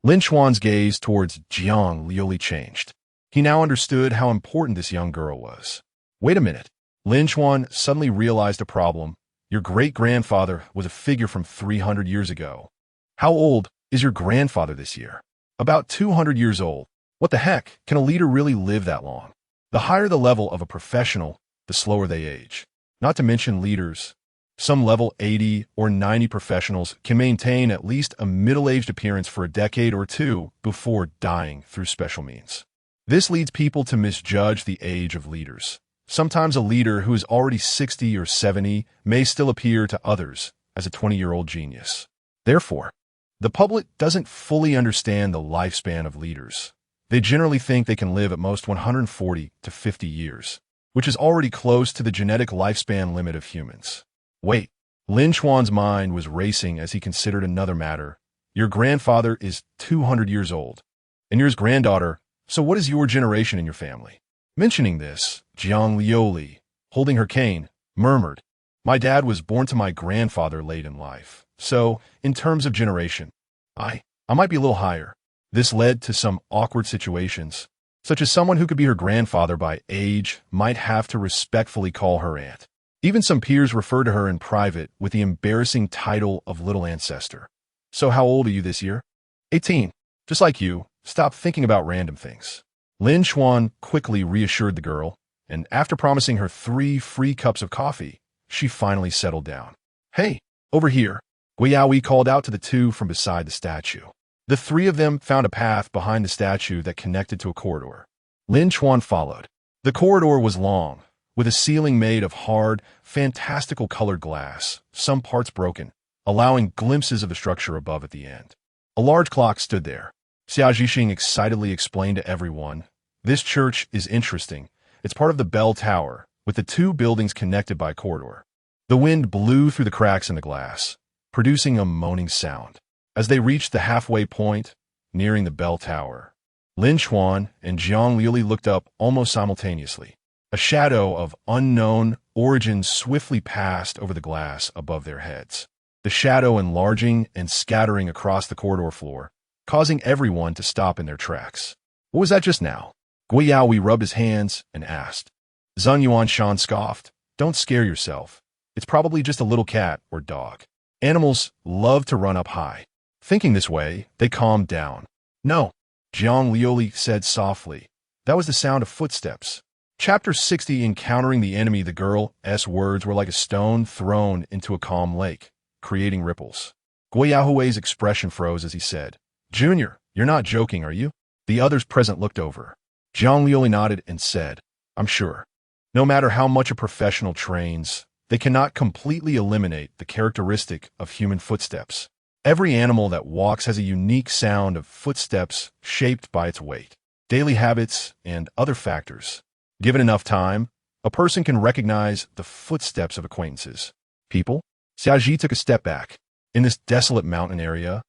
Lin Chuan's gaze towards Jiang Liuli changed. He now understood how important this young girl was. Wait a minute. Lin Chuan suddenly realized a problem. Your great-grandfather was a figure from 300 years ago. How old is your grandfather this year? About 200 years old. What the heck? Can a leader really live that long? The higher the level of a professional, the slower they age. Not to mention leaders. Some level 80 or 90 professionals can maintain at least a middle-aged appearance for a decade or 2 before dying through special means. This leads people to misjudge the age of leaders. Sometimes a leader who is already 60 or 70 may still appear to others as a 20-year-old genius. Therefore, the public doesn't fully understand the lifespan of leaders. They generally think they can live at most 140 to 50 years, which is already close to the genetic lifespan limit of humans. Wait, Lin Chuan's mind was racing as he considered another matter. Your grandfather is 200 years old, and you're his granddaughter, so what is your generation in your family? Mentioning this, Jiang Liuli, holding her cane, murmured, My dad was born to my grandfather late in life, so, in terms of generation, I might be a little higher. This led to some awkward situations, such as someone who could be her grandfather by age might have to respectfully call her aunt. Even some peers refer to her in private with the embarrassing title of little ancestor. So how old are you this year? 18. Just like you, stop thinking about random things. Lin Chuan quickly reassured the girl, and after promising her 3 free cups of coffee, she finally settled down. Hey, over here, Guiyaoui called out to the 2 from beside the statue. The 3 of them found a path behind the statue that connected to a corridor. Lin Chuan followed. The corridor was long, with a ceiling made of hard, fantastical colored glass, some parts broken, allowing glimpses of the structure above at the end. A large clock stood there. Xia Zhixing excitedly explained to everyone, This church is interesting. It's part of the bell tower, with the 2 buildings connected by a corridor. The wind blew through the cracks in the glass, producing a moaning sound. As they reached the halfway point, nearing the bell tower, Lin Chuan and Jiang Liuli looked up almost simultaneously. A shadow of unknown origin swiftly passed over the glass above their heads, the shadow enlarging and scattering across the corridor floor, causing everyone to stop in their tracks. What was that just now? Guiyaoui rubbed his hands and asked. Zheng Yuanshan scoffed. Don't scare yourself. It's probably just a little cat or dog. Animals love to run up high. Thinking this way, they calmed down. No, Jiang Liuli said softly. That was the sound of footsteps. Chapter 60 Encountering the enemy. The girl's words were like a stone thrown into a calm lake, creating ripples. Guiyaohui's expression froze as he said, Junior, you're not joking, are you? The others present looked over. Jiang Liuli nodded and said, I'm sure. No matter how much a professional trains, they cannot completely eliminate the characteristic of human footsteps. Every animal that walks has a unique sound of footsteps shaped by its weight, daily habits, and other factors. Given enough time, a person can recognize the footsteps of acquaintances. People? Xiaoji took a step back. In this desolate mountain area,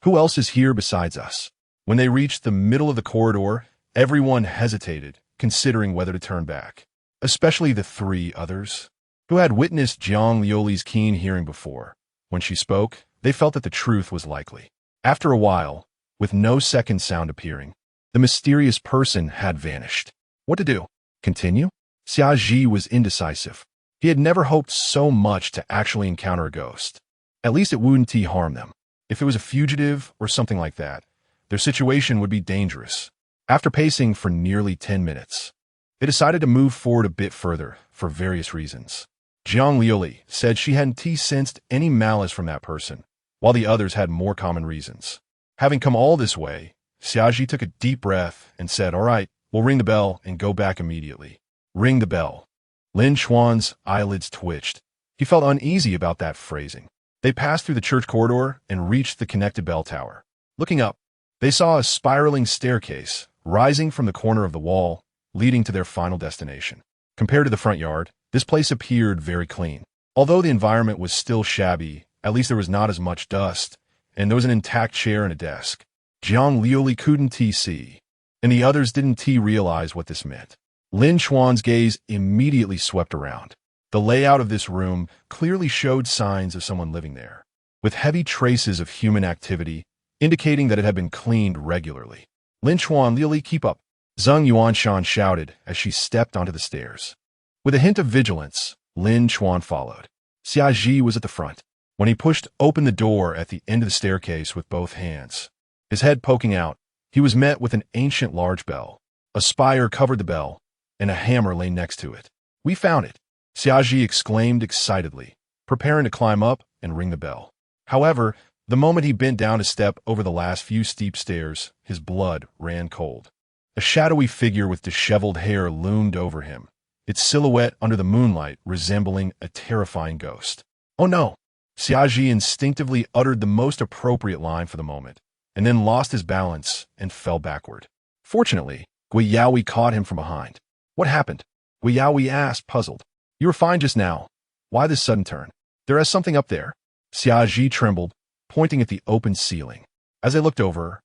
who else is here besides us? When they reached the middle of the corridor, everyone hesitated, considering whether to turn back. Especially the 3 others, who had witnessed Jiang Liuli's keen hearing before. When she spoke, they felt that the truth was likely. After a while, with no second sound appearing, the mysterious person had vanished. What to do? Continue? Xia Zhi was indecisive. He had never hoped so much to actually encounter a ghost. At least it wouldn't harm them. If it was a fugitive or something like that, their situation would be dangerous. After pacing for nearly 10 minutes, they decided to move forward a bit further for various reasons. Jiang Liuli said she hadn't sensed any malice from that person, while the others had more common reasons. Having come all this way, Xiaoji took a deep breath and said, All right, we'll ring the bell and go back immediately. Ring the bell. Lin Chuan's eyelids twitched. He felt uneasy about that phrasing. They passed through the church corridor and reached the connected bell tower. Looking up, they saw a spiraling staircase rising from the corner of the wall, leading to their final destination. Compared to the front yard, this place appeared very clean. Although the environment was still shabby, at least there was not as much dust, and there was an intact chair and a desk. Jiang Liuli couldn't see, and the others didn't realize what this meant. Lin Chuan's gaze immediately swept around. The layout of this room clearly showed signs of someone living there, with heavy traces of human activity, indicating that it had been cleaned regularly. Lin Chuan, Lili, keep up, Zheng Yuanshan shouted as she stepped onto the stairs. With a hint of vigilance, Lin Chuan followed. Xia Ji was at the front. When he pushed open the door at the end of the staircase with both hands, his head poking out, he was met with an ancient large bell. A spire covered the bell, and a hammer lay next to it. We found it, Xia Ji exclaimed excitedly, preparing to climb up and ring the bell. However, the moment he bent down to step over the last few steep stairs, his blood ran cold. A shadowy figure with disheveled hair loomed over him, its silhouette under the moonlight resembling a terrifying ghost. Oh no! Xia Ji instinctively uttered the most appropriate line for the moment, and then lost his balance and fell backward. Fortunately, Gui Yaoi caught him from behind. What happened? Gui Yaoi asked, puzzled. You were fine just now. Why this sudden turn? There is something up there. Xia Ji trembled, pointing at the open ceiling. As they looked over,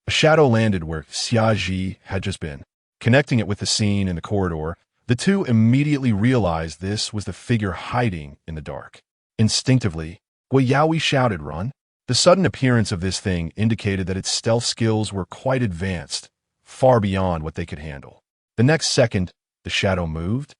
a shadow landed where Xia Ji had just been. Connecting it with the scene in the corridor, the two immediately realized this was the figure hiding in the dark. Instinctively, Gui Yaoi shouted, "Run!" The sudden appearance of this thing indicated that its stealth skills were quite advanced, far beyond what they could handle. The next second, the shadow moved,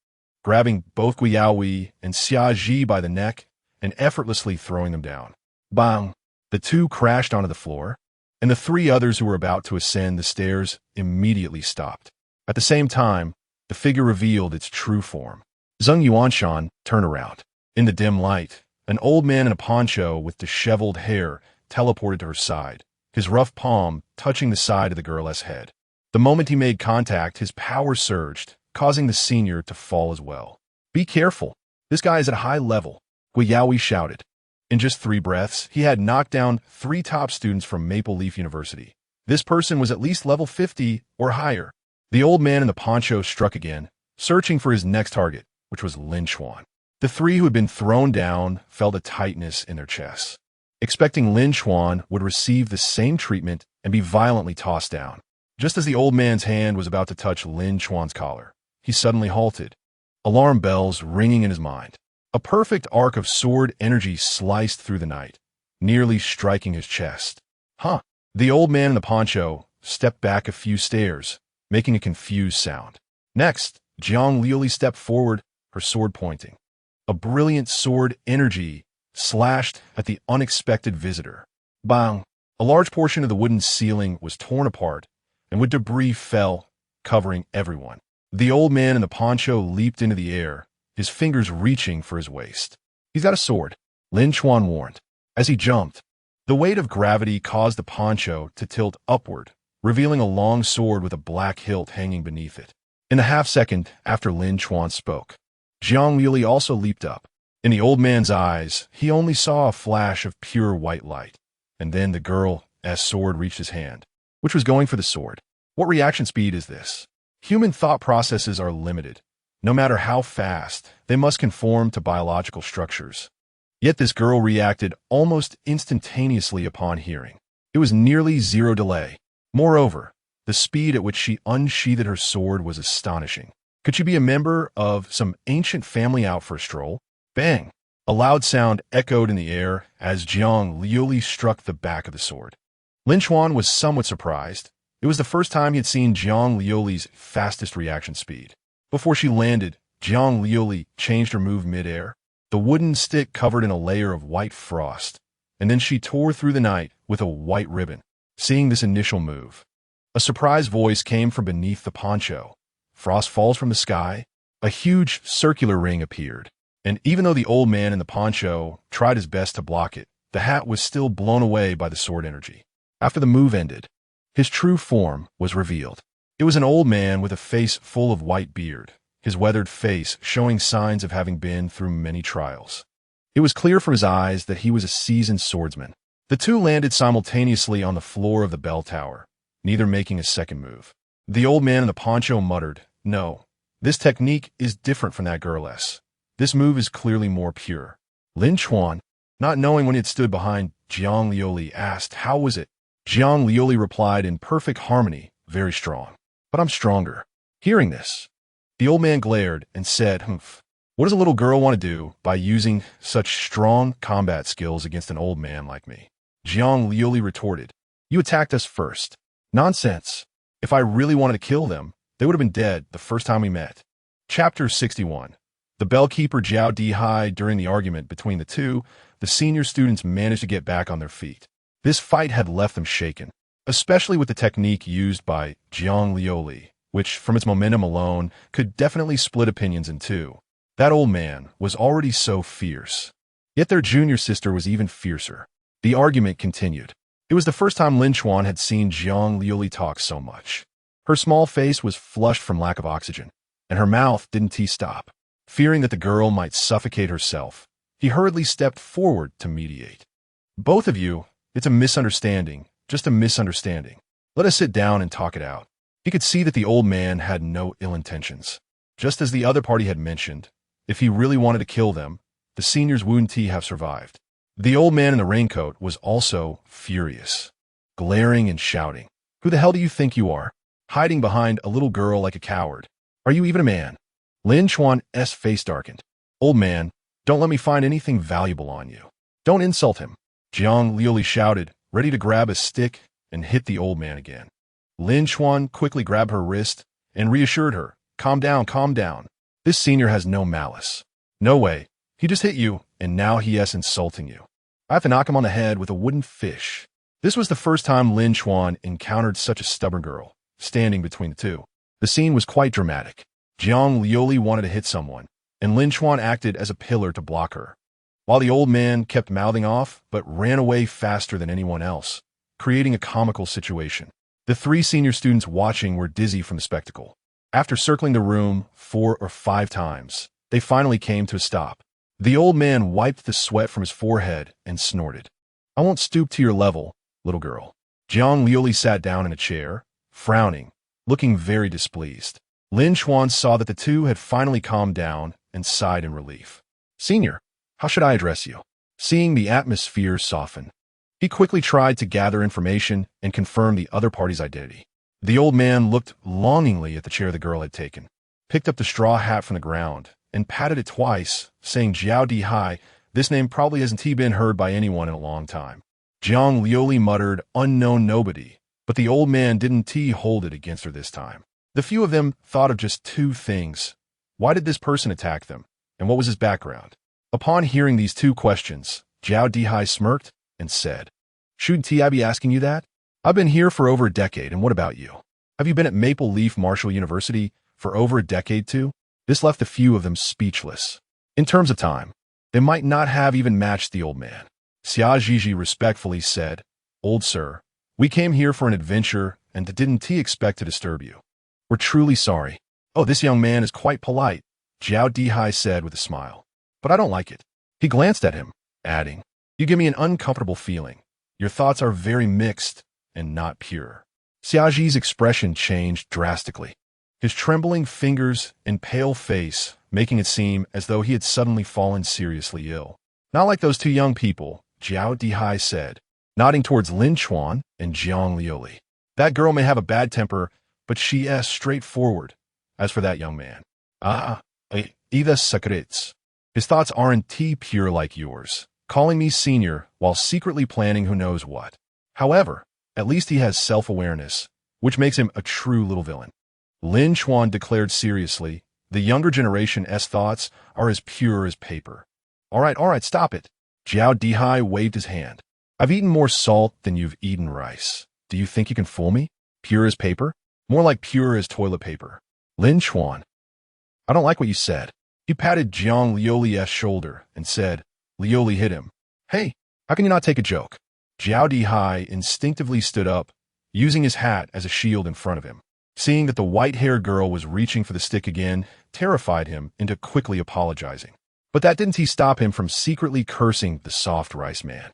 grabbing both Gui Yaoi and Xia Ji by the neck and effortlessly throwing them down. Bang! The two crashed onto the floor, and the three others who were about to ascend the stairs immediately stopped. At the same time, the figure revealed its true form. Zheng Yuanshan turned around. In the dim light, an old man in a poncho with disheveled hair teleported to her side, his rough palm touching the side of the girl's head. The moment he made contact, his power surged, causing the senior to fall as well. Be careful. This guy is at a high level, Gui Yaoi shouted. In just 3 breaths, he had knocked down 3 top students from Maple Leaf University. This person was at least level 50 or higher. The old man in the poncho struck again, searching for his next target, which was Lin Chuan. The 3 who had been thrown down felt a tightness in their chests, expecting Lin Chuan would receive the same treatment and be violently tossed down. Just as the old man's hand was about to touch Lin Chuan's collar, he suddenly halted, alarm bells ringing in his mind. A perfect arc of sword energy sliced through the night, nearly striking his chest. Huh! The old man in the poncho stepped back a few stairs, making a confused sound. Next, Jiang Liuli stepped forward, her sword pointing. A brilliant sword energy slashed at the unexpected visitor. Bang! A large portion of the wooden ceiling was torn apart, and with debris fell, covering everyone. The old man in the poncho leaped into the air, his fingers reaching for his waist. He's got a sword, Lin Chuan warned. As he jumped, the weight of gravity caused the poncho to tilt upward, revealing a long sword with a black hilt hanging beneath it. In the half-second after Lin Chuan spoke, Jiang Liuli also leaped up. In the old man's eyes, he only saw a flash of pure white light, and then the girl's sword reached his hand, which was going for the sword. What reaction speed is this? Human thought processes are limited. No matter how fast, they must conform to biological structures. Yet this girl reacted almost instantaneously upon hearing. It was nearly 0 delay. Moreover, the speed at which she unsheathed her sword was astonishing. Could she be a member of some ancient family out for a stroll? Bang! A loud sound echoed in the air as Jiang Liuli struck the back of the sword. Lin Chuan was somewhat surprised. It was the first time he had seen Jiang Liuli's fastest reaction speed. Before she landed, Jiang Liuli changed her move mid-air, the wooden stick covered in a layer of white frost, and then she tore through the night with a white ribbon. Seeing this initial move, a surprised voice came from beneath the poncho. Frost falls from the sky, a huge circular ring appeared, and even though the old man in the poncho tried his best to block it, the hat was still blown away by the sword energy. After the move ended, his true form was revealed. It was an old man with a face full of white beard, his weathered face showing signs of having been through many trials. It was clear from his eyes that he was a seasoned swordsman. The two landed simultaneously on the floor of the bell tower, neither making a second move. The old man in the poncho muttered, "No, this technique is different from that girl's. This move is clearly more pure." Lin Chuan, not knowing when he had stood behind Jiang Liuli, asked, "How was it?" Jiang Liuli replied in perfect harmony, "Very strong. But I'm stronger." Hearing this, The old man glared and said, "Humph. What does a little girl want to do by using such strong combat skills against an old man like me?" Jiang Liuli retorted, "You attacked us first." "Nonsense. If I really wanted to kill them, they would have been dead the first time we met." Chapter 61. The bellkeeper Zhao Dihai. During the argument between the two, the senior students managed to get back on their feet. This fight had left them shaken, especially with the technique used by Jiang Liuli, which, from its momentum alone, could definitely split opinions in two. That old man was already so fierce. Yet their junior sister was even fiercer. The argument continued. It was the first time Lin Chuan had seen Jiang Liuli talk so much. Her small face was flushed from lack of oxygen, and her mouth didn't stop. Fearing that the girl might suffocate herself, he hurriedly stepped forward to mediate. "Both of you, it's a misunderstanding, just a misunderstanding. Let us sit down and talk it out." He could see that the old man had no ill intentions. Just as the other party had mentioned, if he really wanted to kill them, the seniors wouldn't have survived. The old man in the raincoat was also furious, glaring and shouting, "Who the hell do you think you are? Hiding behind a little girl like a coward. Are you even a man?" Lin Chuan's face darkened. "Old man, don't let me find anything valuable on you. Don't insult him." Jiang Liuli shouted, ready to grab a stick and hit the old man again. Lin Chuan quickly grabbed her wrist and reassured her, calm down, calm down. This senior has no malice. No way. He just hit you, and now he is insulting you. I have to knock him on the head with a wooden fish." This was the first time Lin Chuan encountered such a stubborn girl, standing between the two. The scene was quite dramatic. Jiang Liuli wanted to hit someone, and Lin Chuan acted as a pillar to block her, while the old man kept mouthing off but ran away faster than anyone else, creating a comical situation. The three senior students watching were dizzy from the spectacle. After circling the room 4 or 5 times, they finally came to a stop. The old man wiped the sweat from his forehead and snorted. "I won't stoop to your level, little girl." Jiang Liuli sat down in a chair, frowning, looking very displeased. Lin Chuan saw that the two had finally calmed down and sighed in relief. "Senior, how should I address you?" Seeing the atmosphere soften, he quickly tried to gather information and confirm the other party's identity. The old man looked longingly at the chair the girl had taken, picked up the straw hat from the ground, and patted it twice, saying, "Zhao Dihai, this name probably hasn't been heard by anyone in a long time." Jiang Liuli muttered, "Unknown nobody," but the old man didn't hold it against her this time. The few of them thought of just 2 things. Why did this person attack them, and what was his background? Upon hearing these 2 questions, Zhao Dihai smirked and said, "Shouldn't I be asking you that? I've been here for over a decade, and what about you? Have you been at Maple Leaf Marshall University for over a decade too?" This left a few of them speechless. In terms of time, they might not have even matched the old man. Xia Zhizhi respectfully said, "Old sir, we came here for an adventure and didn't expect to disturb you. We're truly sorry." "Oh, this young man is quite polite," Zhao Dihai said with a smile. "But I don't like it." He glanced at him, adding, "You give me an uncomfortable feeling. Your thoughts are very mixed and not pure." Xiaoji's expression changed drastically, his trembling fingers and pale face making it seem as though he had suddenly fallen seriously ill. "Not like those 2 young people," Zhao Dihai said, nodding towards Lin Chuan and Jiang Liuli. "That girl may have a bad temper, but she is straightforward. As for that young man, either secrets. His thoughts aren't pure like yours, calling me senior while secretly planning who knows what. However, at least he has self-awareness, which makes him a true little villain." Lin Chuan declared seriously, "The younger generation's thoughts are as pure as paper." All right, stop it." Zhao Dihai waved his hand. "I've eaten more salt than you've eaten rice. Do you think you can fool me? Pure as paper? More like pure as toilet paper." Lin Chuan, "I don't like what you said." He patted Jiang Liuli's shoulder and said, "Liuli hit him." "Hey, how can you not take a joke?" Zhao Dihai instinctively stood up, using his hat as a shield in front of him. Seeing that the white-haired girl was reaching for the stick again terrified him into quickly apologizing. But that didn't stop him from secretly cursing the soft rice man.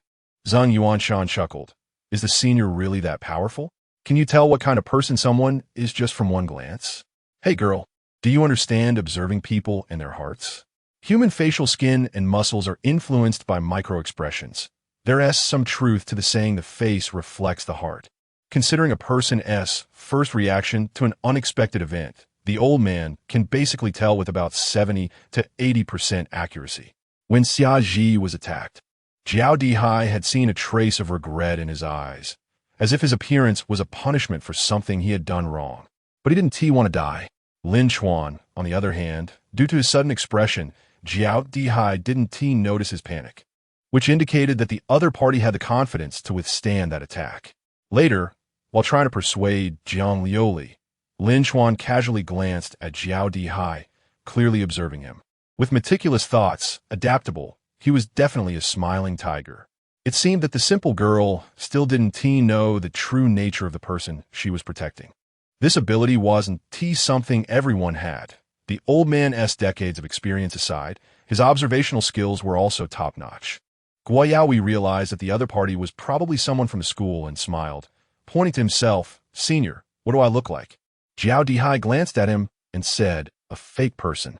Zhang Yuanshan chuckled. "Is the senior really that powerful? Can you tell what kind of person someone is just from one glance? Hey girl, do you understand observing people and their hearts? Human facial skin and muscles are influenced by micro-expressions. There is some truth to the saying the face reflects the heart. Considering a person's first reaction to an unexpected event the old man can basically tell with about 70 to 80% accuracy. When Xiaji was attacked, Jiao Dihai had seen a trace of regret in his eyes, as if his appearance was a punishment for something he had done wrong. But he didn't want to die. Lin Chuan, on the other hand, due to his sudden expression, Jiao Dihai didn't notice his panic, which indicated that the other party had the confidence to withstand that attack. Later, while trying to persuade Jiang Liuli, Lin Chuan casually glanced at Jiao Dihai, clearly observing him. With meticulous thoughts, adaptable, he was definitely a smiling tiger. It seemed that the simple girl still didn't know the true nature of the person she was protecting. This ability wasn't something everyone had. The old man's decades of experience aside, his observational skills were also top-notch. Guoyaowi realized that the other party was probably someone from the school and smiled, pointing to himself. "Senior, what do I look like?" Jiao Dihai glanced at him and said, "A fake person."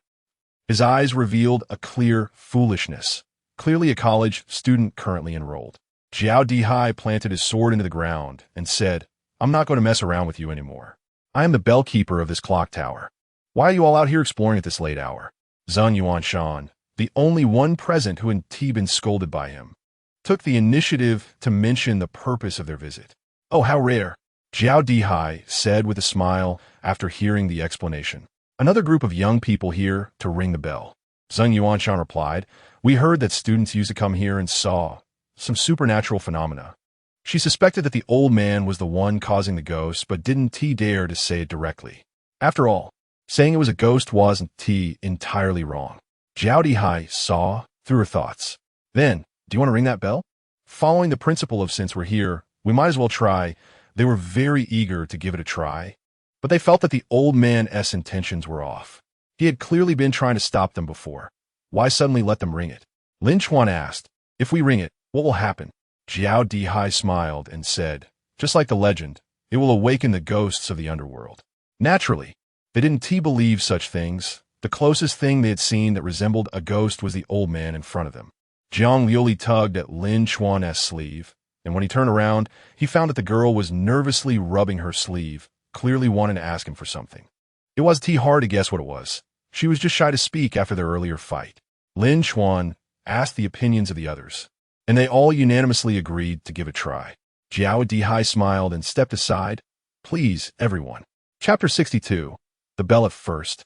His eyes revealed a clear foolishness, clearly a college student currently enrolled. Jiao Dihai planted his sword into the ground and said, "I'm not going to mess around with you anymore. I am the bellkeeper of this clock tower. Why are you all out here exploring at this late hour?" Zheng Yuanshan, the only one present who had been scolded by him, took the initiative to mention the purpose of their visit. "Oh, how rare," Jiao Dihai said with a smile after hearing the explanation. "Another group of young people here to ring the bell." Zheng Yuanshan replied, "We heard that students used to come here and saw some supernatural phenomena." She suspected that the old man was the one causing the ghost, but didn't dare to say it directly. After all, saying it was a ghost wasn't entirely wrong. Jiao Dihai saw through her thoughts. "Then, do you want to ring that bell?" Following the principle of "since we're here, we might as well try," they were very eager to give it a try, but they felt that the old man's intentions were off. He had clearly been trying to stop them before. Why suddenly let them ring it? Lin Chuan asked, "If we ring it, what will happen?" Jiao Dihai smiled and said, "Just like the legend, it will awaken the ghosts of the underworld." Naturally, they didn't believe such things. The closest thing they had seen that resembled a ghost was the old man in front of them. Jiang Liuli tugged at Lin Chuan's sleeve, and when he turned around, he found that the girl was nervously rubbing her sleeve, clearly wanting to ask him for something. It wasn't hard to guess what it was. She was just shy to speak after their earlier fight. Lin Chuan asked the opinions of the others, and they all unanimously agreed to give it a try. Jiao Dihai smiled and stepped aside. "Please, everyone." Chapter 62. The Bell at First.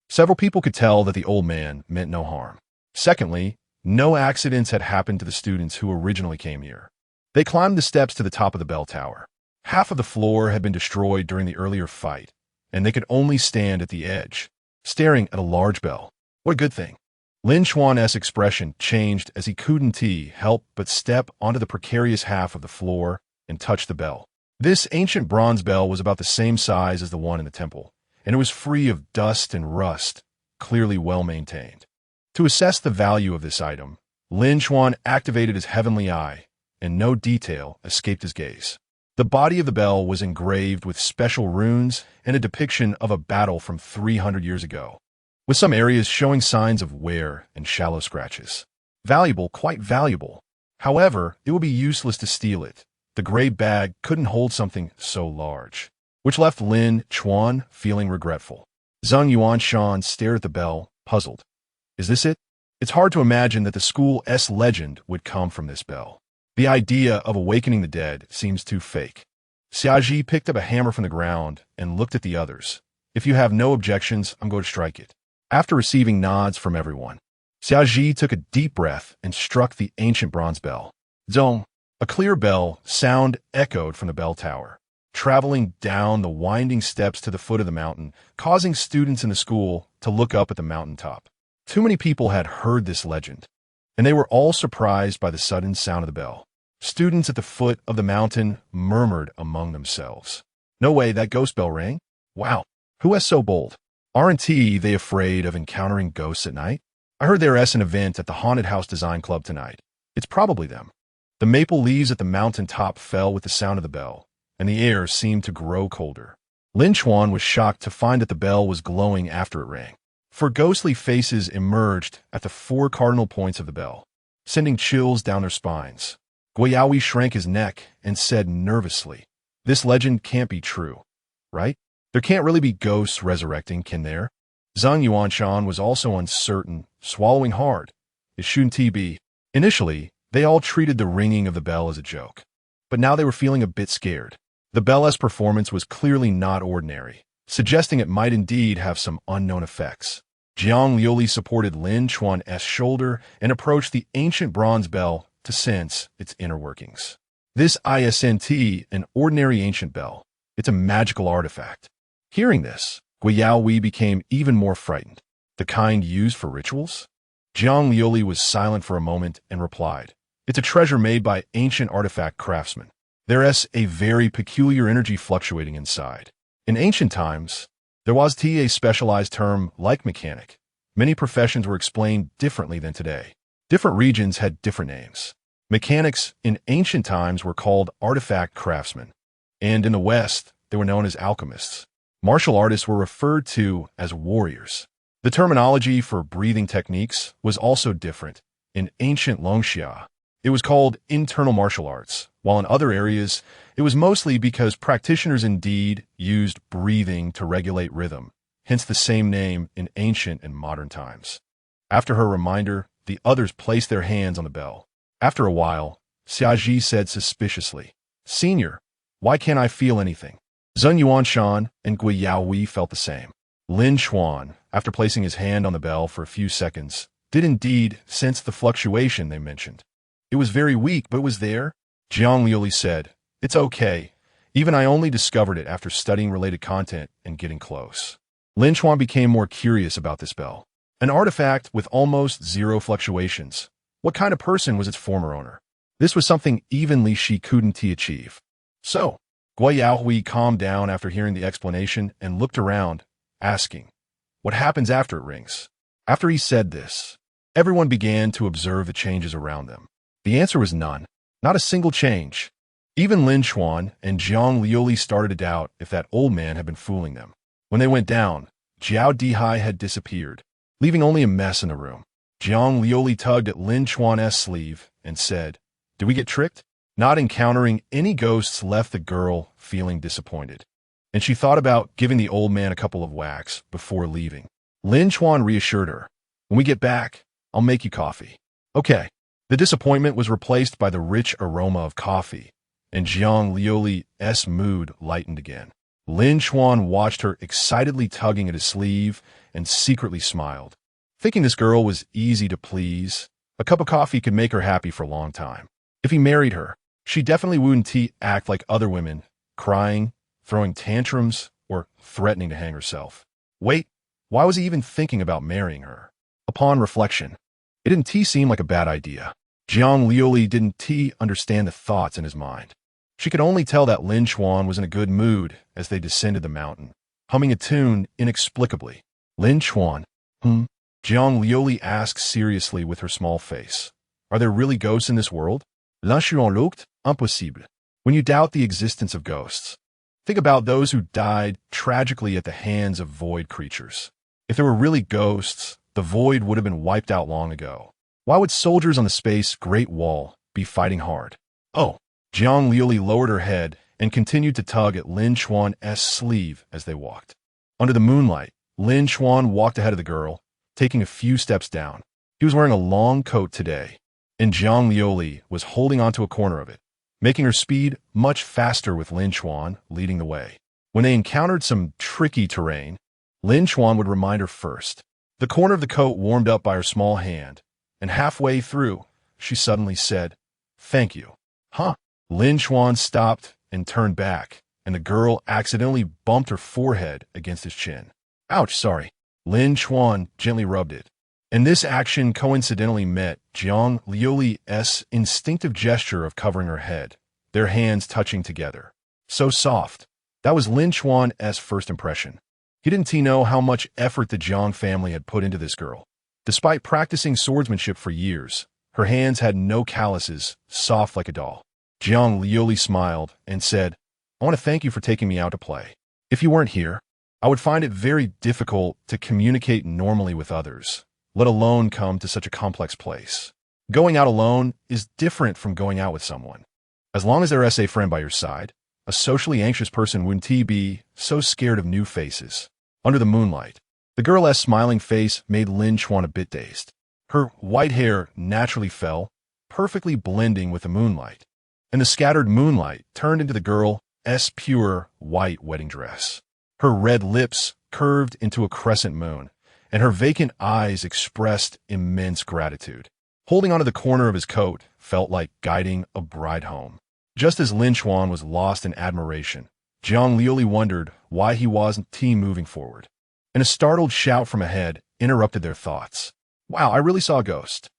Several people could tell that the old man meant no harm. Secondly, no accidents had happened to the students who originally came here. They climbed the steps to the top of the bell tower. Half of the floor had been destroyed during the earlier fight, and they could only stand at the edge, staring at a large bell. What a good thing. Lin Chuan's expression changed as he couldn't help but step onto the precarious half of the floor and touch the bell. This ancient bronze bell was about the same size as the one in the temple, and it was free of dust and rust, clearly well maintained. To assess the value of this item, Lin Chuan activated his heavenly eye, and no detail escaped his gaze. The body of the bell was engraved with special runes and a depiction of a battle from 300 years ago, with some areas showing signs of wear and shallow scratches. Valuable, quite valuable. However, it would be useless to steal it. The gray bag couldn't hold something so large, which left Lin Chuan feeling regretful. Zheng Yuanshan stared at the bell, puzzled. Is this it? It's hard to imagine that the school's legend would come from this bell. The idea of awakening the dead seems too fake. Xiaji picked up a hammer from the ground and looked at the others. "If you have no objections, I'm going to strike it." After receiving nods from everyone, Xiaji took a deep breath and struck the ancient bronze bell. Zong! A clear bell sound echoed from the bell tower, traveling down the winding steps to the foot of the mountain, causing students in the school to look up at the mountaintop. Too many people had heard this legend, and they were all surprised by the sudden sound of the bell. Students at the foot of the mountain murmured among themselves. "No way, that ghost bell rang? Wow, who is so bold? Aren't they afraid of encountering ghosts at night? I heard there's an event at the Haunted House Design Club tonight. It's probably them." The maple leaves at the mountaintop fell with the sound of the bell, and the air seemed to grow colder. Lin Chuan was shocked to find that the bell was glowing after it rang, for ghostly faces emerged at the 4 cardinal points of the bell, sending chills down their spines. Guoyaowi shrank his neck and said nervously, "This legend can't be true, right? There can't really be ghosts resurrecting, can there? Zhang Yuanshan was also uncertain, swallowing hard. It shouldn't be. Initially, they all treated the ringing of the bell as a joke. But now they were feeling a bit scared. The bell's performance was clearly not ordinary, suggesting it might indeed have some unknown effects. Jiang Liuli supported Lin Chuan's shoulder and approached the ancient bronze bell to sense its inner workings. This isn't an ordinary ancient bell. It's a magical artifact. Hearing this, Guiyaohui became even more frightened. The kind used for rituals? Jiang Liuli was silent for a moment and replied, "It's a treasure made by ancient artifact craftsmen. There's a very peculiar energy fluctuating inside. In ancient times, there was a specialized term like mechanic. Many professions were explained differently than today. Different regions had different names. Mechanics in ancient times were called artifact craftsmen, and in the West, they were known as alchemists. Martial artists were referred to as warriors. The terminology for breathing techniques was also different. In ancient Longxia, it was called internal martial arts, while in other areas, it was mostly because practitioners indeed used breathing to regulate rhythm, hence the same name in ancient and modern times." After her reminder, the others placed their hands on the bell. After a while, Xiaji said suspiciously, "Senior, why can't I feel anything?" Zheng Yuanshan and Guiyaohui felt the same. Lin Chuan, after placing his hand on the bell for a few seconds, did indeed sense the fluctuation they mentioned. It was very weak, but it was there. Jiang Liuli said, "It's okay. Even I only discovered it after studying related content and getting close." Lin Chuan became more curious about this bell. An artifact with almost zero fluctuations. What kind of person was its former owner? This was something even Li Shi couldn't achieve. So, Guiyaohui calmed down after hearing the explanation and looked around, asking, "What happens after it rings?" After he said this, everyone began to observe the changes around them. The answer was none. Not a single change. Even Lin Chuan and Jiang Liuli started to doubt if that old man had been fooling them. When they went down, Jiao Dihai had disappeared, leaving only a mess in the room. Jiang Liuli tugged at Lin Chuan's sleeve and said, "Did we get tricked?" Not encountering any ghosts left the girl feeling disappointed, and she thought about giving the old man a couple of whacks before leaving. Lin Chuan reassured her, "When we get back, I'll make you coffee." Okay. The disappointment was replaced by the rich aroma of coffee, and Jiang Liuli's mood lightened again. Lin Chuan watched her excitedly tugging at his sleeve and secretly smiled. Thinking this girl was easy to please, a cup of coffee could make her happy for a long time. If he married her, she definitely wouldn't act like other women, crying, throwing tantrums, or threatening to hang herself. Wait, why was he even thinking about marrying her? Upon reflection, it didn't seem like a bad idea. Jiang Liuli didn't understand the thoughts in his mind. She could only tell that Lin Chuan was in a good mood as they descended the mountain, humming a tune inexplicably. "Lin Chuan, Jiang Liuli asked seriously with her small face. "Are there really ghosts in this world?" "L'inchant looked impossible." When you doubt the existence of ghosts, think about those who died tragically at the hands of void creatures. If there were really ghosts, the void would have been wiped out long ago. Why would soldiers on the space Great Wall be fighting hard? Oh, Jiang Liuli lowered her head and continued to tug at Lin Chuan's sleeve as they walked. Under the moonlight, Lin Chuan walked ahead of the girl, taking a few steps down. He was wearing a long coat today, and Jiang Liuli was holding onto a corner of it, making her speed much faster with Lin Chuan leading the way. When they encountered some tricky terrain, Lin Chuan would remind her first. The corner of the coat warmed up by her small hand, and halfway through, she suddenly said, "Thank you." "Huh?" Lin Chuan stopped and turned back, and the girl accidentally bumped her forehead against his chin. "Ouch, sorry." Lin Chuan gently rubbed it, and this action coincidentally met Jiang Liuli's instinctive gesture of covering her head, their hands touching together. So soft. That was Lin Chuan's first impression. He didn't know how much effort the Jiang family had put into this girl. Despite practicing swordsmanship for years, her hands had no calluses, soft like a doll. Jiang Liuli smiled and said, "I want to thank you for taking me out to play. If you weren't here, I would find it very difficult to communicate normally with others, let alone come to such a complex place. Going out alone is different from going out with someone. As long as there is a friend by your side, a socially anxious person wouldn't be so scared of new faces. Under the moonlight, the girl's smiling face made Lin Chuan a bit dazed. Her white hair naturally fell, perfectly blending with the moonlight, and the scattered moonlight turned into the girl's pure white wedding dress. Her red lips curved into a crescent moon, and her vacant eyes expressed immense gratitude. Holding onto the corner of his coat felt like guiding a bride home. Just as Lin Chuan was lost in admiration, Jiang Liuli wondered why he wasn't moving forward. And a startled shout from ahead interrupted their thoughts. Wow, I really saw a ghost.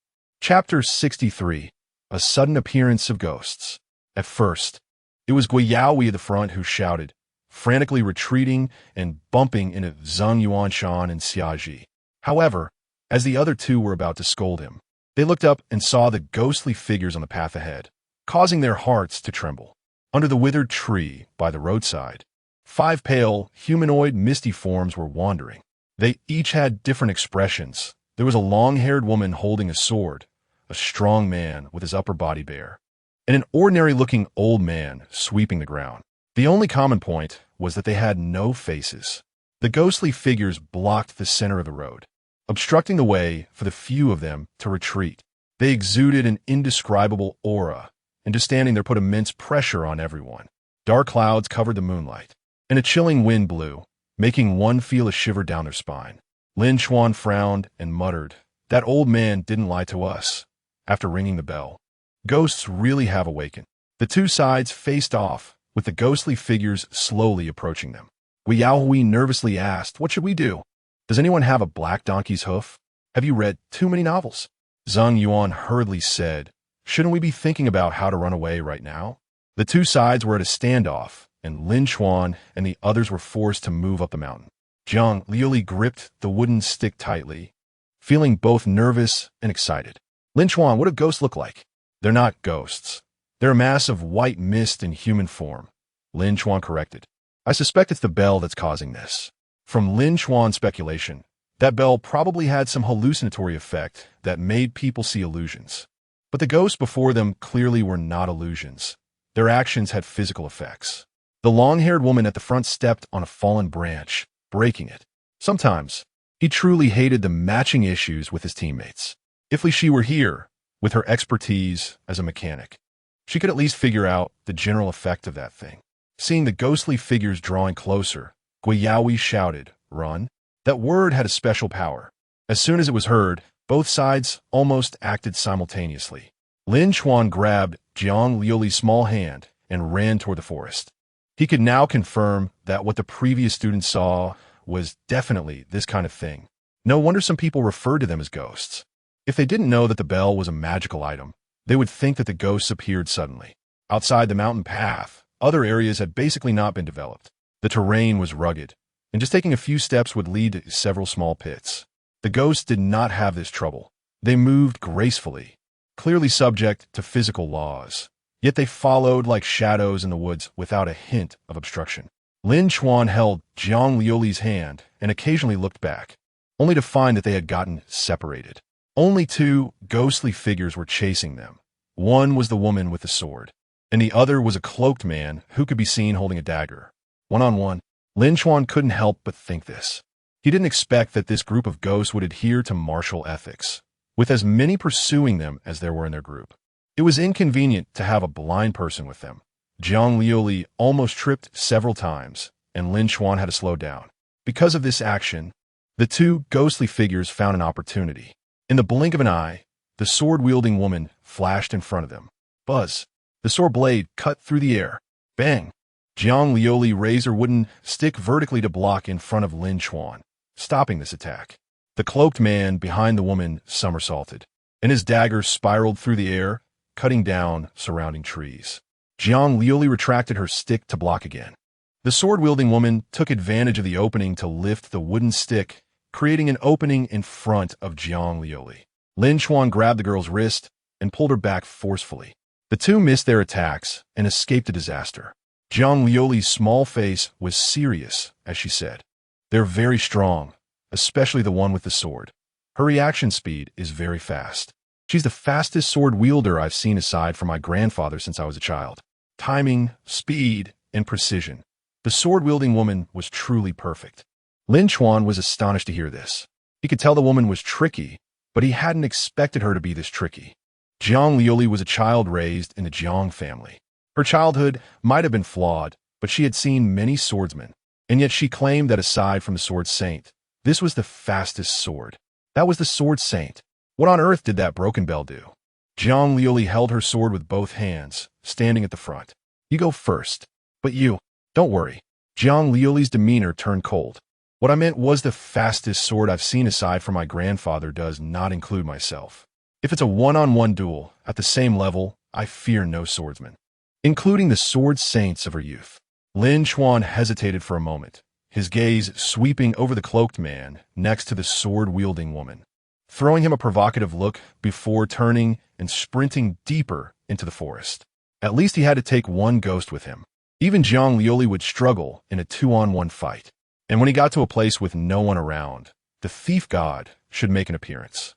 Chapter 63. A Sudden Appearance of Ghosts. At first, it was Guiyaowi at the front who shouted, frantically retreating and bumping into Zheng Yuanshan and Xiaji. However, as the other two were about to scold him, they looked up and saw the ghostly figures on the path ahead, causing their hearts to tremble. Under the withered tree by the roadside, 5 pale, humanoid, misty forms were wandering. They each had different expressions. There was a long-haired woman holding a sword, a strong man with his upper body bare, and an ordinary-looking old man sweeping the ground. The only common point was that they had no faces. The ghostly figures blocked the center of the road, obstructing the way for the few of them to retreat. They exuded an indescribable aura, and just standing there put immense pressure on everyone. Dark clouds covered the moonlight, and a chilling wind blew, making one feel a shiver down their spine. Lin Chuan frowned and muttered, "That old man didn't lie to us." After ringing the bell, ghosts really have awakened. The two sides faced off, with the ghostly figures slowly approaching them. Guiyaohui nervously asked, "What should we do? Does anyone have a black donkey's hoof? Have you read too many novels?" Zheng Yuan hurriedly said, "Shouldn't we be thinking about how to run away right now?" The two sides were at a standoff, and Lin Chuan and the others were forced to move up the mountain. Jiang Liuli gripped the wooden stick tightly, feeling both nervous and excited. "Lin Chuan, what do ghosts look like?" "They're not ghosts. They're a mass of white mist in human form," Lin Chuan corrected. "I suspect it's the bell that's causing this." From Lin Chuan's speculation, that bell probably had some hallucinatory effect that made people see illusions. But the ghosts before them clearly were not illusions. Their actions had physical effects. The long-haired woman at the front stepped on a fallen branch, breaking it. Sometimes, he truly hated the matching issues with his teammates. If she were here, with her expertise as a mechanic, she could at least figure out the general effect of that thing. Seeing the ghostly figures drawing closer, Guiyaohui shouted, "Run." That word had a special power. As soon as it was heard, both sides almost acted simultaneously. Lin Chuan grabbed Jiang Liuli's small hand and ran toward the forest. He could now confirm that what the previous students saw was definitely this kind of thing. No wonder some people referred to them as ghosts. If they didn't know that the bell was a magical item, they would think that the ghosts appeared suddenly. Outside the mountain path, other areas had basically not been developed. The terrain was rugged, and just taking a few steps would lead to several small pits. The ghosts did not have this trouble. They moved gracefully, clearly subject to physical laws. Yet they followed like shadows in the woods without a hint of obstruction. Lin Chuan held Jiang Liuli's hand and occasionally looked back, only to find that they had gotten separated. Only 2 ghostly figures were chasing them. One was the woman with the sword, and the other was a cloaked man who could be seen holding a dagger. One-on-one, Lin Chuan couldn't help but think this. He didn't expect that this group of ghosts would adhere to martial ethics, with as many pursuing them as there were in their group. It was inconvenient to have a blind person with them. Jiang Liuli almost tripped several times, and Lin Chuan had to slow down. Because of this action, the 2 ghostly figures found an opportunity. In the blink of an eye, the sword-wielding woman flashed in front of them. Buzz! The sword blade cut through the air. Bang! Jiang Liuli raised her wooden stick vertically to block in front of Lin Chuan, stopping this attack. The cloaked man behind the woman somersaulted, and his dagger spiraled through the air, cutting down surrounding trees. Jiang Liuli retracted her stick to block again. The sword-wielding woman took advantage of the opening to lift the wooden stick, creating an opening in front of Jiang Liuli. Lin Chuan grabbed the girl's wrist and pulled her back forcefully. The two missed their attacks and escaped a disaster. Jiang Liuli's small face was serious as she said, "They're very strong, especially the one with the sword. Her reaction speed is very fast. She's the fastest sword wielder I've seen aside from my grandfather since I was a child. Timing, speed, and precision. The sword-wielding woman was truly perfect. Lin Chuan was astonished to hear this. He could tell the woman was tricky, but he hadn't expected her to be this tricky. Jiang Liuli was a child raised in the Jiang family. Her childhood might have been flawed, but she had seen many swordsmen, and yet she claimed that aside from the sword saint, this was the fastest sword. That was the sword saint. What on earth did that broken bell do? Jiang Liuli held her sword with both hands, standing at the front. You go first. But you, don't worry. Jiang Liuli's demeanor turned cold. What I meant was the fastest sword I've seen aside from my grandfather does not include myself. If it's a one-on-one duel, at the same level, I fear no swordsman, including the sword saints of her youth. Lin Chuan hesitated for a moment, his gaze sweeping over the cloaked man next to the sword-wielding woman, throwing him a provocative look before turning and sprinting deeper into the forest. At least he had to take one ghost with him. Even Jiang Liuli would struggle in a two-on-one fight. And when he got to a place with no one around, the thief god should make an appearance.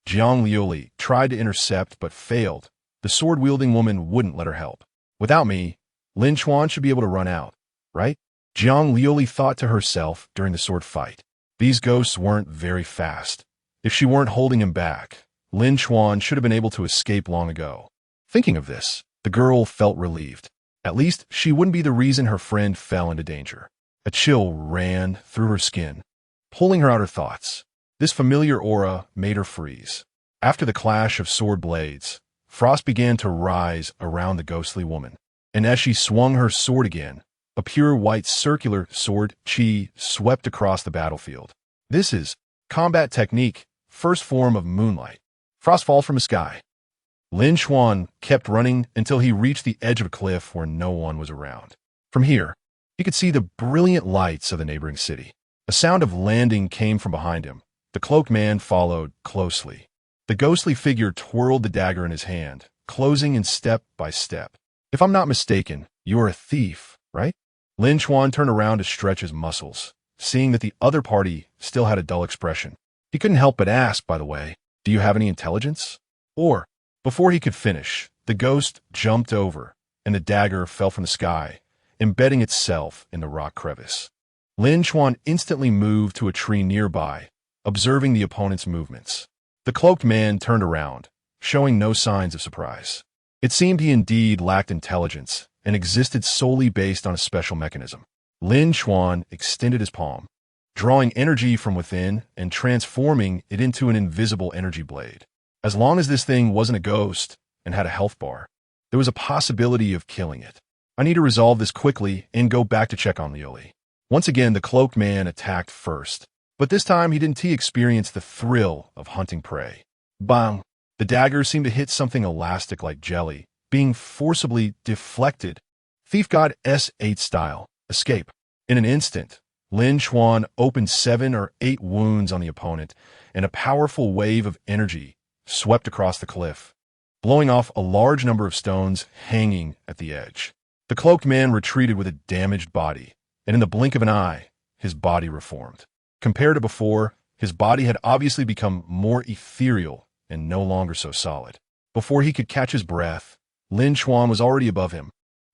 Jiang Liuli tried to intercept but failed. The sword-wielding woman wouldn't let her help. Without me, Lin Chuan should be able to run out, right? Jiang Liuli thought to herself during the sword fight. These ghosts weren't very fast. If she weren't holding him back, Lin Chuan should have been able to escape long ago. Thinking of this, the girl felt relieved. At least she wouldn't be the reason her friend fell into danger. A chill ran through her skin, pulling her out of thoughts. This familiar aura made her freeze. After the clash of sword blades, frost began to rise around the ghostly woman. And as she swung her sword again, a pure white circular sword chi swept across the battlefield. This is combat technique, first form of moonlight. Frost falls from the sky. Lin Chuan kept running until he reached the edge of a cliff where no one was around. From here, he could see the brilliant lights of the neighboring city. A sound of landing came from behind him. The cloaked man followed closely. The ghostly figure twirled the dagger in his hand, closing in step by step. If I'm not mistaken, you're a thief, right? Lin Chuan turned around to stretch his muscles, seeing that the other party still had a dull expression. He couldn't help but ask, by the way, do you have any intelligence? Or, before he could finish, the ghost jumped over, and the dagger fell from the sky, embedding itself in the rock crevice. Lin Chuan instantly moved to a tree nearby, observing the opponent's movements. The cloaked man turned around, showing no signs of surprise. It seemed he indeed lacked intelligence and existed solely based on a special mechanism. Lin Chuan extended his palm, drawing energy from within and transforming it into an invisible energy blade. As long as this thing wasn't a ghost and had a health bar, there was a possibility of killing it. I need to resolve this quickly and go back to check on Liuli. Once again, the cloaked man attacked first, but this time he didn't experience the thrill of hunting prey. Bang! The dagger seemed to hit something elastic like jelly, being forcibly deflected. Thief God S8 style. Escape. In an instant, Lin Chuan opened 7 or 8 wounds on the opponent, and a powerful wave of energy swept across the cliff, blowing off a large number of stones hanging at the edge. The cloaked man retreated with a damaged body, and in the blink of an eye, his body reformed. Compared to before, his body had obviously become more ethereal and no longer so solid. Before he could catch his breath, Lin Chuan was already above him.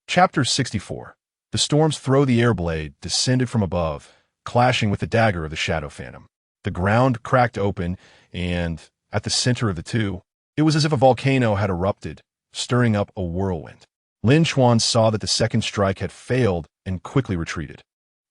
Chapter 64. The storm's throw-the-air blade descended from above, clashing with the dagger of the Shadow Phantom. The ground cracked open, and at the center of the two, it was as if a volcano had erupted, stirring up a whirlwind. Lin Chuan saw that the second strike had failed and quickly retreated.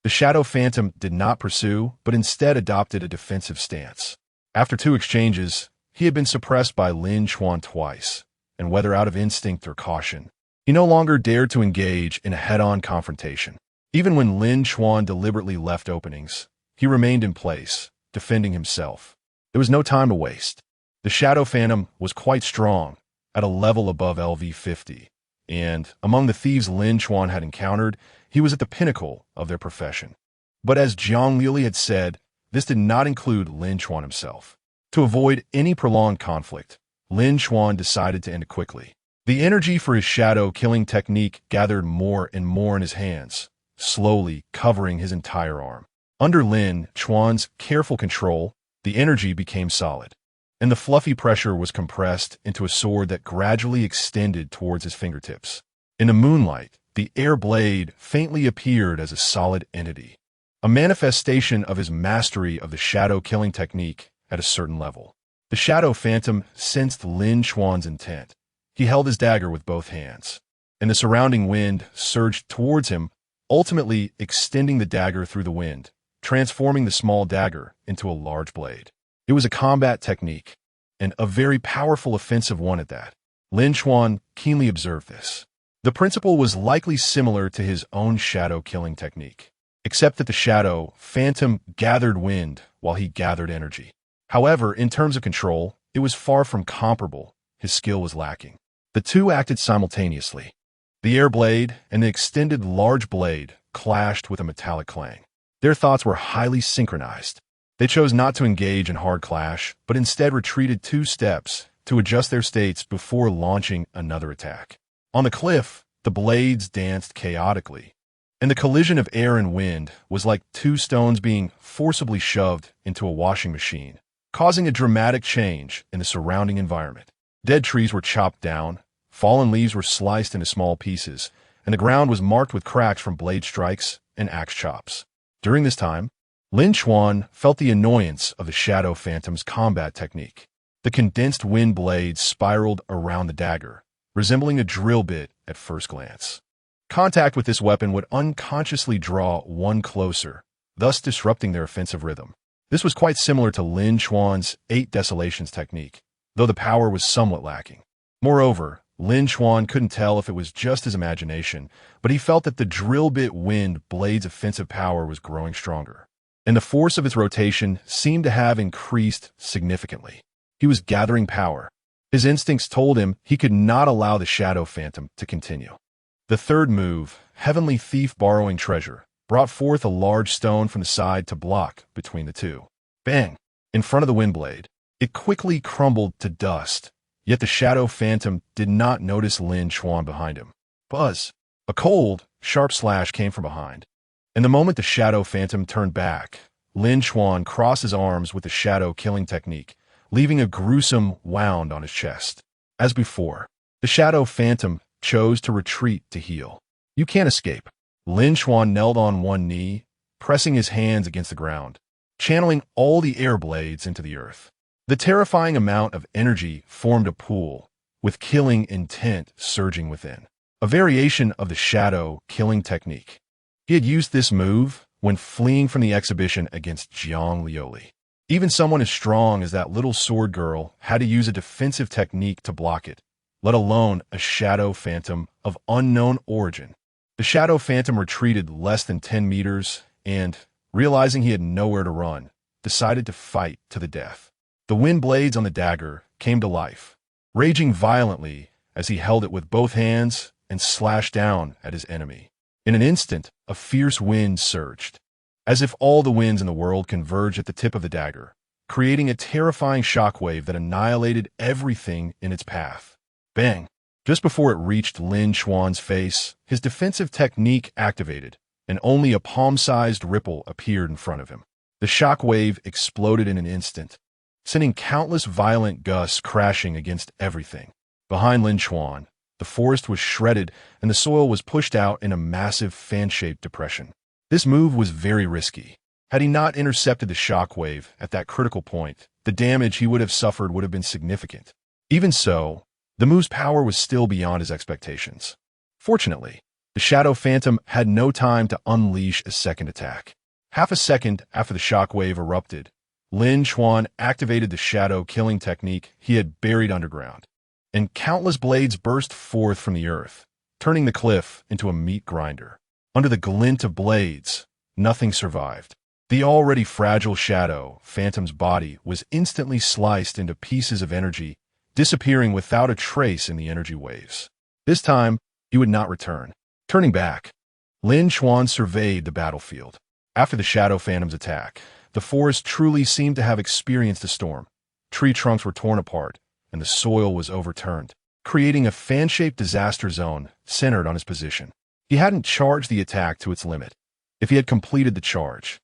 The Shadow Phantom did not pursue, but instead adopted a defensive stance. After 2 exchanges, he had been suppressed by Lin Chuan twice, and whether out of instinct or caution, he no longer dared to engage in a head-on confrontation. Even when Lin Chuan deliberately left openings, he remained in place, defending himself. There was no time to waste. The Shadow Phantom was quite strong, at a level above LV50, and among the thieves Lin Chuan had encountered, he was at the pinnacle of their profession. But as Jiang Liuli had said, this did not include Lin Chuan himself. To avoid any prolonged conflict, Lin Chuan decided to end it quickly. The energy for his shadow-killing technique gathered more and more in his hands, slowly covering his entire arm. Under Lin Chuan's careful control, the energy became solid, and the fluffy pressure was compressed into a sword that gradually extended towards his fingertips. In the moonlight, the air blade faintly appeared as a solid entity, a manifestation of his mastery of the shadow killing technique at a certain level. The shadow phantom sensed Lin Chuan's intent. He held his dagger with both hands, and the surrounding wind surged towards him, ultimately extending the dagger through the wind, transforming the small dagger into a large blade. It was a combat technique, and a very powerful offensive one at that. Lin Chuan keenly observed this. The principle was likely similar to his own shadow killing technique, except that the shadow phantom gathered wind while he gathered energy. However, in terms of control, it was far from comparable. His skill was lacking. The two acted simultaneously. The air blade and the extended large blade clashed with a metallic clang. Their thoughts were highly synchronized. They chose not to engage in hard clash, but instead retreated 2 steps to adjust their states before launching another attack. On the cliff, the blades danced chaotically, and the collision of air and wind was like 2 stones being forcibly shoved into a washing machine, causing a dramatic change in the surrounding environment. Dead trees were chopped down, fallen leaves were sliced into small pieces, and the ground was marked with cracks from blade strikes and axe chops. During this time, Lin Chuan felt the annoyance of the Shadow Phantom's combat technique. The condensed wind blades spiraled around the dagger, resembling a drill bit at first glance. Contact with this weapon would unconsciously draw one closer, thus disrupting their offensive rhythm. This was quite similar to Lin Chuan's 8 Desolations technique, though the power was somewhat lacking. Moreover, Lin Chuan couldn't tell if it was just his imagination, but he felt that the drill bit wind blade's offensive power was growing stronger, and the force of its rotation seemed to have increased significantly. He was gathering power. His instincts told him he could not allow the Shadow Phantom to continue. The third move, Heavenly Thief Borrowing Treasure, brought forth a large stone from the side to block between the two. Bang! In front of the wind blade. It quickly crumbled to dust, yet the Shadow Phantom did not notice Lin Chuan behind him. Buzz! A cold, sharp slash came from behind. And the moment the Shadow Phantom turned back, Lin Chuan crossed his arms with the shadow killing technique, leaving a gruesome wound on his chest. As before, the Shadow Phantom chose to retreat to heal. You can't escape. Lin Chuan knelt on one knee, pressing his hands against the ground, channeling all the air blades into the earth. The terrifying amount of energy formed a pool, with killing intent surging within. A variation of the shadow killing technique. He had used this move when fleeing from the exhibition against Jiang Lioli. Even someone as strong as that little sword girl had to use a defensive technique to block it, let alone a Shadow Phantom of unknown origin. The Shadow Phantom retreated less than 10 meters and, realizing he had nowhere to run, decided to fight to the death. The wind blades on the dagger came to life, raging violently as he held it with both hands and slashed down at his enemy. In an instant, a fierce wind surged, as if all the winds in the world converged at the tip of the dagger, creating a terrifying shockwave that annihilated everything in its path. Bang! Just before it reached Lin Chuan's face, his defensive technique activated, and only a palm-sized ripple appeared in front of him. The shockwave exploded in an instant, sending countless violent gusts crashing against everything. Behind Lin Chuan, the forest was shredded and the soil was pushed out in a massive fan-shaped depression. This move was very risky. Had he not intercepted the shockwave at that critical point, the damage he would have suffered would have been significant. Even so, the move's power was still beyond his expectations. Fortunately, the Shadow Phantom had no time to unleash a second attack. Half a second after the shockwave erupted, Lin Chuan activated the shadow killing technique he had buried underground, and countless blades burst forth from the earth, turning the cliff into a meat grinder. Under the glint of blades, nothing survived. The already fragile Shadow Phantom's body was instantly sliced into pieces of energy, disappearing without a trace in the energy waves. This time, he would not return. Turning back, Lin Chuan surveyed the battlefield. After the Shadow Phantom's attack, the forest truly seemed to have experienced a storm. Tree trunks were torn apart, and the soil was overturned, creating a fan-shaped disaster zone centered on his position. He hadn't charged the attack to its limit. If he had completed the charge,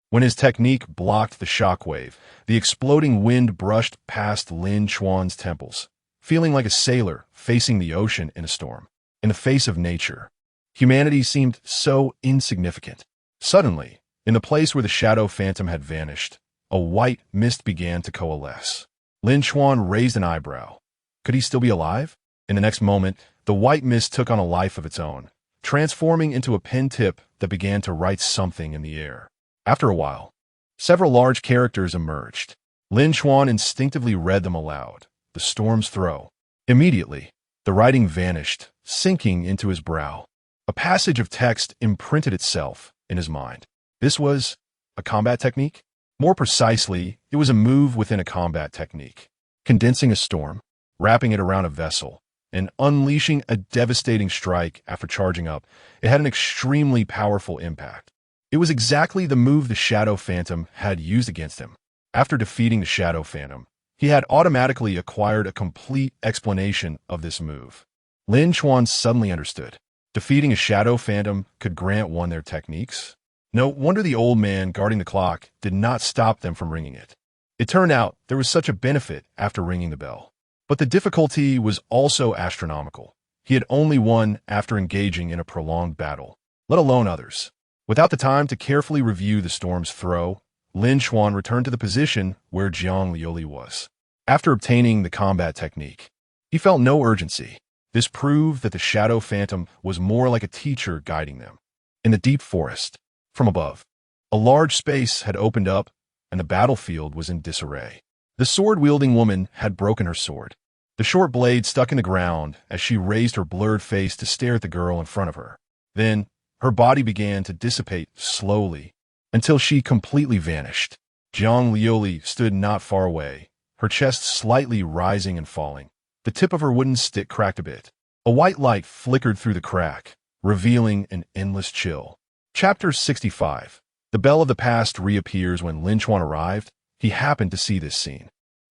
when his technique blocked the shockwave, the exploding wind brushed past Lin Chuan's temples, feeling like a sailor facing the ocean in a storm. In the face of nature, Humanity seemed so insignificant. Suddenly, in the place where the shadow phantom had vanished, a white mist began to coalesce. Lin Chuan raised an eyebrow. Could he still be alive? In the next moment, the white mist took on a life of its own, transforming into a pen tip that began to write something in the air. After a while, several large characters emerged. Lin Chuan instinctively read them aloud. The storm's throw. Immediately, the writing vanished, sinking into his brow. A passage of text imprinted itself in his mind. This was a combat technique? More precisely, it was a move within a combat technique. Condensing a storm, wrapping it around a vessel, and unleashing a devastating strike after charging up, it had an extremely powerful impact. It was exactly the move the Shadow Phantom had used against him. After defeating the Shadow Phantom, he had automatically acquired a complete explanation of this move. Lin Chuan suddenly understood. Defeating a Shadow Phantom could grant one their techniques. No wonder the old man guarding the clock did not stop them from ringing it. It turned out there was such a benefit after ringing the bell. But the difficulty was also astronomical. He had only won after engaging in a prolonged battle, let alone others. Without the time to carefully review the storm's throw, Lin Chuan returned to the position where Jiang Liuli was. After obtaining the combat technique, he felt no urgency. This proved that the Shadow Phantom was more like a teacher guiding them. In the deep forest, from above, a large space had opened up, and the battlefield was in disarray. The sword-wielding woman had broken her sword. The short blade stuck in the ground as she raised her blurred face to stare at the girl in front of her. Then, her body began to dissipate slowly until she completely vanished. Jiang Liuli stood not far away, her chest slightly rising and falling. The tip of her wooden stick cracked a bit. A white light flickered through the crack, revealing an endless chill. Chapter 65. The bell of the past reappears when Lin Chuan arrived. He happened to see this scene.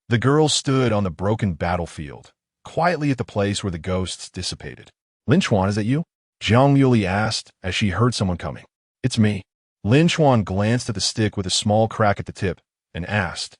The girl stood on the broken battlefield, quietly at the place where the ghosts dissipated. Lin Chuan, is that you? Jiang Liuli asked as she heard someone coming. It's me. Lin Chuan glanced at the stick with a small crack at the tip and asked,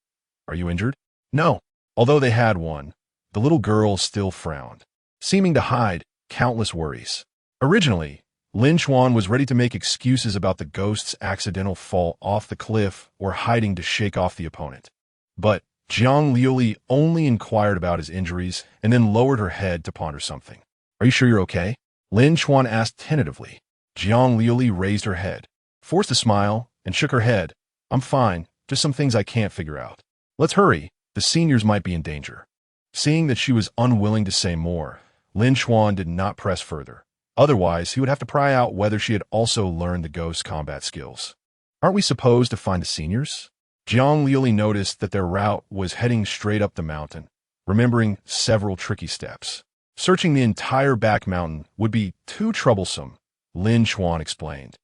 Are you injured? No. Although they had one, the little girl still frowned, seeming to hide countless worries. Originally, Lin Chuan was ready to make excuses about the ghost's accidental fall off the cliff or hiding to shake off the opponent. But Jiang Liuli only inquired about his injuries and then lowered her head to ponder something. Are you sure you're okay? Lin Chuan asked tentatively. Jiang Liuli raised her head, forced a smile, and shook her head. I'm fine, just some things I can't figure out. Let's hurry, the seniors might be in danger. Seeing that she was unwilling to say more, Lin Chuan did not press further. Otherwise, he would have to pry out whether she had also learned the ghost combat skills. Aren't we supposed to find the seniors? Jiang Liuli noticed that their route was heading straight up the mountain, remembering several tricky steps. Searching the entire back mountain would be too troublesome, Lin Chuan explained.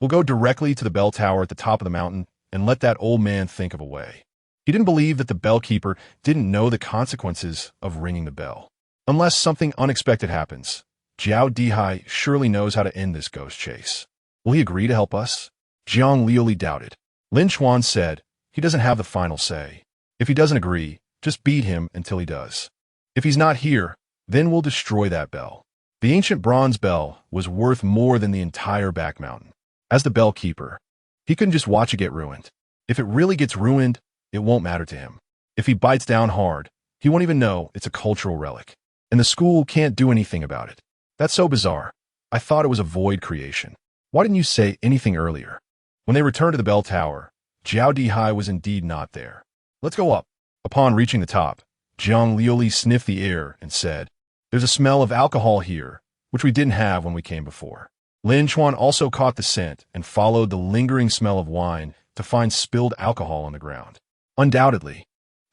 We'll go directly to the bell tower at the top of the mountain and let that old man think of a way. He didn't believe that the bellkeeper didn't know the consequences of ringing the bell. Unless something unexpected happens, Jiao Dihai surely knows how to end this ghost chase. Will he agree to help us? Jiang Liuli doubted. Lin Chuan said, he doesn't have the final say. If he doesn't agree, just beat him until he does. If he's not here, then we'll destroy that bell. The ancient bronze bell was worth more than the entire back mountain. As the bellkeeper, he couldn't just watch it get ruined. If it really gets ruined, it won't matter to him. If he bites down hard, he won't even know it's a cultural relic. And the school can't do anything about it. That's so bizarre. I thought it was a void creation. Why didn't you say anything earlier? When they returned to the bell tower, Jiao Dihai was indeed not there. Let's go up. Upon reaching the top, Jiang Liuli sniffed the air and said, There's a smell of alcohol here, which we didn't have when we came before. Lin Chuan also caught the scent and followed the lingering smell of wine to find spilled alcohol on the ground. Undoubtedly,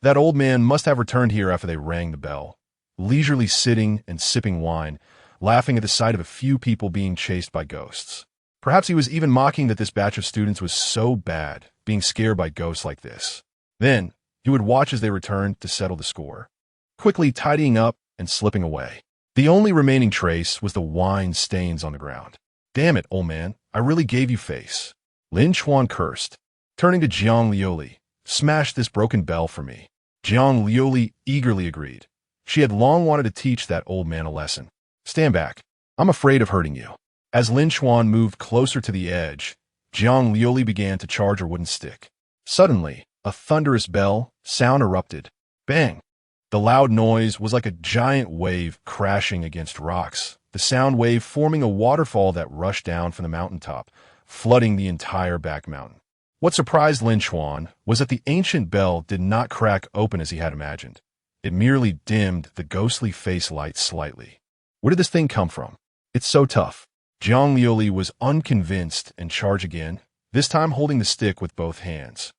that old man must have returned here after they rang the bell, leisurely sitting and sipping wine, laughing at the sight of a few people being chased by ghosts. Perhaps he was even mocking that this batch of students was so bad, being scared by ghosts like this. Then, he would watch as they returned to settle the score, quickly tidying up and slipping away. The only remaining trace was the wine stains on the ground. Damn it, old man, I really gave you face. Lin Chuan cursed. Turning to Jiang Liuli, smash this broken bell for me. Jiang Liuli eagerly agreed. She had long wanted to teach that old man a lesson. Stand back. I'm afraid of hurting you. As Lin Chuan moved closer to the edge, Jiang Liuli began to charge her wooden stick. Suddenly, a thunderous bell sound erupted. Bang! The loud noise was like a giant wave crashing against rocks, the sound wave forming a waterfall that rushed down from the mountaintop, flooding the entire back mountain. What surprised Lin Chuan was that the ancient bell did not crack open as he had imagined. It merely dimmed the ghostly face light slightly. Where did this thing come from? It's so tough. Jiang Liuli was unconvinced and charged again, this time holding the stick with both hands,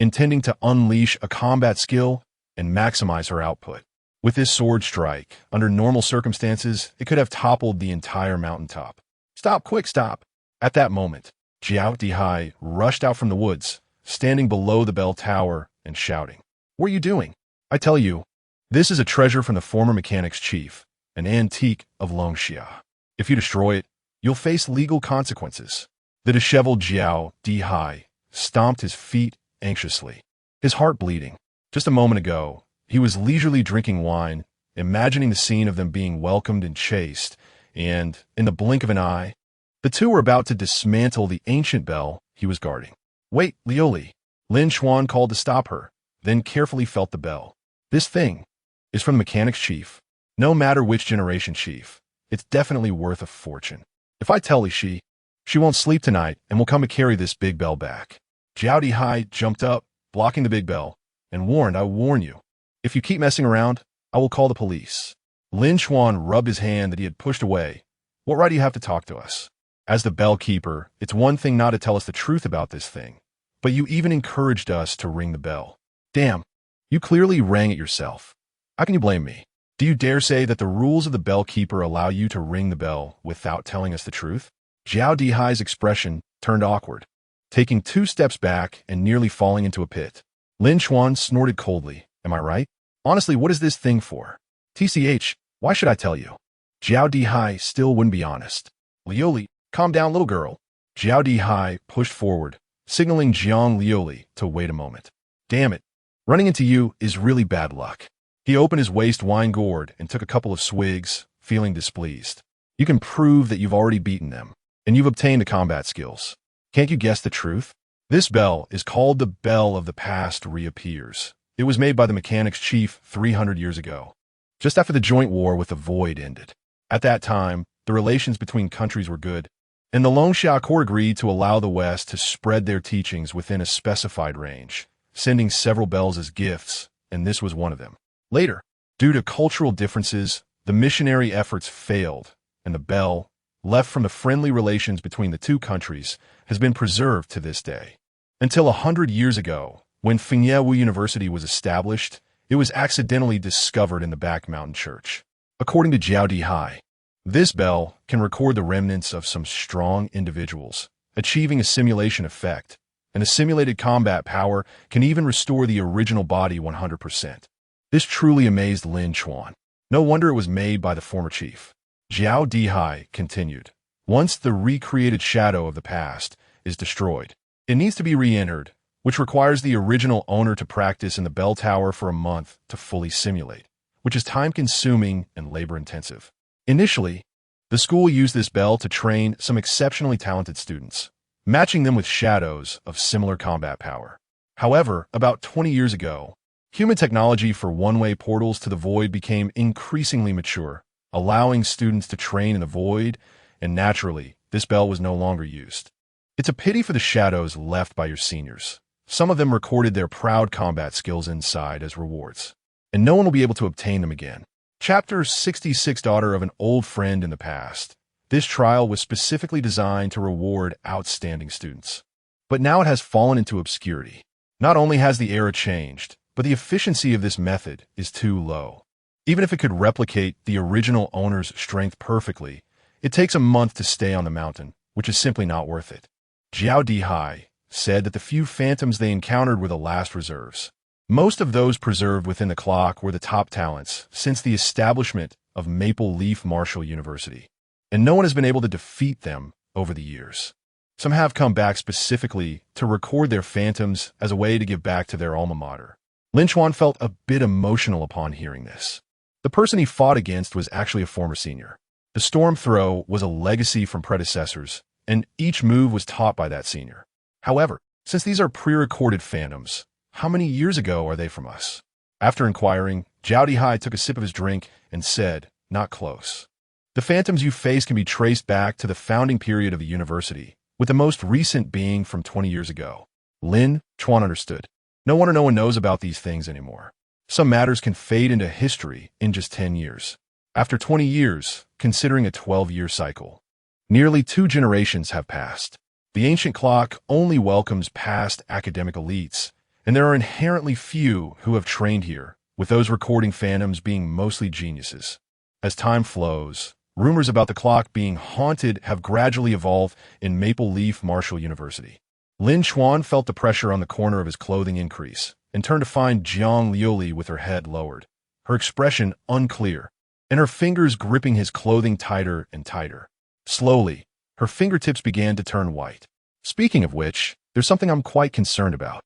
intending to unleash a combat skill and maximize her output. With this sword strike, under normal circumstances, it could have toppled the entire mountaintop. Stop, quick, stop! At that moment, Jiao Dihai rushed out from the woods, standing below the bell tower and shouting, "What are you doing? I tell you, this is a treasure from the former mechanics chief, an antique of Longxia. If you destroy it, you'll face legal consequences." The disheveled Jiao Dihai stomped his feet anxiously, his heart bleeding. Just a moment ago, he was leisurely drinking wine, imagining the scene of them being welcomed and chased, and, in the blink of an eye, the two were about to dismantle the ancient bell he was guarding. "Wait, Liuli!" Lin Chuan called to stop her, then carefully felt the bell. "This thing is from the mechanics chief. No matter which generation chief, it's definitely worth a fortune. If I tell Li, she won't sleep tonight and will come to carry this big bell back." Jiao Dihai jumped up, blocking the big bell, and warned, "I warn you, if you keep messing around, I will call the police." Lin Chuan rubbed his hand that he had pushed away. "What right do you have to talk to us? As the bell keeper, it's one thing not to tell us the truth about this thing, but you even encouraged us to ring the bell. Damn, you clearly rang it yourself. How can you blame me? Do you dare say that the rules of the bell keeper allow you to ring the bell without telling us the truth?" Jiao Dihai's expression turned awkward, taking 2 steps back and nearly falling into a pit. Lin Chuan snorted coldly. "Am I right? Honestly, what is this thing for? TCH, why should I tell you?" Jiao Dihai still wouldn't be honest. "Liuli, calm down, little girl." Jiao Dihai pushed forward, signaling Jiang Liuli to wait a moment. "Damn it, running into you is really bad luck." He opened his waist wine gourd and took a couple of swigs, feeling displeased. "You can prove that you've already beaten them, and you've obtained the combat skills. Can't you guess the truth? This bell is called the Bell of the Past Reappears. It was made by the mechanics chief 300 years ago, just after the joint war with the Void ended. At that time, the relations between countries were good, and the Longxia court agreed to allow the West to spread their teachings within a specified range, sending several bells as gifts, and this was one of them. Later, due to cultural differences, the missionary efforts failed, and the bell, left from the friendly relations between the two countries, has been preserved to this day. Until 100 years ago, when Fengyewu University was established, it was accidentally discovered in the back mountain church. According to Jiao Dihai, this bell can record the remnants of some strong individuals, achieving a simulation effect, and the simulated combat power can even restore the original body 100%. This truly amazed Lin Chuan. No wonder it was made by the former chief. Jiao Dihai continued, "Once the recreated shadow of the past is destroyed, it needs to be re-entered, which requires the original owner to practice in the bell tower for a month to fully simulate, which is time-consuming and labor-intensive. Initially, the school used this bell to train some exceptionally talented students, matching them with shadows of similar combat power. However, about 20 years ago, human technology for one-way portals to the Void became increasingly mature, allowing students to train in the Void, and naturally, this bell was no longer used. It's a pity for the shadows left by your seniors. Some of them recorded their proud combat skills inside as rewards, and no one will be able to obtain them again." Chapter 66, Daughter of an Old Friend in the Past. This trial was specifically designed to reward outstanding students. But now it has fallen into obscurity. Not only has the era changed, but the efficiency of this method is too low. Even if it could replicate the original owner's strength perfectly, it takes a month to stay on the mountain, which is simply not worth it. Jiao Dihai said that the few phantoms they encountered were the last reserves. Most of those preserved within the clock were the top talents since the establishment of Maple Leaf Marshall University, and no one has been able to defeat them over the years. Some have come back specifically to record their phantoms as a way to give back to their alma mater. Lin Chuan felt a bit emotional upon hearing this. The person he fought against was actually a former senior. The storm throw was a legacy from predecessors, and each move was taught by that senior. However, since these are pre-recorded phantoms, how many years ago are they from us? After inquiring, Zhao Dihai took a sip of his drink and said, "Not close. The phantoms you face can be traced back to the founding period of the university, with the most recent being from 20 years ago." Lin, Chuan understood. No one knows about these things anymore. Some matters can fade into history in just 10 years. After 20 years, considering a 12-year cycle, nearly 2 generations have passed. The ancient clock only welcomes past academic elites, and there are inherently few who have trained here, with those recording phantoms being mostly geniuses. As time flows, rumors about the clock being haunted have gradually evolved in Maple Leaf Marshall University. Lin Chuan felt the pressure on the corner of his clothing increase and turned to find Jiang Liuli with her head lowered, her expression unclear, and her fingers gripping his clothing tighter and tighter. Slowly, her fingertips began to turn white. Speaking of which, there's something I'm quite concerned about.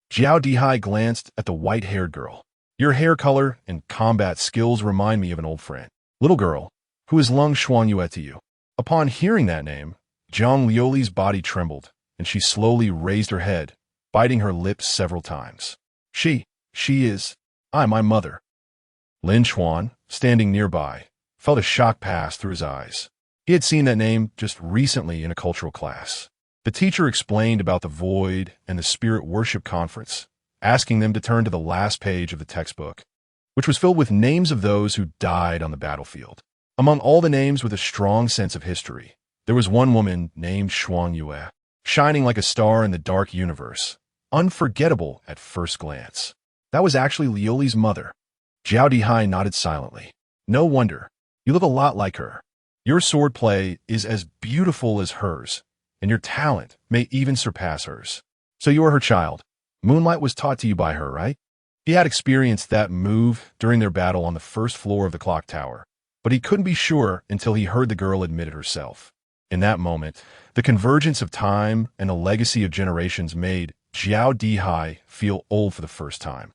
Zhao Dihai glanced at the white-haired girl. "Your hair color and combat skills remind me of an old friend." "Little girl, who is Lung Xuanyue to you?" Upon hearing that name, Jiang Liuli's body trembled, and she slowly raised her head, biting her lips several times. She is, my mother." Lin Chuan, standing nearby, felt a shock pass through his eyes. He had seen that name just recently in a cultural class. The teacher explained about the void and the spirit worship conference, asking them to turn to the last page of the textbook, which was filled with names of those who died on the battlefield. Among all the names with a strong sense of history, there was one woman named Xuanyue, shining like a star in the dark universe, unforgettable at first glance. That was actually Liuli's mother. Zhao Dihai nodded silently. "No wonder. You look a lot like her. Your swordplay is as beautiful as hers, and your talent may even surpass hers. So you are her child. Moonlight was taught to you by her, right?" He had experienced that move during their battle on the first floor of the clock tower, but he couldn't be sure until he heard the girl admit it herself. In that moment, the convergence of time and a legacy of generations made Zhao Dihai feel old for the first time.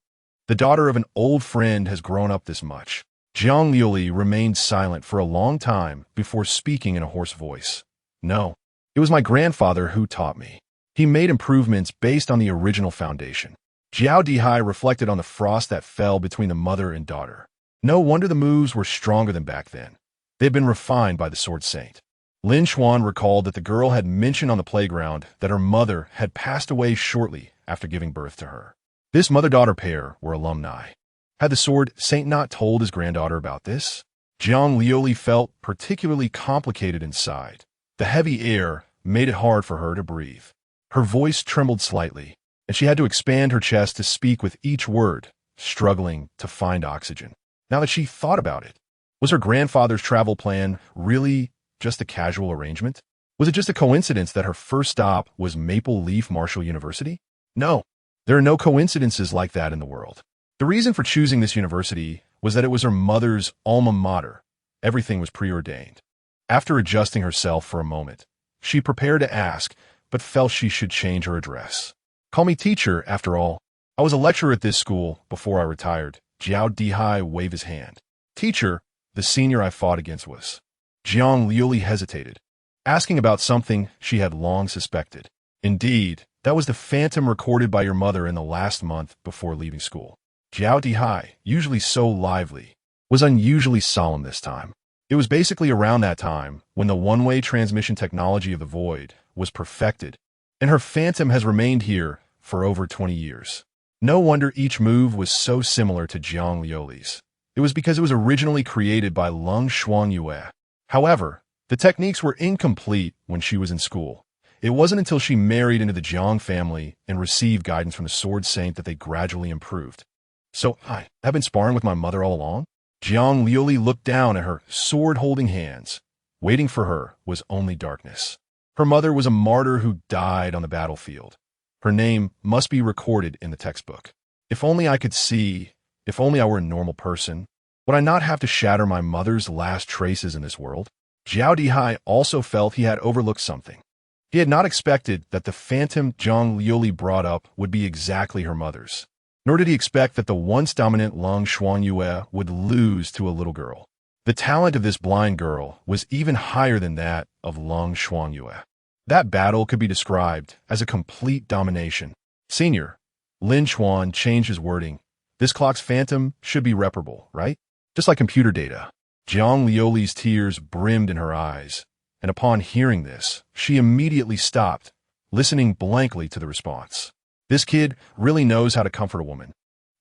The daughter of an old friend has grown up this much. Jiang Liuli remained silent for a long time before speaking in a hoarse voice. "No, it was my grandfather who taught me. He made improvements based on the original foundation." Zhao Dihai reflected on the frost that fell between the mother and daughter. No wonder the moves were stronger than back then. They had been refined by the Sword Saint. Lin Chuan recalled that the girl had mentioned on the playground that her mother had passed away shortly after giving birth to her. This mother-daughter pair were alumni. Had the Sword Saint not told his granddaughter about this? Jiang Liuli felt particularly complicated inside. The heavy air made it hard for her to breathe. Her voice trembled slightly, and she had to expand her chest to speak with each word, struggling to find oxygen. Now that she thought about it, was her grandfather's travel plan really just a casual arrangement? Was it just a coincidence that her first stop was Maple Leaf Marshall University? No, there are no coincidences like that in the world. The reason for choosing this university was that it was her mother's alma mater. Everything was preordained. After adjusting herself for a moment, she prepared to ask, but felt she should change her address. "Call me teacher, after all. I was a lecturer at this school before I retired." Zhao Dihai waved his hand. "Teacher, the senior I fought against was." Jiang Liuli hesitated, asking about something she had long suspected. "Indeed, that was the phantom recorded by your mother in the last month before leaving school." Zhao Dihai, usually so lively, was unusually solemn this time. It was basically around that time when the one-way transmission technology of the Void was perfected, and her phantom has remained here for over 20 years. No wonder each move was so similar to Jiang Liuli's. It was because it was originally created by Lung Xuanyue. However, the techniques were incomplete when she was in school. It wasn't until she married into the Jiang family and received guidance from the Sword Saint that they gradually improved. "So, I have been sparring with my mother all along?" Jiang Liuli looked down at her sword-holding hands. Waiting for her was only darkness. Her mother was a martyr who died on the battlefield. Her name must be recorded in the textbook. If only I could see, if only I were a normal person, would I not have to shatter my mother's last traces in this world? Zhao Dihai also felt he had overlooked something. He had not expected that the phantom Jiang Liuli brought up would be exactly her mother's. Nor did he expect that the once dominant Lung Xuanyue would lose to a little girl. The talent of this blind girl was even higher than that of Long Xuanyue. That battle could be described as a complete domination. Senior, Lin Chuan changed his wording. This clock's phantom should be reparable, right? Just like computer data. Jiang Liuli's tears brimmed in her eyes, and upon hearing this, she immediately stopped, listening blankly to the response. This kid really knows how to comfort a woman.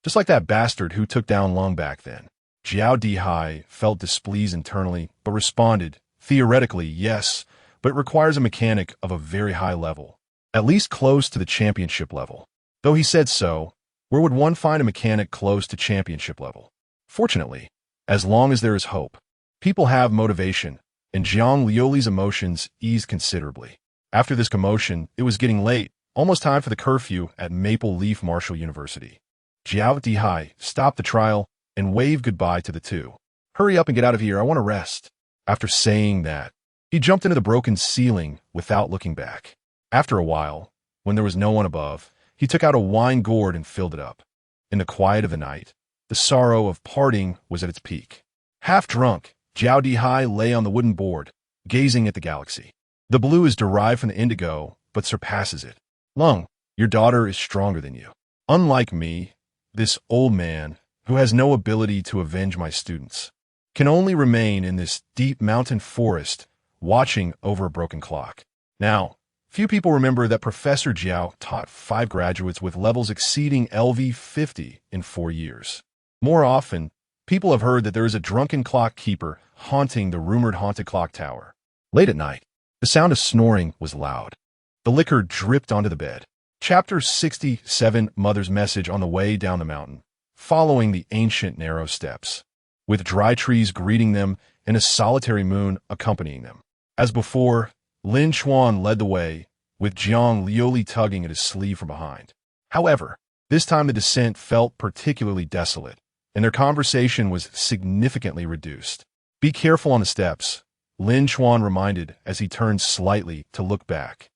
Just like that bastard who took down Long back then. Jiao Dihai felt displeased internally, but responded, theoretically, yes, but it requires a mechanic of a very high level, at least close to the championship level. Though he said so, where would one find a mechanic close to championship level? Fortunately, as long as there is hope, people have motivation, and Jiang Liuli's emotions eased considerably. After this commotion, it was getting late, almost time for the curfew at Maple Leaf Marshall University. Jiao Dihai stopped the trial and waved goodbye to the two. Hurry up and get out of here, I want to rest. After saying that, he jumped into the broken ceiling without looking back. After a while, when there was no one above, he took out a wine gourd and filled it up. In the quiet of the night, the sorrow of parting was at its peak. Half drunk, Jiao Dihai lay on the wooden board, gazing at the galaxy. The blue is derived from the indigo, but surpasses it. Lung, your daughter is stronger than you. Unlike me, this old man, who has no ability to avenge my students, can only remain in this deep mountain forest, watching over a broken clock. Now, few people remember that Professor Jiao taught 5 graduates with levels exceeding LV 50 in 4 years. More often, people have heard that there is a drunken clock keeper haunting the rumored haunted clock tower. Late at night, the sound of snoring was loud. The liquor dripped onto the bed. Chapter 67, Mother's Message on the Way Down the Mountain, following the ancient narrow steps, with dry trees greeting them and a solitary moon accompanying them. As before, Lin Chuan led the way, with Jiang Liuli tugging at his sleeve from behind. However, this time the descent felt particularly desolate, and their conversation was significantly reduced. Be careful on the steps, Lin Chuan reminded as he turned slightly to look back.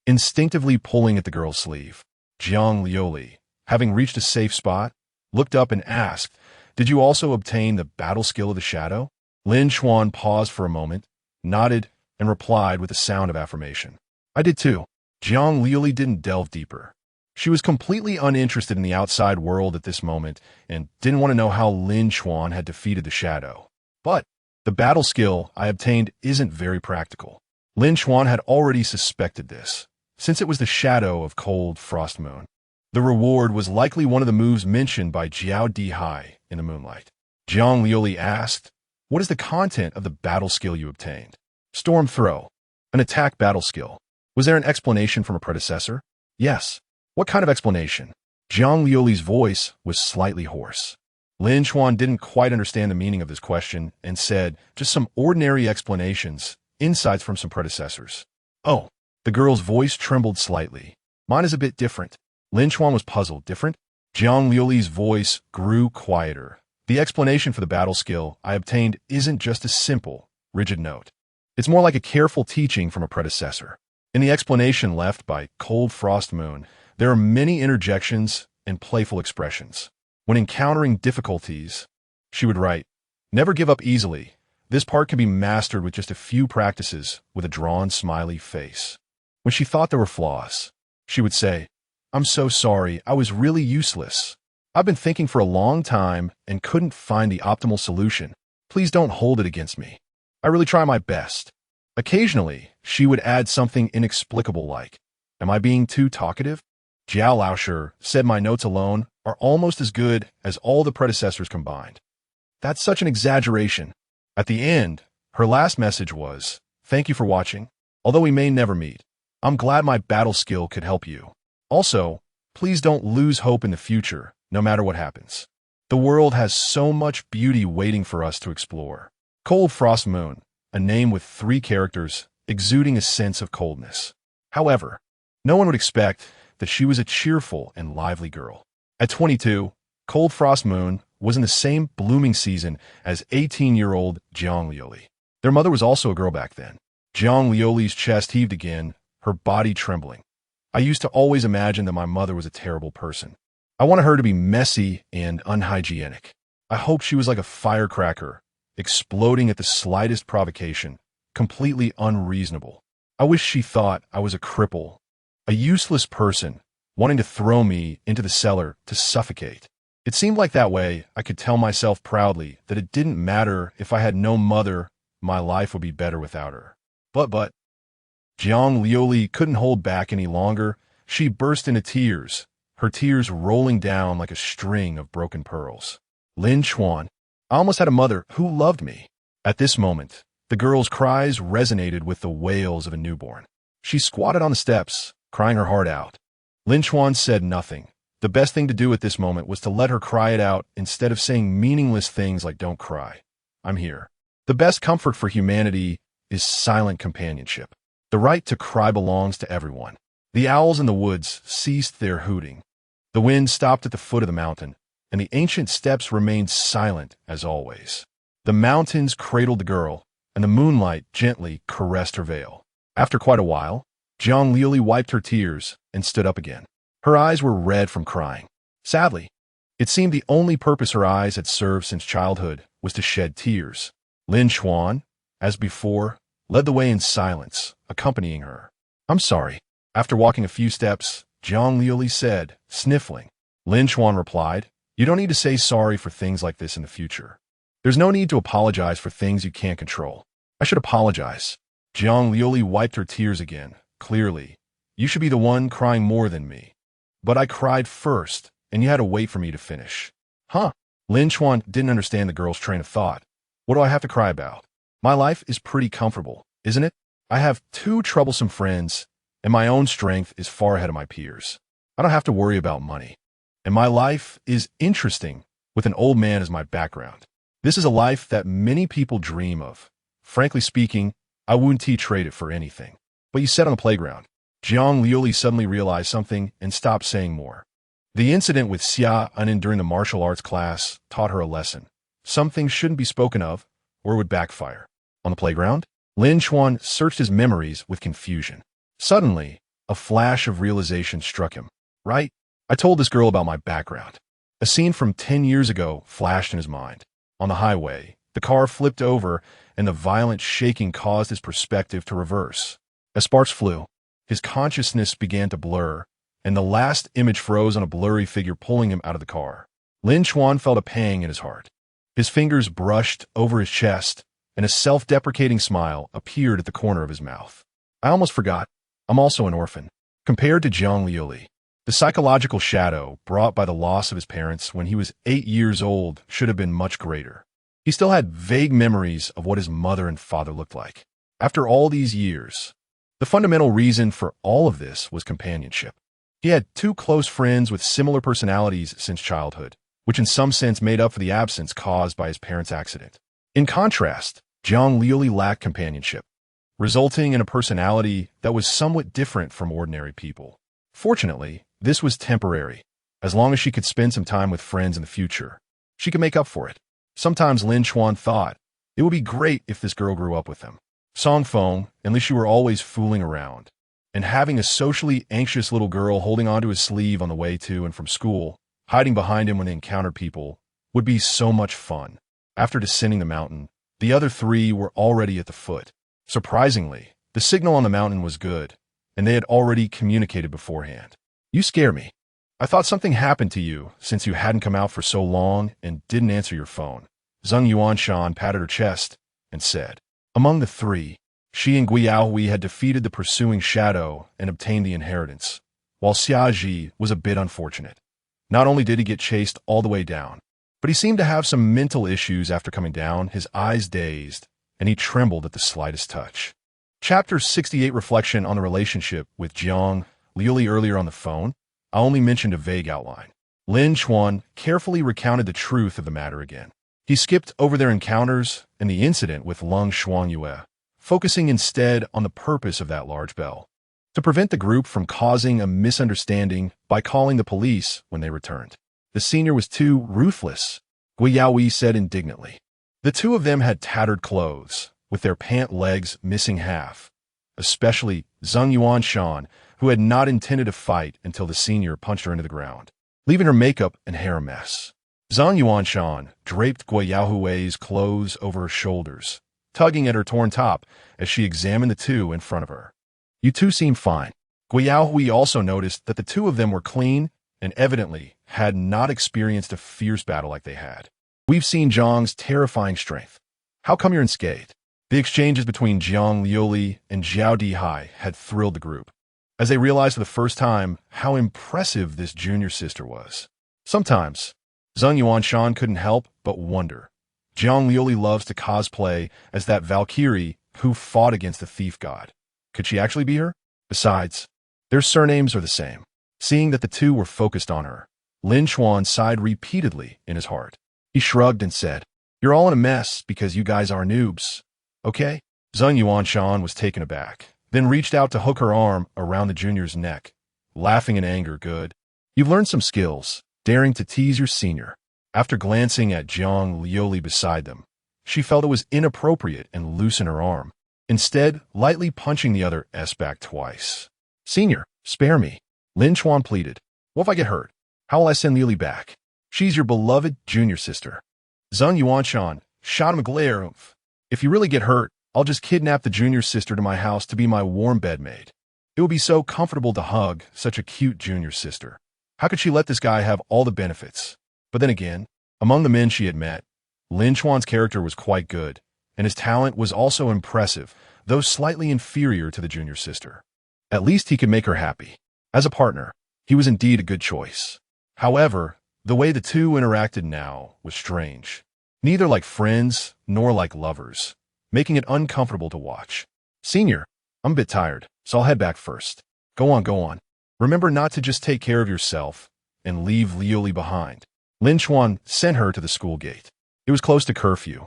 Instinctively pulling at the girl's sleeve, Jiang Liuli, having reached a safe spot, looked up and asked, "Did you also obtain the battle skill of the shadow?" Lin Chuan paused for a moment, nodded, and replied with a sound of affirmation. "I did too." Jiang Liuli didn't delve deeper. She was completely uninterested in the outside world at this moment and didn't want to know how Lin Chuan had defeated the shadow. But the battle skill I obtained isn't very practical. Lin Chuan had already suspected this, since it was the shadow of Cold Frost Moon. The reward was likely one of the moves mentioned by Jiao Dihai in the moonlight. Jiang Liuli asked, "What is the content of the battle skill you obtained?" "Storm Throw, an attack battle skill." "Was there an explanation from a predecessor?" "Yes." "What kind of explanation?" Jiang Liuli's voice was slightly hoarse. Lin Chuan didn't quite understand the meaning of this question and said, "Just some ordinary explanations, insights from some predecessors." "Oh." The girl's voice trembled slightly. "Mine is a bit different." Lin Chuan was puzzled. "Different?" Jiang Liuli's voice grew quieter. "The explanation for the battle skill I obtained isn't just a simple, rigid note. It's more like a careful teaching from a predecessor. In the explanation left by Cold Frost Moon, there are many interjections and playful expressions. When encountering difficulties, she would write, 'Never give up easily. This part can be mastered with just a few practices,' with a drawn smiley face. When she thought there were flaws, she would say, 'I'm so sorry, I was really useless. I've been thinking for a long time and couldn't find the optimal solution. Please don't hold it against me. I really try my best.' Occasionally, she would add something inexplicable like, 'Am I being too talkative?' Jiao Laosher said my notes alone are almost as good as all the predecessors combined. That's such an exaggeration." At the end, her last message was, "Thank you for watching. Although we may never meet, I'm glad my battle skill could help you. Also, please don't lose hope in the future, no matter what happens. The world has so much beauty waiting for us to explore." Cold Frost Moon, a name with 3 characters, exuding a sense of coldness. However, no one would expect that she was a cheerful and lively girl. At 22, Cold Frost Moon was in the same blooming season as 18-year-old Jiang Liuli. Their mother was also a girl back then. Jiang Liuli's chest heaved again, her body trembling. "I used to always imagine that my mother was a terrible person. I wanted her to be messy and unhygienic. I hoped she was like a firecracker, exploding at the slightest provocation, completely unreasonable. I wish she thought I was a cripple, a useless person, wanting to throw me into the cellar to suffocate. It seemed like that way I could tell myself proudly that it didn't matter if I had no mother, my life would be better without her. But, Jiang Liuli couldn't hold back any longer. She burst into tears, her tears rolling down like a string of broken pearls. Lin Chuan, I almost had a mother who loved me. At this moment, the girl's cries resonated with the wails of a newborn. She squatted on the steps, crying her heart out. Lin Chuan said nothing. The best thing to do at this moment was to let her cry it out instead of saying meaningless things like "don't cry. I'm here." The best comfort for humanity is silent companionship. The right to cry belongs to everyone. The owls in the woods ceased their hooting. The wind stopped at the foot of the mountain, and the ancient steps remained silent as always. The mountains cradled the girl, and the moonlight gently caressed her veil. After quite a while, Jiang Liuli wiped her tears and stood up again. Her eyes were red from crying. Sadly, it seemed the only purpose her eyes had served since childhood was to shed tears. Lin Chuan, as before, led the way in silence, accompanying her. "I'm sorry." After walking a few steps, Jiang Liuli said, sniffling. Lin Chuan replied, "You don't need to say sorry for things like this in the future. There's no need to apologize for things you can't control." "I should apologize." Jiang Liuli wiped her tears again. "Clearly, you should be the one crying more than me. But I cried first, and you had to wait for me to finish." "Huh?" Lin Chuan didn't understand the girl's train of thought. "What do I have to cry about? My life is pretty comfortable, isn't it? I have 2 troublesome friends, and my own strength is far ahead of my peers. I don't have to worry about money. And my life is interesting with an old man as my background. This is a life that many people dream of. Frankly speaking, I wouldn't trade it for anything." "But you said on the playground." Jiang Liuli suddenly realized something and stopped saying more. The incident with Xia Anin during the martial arts class taught her a lesson. Some things shouldn't be spoken of, or it would backfire. On the playground, Lin Chuan searched his memories with confusion. Suddenly, a flash of realization struck him. "Right, I told this girl about my background." A scene from 10 years ago flashed in his mind. On the highway, the car flipped over, and the violent shaking caused his perspective to reverse. As sparks flew, his consciousness began to blur, and the last image froze on a blurry figure pulling him out of the car. Lin Chuan felt a pang in his heart. His fingers brushed over his chest, and a self-deprecating smile appeared at the corner of his mouth. "I almost forgot. I'm also an orphan." Compared to Jiang Liuli, the psychological shadow brought by the loss of his parents when he was 8 years old should have been much greater. He still had vague memories of what his mother and father looked like. After all these years, the fundamental reason for all of this was companionship. He had 2 close friends with similar personalities since childhood, which in some sense made up for the absence caused by his parents' accident. In contrast, Jiang Liuli lacked companionship, resulting in a personality that was somewhat different from ordinary people. Fortunately, this was temporary. As long as she could spend some time with friends in the future, she could make up for it. Sometimes Lin Chuan thought, it would be great if this girl grew up with him. Song Feng, unless you were always fooling around. And having a socially anxious little girl holding onto his sleeve on the way to and from school, hiding behind him when they encountered people, would be so much fun. After descending the mountain, the other 3 were already at the foot. Surprisingly, the signal on the mountain was good, and they had already communicated beforehand. "You scare me. I thought something happened to you since you hadn't come out for so long and didn't answer your phone." Zheng Yuanshan patted her chest and said. Among the 3, she and Gui Yaohui had defeated the pursuing shadow and obtained the inheritance, while Xia Ji was a bit unfortunate. Not only did he get chased all the way down, but he seemed to have some mental issues after coming down, his eyes dazed, and he trembled at the slightest touch. Chapter 68 Reflection on the relationship with Jiang Liuli. Earlier on the phone, I only mentioned a vague outline. Lin Chuan carefully recounted the truth of the matter again. He skipped over their encounters and the incident with Lung Shuangyue, focusing instead on the purpose of that large bell, to prevent the group from causing a misunderstanding by calling the police when they returned. The senior was too ruthless, Gui Yaohui said indignantly. The 2 of them had tattered clothes, with their pant legs missing half, especially Zheng Yuanshan, who had not intended to fight until the senior punched her into the ground, leaving her makeup and hair a mess. Zhang Yuanshan draped Guiyaohui's clothes over her shoulders, tugging at her torn top as she examined the two in front of her. You two seem fine. Guiyaohui also noticed that the two of them were clean and evidently had not experienced a fierce battle like they had. We've seen Zhang's terrifying strength. How come you're unscathed? The exchanges between Jiang Liuli and Zhao Dihai had thrilled the group, as they realized for the first time how impressive this junior sister was. Sometimes, Zhang Yuanshan couldn't help but wonder. Jiang Liuli loves to cosplay as that Valkyrie who fought against the thief god. Could she actually be her? Besides, their surnames are the same. Seeing that the two were focused on her, Lin Chuan sighed repeatedly in his heart. He shrugged and said, "You're all in a mess because you guys are noobs. Okay?" Zhang Yuanshan was taken aback, then reached out to hook her arm around the junior's neck, laughing in anger. Good. You've learned some skills, daring to tease your senior. After glancing at Jiang Liuli beside them, she felt it was inappropriate and loosened her arm, instead lightly punching the other S back twice. "Senior, spare me," Lin Chuan pleaded. "What if I get hurt? How will I send Liuli back? She's your beloved junior sister." Zhang Yuanshan shot him a glare of, "If you really get hurt, I'll just kidnap the junior sister to my house to be my warm bedmate. It would be so comfortable to hug such a cute junior sister. How could she let this guy have all the benefits?" But then again, among the men she had met, Lin Chuan's character was quite good, and his talent was also impressive, though slightly inferior to the junior sister. At least he could make her happy. As a partner, he was indeed a good choice. However, the way the two interacted now was strange. Neither like friends nor like lovers, making it uncomfortable to watch. "Senior, I'm a bit tired, so I'll head back first." Go on. Remember not to just take care of yourself and leave Liuli behind." Lin Chuan sent her to the school gate. It was close to curfew,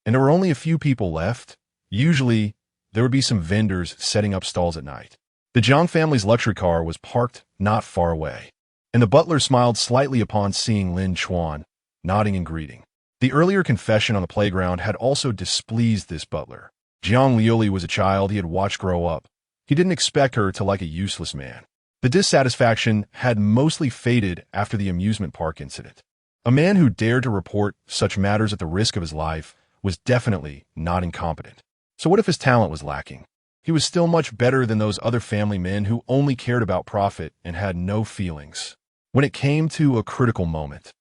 and there were only a few people left. Usually, there would be some vendors setting up stalls at night. The Jiang family's luxury car was parked not far away, and the butler smiled slightly upon seeing Lin Chuan, nodding in greeting. The earlier confession on the playground had also displeased this butler. Jiang Liuli was a child he had watched grow up. He didn't expect her to like a useless man. The dissatisfaction had mostly faded after the amusement park incident. A man who dared to report such matters at the risk of his life was definitely not incompetent. So what if his talent was lacking? He was still much better than those other family men who only cared about profit and had no feelings. When it came to a critical moment,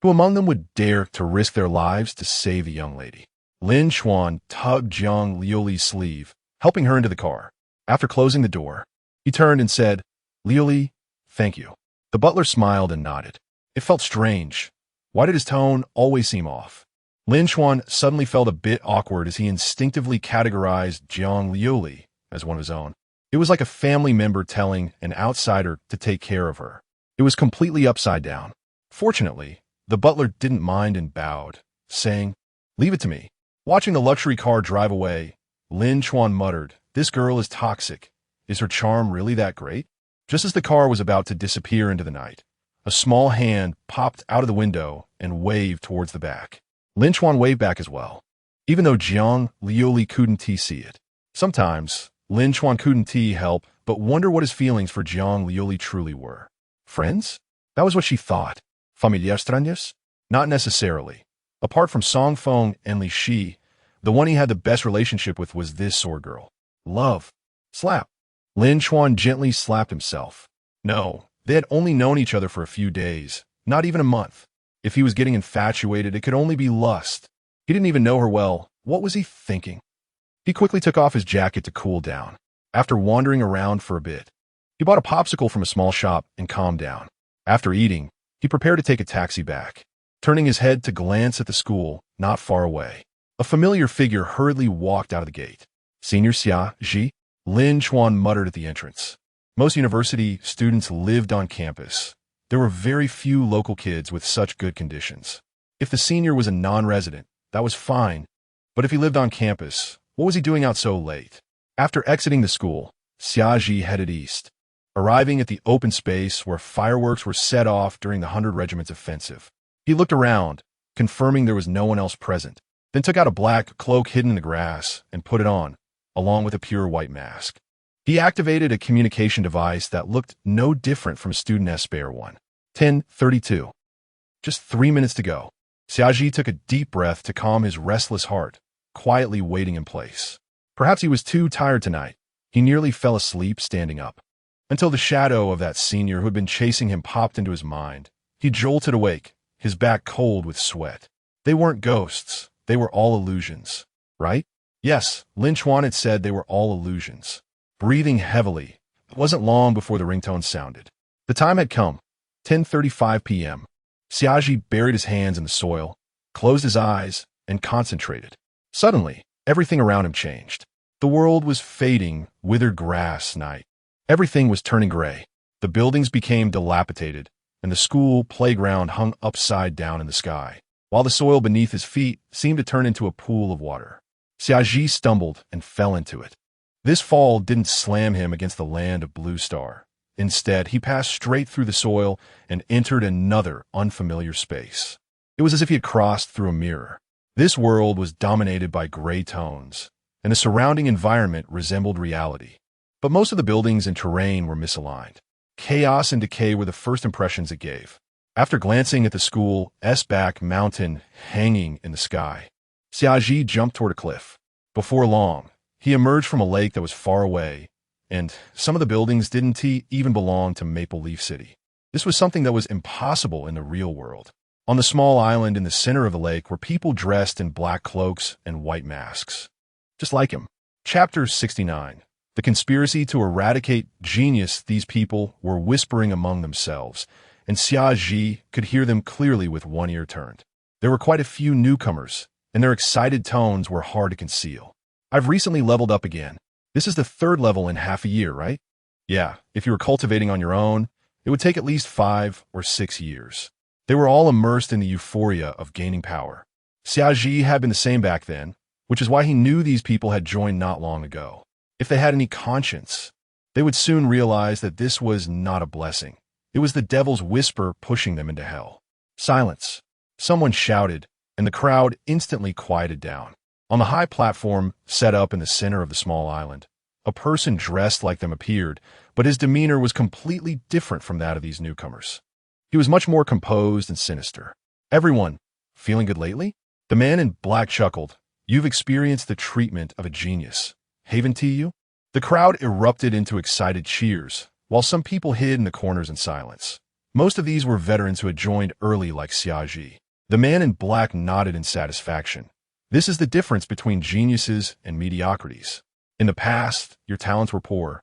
who among them would dare to risk their lives to save a young lady? Lin Chuan tugged Jiang Liuli's sleeve, helping her into the car. After closing the door, he turned and said, "Liuli, thank you." The butler smiled and nodded. It felt strange. Why did his tone always seem off? Lin Chuan suddenly felt a bit awkward as he instinctively categorized Jiang Liuli as one of his own. It was like a family member telling an outsider to take care of her. It was completely upside down. Fortunately, the butler didn't mind and bowed, saying, "Leave it to me." Watching the luxury car drive away, Lin Chuan muttered, "This girl is toxic. Is her charm really that great?" Just as the car was about to disappear into the night, a small hand popped out of the window and waved towards the back. Lin Chuan waved back as well, even though Jiang Liuli couldn't see it. Sometimes, Lin Chuan couldn't help but wonder what his feelings for Jiang Liuli truly were. Friends? That was what she thought. Familias extrañas? Not necessarily. Apart from Song Feng and Li Shi, the one he had the best relationship with was this sword girl. Love. Slap. Lin Chuan gently slapped himself. No, they had only known each other for a few days, not even a month. If he was getting infatuated, it could only be lust. He didn't even know her well. What was he thinking? He quickly took off his jacket to cool down. After wandering around for a bit, he bought a popsicle from a small shop and calmed down. After eating, he prepared to take a taxi back, turning his head to glance at the school not far away. A familiar figure hurriedly walked out of the gate. "Senior Xia Ji," Lin Chuan muttered at the entrance. Most university students lived on campus. There were very few local kids with such good conditions. If the senior was a non-resident, that was fine. But if he lived on campus, what was he doing out so late? After exiting the school, Xia Ji headed east, arriving at the open space where fireworks were set off during the 100 Regiment's offensive. He looked around, confirming there was no one else present, then took out a black cloak hidden in the grass and put it on, along with a pure white mask. He activated a communication device that looked no different from Student S spare one. 1032. Just 3 minutes to go. Xiaoji took a deep breath to calm his restless heart, quietly waiting in place. Perhaps he was too tired tonight. He nearly fell asleep standing up. Until the shadow of that senior who had been chasing him popped into his mind. He jolted awake, his back cold with sweat. They weren't ghosts. They were all illusions. Right? Yes, Lin Chuan had said they were all illusions. Breathing heavily, it wasn't long before the ringtone sounded. The time had come. 10:35 p.m. Xiaoji buried his hands in the soil, closed his eyes, and concentrated. Suddenly, everything around him changed. The world was fading, withered grass night. Everything was turning gray. The buildings became dilapidated, and the school playground hung upside down in the sky, while the soil beneath his feet seemed to turn into a pool of water. Xiaoji stumbled and fell into it. This fall didn't slam him against the land of Blue Star. Instead, he passed straight through the soil and entered another unfamiliar space. It was as if he had crossed through a mirror. This world was dominated by gray tones, and the surrounding environment resembled reality. But most of the buildings and terrain were misaligned. Chaos and decay were the first impressions it gave. After glancing at the school's back mountain hanging in the sky, Xiaoji jumped toward a cliff. Before long, he emerged from a lake that was far away, and some of the buildings didn't even belong to Maple Leaf City. This was something that was impossible in the real world. On the small island in the center of the lake were people dressed in black cloaks and white masks. Just like him. Chapter 69. The conspiracy to eradicate genius. These people were whispering among themselves, and Xiaoji could hear them clearly with one ear turned. There were quite a few newcomers, and their excited tones were hard to conceal. I've recently leveled up again. This is the 3rd level in half a year, right? Yeah, if you were cultivating on your own, it would take at least 5 or 6 years. They were all immersed in the euphoria of gaining power. Xiaoji had been the same back then, which is why he knew these people had joined not long ago. If they had any conscience, they would soon realize that this was not a blessing. It was the devil's whisper pushing them into hell. Silence. Someone shouted, and the crowd instantly quieted down. On the high platform set up in the center of the small island, a person dressed like them appeared, but his demeanor was completely different from that of these newcomers. He was much more composed and sinister. Everyone, feeling good lately? The man in black chuckled. You've experienced the treatment of a genius. Haven't you? The crowd erupted into excited cheers, while some people hid in the corners in silence. Most of these were veterans who had joined early like Xiaoji. The man in black nodded in satisfaction. This is the difference between geniuses and mediocrities. In the past, your talents were poor,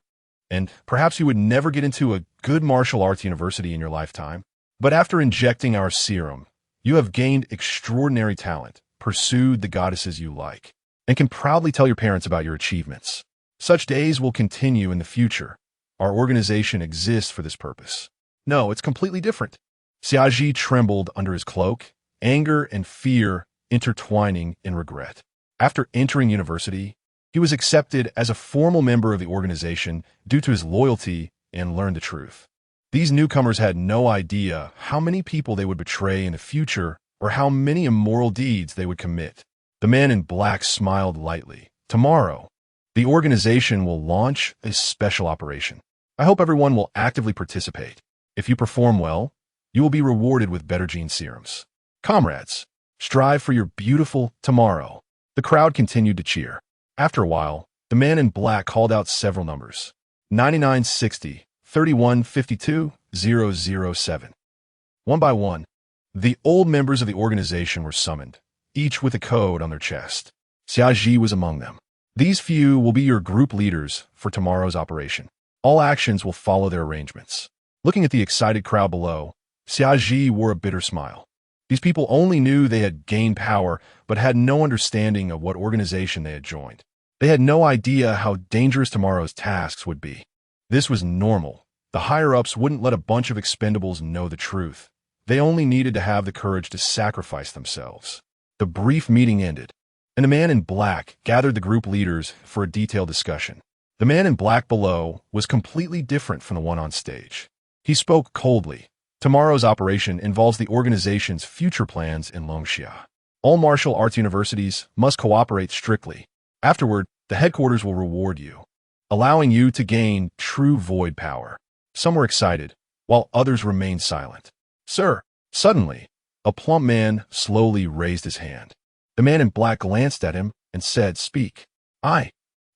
and perhaps you would never get into a good martial arts university in your lifetime. But after injecting our serum, you have gained extraordinary talent, pursued the goddesses you like, and can proudly tell your parents about your achievements. Such days will continue in the future. Our organization exists for this purpose. No, it's completely different. Xiaoji trembled under his cloak, anger and fear intertwining in regret. After entering university, he was accepted as a formal member of the organization due to his loyalty and learned the truth. These newcomers had no idea how many people they would betray in the future or how many immoral deeds they would commit. The man in black smiled lightly. Tomorrow, the organization will launch a special operation. I hope everyone will actively participate. If you perform well, you will be rewarded with better gene serums. Comrades, strive for your beautiful tomorrow. The crowd continued to cheer. After a while, the man in black called out several numbers. 9960, 3152, 007. One by one, the old members of the organization were summoned, each with a code on their chest. Xiaoji was among them. These few will be your group leaders for tomorrow's operation. All actions will follow their arrangements. Looking at the excited crowd below, Xiaoji wore a bitter smile. These people only knew they had gained power, but had no understanding of what organization they had joined. They had no idea how dangerous tomorrow's tasks would be. This was normal. The higher-ups wouldn't let a bunch of expendables know the truth. They only needed to have the courage to sacrifice themselves. The brief meeting ended, and the man in black gathered the group leaders for a detailed discussion. The man in black below was completely different from the one on stage. He spoke coldly. Tomorrow's operation involves the organization's future plans in Longxia. All martial arts universities must cooperate strictly. Afterward, the headquarters will reward you, allowing you to gain true void power. Some were excited, while others remained silent. Sir, suddenly, A plump man slowly raised his hand. The man in black glanced at him and said, "Speak." I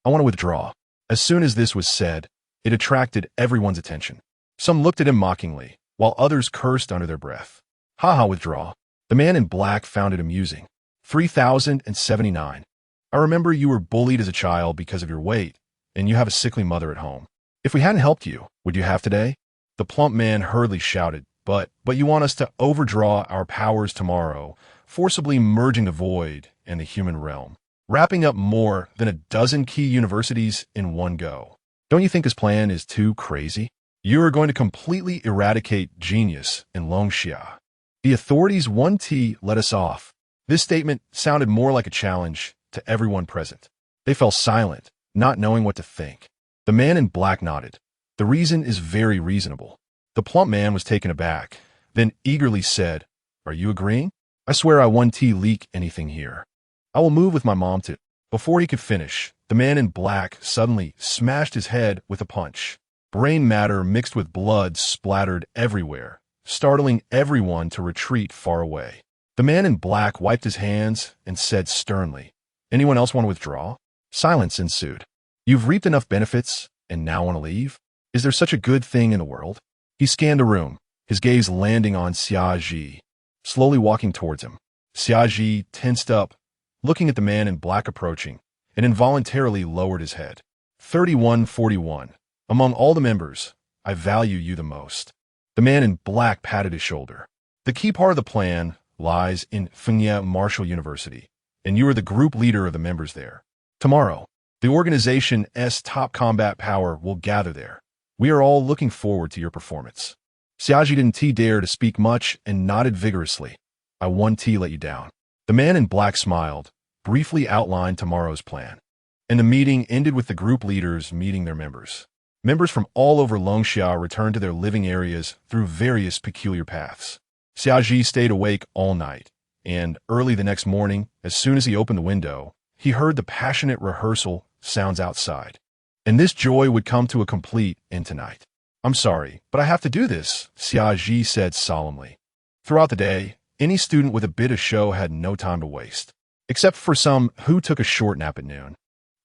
want to withdraw." As soon as this was said, it attracted everyone's attention. Some looked at him mockingly, while others cursed under their breath. "Haha, withdraw." The man in black found it amusing. 3079. "I remember you were bullied as a child because of your weight, and you have a sickly mother at home. If we hadn't helped you, would you have today?" The plump man hurriedly shouted, But you want us to overdraw our powers tomorrow, forcibly merging the void and the human realm, wrapping up more than a dozen key universities in one go. Don't you think this plan is too crazy? You are going to completely eradicate genius in Longxia. The authorities 1T let us off. This statement sounded more like a challenge to everyone present. They fell silent, not knowing what to think. The man in black nodded. The reason is very reasonable. The plump man was taken aback, then eagerly said, "Are you agreeing? I swear I 1T leak anything here. I will move with my mom to—" Before he could finish, the man in black suddenly smashed his head with a punch. Brain matter mixed with blood splattered everywhere, startling everyone to retreat far away. The man in black wiped his hands and said sternly, "Anyone else want to withdraw?" Silence ensued. "You've reaped enough benefits and now want to leave? Is there such a good thing in the world?" He scanned the room, his gaze landing on Xiaji, slowly walking towards him. Xiaji tensed up, looking at the man in black approaching, and involuntarily lowered his head. 3141. "Among all the members, I value you the most." The man in black patted his shoulder. "The key part of the plan lies in Fengye Martial University, and you are the group leader of the members there. Tomorrow, the organization's top combat power will gather there. We are all looking forward to your performance." Xiaji didn't dare to speak much and nodded vigorously. "I 1T let you down." The man in black smiled, briefly outlined tomorrow's plan. And the meeting ended with the group leaders meeting their members. Members from all over Longxia returned to their living areas through various peculiar paths. Xiaji stayed awake all night, and early the next morning, as soon as he opened the window, he heard the passionate rehearsal sounds outside. And this joy would come to a complete end tonight. "I'm sorry, but I have to do this," Xiaji said solemnly. Throughout the day, any student with a bit of show had no time to waste, except for some who took a short nap at noon.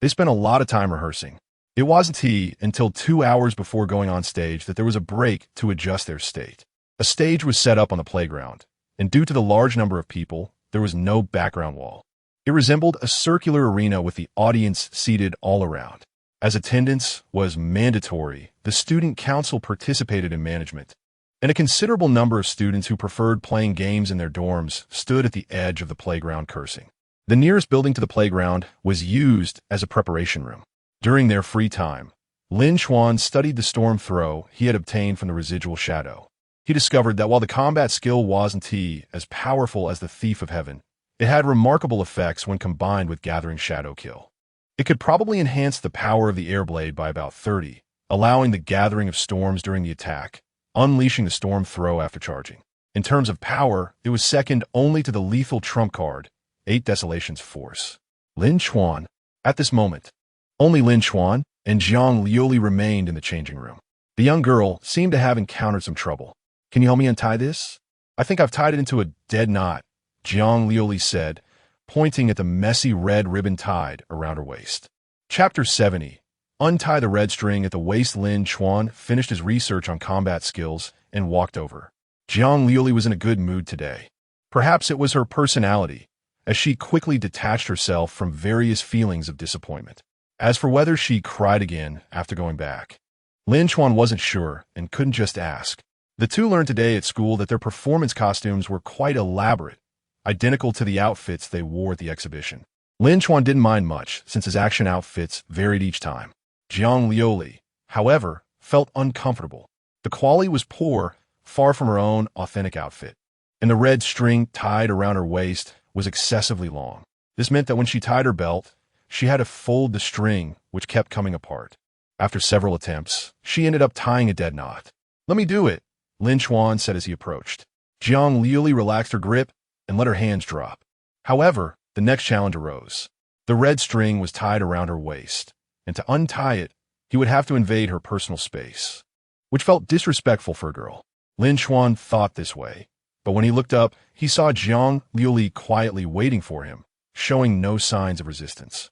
They spent a lot of time rehearsing. It wasn't until 2 hours before going on stage that there was a break to adjust their state. A stage was set up on the playground, and due to the large number of people, there was no background wall. It resembled a circular arena with the audience seated all around. As attendance was mandatory, the student council participated in management, and a considerable number of students who preferred playing games in their dorms stood at the edge of the playground cursing. The nearest building to the playground was used as a preparation room. During their free time, Chuan studied the storm throw he had obtained from the residual shadow. He discovered that while the combat skill wasn't as powerful as the Thief of Heaven, it had remarkable effects when combined with Gathering Shadow Kill. It could probably enhance the power of the airblade by about 30, allowing the gathering of storms during the attack, unleashing the storm throw after charging. In terms of power, it was second only to the lethal trump card, 8 Desolation's Force. Chuan. At this moment, only Chuan and Jiang Liuli remained in the changing room. The young girl seemed to have encountered some trouble. "Can you help me untie this?" "I think I've tied it into a dead knot," Jiang Liuli said, pointing at the messy red ribbon tied around her waist. Chapter 70. Untie the red string at the waist. Chuan finished his research on combat skills and walked over. Jiang Liuli was in a good mood today. Perhaps it was her personality, as she quickly detached herself from various feelings of disappointment. As for whether she cried again after going back, Chuan wasn't sure and couldn't just ask. The two learned today at school that their performance costumes were quite elaborate, identical to the outfits they wore at the exhibition. Chuan didn't mind much, since his action outfits varied each time. Jiang Liuli, however, felt uncomfortable. The quality was poor, far from her own authentic outfit, and the red string tied around her waist was excessively long. This meant that when she tied her belt, she had to fold the string, which kept coming apart. After several attempts, she ended up tying a dead knot. "Let me do it," Chuan said as he approached. Jiang Liuli relaxed her grip and let her hands drop. However, the next challenge arose. The red string was tied around her waist, and to untie it, he would have to invade her personal space, which felt disrespectful for a girl. Chuan thought this way, But when he looked up, he saw Jiang Liuli quietly waiting for him, showing no signs of resistance.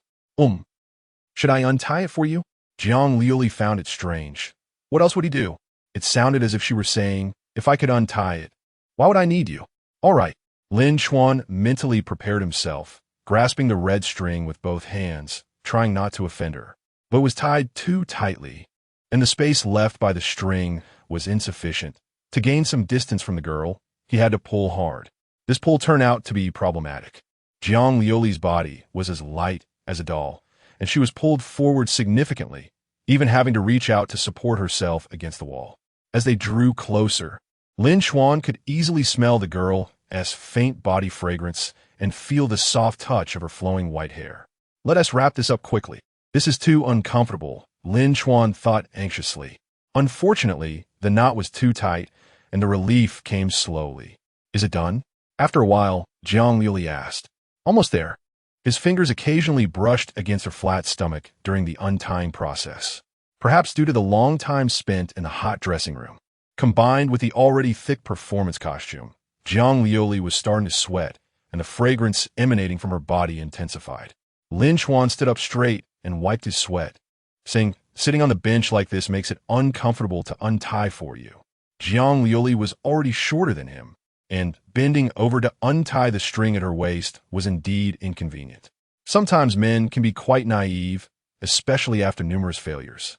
Should I untie it for you? Jiang Liuli found it strange. What else would he do? It sounded as if she were saying, if I could untie it, why would I need you? All right. Lin Chuan mentally prepared himself, grasping the red string with both hands, trying not to offend her. But it was tied too tightly, and the space left by the string was insufficient. To gain some distance from the girl, he had to pull hard. This pull turned out to be problematic. Jiang Liuli's body was as light as a doll, and she was pulled forward significantly, even having to reach out to support herself against the wall. As they drew closer, Lin Chuan could easily smell the girl's faint body fragrance and feel the soft touch of her flowing white hair. Let us wrap this up quickly. This is too uncomfortable, Lin Chuan thought anxiously. Unfortunately, the knot was too tight, and the relief came slowly. Is it done? After a while, Jiang Liuli asked. Almost there. His fingers occasionally brushed against her flat stomach during the untying process, perhaps due to the long time spent in the hot dressing room. Combined with the already thick performance costume, Jiang Liuli was starting to sweat, and the fragrance emanating from her body intensified. Lin Chuan stood up straight and wiped his sweat, saying, sitting on the bench like this makes it uncomfortable to untie for you. Jiang Liuli was already shorter than him, and bending over to untie the string at her waist was indeed inconvenient. Sometimes men can be quite naive, especially after numerous failures.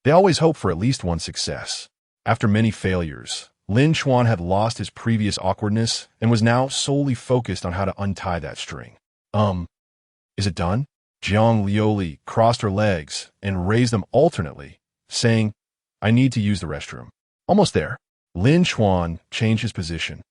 They always hope for at least one success. After many failures, Lin Chuan had lost his previous awkwardness and was now solely focused on how to untie that string. Is it done? Jiang Liuli crossed her legs and raised them alternately, saying, I need to use the restroom. Almost there. Lin Chuan changed his position,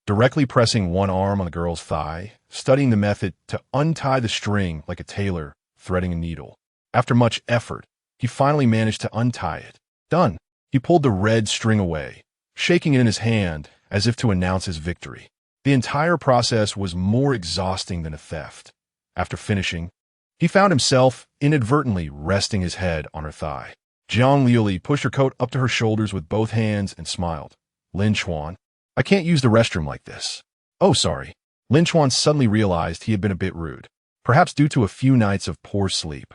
directly pressing one arm on the girl's thigh, studying the method to untie the string like a tailor threading a needle. After much effort, he finally managed to untie it. Done. He pulled the red string away, shaking it in his hand as if to announce his victory. The entire process was more exhausting than a theft. After finishing, he found himself inadvertently resting his head on her thigh. Jiang Liuli pushed her coat up to her shoulders with both hands and smiled. Lin Chuan, I can't use the restroom like this. Oh, sorry. Lin Chuan suddenly realized he had been a bit rude, perhaps due to a few nights of poor sleep.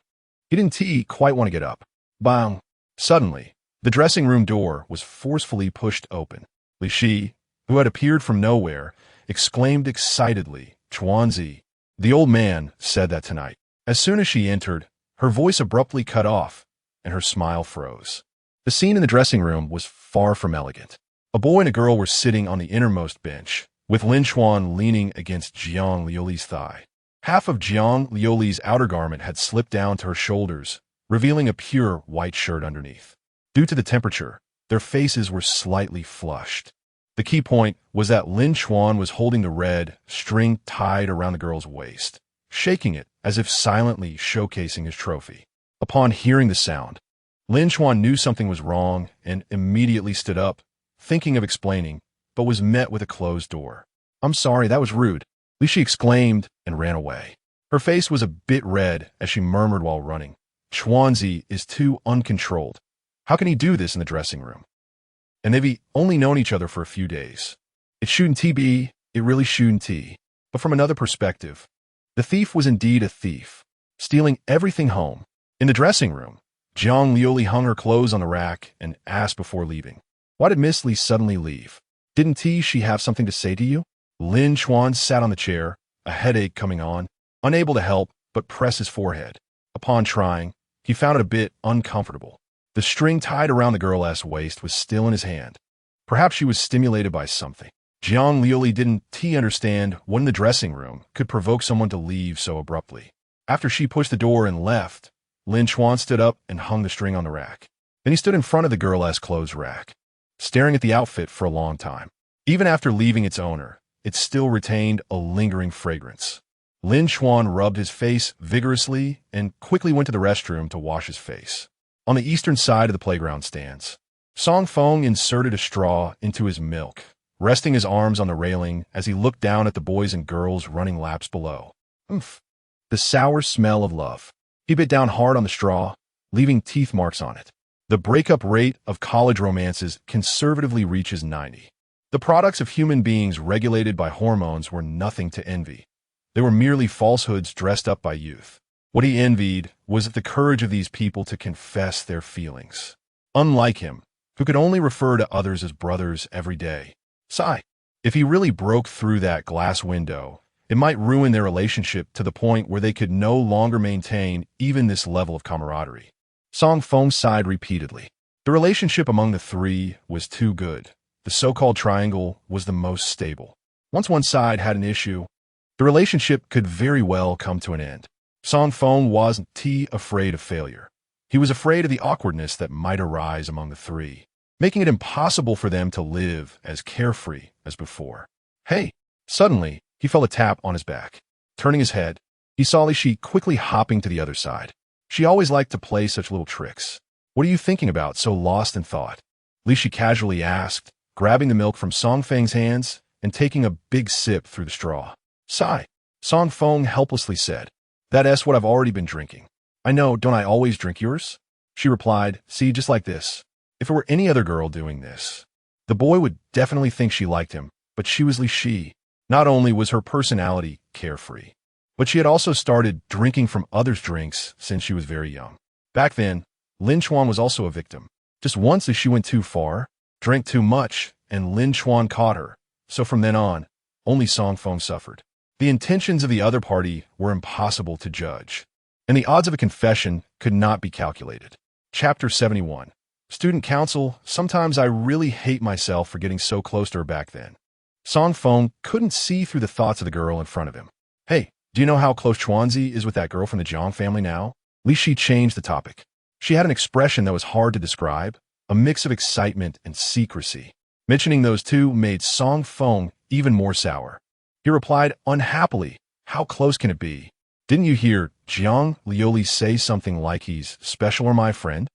He didn't quite want to get up. Bang! Suddenly, the dressing room door was forcefully pushed open. Li Shi, who had appeared from nowhere, exclaimed excitedly, Chuanzi. The old man said that tonight. As soon as she entered, her voice abruptly cut off, and her smile froze. The scene in the dressing room was far from elegant. A boy and a girl were sitting on the innermost bench, with Lin Chuan leaning against Jiang Liuli's thigh. Half of Jiang Liuli's outer garment had slipped down to her shoulders, revealing a pure white shirt underneath. Due to the temperature, their faces were slightly flushed. The key point was that Lin Chuan was holding the red string tied around the girl's waist, shaking it as if silently showcasing his trophy. Upon hearing the sound, Lin Chuan knew something was wrong and immediately stood up, thinking of explaining, but was met with a closed door. I'm sorry, that was rude, Li Shi exclaimed and ran away. Her face was a bit red as she murmured while running. Chuanzi is too uncontrolled. How can he do this in the dressing room? And they've only known each other for a few days. It shouldn't be, it really shouldn't. But from another perspective, the thief was indeed a thief, stealing everything home. In the dressing room, Jiang Liuli hung her clothes on the rack and asked before leaving, why did Miss Li suddenly leave? Didn't she have something to say to you? Lin Chuan sat on the chair, a headache coming on, unable to help but press his forehead. Upon trying, he found it a bit uncomfortable. The string tied around the girl's waist was still in his hand. Perhaps she was stimulated by something. Jiang Liuli didn't understand what in the dressing room could provoke someone to leave so abruptly. After she pushed the door and left, Lin Chuan stood up and hung the string on the rack. Then he stood in front of the girl's clothes rack, staring at the outfit for a long time. Even after leaving its owner, it still retained a lingering fragrance. Lin Chuan rubbed his face vigorously and quickly went to the restroom to wash his face. On the eastern side of the playground stands, Song Feng inserted a straw into his milk, resting his arms on the railing as he looked down at the boys and girls running laps below. The sour smell of love. He bit down hard on the straw, leaving teeth marks on it. The breakup rate of college romances conservatively reaches 90. The products of human beings regulated by hormones were nothing to envy. They were merely falsehoods dressed up by youth. What he envied was the courage of these people to confess their feelings. Unlike him, who could only refer to others as brothers every day. Sigh. If he really broke through that glass window, it might ruin their relationship to the point where they could no longer maintain even this level of camaraderie. Song Feng sighed repeatedly. The relationship among the three was too good. The so-called triangle was the most stable. Once one side had an issue, the relationship could very well come to an end. Song Feng wasn't afraid of failure. He was afraid of the awkwardness that might arise among the three, making it impossible for them to live as carefree as before. Hey! Suddenly, he felt a tap on his back. Turning his head, he saw Li Shi quickly hopping to the other side. She always liked to play such little tricks. What are you thinking about, so lost in thought? Li Shi casually asked, grabbing the milk from Song Feng's hands and taking a big sip through the straw. Sigh. Song Feng helplessly said, That's what I've already been drinking. I know, don't I always drink yours? She replied, See, just like this. If it were any other girl doing this, the boy would definitely think she liked him, but she was Li Shi. Not only was her personality carefree, but she had also started drinking from others' drinks since she was very young. Back then, Lin Chuan was also a victim. Just once as she went too far, drank too much, and Lin Chuan caught her. So from then on, only Song Feng suffered. The intentions of the other party were impossible to judge, and the odds of a confession could not be calculated. Chapter 71. Student Council, sometimes I really hate myself for getting so close to her back then. Song Feng couldn't see through the thoughts of the girl in front of him. Hey, do you know how close Chuanzi is with that girl from the Jiang family now? Li Shi changed the topic. She had an expression that was hard to describe, a mix of excitement and secrecy. Mentioning those two made Song Feng even more sour. He replied unhappily, How close can it be? Didn't you hear Jiang Liuli say something like he's special or my friend?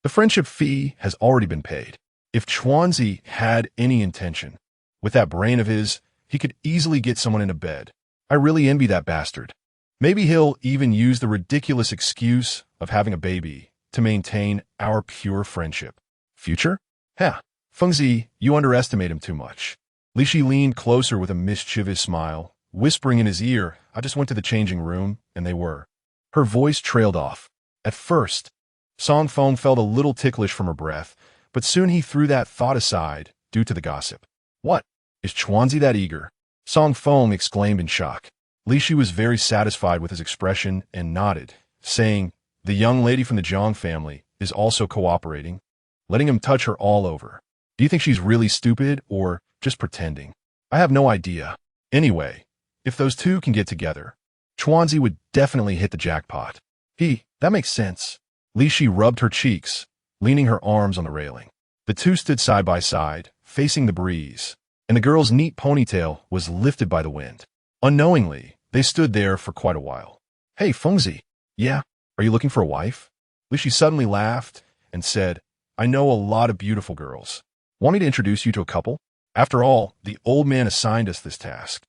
The friendship fee has already been paid. If Chuanzi had any intention, with that brain of his, he could easily get someone into bed. I really envy that bastard. Maybe he'll even use the ridiculous excuse of having a baby to maintain our pure friendship. Future? Heh, Fengzi, you underestimate him too much. Li Shi leaned closer with a mischievous smile, whispering in his ear, I just went to the changing room, and they were. Her voice trailed off. At first, Song Feng felt a little ticklish from her breath, but soon he threw that thought aside due to the gossip. What? Is Chuanzi that eager? Song Feng exclaimed in shock. Li Shi was very satisfied with his expression and nodded, saying, The young lady from the Jiang family is also cooperating, letting him touch her all over. Do you think she's really stupid or just pretending? I have no idea. Anyway, if those two can get together, Chuanzi would definitely hit the jackpot. That makes sense. Li Shi rubbed her cheeks, leaning her arms on the railing. The two stood side by side, facing the breeze, and the girl's neat ponytail was lifted by the wind. Unknowingly, they stood there for quite a while. Hey, Fengzi. Yeah, are you looking for a wife? Li Shi suddenly laughed and said, I know a lot of beautiful girls. Want me to introduce you to a couple? After all, the old man assigned us this task,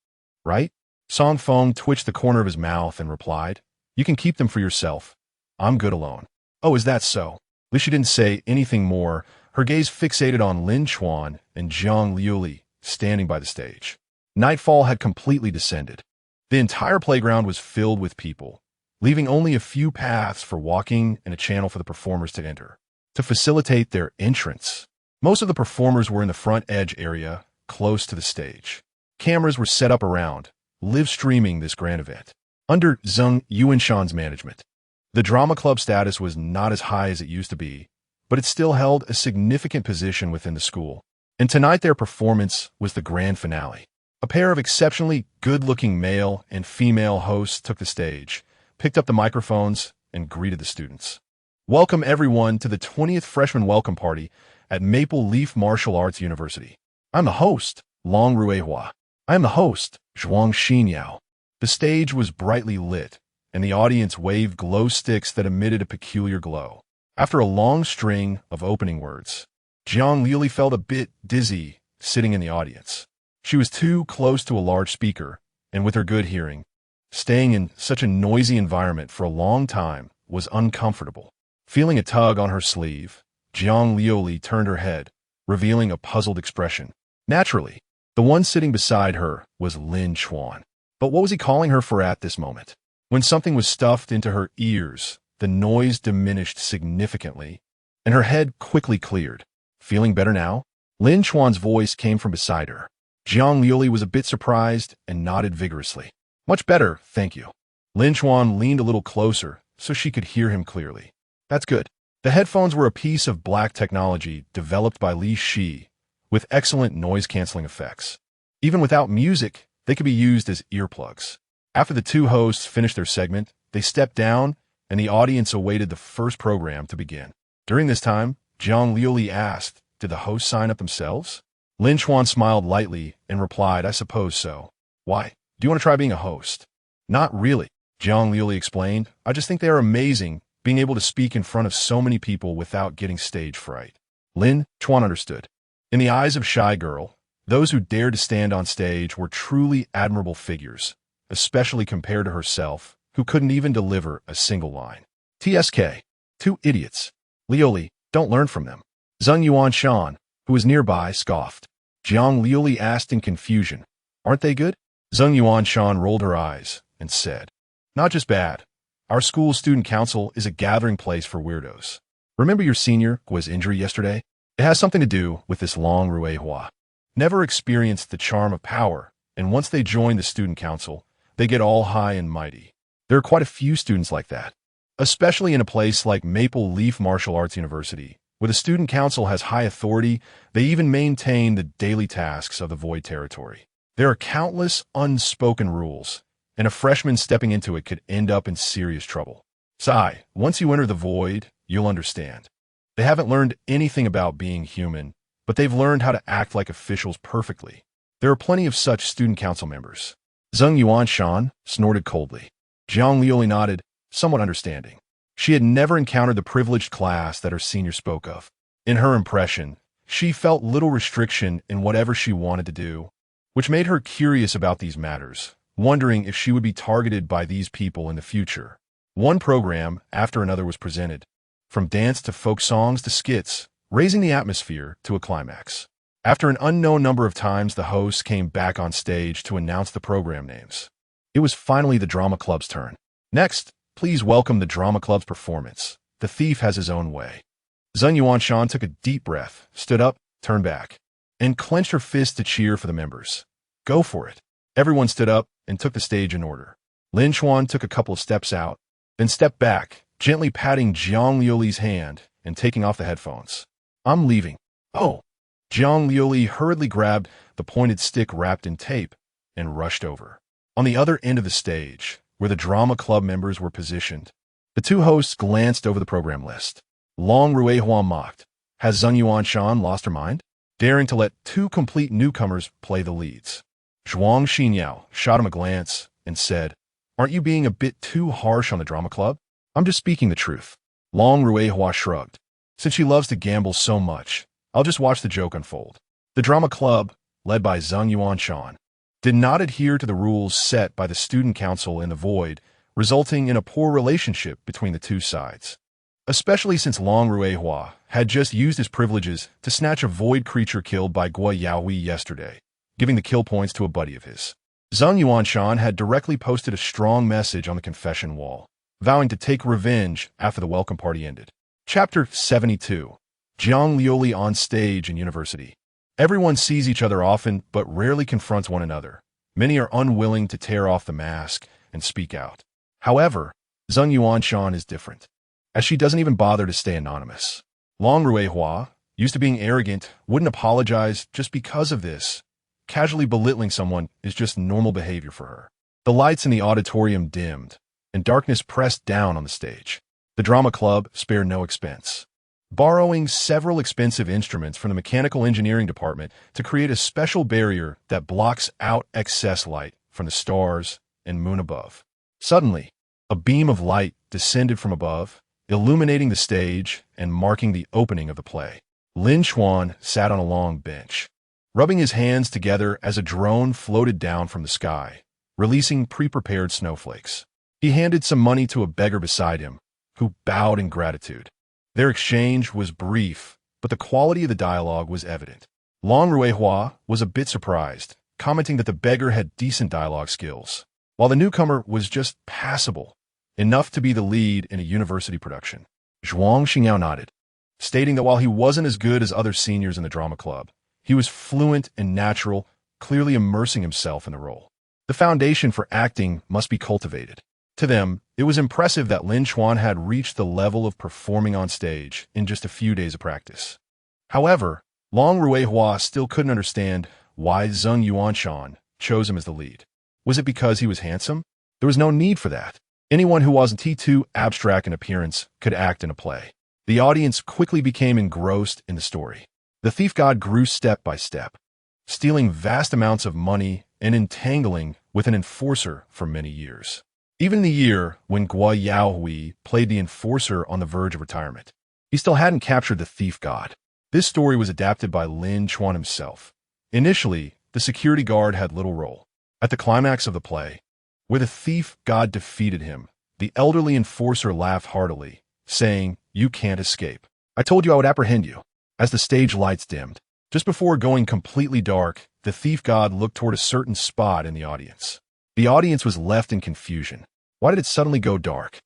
right? Song Feng twitched the corner of his mouth and replied, You can keep them for yourself. I'm good alone. Oh, is that so? Li Shi didn't say anything more, her gaze fixated on Lin Chuan and Jiang Liuli standing by the stage. Nightfall had completely descended. The entire playground was filled with people, leaving only a few paths for walking and a channel for the performers to enter. To facilitate their entrance, most of the performers were in the front edge area, close to the stage. Cameras were set up around, live streaming this grand event. Under Zheng Yuanshan's management, the drama club status was not as high as it used to be, but it still held a significant position within the school. And tonight their performance was the grand finale. A pair of exceptionally good-looking male and female hosts took the stage, picked up the microphones, and greeted the students. Welcome everyone to the 20th Freshman Welcome Party at Maple Leaf Martial Arts University. I'm the host, Long Ruehua. I am the host, Zhuang Xinyao. The stage was brightly lit, and the audience waved glow sticks that emitted a peculiar glow. After a long string of opening words, Jiang Liuli felt a bit dizzy sitting in the audience. She was too close to a large speaker, and with her good hearing, staying in such a noisy environment for a long time was uncomfortable. Feeling a tug on her sleeve, Jiang Liuli turned her head, revealing a puzzled expression. Naturally, the one sitting beside her was Lin Chuan. But what was he calling her for at this moment? When something was stuffed into her ears, the noise diminished significantly, and her head quickly cleared. Feeling better now? Lin Chuan's voice came from beside her. Jiang Liuli was a bit surprised and nodded vigorously. Much better, thank you. Lin Chuan leaned a little closer so she could hear him clearly. That's good. The headphones were a piece of black technology developed by Li Shi, with excellent noise-canceling effects. Even without music, they could be used as earplugs. After the two hosts finished their segment, they stepped down, and the audience awaited the first program to begin. During this time, Jiang Liuli asked, "Did the hosts sign up themselves?" Lin Chuan smiled lightly and replied, "I suppose so. Why? Do you want to try being a host?" "Not really," Jiang Liuli explained. "I just think they are amazing, being able to speak in front of so many people without getting stage fright." Lin Chuan understood. In the eyes of Shy Girl, those who dared to stand on stage were truly admirable figures, especially compared to herself, who couldn't even deliver a single line. TSK. Two idiots. Liuli, don't learn from them. Zheng Yuanshan, who was nearby, scoffed. Jiang Liuli asked in confusion, "Aren't they good?" Zheng Yuanshan rolled her eyes and said, "Not just bad. Our school's student council is a gathering place for weirdos. Remember your senior Gua's injury yesterday? It has something to do with this Long Ruehua. Never experienced the charm of power, and once they join the student council, they get all high and mighty. There are quite a few students like that, especially in a place like Maple Leaf Martial Arts University, where the student council has high authority. They even maintain the daily tasks of the Void territory. There are countless unspoken rules, and a freshman stepping into it could end up in serious trouble. Sigh, once you enter the Void, you'll understand. They haven't learned anything about being human, but they've learned how to act like officials perfectly. There are plenty of such student council members." Zheng Yuanshan snorted coldly. Jiang Liuli nodded, somewhat understanding. She had never encountered the privileged class that her senior spoke of. In her impression, she felt little restriction in whatever she wanted to do, which made her curious about these matters, wondering if she would be targeted by these people in the future. One program after another was presented, from dance to folk songs to skits, raising the atmosphere to a climax. After an unknown number of times, the hosts came back on stage to announce the program names. It was finally the drama club's turn. "Next, please welcome the drama club's performance. The Thief Has His Own Way." Zheng Yuanshan took a deep breath, stood up, turned back, and clenched her fist to cheer for the members. "Go for it." Everyone stood up and took the stage in order. Lin Chuan took a couple of steps out, then stepped back, gently patting Jiang Liuli's hand and taking off the headphones. "I'm leaving." "Oh." Jiang Liuli hurriedly grabbed the pointed stick wrapped in tape and rushed over. On the other end of the stage, where the drama club members were positioned, the two hosts glanced over the program list. Long Ruehua mocked. Has Zheng Yuanshan lost her mind? Daring to let two complete newcomers play the leads. Zhuang Xinyao shot him a glance and said, "Aren't you being a bit too harsh on the drama club?" "I'm just speaking the truth." Long Ruehua shrugged. "Since she loves to gamble so much, I'll just watch the joke unfold." The drama club, led by Zheng Yuanshan, did not adhere to the rules set by the student council in the Void, resulting in a poor relationship between the two sides. Especially since Long Ruehua had just used his privileges to snatch a Void creature killed by Gua Yaohui yesterday, giving the kill points to a buddy of his. Zheng Yuanshan had directly posted a strong message on the confession wall, vowing to take revenge after the welcome party ended. Chapter 72. Jiang Liuli on stage in university. Everyone sees each other often, but rarely confronts one another. Many are unwilling to tear off the mask and speak out. However, Zheng Yuanshan is different, as she doesn't even bother to stay anonymous. Long Ruehua, used to being arrogant, wouldn't apologize just because of this. Casually belittling someone is just normal behavior for her. The lights in the auditorium dimmed, and darkness pressed down on the stage. The drama club spared no expense, borrowing several expensive instruments from the mechanical engineering department to create a special barrier that blocks out excess light from the stars and moon above. Suddenly, a beam of light descended from above, illuminating the stage and marking the opening of the play. Lin Chuan sat on a long bench, rubbing his hands together as a drone floated down from the sky, releasing pre-prepared snowflakes. He handed some money to a beggar beside him, who bowed in gratitude. Their exchange was brief, but the quality of the dialogue was evident. Long Ruihua was a bit surprised, commenting that the beggar had decent dialogue skills, while the newcomer was just passable, enough to be the lead in a university production. Zhuang Xingyao nodded, stating that while he wasn't as good as other seniors in the drama club, he was fluent and natural, clearly immersing himself in the role. The foundation for acting must be cultivated. To them, it was impressive that Lin Chuan had reached the level of performing on stage in just a few days of practice. However, Long Ruihua still couldn't understand why Zheng Yuanshan chose him as the lead. Was it because he was handsome? There was no need for that. Anyone who wasn't too abstract in appearance could act in a play. The audience quickly became engrossed in the story. The thief god grew step by step, stealing vast amounts of money and entangling with an enforcer for many years. Even in the year when Guo Yaohui played the enforcer on the verge of retirement, he still hadn't captured the thief god. This story was adapted by Lin Chuan himself. Initially, the security guard had little role. At the climax of the play, where the thief god defeated him, the elderly enforcer laughed heartily, saying, "You can't escape. I told you I would apprehend you." As the stage lights dimmed, just before going completely dark, the thief god looked toward a certain spot in the audience. The audience was left in confusion. Why did it suddenly go dark?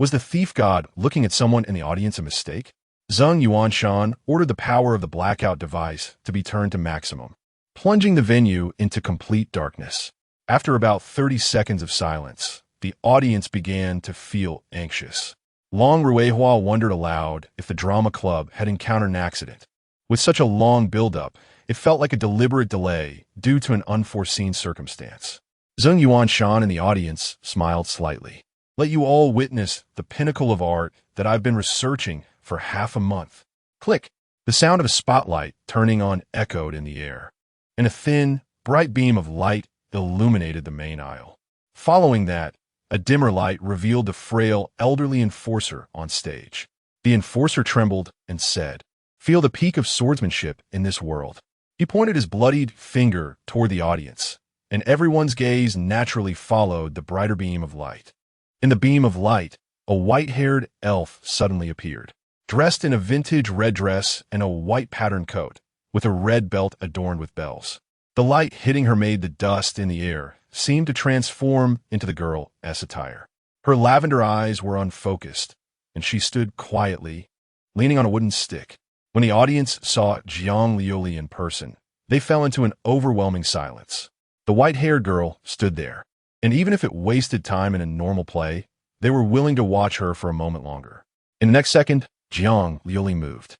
Was the thief god looking at someone in the audience a mistake? Zheng Yuanshan ordered the power of the blackout device to be turned to maximum, plunging the venue into complete darkness. After about 30 seconds of silence, the audience began to feel anxious. Long Ruihua wondered aloud if the drama club had encountered an accident. With such a long build-up, it felt like a deliberate delay due to an unforeseen circumstance. Zheng Yuanshan in the audience smiled slightly. "Let you all witness the pinnacle of art that I've been researching for half a month." Click! The sound of a spotlight turning on echoed in the air, and a thin, bright beam of light illuminated the main aisle. Following that, a dimmer light revealed the frail, elderly enforcer on stage. The enforcer trembled and said, "Feel the peak of swordsmanship in this world." He pointed his bloodied finger toward the audience, and everyone's gaze naturally followed the brighter beam of light. In the beam of light, a white-haired elf suddenly appeared, dressed in a vintage red dress and a white patterned coat, with a red belt adorned with bells. The light hitting her made the dust in the air seemed to transform into the girl-S attire. Her lavender eyes were unfocused, and she stood quietly, leaning on a wooden stick. When the audience saw Jiang Liuli in person, they fell into an overwhelming silence. The white-haired girl stood there, and even if it wasted time in a normal play, they were willing to watch her for a moment longer. In the next second, Jiang Liuli moved.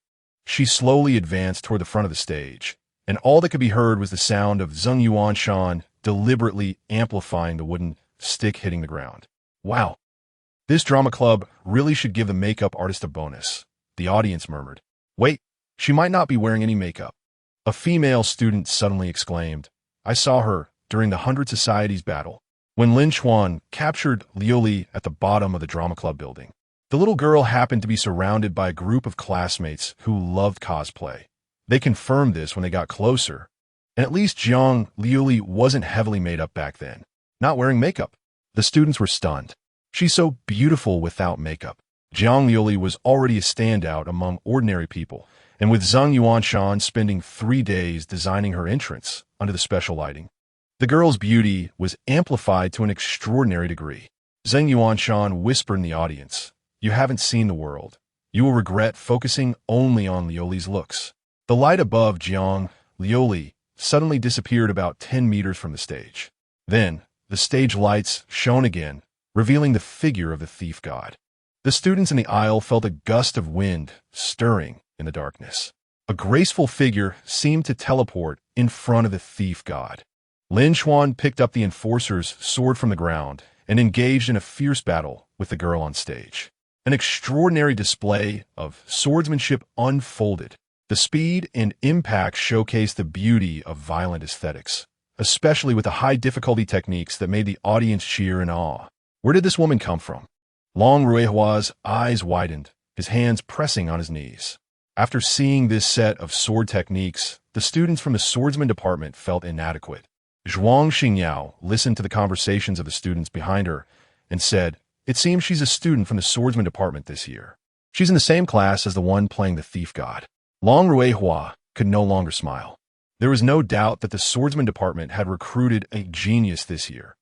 She slowly advanced toward the front of the stage, and all that could be heard was the sound of Zheng Yuanshan deliberately amplifying the wooden stick hitting the ground. "Wow, this drama club really should give the makeup artist a bonus," the audience murmured. "Wait, she might not be wearing any makeup." A female student suddenly exclaimed, "I saw her during the 100 Societies battle, when Lin Chuan captured Liuli at the bottom of the drama club building." The little girl happened to be surrounded by a group of classmates who loved cosplay. They confirmed this when they got closer, and at least Jiang Liuli wasn't heavily made up back then, not wearing makeup. The students were stunned. "She's so beautiful without makeup." Jiang Liuli was already a standout among ordinary people, and with Zheng Yuanshan spending 3 days designing her entrance under the special lighting, the girl's beauty was amplified to an extraordinary degree. Zheng Yuanshan whispered in the audience, "You haven't seen the world. You will regret focusing only on Liuli's looks." The light above Jiang Liuli suddenly disappeared about 10 meters from the stage. Then, the stage lights shone again, revealing the figure of the thief god. The students in the aisle felt a gust of wind stirring in the darkness. A graceful figure seemed to teleport in front of the thief god. Lin Chuan picked up the enforcer's sword from the ground and engaged in a fierce battle with the girl on stage. An extraordinary display of swordsmanship unfolded. The speed and impact showcased the beauty of violent aesthetics, especially with the high-difficulty techniques that made the audience cheer in awe. Where did this woman come from? Long Ruihua's eyes widened, his hands pressing on his knees. After seeing this set of sword techniques, the students from the swordsman department felt inadequate. Zhuang Xingyao listened to the conversations of the students behind her and said, "It seems she's a student from the swordsman department this year. She's in the same class as the one playing the thief god." Long Ruihua could no longer smile. There was no doubt that the swordsman department had recruited a genius this year,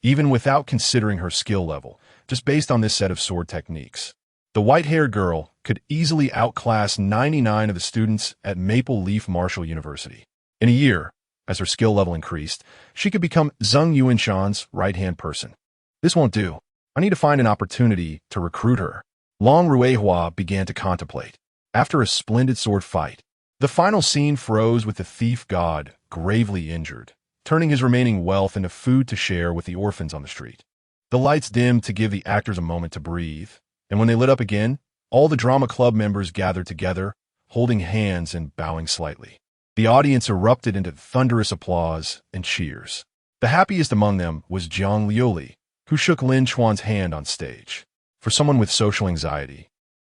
even without considering her skill level, just based on this set of sword techniques. The white-haired girl could easily outclass 99 of the students at Maple Leaf Marshall University. In a year, as her skill level increased, she could become Zheng Yuanshan's right-hand person. This won't do. I need to find an opportunity to recruit her. Long Ruehua began to contemplate. After a splendid sword fight, the final scene froze with the thief god gravely injured, turning his remaining wealth into food to share with the orphans on the street. The lights dimmed to give the actors a moment to breathe, and when they lit up again, all the drama club members gathered together, holding hands and bowing slightly. The audience erupted into thunderous applause and cheers. The happiest among them was Jiang Liuli, who shook Lin Chuan's hand on stage. For someone with social anxiety,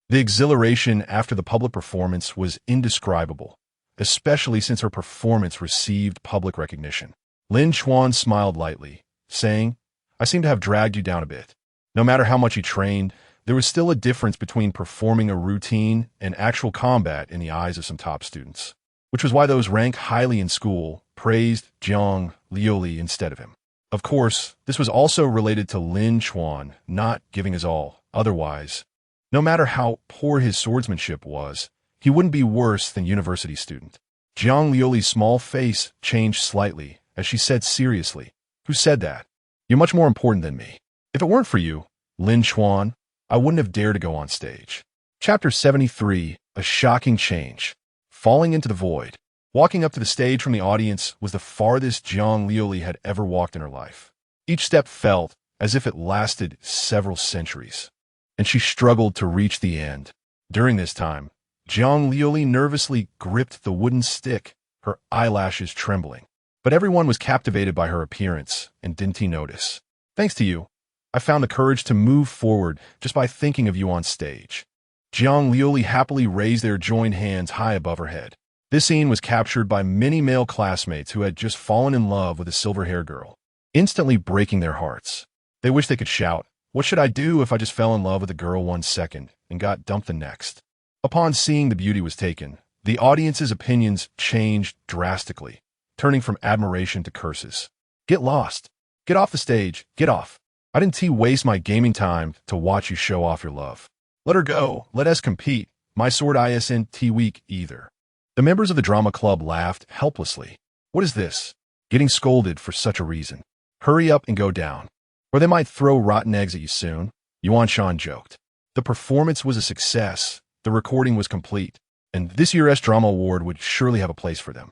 the exhilaration after the public performance was indescribable, especially since her performance received public recognition. Lin Chuan smiled lightly, saying, "I seem to have dragged you down a bit. No matter how much you trained, there was still a difference between performing a routine and actual combat in the eyes of some top students, which was why those ranked highly in school praised Jiang Liuli instead of him. Of course, this was also related to Lin Chuan not giving his all. Otherwise, no matter how poor his swordsmanship was, he wouldn't be worse than university student." Jiang Liuli's small face changed slightly as she said seriously, "Who said that? You're much more important than me. If it weren't for you, Lin Chuan, I wouldn't have dared to go on stage." Chapter 73, A Shocking Change. Falling into the void. Walking up to the stage from the audience was the farthest Jiang Liuli had ever walked in her life. Each step felt as if it lasted several centuries, and she struggled to reach the end. During this time, Jiang Liuli nervously gripped the wooden stick, her eyelashes trembling. But everyone was captivated by her appearance, and didn't he notice? "Thanks to you, I found the courage to move forward just by thinking of you on stage." Jiang Liuli happily raised their joined hands high above her head. This scene was captured by many male classmates who had just fallen in love with a silver-haired girl, instantly breaking their hearts. They wished they could shout, "What should I do if I just fell in love with a girl 1 second and got dumped the next?" Upon seeing the beauty was taken, the audience's opinions changed drastically, turning from admiration to curses. "Get lost. Get off the stage. Get off. I didn't waste my gaming time to watch you show off your love. Let her go. Let us compete. My sword isn't weak either." The members of the drama club laughed helplessly. "What is this? Getting scolded for such a reason. Hurry up and go down, or they might throw rotten eggs at you soon," Yuan Shan joked. The performance was a success, the recording was complete, and this year's drama award would surely have a place for them.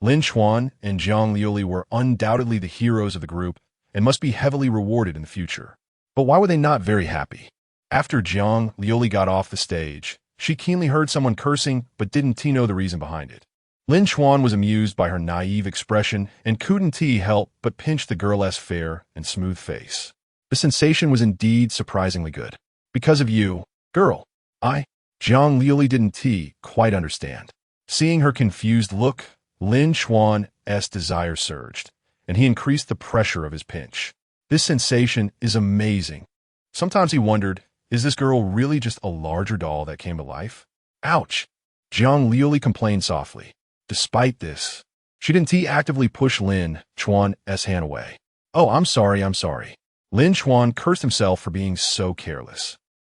Lin Chuan and Jiang Liuli were undoubtedly the heroes of the group and must be heavily rewarded in the future. But why were they not very happy? After Jiang Liuli got off the stage, she keenly heard someone cursing but didn't know the reason behind it. Lin Chuan was amused by her naive expression and couldn't help but pinch the girl's fair and smooth face. The sensation was indeed surprisingly good. "Because of you, girl, Jiang Liuli didn't quite understand. Seeing her confused look, Lin Chuan's desire surged, and he increased the pressure of his pinch. This sensation is amazing. Sometimes he wondered, is this girl really just a larger doll that came to life? Ouch! Jiang Liuli complained softly. Despite this, she didn't actively push Lin Chuan's hand away. "Oh, I'm sorry. Lin Chuan cursed himself for being so careless.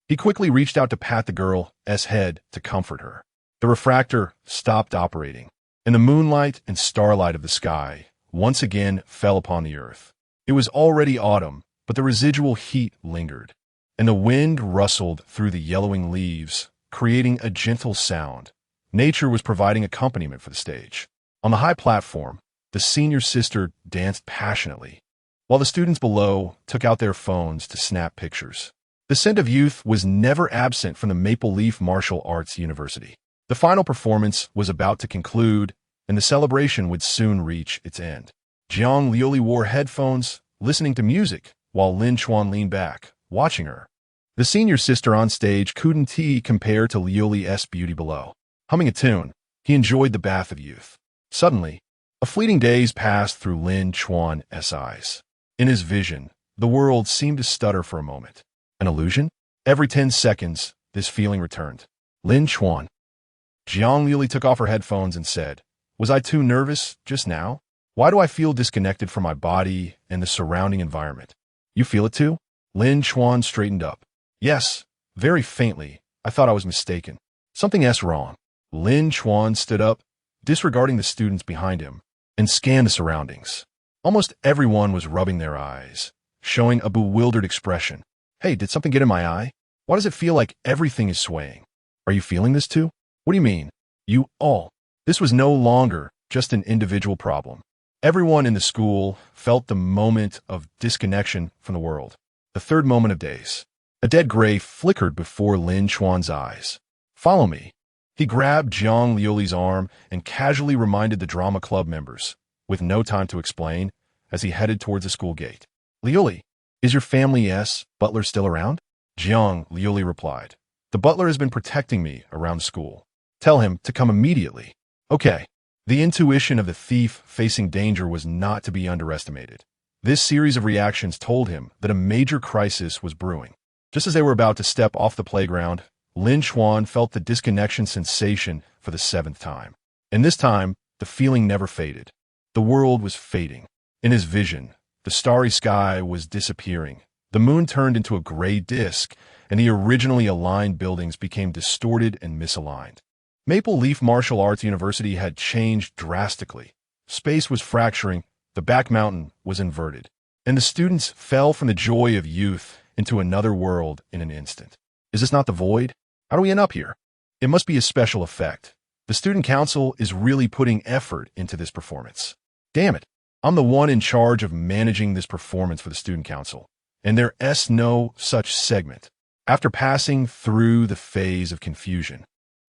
He quickly reached out to pat the girl's head to comfort her. The refractor stopped operating, and the moonlight and starlight of the sky once again fell upon the earth. It was already autumn, but the residual heat lingered, and the wind rustled through the yellowing leaves, creating a gentle sound. Nature was providing accompaniment for the stage. On the high platform, the senior sister danced passionately, while the students below took out their phones to snap pictures. The scent of youth was never absent from the Maple Leaf Martial Arts University. The final performance was about to conclude, and the celebration would soon reach its end. Jiang Liuli wore headphones, listening to music, while Lin Chuan leaned back, watching her. The senior sister on stage couldn't compare to Liuli's beauty below. Humming a tune, he enjoyed the bath of youth. Suddenly, a fleeting daze passed through Lin Chuan's eyes. In his vision, the world seemed to stutter for a moment. An illusion? Every 10 seconds, this feeling returned. Lin Chuan. Jiang Liuli took off her headphones and said, Was I too nervous just now? Why do I feel disconnected from my body and the surrounding environment? You feel it too? Lin Chuan straightened up. Yes, very faintly. I thought I was mistaken. Something's wrong. Lin Chuan stood up, disregarding the students behind him, and scanned the surroundings. Almost everyone was rubbing their eyes, showing a bewildered expression. Hey, did something get in my eye? Why does it feel like everything is swaying? Are you feeling this too? What do you mean? You all. This was no longer just an individual problem. Everyone in the school felt the moment of disconnection from the world. The third moment of days. A dead gray flickered before Lin Chuan's eyes. Follow me. He grabbed Jiang Liuli's arm and casually reminded the drama club members, with no time to explain, as he headed towards the school gate. Liuli, is your family's butler still around? Jiang Liuli replied. The butler has been protecting me around school. Tell him to come immediately. Okay. The intuition of the thief facing danger was not to be underestimated. This series of reactions told him that a major crisis was brewing. Just as they were about to step off the playground, Lin Chuan felt the disconnection sensation for the 7th time. And this time, the feeling never faded. The world was fading. In his vision, the starry sky was disappearing. The moon turned into a gray disk, and the originally aligned buildings became distorted and misaligned. Maple Leaf Martial Arts University had changed drastically. Space was fracturing, the back mountain was inverted, and the students fell from the joy of youth into another world in an instant. Is this not the void? How do we end up here? It must be a special effect. The student council is really putting effort into this performance. Damn it, I'm the one in charge of managing this performance for the student council, and there's no such segment. After passing through the phase of confusion,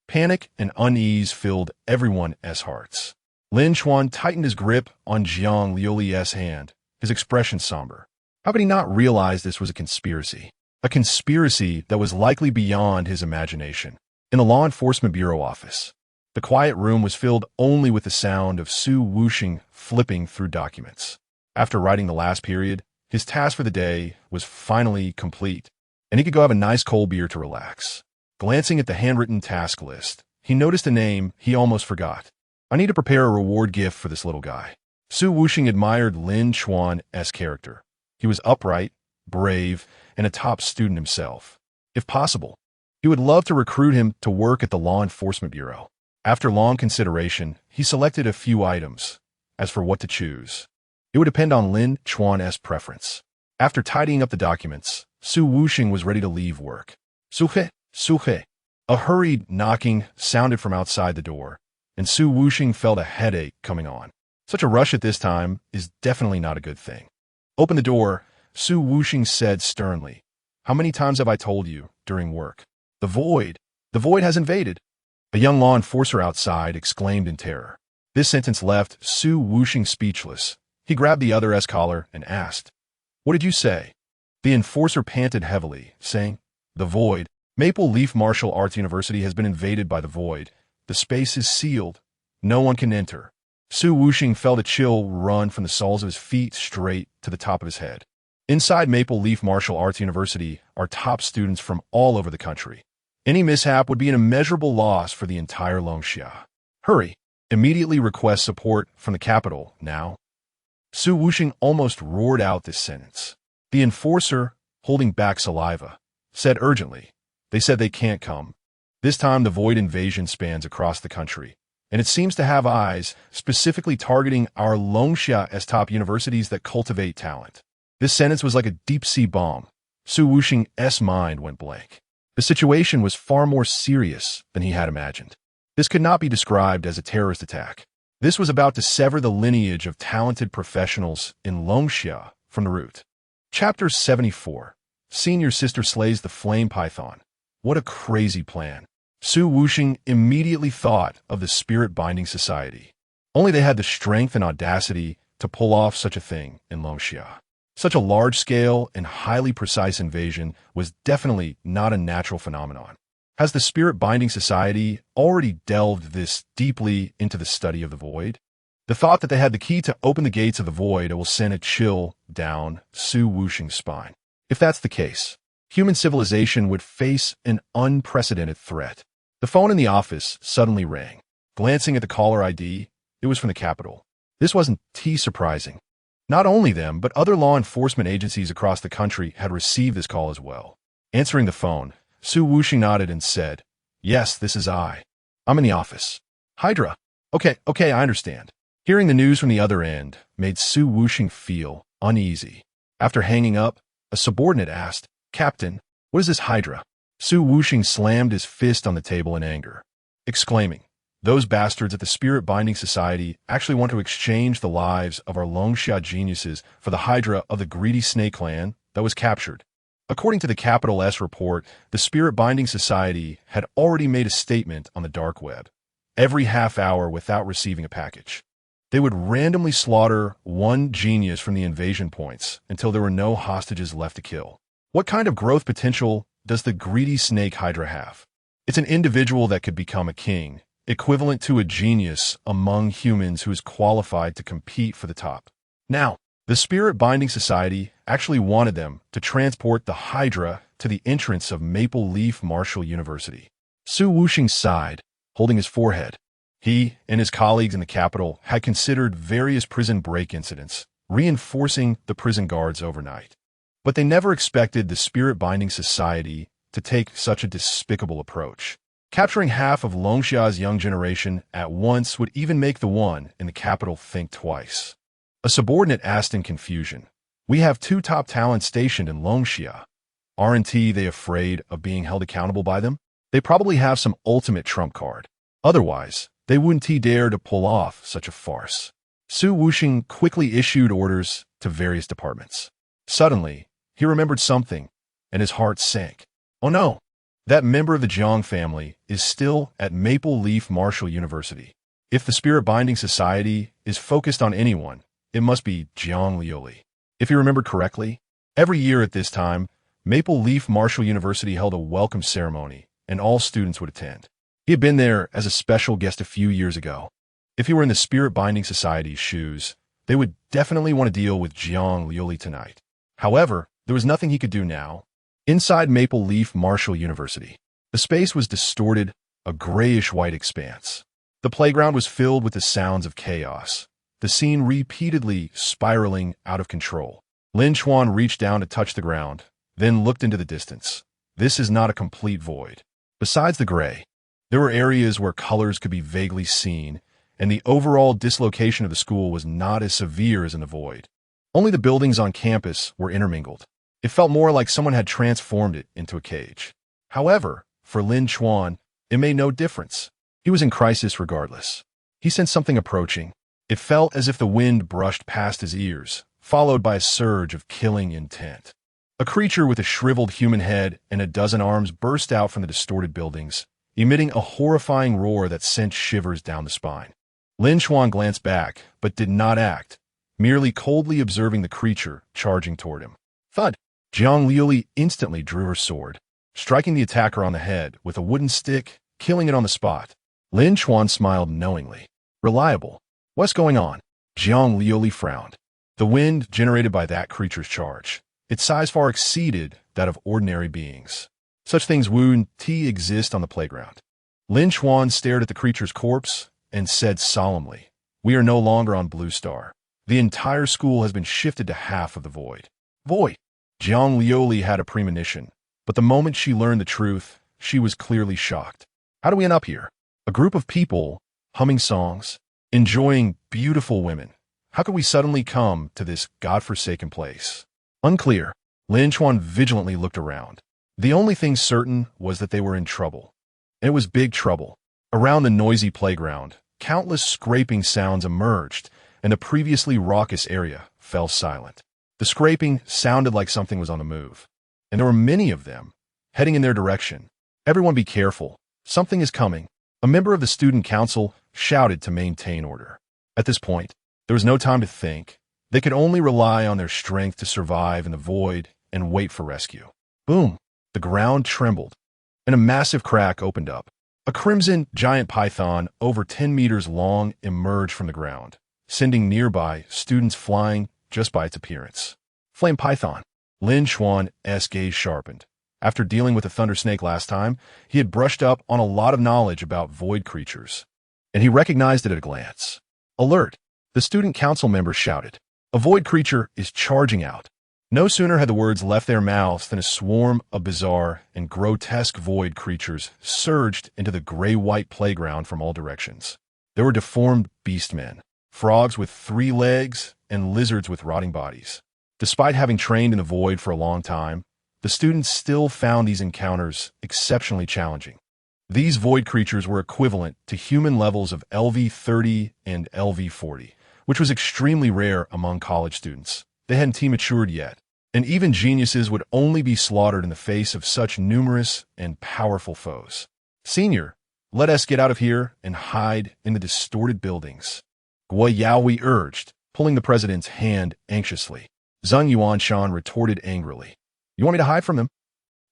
panic and unease filled everyone's hearts. Lin Chuan tightened his grip on Jiang Liuli's hand, his expression somber. How could he not realize this was a conspiracy? A conspiracy that was likely beyond his imagination. In the Law Enforcement Bureau office, the quiet room was filled only with the sound of Su Wuxing flipping through documents. After writing the last period, his task for the day was finally complete, and he could go have a nice cold beer to relax. Glancing at the handwritten task list, he noticed a name he almost forgot. I need to prepare a reward gift for this little guy. Su Wuxing admired Lin Chuan's character. He was upright, brave, and a top student himself. If possible, he would love to recruit him to work at the Law Enforcement Bureau. After long consideration, he selected a few items. As for what to choose, it would depend on Lin Chuan's preference. After tidying up the documents, Su Wuxing was ready to leave work. Suhe. A hurried knocking sounded from outside the door, and Su Wuxing felt a headache coming on. Such a rush at this time is definitely not a good thing. Open the door, Su Wuxing said sternly. How many times have I told you during work? The void has invaded. A young law enforcer outside exclaimed in terror. This sentence left Su Wuxing speechless. He grabbed the other's collar and asked, What did you say? The enforcer panted heavily, saying, The void. Maple Leaf Martial Arts University has been invaded by the void. The space is sealed. No one can enter. Su Wuxing felt a chill run from the soles of his feet straight to the top of his head. Inside Maple Leaf Martial Arts University are top students from all over the country. Any mishap would be an immeasurable loss for the entire Longxia. Hurry! Immediately request support from the capital, now. Su Wuxing almost roared out this sentence. The enforcer, holding back saliva, said urgently, They said they can't come. This time the void invasion spans across the country, and it seems to have eyes specifically targeting our Longxia's top universities that cultivate talent. This sentence was like a deep-sea bomb. Su Wuxing's mind went blank. The situation was far more serious than he had imagined. This could not be described as a terrorist attack. This was about to sever the lineage of talented professionals in Longxia from the root. Chapter 74. Senior Sister Slays the Flame Python. What a crazy plan. Su Wuxing immediately thought of the Spirit Binding Society. Only they had the strength and audacity to pull off such a thing in Longxia. Such a large-scale and highly precise invasion was definitely not a natural phenomenon. Has the Spirit Binding Society already delved this deeply into the study of the void? The thought that they had the key to open the gates of the void will send a chill down Su Wuxing's spine. If that's the case, human civilization would face an unprecedented threat. The phone in the office suddenly rang. Glancing at the caller ID, It was from the capital. This wasn't surprising. Not only them, but other law enforcement agencies across the country had received this call as well. Answering the phone, Su Wuxing nodded and said, "Yes, this is I. I'm in the office." "Hydra. Okay, I understand." Hearing the news from the other end made Su Wuxing feel uneasy. After hanging up, a subordinate asked, "Captain, what is this Hydra?" Su Wuxing slammed his fist on the table in anger, exclaiming, "Those bastards at the Spirit Binding Society actually want to exchange the lives of our Longxia geniuses for the Hydra of the greedy snake clan that was captured." According to the capital S report, the Spirit Binding Society had already made a statement on the dark web. Every half hour without receiving a package, they would randomly slaughter one genius from the invasion points until there were no hostages left to kill. What kind of growth potential does the greedy snake Hydra have? It's an individual that could become a king, equivalent to a genius among humans who is qualified to compete for the top. Now, the Spirit Binding Society actually wanted them to transport the Hydra to the entrance of Maple Leaf Marshall University. Su Wuxing sighed, holding his forehead. He and his colleagues in the capital had considered various prison break incidents, reinforcing the prison guards overnight. But they never expected the Spirit Binding Society to take such a despicable approach. Capturing half of Longxia's young generation at once would even make the one in the capital think twice. A subordinate asked in confusion, "We have 2 top talents stationed in Longxia. Aren't they afraid of being held accountable by them? They probably have some ultimate trump card. Otherwise, they wouldn't dare to pull off such a farce." Su Wuxing quickly issued orders to various departments. Suddenly, he remembered something, and his heart sank. Oh no, that member of the Jiang family is still at Maple Leaf Marshall University. If the Spirit Binding Society is focused on anyone, it must be Jiang Liuli. If he remembered correctly, every year at this time, Maple Leaf Marshall University held a welcome ceremony, and all students would attend. He had been there as a special guest a few years ago. If he were in the Spirit Binding Society's shoes, they would definitely want to deal with Jiang Liuli tonight. However, there was nothing he could do now. Inside Maple Leaf Marshall University, the space was distorted, a grayish-white expanse. The playground was filled with the sounds of chaos, the scene repeatedly spiraling out of control. Lin Chuan reached down to touch the ground, then looked into the distance. This is not a complete void. Besides the gray, there were areas where colors could be vaguely seen, and the overall dislocation of the school was not as severe as in the void. Only the buildings on campus were intermingled. It felt more like someone had transformed it into a cage. However, for Lin Chuan, it made no difference. He was in crisis regardless. He sensed something approaching. It felt as if the wind brushed past his ears, followed by a surge of killing intent. A creature with a shriveled human head and a dozen arms burst out from the distorted buildings, emitting a horrifying roar that sent shivers down the spine. Lin Chuan glanced back, but did not act, merely coldly observing the creature charging toward him. Thud! Jiang Liuli instantly drew her sword, striking the attacker on the head with a wooden stick, killing it on the spot. Lin Chuan smiled knowingly. Reliable. What's going on? Jiang Liuli frowned. The wind generated by that creature's charge. Its size far exceeded that of ordinary beings. Such things wouldn't exist on the playground. Lin Chuan stared at the creature's corpse and said solemnly, "We are no longer on Blue Star. The entire school has been shifted to half of the void." Void! Jiang Liuli had a premonition, but the moment she learned the truth, she was clearly shocked. How do we end up here? A group of people, humming songs, enjoying beautiful women. How could we suddenly come to this godforsaken place? Unclear. Lin Chuan vigilantly looked around. The only thing certain was that they were in trouble. And it was big trouble. Around the noisy playground, countless scraping sounds emerged, and the previously raucous area fell silent. The scraping sounded like something was on the move, and there were many of them, heading in their direction. Everyone be careful. Something is coming. A member of the student council shouted to maintain order. At this point, there was no time to think. They could only rely on their strength to survive in the void and wait for rescue. Boom! The ground trembled, and a massive crack opened up. A crimson giant python over 10 meters long emerged from the ground, sending nearby students flying just by its appearance. Flame python. Lin Chuan's gaze sharpened. After dealing with the thunder snake last time, he had brushed up on a lot of knowledge about void creatures, and he recognized it at a glance. Alert! The student council member shouted. A void creature is charging out. No sooner had the words left their mouths than a swarm of bizarre and grotesque void creatures surged into the gray-white playground from all directions. There were deformed beastmen, frogs with 3 legs, and lizards with rotting bodies. Despite having trained in the void for a long time, the students still found these encounters exceptionally challenging. These void creatures were equivalent to human levels of LV-30 and LV-40, which was extremely rare among college students. They hadn't matured yet, and even geniuses would only be slaughtered in the face of such numerous and powerful foes. Senior, let us get out of here and hide in the distorted buildings, Guo Yaoi urged, pulling the president's hand anxiously. Zheng Yuanshan retorted angrily. You want me to hide from them?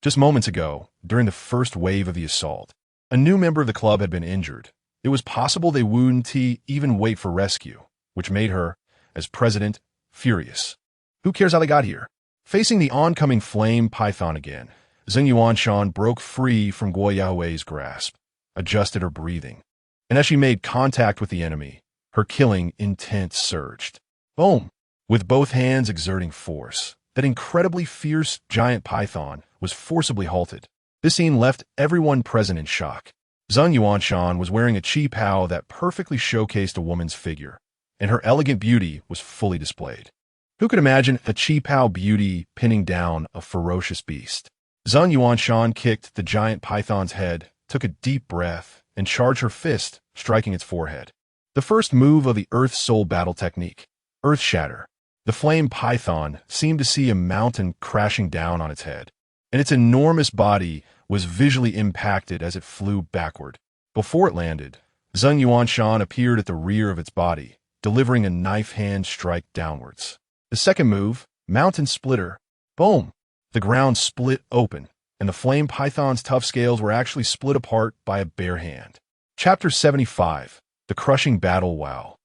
Just moments ago, during the first wave of the assault, a new member of the club had been injured. It was possible they wouldn't even wait for rescue, which made her, as president, furious. Who cares how they got here? Facing the oncoming flame python again, Zheng Yuanshan broke free from Guo Yaoi's grasp, adjusted her breathing, and as she made contact with the enemy, her killing intent surged. Boom! With both hands exerting force, that incredibly fierce giant python was forcibly halted. This scene left everyone present in shock. Zheng Yuanshan was wearing a chi pao that perfectly showcased a woman's figure, and her elegant beauty was fully displayed. Who could imagine a chi pao beauty pinning down a ferocious beast? Zheng Yuanshan kicked the giant python's head, took a deep breath, and charged her fist, striking its forehead. The first move of the Earth Soul battle technique, Earth Shatter. The flame python seemed to see a mountain crashing down on its head, and its enormous body was visually impacted as it flew backward. Before it landed, Zheng Yuanshan appeared at the rear of its body, delivering a knife hand strike downwards. The second move, Mountain Splitter. Boom! The ground split open, and the flame python's tough scales were actually split apart by a bare hand. Chapter 75. The Crushing Battle. Wow.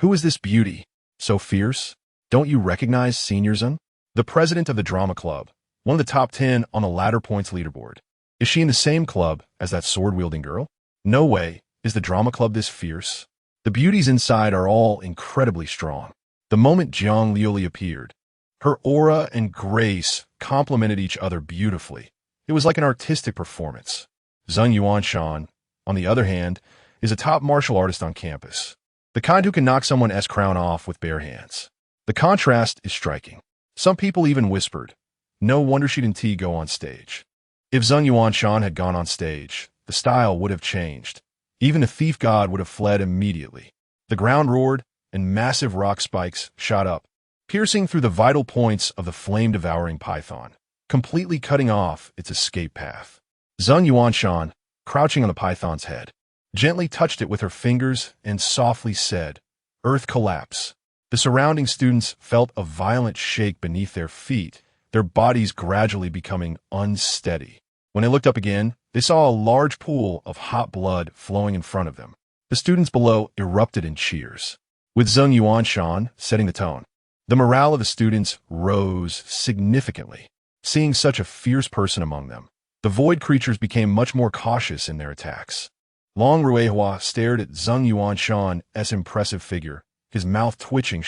Who is this beauty? So fierce? Don't you recognize Senior Zheng? The president of the drama club, one of the top 10 on the ladder points leaderboard. Is she in the same club as that sword-wielding girl? No way. Is the drama club this fierce? The beauties inside are all incredibly strong. The moment Jiang Liuli appeared, her aura and grace complemented each other beautifully. It was like an artistic performance. Zheng Yuanshan, on the other hand, is a top martial artist on campus, the kind who can knock someone's crown off with bare hands. The contrast is striking. Some people even whispered, no wonder she didn't go on stage. If Zheng Yuanshan had gone on stage, the style would have changed. Even the thief god would have fled immediately. The ground roared, and massive rock spikes shot up, piercing through the vital points of the flame-devouring python, completely cutting off its escape path. Zheng Yuanshan, crouching on the python's head, gently touched it with her fingers and softly said, Earth collapse. The surrounding students felt a violent shake beneath their feet, their bodies gradually becoming unsteady. When they looked up again, they saw a large pool of hot blood flowing in front of them. The students below erupted in cheers, with Zheng Yuanshan setting the tone. The morale of the students rose significantly. Seeing such a fierce person among them, the void creatures became much more cautious in their attacks. Long Ruehua stared at Zheng Yuanshan's impressive figure, his mouth twitching.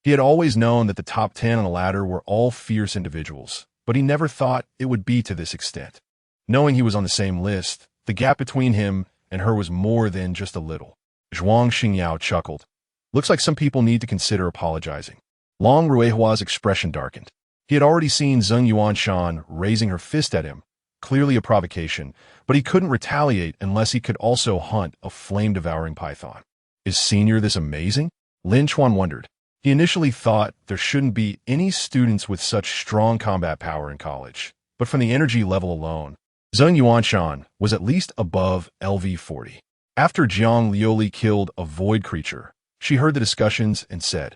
He had always known that the top 10 on the ladder were all fierce individuals, but he never thought it would be to this extent. Knowing he was on the same list, the gap between him and her was more than just a little. Zhuang Xingyao chuckled. Looks like some people need to consider apologizing. Long Ruehua's expression darkened. He had already seen Zheng Yuanshan raising her fist at him, clearly a provocation, but he couldn't retaliate unless he could also hunt a flame-devouring python. Is Senior this amazing? Lin Chuan wondered. He initially thought there shouldn't be any students with such strong combat power in college, but from the energy level alone, Zheng Yuanshan was at least above LV-40. After Jiang Liuli killed a void creature, she heard the discussions and said,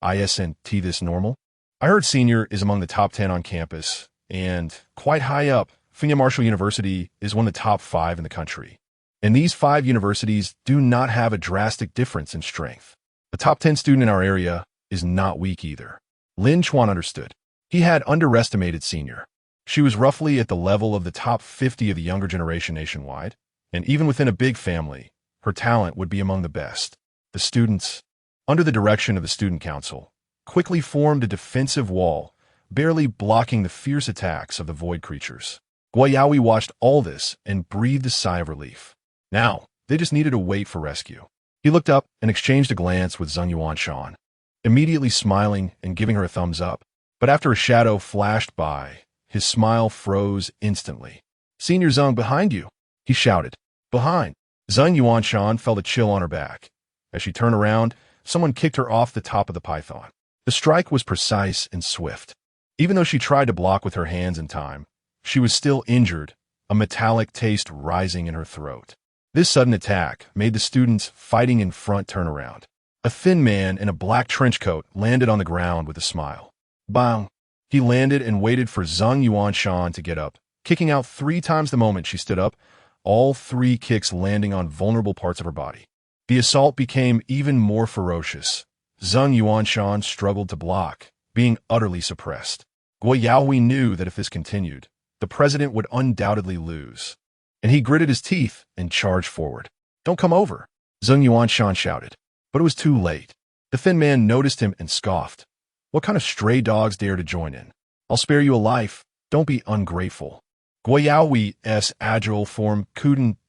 Isn't this normal? I heard Senior is among the top 10 on campus, and quite high up, Funya Martial University is one of the top 5 in the country. And these 5 universities do not have a drastic difference in strength. The top 10 student in our area is not weak either. Lin Chuan understood. He had underestimated Senior. She was roughly at the level of the top 50 of the younger generation nationwide, and even within a big family, her talent would be among the best. The students, under the direction of the student council, quickly formed a defensive wall, barely blocking the fierce attacks of the void creatures. Guoyaohui watched all this and breathed a sigh of relief. Now, they just needed to wait for rescue. He looked up and exchanged a glance with Zheng Yuanshan, immediately smiling and giving her a thumbs up. But after a shadow flashed by, his smile froze instantly. "Senior Zheng, behind you!" he shouted. "Behind!" Zheng Yuanshan felt a chill on her back. As she turned around, someone kicked her off the top of the python. The strike was precise and swift. Even though she tried to block with her hands in time, she was still injured, a metallic taste rising in her throat. This sudden attack made the students fighting in front turn around. A thin man in a black trench coat landed on the ground with a smile. Bang! He landed and waited for Zheng Yuanshan to get up, kicking out 3 times the moment she stood up, all 3 kicks landing on vulnerable parts of her body. The assault became even more ferocious. Zheng Yuanshan struggled to block, being utterly suppressed. Guoyaohui knew that if this continued, the president would undoubtedly lose. And he gritted his teeth and charged forward. "Don't come over," Zheng Yuanshan shouted. But it was too late. The thin man noticed him and scoffed. "What kind of stray dogs dare to join in? I'll spare you a life. Don't be ungrateful." Guoyaohui's agile form couldn't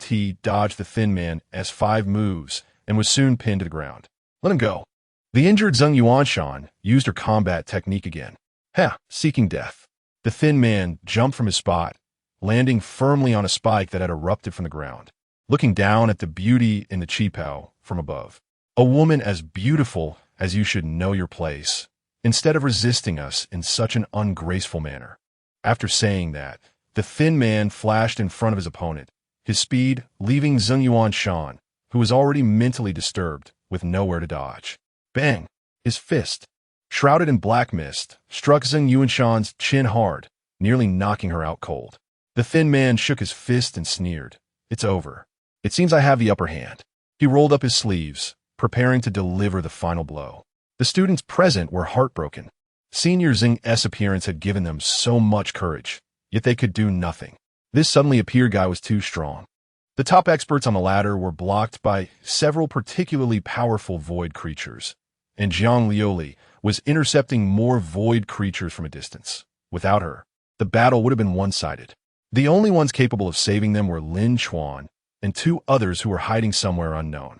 dodge the thin man's 5 moves and was soon pinned to the ground. "Let him go." The injured Zheng Yuanshan used her combat technique again. Seeking death. The thin man jumped from his spot, landing firmly on a spike that had erupted from the ground, looking down at the beauty in the qipao from above. "A woman as beautiful as you should know your place, instead of resisting us in such an ungraceful manner." After saying that, the thin man flashed in front of his opponent, his speed leaving Zheng Yuanshan, who was already mentally disturbed, with nowhere to dodge. Bang! His fist, shrouded in black mist, struck Zheng Yuanshan's chin hard, nearly knocking her out cold. The thin man shook his fist and sneered. "It's over. It seems I have the upper hand." He rolled up his sleeves, preparing to deliver the final blow. The students present were heartbroken. Senior Zheng's appearance had given them so much courage, yet they could do nothing. This suddenly appeared guy was too strong. The top experts on the ladder were blocked by several particularly powerful void creatures, and Zhang Liuli was intercepting more void creatures from a distance. Without her, the battle would have been one-sided. The only ones capable of saving them were Lin Chuan and 2 others who were hiding somewhere unknown.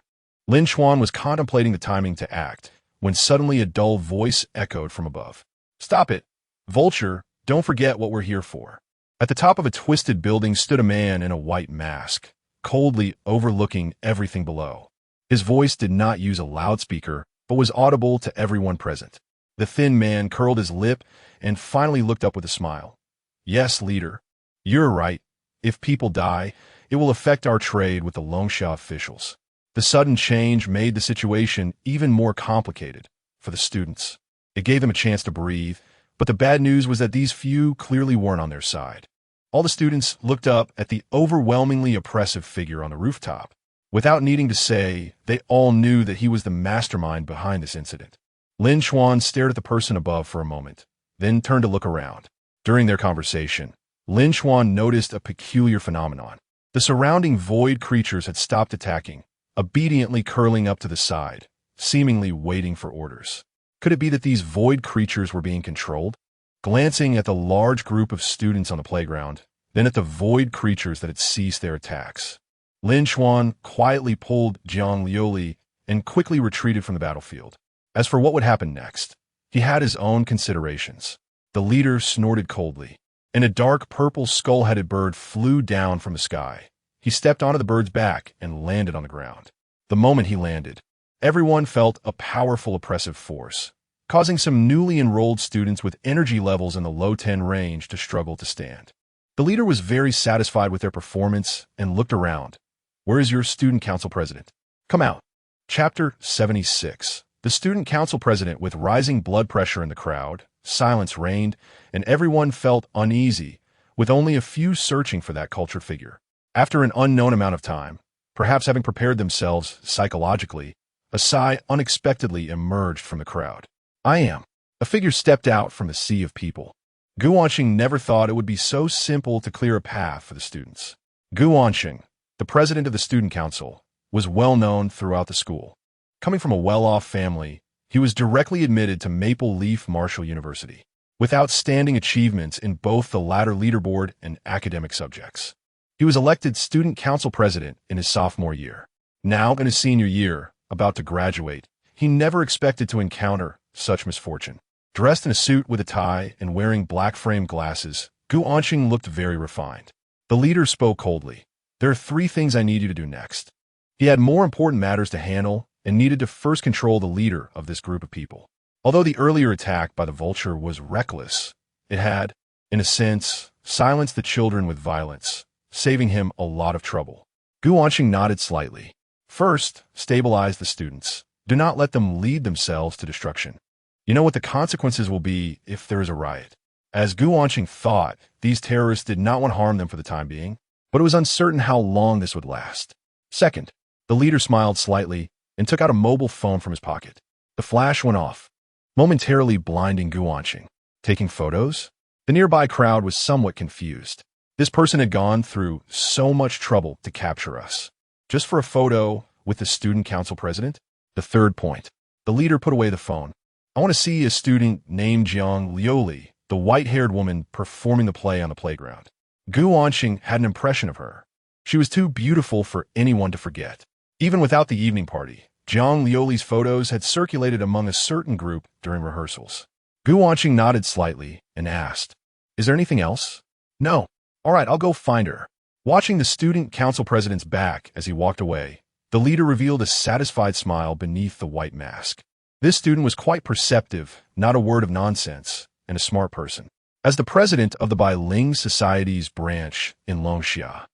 Lin Chuan was contemplating the timing to act when suddenly a dull voice echoed from above. "Stop it! Vulture, don't forget what we're here for." At the top of a twisted building stood a man in a white mask, coldly overlooking everything below. His voice did not use a loudspeaker, but was audible to everyone present. The thin man curled his lip and finally looked up with a smile. "Yes, leader. You're right. If people die, it will affect our trade with the Longsha officials." The sudden change made the situation even more complicated for the students. It gave them a chance to breathe, but the bad news was that these few clearly weren't on their side. All the students looked up at the overwhelmingly oppressive figure on the rooftop. Without needing to say, they all knew that he was the mastermind behind this incident. Lin Chuan stared at the person above for a moment, then turned to look around. During their conversation, Lin Chuan noticed a peculiar phenomenon. The surrounding void creatures had stopped attacking, obediently curling up to the side, seemingly waiting for orders. Could it be that these void creatures were being controlled? Glancing at the large group of students on the playground, then at the void creatures that had ceased their attacks, Lin Chuan quietly pulled Zhang Liuli and quickly retreated from the battlefield. As for what would happen next, he had his own considerations. The leader snorted coldly, and a dark purple skull-headed bird flew down from the sky. He stepped onto the bird's back and landed on the ground. The moment he landed, everyone felt a powerful oppressive force, causing some newly enrolled students with energy levels in the low 10 range to struggle to stand. The leader was very satisfied with their performance and looked around. "Where is your student council president? Come out." Chapter 76. The student council president, with rising blood pressure in the crowd, silence reigned, and everyone felt uneasy, with only a few searching for that cultured figure. After an unknown amount of time, perhaps having prepared themselves psychologically, a sigh unexpectedly emerged from the crowd. "I am." A figure stepped out from the sea of people. Gu Wanxing never thought it would be so simple to clear a path for the students. Gu Wanxing, the president of the student council, was well known throughout the school. Coming from a well-off family, he was directly admitted to Maple Leaf Marshall University, with outstanding achievements in both the latter leaderboard and academic subjects. He was elected student council president in his sophomore year. Now, in his senior year, about to graduate, he never expected to encounter such misfortune. Dressed in a suit with a tie and wearing black-framed glasses, Gu Anqing looked very refined. The leader spoke coldly. "There are 3 things I need you to do next." He had more important matters to handle and needed to first control the leader of this group of people. Although the earlier attack by the vulture was reckless, it had, in a sense, silenced the children with violence, saving him a lot of trouble. Gu Anqing nodded slightly. First, stabilize the students. Do not let them lead themselves to destruction. You know what the consequences will be if there is a riot. As Gu Anqing thought, these terrorists did not want to harm them for the time being, but it was uncertain how long this would last. Second, the leader smiled slightly and took out a mobile phone from his pocket. The flash went off, momentarily blinding Gu Anqing. Taking photos? The nearby crowd was somewhat confused. This person had gone through so much trouble to capture us. Just for a photo with the student council president? The third point. The leader put away the phone. I want to see a student named Jiang Liuli, the white-haired woman performing the play on the playground. Gu Anqing had an impression of her. She was too beautiful for anyone to forget. Even without the evening party, Jiang Liuli's photos had circulated among a certain group during rehearsals. Gu Anqing nodded slightly and asked, "Is there anything else?" "No." "All right, I'll go find her." Watching the student council president's back as he walked away, the leader revealed a satisfied smile beneath the white mask. This student was quite perceptive, not a word of nonsense, and a smart person. As the president of the Ling Society's branch in Longxia,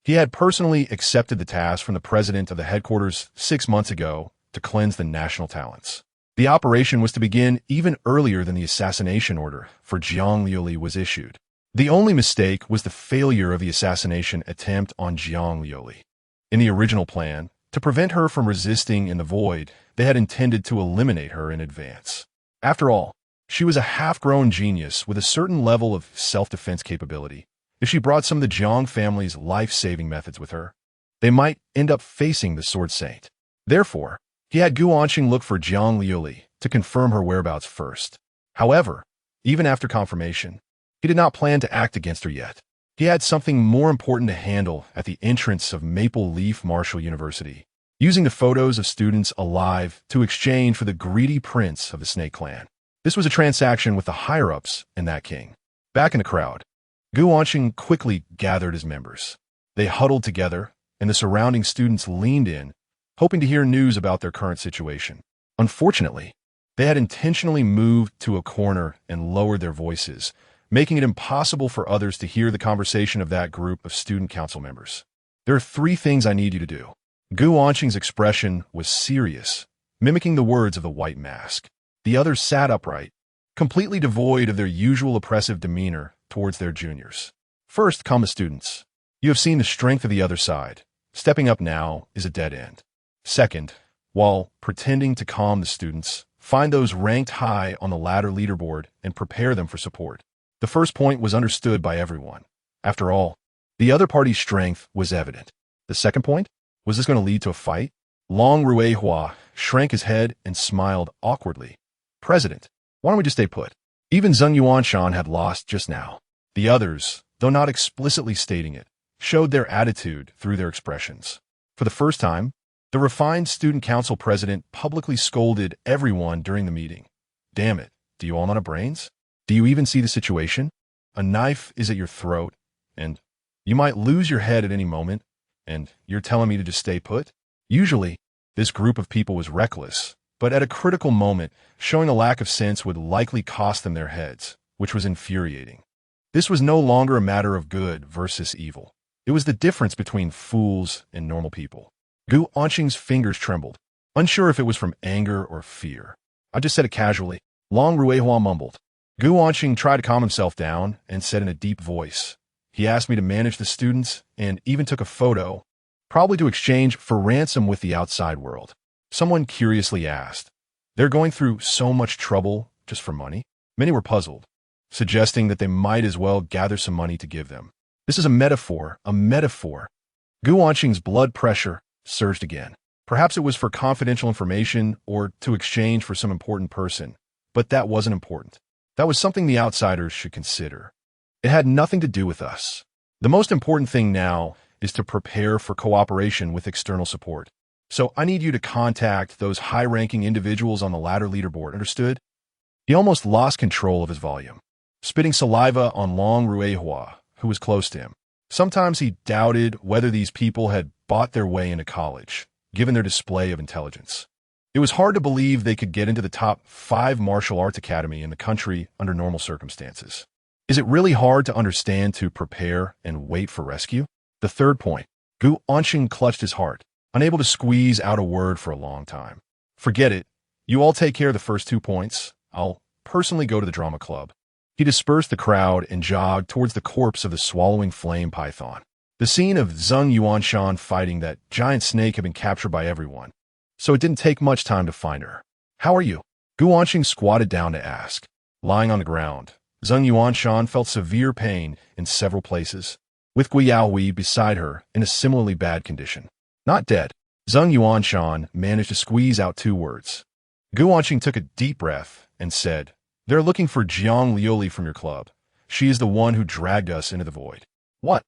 he had personally accepted the task from the president of the headquarters 6 months ago to cleanse the national talents. The operation was to begin even earlier than the assassination order for Jiang Liuli was issued. The only mistake was the failure of the assassination attempt on Jiang Liuli. In the original plan, to prevent her from resisting in the void, they had intended to eliminate her in advance. After all, she was a half-grown genius with a certain level of self-defense capability. If she brought some of the Jiang family's life-saving methods with her, they might end up facing the Sword Saint. Therefore, he had Gu Anqing look for Jiang Liuli to confirm her whereabouts first. However, even after confirmation, he did not plan to act against her yet. He had something more important to handle at the entrance of Maple Leaf Marshall University, using the photos of students alive to exchange for the greedy prince of the Snake Clan. This was a transaction with the higher-ups and that king. Back in the crowd, Gu Anqing quickly gathered his members. They huddled together, and the surrounding students leaned in, hoping to hear news about their current situation. Unfortunately, they had intentionally moved to a corner and lowered their voices, making it impossible for others to hear the conversation of that group of student council members. "There are 3 things I need you to do." Gu Anqing's expression was serious, mimicking the words of the white mask. The others sat upright, completely devoid of their usual oppressive demeanor towards their juniors. "First, calm the students. You have seen the strength of the other side. Stepping up now is a dead end. Second, while pretending to calm the students, find those ranked high on the ladder leaderboard and prepare them for support." The first point was understood by everyone. After all, the other party's strength was evident. The second point? Was this going to lead to a fight? Long Ruihua shrank his head and smiled awkwardly. "President, why don't we just stay put?" Even Zheng Yuanshan had lost just now. The others, though not explicitly stating it, showed their attitude through their expressions. For the first time, the refined student council president publicly scolded everyone during the meeting. "Damn it, do you all not have brains? Do you even see the situation? A knife is at your throat, and you might lose your head at any moment, and you're telling me to just stay put?" Usually, this group of people was reckless, but at a critical moment, showing a lack of sense would likely cost them their heads, which was infuriating. This was no longer a matter of good versus evil. It was the difference between fools and normal people. Gu Anqing's fingers trembled, unsure if it was from anger or fear. "I just said it casually." Long Ruihua mumbled. Gu Anqing tried to calm himself down and said in a deep voice, "He asked me to manage the students and even took a photo, probably to exchange for ransom with the outside world." Someone curiously asked, "They're going through so much trouble just for money?" Many were puzzled, suggesting that they might as well gather some money to give them. "This is a metaphor, a metaphor." Gu Anqing's blood pressure surged again. Perhaps it was for confidential information or to exchange for some important person, but that wasn't important. That was something the outsiders should consider. It had nothing to do with us. The most important thing now is to prepare for cooperation with external support. So I need you to contact those high-ranking individuals on the ladder leaderboard, understood? He almost lost control of his volume, spitting saliva on Long Ruehua, who was close to him. Sometimes he doubted whether these people had bought their way into college, given their display of intelligence. It was hard to believe they could get into the top 5 martial arts academy in the country under normal circumstances. Is it really hard to understand to prepare and wait for rescue? The third point. Gu Anqing clutched his heart, unable to squeeze out a word for a long time. Forget it. You all take care of the first 2 points. I'll personally go to the drama club. He dispersed the crowd and jogged towards the corpse of the swallowing flame python. The scene of Zheng Yuanshan fighting that giant snake had been captured by everyone, so it didn't take much time to find her. How are you? Gu Anqing squatted down to ask. Lying on the ground, Zheng Yuanshan felt severe pain in several places, with Gui Yaohui beside her in a similarly bad condition. Not dead. Zheng Yuanshan managed to squeeze out 2 words. Gu Anqing took a deep breath and said, "They're looking for Jiang Liuli from your club. She is the one who dragged us into the void." What?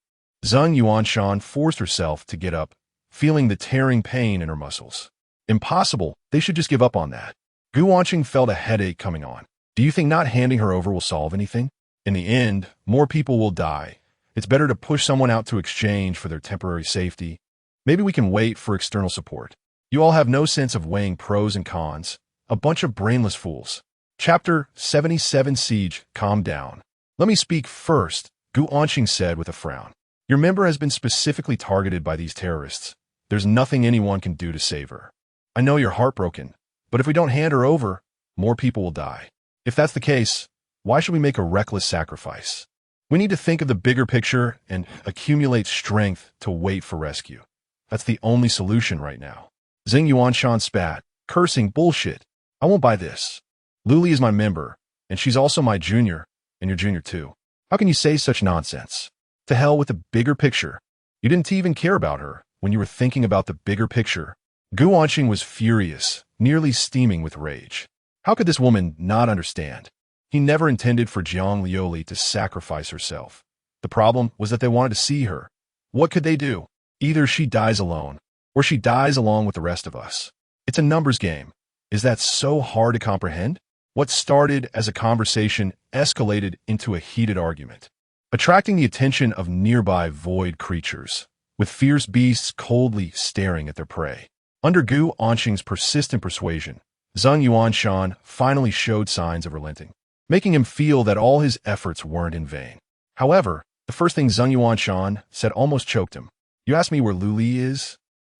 Zheng Yuanshan forced herself to get up, feeling the tearing pain in her muscles. Impossible. They should just give up on that. Gu Anqing felt a headache coming on. Do you think not handing her over will solve anything? In the end, more people will die. It's better to push someone out to exchange for their temporary safety. Maybe we can wait for external support. You all have no sense of weighing pros and cons. A bunch of brainless fools. Chapter 77 Siege. Calm down. Let me speak first, Gu Anqing said with a frown. Your member has been specifically targeted by these terrorists. There's nothing anyone can do to save her. I know you're heartbroken, but if we don't hand her over, more people will die. If that's the case, why should we make a reckless sacrifice? We need to think of the bigger picture and accumulate strength to wait for rescue. That's the only solution right now. Zheng Yuanshan spat, cursing bullshit. I won't buy this. Luli is my member, and she's also my junior, and you're junior too. How can you say such nonsense? To hell with the bigger picture. You didn't even care about her when you were thinking about the bigger picture. Gu Anqing was furious, nearly steaming with rage. How could this woman not understand? He never intended for Jiang Liuli to sacrifice herself. The problem was that they wanted to see her. What could they do? Either she dies alone, or she dies along with the rest of us. It's a numbers game. Is that so hard to comprehend? What started as a conversation escalated into a heated argument, attracting the attention of nearby void creatures, with fierce beasts coldly staring at their prey. Under Gu Anqing's persistent persuasion, Zheng Yuanshan finally showed signs of relenting, making him feel that all his efforts weren't in vain. However, the first thing Zheng Yuanshan said almost choked him. You asked me where Luli is?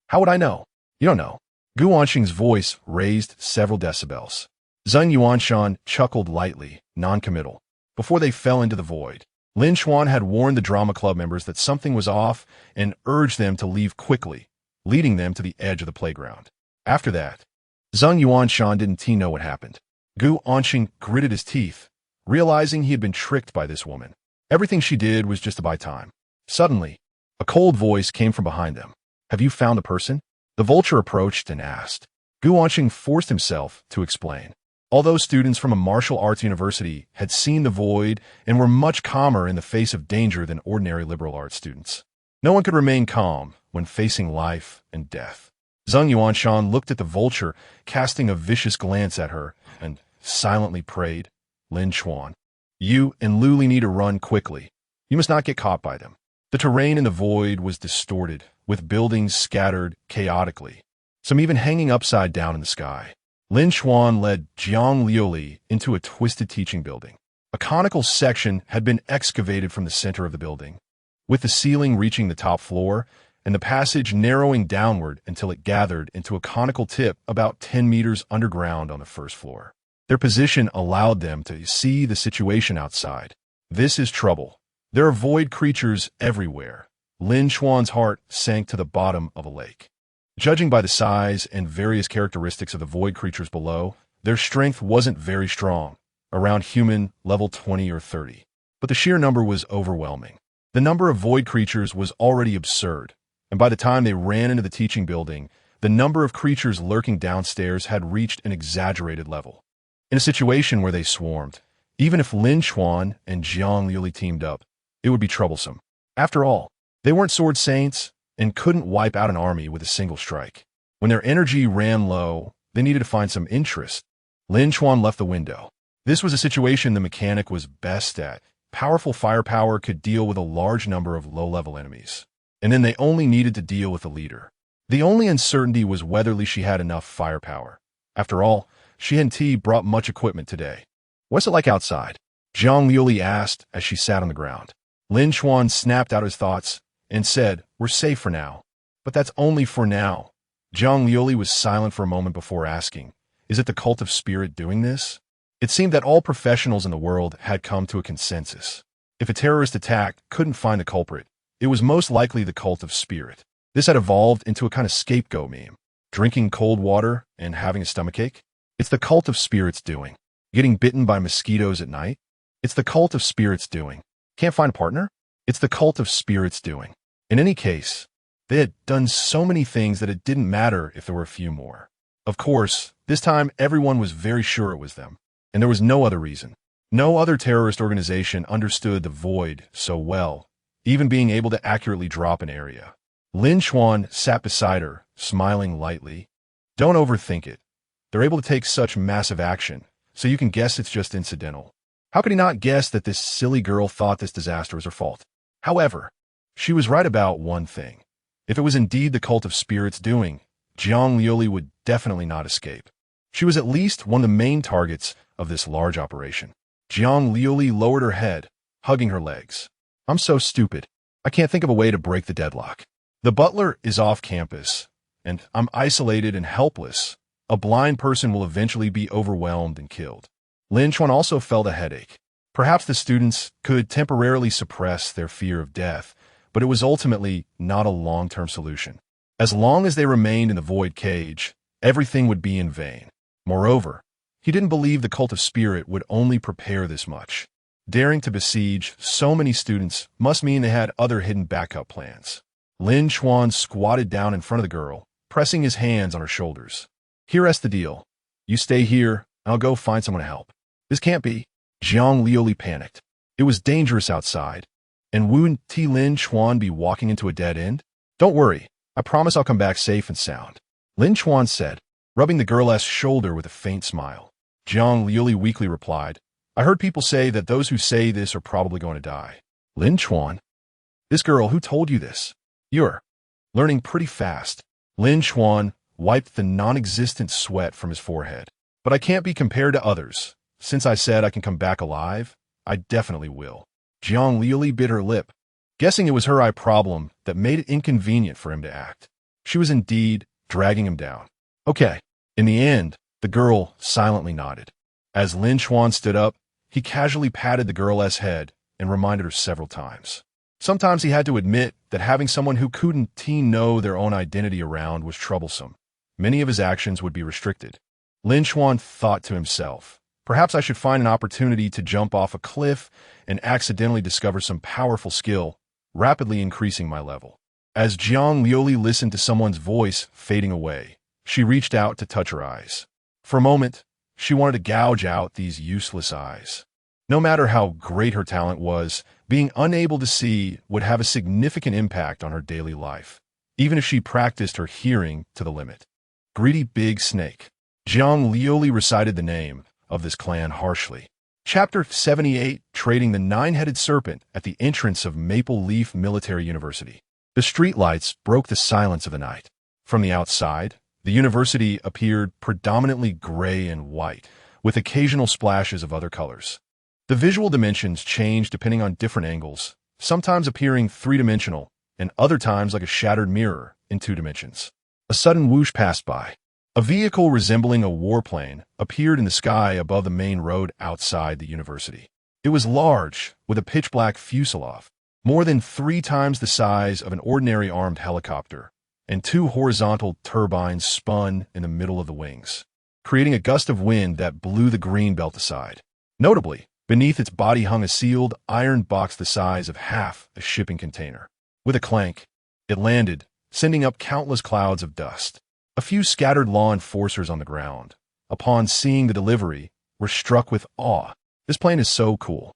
How would I know? You don't know. Gu Anqing's voice raised several decibels. Zheng Yuanshan chuckled lightly, non-committal. Before they fell into the void, Lin Chuan had warned the drama club members that something was off and urged them to leave quickly, leading them to the edge of the playground. After that, Zheng Yuanshan didn't know what happened. Gu Anqing gritted his teeth, realizing he had been tricked by this woman. Everything she did was just to buy time. Suddenly, a cold voice came from behind them. Have you found a person? The vulture approached and asked. Gu Anqing forced himself to explain. Although students from a martial arts university had seen the void and were much calmer in the face of danger than ordinary liberal arts students, no one could remain calm when facing life and death. Zheng Yuanshan looked at the vulture, casting a vicious glance at her, and silently prayed, Lin Chuan, you and Luli need to run quickly. You must not get caught by them. The terrain in the void was distorted, with buildings scattered chaotically, some even hanging upside down in the sky. Lin Chuan led Jiang Liuli into a twisted teaching building. A conical section had been excavated from the center of the building, with the ceiling reaching the top floor and the passage narrowing downward until it gathered into a conical tip about 10 meters underground on the first floor. Their position allowed them to see the situation outside. This is trouble. There are void creatures everywhere. Lin Chuan's heart sank to the bottom of a lake. Judging by the size and various characteristics of the void creatures below, their strength wasn't very strong, around human level 20 or 30. But the sheer number was overwhelming. The number of void creatures was already absurd, and by the time they ran into the teaching building, The number of creatures lurking downstairs had reached an exaggerated level. In a situation where they swarmed, even if Lin Chuan and Jiang Liuli teamed up, it would be troublesome. After all, they weren't sword saints and couldn't wipe out an army with a single strike. When their energy ran low, they needed to find some interest. Lin Chuan left the window. This was a situation the mechanic was best at. Powerful firepower could deal with a large number of low-level enemies. And then they only needed to deal with the leader. The only uncertainty was whether she had enough firepower. After all, she and T brought much equipment today. "What's it like outside?" Jiang Liuli asked as she sat on the ground. Lin Chuan snapped out his thoughts and said, "We're safe for now." "But that's only for now." Jiang Liuli was silent for a moment before asking, "Is it the cult of spirit doing this?" It seemed that all professionals in the world had come to a consensus. If a terrorist attack couldn't find the culprit, it was most likely the cult of spirit. This had evolved into a kind of scapegoat meme. Drinking cold water and having a stomachache? It's the cult of spirits doing. Getting bitten by mosquitoes at night? It's the cult of spirits doing. Can't find a partner? It's the cult of spirits doing. In any case, they had done so many things that it didn't matter if there were a few more. Of course, this time everyone was very sure it was them. And there was no other reason. No other terrorist organization understood the void so well, even being able to accurately drop an area. Lin Chuan sat beside her, smiling lightly. "Don't overthink it. They're able to take such massive action, so you can guess it's just incidental." How could he not guess that this silly girl thought this disaster was her fault? However, she was right about one thing. If it was indeed the cult of spirits doing, Jiang Liuli would definitely not escape. She was at least one of the main targets of this large operation. Jiang Liuli lowered her head, hugging her legs. "I'm so stupid. I can't think of a way to break the deadlock. The butler is off campus, and I'm isolated and helpless. A blind person will eventually be overwhelmed and killed." Lin Chuan also felt a headache. Perhaps the students could temporarily suppress their fear of death, but it was ultimately not a long-term solution. As long as they remained in the void cage, everything would be in vain. Moreover, he didn't believe the cult of spirit would only prepare this much. Daring to besiege so many students must mean they had other hidden backup plans. Lin Chuan squatted down in front of the girl, pressing his hands on her shoulders. "Here's the deal. You stay here, and I'll go find someone to help." "This can't be." Jiang Liuli panicked. It was dangerous outside. And wouldn't Lin Chuan be walking into a dead end? "Don't worry. I promise I'll come back safe and sound," Lin Chuan said, rubbing the girl's shoulder with a faint smile. Jiang Liuli weakly replied, "I heard people say that those who say this are probably going to die." "Lin Chuan? This girl, who told you this? You're learning pretty fast." Lin Chuan wiped the non-existent sweat from his forehead. "But I can't be compared to others. Since I said I can come back alive, I definitely will." Jiang Liuli bit her lip, guessing it was her eye problem that made it inconvenient for him to act. She was indeed dragging him down. "Okay." In the end, the girl silently nodded. As Lin Chuan stood up, he casually patted the girl's head and reminded her several times. Sometimes he had to admit that having someone who couldn't know their own identity around was troublesome. Many of his actions would be restricted. Lin Chuan thought to himself, "Perhaps I should find an opportunity to jump off a cliff and accidentally discover some powerful skill, rapidly increasing my level." As Jiang Liuli listened to someone's voice fading away, she reached out to touch her eyes. For a moment, she wanted to gouge out these useless eyes. No matter how great her talent was, being unable to see would have a significant impact on her daily life, even if she practiced her hearing to the limit. "Greedy big snake." Jiang Liuli recited the name of this clan harshly. Chapter 78, Trading the Nine-Headed Serpent at the entrance of Maple Leaf Military University. The streetlights broke the silence of the night. From the outside, the university appeared predominantly gray and white, with occasional splashes of other colors. The visual dimensions changed depending on different angles, sometimes appearing three-dimensional, and other times like a shattered mirror in 2 dimensions. A sudden whoosh passed by. A vehicle resembling a warplane appeared in the sky above the main road outside the university. It was large, with a pitch-black fuselage, more than 3 times the size of an ordinary armed helicopter, and 2 horizontal turbines spun in the middle of the wings, creating a gust of wind that blew the green belt aside. Notably, beneath its body hung a sealed iron box the size of half a shipping container. With a clank, it landed, sending up countless clouds of dust. A few scattered law enforcers on the ground, upon seeing the delivery, were struck with awe. This plane is so cool.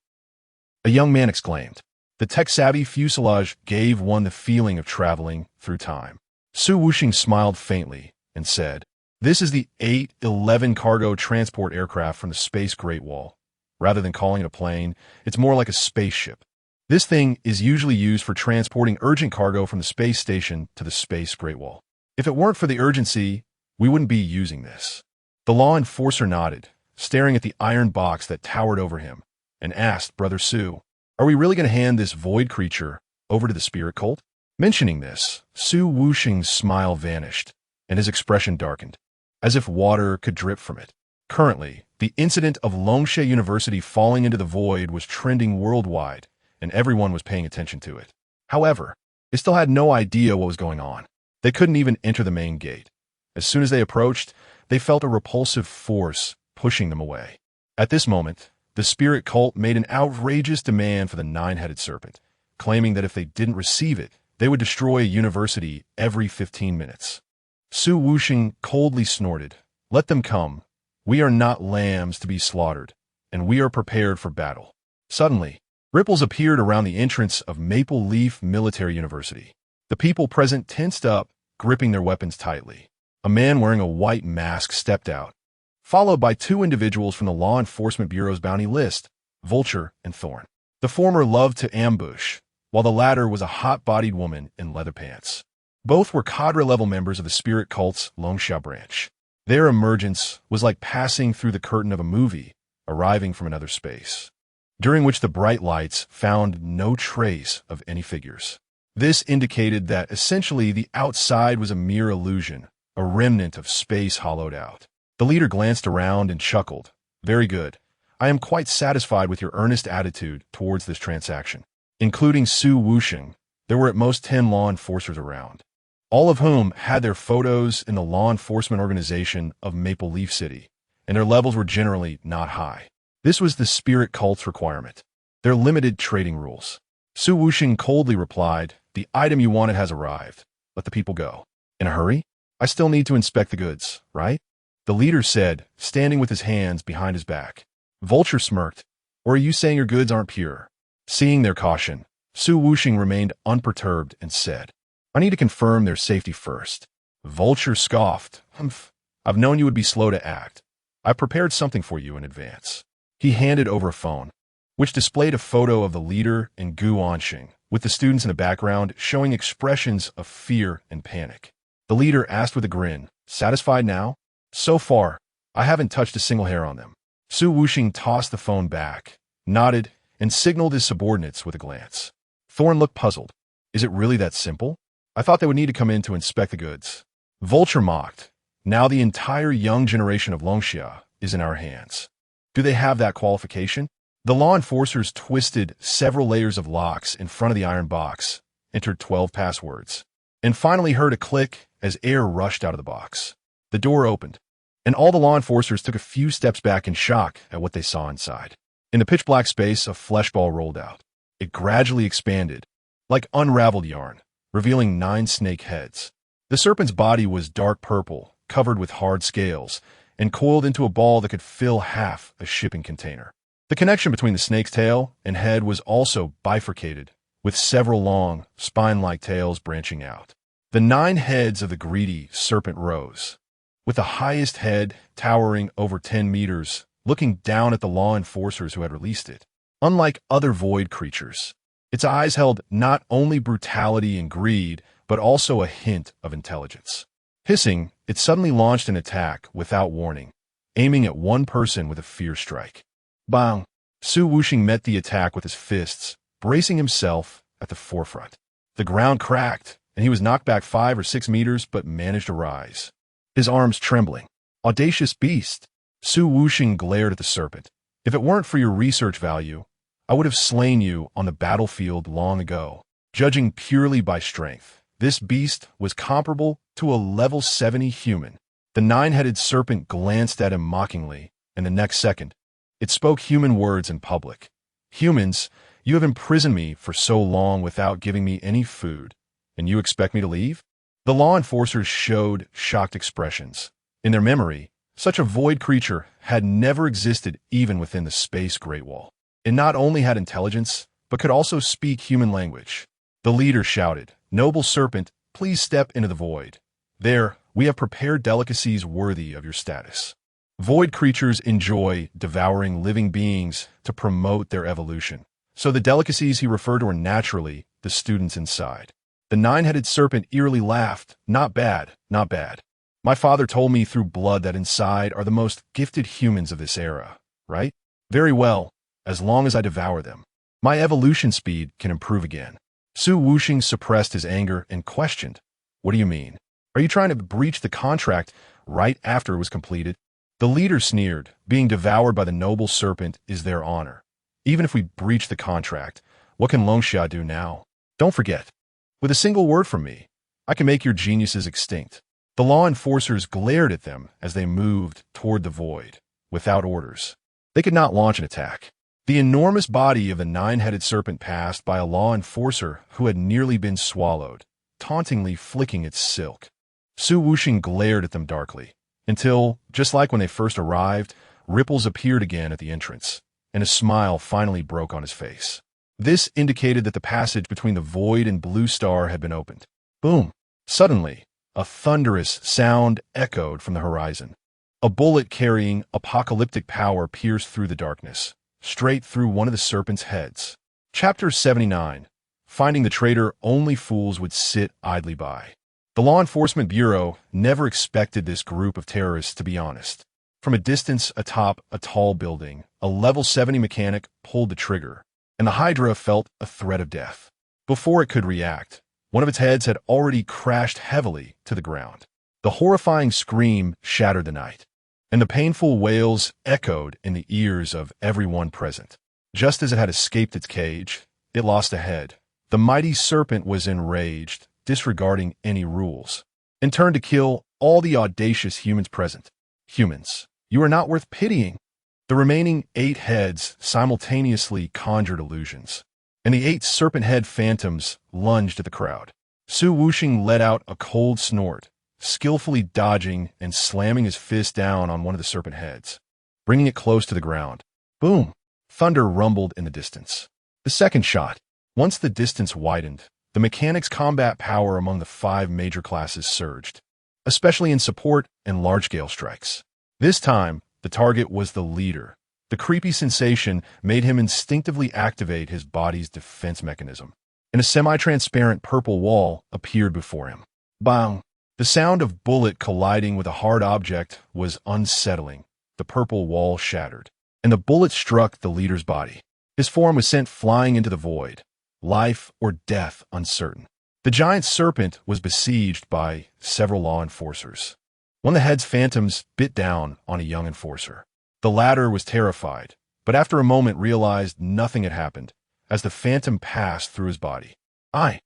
A young man exclaimed. The tech-savvy fuselage gave one the feeling of traveling through time. Su Wuxing smiled faintly and said, "This is the 811 cargo transport aircraft from the Space Great Wall. Rather than calling it a plane, it's more like a spaceship. This thing is usually used for transporting urgent cargo from the space station to the Space Great Wall. If it weren't for the urgency, we wouldn't be using this." The law enforcer nodded, staring at the iron box that towered over him, and asked Brother Su, "Are we really going to hand this void creature over to the spirit cult?" Mentioning this, Su Wuxing's smile vanished, and his expression darkened, as if water could drip from it. Currently, the incident of Longshe University falling into the void was trending worldwide, and everyone was paying attention to it. However, they still had no idea what was going on. They couldn't even enter the main gate. As soon as they approached, they felt a repulsive force pushing them away. At this moment, the spirit cult made an outrageous demand for the nine-headed serpent, claiming that if they didn't receive it, they would destroy a university every 15 minutes. Su Wuxing coldly snorted, "Let them come. We are not lambs to be slaughtered, and we are prepared for battle." Suddenly, ripples appeared around the entrance of Maple Leaf Military University. The people present tensed up, gripping their weapons tightly. A man wearing a white mask stepped out, followed by two individuals from the Law Enforcement Bureau's bounty list, Vulture and Thorn. The former loved to ambush, while the latter was a hot-bodied woman in leather pants. Both were cadre-level members of the spirit cult's Longsha branch. Their emergence was like passing through the curtain of a movie, arriving from another space, during which the bright lights found no trace of any figures. This indicated that essentially the outside was a mere illusion, a remnant of space hollowed out. The leader glanced around and chuckled. "Very good. I am quite satisfied with your earnest attitude towards this transaction." Including Su Wuxing, there were at most 10 law enforcers around, all of whom had their photos in the law enforcement organization of Maple Leaf City, and their levels were generally not high. This was the spirit cult's requirement, their limited trading rules. Su Wuxing coldly replied, "The item you wanted has arrived. Let the people go." "In a hurry? I still need to inspect the goods, right?" the leader said, standing with his hands behind his back. Vulture smirked. "Or are you saying your goods aren't pure?" Seeing their caution, Su Wuxing remained unperturbed and said, "I need to confirm their safety first." Vulture scoffed. "Humph. I've known you would be slow to act. I prepared something for you in advance." He handed over a phone, which displayed a photo of the leader and Gu Anxing, with the students in the background showing expressions of fear and panic. The leader asked with a grin, "Satisfied now?" "So far, I haven't touched a single hair on them." Su Wuxing tossed the phone back, nodded, and signaled his subordinates with a glance. Thorn looked puzzled. "Is it really that simple? I thought they would need to come in to inspect the goods." Vulture mocked. "Now the entire young generation of Longsha is in our hands. Do they have that qualification?" The law enforcers twisted several layers of locks in front of the iron box, entered 12 passwords, and finally heard a click as air rushed out of the box. The door opened, and all the law enforcers took a few steps back in shock at what they saw inside. In the pitch-black space, a fleshball rolled out. It gradually expanded, like unraveled yarn, revealing 9 snake heads. The serpent's body was dark purple, covered with hard scales, and coiled into a ball that could fill half a shipping container. The connection between the snake's tail and head was also bifurcated, with several long, spine-like tails branching out. The 9 heads of the greedy serpent rose, with the highest head towering over 10 meters, looking down at the law enforcers who had released it. Unlike other void creatures, its eyes held not only brutality and greed, but also a hint of intelligence. Hissing, it suddenly launched an attack without warning, aiming at one person with a fear strike. Bang! Su Wuxing met the attack with his fists, bracing himself at the forefront. The ground cracked, and he was knocked back 5 or 6 meters, but managed to rise, his arms trembling. "Audacious beast!" Su Wuxing glared at the serpent. "If it weren't for your research value, I would have slain you on the battlefield long ago." Judging purely by strength, this beast was comparable to a level 70 human. The 9-headed serpent glanced at him mockingly, and the next second, it spoke human words in public. "Humans, you have imprisoned me for so long without giving me any food, and you expect me to leave?" The law enforcers showed shocked expressions. In their memory, such a void creature had never existed even within the space Great Wall. It not only had intelligence, but could also speak human language. The leader shouted, "Noble serpent, please step into the void. There, we have prepared delicacies worthy of your status." Void creatures enjoy devouring living beings to promote their evolution. So the delicacies he referred to were naturally the students inside. The nine-headed serpent eerily laughed. "Not bad, not bad. My father told me through blood that inside are the most gifted humans of this era, right? Very well, as long as I devour them. My evolution speed can improve again." Su Wuxing suppressed his anger and questioned, "What do you mean? Are you trying to breach the contract right after it was completed?" The leader sneered, "Being devoured by the noble serpent is their honor. Even if we breach the contract, what can Longxia do now? Don't forget, with a single word from me, I can make your geniuses extinct." The law enforcers glared at them as they moved toward the void, without orders. They could not launch an attack. The enormous body of the nine-headed serpent passed by a law enforcer who had nearly been swallowed, tauntingly flicking its silk. Su Wuxing glared at them darkly, until, just like when they first arrived, ripples appeared again at the entrance, and a smile finally broke on his face. This indicated that the passage between the void and Blue Star had been opened. Boom! Suddenly, a thunderous sound echoed from the horizon. A bullet carrying apocalyptic power pierced through the darkness, straight through one of the serpent's heads. Chapter 79. Finding the traitor only fools would sit idly by. The Law Enforcement Bureau never expected this group of terrorists to be honest. From a distance atop a tall building, a level 70 mechanic pulled the trigger, and the Hydra felt a threat of death. Before it could react, one of its heads had already crashed heavily to the ground. The horrifying scream shattered the night, and the painful wails echoed in the ears of everyone present. Just as it had escaped its cage, it lost a head. The mighty serpent was enraged, disregarding any rules, and turned to kill all the audacious humans present. "Humans, you are not worth pitying." The remaining 8 heads simultaneously conjured illusions, and the 8 serpent head phantoms lunged at the crowd. Su Wuxing let out a cold snort, skillfully dodging and slamming his fist down on one of the serpent heads, bringing it close to the ground. Boom! Thunder rumbled in the distance. The second shot. Once the distance widened, the mechanic's combat power among the 5 major classes surged, especially in support and large-scale strikes. This time, the target was the leader. The creepy sensation made him instinctively activate his body's defense mechanism, and a semi-transparent purple wall appeared before him. Bang! The sound of bullet colliding with a hard object was unsettling. The purple wall shattered, and the bullet struck the leader's body. His form was sent flying into the void, life or death uncertain. The giant serpent was besieged by several law enforcers. One of the head's phantoms bit down on a young enforcer. The latter was terrified, but after a moment realized nothing had happened as the phantom passed through his body. I'm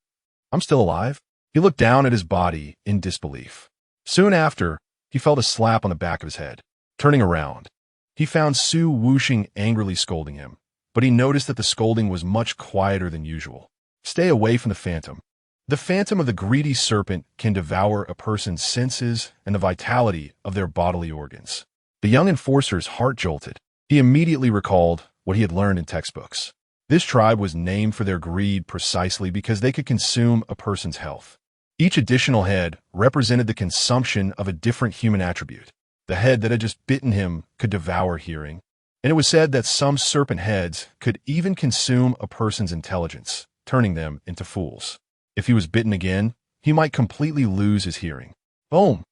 still alive?" He looked down at his body in disbelief. Soon after, he felt a slap on the back of his head. Turning around, he found Su Wuxing angrily scolding him, but he noticed that the scolding was much quieter than usual. "Stay away from the phantom. The phantom of the greedy serpent can devour a person's senses and the vitality of their bodily organs." The young enforcer's heart jolted. He immediately recalled what he had learned in textbooks. This tribe was named for their greed precisely because they could consume a person's health. Each additional head represented the consumption of a different human attribute. The head that had just bitten him could devour hearing, and it was said that some serpent heads could even consume a person's intelligence, turning them into fools. If he was bitten again, he might completely lose his hearing. Boom!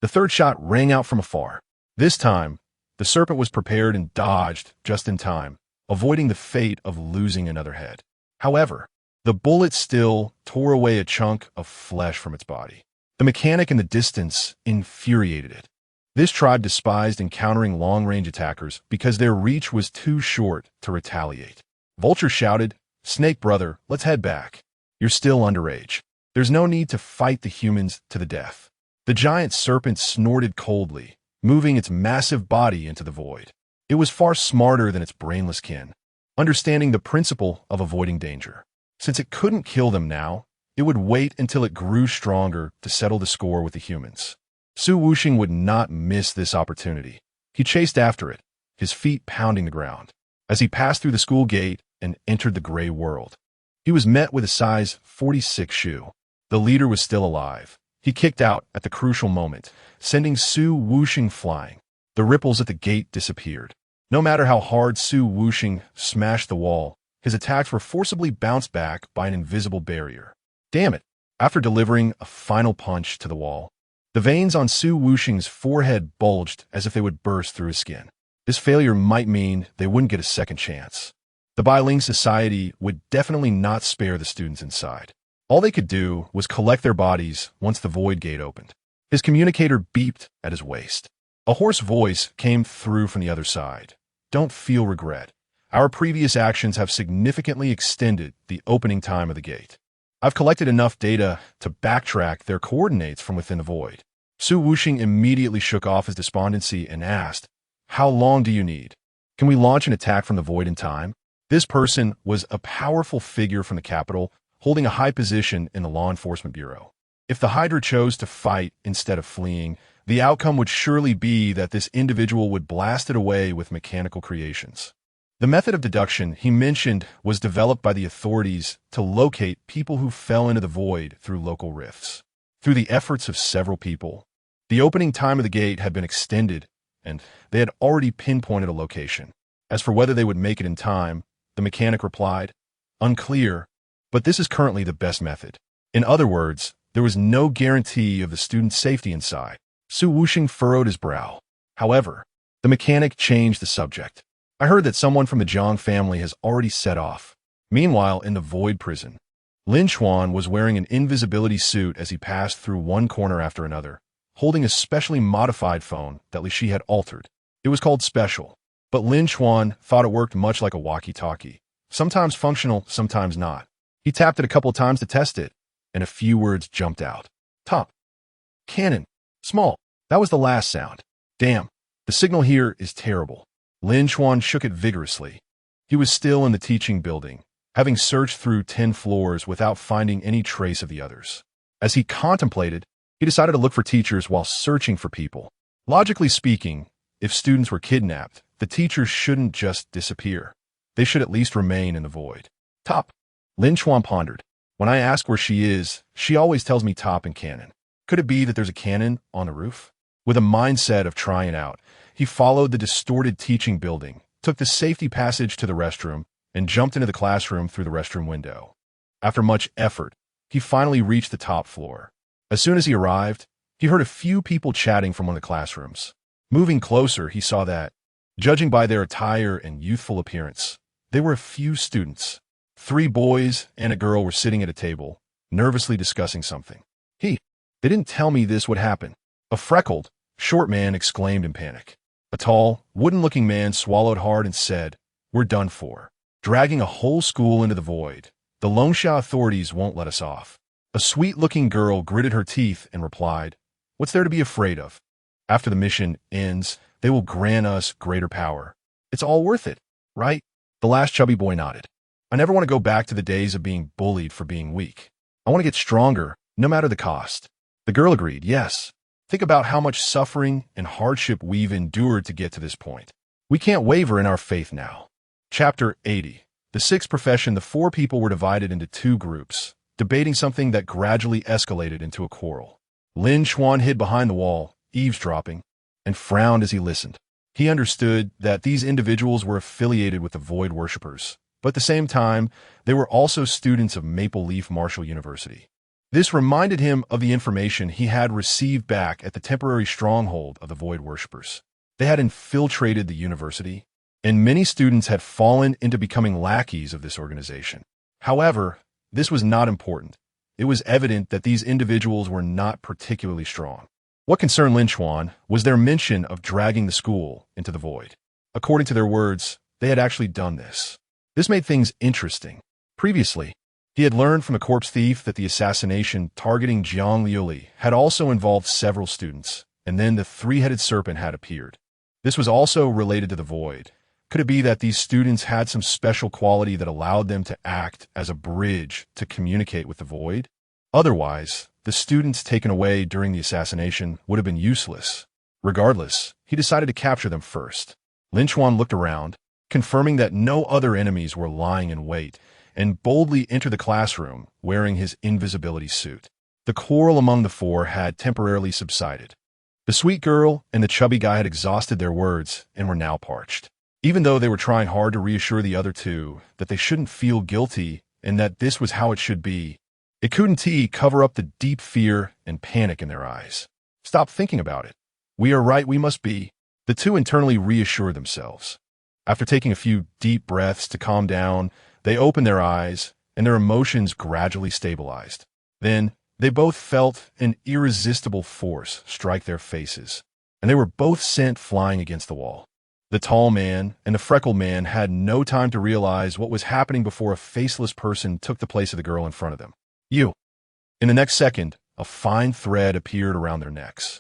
The third shot rang out from afar. This time, the serpent was prepared and dodged just in time, avoiding the fate of losing another head. However, the bullet still tore away a chunk of flesh from its body. The mechanic in the distance infuriated it. This tribe despised encountering long-range attackers because their reach was too short to retaliate. Vulture shouted, "Snake brother, let's head back. You're still underage. There's no need to fight the humans to the death." The giant serpent snorted coldly, moving its massive body into the void. It was far smarter than its brainless kin, understanding the principle of avoiding danger. Since it couldn't kill them now, It would wait until it grew stronger to settle the score with the humans. Su Wuxing would not miss this opportunity. He chased after it, his feet pounding the ground, as he passed through the school gate and entered the gray world. He was met with a size 46 shoe. The leader was still alive. He kicked out at the crucial moment, sending Su Wuxing flying. The ripples at the gate disappeared. No matter how hard Su Wuxing smashed the wall, his attacks were forcibly bounced back by an invisible barrier. Damn it! After delivering a final punch to the wall, the veins on Su Wuxing's forehead bulged as if they would burst through his skin. This failure might mean they wouldn't get a second chance. The Bai-Ling Society would definitely not spare the students inside. All they could do was collect their bodies once the void gate opened. His communicator beeped at his waist. A hoarse voice came through from the other side. Don't feel regret. Our previous actions have significantly extended the opening time of the gate. I've collected enough data to backtrack their coordinates from within the void. Su Wuxing immediately shook off his despondency and asked, "How long do you need? Can we launch an attack from the void in time?" This person was a powerful figure from the capital, holding a high position in the law enforcement bureau. If the Hydra chose to fight instead of fleeing, the outcome would surely be that this individual would blast it away with mechanical creations. The method of deduction he mentioned was developed by the authorities to locate people who fell into the void through local rifts. Through the efforts of several people, the opening time of the gate had been extended, and they had already pinpointed a location. As for whether they would make it in time, the mechanic replied, "Unclear, but this is currently the best method." In other words, there was no guarantee of the student's safety inside. Su Wuxing furrowed his brow. However, the mechanic changed the subject. "I heard that someone from the Jiang family has already set off." Meanwhile, in the void prison, Lin Chuan was wearing an invisibility suit as he passed through one corner after another, holding a specially modified phone that she had altered. It was called Special, but Lin Chuan thought it worked much like a walkie-talkie, sometimes functional, sometimes not. He tapped it a couple times to test it, and a few words jumped out. "Top. Cannon. Small." That was the last sound. "Damn, the signal here is terrible." Lin Chuan shook it vigorously. He was still in the teaching building, having searched through 10 floors without finding any trace of the others. As he contemplated, he decided to look for teachers while searching for people. Logically speaking, if students were kidnapped, the teachers shouldn't just disappear. They should at least remain in the void. "Top." Lin Chuan pondered. "When I ask where she is, she always tells me Top and Cannon. Could it be that there's a cannon on the roof?" With a mindset of trying it out, he followed the distorted teaching building, took the safety passage to the restroom, and jumped into the classroom through the restroom window. After much effort, he finally reached the top floor. As soon as he arrived, he heard a few people chatting from one of the classrooms. Moving closer, he saw that, judging by their attire and youthful appearance, they were a few students. 3 boys and a girl were sitting at a table, nervously discussing something. They didn't tell me this would happen." A freckled, short man exclaimed in panic. A tall, wooden-looking man swallowed hard and said, "We're done for. Dragging a whole school into the void. The Longsha authorities won't let us off." A sweet-looking girl gritted her teeth and replied, "What's there to be afraid of? After the mission ends, they will grant us greater power. It's all worth it, right?" The last chubby boy nodded. "I never want to go back to the days of being bullied for being weak. I want to get stronger, no matter the cost." The girl agreed, "Yes. Think about how much suffering and hardship we've endured to get to this point. We can't waver in our faith now." Chapter 80. The sixth profession. The 4 people were divided into 2 groups, debating something that gradually escalated into a quarrel. Lin Chuan hid behind the wall, eavesdropping, and frowned as he listened. He understood that these individuals were affiliated with the Void Worshippers, but at the same time, they were also students of Maple Leaf Marshall University. This reminded him of the information he had received back at the temporary stronghold of the Void Worshippers. They had infiltrated the university, and many students had fallen into becoming lackeys of this organization. However, this was not important. It was evident that these individuals were not particularly strong. What concerned Lin Chuan was their mention of dragging the school into the void. According to their words, they had actually done this. This made things interesting. Previously, he had learned from a corpse thief that the assassination targeting Jiang Liuli had also involved several students, and then the 3-headed serpent had appeared. This was also related to the void. Could it be that these students had some special quality that allowed them to act as a bridge to communicate with the void? Otherwise, the students taken away during the assassination would have been useless. Regardless, he decided to capture them first. Lin Chuan looked around, confirming that no other enemies were lying in wait, and boldly entered the classroom wearing his invisibility suit. The quarrel among the four had temporarily subsided. The sweet girl and the chubby guy had exhausted their words and were now parched. Even though they were trying hard to reassure the other two that they shouldn't feel guilty and that this was how it should be, it couldn't cover up the deep fear and panic in their eyes. Stop thinking about it. We are right, we must be. The two internally reassured themselves. After taking a few deep breaths to calm down, they opened their eyes and their emotions gradually stabilized. Then, they both felt an irresistible force strike their faces, and they were both sent flying against the wall. The tall man and the freckled man had no time to realize what was happening before a faceless person took the place of the girl in front of them. You. In the next second, a fine thread appeared around their necks.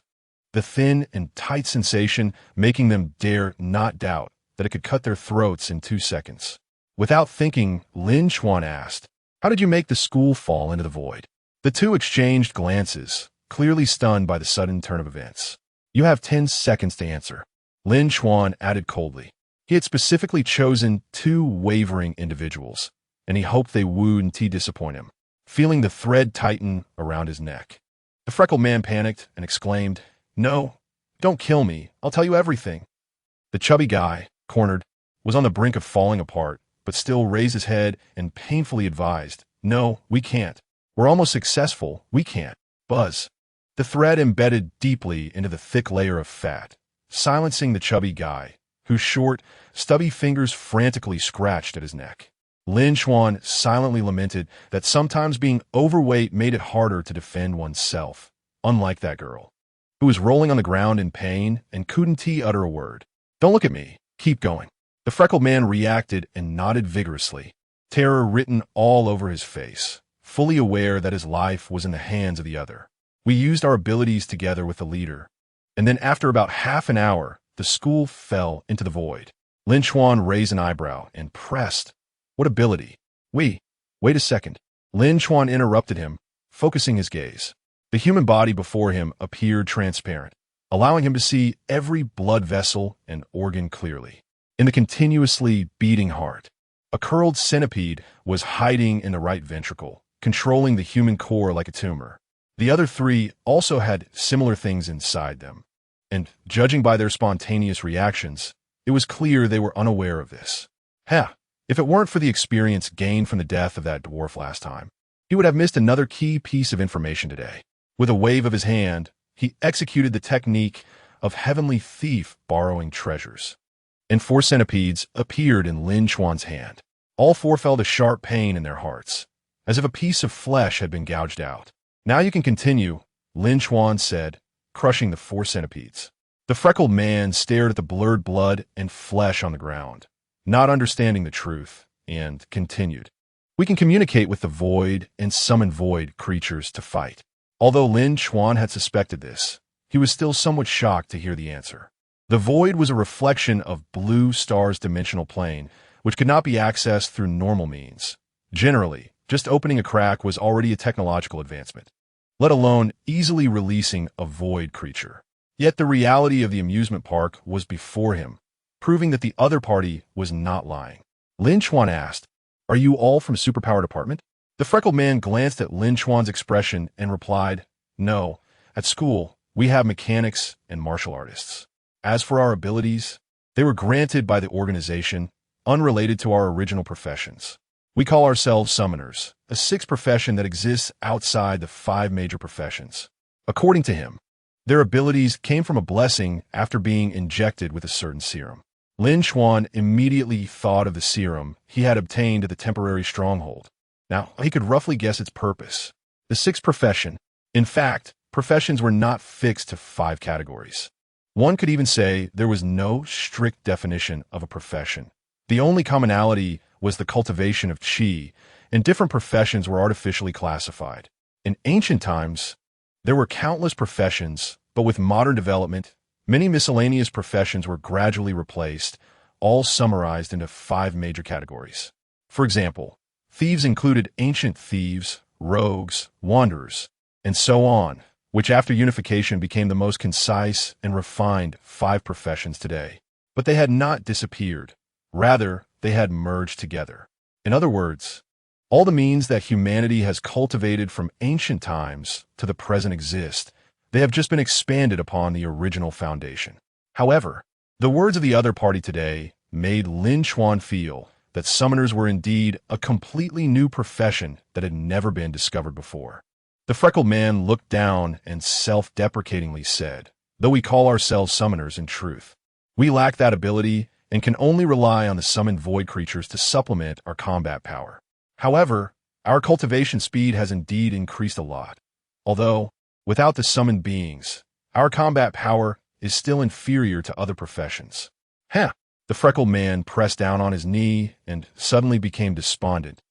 The thin and tight sensation making them dare not doubt that it could cut their throats in 2 seconds. Without thinking, Lin Chuan asked, "How did you make the school fall into the void?" The two exchanged glances, clearly stunned by the sudden turn of events. "You have 10 seconds to answer," Lin Chuan added coldly. He had specifically chosen 2 wavering individuals, and he hoped they wouldn't disappoint him. Feeling the thread tighten around his neck, the freckled man panicked and exclaimed, "No, don't kill me. I'll tell you everything." The chubby guy, cornered, was on the brink of falling apart, but still raised his head and painfully advised, "No, we can't. We're almost successful. We can't." Buzz. The thread embedded deeply into the thick layer of fat, silencing the chubby guy, whose short, stubby fingers frantically scratched at his neck. Lin Chuan silently lamented that sometimes being overweight made it harder to defend oneself, unlike that girl, who was rolling on the ground in pain and couldn't utter a word. "Don't look at me. Keep going." The freckled man reacted and nodded vigorously, terror written all over his face, fully aware that his life was in the hands of the other. "We used our abilities together with the leader, and then after about half an hour, the school fell into the void." Lin Chuan raised an eyebrow and pressed, "What ability?" Wait a second." Lin Chuan interrupted him, focusing his gaze. The human body before him appeared transparent, allowing him to see every blood vessel and organ clearly. In the continuously beating heart, a curled centipede was hiding in the right ventricle, controlling the human core like a tumor. The other 3 also had similar things inside them, and judging by their spontaneous reactions, it was clear they were unaware of this. If it weren't for the experience gained from the death of that dwarf last time, he would have missed another key piece of information today. With a wave of his hand, he executed the technique of heavenly thief borrowing treasures, and 4 centipedes appeared in Lin Chuan's hand. All 4 felt a sharp pain in their hearts, as if a piece of flesh had been gouged out. "Now you can continue," Lin Chuan said, crushing the 4 centipedes. The freckled man stared at the blurred blood and flesh on the ground, not understanding the truth, and continued. "We can communicate with the void and summon void creatures to fight." Although Lin Chuan had suspected this, he was still somewhat shocked to hear the answer. The void was a reflection of Blue Star's dimensional plane, which could not be accessed through normal means. Generally, just opening a crack was already a technological advancement, let alone easily releasing a void creature. Yet the reality of the amusement park was before him, proving that the other party was not lying. Lin Chuan asked, "Are you all from Superpower Department?" The freckled man glanced at Lin Chuan's expression and replied, "No, at school, we have mechanics and martial artists. As for our abilities, they were granted by the organization, unrelated to our original professions. We call ourselves summoners, a 6th profession that exists outside the 5 major professions." According to him, their abilities came from a blessing after being injected with a certain serum. Lin Chuan immediately thought of the serum he had obtained at the temporary stronghold. Now, he could roughly guess its purpose. The 6th profession. In fact, professions were not fixed to 5 categories. One could even say there was no strict definition of a profession. The only commonality was the cultivation of qi, and different professions were artificially classified. In ancient times, there were countless professions, but with modern development, many miscellaneous professions were gradually replaced, all summarized into 5 major categories. For example, thieves included ancient thieves, rogues, wanderers, and so on, which after unification became the most concise and refined 5 professions today. But they had not disappeared. Rather, they had merged together. In other words, all the means that humanity has cultivated from ancient times to the present exist. They have just been expanded upon the original foundation. However, the words of the other party today made Lin Chuan feel that summoners were indeed a completely new profession that had never been discovered before. The freckled man looked down and self-deprecatingly said, "Though we call ourselves summoners in truth, we lack that ability and can only rely on the summoned void creatures to supplement our combat power. However, our cultivation speed has indeed increased a lot. Although, without the summoned beings, our combat power is still inferior to other professions." The freckled man pressed down on his knee and suddenly became despondent.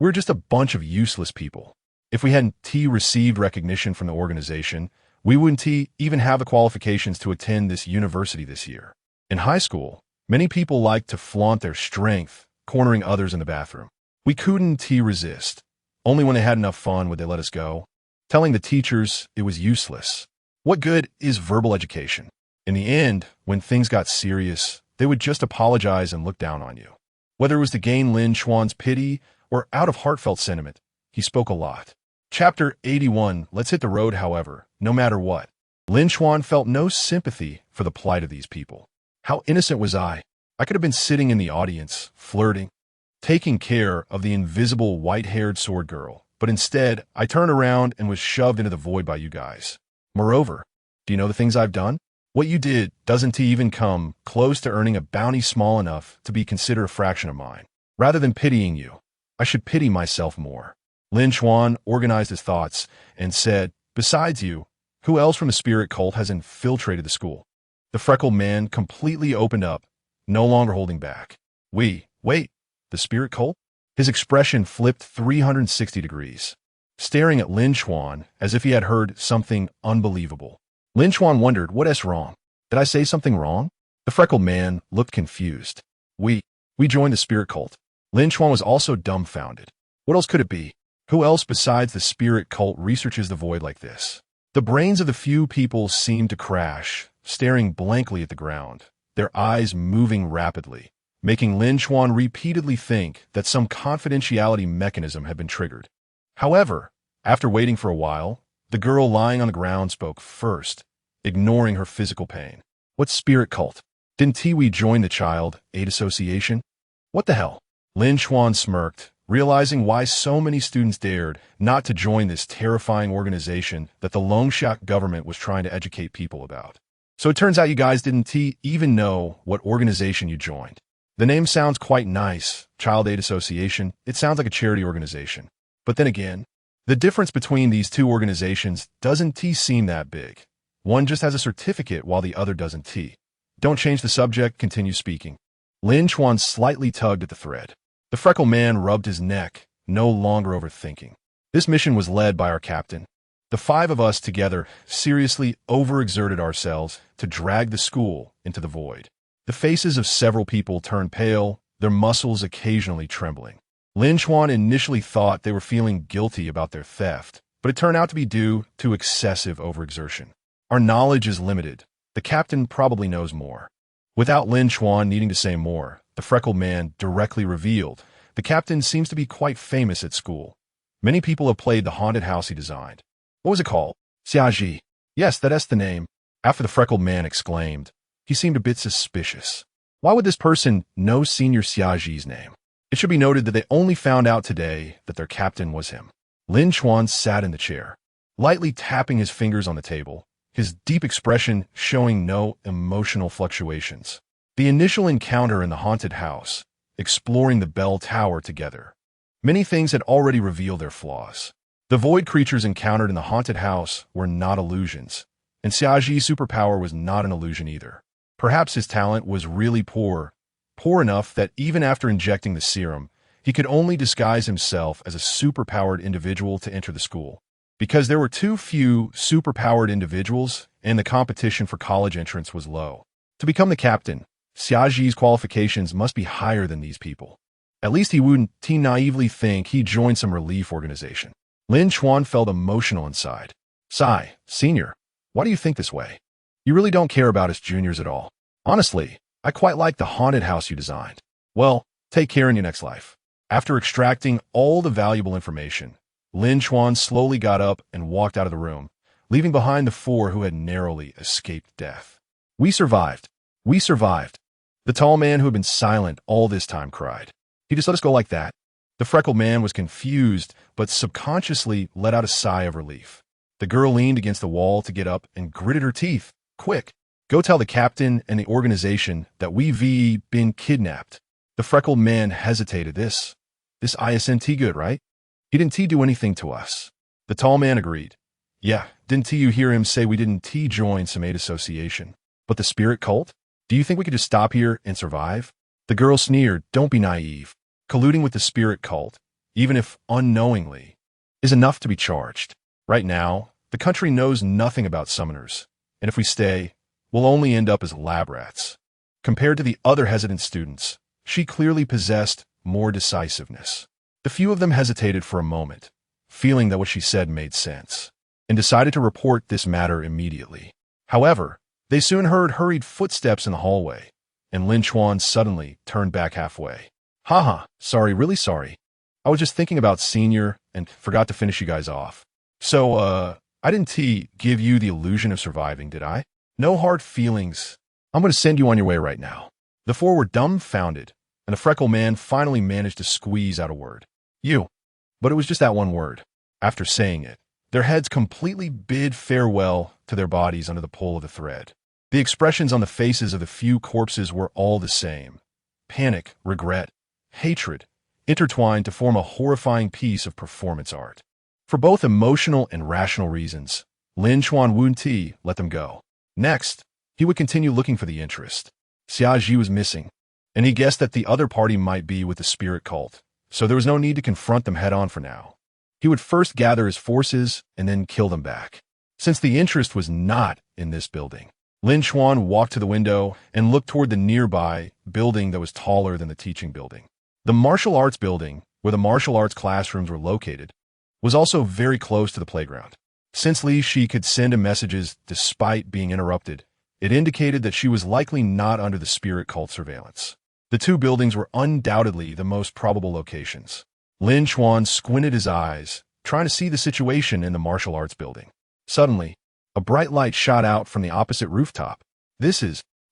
"We're just a bunch of useless people. If we hadn't received recognition from the organization, we wouldn't even have the qualifications to attend this university this year. In high school, many people liked to flaunt their strength, cornering others in the bathroom. We couldn't resist. Only when they had enough fun would they let us go, telling the teachers it was useless. What good is verbal education? In the end, when things got serious, they would just apologize and look down on you. Whether it was to gain Lin Chuan's pity or out of heartfelt sentiment, he spoke a lot." Chapter 81. Let's hit the road, however, no matter what. Lin Chuan felt no sympathy for the plight of these people. How innocent was I? I could have been sitting in the audience, flirting, taking care of the invisible white-haired sword girl, but instead, I turned around and was shoved into the void by you guys. Moreover, do you know the things I've done? What you did doesn't even come close to earning a bounty small enough to be considered a fraction of mine. Rather than pitying you, I should pity myself more." Lin Chuan organized his thoughts and said, "Besides you, who else from the spirit cult has infiltrated the school?" The freckled man completely opened up, no longer holding back. Wait, the spirit cult?" His expression flipped 360 degrees, staring at Lin Chuan as if he had heard something unbelievable. Lin Chuan wondered, "What's wrong? Did I say something wrong?" The freckled man looked confused. We joined the spirit cult." Lin Chuan was also dumbfounded. What else could it be? Who else besides the spirit cult researches the void like this? The brains of the few people seemed to crash, staring blankly at the ground, their eyes moving rapidly, making Lin Chuan repeatedly think that some confidentiality mechanism had been triggered. However, after waiting for a while, the girl lying on the ground spoke first, ignoring her physical pain. "What spirit cult? Didn't we join the Child-Aid Association?" "What the hell?" Lin Chuan smirked, realizing why so many students dared not to join this terrifying organization that the Longshan government was trying to educate people about. "So it turns out you guys didn't even know what organization you joined. The name sounds quite nice, Child-Aid Association. It sounds like a charity organization. But then again, the difference between these two organizations doesn't seem that big. One just has a certificate while the other doesn't. Don't change the subject, continue speaking." Lin Chuan slightly tugged at the thread. The freckled man rubbed his neck, no longer overthinking. "This mission was led by our captain. The 5 of us together seriously overexerted ourselves to drag the school into the void." The faces of several people turned pale, their muscles occasionally trembling. Lin Chuan initially thought they were feeling guilty about their theft, but it turned out to be due to excessive overexertion. "Our knowledge is limited. The captain probably knows more." Without Lin Chuan needing to say more, the freckled man directly revealed, "The captain seems to be quite famous at school. Many people have played the haunted house he designed." "What was it called?" "Xiaji." "Yes, that's the name." After the freckled man exclaimed, he seemed a bit suspicious. Why would this person know Senior Xiaji's name? It should be noted that they only found out today that their captain was him. Lin Chuan sat in the chair, lightly tapping his fingers on the table, his deep expression showing no emotional fluctuations. The initial encounter in the haunted house, exploring the bell tower together. Many things had already revealed their flaws. The void creatures encountered in the haunted house were not illusions, and Xiaji's superpower was not an illusion either. Perhaps his talent was really poor enough that even after injecting the serum, he could only disguise himself as a superpowered individual to enter the school. Because there were too few superpowered individuals and the competition for college entrance was low. To become the captain, Xiaji's qualifications must be higher than these people. At least he wouldn't naively think he joined some relief organization. Lin Chuan felt emotional inside. Sigh, senior, why do you think this way? You really don't care about us juniors at all. Honestly, I quite like the haunted house you designed. Well, take care in your next life. After extracting all the valuable information, Lin Chuan slowly got up and walked out of the room, leaving behind the four who had narrowly escaped death. We survived. We survived. The tall man who had been silent all this time cried. He just let us go like that. The freckled man was confused, but subconsciously let out a sigh of relief. The girl leaned against the wall to get up and gritted her teeth. Quick, go tell the captain and the organization that we've been kidnapped. The freckled man hesitated. This isn't good, right? He didn't do anything to us. The tall man agreed. Yeah, didn't you hear him say we didn't join some aid association? But the spirit cult? Do you think we could just stop here and survive? The girl sneered. Don't be naive. Colluding with the spirit cult, even if unknowingly, is enough to be charged. Right now, the country knows nothing about summoners, and if we stay, we'll only end up as lab rats. Compared to the other hesitant students, she clearly possessed more decisiveness. The few of them hesitated for a moment, feeling that what she said made sense, and decided to report this matter immediately. However, they soon heard hurried footsteps in the hallway, and Lin Chuan suddenly turned back halfway. Haha, sorry, really sorry. I was just thinking about senior and forgot to finish you guys off. So, I didn't give you the illusion of surviving, did I? No hard feelings. I'm going to send you on your way right now. The four were dumbfounded, and the freckled man finally managed to squeeze out a word. You. But it was just that one word. After saying it, their heads completely bid farewell to their bodies under the pull of the thread. The expressions on the faces of the few corpses were all the same. Panic, regret, hatred, intertwined to form a horrifying piece of performance art. For both emotional and rational reasons, Lin Chuan wouldn't let them go. Next, he would continue looking for the interest. Xiaji was missing, and he guessed that the other party might be with the spirit cult, so there was no need to confront them head-on for now. He would first gather his forces and then kill them back. Since the interest was not in this building, Lin Chuan walked to the window and looked toward the nearby building that was taller than the teaching building. The martial arts building, where the martial arts classrooms were located, was also very close to the playground. Since Li Shi could send him messages despite being interrupted, it indicated that she was likely not under the spirit cult surveillance. The two buildings were undoubtedly the most probable locations. Lin Chuan squinted his eyes, trying to see the situation in the martial arts building. Suddenly, a bright light shot out from the opposite rooftop.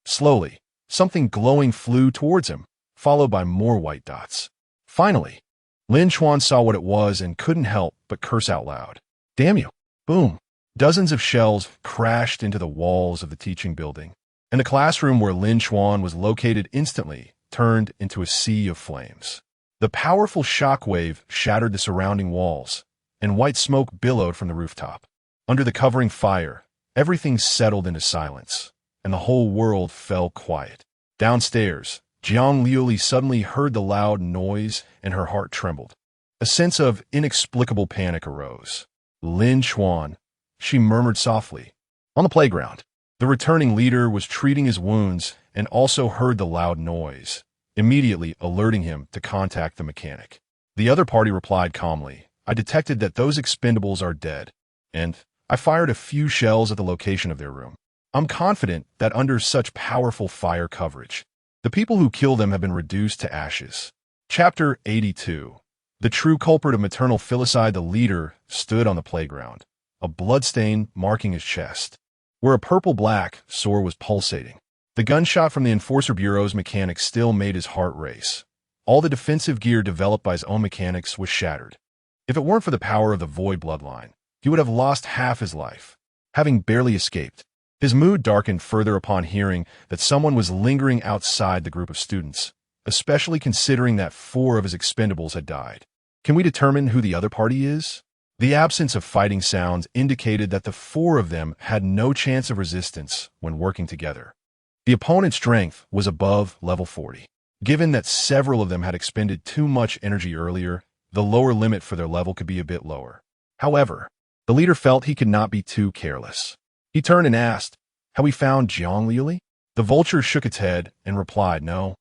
Slowly, something glowing flew towards him, followed by more white dots. Finally, Lin Chuan saw what it was and couldn't help but curse out loud. Damn you! Boom! Dozens of shells crashed into the walls of the teaching building, and the classroom where Lin Chuan was located instantly turned into a sea of flames. The powerful shockwave shattered the surrounding walls, and white smoke billowed from the rooftop. Under the covering fire, everything settled into silence, and the whole world fell quiet. Downstairs, Jiang Liuli suddenly heard the loud noise, and her heart trembled. A sense of inexplicable panic arose. Lin Chuan, she murmured softly. On the playground, the returning leader was treating his wounds and also heard the loud noise, immediately alerting him to contact the mechanic. The other party replied calmly, I detected that those expendables are dead, and I fired a few shells at the location of their room. I'm confident that under such powerful fire coverage, the people who kill them have been reduced to ashes. Chapter 82. The true culprit of maternal filicide. The leader stood on the playground, a bloodstain marking his chest, where a purple-black sore was pulsating. The gunshot from the Enforcer Bureau's mechanic still made his heart race. All the defensive gear developed by his own mechanics was shattered. If it weren't for the power of the Void bloodline, he would have lost half his life, having barely escaped. His mood darkened further upon hearing that someone was lingering outside the group of students, especially considering that 4 of his expendables had died. Can we determine who the other party is? The absence of fighting sounds indicated that the 4 of them had no chance of resistance when working together. The opponent's strength was above level 40. Given that several of them had expended too much energy earlier, the lower limit for their level could be a bit lower. However, the leader felt he could not be too careless. He turned and asked, have we found Jiang Liuli? The vulture shook its head and replied no,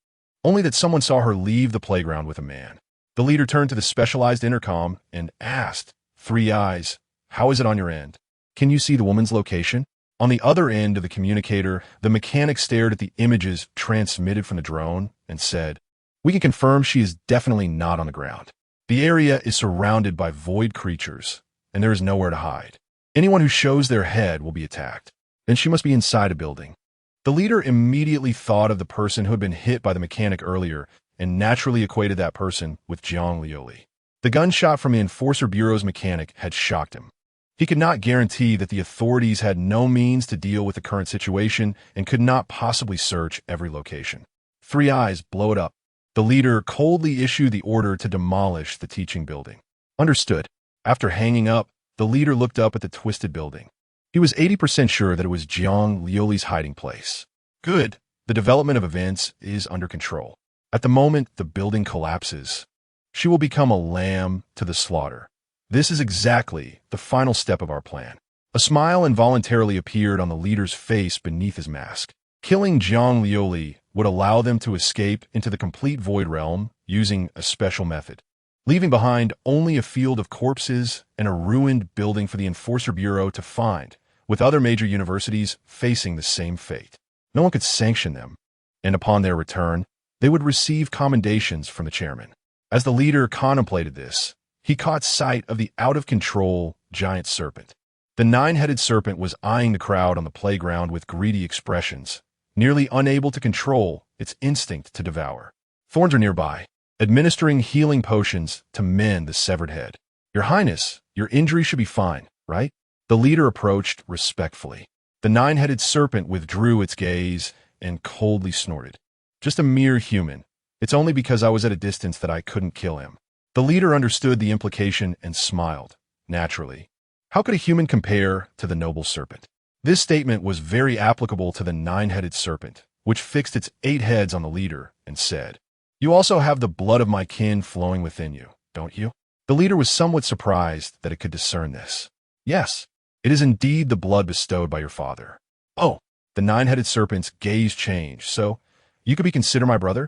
only that someone saw her leave the playground with a man. The leader turned to the specialized intercom and asked, Three eyes. How is it on your end? Can you see the woman's location? On the other end of the communicator, the mechanic stared at the images transmitted from the drone and said, "We can confirm she is definitely not on the ground. The area is surrounded by void creatures, and there is nowhere to hide. Anyone who shows their head will be attacked. Then she must be inside a building." The leader immediately thought of the person who had been hit by the mechanic earlier and naturally equated that person with Jiang Liuli. The gunshot from the Enforcer Bureau's mechanic had shocked him. He could not guarantee that the authorities had no means to deal with the current situation and could not possibly search every location. Three eyes, blow it up. The leader coldly issued the order to demolish the teaching building. Understood. After hanging up, the leader looked up at the twisted building. He was 80% sure that it was Jiang Liuli's hiding place. Good. The development of events is under control. At the moment the building collapses, she will become a lamb to the slaughter. This is exactly the final step of our plan. A smile involuntarily appeared on the leader's face beneath his mask. Killing Jiang Liuli would allow them to escape into the complete void realm using a special method, leaving behind only a field of corpses and a ruined building for the Enforcer Bureau to find, with other major universities facing the same fate. No one could sanction them, and upon their return, they would receive commendations from the chairman. As the leader contemplated this, he caught sight of the out-of-control giant serpent. The nine-headed serpent was eyeing the crowd on the playground with greedy expressions, nearly unable to control its instinct to devour. Thorns are nearby, administering healing potions to mend the severed head. "Your Highness, your injury should be fine, right?" The leader approached respectfully. The nine-headed serpent withdrew its gaze and coldly snorted. "Just a mere human. It's only because I was at a distance that I couldn't kill him." The leader understood the implication and smiled. Naturally. How could a human compare to the noble serpent? This statement was very applicable to the nine-headed serpent, which fixed its 8 heads on the leader and said, "You also have the blood of my kin flowing within you, don't you?" The leader was somewhat surprised that it could discern this. "Yes, it is indeed the blood bestowed by your father." "Oh," the nine-headed serpent's gaze changed. "So, you could be considered my brother?"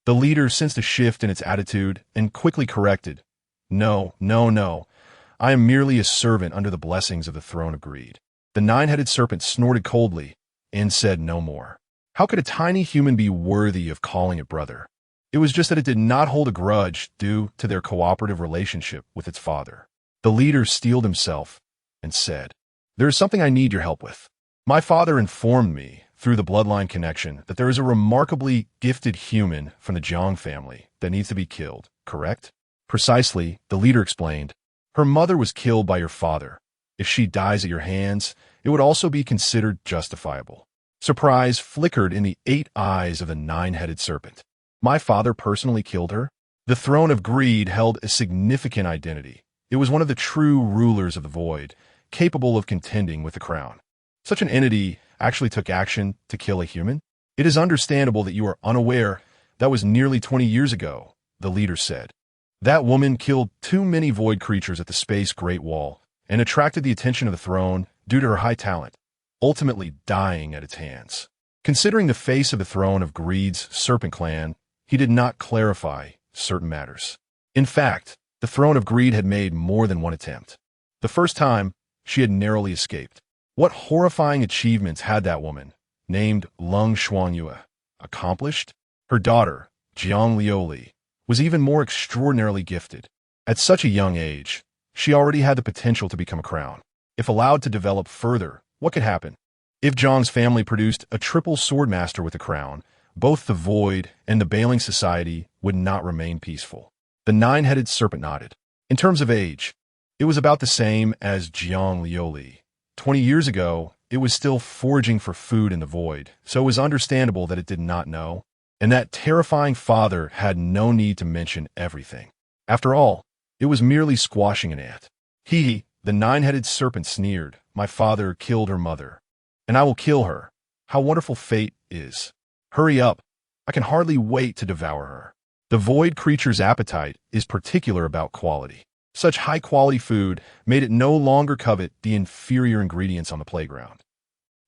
The leader sensed a shift in its attitude and quickly corrected. No. I am merely a servant under the blessings of the throne of greed." The nine-headed serpent snorted coldly and said no more. How could a tiny human be worthy of calling it brother? It was just that it did not hold a grudge due to their cooperative relationship with its father. The leader steeled himself and said, "There is something I need your help with. My father informed me, through the bloodline connection, that there is a remarkably gifted human from the Jiang family that needs to be killed, correct?" "Precisely," the leader explained. "Her mother was killed by your father. If she dies at your hands, it would also be considered justifiable." Surprise flickered in the 8 eyes of the nine-headed serpent. "My father personally killed her?" The throne of greed held a significant identity. It was one of the true rulers of the void, capable of contending with the crown. Such an entity actually took action to kill a human? "It is understandable that you are unaware. That was nearly 20 years ago," the leader said. "That woman killed too many void creatures at the Space Great Wall and attracted the attention of the throne due to her high talent, ultimately dying at its hands." Considering the face of the throne of greed's serpent clan, he did not clarify certain matters. In fact, the throne of greed had made more than one attempt. The first time, she had narrowly escaped. What horrifying achievements had that woman, named Lung Xuanyue, accomplished? Her daughter, Jiang Liuli, was even more extraordinarily gifted. At such a young age, she already had the potential to become a crown. If allowed to develop further, what could happen? If Jiang's family produced a triple swordmaster with a crown, both the Void and the Bailing Society would not remain peaceful. The nine-headed serpent nodded. In terms of age, it was about the same as Jiang Liuli. 20 years ago, it was still foraging for food in the Void, so it was understandable that it did not know, and that terrifying father had no need to mention everything. After all, it was merely squashing an ant. He, the nine-headed serpent, sneered, "My father killed her mother, and I will kill her. How wonderful fate is. Hurry up. I can hardly wait to devour her." The void creature's appetite is particular about quality. Such high-quality food made it no longer covet the inferior ingredients on the playground.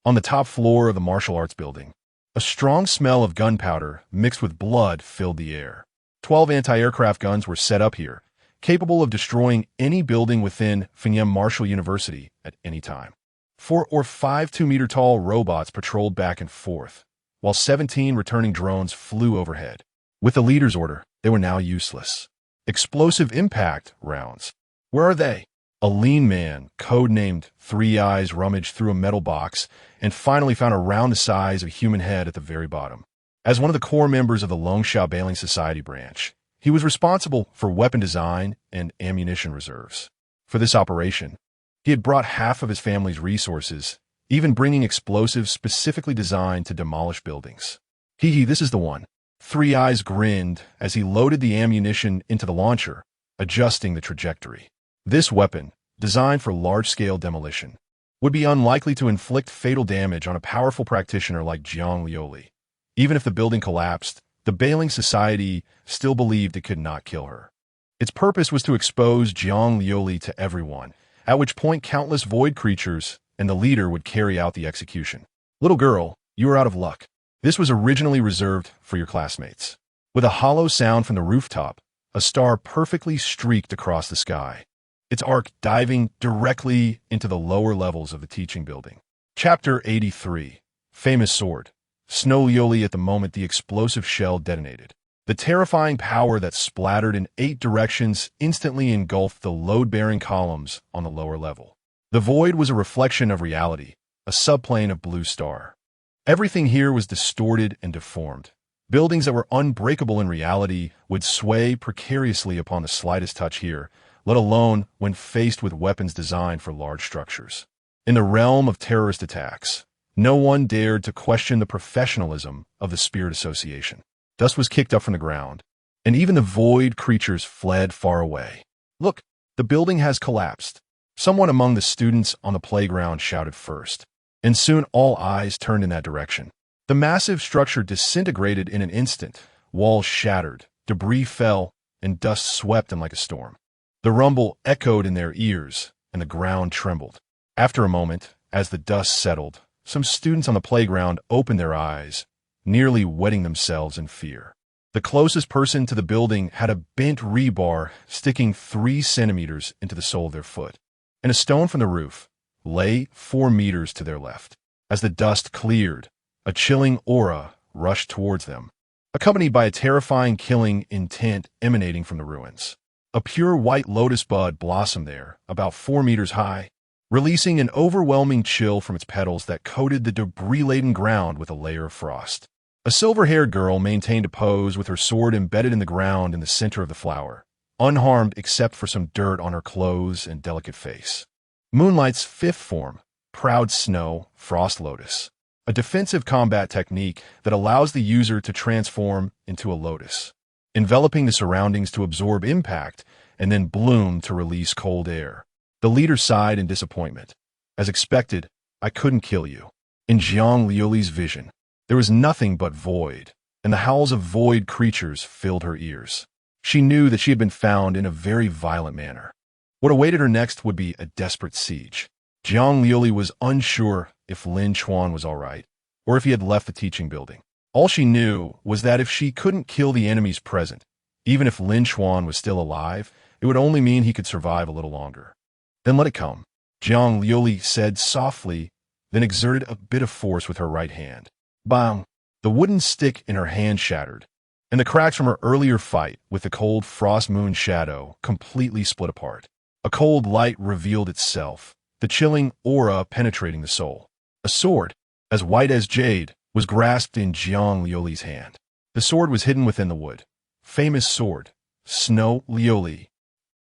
On the top floor of the martial arts building, a strong smell of gunpowder mixed with blood filled the air. 12 anti-aircraft guns were set up here, capable of destroying any building within Funyam Marshall University at any time. 4 or 5 2-meter-tall robots patrolled back and forth, while 17 returning drones flew overhead. With the leader's order, they were now useless. Explosive impact rounds. Where are they? A lean man, codenamed 3 Eyes, rummaged through a metal box and finally found a round the size of a human head at the very bottom. As one of the core members of the Longsha Bailing Society branch, he was responsible for weapon design and ammunition reserves. For this operation, he had brought half of his family's resources, even bringing explosives specifically designed to demolish buildings. This is the one. 3 Eyes grinned as he loaded the ammunition into the launcher, adjusting the trajectory. This weapon, designed for large-scale demolition, would be unlikely to inflict fatal damage on a powerful practitioner like Jiang Liuli. Even if the building collapsed, the Bailing Society still believed it could not kill her. Its purpose was to expose Jiang Liuli to everyone, at which point countless void creatures and the leader would carry out the execution. Little girl, you are out of luck. This was originally reserved for your classmates. With a hollow sound from the rooftop, a star perfectly streaked across the sky, its arc diving directly into the lower levels of the teaching building. Chapter 83. Famous Sword. Snow Liuli. At the moment the explosive shell detonated, the terrifying power that splattered in 8 directions instantly engulfed the load-bearing columns on the lower level. The void was a reflection of reality, a subplane of blue star. Everything here was distorted and deformed. Buildings that were unbreakable in reality would sway precariously upon the slightest touch here, let alone when faced with weapons designed for large structures. In the realm of terrorist attacks, no one dared to question the professionalism of the Spirit Association. Dust was kicked up from the ground, and even the void creatures fled far away. Look, the building has collapsed. Someone among the students on the playground shouted first, and soon all eyes turned in that direction. The massive structure disintegrated in an instant. Walls shattered, debris fell, and dust swept in like a storm. The rumble echoed in their ears, and the ground trembled. After a moment, as the dust settled, some students on the playground opened their eyes, nearly wetting themselves in fear. The closest person to the building had a bent rebar sticking 3 centimeters into the sole of their foot, and a stone from the roof lay 4 meters to their left. As the dust cleared, a chilling aura rushed towards them, accompanied by a terrifying killing intent emanating from the ruins. A pure white lotus bud blossomed there, about 4 meters high, releasing an overwhelming chill from its petals that coated the debris-laden ground with a layer of frost. A silver-haired girl maintained a pose with her sword embedded in the ground in the center of the flower, unharmed except for some dirt on her clothes and delicate face. Moonlight's 5th form, Proud Snow, Frost Lotus, a defensive combat technique that allows the user to transform into a lotus, enveloping the surroundings to absorb impact and then bloom to release cold air. The leader sighed in disappointment. As expected, I couldn't kill you. In Jiang Liuli's vision, there was nothing but void, and the howls of void creatures filled her ears. She knew that she had been found in a very violent manner. What awaited her next would be a desperate siege. Jiang Liuli was unsure if Lin Chuan was all right, or if he had left the teaching building. All she knew was that if she couldn't kill the enemies present, even if Lin Chuan was still alive, it would only mean he could survive a little longer. Then let it come, Jiang Liuli said softly, then exerted a bit of force with her right hand. Bang! The wooden stick in her hand shattered, and the cracks from her earlier fight with the cold frost moon shadow completely split apart. A cold light revealed itself, the chilling aura penetrating the soul. A sword, as white as jade, was grasped in Jiang Liuli's hand. The sword was hidden within the wood. Famous Sword, Snow Liuli.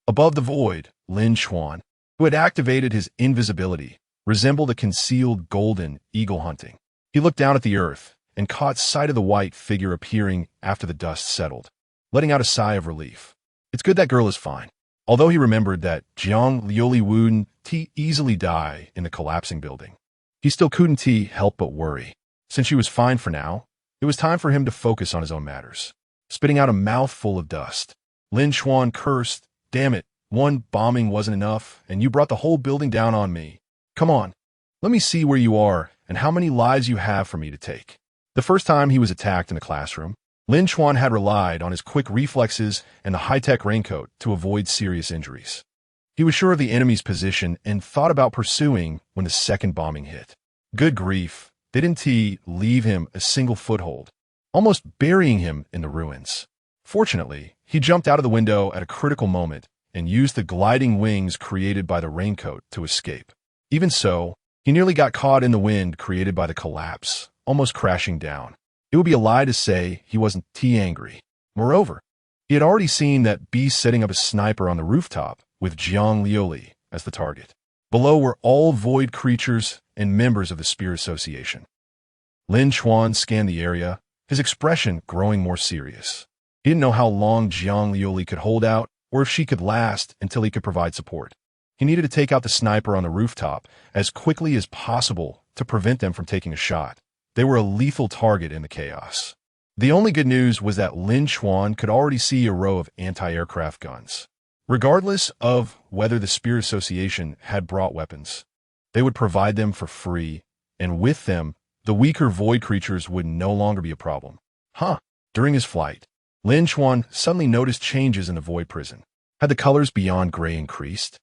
Above the void, Lin Chuan, who had activated his invisibility, resembled a concealed golden eagle hunting. He looked down at the earth and caught sight of the white figure appearing after the dust settled, letting out a sigh of relief. It's good that girl is fine. Although he remembered that Jiang Liuli wouldn't easily die in the collapsing building, he still couldn't help but worry. Since she was fine for now, it was time for him to focus on his own matters. Spitting out a mouthful of dust, Lin Chuan cursed, "Damn it, one bombing wasn't enough, and you brought the whole building down on me. Come on, let me see where you are and how many lives you have for me to take." The first time he was attacked in the classroom, Lin Chuan had relied on his quick reflexes and the high-tech raincoat to avoid serious injuries. He was sure of the enemy's position and thought about pursuing when the second bombing hit. Good grief, didn't he leave him a single foothold, almost burying him in the ruins. Fortunately, he jumped out of the window at a critical moment and used the gliding wings created by the raincoat to escape. Even so, he nearly got caught in the wind created by the collapse, almost crashing down. It would be a lie to say he wasn't too angry. Moreover, he had already seen that beast setting up a sniper on the rooftop with Jiang Liuli as the target. Below were all void creatures and members of the Spirit Association. Lin Chuan scanned the area, his expression growing more serious. He didn't know how long Jiang Liuli could hold out or if she could last until he could provide support. He needed to take out the sniper on the rooftop as quickly as possible to prevent them from taking a shot. They were a lethal target in the chaos. The only good news was that Lin Chuan could already see a row of anti-aircraft guns. Regardless of whether the Spirit Association had brought weapons, they would provide them for free, and with them, the weaker void creatures would no longer be a problem. During his flight, Lin Chuan suddenly noticed changes in the void prison. Had the colors beyond gray increased?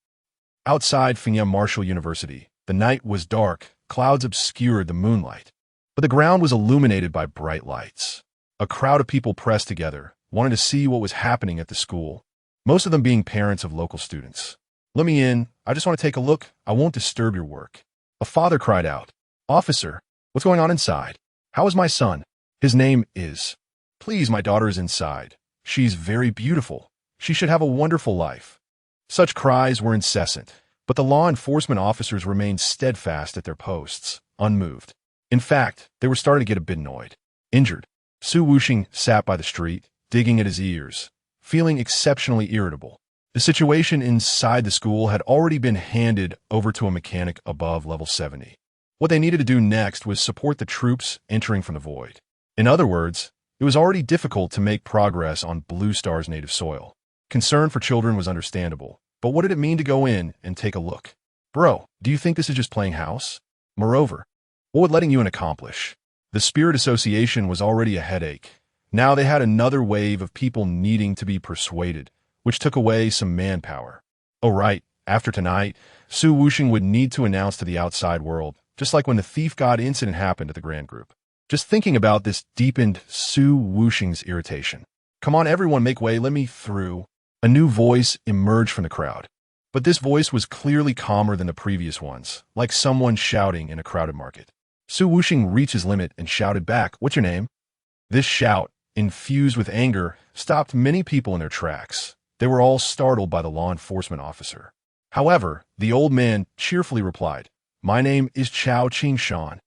Outside Fengyang Martial University, the night was dark, clouds obscured the moonlight, but the ground was illuminated by bright lights. A crowd of people pressed together, wanting to see what was happening at the school, most of them being parents of local students. "Let me in. I just want to take a look. I won't disturb your work." A father cried out, "Officer, what's going on inside? How is my son? His name is. Please, my daughter is inside. She's very beautiful. She should have a wonderful life." Such cries were incessant, but the law enforcement officers remained steadfast at their posts, unmoved. In fact, they were starting to get a bit annoyed. Injured, Su Wuxing sat by the street, digging at his ears, feeling exceptionally irritable. The situation inside the school had already been handed over to a mechanic above level 70. What they needed to do next was support the troops entering from the void. In other words, it was already difficult to make progress on Blue Star's native soil. Concern for children was understandable, but what did it mean to go in and take a look? Bro, do you think this is just playing house? Moreover, what would letting you in accomplish? The Spirit Association was already a headache. Now they had another wave of people needing to be persuaded, which took away some manpower. Oh right, after tonight, Su Wuxing would need to announce to the outside world, just like when the Thief God incident happened at the Grand Group. Just thinking about this deepened Su Wuxing's irritation. "Come on everyone, make way, let me through." A new voice emerged from the crowd. But this voice was clearly calmer than the previous ones, like someone shouting in a crowded market. Su Wuxing reached his limit and shouted back, "What's your name?" This shout, infused with anger, stopped many people in their tracks. They were all startled by the law enforcement officer. However, the old man cheerfully replied, "My name is Chao Qingshan."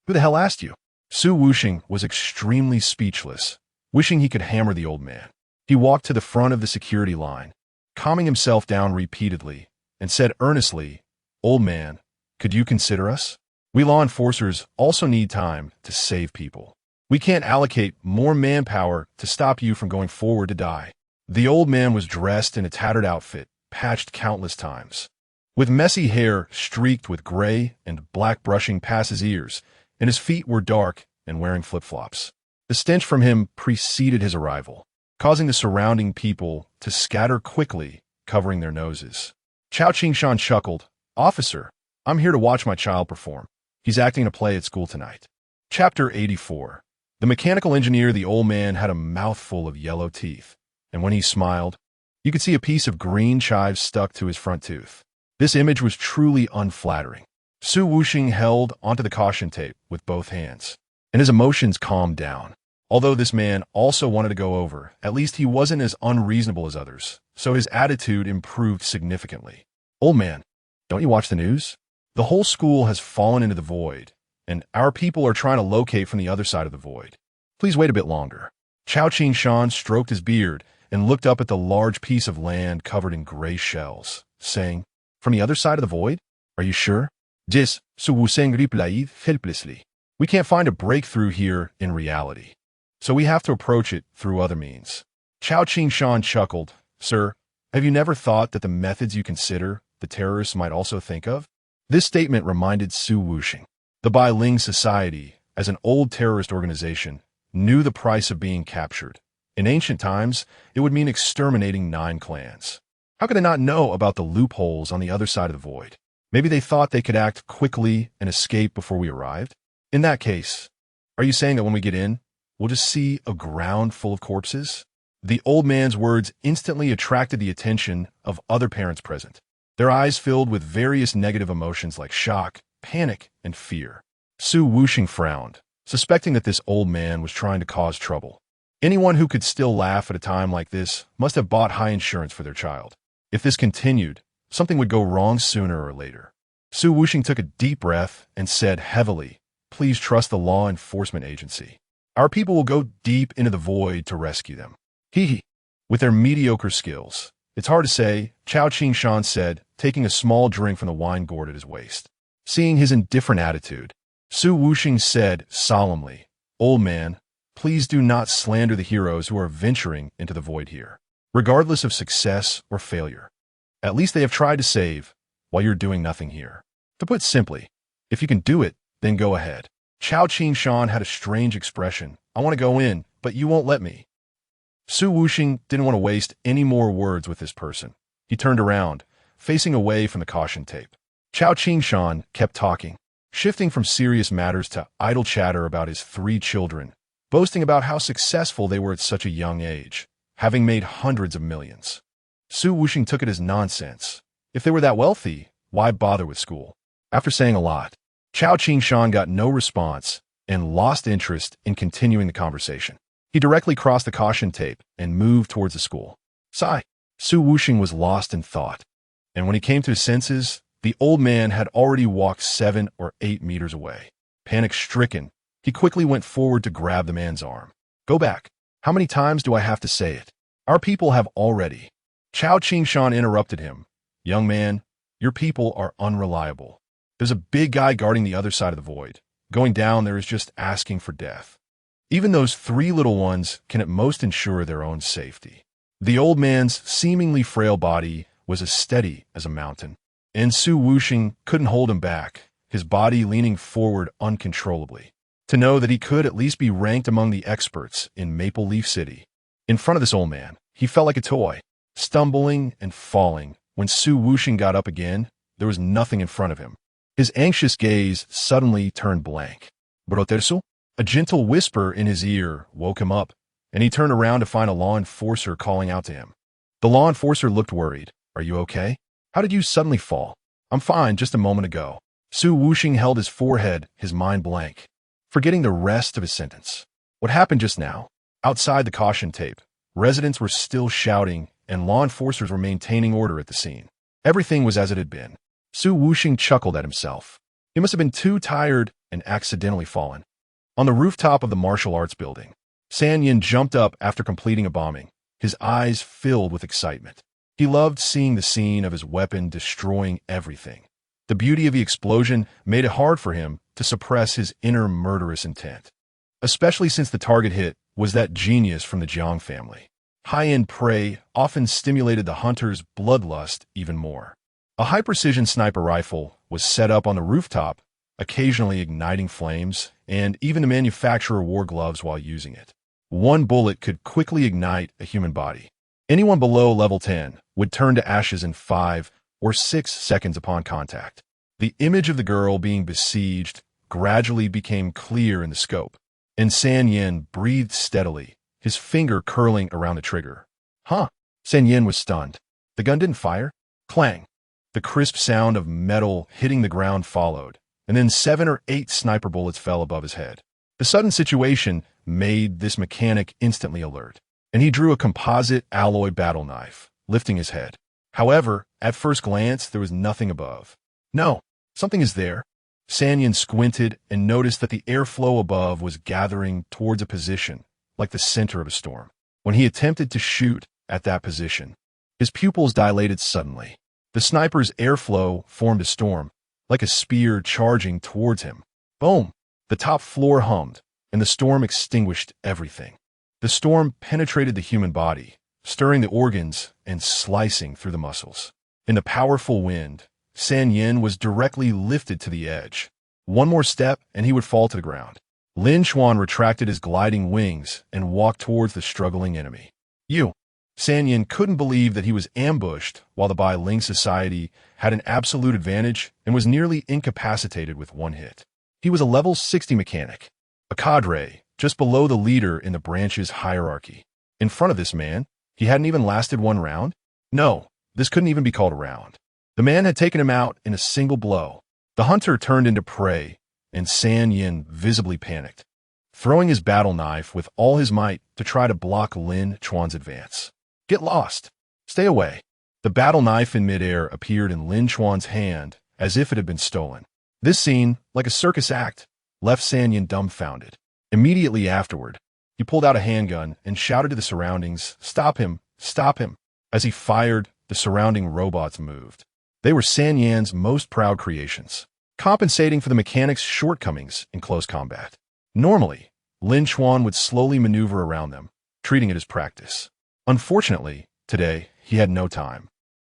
"Who the hell asked you?" Su Wuxing was extremely speechless, wishing he could hammer the old man. He walked to the front of the security line, calming himself down repeatedly, and said earnestly, "Old man, could you consider us? We law enforcers also need time to save people. We can't allocate more manpower to stop you from going forward to die." The old man was dressed in a tattered outfit, patched countless times, with messy hair streaked with gray and black brushing past his ears, and his feet were dark and wearing flip-flops. The stench from him preceded his arrival, causing the surrounding people to scatter quickly, covering their noses. Chao Qingshan chuckled, "Officer, I'm here to watch my child perform. He's acting a play at school tonight." Chapter 84. The mechanical engineer, the old man, had a mouthful of yellow teeth, and when he smiled, you could see a piece of green chives stuck to his front tooth. This image was truly unflattering. Su Wuxing held onto the caution tape with both hands, and his emotions calmed down. Although this man also wanted to go over, at least he wasn't as unreasonable as others, so his attitude improved significantly. "Old man, don't you watch the news? The whole school has fallen into the void, and our people are trying to locate from the other side of the void. Please wait a bit longer." Chao Qingshan stroked his beard and looked up at the large piece of land covered in gray shells, saying, "From the other side of the void? Are you sure?" "Yes," Su Wuxing replied helplessly. "We can't find a breakthrough here in reality, so we have to approach it through other means." Chao Qingshan chuckled. "Sir, have you never thought that the methods you consider the terrorists might also think of?" This statement reminded Su Wuxing. The Bai Ling Society, as an old terrorist organization, knew the price of being captured. In ancient times, it would mean exterminating 9 clans. How could they not know about the loopholes on the other side of the void? Maybe they thought they could act quickly and escape before we arrived? In that case, are you saying that when we get in, we'll just see a ground full of corpses? The old man's words instantly attracted the attention of other parents present. Their eyes filled with various negative emotions like shock, panic, and fear. Su Wuxing frowned, suspecting that this old man was trying to cause trouble. Anyone who could still laugh at a time like this must have bought high insurance for their child. If this continued, something would go wrong sooner or later. Su Wuxing took a deep breath and said heavily, "Please trust the law enforcement agency. Our people will go deep into the void to rescue them." Hee. With their mediocre skills, it's hard to say, Chao Qingshan said, taking a small drink from the wine gourd at his waist. Seeing his indifferent attitude, Su Wuxing said solemnly, "Old man, please do not slander the heroes who are venturing into the void here, regardless of success or failure. At least they have tried to save, while you're doing nothing here. To put simply, if you can do it, then go ahead." Chao Qingshan had a strange expression. "I want to go in, but you won't let me." Su Wuxing didn't want to waste any more words with this person. He turned around, facing away from the caution tape. Chao Qingshan kept talking, shifting from serious matters to idle chatter about his 3 children, boasting about how successful they were at such a young age, having made hundreds of millions. Su Wuxing took it as nonsense. If they were that wealthy, why bother with school? After saying a lot, Chao Qingshan got no response and lost interest in continuing the conversation. He directly crossed the caution tape and moved towards the school. Sigh. Su Wuxing was lost in thought, and when he came to his senses, the old man had already walked 7 or 8 meters away. Panic-stricken, he quickly went forward to grab the man's arm. "Go back. How many times do I have to say it? Our people have already—" Chao Qingshan interrupted him. "Young man, your people are unreliable. There's a big guy guarding the other side of the void. Going down there is just asking for death. Even those 3 little ones can at most ensure their own safety." The old man's seemingly frail body was as steady as a mountain, and Su Wuxing couldn't hold him back, his body leaning forward uncontrollably. To know that he could at least be ranked among the experts in Maple Leaf City. In front of this old man, he felt like a toy, stumbling and falling. When Su Wuxing got up again, there was nothing in front of him. His anxious gaze suddenly turned blank. "Brotersu?" A gentle whisper in his ear woke him up, and he turned around to find a law enforcer calling out to him. The law enforcer looked worried. "Are you okay? How did you suddenly fall?" "I'm fine, just a moment ago." Su Wuxing held his forehead, his mind blank, forgetting the rest of his sentence. What happened just now? Outside the caution tape, residents were still shouting, and law enforcers were maintaining order at the scene. Everything was as it had been. Su Wuxing chuckled at himself. He must have been too tired and accidentally fallen. On the rooftop of the martial arts building, San Yin jumped up after completing a bombing, his eyes filled with excitement. He loved seeing the scene of his weapon destroying everything. The beauty of the explosion made it hard for him to suppress his inner murderous intent, especially since the target hit was that genius from the Jiang family. High-end prey often stimulated the hunter's bloodlust even more. A high-precision sniper rifle was set up on the rooftop, occasionally igniting flames, and even the manufacturer wore gloves while using it. One bullet could quickly ignite a human body. Anyone below level 10 would turn to ashes in 5 or 6 seconds upon contact. The image of the girl being besieged gradually became clear in the scope, and San Yin breathed steadily, his finger curling around the trigger. "Huh?" San Yin was stunned. The gun didn't fire? Clang. The crisp sound of metal hitting the ground followed, and then 7 or 8 sniper bullets fell above his head. The sudden situation made this mechanic instantly alert, and he drew a composite alloy battle knife, lifting his head. However, at first glance, there was nothing above. No, something is there. San Yin squinted and noticed that the airflow above was gathering towards a position, like the center of a storm. When he attempted to shoot at that position, his pupils dilated suddenly. The sniper's airflow formed a storm, like a spear charging towards him. Boom! The top floor hummed, and the storm extinguished everything. The storm penetrated the human body, stirring the organs and slicing through the muscles. In the powerful wind, San Yin was directly lifted to the edge. One more step, and he would fall to the ground. Lin Chuan retracted his gliding wings and walked towards the struggling enemy. San Yin couldn't believe that he was ambushed while the Bai Ling Society had an absolute advantage and was nearly incapacitated with one hit. He was a level 60 mechanic, a cadre, just below the leader in the branch's hierarchy. In front of this man, he hadn't even lasted one round? No, this couldn't even be called a round. The man had taken him out in a single blow. The hunter turned into prey, and San Yin visibly panicked, throwing his battle knife with all his might to try to block Lin Chuan's advance. Get lost. Stay away. The battle knife in midair appeared in Lin Chuan's hand as if it had been stolen. This scene, like a circus act, left San Yin dumbfounded. Immediately afterward, he pulled out a handgun and shouted to the surroundings, "Stop him! Stop him!" As he fired, the surrounding robots moved. They were San Yan's most proud creations, compensating for the mechanic's shortcomings in close combat. Normally, Lin Chuan would slowly maneuver around them, treating it as practice. Unfortunately, today, he had no time.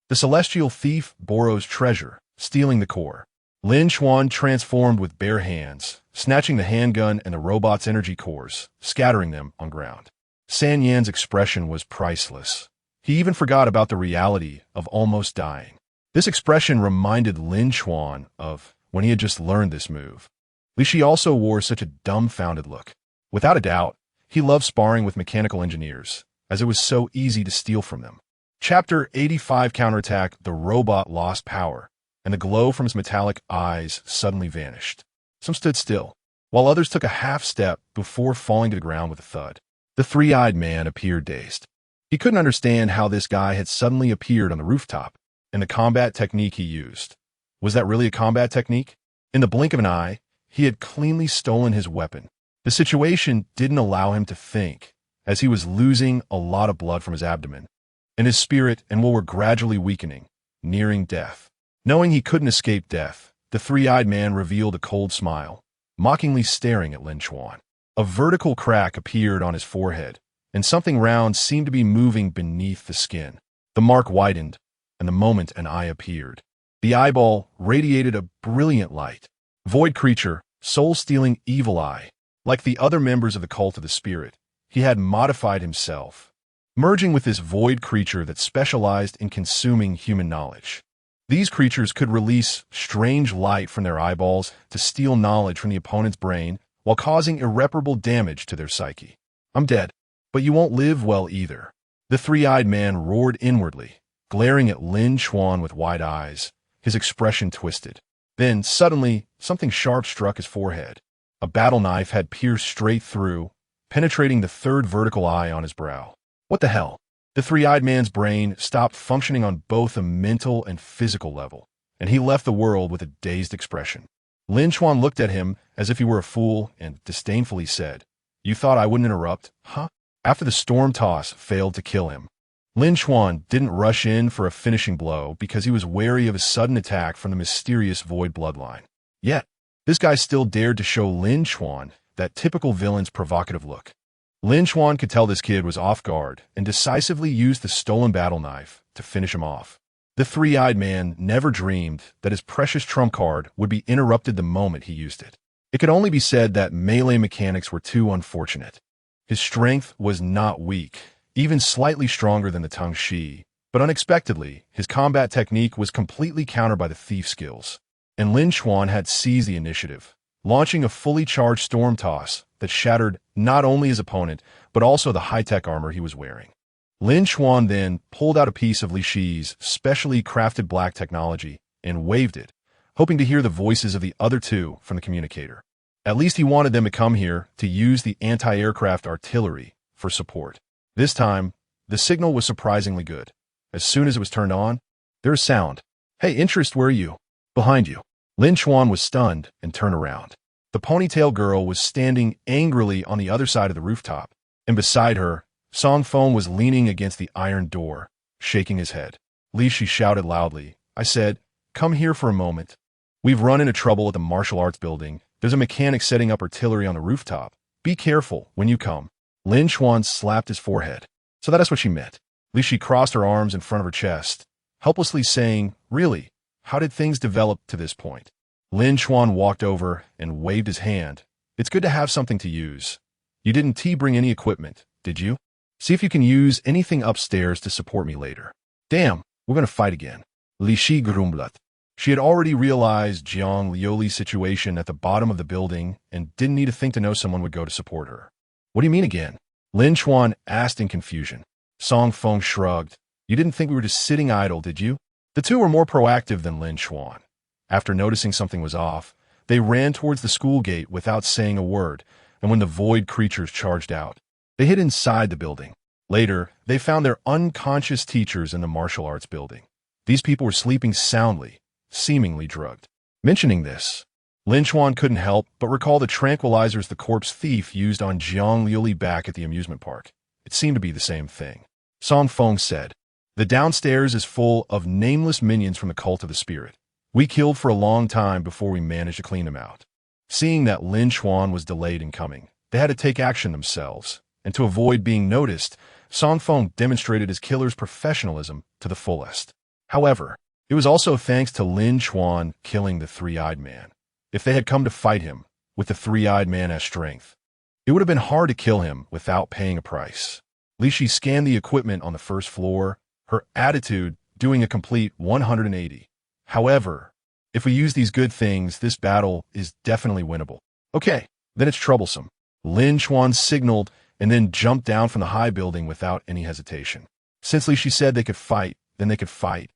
The celestial thief borrows treasure, stealing the core. Lin Chuan transformed with bare hands, snatching the handgun and the robot's energy cores, scattering them on ground. San Yan's expression was priceless. He even forgot about the reality of almost dying. This expression reminded Lin Chuan of when he had just learned this move. Li Shi also wore such a dumbfounded look. Without a doubt, he loved sparring with mechanical engineers, as it was so easy to steal from them. Chapter 85 Counterattack. The robot lost power, and the glow from his metallic eyes suddenly vanished. Some stood still, while others took a half step before falling to the ground with a thud. The three-eyed man appeared dazed. He couldn't understand how this guy had suddenly appeared on the rooftop, and the combat technique he used. Was that really a combat technique? In the blink of an eye, he had cleanly stolen his weapon. The situation didn't allow him to think, as he was losing a lot of blood from his abdomen, and his spirit and will were gradually weakening, nearing death. Knowing he couldn't escape death, the three-eyed man revealed a cold smile, mockingly staring at Lin Chuan. A vertical crack appeared on his forehead, and something round seemed to be moving beneath the skin. The mark widened, and the moment an eye appeared. The eyeball radiated a brilliant light. Void creature, soul-stealing evil eye. Like the other members of the cult of the spirit, he had modified himself, merging with this void creature that specialized in consuming human knowledge. These creatures could release strange light from their eyeballs to steal knowledge from the opponent's brain while causing irreparable damage to their psyche. I'm dead, but you won't live well either. The three-eyed man roared inwardly, glaring at Lin Chuan with wide eyes, his expression twisted. Then, suddenly, something sharp struck his forehead. A battle knife had pierced straight through, penetrating the third vertical eye on his brow. What the hell? The three-eyed man's brain stopped functioning on both a mental and physical level, and he left the world with a dazed expression. Lin Chuan looked at him as if he were a fool and disdainfully said, "You thought I wouldn't interrupt, huh?" After the storm toss failed to kill him, Lin Chuan didn't rush in for a finishing blow because he was wary of a sudden attack from the mysterious void bloodline. Yet, this guy still dared to show Lin Chuan that typical villain's provocative look. Lin Chuan could tell this kid was off guard and decisively used the stolen battle knife to finish him off. The three-eyed man never dreamed that his precious trump card would be interrupted the moment he used it. It could only be said that melee mechanics were too unfortunate. His strength was not weak, even slightly stronger than the Tung Shi, but unexpectedly, his combat technique was completely countered by the thief skills, and Lin Chuan had seized the initiative, launching a fully charged storm toss that shattered not only his opponent, but also the high-tech armor he was wearing. Lin Chuan then pulled out a piece of Li Shi's specially crafted black technology and waved it, hoping to hear the voices of the other two from the communicator. At least he wanted them to come here to use the anti-aircraft artillery for support. This time, the signal was surprisingly good. As soon as it was turned on, there was sound. "Hey, Interest, where are you?" "Behind you." Lin Chuan was stunned and turned around. The ponytail girl was standing angrily on the other side of the rooftop, and beside her, Song Feng was leaning against the iron door, shaking his head. Li Shi shouted loudly, "I said, come here for a moment. We've run into trouble at the martial arts building. There's a mechanic setting up artillery on the rooftop. Be careful when you come." Lin Chuan slapped his forehead. So that is what she meant. Li Shi crossed her arms in front of her chest, helplessly saying, "Really? How did things develop to this point?" Lin Chuan walked over and waved his hand, It's good to have something to use. You didn't bring any equipment, did you? See if you can use anything upstairs to support me later. Damn, we're gonna fight again. Li Shi grumbled. She had already realized Jiang Liuli's situation at the bottom of the building and didn't need to think to know someone would go to support her. What do you mean again? Lin Chuan asked in confusion. Song Feng shrugged. You didn't think we were just sitting idle, did you? The two were more proactive than Lin Chuan. After noticing something was off, they ran towards the school gate without saying a word, and when the void creatures charged out, they hid inside the building. Later, they found their unconscious teachers in the martial arts building. These people were sleeping soundly, seemingly drugged. Mentioning this, Lin Chuan couldn't help but recall the tranquilizers the corpse thief used on Jiang Liuli back at the amusement park. It seemed to be the same thing. Song Feng said, the downstairs is full of nameless minions from the cult of the spirit. We killed for a long time before we managed to clean them out. Seeing that Lin Chuan was delayed in coming, they had to take action themselves, and to avoid being noticed, Song Feng demonstrated his killer's professionalism to the fullest. However, it was also thanks to Lin Chuan killing the three-eyed man. If they had come to fight him, with the three-eyed man as strength, it would have been hard to kill him without paying a price. Li Shi scanned the equipment on the first floor, her attitude doing a complete 180. However, if we use these good things, this battle is definitely winnable. Okay, then it's troublesome. Lin Chuan signaled and then jumped down from the high building without any hesitation. Since Li Shi said they could fight, then they could fight.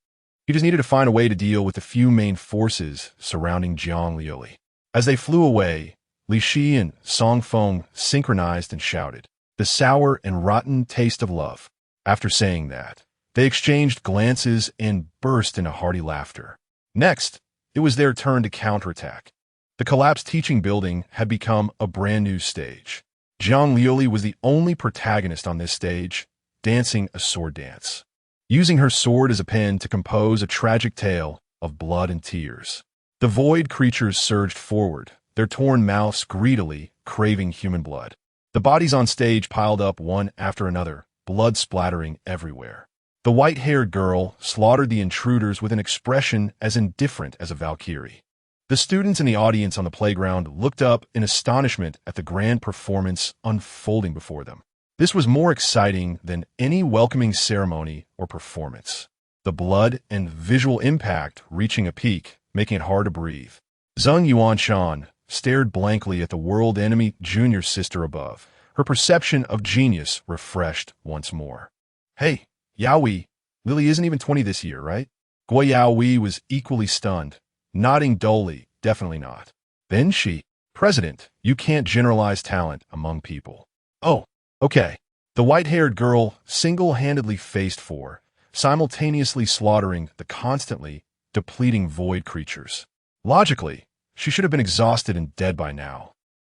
He just needed to find a way to deal with the few main forces surrounding Jiang Liuli. As they flew away, Li Shi and Song Feng synchronized and shouted, the sour and rotten taste of love. After saying that, they exchanged glances and burst into hearty laughter. Next, it was their turn to counterattack. The collapsed teaching building had become a brand new stage. Jiang Liuli was the only protagonist on this stage, dancing a sword dance, using her sword as a pen to compose a tragic tale of blood and tears. The void creatures surged forward, their torn mouths greedily craving human blood. The bodies on stage piled up one after another, blood splattering everywhere. The white-haired girl slaughtered the intruders with an expression as indifferent as a Valkyrie. The students in the audience on the playground looked up in astonishment at the grand performance unfolding before them. This was more exciting than any welcoming ceremony or performance. The blood and visual impact reaching a peak, making it hard to breathe. Zheng Yuanshan stared blankly at the world enemy junior sister above, her perception of genius refreshed once more. Hey, Yaoi, Lily isn't even 20 this year, right? Guo Yaoi was equally stunned, nodding dully, definitely not. Then she, President, you can't generalize talent among people. Oh, okay. The white-haired girl single-handedly faced four, simultaneously slaughtering the constantly depleting void creatures. Logically, she should have been exhausted and dead by now.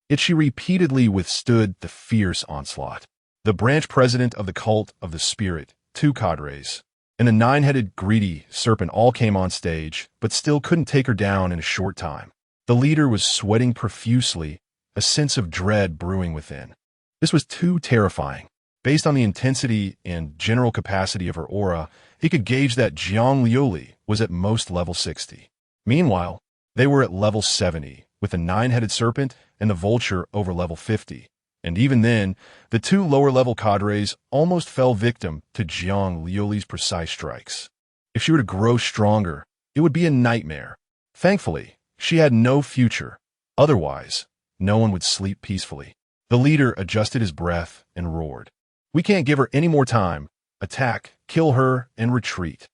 Yet she repeatedly withstood the fierce onslaught. The branch president of the cult of the spirit, two cadres, and the nine-headed greedy serpent all came on stage, but still couldn't take her down in a short time. The leader was sweating profusely, a sense of dread brewing within. This was too terrifying. Based on the intensity and general capacity of her aura, he could gauge that Jiang Liuli was at most level 60. Meanwhile, they were at level 70, with the nine-headed serpent and the vulture over level 50. And even then, the two lower-level cadres almost fell victim to Jiang Liuli's precise strikes. If she were to grow stronger, it would be a nightmare. Thankfully, she had no future. Otherwise, no one would sleep peacefully. The leader adjusted his breath and roared. We can't give her any more time. Attack, kill her, and retreat.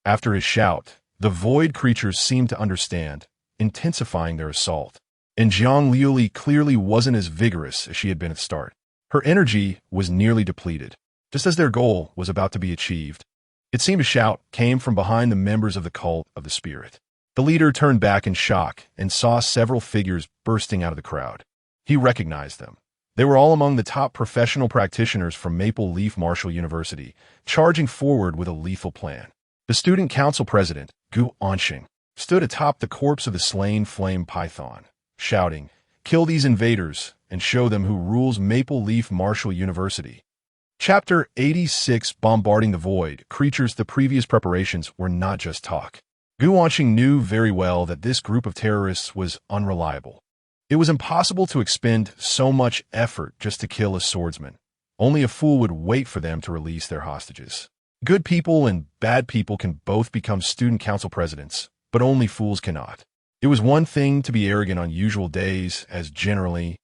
After his shout, the void creatures seemed to understand, intensifying their assault. And Jiang Liuli clearly wasn't as vigorous as she had been at the start. Her energy was nearly depleted, just as their goal was about to be achieved. It seemed a shout came from behind the members of the cult of the spirit. The leader turned back in shock and saw several figures bursting out of the crowd. He recognized them. They were all among the top professional practitioners from Maple Leaf Martial University, charging forward with a lethal plan. The student council president, Gu Anxing, stood atop the corpse of the slain flame python, shouting, "Kill these invaders and show them who rules Maple Leaf Martial University." Chapter 86, Bombarding the Void Creatures. The previous preparations were not just talk. Gu Anxing knew very well that this group of terrorists was unreliable. It was impossible to expend so much effort just to kill a swordsman. Only a fool would wait for them to release their hostages. Good people and bad people can both become student council presidents, but only fools cannot. It was one thing to be arrogant on usual days, as generally,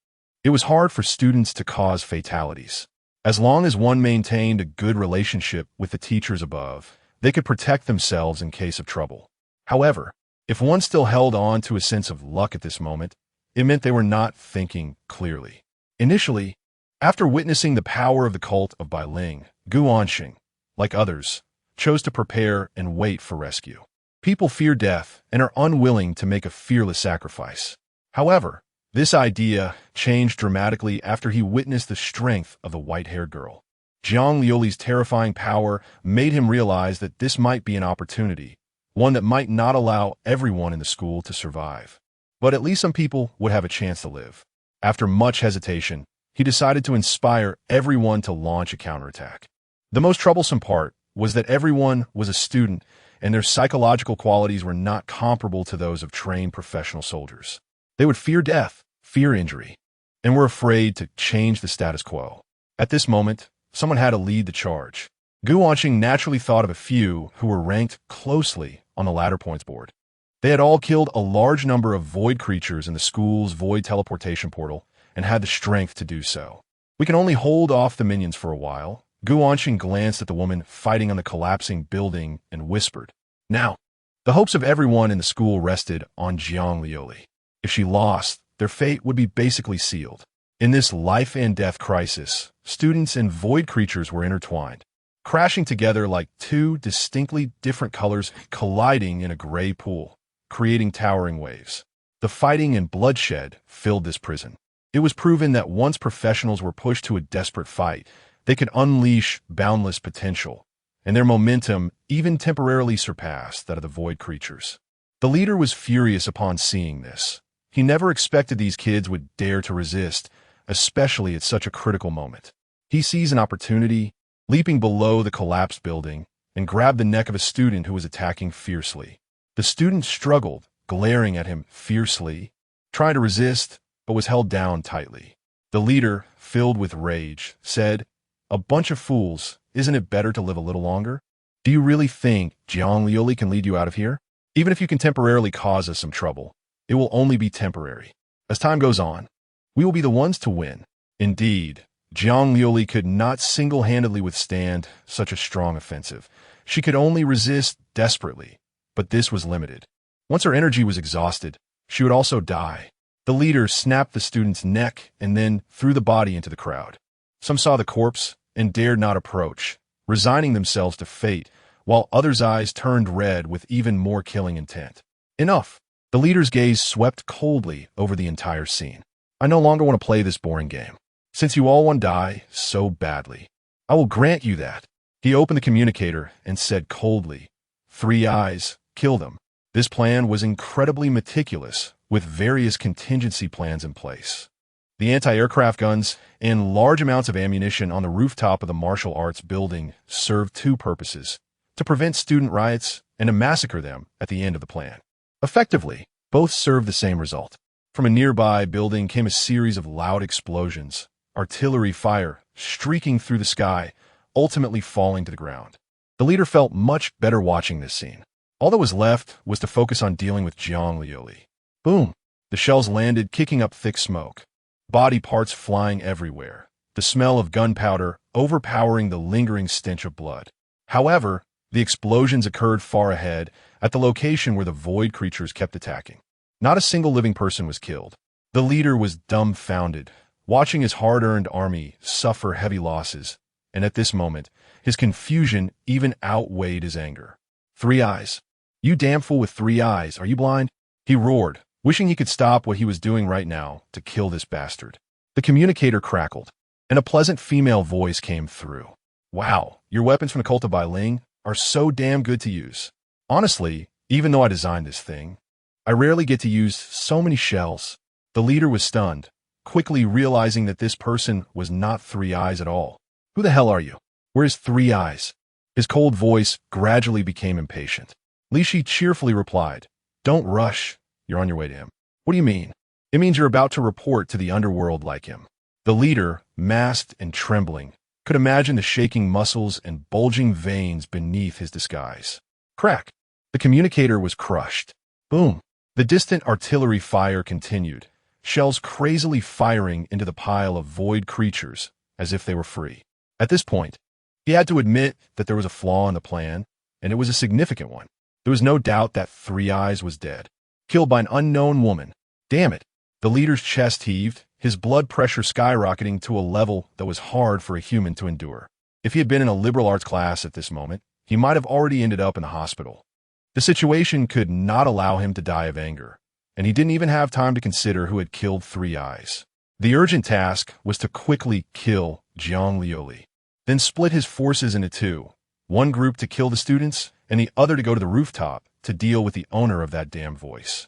it was hard for students to cause fatalities. As long as one maintained a good relationship with the teachers above, they could protect themselves in case of trouble. However, if one still held on to a sense of luck at this moment, it meant they were not thinking clearly. Initially, after witnessing the power of the cult of Bai-Ling, Gu Anxing, like others, chose to prepare and wait for rescue. People fear death and are unwilling to make a fearless sacrifice. However, this idea changed dramatically after he witnessed the strength of the white-haired girl. Jiang Liuli's terrifying power made him realize that this might be an opportunity, one that might not allow everyone in the school to survive. But at least some people would have a chance to live. After much hesitation, he decided to inspire everyone to launch a counterattack. The most troublesome part was that everyone was a student, and their psychological qualities were not comparable to those of trained professional soldiers. They would fear death, fear injury, and were afraid to change the status quo. At this moment, someone had to lead the charge. Gu Anxing naturally thought of a few who were ranked closely on the ladder points board. They had all killed a large number of void creatures in the school's void teleportation portal and had the strength to do so. We can only hold off the minions for a while. Gu Anxing glanced at the woman fighting on the collapsing building and whispered, "Now." The hopes of everyone in the school rested on Jiang Liuli. If she lost, their fate would be basically sealed. In this life and death crisis, students and void creatures were intertwined, crashing together like two distinctly different colors colliding in a gray pool, creating towering waves. The fighting and bloodshed filled this prison. It was proven that once professionals were pushed to a desperate fight, they could unleash boundless potential, and their momentum even temporarily surpassed that of the void creatures. The leader was furious upon seeing this. He never expected these kids would dare to resist, especially at such a critical moment. He sees an opportunity, leaping below the collapsed building, and grabbed the neck of a student who was attacking fiercely. The student struggled, glaring at him fiercely, trying to resist, but was held down tightly. The leader, filled with rage, said, "A bunch of fools, isn't it better to live a little longer? Do you really think Jiang Liuli can lead you out of here? Even if you can temporarily cause us some trouble, it will only be temporary. As time goes on, we will be the ones to win." Indeed, Jiang Liuli could not single-handedly withstand such a strong offensive. She could only resist desperately, but this was limited. Once her energy was exhausted, she would also die. The leader snapped the student's neck and then threw the body into the crowd. Some saw the corpse and dared not approach, resigning themselves to fate, while others' eyes turned red with even more killing intent. Enough! The leader's gaze swept coldly over the entire scene. "I no longer want to play this boring game. Since you all want to die so badly, I will grant you that." He opened the communicator and said coldly, "Three eyes, kill them." This plan was incredibly meticulous, with various contingency plans in place. The anti-aircraft guns and large amounts of ammunition on the rooftop of the martial arts building served two purposes: to prevent student riots and to massacre them at the end of the plan. Effectively, both served the same result. From a nearby building came a series of loud explosions, artillery fire streaking through the sky, ultimately falling to the ground. The leader felt much better watching this scene. All that was left was to focus on dealing with Jiang Liuli. Boom! The shells landed, kicking up thick smoke. Body parts flying everywhere. The smell of gunpowder overpowering the lingering stench of blood. However, the explosions occurred far ahead, at the location where the void creatures kept attacking. Not a single living person was killed. The leader was dumbfounded, watching his hard-earned army suffer heavy losses, and at this moment, his confusion even outweighed his anger. "Three eyes. You damn fool with three eyes, are you blind?" he roared, wishing he could stop what he was doing right now to kill this bastard. The communicator crackled, and a pleasant female voice came through. "Wow, your weapons from the cult of Bai-Ling are so damn good to use. Honestly, even though I designed this thing, I rarely get to use so many shells." The leader was stunned, quickly realizing that this person was not Three Eyes at all. "Who the hell are you? Where's Three Eyes?" His cold voice gradually became impatient. Li Shi cheerfully replied, "Don't rush. You're on your way to him." "What do you mean?" It means you're about to report to the underworld like him. The leader, masked and trembling, could imagine the shaking muscles and bulging veins beneath his disguise. Crack! The communicator was crushed. Boom! The distant artillery fire continued, shells crazily firing into the pile of void creatures as if they were free. At this point, he had to admit that there was a flaw in the plan, and it was a significant one. There was no doubt that Three Eyes was dead, killed by an unknown woman. Damn it! The leader's chest heaved, his blood pressure skyrocketing to a level that was hard for a human to endure. If he had been in a liberal arts class at this moment, he might have already ended up in the hospital. The situation could not allow him to die of anger, and he didn't even have time to consider who had killed Three Eyes. The urgent task was to quickly kill Jiang Liuli, then split his forces into two, one group to kill the students and the other to go to the rooftop to deal with the owner of that damn voice.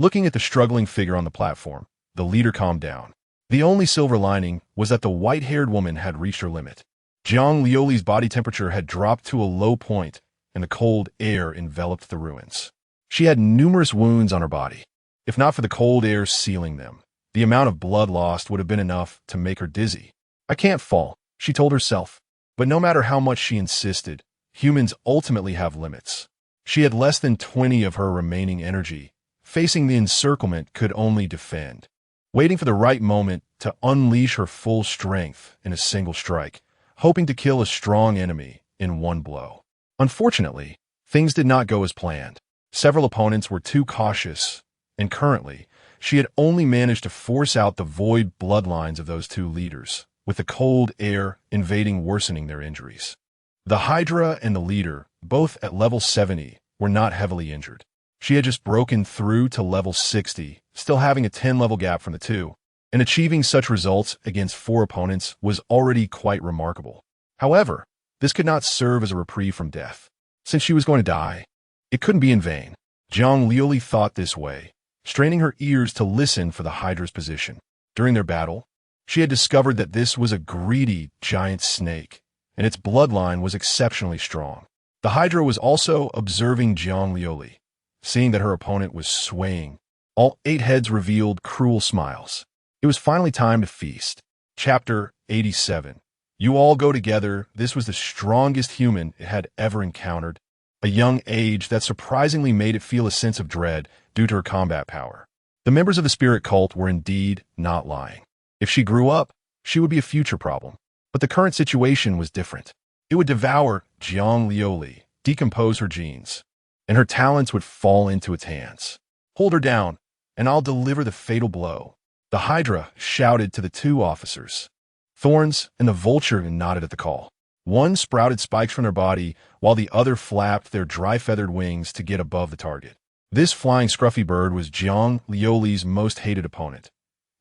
Looking at the struggling figure on the platform, the leader calmed down. The only silver lining was that the white-haired woman had reached her limit. Jiang Liuli's body temperature had dropped to a low point, and the cold air enveloped the ruins. She had numerous wounds on her body. If not for the cold air sealing them, the amount of blood lost would have been enough to make her dizzy. I can't fall, she told herself. But no matter how much she insisted, humans ultimately have limits. She had less than 20 of her remaining energy. Facing the encirclement could only defend, waiting for the right moment to unleash her full strength in a single strike, hoping to kill a strong enemy in one blow. Unfortunately, things did not go as planned. Several opponents were too cautious, and currently, she had only managed to force out the void bloodlines of those two leaders, with the cold air invading worsening their injuries. The Hydra and the leader, both at level 70, were not heavily injured. She had just broken through to level 60, still having a 10-level gap from the two, and achieving such results against 4 opponents was already quite remarkable. However, this could not serve as a reprieve from death. Since she was going to die, it couldn't be in vain. Jiang Liuli thought this way, straining her ears to listen for the Hydra's position. During their battle, she had discovered that this was a greedy giant snake, and its bloodline was exceptionally strong. The Hydra was also observing Jiang Liuli. Seeing that her opponent was swaying, all 8 heads revealed cruel smiles. It was finally time to feast. Chapter 87. You all go together. This was the strongest human it had ever encountered. A young age that surprisingly made it feel a sense of dread due to her combat power. The members of the spirit cult were indeed not lying. If she grew up, she would be a future problem. But the current situation was different. It would devour Jiang Liuli, decompose her genes, and her talents would fall into its hands. Hold her down, and I'll deliver the fatal blow. The Hydra shouted to the 2 officers. Thorns and the Vulture nodded at the call. One sprouted spikes from their body, while the other flapped their dry-feathered wings to get above the target. This flying scruffy bird was Jiang Liuli's most hated opponent.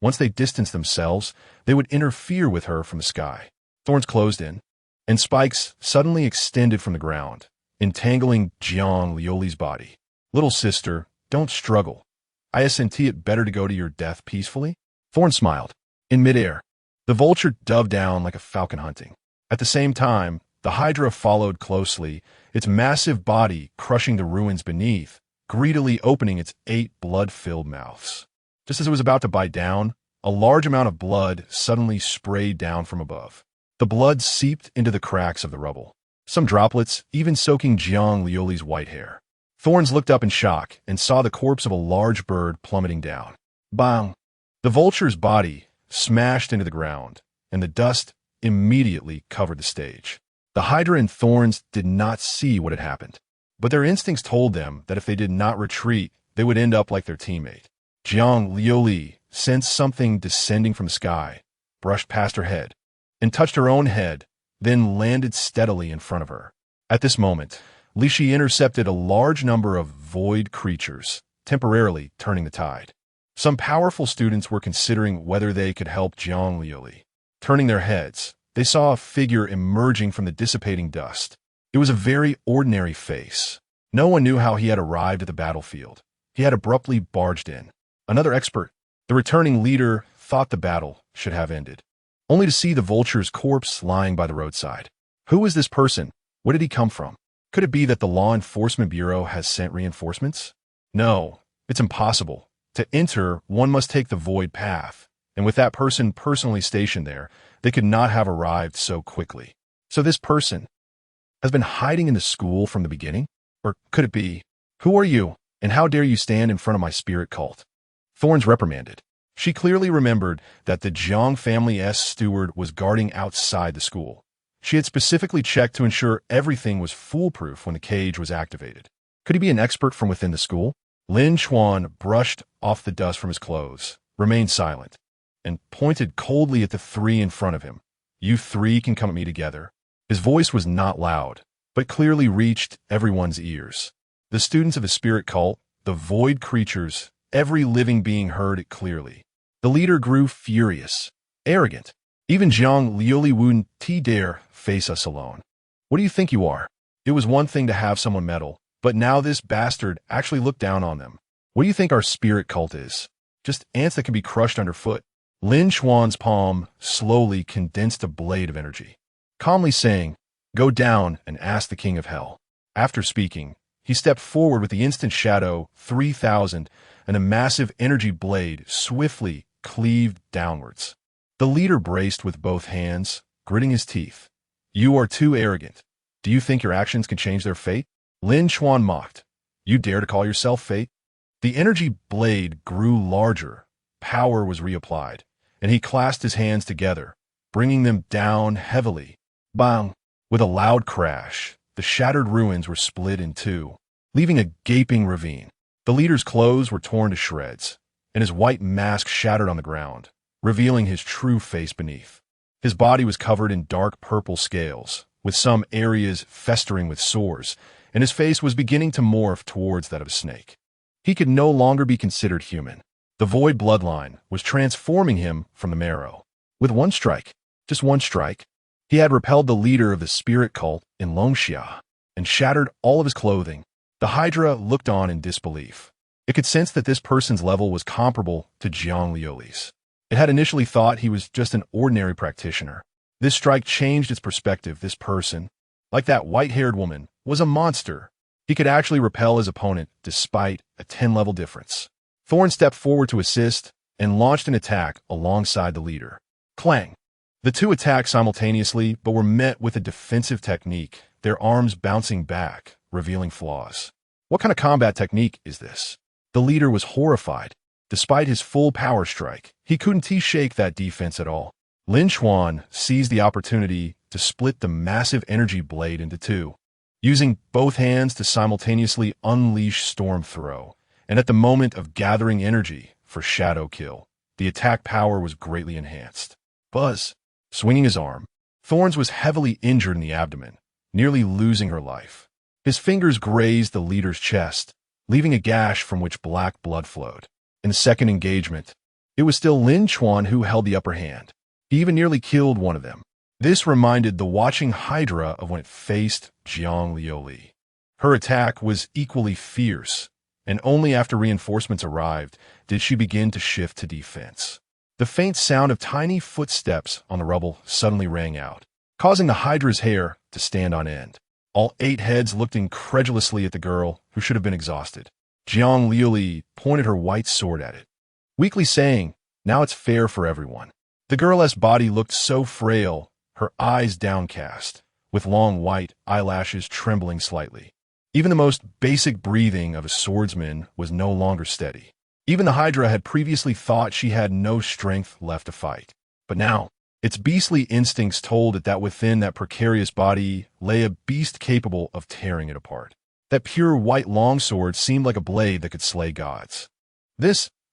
Once they distanced themselves, they would interfere with her from the sky. Thorns closed in, and spikes suddenly extended from the ground, entangling Jiang Liuli's body. Little sister, don't struggle. Isn't it better to go to your death peacefully? Thorn smiled. In midair, the Vulture dove down like a falcon hunting. At the same time, the Hydra followed closely, its massive body crushing the ruins beneath, greedily opening its 8 blood-filled mouths. Just as it was about to bite down, a large amount of blood suddenly sprayed down from above. The blood seeped into the cracks of the rubble, some droplets even soaking Jiang Liuli's white hair. Thorns looked up in shock and saw the corpse of a large bird plummeting down. Bang! The Vulture's body smashed into the ground, and the dust immediately covered the stage. The Hydra and Thorns did not see what had happened, but their instincts told them that if they did not retreat, they would end up like their teammate. Jiang Liuli sensed something descending from the sky, brushed past her head, and touched her own head, then landed steadily in front of her. At this moment, Li Shi intercepted a large number of void creatures, temporarily turning the tide. Some powerful students were considering whether they could help Jiang Liuli. Turning their heads, they saw a figure emerging from the dissipating dust. It was a very ordinary face. No one knew how he had arrived at the battlefield. He had abruptly barged in. Another expert, the returning leader, thought the battle should have ended, only to see the Vulture's corpse lying by the roadside. Who was this person? Where did he come from? Could it be that the Law Enforcement Bureau has sent reinforcements? No, it's impossible. To enter, one must take the void path, and with that person personally stationed there, they could not have arrived so quickly. So this person has been hiding in the school from the beginning? Or could it be, who are you, and how dare you stand in front of my spirit cult? Thorns reprimanded. She clearly remembered that the Jiang family's steward was guarding outside the school. She had specifically checked to ensure everything was foolproof when the cage was activated. Could he be an expert from within the school? Lin Chuan brushed off the dust from his clothes, remained silent, and pointed coldly at the three in front of him. You three can come at me together. His voice was not loud, but clearly reached everyone's ears. The students of his spirit cult, the void creatures, every living being heard it clearly. The leader grew furious, arrogant. Even Jiang Liuli wouldn't dare face us alone. What do you think you are? It was one thing to have someone meddle, but now this bastard actually looked down on them. What do you think our spirit cult is? Just ants that can be crushed underfoot. Lin Chuan's palm slowly condensed a blade of energy, calmly saying, "Go down and ask the king of hell." After speaking, he stepped forward with the instant shadow 3000 and a massive energy blade swiftly cleaved downwards. The leader braced with both hands, gritting his teeth. You are too arrogant. Do you think your actions can change their fate? Lin Chuan mocked. You dare to call yourself fate? The energy blade grew larger, power was reapplied, and he clasped his hands together, bringing them down heavily. Bang! With a loud crash, the shattered ruins were split in two, leaving a gaping ravine. The leader's clothes were torn to shreds, and his white mask shattered on the ground, revealing his true face beneath. His body was covered in dark purple scales, with some areas festering with sores, and his face was beginning to morph towards that of a snake. He could no longer be considered human. The void bloodline was transforming him from the marrow. With one strike, just one strike, he had repelled the leader of the spirit cult in Longxia and shattered all of his clothing. The Hydra looked on in disbelief. It could sense that this person's level was comparable to Jiang Liuli's. It had initially thought he was just an ordinary practitioner. This strike changed its perspective. This person, like that white-haired woman, was a monster. He could actually repel his opponent despite a 10-level difference. Thorn stepped forward to assist and launched an attack alongside the leader. Clang! The two attacked simultaneously but were met with a defensive technique, their arms bouncing back, revealing flaws. What kind of combat technique is this? The leader was horrified. Despite his full power strike, he couldn't shake that defense at all. Lin Chuan seized the opportunity to split the massive energy blade into two, using both hands to simultaneously unleash Storm Throw, and at the moment of gathering energy for Shadow Kill, the attack power was greatly enhanced. Buzz, swinging his arm, Thorns was heavily injured in the abdomen, nearly losing her life. His fingers grazed the leader's chest, leaving a gash from which black blood flowed. In the second engagement, it was still Lin Chuan who held the upper hand. He even nearly killed one of them. This reminded the watching Hydra of when it faced Jiang Liuli. Her attack was equally fierce, and only after reinforcements arrived did she begin to shift to defense. The faint sound of tiny footsteps on the rubble suddenly rang out, causing the Hydra's hair to stand on end. All 8 heads looked incredulously at the girl, who should have been exhausted. Jiang Liuli pointed her white sword at it, weakly saying, "Now it's fair for everyone." The girl's body looked so frail, her eyes downcast, with long white eyelashes trembling slightly. Even the most basic breathing of a swordsman was no longer steady. Even the Hydra had previously thought she had no strength left to fight. But now, its beastly instincts told it that within that precarious body lay a beast capable of tearing it apart. That pure white longsword seemed like a blade that could slay gods.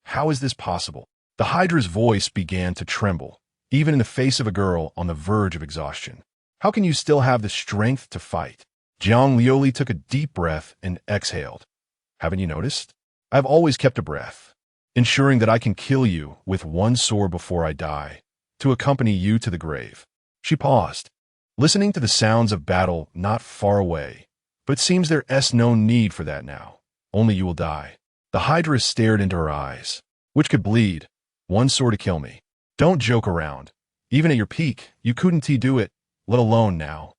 How is this possible? The Hydra's voice began to tremble, even in the face of a girl on the verge of exhaustion. How can you still have the strength to fight? Jiang Liuli took a deep breath and exhaled. Haven't you noticed? I've always kept a breath, ensuring that I can kill you with one sword before I die, to accompany you to the grave. She paused, listening to the sounds of battle not far away. But seems there's no need for that now. Only you will die. The Hydra stared into her eyes, which could bleed. One sword to kill me. Don't joke around. Even at your peak, you couldn't do it, let alone now.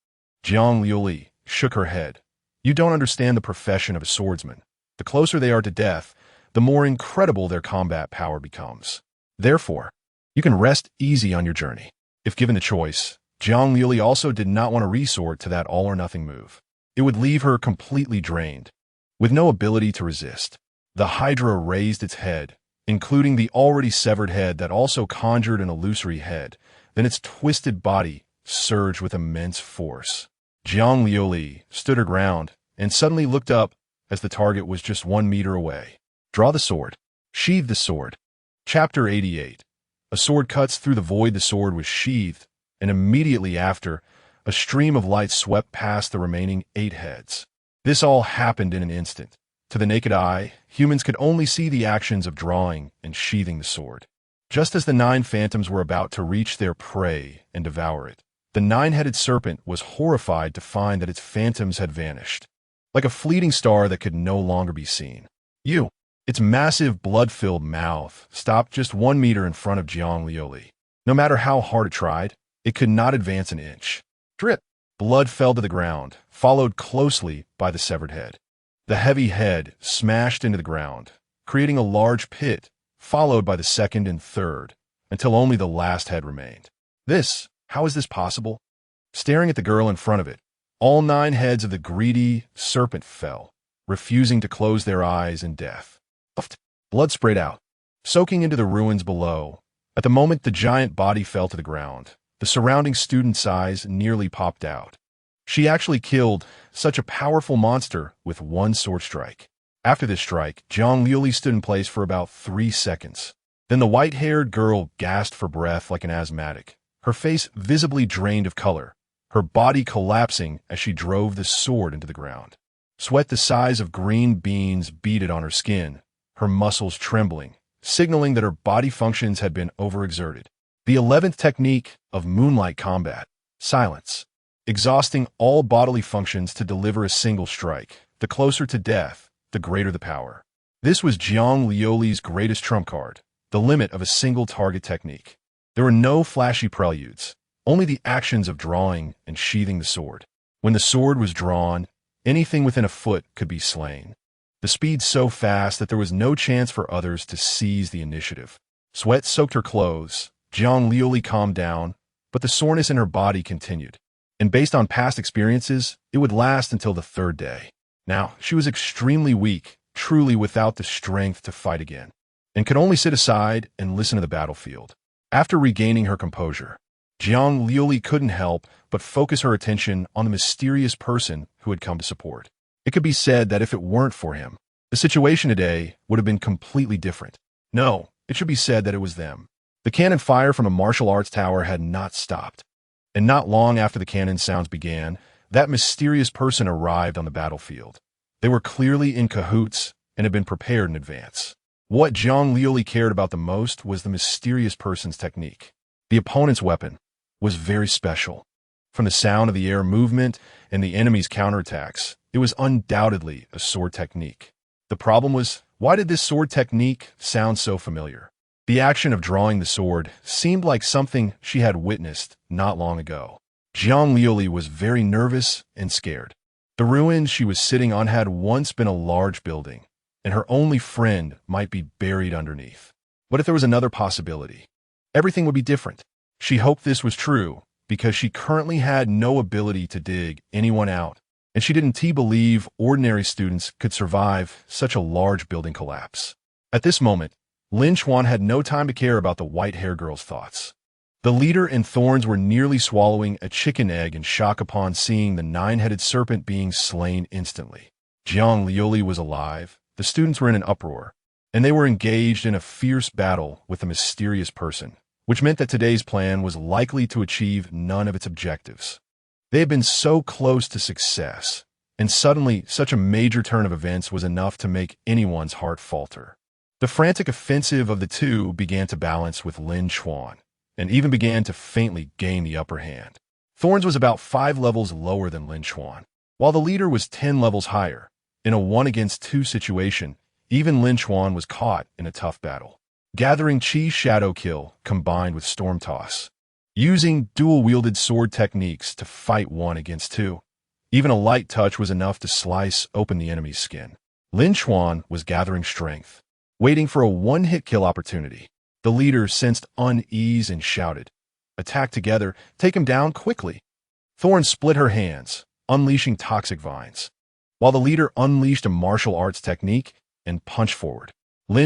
Jiang Liuli shook her head. You don't understand the profession of a swordsman. The closer they are to death, the more incredible their combat power becomes. Therefore, you can rest easy on your journey. If given the choice, Jiang Liuli also did not want to resort to that all-or-nothing move. It would leave her completely drained, with no ability to resist. The Hydra raised its head, including the already severed head that also conjured an illusory head. Then its twisted body surged with immense force. Jiang Liuli stood her ground and suddenly looked up as the target was just 1 meter away. Draw the sword. Sheathe the sword. Chapter 88. A sword cuts through the void. The sword was sheathed, and immediately after, a stream of light swept past the remaining 8 heads. This all happened in an instant. To the naked eye, humans could only see the actions of drawing and sheathing the sword. Just as the 9 phantoms were about to reach their prey and devour it, the 9-headed serpent was horrified to find that its phantoms had vanished, like a fleeting star that could no longer be seen. Its massive, blood-filled mouth stopped just 1 meter in front of Jiang Liuli. No matter how hard it tried, it could not advance an inch. Drip! Blood fell to the ground, followed closely by the severed head. The heavy head smashed into the ground, creating a large pit, followed by the second and third, until only the last head remained. How is this possible? Staring at the girl in front of it, all 9 heads of the greedy serpent fell, refusing to close their eyes in death. Blood sprayed out, soaking into the ruins below. At the moment the giant body fell to the ground, the surrounding student's eyes nearly popped out. She actually killed such a powerful monster with 1 sword strike. After this strike, Jiang Liuli stood in place for about 3 seconds. Then the white-haired girl gasped for breath like an asthmatic, her face visibly drained of color, her body collapsing as she drove the sword into the ground. Sweat the size of green beans beaded on her skin, her muscles trembling, signaling that her body functions had been overexerted. The 11th technique of moonlight combat, silence. Exhausting all bodily functions to deliver a single strike. The closer to death, the greater the power. This was Jiang Liuli's greatest trump card, the limit of a single target technique. There were no flashy preludes, only the actions of drawing and sheathing the sword. When the sword was drawn, anything within a foot could be slain. The speed so fast that there was no chance for others to seize the initiative. Sweat soaked her clothes. Jiang Liuli calmed down, but the soreness in her body continued. And based on past experiences, it would last until the 3rd day. Now, she was extremely weak, truly without the strength to fight again, and could only sit aside and listen to the battlefield. After regaining her composure, Jiang Liuli couldn't help but focus her attention on the mysterious person who had come to support. It could be said that if it weren't for him, the situation today would have been completely different. No, it should be said that it was them. The cannon fire from a martial arts tower had not stopped. And not long after the cannon sounds began, that mysterious person arrived on the battlefield. They were clearly in cahoots and had been prepared in advance. What Jiang Liuli cared about the most was the mysterious person's technique. The opponent's weapon was very special. From the sound of the air movement and the enemy's counterattacks, it was undoubtedly a sword technique. The problem was, why did this sword technique sound so familiar? The action of drawing the sword seemed like something she had witnessed not long ago. Jiang Liuli was very nervous and scared. The ruin she was sitting on had once been a large building, and her only friend might be buried underneath. What if there was another possibility? Everything would be different. She hoped this was true, because she currently had no ability to dig anyone out, and she didn't believe ordinary students could survive such a large building collapse. At this moment, Lin Chuan had no time to care about the white-haired girl's thoughts. The leader and Thorns were nearly swallowing a chicken egg in shock upon seeing the 9-headed serpent being slain instantly. Jiang Liuli was alive, the students were in an uproar, and they were engaged in a fierce battle with the mysterious person, which meant that today's plan was likely to achieve none of its objectives. They had been so close to success, and suddenly such a major turn of events was enough to make anyone's heart falter. The frantic offensive of the two began to balance with Lin Chuan, and even began to faintly gain the upper hand. Thorns was about 5 levels lower than Lin Chuan, while the leader was 10 levels higher. In a 1-against-2 situation, even Lin Chuan was caught in a tough battle. Gathering Chi Shadow Kill combined with Storm Toss, using dual-wielded sword techniques to fight 1 against 2. Even a light touch was enough to slice open the enemy's skin. Lin Chuan was gathering strength, waiting for a one-hit kill opportunity. The leader sensed unease and shouted, "Attack together, take him down quickly." Thorn split her hands, unleashing toxic vines, while the leader unleashed a martial arts technique and punched forward.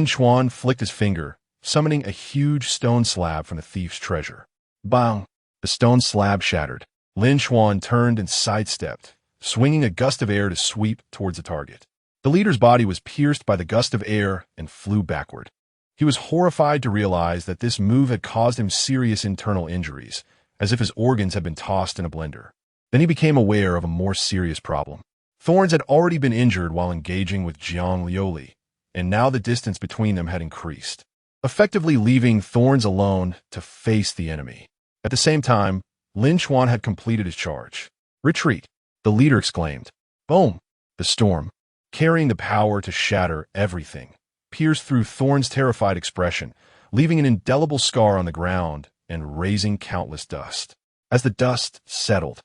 Chuan flicked his finger, summoning a huge stone slab from the thief's treasure. Bang! The stone slab shattered. Chuan turned and sidestepped, swinging a gust of air to sweep towards the target. The leader's body was pierced by the gust of air and flew backward. He was horrified to realize that this move had caused him serious internal injuries, as if his organs had been tossed in a blender. Then he became aware of a more serious problem. Thorns had already been injured while engaging with Jiang Lioli, and now the distance between them had increased, effectively leaving Thorns alone to face the enemy. At the same time, Chuan had completed his charge. "Retreat!" the leader exclaimed. Boom! The storm, carrying the power to shatter everything, pierced through Thorn's terrified expression, leaving an indelible scar on the ground and raising countless dust. As the dust settled,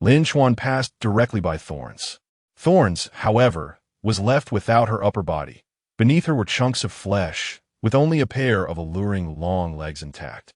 Chuan passed directly by Thorns. Thorns, however, was left without her upper body. Beneath her were chunks of flesh, with only a pair of alluring long legs intact.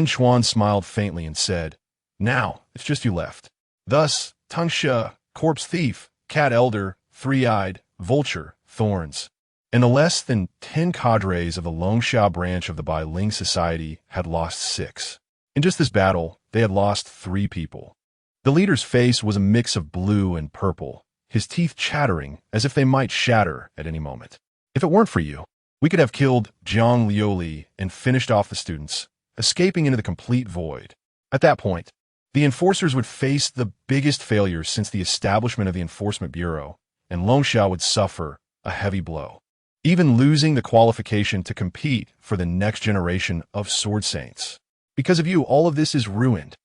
Chuan smiled faintly and said, "Now, it's just you left." Thus, Tangsha, corpse thief, cat elder, three-eyed, vulture, Thorns, and the less than 10 cadres of the Longsha branch of the Bai-Ling Society had lost 6. In just this battle, they had lost 3 people. The leader's face was a mix of blue and purple, his teeth chattering as if they might shatter at any moment. "If it weren't for you, we could have killed Jiang Lioli and finished off the students, escaping into the complete void." At that point, the enforcers would face the biggest failures since the establishment of the Enforcement Bureau, and Longsha would suffer a heavy blow, even losing the qualification to compete for the next generation of Sword Saints. "Because of you, all of this is ruined."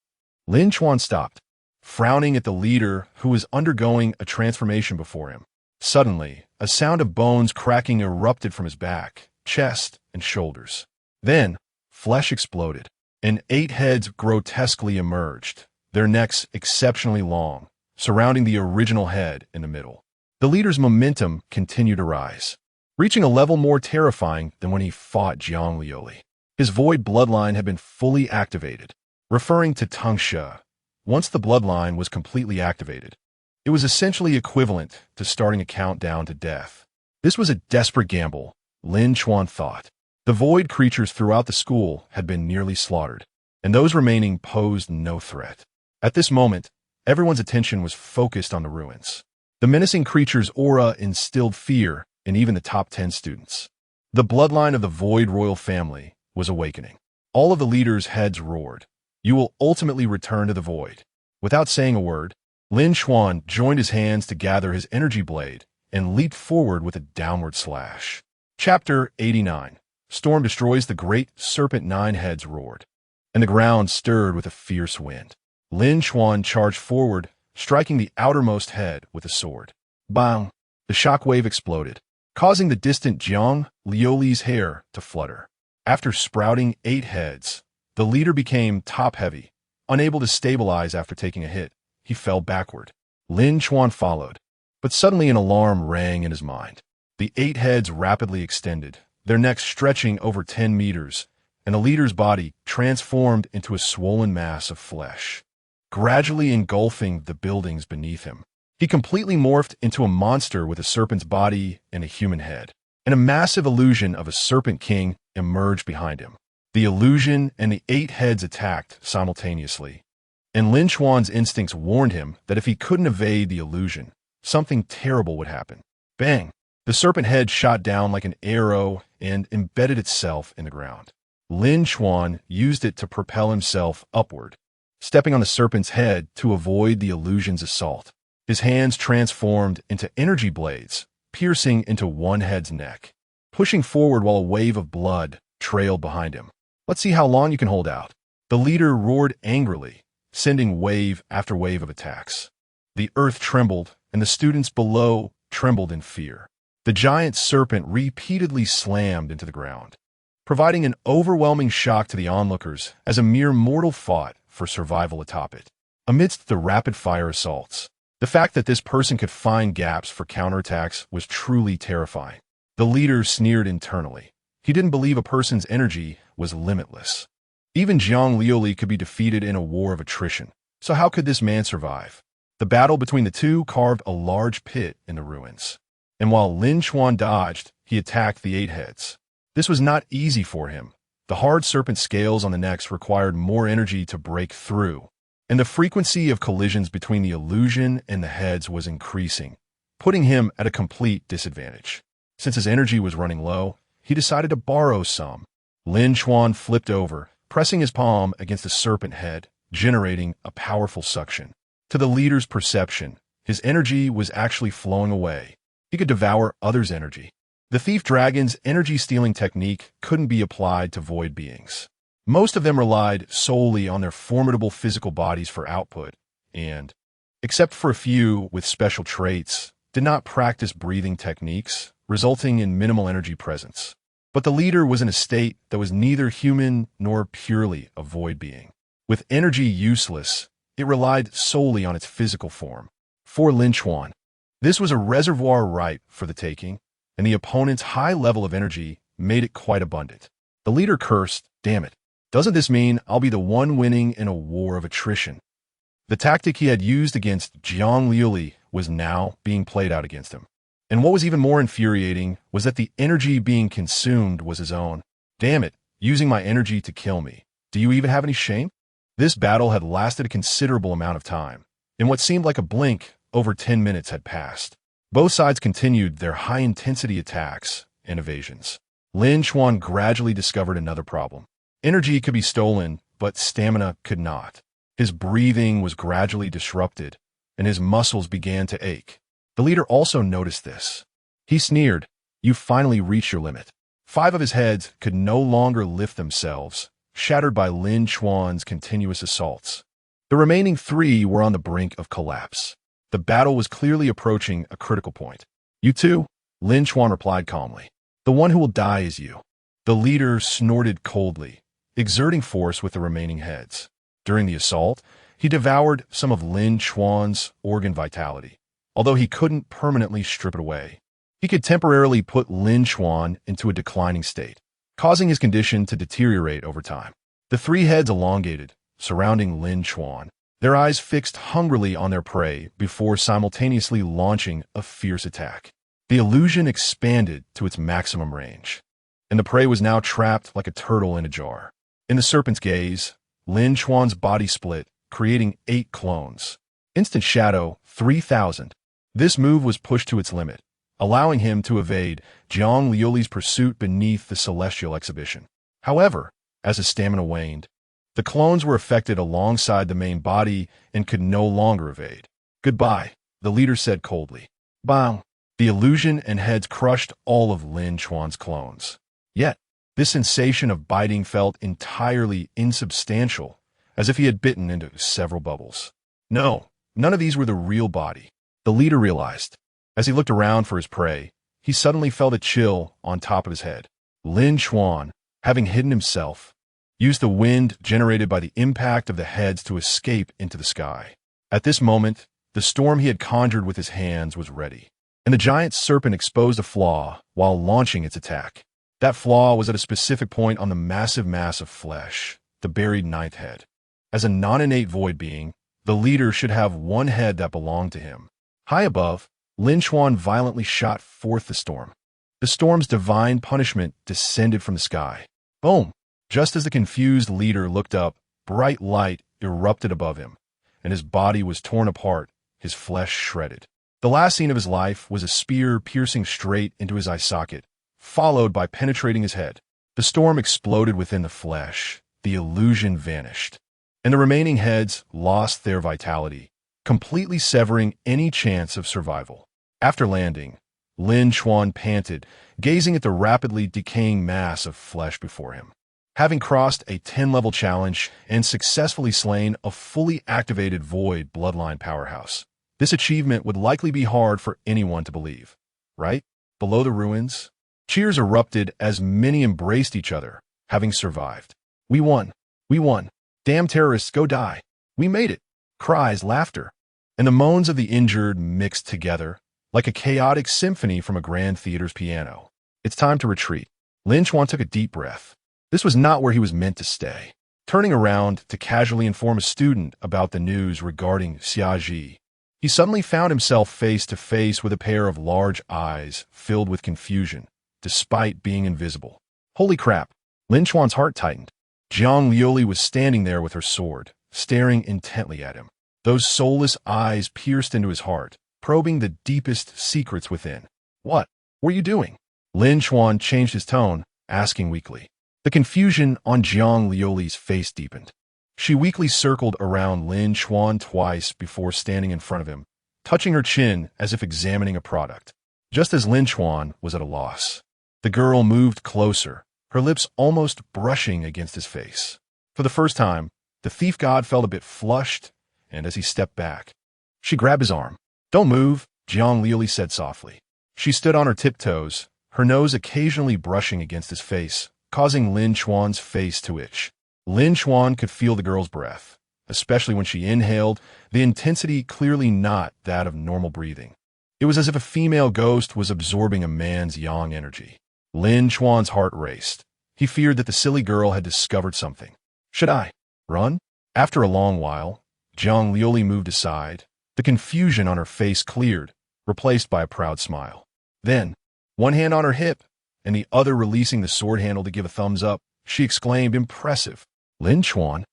Chuan stopped, frowning at the leader who was undergoing a transformation before him. Suddenly, a sound of bones cracking erupted from his back, chest, and shoulders. Then, flesh exploded, and 8 heads grotesquely emerged, their necks exceptionally long, surrounding the original head in the middle. The leader's momentum continued to rise, reaching a level more terrifying than when he fought Jiang Lioli. His void bloodline had been fully activated. Referring to Tangsha, once the bloodline was completely activated, it was essentially equivalent to starting a countdown to death. This was a desperate gamble, Chuan thought. The void creatures throughout the school had been nearly slaughtered, and those remaining posed no threat. At this moment, everyone's attention was focused on the ruins. The menacing creature's aura instilled fear in even the top 10 students. The bloodline of the Void royal family was awakening. All of the leaders' heads roared. "You will ultimately return to the Void." Without saying a word, Chuan joined his hands to gather his energy blade and leaped forward with a downward slash. Chapter 89. Storm destroys the great serpent. 9 heads roared, and the ground stirred with a fierce wind. Chuan charged forward, striking the outermost head with a sword. Bang! The shockwave exploded, causing the distant Jiang Lioli's hair to flutter. After sprouting 8 heads, the leader became top-heavy. Unable to stabilize after taking a hit, he fell backward. Chuan followed, but suddenly an alarm rang in his mind. The 8 heads rapidly extended, their necks stretching over 10 meters, and the leader's body transformed into a swollen mass of flesh, gradually engulfing the buildings beneath him. He completely morphed into a monster with a serpent's body and a human head, and a massive illusion of a serpent king emerged behind him. The illusion and the 8 heads attacked simultaneously, and Chuan's instincts warned him that if he couldn't evade the illusion, something terrible would happen. Bang! The serpent head shot down like an arrow and embedded itself in the ground. Chuan used it to propel himself upward, stepping on the serpent's head to avoid the illusion's assault. His hands transformed into energy blades, piercing into one head's neck, pushing forward while a wave of blood trailed behind him. "Let's see how long you can hold out." The leader roared angrily, sending wave after wave of attacks. The earth trembled, and the students below trembled in fear. The giant serpent repeatedly slammed into the ground, providing an overwhelming shock to the onlookers as a mere mortal fought for survival atop it. Amidst the rapid-fire assaults, the fact that this person could find gaps for counterattacks was truly terrifying. The leader sneered internally. He didn't believe a person's energy was limitless. Even Jiang Liuli could be defeated in a war of attrition. So how could this man survive? The battle between the two carved a large pit in the ruins. And while Lin Chuan dodged, he attacked the 8 heads. This was not easy for him. The hard serpent scales on the necks required more energy to break through, and the frequency of collisions between the illusion and the heads was increasing, putting him at a complete disadvantage. Since his energy was running low, he decided to borrow some. Lin Chuan flipped over, pressing his palm against the serpent head, generating a powerful suction. To the leader's perception, his energy was actually flowing away. He could devour others' energy. The thief dragon's energy-stealing technique couldn't be applied to void beings. Most of them relied solely on their formidable physical bodies for output, and, except for a few with special traits, did not practice breathing techniques, resulting in minimal energy presence. But the leader was in a state that was neither human nor purely a void being. With energy useless, it relied solely on its physical form. For Lin Chuan, this was a reservoir ripe for the taking, and the opponent's high level of energy made it quite abundant. The leader cursed, "Damn it. Doesn't this mean I'll be the one winning in a war of attrition?" The tactic he had used against Jiang Liuli was now being played out against him. And what was even more infuriating was that the energy being consumed was his own. "Damn it, using my energy to kill me. Do you even have any shame?" This battle had lasted a considerable amount of time. In what seemed like a blink, over 10 minutes had passed. Both sides continued their high-intensity attacks and evasions. Lin Chuan gradually discovered another problem. Energy could be stolen, but stamina could not. His breathing was gradually disrupted, and his muscles began to ache. The leader also noticed this. He sneered, "You finally reached your limit." 5 of his heads could no longer lift themselves, shattered by Lin Chuan's continuous assaults. The remaining 3 were on the brink of collapse. The battle was clearly approaching a critical point. "You too?" Lin Chuan replied calmly. "The one who will die is you." The leader snorted coldly, exerting force with the remaining heads. During the assault, he devoured some of Lin Chuan's organ vitality. Although he couldn't permanently strip it away, he could temporarily put Lin Chuan into a declining state, causing his condition to deteriorate over time. The 3 heads elongated, surrounding Lin Chuan, their eyes fixed hungrily on their prey before simultaneously launching a fierce attack. The illusion expanded to its maximum range, and the prey was now trapped like a turtle in a jar. In the serpent's gaze, Lin Chuan's body split, creating 8 clones. Instant Shadow, 3000. This move was pushed to its limit, allowing him to evade Jiang Liuli's pursuit beneath the celestial exhibition. However, as his stamina waned, the clones were affected alongside the main body and could no longer evade. "Goodbye," the leader said coldly. Bang! The illusion and heads crushed all of Lin Chuan's clones. Yet, this sensation of biting felt entirely insubstantial, as if he had bitten into several bubbles. No, none of these were the real body, the leader realized. As he looked around for his prey, he suddenly felt a chill on top of his head. Lin Chuan, having hidden himself, used the wind generated by the impact of the heads to escape into the sky. At this moment, the storm he had conjured with his hands was ready, and the giant serpent exposed a flaw while launching its attack. That flaw was at a specific point on the massive mass of flesh, the buried 9th head. As a non-innate void being, the leader should have one head that belonged to him. High above, Lin Chuan violently shot forth the storm. The storm's divine punishment descended from the sky. Boom! Just as the confused leader looked up, bright light erupted above him, and his body was torn apart, his flesh shredded. The last scene of his life was a spear piercing straight into his eye socket, followed by penetrating his head. The storm exploded within the flesh, the illusion vanished, and the remaining heads lost their vitality, completely severing any chance of survival. After landing, Lin Chuan panted, gazing at the rapidly decaying mass of flesh before him. Having crossed a 10-level challenge and successfully slain a fully activated void bloodline powerhouse, this achievement would likely be hard for anyone to believe, right? Below the ruins, cheers erupted as many embraced each other, having survived. "We won! We won! Damn terrorists, go die! We made it!" Cries, laughter, and the moans of the injured mixed together, like a chaotic symphony from a grand theater's piano. It's time to retreat. Lin Chuan took a deep breath. This was not where he was meant to stay. Turning around to casually inform a student about the news regarding Xiaji, he suddenly found himself face to face with a pair of large eyes filled with confusion, despite being invisible. Holy crap! Lin Chuan's heart tightened. Jiang Liuli was standing there with her sword, staring intently at him. Those soulless eyes pierced into his heart, probing the deepest secrets within. What were you doing? Lin Chuan changed his tone, asking weakly. The confusion on Jiang Liuli's face deepened. She weakly circled around Lin Chuan twice before standing in front of him, touching her chin as if examining a product. Just as Lin Chuan was at a loss, the girl moved closer, her lips almost brushing against his face. For the first time, the thief god felt a bit flushed, and as he stepped back, she grabbed his arm. Don't move, Jiang Liuli said softly. She stood on her tiptoes, her nose occasionally brushing against his face, causing Lin Chuan's face to itch. Lin Chuan could feel the girl's breath, especially when she inhaled, the intensity clearly not that of normal breathing. It was as if a female ghost was absorbing a man's yang energy. Lin Chuan's heart raced. He feared that the silly girl had discovered something. Should I run? After a long while, Jiang Liuli moved aside. The confusion on her face cleared, replaced by a proud smile. Then, one hand on her hip, and the other releasing the sword handle to give a thumbs up, she exclaimed, impressive. Lin Chuan.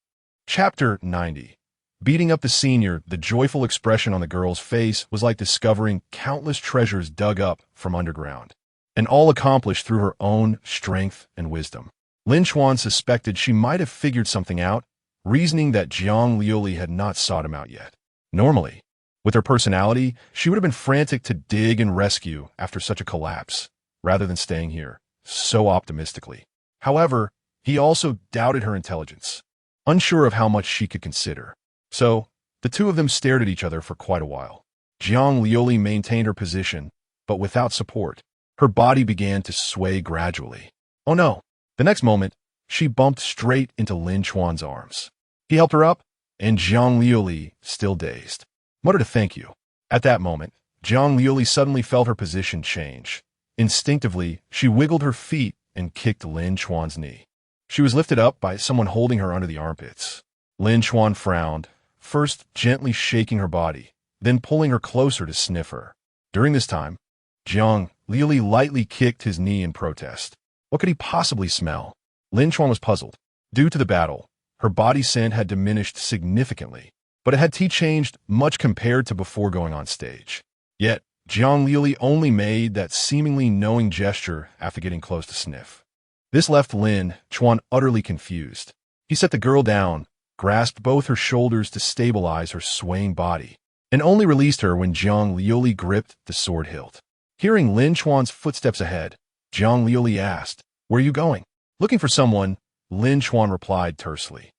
Chapter 90. Beating up the senior, the joyful expression on the girl's face was like discovering countless treasures dug up from underground, and all accomplished through her own strength and wisdom. Lin Chuan suspected she might have figured something out, reasoning that Jiang Liuli had not sought him out yet. Normally, with her personality, she would have been frantic to dig and rescue after such a collapse, rather than staying here, so optimistically. However, he also doubted her intelligence, unsure of how much she could consider. So, the two of them stared at each other for quite a while. Jiang Liuli maintained her position, but without support. Her body began to sway gradually. Oh no! The next moment, she bumped straight into Lin Chuan's arms. He helped her up, and Jiang Liuli, still dazed, muttered a thank you. At that moment, Jiang Liuli suddenly felt her position change. Instinctively, she wiggled her feet and kicked Lin Chuan's knee. She was lifted up by someone holding her under the armpits. Lin Chuan frowned, first gently shaking her body, then pulling her closer to sniff her. During this time, Jiang Liuli lightly kicked his knee in protest. What could he possibly smell? Lin Chuan was puzzled. Due to the battle, her body scent had diminished significantly, but it had changed much compared to before going on stage. Yet, Jiang Liuli only made that seemingly knowing gesture after getting close to sniff. This left Lin Chuan utterly confused. He set the girl down, grasped both her shoulders to stabilize her swaying body, and only released her when Jiang Liuli gripped the sword hilt. Hearing Lin Chuan's footsteps ahead, Jiang Liuli asked, "Where are you going?" Looking for someone, Lin Chuan replied tersely.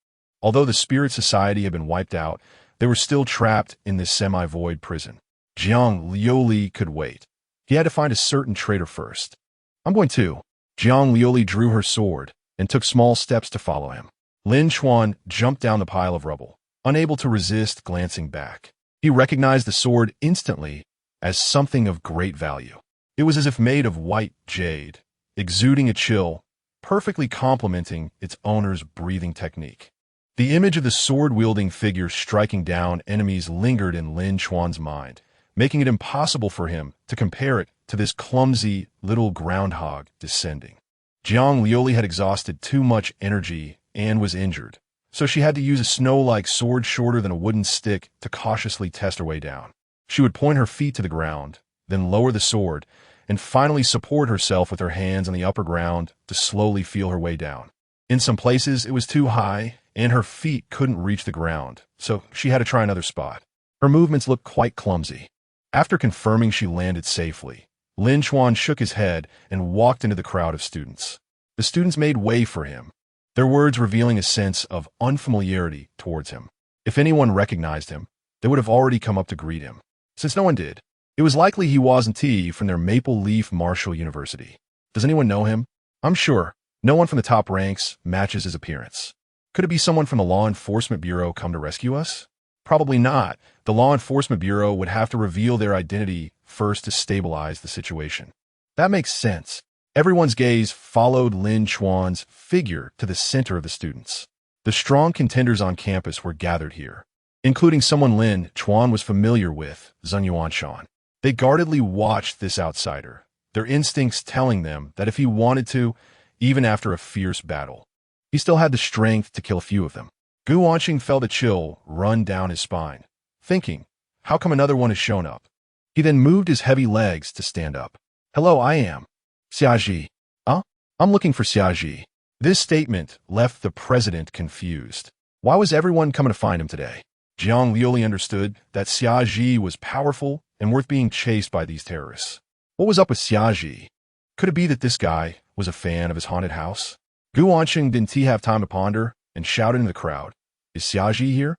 Although the spirit society had been wiped out, they were still trapped in this semi-void prison. Jiang Liuli could wait. He had to find a certain traitor first. I'm going too. Jiang Liuli drew her sword and took small steps to follow him. Lin Chuan jumped down the pile of rubble, unable to resist glancing back. He recognized the sword instantly as something of great value. It was as if made of white jade, exuding a chill, perfectly complementing its owner's breathing technique. The image of the sword-wielding figure striking down enemies lingered in Lin Chuan's mind, making it impossible for him to compare it to this clumsy little groundhog descending. Jiang Liuli had exhausted too much energy and was injured, so she had to use a snow-like sword shorter than a wooden stick to cautiously test her way down. She would point her feet to the ground, then lower the sword, and finally support herself with her hands on the upper ground to slowly feel her way down. In some places, it was too high, and her feet couldn't reach the ground, so she had to try another spot. Her movements looked quite clumsy. After confirming she landed safely, Lin Chuan shook his head and walked into the crowd of students. The students made way for him, their words revealing a sense of unfamiliarity towards him. If anyone recognized him, they would have already come up to greet him. Since no one did, it was likely he wasn't from their Maple Leaf Marshall University. Does anyone know him? I'm sure no one from the top ranks matches his appearance. Could it be someone from the Law Enforcement Bureau come to rescue us? Probably not. The Law Enforcement Bureau would have to reveal their identity first to stabilize the situation. That makes sense. Everyone's gaze followed Lin Chuan's figure to the center of the students. The strong contenders on campus were gathered here, including someone Lin Chuan was familiar with, Zheng Yuanshan. They guardedly watched this outsider, their instincts telling them that if he wanted to, even after a fierce battle, he still had the strength to kill a few of them. Gu Wanqing felt a chill run down his spine, thinking, how come another one has shown up? He then moved his heavy legs to stand up. Hello, I am Xiaji. I'm looking for Xiaji. This statement left the president confused. Why was everyone coming to find him today? Jiang Liuli understood that Xiaji was powerful and worth being chased by these terrorists. What was up with Xiaji? Could it be that this guy was a fan of his haunted house? Gu Wanqing didn't have time to ponder and shouted in the crowd, is Xiaji here?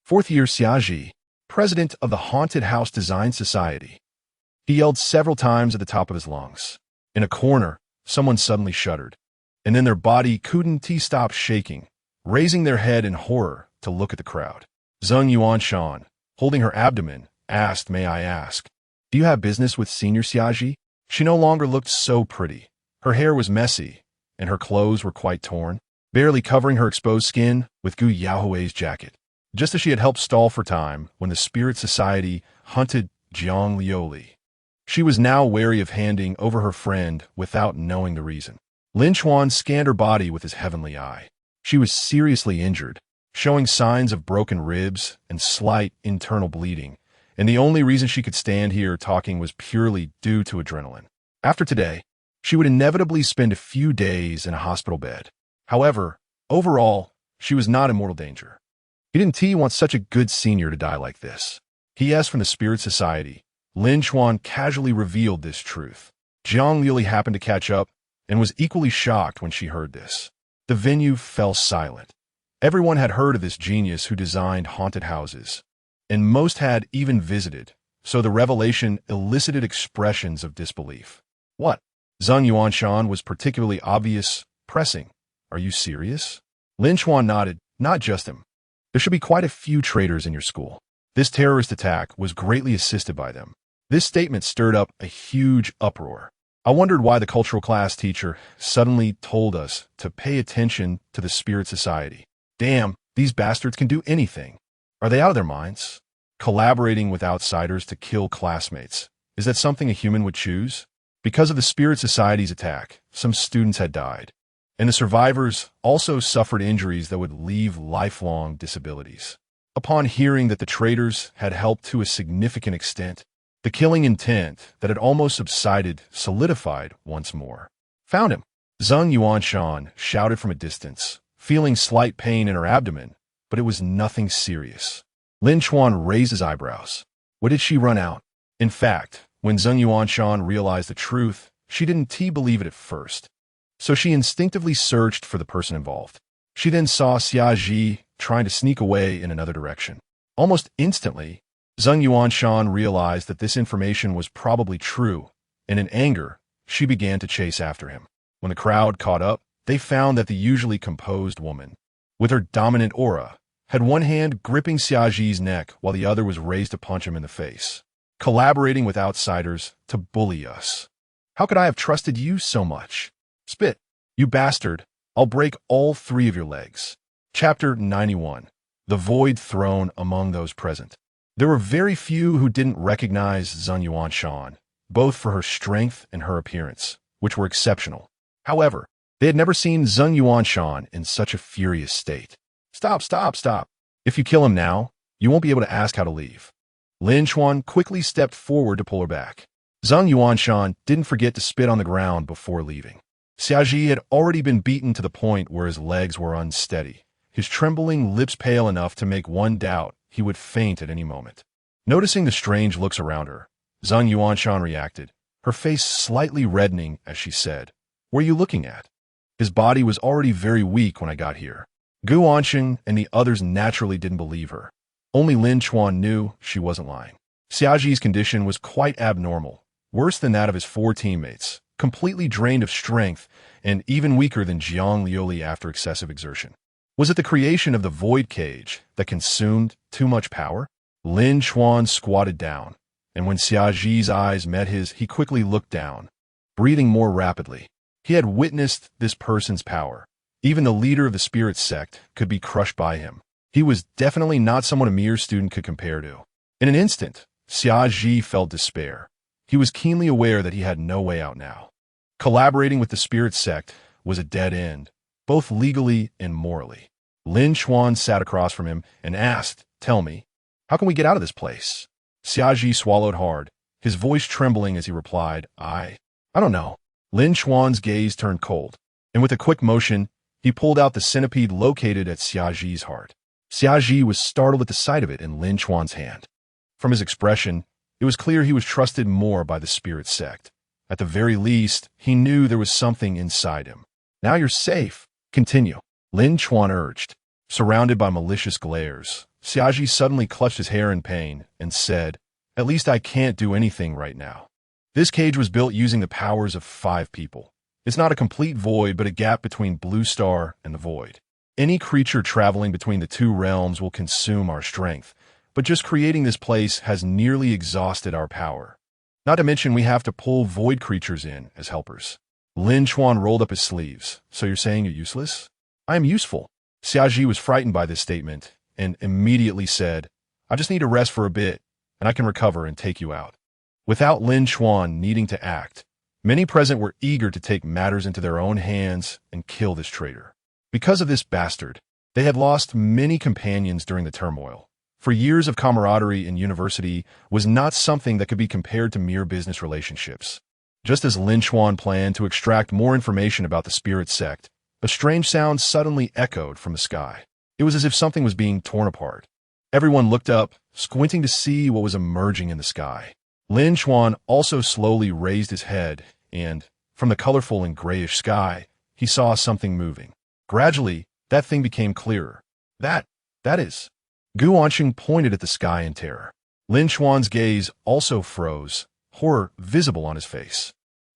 Fourth year Xiaji, president of the Haunted House Design Society. He yelled several times at the top of his lungs. In a corner, someone suddenly shuddered, and then their body couldn't stop shaking, raising their head in horror to look at the crowd. Zheng Yuanshan, holding her abdomen, asked, may I ask, do you have business with Senior Xiaji? She no longer looked so pretty. Her hair was messy, and her clothes were quite torn, barely covering her exposed skin with Gu Yaohui's jacket. Just as she had helped stall for time when the Spirit Society hunted Jiang Liuli, she was now wary of handing over her friend without knowing the reason. Lin Chuan scanned her body with his heavenly eye. She was seriously injured, showing signs of broken ribs and slight internal bleeding, and the only reason she could stand here talking was purely due to adrenaline. After today, she would inevitably spend a few days in a hospital bed. However, overall, she was not in mortal danger. He didn't want such a good senior to die like this. He asked from the Spirit Society. Lin Chuan casually revealed this truth. Jiang Liuli happened to catch up and was equally shocked when she heard this. The venue fell silent. Everyone had heard of this genius who designed haunted houses, and most had even visited, so the revelation elicited expressions of disbelief. What? Zheng Yuanshan was particularly obvious, pressing. Are you serious? Lin Chuan nodded, not just him. There should be quite a few traitors in your school. This terrorist attack was greatly assisted by them. This statement stirred up a huge uproar. I wondered why the cultural class teacher suddenly told us to pay attention to the Spirit Society. Damn, these bastards can do anything. Are they out of their minds? Collaborating with outsiders to kill classmates. Is that something a human would choose? Because of the Spirit Society's attack, some students had died, and the survivors also suffered injuries that would leave lifelong disabilities. Upon hearing that the traitors had helped to a significant extent, the killing intent that had almost subsided solidified once more. Found him! Zheng Yuanshan shouted from a distance, feeling slight pain in her abdomen, but it was nothing serious. Lin Chuan raised his eyebrows. What did she run out? In fact, when Zheng Yuanshan realized the truth, she didn't believe it at first. So she instinctively searched for the person involved. She then saw Xiaji trying to sneak away in another direction. Almost instantly, Zheng Yuanshan realized that this information was probably true, and in anger, she began to chase after him. When the crowd caught up, they found that the usually composed woman, with her dominant aura, had one hand gripping Xiaji's neck while the other was raised to punch him in the face. Collaborating with outsiders to bully us. How could I have trusted you so much? Spit, you bastard, I'll break all 3 of your legs. Chapter 91. The Void Thrown Among Those Present. There were very few who didn't recognize Zheng Yuanshan, both for her strength and her appearance, which were exceptional. However, they had never seen Zheng Yuanshan in such a furious state. Stop, stop, stop. If you kill him now, you won't be able to ask how to leave. Lin Chuan quickly stepped forward to pull her back. Zheng Yuanshan didn't forget to spit on the ground before leaving. Xiaji had already been beaten to the point where his legs were unsteady, his trembling lips pale enough to make one doubt he would faint at any moment. Noticing the strange looks around her, Zheng Yuanshan reacted, her face slightly reddening as she said, "What are you looking at? His body was already very weak when I got here." Gu Wanqing and the others naturally didn't believe her. Only Lin Chuan knew she wasn't lying. Xiaji's condition was quite abnormal, worse than that of his 4 teammates, completely drained of strength and even weaker than Jiang Liuli after excessive exertion. Was it the creation of the void cage that consumed too much power? Lin Chuan squatted down, and when Xiaji's eyes met his, he quickly looked down, breathing more rapidly. He had witnessed this person's power. Even the leader of the spirit sect could be crushed by him. He was definitely not someone a mere student could compare to. In an instant, Xiaji felt despair. He was keenly aware that he had no way out now. Collaborating with the spirit sect was a dead end, both legally and morally. Lin Chuan sat across from him and asked, "Tell me, how can we get out of this place?" Xiaji swallowed hard, his voice trembling as he replied, I don't know." Lin Chuan's gaze turned cold, and with a quick motion, he pulled out the centipede located at Xiaji's heart. Xiaji was startled at the sight of it in Lin Chuan's hand. From his expression, it was clear he was trusted more by the spirit sect. At the very least, he knew there was something inside him. "Now you're safe. Continue," Lin Chuan urged. Surrounded by malicious glares, Xiaji suddenly clutched his hair in pain and said, "At least I can't do anything right now." This cage was built using the powers of 5 people. It's not a complete void, but a gap between Blue Star and the void. Any creature traveling between the 2 realms will consume our strength, but just creating this place has nearly exhausted our power. Not to mention we have to pull void creatures in as helpers. Lin Chuan rolled up his sleeves. "So you're saying you're useless?" "I am useful." Xiaji was frightened by this statement and immediately said, "I just need to rest for a bit, and I can recover and take you out." Without Lin Chuan needing to act, many present were eager to take matters into their own hands and kill this traitor. Because of this bastard, they had lost many companions during the turmoil. For years of camaraderie in university was not something that could be compared to mere business relationships. Just as Lin Chuan planned to extract more information about the spirit sect, a strange sound suddenly echoed from the sky. It was as if something was being torn apart. Everyone looked up, squinting to see what was emerging in the sky. Lin Chuan also slowly raised his head, and, from the colorful and grayish sky, he saw something moving. Gradually, that thing became clearer. That is. Gu Anqing pointed at the sky in terror. Lin Chuan's gaze also froze, horror visible on his face.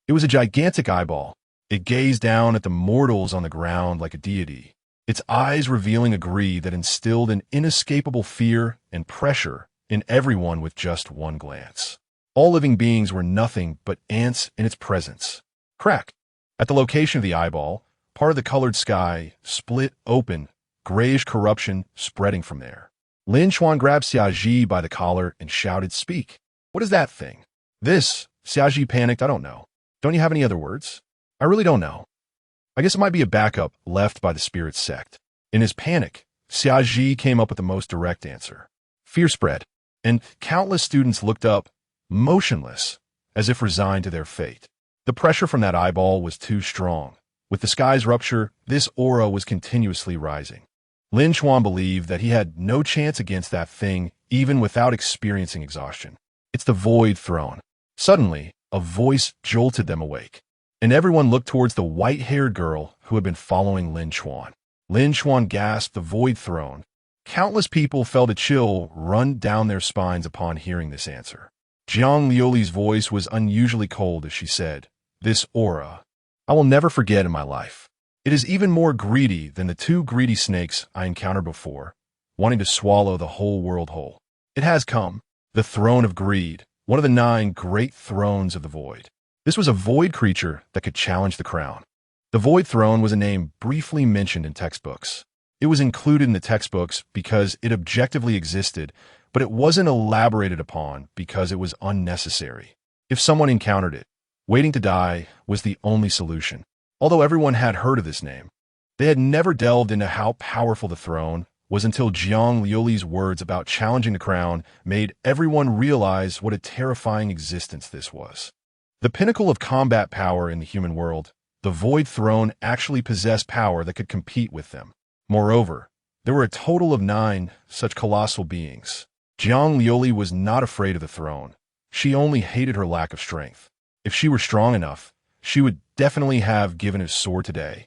It was a gigantic eyeball. It gazed down at the mortals on the ground like a deity, its eyes revealing a greed that instilled an inescapable fear and pressure in everyone with just one glance. All living beings were nothing but ants in its presence. Crack! At the location of the eyeball, part of the colored sky split open, grayish corruption spreading from there. Lin Chuan grabbed Xiaji by the collar and shouted, "Speak! What is that thing?" "This," Xiaji panicked, "I don't know." "Don't you have any other words?" "I really don't know. I guess it might be a backup left by the spirit sect." In his panic, Xiaji came up with the most direct answer. Fear spread, and countless students looked up, motionless, as if resigned to their fate. The pressure from that eyeball was too strong. With the sky's rupture, this aura was continuously rising. Lin Chuan believed that he had no chance against that thing, even without experiencing exhaustion. "It's the Void Throne." Suddenly, a voice jolted them awake, and everyone looked towards the white-haired girl who had been following Lin Chuan. Lin Chuan gasped, "The Void Throne." Countless people felt a chill run down their spines upon hearing this answer. Jiang Liuli's voice was unusually cold as she said, "This aura, I will never forget in my life. It is even more greedy than the 2 greedy snakes I encountered before, wanting to swallow the whole world whole. It has come, the throne of greed, one of the 9 great thrones of the void." This was a void creature that could challenge the crown. The Void Throne was a name briefly mentioned in textbooks. It was included in the textbooks because it objectively existed, but it wasn't elaborated upon because it was unnecessary. If someone encountered it, waiting to die was the only solution. Although everyone had heard of this name, they had never delved into how powerful the throne was until Jiang Liuli's words about challenging the crown made everyone realize what a terrifying existence this was. The pinnacle of combat power in the human world, the Void Throne actually possessed power that could compete with them. Moreover, there were a total of 9 such colossal beings. Jiang Liuli was not afraid of the throne. She only hated her lack of strength. If she were strong enough, she would definitely have given his sword today.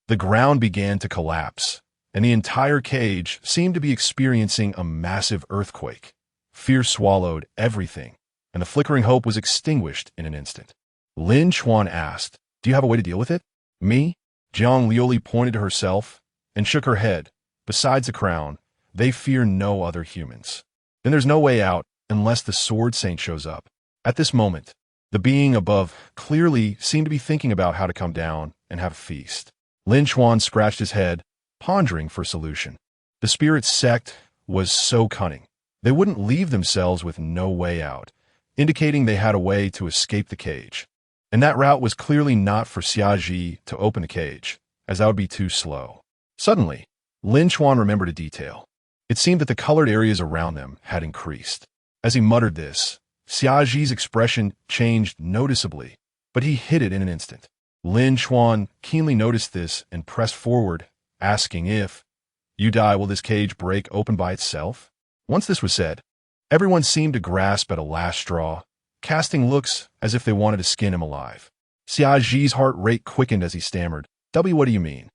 The ground began to collapse, and the entire cage seemed to be experiencing a massive earthquake. Fear swallowed everything, and the flickering hope was extinguished in an instant. Lin Chuan asked, "Do you have a way to deal with it?" "Me?" Jiang Liuli pointed to herself and shook her head. "Besides the crown, they fear no other humans. Then there's no way out unless the Sword Saint shows up." At this moment, The being above clearly seemed to be thinking about how to come down and have a feast. Lin Chuan scratched his head, pondering for a solution. The spirit sect was so cunning. They wouldn't leave themselves with no way out, indicating they had a way to escape the cage. And that route was clearly not for Xiaji to open the cage, as that would be too slow. Suddenly, Lin Chuan remembered a detail. It seemed that the colored areas around them had increased. As he muttered this, Xiaji's expression changed noticeably, but he hid it in an instant. Lin Chuan keenly noticed this and pressed forward, asking if, "You die, will this cage break open by itself?" Once this was said, everyone seemed to grasp at a last straw, casting looks as if they wanted to skin him alive. Xiaji's heart rate quickened as he stammered, What do you mean?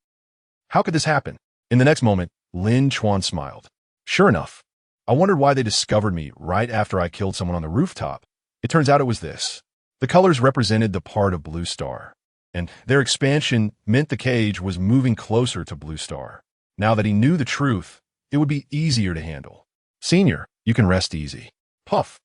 How could this happen?" In the next moment, Lin Chuan smiled. "Sure enough, I wondered why they discovered me right after I killed someone on the rooftop. It turns out it was this. The colors represented the part of Blue Star, and their expansion meant the cage was moving closer to Blue Star. Now that he knew the truth, it would be easier to handle. Senior, you can rest easy." Puff.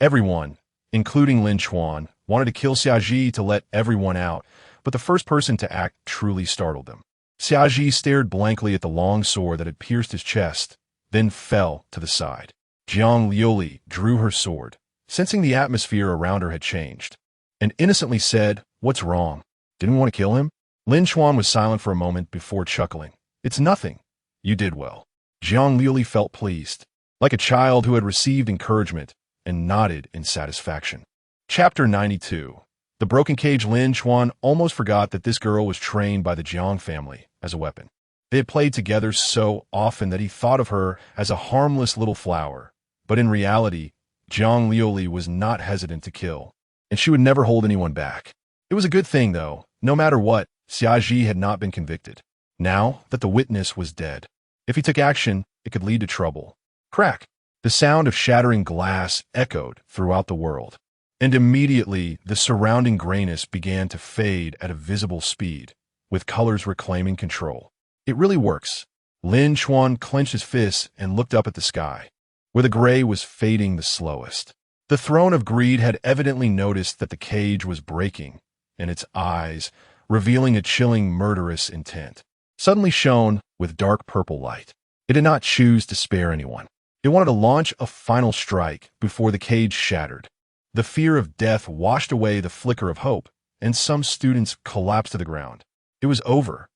Everyone, including Lin Chuan, wanted to kill Xiaji to let everyone out, but the first person to act truly startled them. Xiaji stared blankly at the long sword that had pierced his chest, then fell to the side. Jiang Liuli drew her sword, sensing the atmosphere around her had changed, and innocently said, "What's wrong? Didn't we want to kill him?" Lin Chuan was silent for a moment before chuckling. "It's nothing. You did well." Jiang Liuli felt pleased, like a child who had received encouragement, and nodded in satisfaction. Chapter 92. The broken cage. Lin Chuan almost forgot that this girl was trained by the Jiang family as a weapon. They had played together so often that he thought of her as a harmless little flower, but in reality, Jiang Liuli was not hesitant to kill, and she would never hold anyone back. It was a good thing, though. No matter what, Xiaji had not been convicted. Now that the witness was dead, if he took action, it could lead to trouble. Crack! The sound of shattering glass echoed throughout the world, and immediately the surrounding grayness began to fade at a visible speed, with colors reclaiming control. It really works. Lin Chuan clenched his fists and looked up at the sky, where the gray was fading the slowest. The throne of greed had evidently noticed that the cage was breaking, and its eyes, revealing a chilling murderous intent, suddenly shone with dark purple light. It did not choose to spare anyone. It wanted to launch a final strike before the cage shattered. The fear of death washed away the flicker of hope, and some students collapsed to the ground. It was over.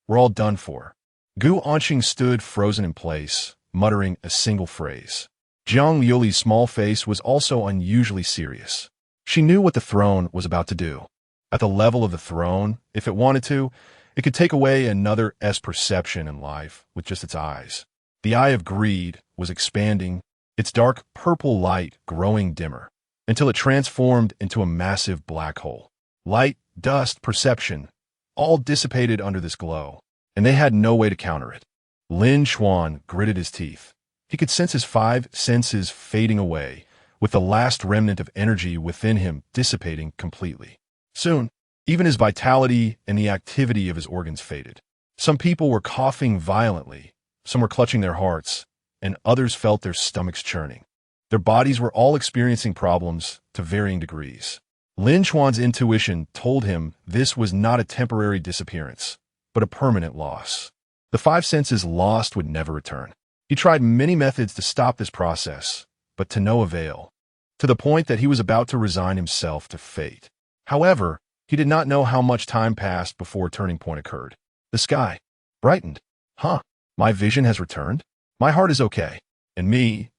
We're all done for. Gu Anqing stood frozen in place, muttering a single phrase. Jiang Liuli's small face was also unusually serious. She knew what the throne was about to do. At the level of the throne, if it wanted to, it could take away another S perception in life with just its eyes. The eye of greed was expanding, its dark purple light growing dimmer, until it transformed into a massive black hole. Light, dust, perception, all dissipated under this glow, and they had no way to counter it. Lin Chuan gritted his teeth. He could sense his 5 senses fading away, with the last remnant of energy within him dissipating completely. Soon, even his vitality and the activity of his organs faded. Some people were coughing violently, some were clutching their hearts, and others felt their stomachs churning. Their bodies were all experiencing problems to varying degrees. Lin Chuan's intuition told him this was not a temporary disappearance, but a permanent loss. The 5 senses lost would never return. He tried many methods to stop this process, but to no avail, to the point that he was about to resign himself to fate. However, he did not know how much time passed before a turning point occurred. The sky brightened. My vision has returned. My heart is okay. And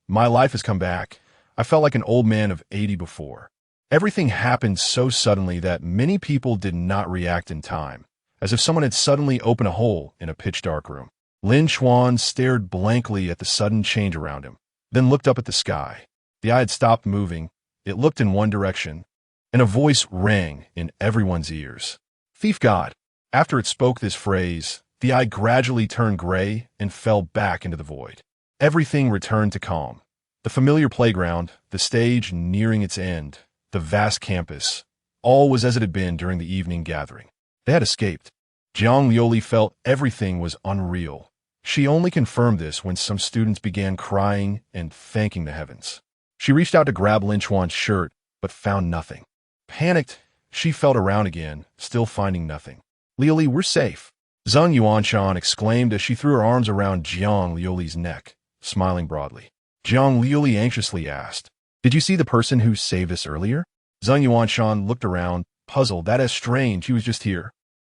my life has come back. I felt like an old man of 80 before. Everything happened so suddenly that many people did not react in time, as if someone had suddenly opened a hole in a pitch-dark room. Lin Chuan stared blankly at the sudden change around him, then looked up at the sky. The eye had stopped moving. It looked in one direction, and a voice rang in everyone's ears. "Thief God." After it spoke this phrase, the eye gradually turned gray and fell back into the void. Everything returned to calm. The familiar playground, the stage nearing its end, the vast campus, all was as it had been during the evening gathering. They had escaped. Jiang Liuli felt everything was unreal. She only confirmed this when some students began crying and thanking the heavens. She reached out to grab Lin Chuan's shirt, but found nothing. Panicked, she felt around again, still finding nothing. Liuli, we're safe, Zheng Yuanshan exclaimed as she threw her arms around Jiang Liuli's neck, smiling broadly. Jiang Liuli anxiously asked, "Did you see the person who saved us earlier?" Zheng Yuanshan looked around, puzzled. That is strange, he was just here.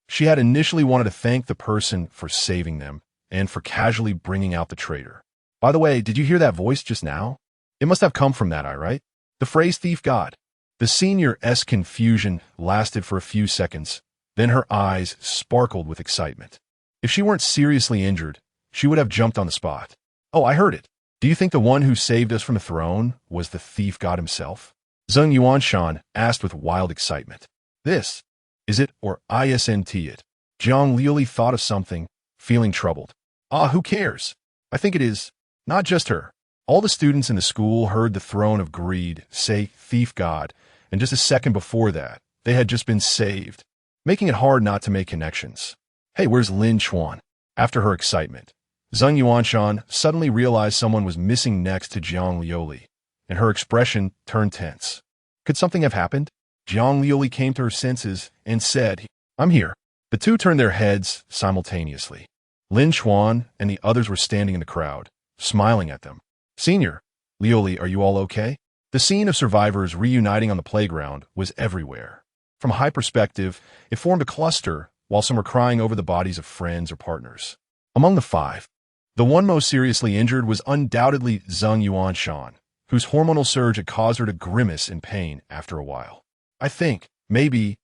She had initially wanted to thank the person for saving them, and for casually bringing out the traitor. By the way, did you hear that voice just now? It must have come from that eye, right? The phrase thief god. The senior's confusion lasted for a few seconds, then her eyes sparkled with excitement. If she weren't seriously injured, she would have jumped on the spot. Oh, I heard it. Do you think the one who saved us from the throne was the thief god himself? Zheng Yuanshan asked with wild excitement. This, is it or isn't it? Jiang Liuli thought of something, feeling troubled. Who cares? I think it is. Not just her. All the students in the school heard the throne of greed say thief god, and just a second before that, they had just been saved, making it hard not to make connections. Hey, where's Lin Chuan? After her excitement, Zheng Yuanshan suddenly realized someone was missing next to Jiang Liuli, and her expression turned tense. Could something have happened? Jiang Liuli came to her senses and said, "I'm here." The two turned their heads simultaneously. Lin Chuan and the others were standing in the crowd, smiling at them. "Senior, Liuli, are you all okay?" The scene of survivors reuniting on the playground was everywhere. From a high perspective, it formed a cluster, while some were crying over the bodies of friends or partners. Among the five, the one most seriously injured was undoubtedly Zheng Yuanshan, whose hormonal surge had caused her to grimace in pain after a while. I think, maybe,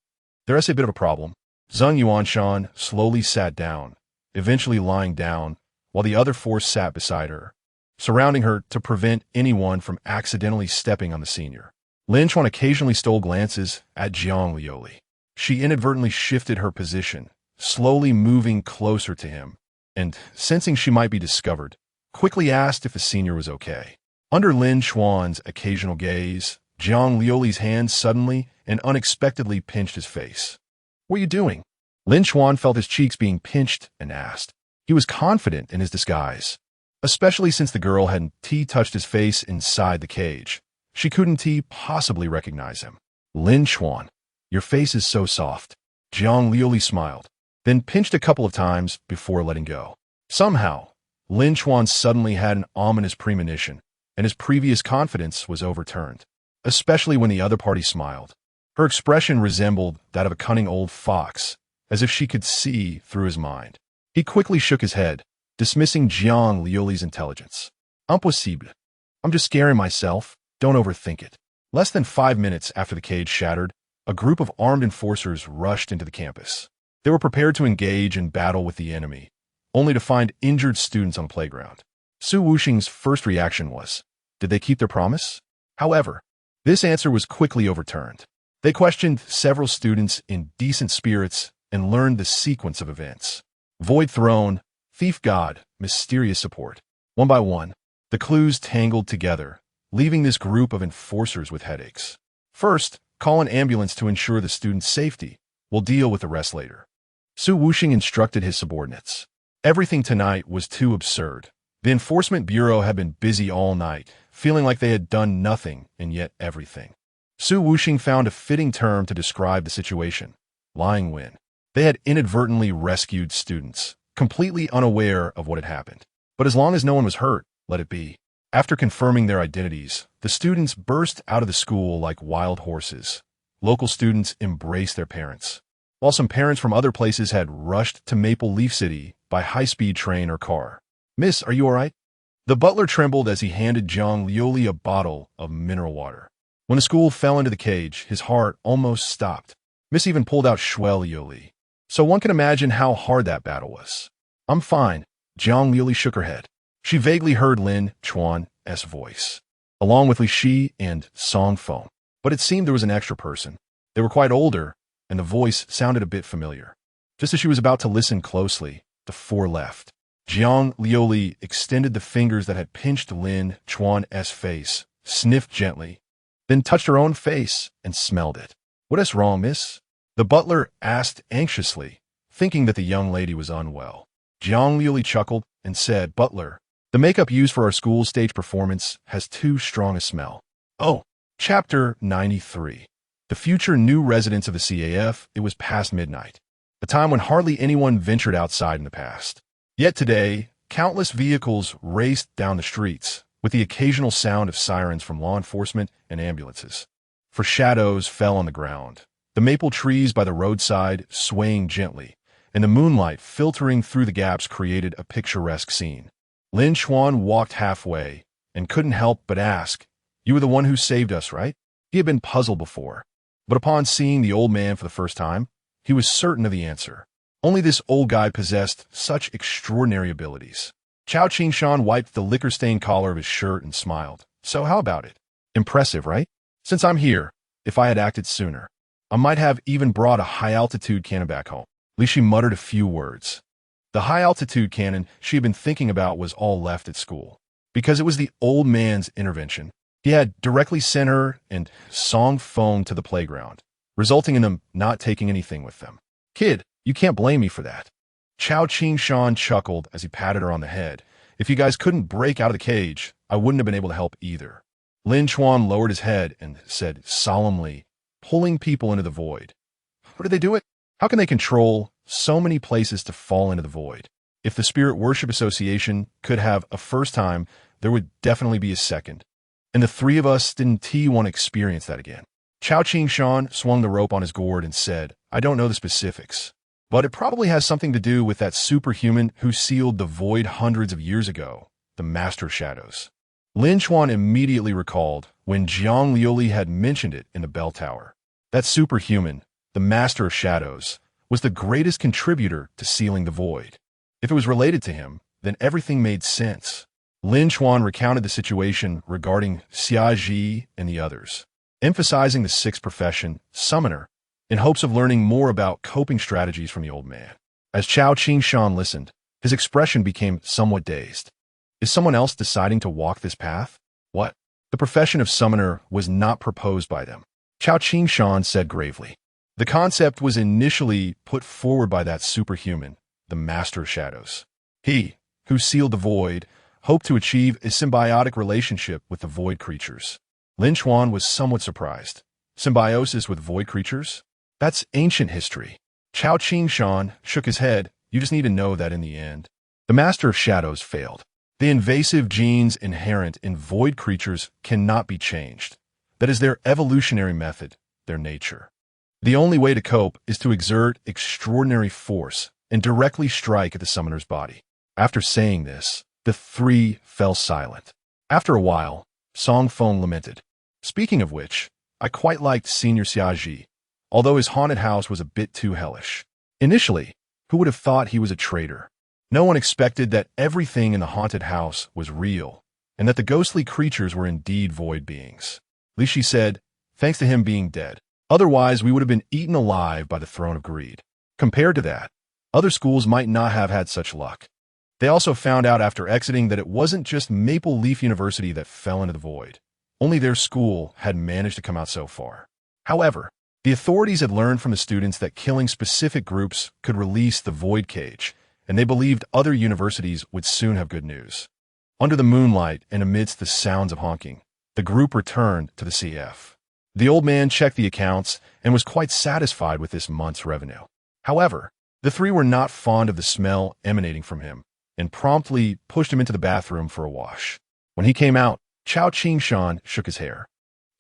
there's a bit of a problem. Zheng Yuanshan slowly sat down, eventually lying down, while the other four sat beside her, surrounding her to prevent anyone from accidentally stepping on the senior. Lin Chuan occasionally stole glances at Jiang Liuli. She inadvertently shifted her position, slowly moving closer to him, and, sensing she might be discovered, quickly asked if the senior was okay. Under Lin Chuan's occasional gaze, Jiang Liuli's hand suddenly and unexpectedly pinched his face. "What are you doing?" Lin Chuan felt his cheeks being pinched and asked. He was confident in his disguise, especially since the girl hadn't touched his face inside the cage. She couldn't possibly recognize him. "Lin Chuan, your face is so soft." Jiang Liuli smiled, then pinched a couple of times before letting go. Somehow, Lin Chuan suddenly had an ominous premonition, and his previous confidence was overturned, especially when the other party smiled. Her expression resembled that of a cunning old fox, as if she could see through his mind. He quickly shook his head, dismissing Jiang Liuli's intelligence. "Impossible. I'm just scaring myself. Don't overthink it." Less than 5 minutes after the cage shattered, a group of armed enforcers rushed into the campus. They were prepared to engage in battle with the enemy, only to find injured students on the playground. Su Wuxing's first reaction was, did they keep their promise? However, this answer was quickly overturned. They questioned several students in decent spirits and learned the sequence of events. Void Throne, Thief God, Mysterious Support. One by one, the clues tangled together, leaving this group of enforcers with headaches. First, call an ambulance to ensure the student's safety. We'll deal with the rest later. Su Wuxing instructed his subordinates. Everything tonight was too absurd. The Enforcement Bureau had been busy all night, feeling like they had done nothing and yet everything. Su Wuxing found a fitting term to describe the situation. Lying when. They had inadvertently rescued students, completely unaware of what had happened. But as long as no one was hurt, let it be. After confirming their identities, the students burst out of the school like wild horses. Local students embraced their parents, while some parents from other places had rushed to Maple Leaf City by high-speed train or car. "Miss, are you all right?" The butler trembled as he handed Jiang Liuli a bottle of mineral water. When the school fell into the cage, his heart almost stopped. Miss even pulled out Shuel Liuli. So one can imagine how hard that battle was. "I'm fine." Jiang Liuli shook her head. She vaguely heard Lin Chuan's voice, along with Li Shi and Song Feng. But it seemed there was an extra person. They were quite older, and the voice sounded a bit familiar. Just as she was about to listen closely, the four left. Jiang Liuli extended the fingers that had pinched Lin Chuan's face, sniffed gently, then touched her own face and smelled it. "What is wrong, miss?" the butler asked anxiously, thinking that the young lady was unwell. Jiang Liuli chuckled and said, "Butler, the makeup used for our school's stage performance has too strong a smell." Oh, Chapter 93. The The future new residents of the CAF, it was past midnight, a time when hardly anyone ventured outside in the past. Yet today, countless vehicles raced down the streets, with the occasional sound of sirens from law enforcement and ambulances. For shadows fell on the ground, the maple trees by the roadside swaying gently, and the moonlight filtering through the gaps created a picturesque scene. Lin Chuan walked halfway and couldn't help but ask, "You were the one who saved us, right?" He had been puzzled before, but upon seeing the old man for the first time, he was certain of the answer. Only this old guy possessed such extraordinary abilities. Chao Qingshan wiped the liquor-stained collar of his shirt and smiled. "So how about it? Impressive, right? Since I'm here, if I had acted sooner, I might have even brought a high-altitude cannon back home." Li Shi muttered a few words. The high-altitude cannon she had been thinking about was all left at school. Because it was the old man's intervention, he had directly sent her and Song Feng to the playground, resulting in them not taking anything with them. "Kid, you can't blame me for that." Chao Qingshan chuckled as he patted her on the head. "If you guys couldn't break out of the cage, I wouldn't have been able to help either." Lin Chuan lowered his head and said solemnly, "Pulling people into the void. How do they do it? How can they control so many places to fall into the void? If the Spirit Worship Association could have a first time, there would definitely be a second. And the three of us didn't want to experience that again." Chao Qingshan swung the rope on his gourd and said, "I don't know the specifics, but it probably has something to do with that superhuman who sealed the void hundreds of years ago, the Master of Shadows." Lin Chuan immediately recalled when Jiang Liuli had mentioned it in the bell tower. That superhuman, the Master of Shadows, was the greatest contributor to sealing the void. If it was related to him, then everything made sense. Lin Chuan recounted the situation regarding Xia Ji and the others, emphasizing the sixth profession, summoner, in hopes of learning more about coping strategies from the old man. As Chao Qingshan listened, his expression became somewhat dazed. Is someone else deciding to walk this path? What? The profession of summoner was not proposed by them. Chao Qingshan said gravely. The concept was initially put forward by that superhuman, the Master of Shadows. He, who sealed the void, hoped to achieve a symbiotic relationship with the void creatures. Lin Chuan was somewhat surprised. Symbiosis with void creatures? That's ancient history. Chao Qingshan shook his head. You just need to know that in the end, the Master of Shadows failed. The invasive genes inherent in void creatures cannot be changed. That is their evolutionary method, their nature. The only way to cope is to exert extraordinary force and directly strike at the summoner's body. After saying this, the three fell silent. After a while, Song Feng lamented. Speaking of which, I quite liked Senior Xiaji, although his haunted house was a bit too hellish. Initially, who would have thought he was a traitor? No one expected that everything in the haunted house was real, and that the ghostly creatures were indeed void beings. Li Shi said, thanks to him being dead. Otherwise, we would have been eaten alive by the throne of greed. Compared to that, other schools might not have had such luck. They also found out after exiting that it wasn't just Maple Leaf University that fell into the void. Only their school had managed to come out so far. However, the authorities had learned from the students that killing specific groups could release the void cage, and they believed other universities would soon have good news. Under the moonlight and amidst the sounds of honking, the group returned to the CF. The old man checked the accounts and was quite satisfied with this month's revenue. However, the three were not fond of the smell emanating from him, and promptly pushed him into the bathroom for a wash. When he came out, Chao Qingshan shook his hair,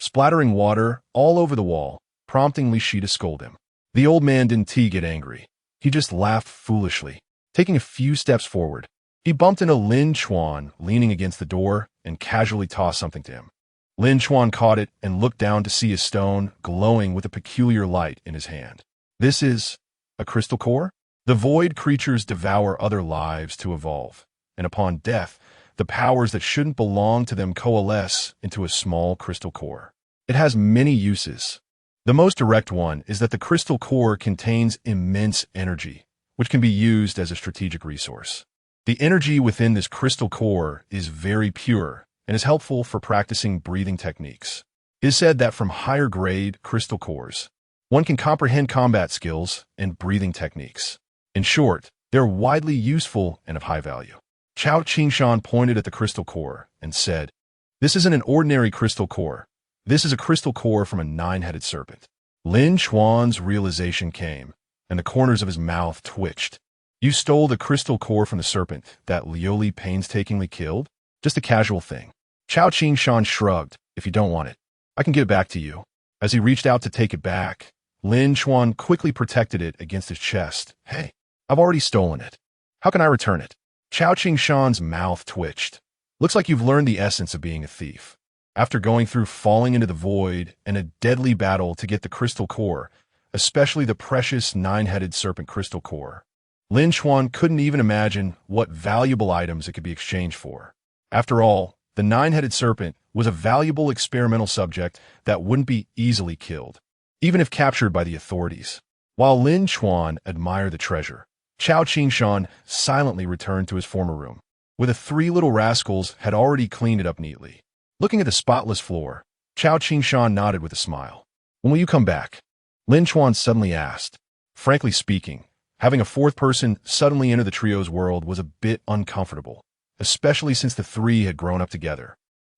splattering water all over the wall, prompting Li Shi to scold him. The old man didn't get angry. He just laughed foolishly. Taking a few steps forward, he bumped into Lin Chuan leaning against the door and casually tossed something to him. Lin Chuan caught it and looked down to see a stone glowing with a peculiar light in his hand. This is a crystal core? The void creatures devour other lives to evolve, and upon death, the powers that shouldn't belong to them coalesce into a small crystal core. It has many uses. The most direct one is that the crystal core contains immense energy, which can be used as a strategic resource. The energy within this crystal core is very pure and is helpful for practicing breathing techniques. It is said that from higher grade crystal cores, one can comprehend combat skills and breathing techniques. In short, they're widely useful and of high value. Chao Qingshan pointed at the crystal core and said, this isn't an ordinary crystal core. This is a crystal core from a 9-headed serpent. Lin Chuan's realization came, and the corners of his mouth twitched. You stole the crystal core from the serpent that Lioli painstakingly killed? Just a casual thing. Chao Qingshan shrugged. If you don't want it, I can give it back to you. As he reached out to take it back, Lin Chuan quickly protected it against his chest. Hey, I've already stolen it. How can I return it? Chao Qingshan's mouth twitched. Looks like you've learned the essence of being a thief. After going through falling into the void and a deadly battle to get the crystal core, especially the precious nine-headed serpent crystal core, Lin Chuan couldn't even imagine what valuable items it could be exchanged for. After all, the nine-headed serpent was a valuable experimental subject that wouldn't be easily killed, even if captured by the authorities. While Lin Chuan admired the treasure, Chao Qingshan silently returned to his former room, where the three little rascals had already cleaned it up neatly. Looking at the spotless floor, Chao Qingshan nodded with a smile. When will you come back? Lin Chuan suddenly asked. Frankly speaking, having a fourth person suddenly enter the trio's world was a bit uncomfortable, especially since the three had grown up together.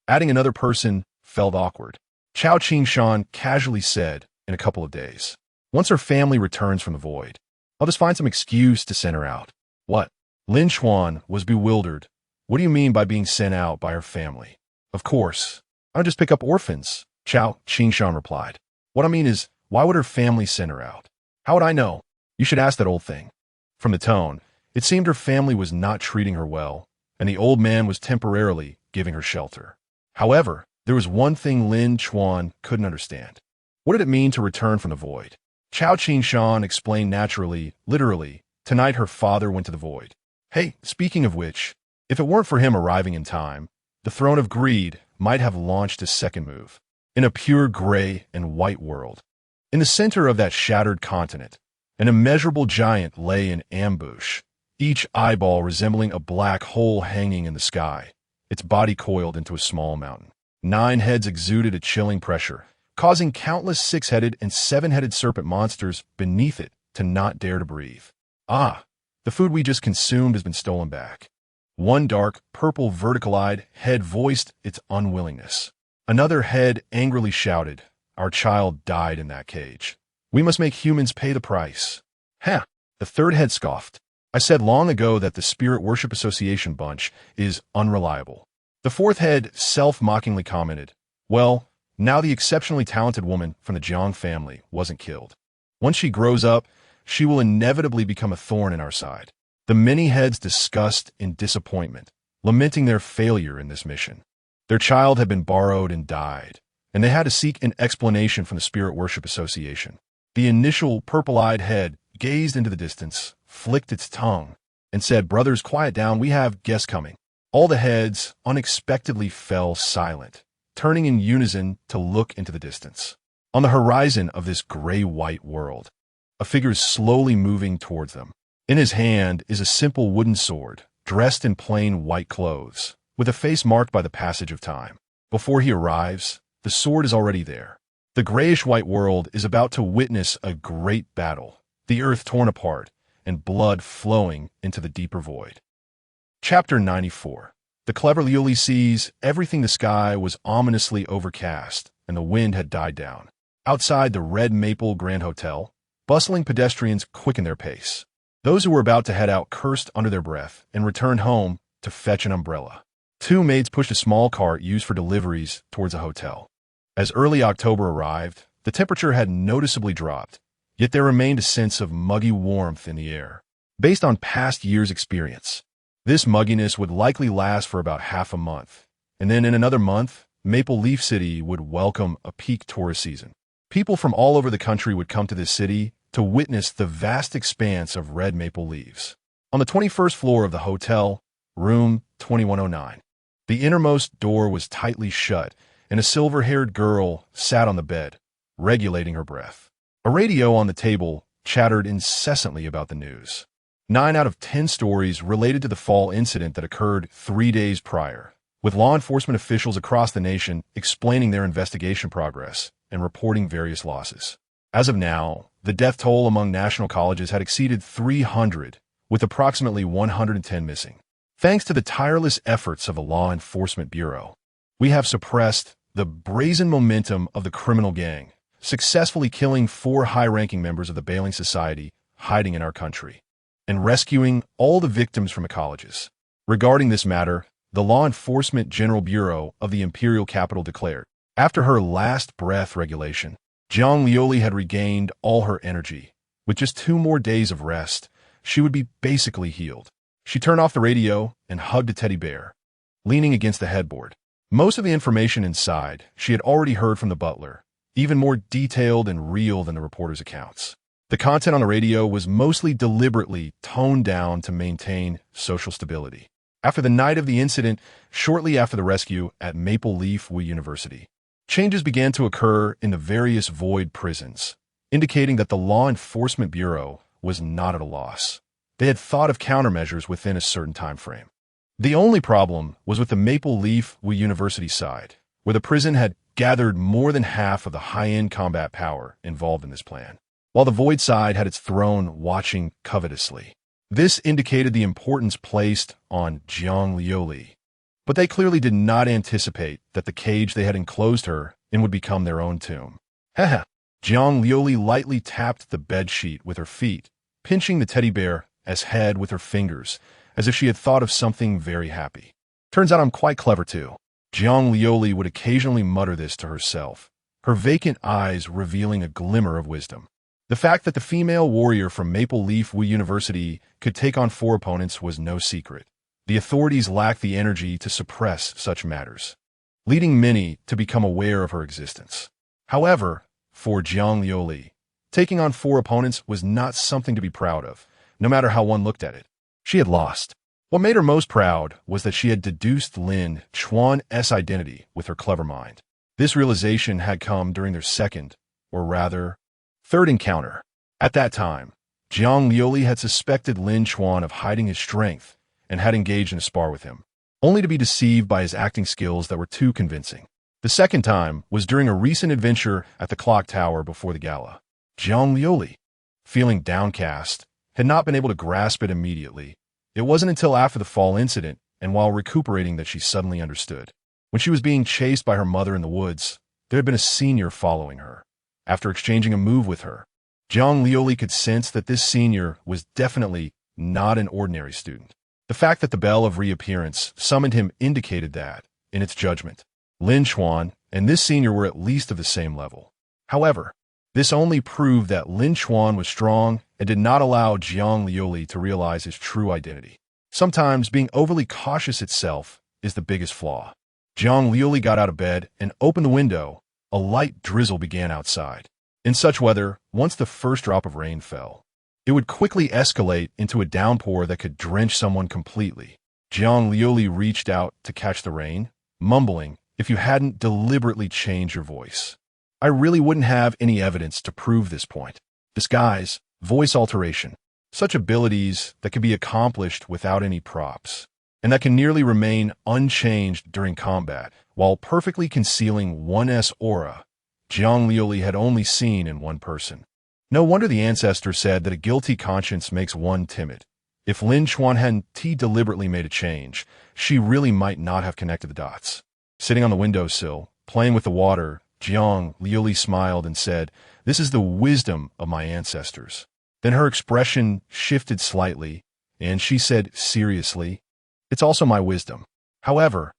Adding another person felt awkward. Chao Qingshan casually said, in a couple of days. Once her family returns from the void, I'll just find some excuse to send her out. What? Lin Chuan was bewildered. What do you mean by being sent out by her family? Of course, I'll just pick up orphans, Chao Qingshan replied. What I mean is, why would her family send her out? How would I know? You should ask that old thing. From the tone, it seemed her family was not treating her well, and the old man was temporarily giving her shelter. However, there was one thing Lin Chuan couldn't understand. What did it mean to return from the void? Chao Qingshan explained naturally, literally, tonight her father went to the void. Hey, speaking of which, if it weren't for him arriving in time, the throne of greed might have launched his second move. In a pure gray and white world. In the center of that shattered continent, an immeasurable giant lay in ambush, each eyeball resembling a black hole hanging in the sky, its body coiled into a small mountain. 9 heads exuded a chilling pressure, causing countless 6-headed and 7-headed serpent monsters beneath it to not dare to breathe. Ah, the food we just consumed has been stolen back. One dark, purple, vertical-eyed head voiced its unwillingness. Another head angrily shouted, our child died in that cage. We must make humans pay the price. Ha! The third head scoffed. I said long ago that the Spirit Worship Association bunch is unreliable. The fourth head self-mockingly commented, well, now the exceptionally talented woman from the Jiang family wasn't killed. Once she grows up, she will inevitably become a thorn in our side. The many heads discussed in disappointment, lamenting their failure in this mission. Their child had been borrowed and died, and they had to seek an explanation from the Spirit Worship Association. The initial purple-eyed head gazed into the distance, flicked its tongue, and said, brothers, quiet down, we have guests coming. All the heads unexpectedly fell silent, turning in unison to look into the distance. On the horizon of this gray-white world, a figure is slowly moving towards them. In his hand is a simple wooden sword, dressed in plain white clothes, with a face marked by the passage of time. Before he arrives, the sword is already there. The grayish-white world is about to witness a great battle, the earth torn apart, and blood flowing into the deeper void. Chapter 94. The clever Liuli sees everything. The sky was ominously overcast, and the wind had died down. Outside the Red Maple Grand Hotel, bustling pedestrians quickened their pace. Those who were about to head out cursed under their breath and returned home to fetch an umbrella. 2 maids pushed a small cart used for deliveries towards a hotel. As early October arrived, the temperature had noticeably dropped, yet there remained a sense of muggy warmth in the air. Based on past years' experience, this mugginess would likely last for about half a month, and then in another month, Maple Leaf City would welcome a peak tourist season. People from all over the country would come to this city to witness the vast expanse of red maple leaves. On the 21st floor of the hotel, room 2109, the innermost door was tightly shut, and a silver-haired girl sat on the bed, regulating her breath. A radio on the table chattered incessantly about the news. 9 out of 10 stories related to the fall incident that occurred 3 days prior, with law enforcement officials across the nation explaining their investigation progress and reporting various losses. As of now, the death toll among national colleges had exceeded 300, with approximately 110 missing. Thanks to the tireless efforts of the Law Enforcement Bureau, we have suppressed the brazen momentum of the criminal gang, successfully killing 4 high-ranking members of the Bailing Society hiding in our country, and rescuing all the victims from colleges. Regarding this matter, the Law Enforcement General Bureau of the Imperial Capital declared, after her last breath regulation, Jiang Liuli had regained all her energy. With just 2 more days of rest, she would be basically healed. She turned off the radio and hugged a teddy bear, leaning against the headboard. Most of the information inside she had already heard from the butler, even more detailed and real than the reporter's accounts. The content on the radio was mostly deliberately toned down to maintain social stability. After the night of the incident, shortly after the rescue at Maple Leaf University, changes began to occur in the various void prisons, indicating that the Law Enforcement Bureau was not at a loss. They had thought of countermeasures within a certain time frame. The only problem was with the Maple Leaf University side, where the prison had gathered more than half of the high-end combat power involved in this plan, while the void side had its throne watching covetously. This indicated the importance placed on Jiang Liuli, but they clearly did not anticipate that the cage they had enclosed her in would become their own tomb. Haha. Jiang Liuli lightly tapped the bedsheet with her feet, pinching the teddy bear's head with her fingers, as if she had thought of something very happy. Turns out I'm quite clever too. Jiang Liuli would occasionally mutter this to herself, her vacant eyes revealing a glimmer of wisdom. The fact that the female warrior from Maple Leaf University could take on 4 opponents was no secret. The authorities lacked the energy to suppress such matters, leading many to become aware of her existence. However, for Jiang Liuli, taking on 4 opponents was not something to be proud of, no matter how one looked at it. She had lost. What made her most proud was that she had deduced Lin Chuan's identity with her clever mind. This realization had come during their second, or rather, third encounter. At that time, Jiang Liuli had suspected Lin Chuan of hiding his strength and had engaged in a spar with him, only to be deceived by his acting skills that were too convincing. The second time was during a recent adventure at the clock tower before the gala. Jiang Liuli, feeling downcast, had not been able to grasp it immediately. It wasn't until after the fall incident and while recuperating that she suddenly understood. When she was being chased by her mother in the woods, there had been a senior following her. After exchanging a move with her, Jiang Liuli could sense that this senior was definitely not an ordinary student. The fact that the bell of reappearance summoned him indicated that, in its judgment, Lin Chuan and this senior were at least of the same level. However, this only proved that Lin Chuan was strong and did not allow Jiang Liuli to realize his true identity. Sometimes being overly cautious itself is the biggest flaw. Jiang Liuli got out of bed and opened the window. A light drizzle began outside. In such weather, once the first drop of rain fell, it would quickly escalate into a downpour that could drench someone completely. Jiang Liuli reached out to catch the rain, mumbling, "If you hadn't deliberately changed your voice, I really wouldn't have any evidence to prove this point." Disguise, voice alteration, such abilities that can be accomplished without any props, and that can nearly remain unchanged during combat, while perfectly concealing one's aura, Jiang Liuli had only seen in one person. No wonder the ancestor said that a guilty conscience makes one timid. If Lin Chuan hadn't deliberately made a change, she really might not have connected the dots. Sitting on the windowsill, playing with the water, Jiang Liuli smiled and said, "This is the wisdom of my ancestors." Then her expression shifted slightly, and she said seriously, "It's also my wisdom. However,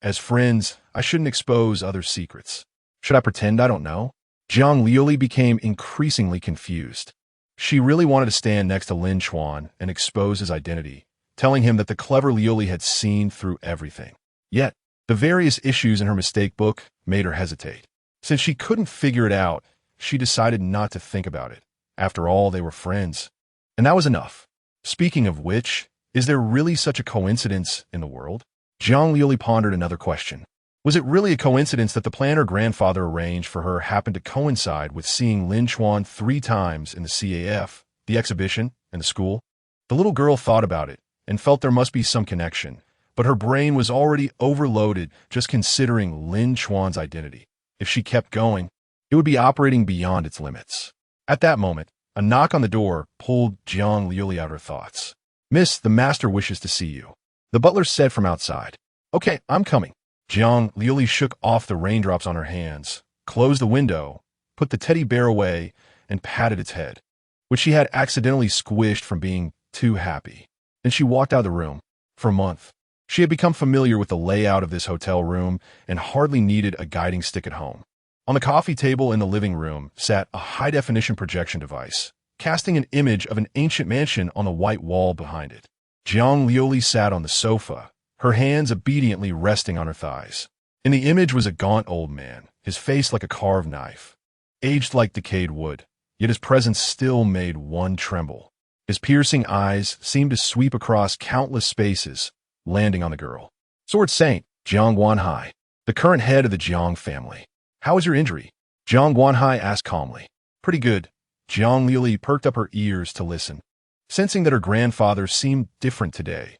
as friends, I shouldn't expose other secrets. Should I pretend I don't know?" Jiang Liuli became increasingly confused. She really wanted to stand next to Lin Chuan and expose his identity, telling him that the clever Liuli had seen through everything. Yet, the various issues in her mistake book made her hesitate. Since she couldn't figure it out, she decided not to think about it. After all, they were friends. And that was enough. Speaking of which, is there really such a coincidence in the world? Jiang Liuli pondered another question. Was it really a coincidence that the plan her grandfather arranged for her happened to coincide with seeing Lin Chuan 3 times in the CAF, the exhibition, and the school? The little girl thought about it and felt there must be some connection, but her brain was already overloaded just considering Lin Chuan's identity. If she kept going, it would be operating beyond its limits. At that moment, a knock on the door pulled Jiang Liuli out of her thoughts. "Miss, the master wishes to see you," the butler said from outside. "Okay, I'm coming." Jiang Liuli shook off the raindrops on her hands, closed the window, put the teddy bear away, and patted its head, which she had accidentally squished from being too happy. Then she walked out of the room. For a month, she had become familiar with the layout of this hotel room and hardly needed a guiding stick at home. On the coffee table in the living room sat a high-definition projection device, casting an image of an ancient mansion on the white wall behind it. Jiang Liuli sat on the sofa, her hands obediently resting on her thighs. In the image was a gaunt old man, his face like a carved knife, aged like decayed wood, yet his presence still made one tremble. His piercing eyes seemed to sweep across countless spaces, landing on the girl. Sword Saint, Jiang Guanhai, the current head of the Jiang family. How is your injury? Jiang Guanhai asked calmly. Pretty good. Jiang Liuli perked up her ears to listen, sensing that her grandfather seemed different today.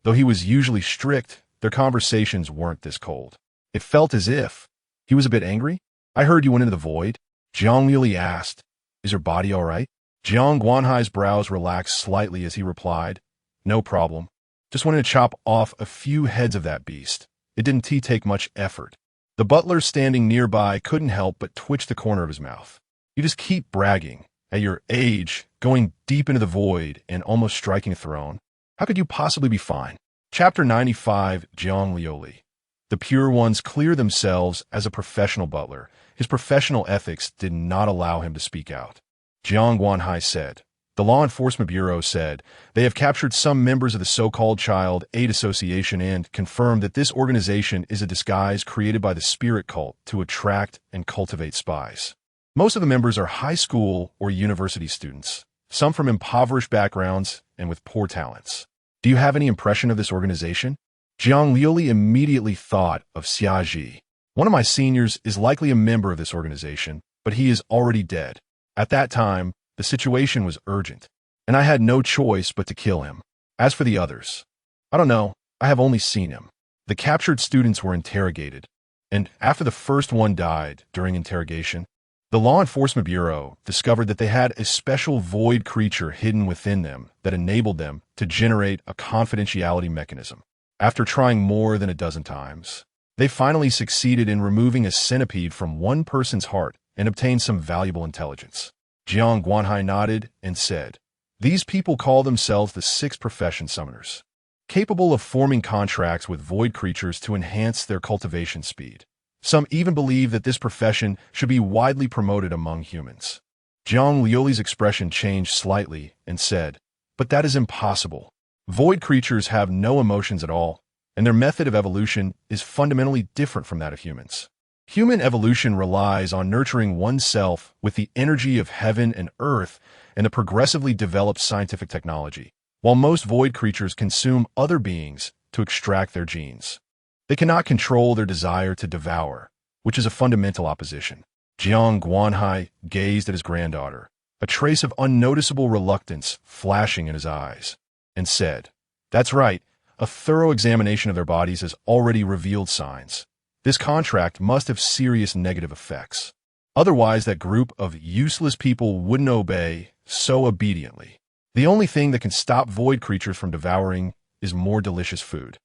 Though he was usually strict, their conversations weren't this cold. It felt as if he was a bit angry. I heard you went into the void. Jiang Liuli asked. Is your body all right? Jiang Guanhai's brows relaxed slightly as he replied. No problem. Just wanted to chop off a few heads of that beast. It didn't take much effort. The butler standing nearby couldn't help but twitch the corner of his mouth. You just keep bragging. At your age, going deep into the void and almost striking a throne. How could you possibly be fine? Chapter 95, Jiang Liuli. The pure ones clear themselves as a professional butler. His professional ethics did not allow him to speak out. Jiang Guanhai said. The Law Enforcement Bureau said they have captured some members of the so-called Child Aid Association and confirmed that this organization is a disguise created by the spirit cult to attract and cultivate spies. Most of the members are high school or university students, some from impoverished backgrounds and with poor talents. Do you have any impression of this organization? Jiang Liuli immediately thought of Xiaji. One of my seniors is likely a member of this organization, but he is already dead. At that time, the situation was urgent, and I had no choice but to kill him. As for the others, I don't know. I have only seen him. The captured students were interrogated, and after the first one died during interrogation, the Law Enforcement Bureau discovered that they had a special void creature hidden within them that enabled them to generate a confidentiality mechanism. After trying more than a dozen times, they finally succeeded in removing a centipede from one person's heart and obtained some valuable intelligence. Jiang Guanhai nodded and said, These people call themselves the Sixth Profession Summoners, capable of forming contracts with void creatures to enhance their cultivation speed. Some even believe that this profession should be widely promoted among humans. Jiang Liuli's expression changed slightly and said, But that is impossible. Void creatures have no emotions at all, and their method of evolution is fundamentally different from that of humans. Human evolution relies on nurturing oneself with the energy of heaven and earth and the progressively developed scientific technology, while most void creatures consume other beings to extract their genes. They cannot control their desire to devour, which is a fundamental opposition. Jiang Guanhai gazed at his granddaughter, a trace of unnoticeable reluctance flashing in his eyes, and said, That's right, a thorough examination of their bodies has already revealed signs. This contract must have serious negative effects. Otherwise, that group of useless people wouldn't obey so obediently. The only thing that can stop void creatures from devouring is more delicious food.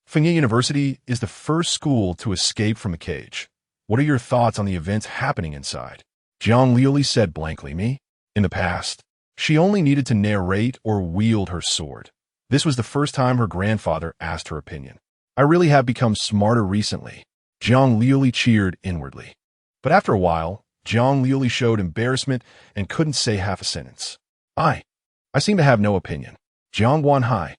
Fengye University is the first school to escape from a cage. What are your thoughts on the events happening inside? Jiang Liuli said blankly, Me? In the past, she only needed to narrate or wield her sword. This was the first time her grandfather asked her opinion. I really have become smarter recently. Jiang Liuli cheered inwardly. But after a while, Jiang Liuli showed embarrassment and couldn't say half a sentence. I seem to have no opinion. Jiang Guanhai.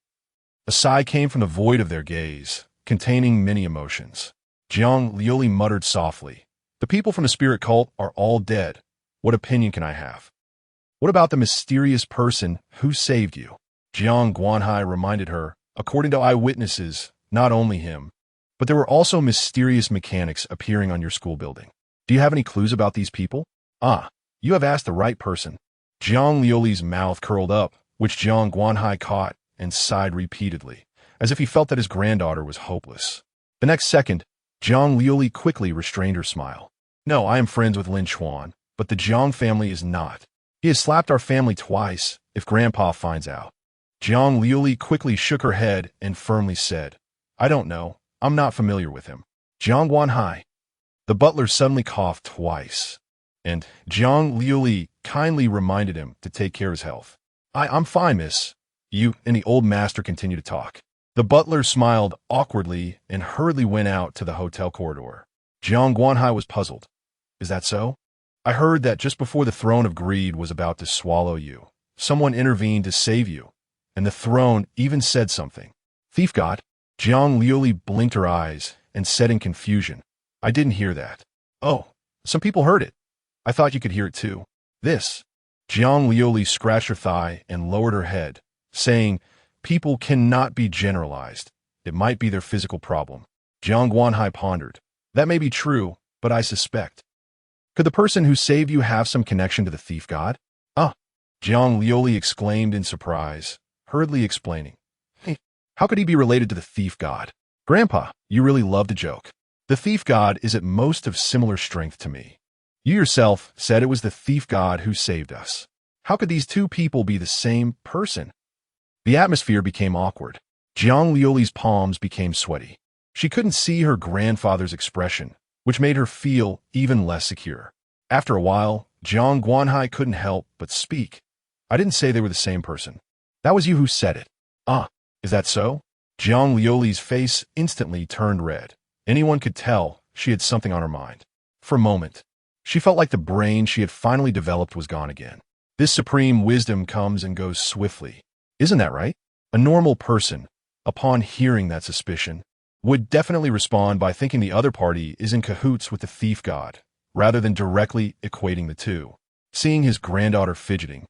A sigh came from the void of their gaze, containing many emotions. Jiang Liuli muttered softly. The people from the spirit cult are all dead. What opinion can I have? What about the mysterious person who saved you? Jiang Guanhai reminded her, according to eyewitnesses, not only him, but there were also mysterious mechanics appearing on your school building. Do you have any clues about these people? You have asked the right person. Jiang Liuli's mouth curled up, which Jiang Guanhai caught and sighed repeatedly, as if he felt that his granddaughter was hopeless. The next second, Jiang Liuli quickly restrained her smile. No, I am friends with Lin Chuan, but the Jiang family is not. He has slapped our family twice, if Grandpa finds out. Jiang Liuli quickly shook her head and firmly said, I don't know. I'm not familiar with him. Jiang Guanhai. The butler suddenly coughed twice. and Jiang Liuli kindly reminded him to take care of his health. I'm fine, miss. You and the old master continued to talk. The butler smiled awkwardly and hurriedly went out to the hotel corridor. Jiang Guanhai was puzzled. Is that so? I heard that just before the throne of greed was about to swallow you, someone intervened to save you, and the throne even said something. Thief god? Jiang Liuli blinked her eyes and said in confusion, I didn't hear that. Oh, some people heard it. I thought you could hear it too. This. Jiang Liuli scratched her thigh and lowered her head, saying, people cannot be generalized. It might be their physical problem. Jiang Guanhai pondered. That may be true, but I suspect. Could the person who saved you have some connection to the thief god? Ah, Jiang Liuli exclaimed in surprise, hurriedly explaining. Hey, how could he be related to the thief god? Grandpa, you really love to joke. The thief god is at most of similar strength to me. You yourself said it was the thief god who saved us. How could these two people be the same person? The atmosphere became awkward. Jiang Liuli's palms became sweaty. She couldn't see her grandfather's expression, which made her feel even less secure. After a while, Jiang Guanhai couldn't help but speak. I didn't say they were the same person. That was you who said it. Ah, is that so? Jiang Liuli's face instantly turned red. Anyone could tell she had something on her mind. For a moment, she felt like the brain she had finally developed was gone again. This supreme wisdom comes and goes swiftly. Isn't that right? A normal person, upon hearing that suspicion, would definitely respond by thinking the other party is in cahoots with the thief god, rather than directly equating the two. Seeing his granddaughter fidgeting,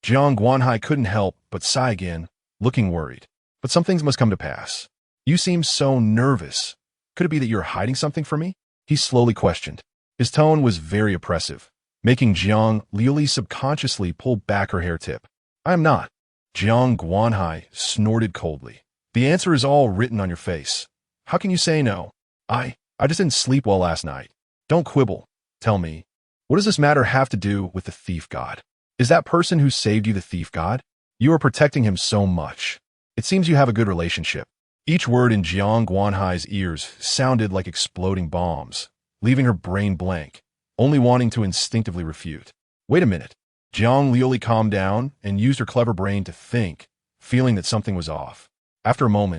Jiang Guanhai couldn't help but sigh again, looking worried. But some things must come to pass. You seem so nervous. Could it be that you're hiding something from me? He slowly questioned. His tone was very oppressive, making Jiang Liuli subconsciously pull back her hair tip. I am not. Jiang Guanhai snorted coldly. The answer is all written on your face. How can you say no? I just didn't sleep well last night. Don't quibble. Tell me, what does this matter have to do with the thief god? Is that person who saved you the thief god? You are protecting him so much. It seems you have a good relationship. Each word in Jiang Guanhai's ears sounded like exploding bombs, leaving her brain blank, only wanting to instinctively refute. Wait a minute. Jiang Liuli calmed down and used her clever brain to think, feeling that something was off. After a moment,